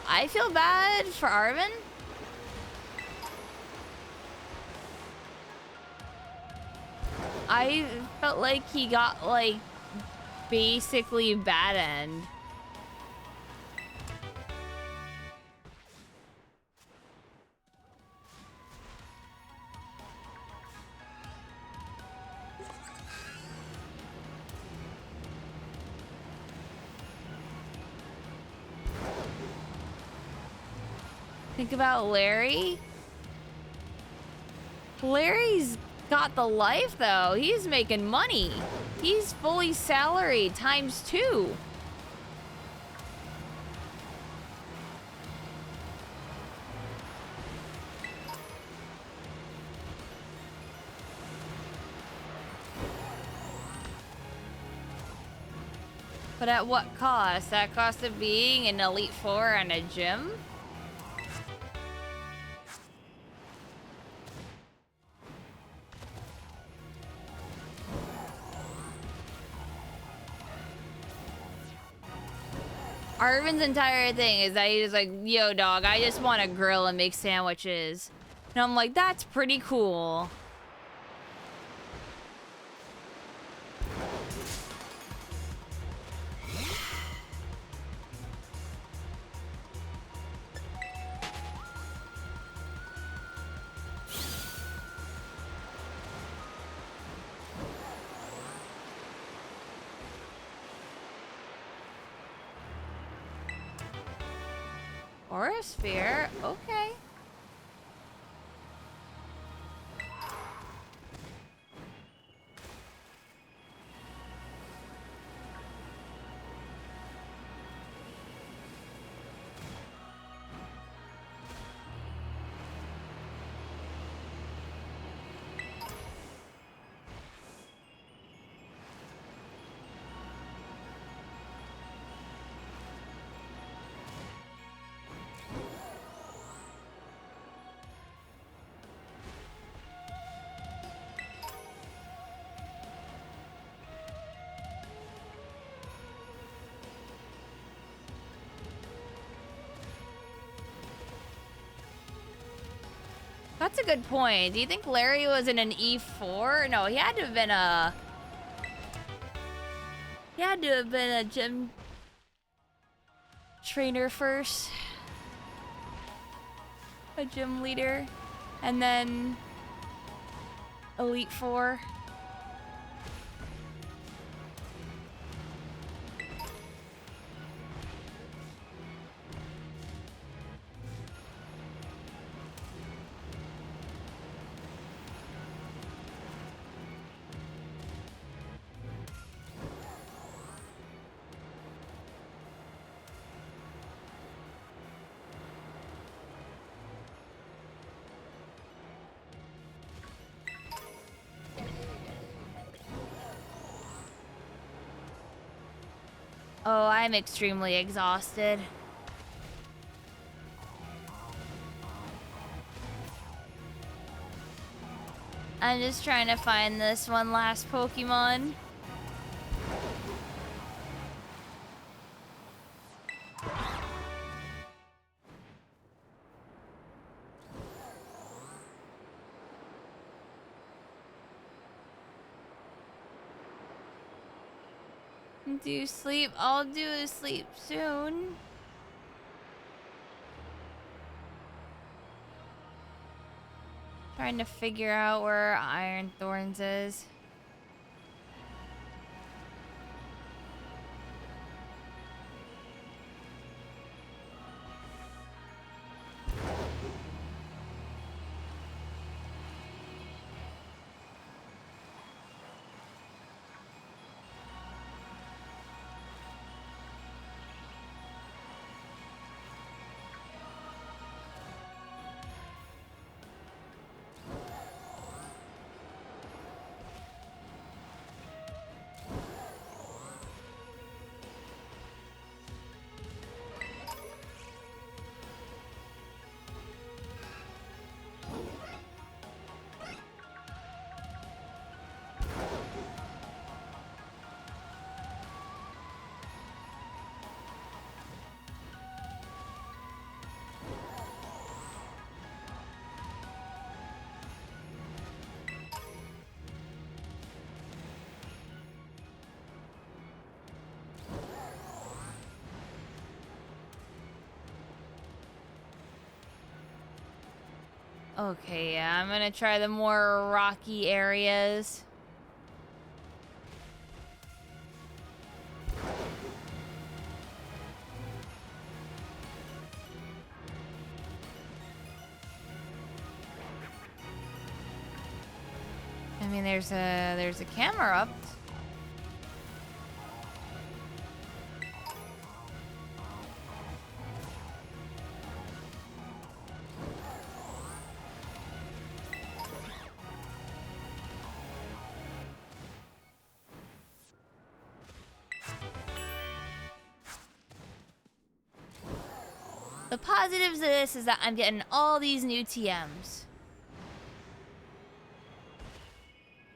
I feel bad for Arvin. I felt like he got, like, basically bad end. Think about Larry. Larry's got the life, though. He's making money. He's fully salaried ×2. But at what cost? That cost of being an Elite Four and a gym? Arvin's entire thing is that he's like, yo, dog, I just want to grill and make sandwiches. And I'm like, that's pretty cool. Or a sphere, okay. That's a good point. Do you think Larry was in an E4? No, he had to have been a... He had to have been a gym trainer first. A gym leader. And then... Elite Four. Oh, I'm extremely exhausted. I'm just trying to find this one last Pokemon. Do sleep? I'll do sleep soon. Trying to figure out where Iron Thorns is. Okay, yeah, I'm gonna try the more rocky areas. I mean, there's a camera up. The positives of this is that I'm getting all these new TMs.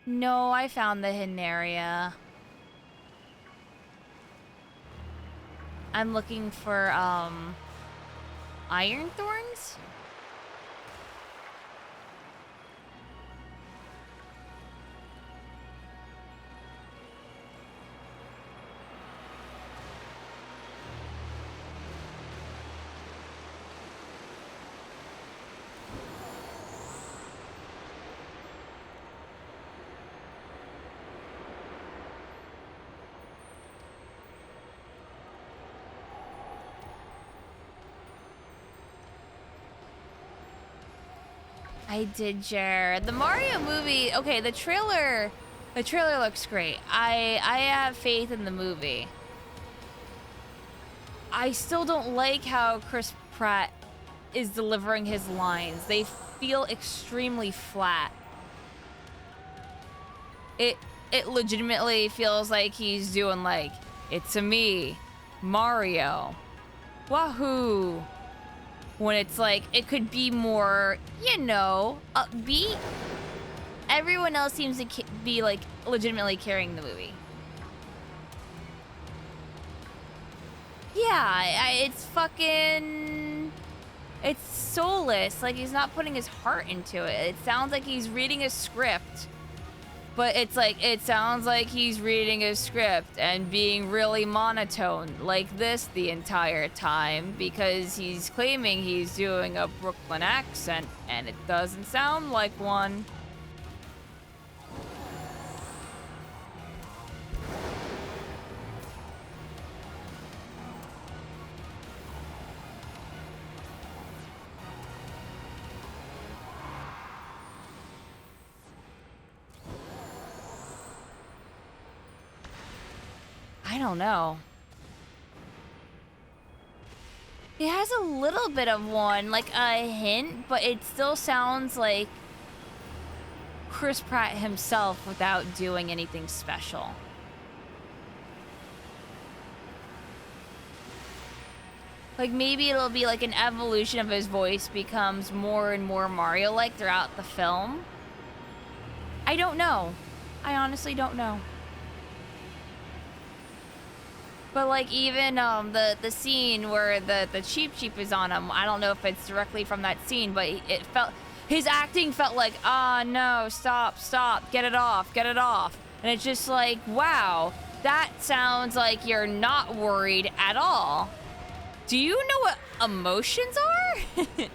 No, I found the hidden area. I'm looking for, iron thorns? I did, Jer. The Mario movie, okay, the trailer looks great. I have faith in the movie. I still don't like how Chris Pratt is delivering his lines. They feel extremely flat. It legitimately feels like he's doing like, "It's a me, Mario. Wahoo." When it's like, it could be more, you know, upbeat. Everyone else seems to be like legitimately carrying the movie. Yeah, it's fucking... It's soulless. Like, he's not putting his heart into it. It sounds like he's reading a script. But it's like, it sounds like he's reading a script and being really monotone like this the entire time because he's claiming he's doing a Brooklyn accent and it doesn't sound like one. I don't know. It has a little bit of one, like a hint, but it still sounds like Chris Pratt himself without doing anything special. Like, maybe it'll be like an evolution of his voice becomes more and more Mario-like throughout the film. I don't know. I honestly don't know. But like even the scene where the Cheep Cheep is on him, I don't know if it's directly from that scene, but it felt, his acting felt like, ah, no, stop, get it off. And it's just like, wow, that sounds like you're not worried at all. Do you know what emotions are?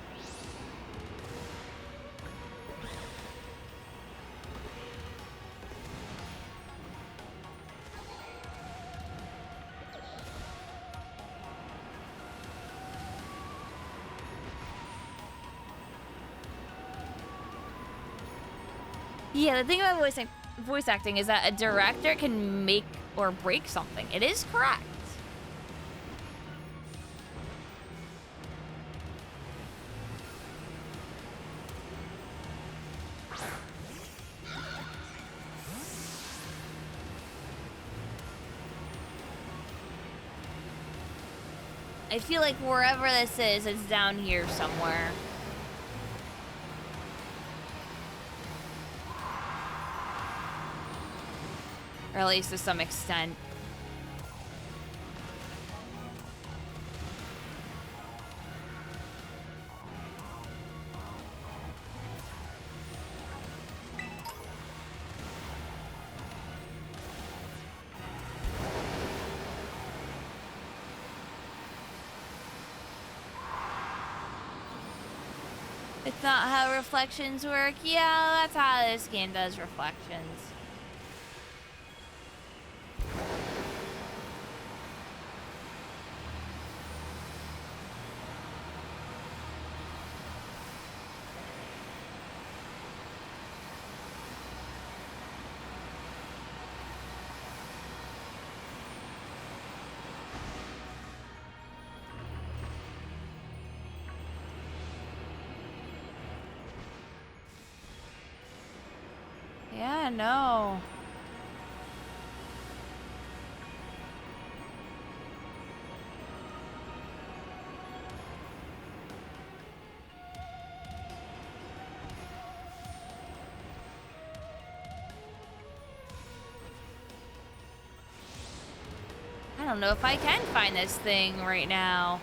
Yeah, the thing about voice acting is that a director can make or break something. It is correct. I feel like wherever this is, it's down here somewhere. Or at least to some extent. It's not how reflections work. Yeah, that's how this game does reflections. Yeah, no. I don't know if I can find this thing right now.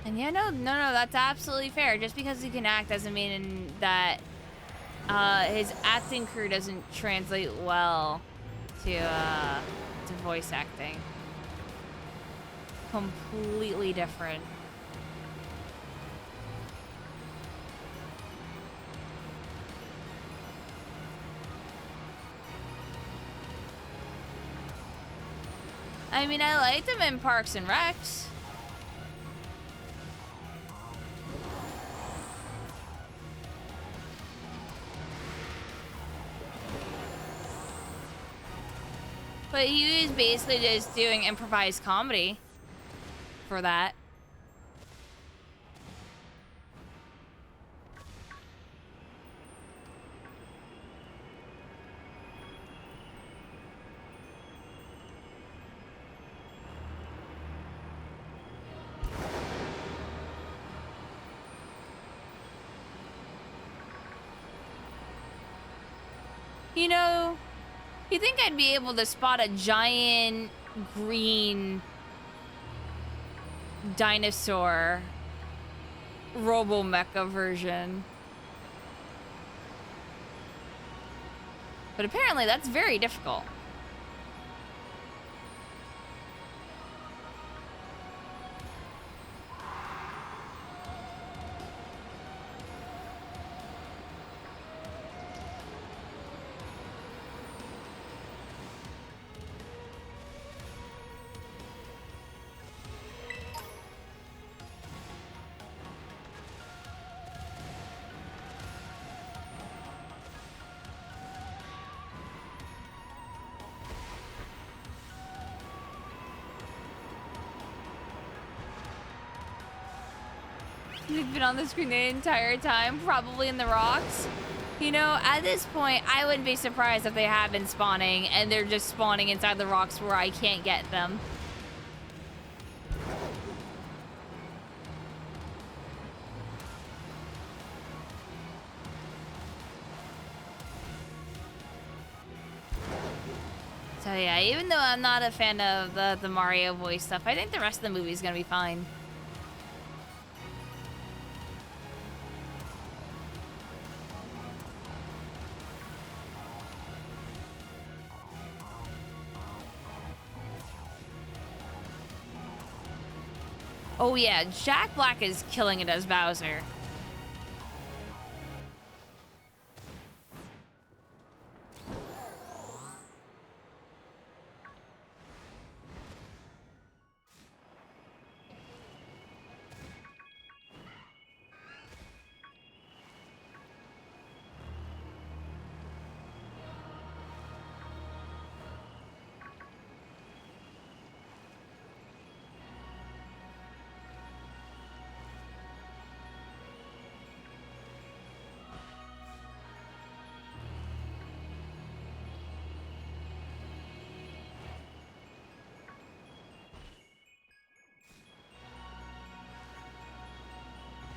And yeah, no, that's absolutely fair. Just because he can act doesn't mean that his acting career doesn't translate well to voice acting. Completely different. I mean, I liked him in Parks and Recs. But he was basically just doing improvised comedy for that. You know, you think I'd be able to spot a giant green dinosaur Robo-Mecha version. But apparently that's very difficult. They've been on the screen the entire time, probably in the rocks. You know, at this point, I wouldn't be surprised if they have been spawning and they're just spawning inside the rocks where I can't get them. So yeah, even though I'm not a fan of the Mario voice stuff, I think the rest of the movie is gonna be fine. Oh yeah, Jack Black is killing it as Bowser.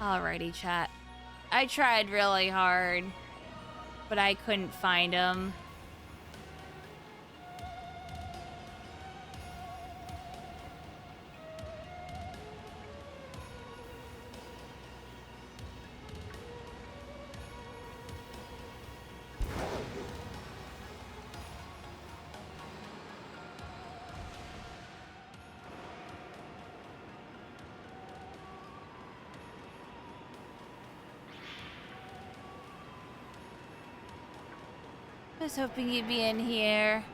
Alrighty, chat. I tried really hard, but I couldn't find him. I was hoping you'd be in here.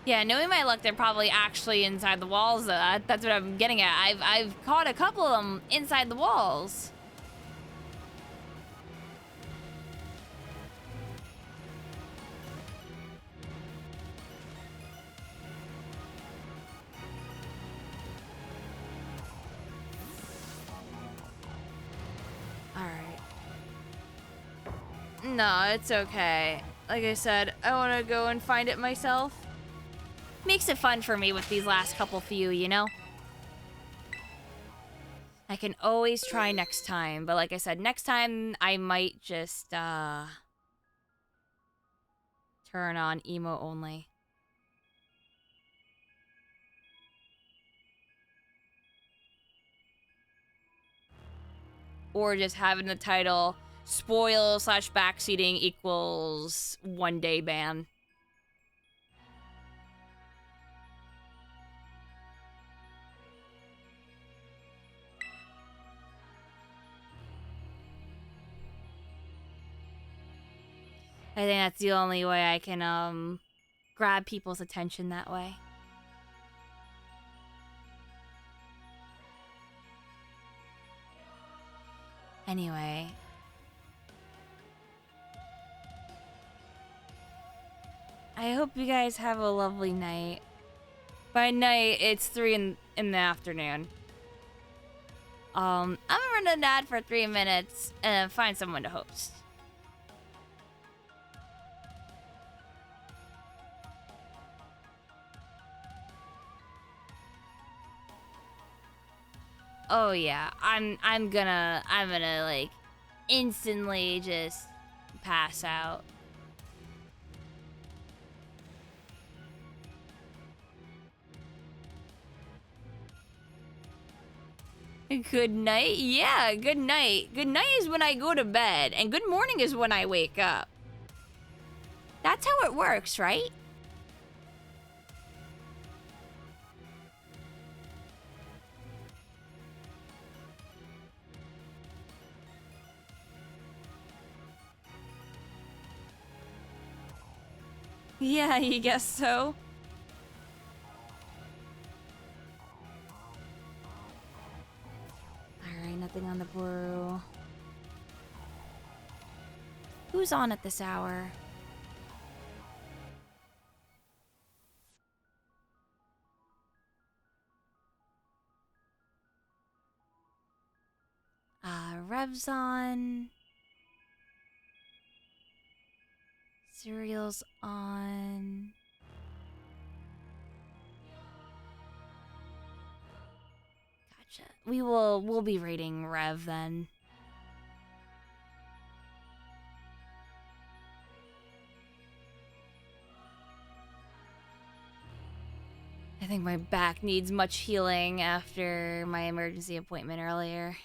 Yeah, knowing my luck, they're probably actually inside the walls. That's what I'm getting at. I've caught a couple of them inside the walls. All right. No, it's okay. Like I said, I want to go and find it myself. Makes it fun for me with these last couple few, you know? I can always try next time, but like I said, next time I might just, turn on emo only. Or just having the title, spoil / backseating equals 1 day ban. I think that's the only way I can, grab people's attention that way. Anyway. I hope you guys have a lovely night. By night, it's 3 in the afternoon. I'm gonna run an ad for 3 minutes and find someone to host. Oh yeah, I'm gonna like instantly just pass out. Good night? Yeah, good night. Good night is when I go to bed, and good morning is when I wake up. That's how it works, right? Yeah, you guess so. Alright, nothing on the brew. Who's on at this hour? Rev's on. Cereal's on. Gotcha. We'll be rating Rev then. I think my back needs much healing after my emergency appointment earlier.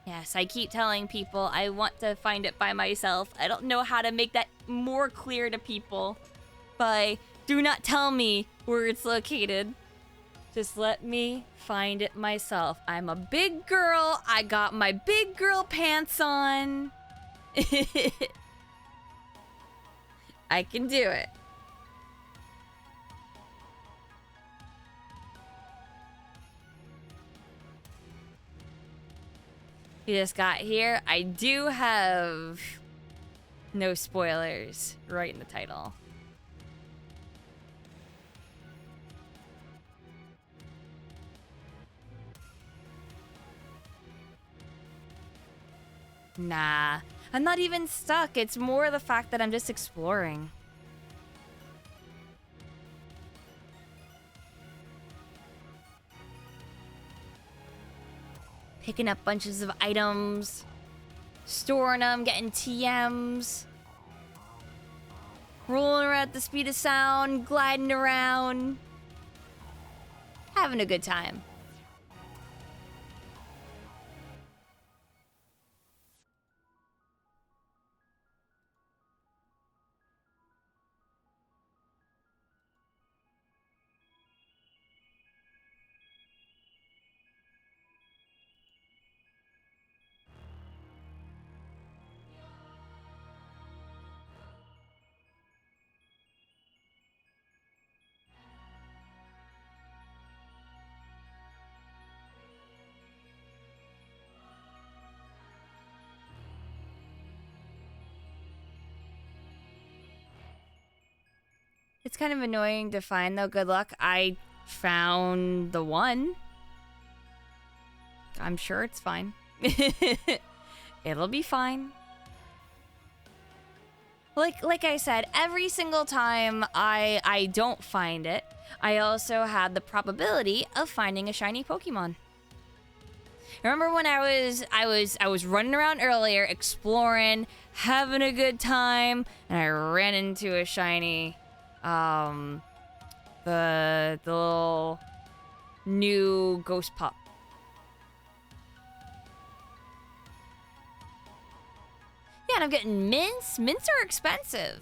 Yes, I keep telling people I want to find it by myself. I don't know how to make that more clear to people. By do not tell me where it's located. Just let me find it myself. I'm a big girl. I got my big girl pants on. I can do it. You just got here. I do have no spoilers right in the title. Nah, I'm not even stuck. It's more the fact that I'm just exploring. Picking up bunches of items, storing them, getting TMs. rolling around at the speed of sound, gliding around, having a good time. It's kind of annoying to find, though. Good luck. I found the one. I'm sure it's fine. It'll be fine. Like I said, every single time I don't find it, I also had the probability of finding a shiny Pokemon. Remember when I was running around earlier, exploring, having a good time, and I ran into a shiny, the little new ghost pup. Yeah, and I'm getting mints. Mints are expensive.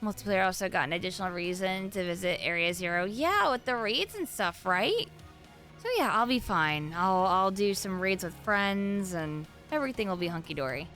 Multiplayer also got an additional reason to visit Area Zero. Yeah, with the raids and stuff, right? So yeah, I'll be fine. I'll do some raids with friends and everything will be hunky-dory.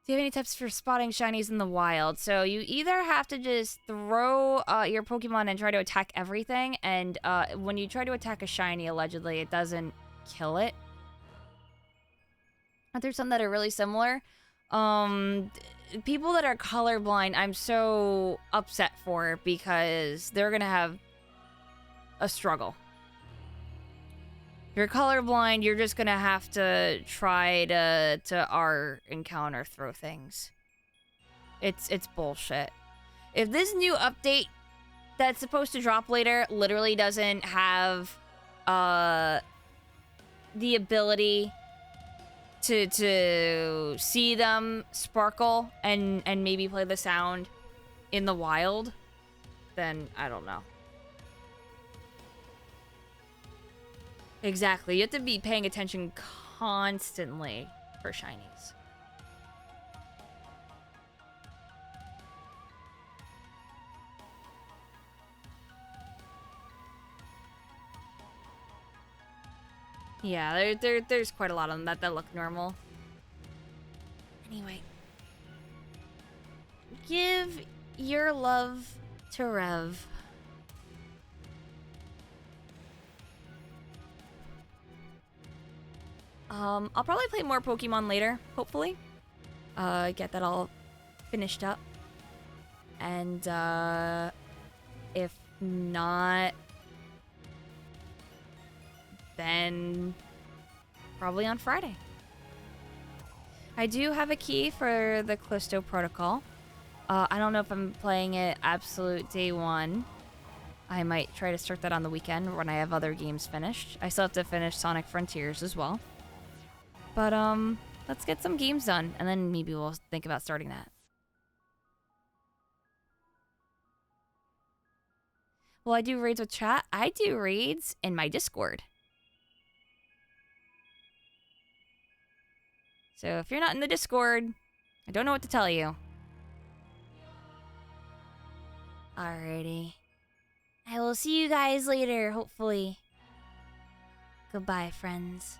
Do you have any tips for spotting shinies in the wild? So you either have to just throw your Pokemon and try to attack everything, and when you try to attack a shiny, allegedly, it doesn't kill it. But there's some that are really similar. People that are colorblind, I'm so upset for because they're gonna have a struggle. If you're colorblind, you're just gonna have to try to our encounter throw things. It's bullshit. If this new update that's supposed to drop later literally doesn't have the ability to see them sparkle and maybe play the sound in the wild, then I don't know. Exactly. You have to be paying attention constantly for shinies. Yeah, there's quite a lot of them that look normal. Anyway. Give your love to Rev. I'll probably play more Pokemon later, hopefully. Get that all finished up. And, if not, then probably on Friday. I do have a key for the Callisto Protocol. I don't know if I'm playing it absolute day one. I might try to start that on the weekend when I have other games finished. I still have to finish Sonic Frontiers as well. But, let's get some games done, and then maybe we'll think about starting that. Well, I do raids with chat. I do raids in my Discord. So if you're not in the Discord, I don't know what to tell you. Alrighty. I will see you guys later, hopefully. Goodbye, friends.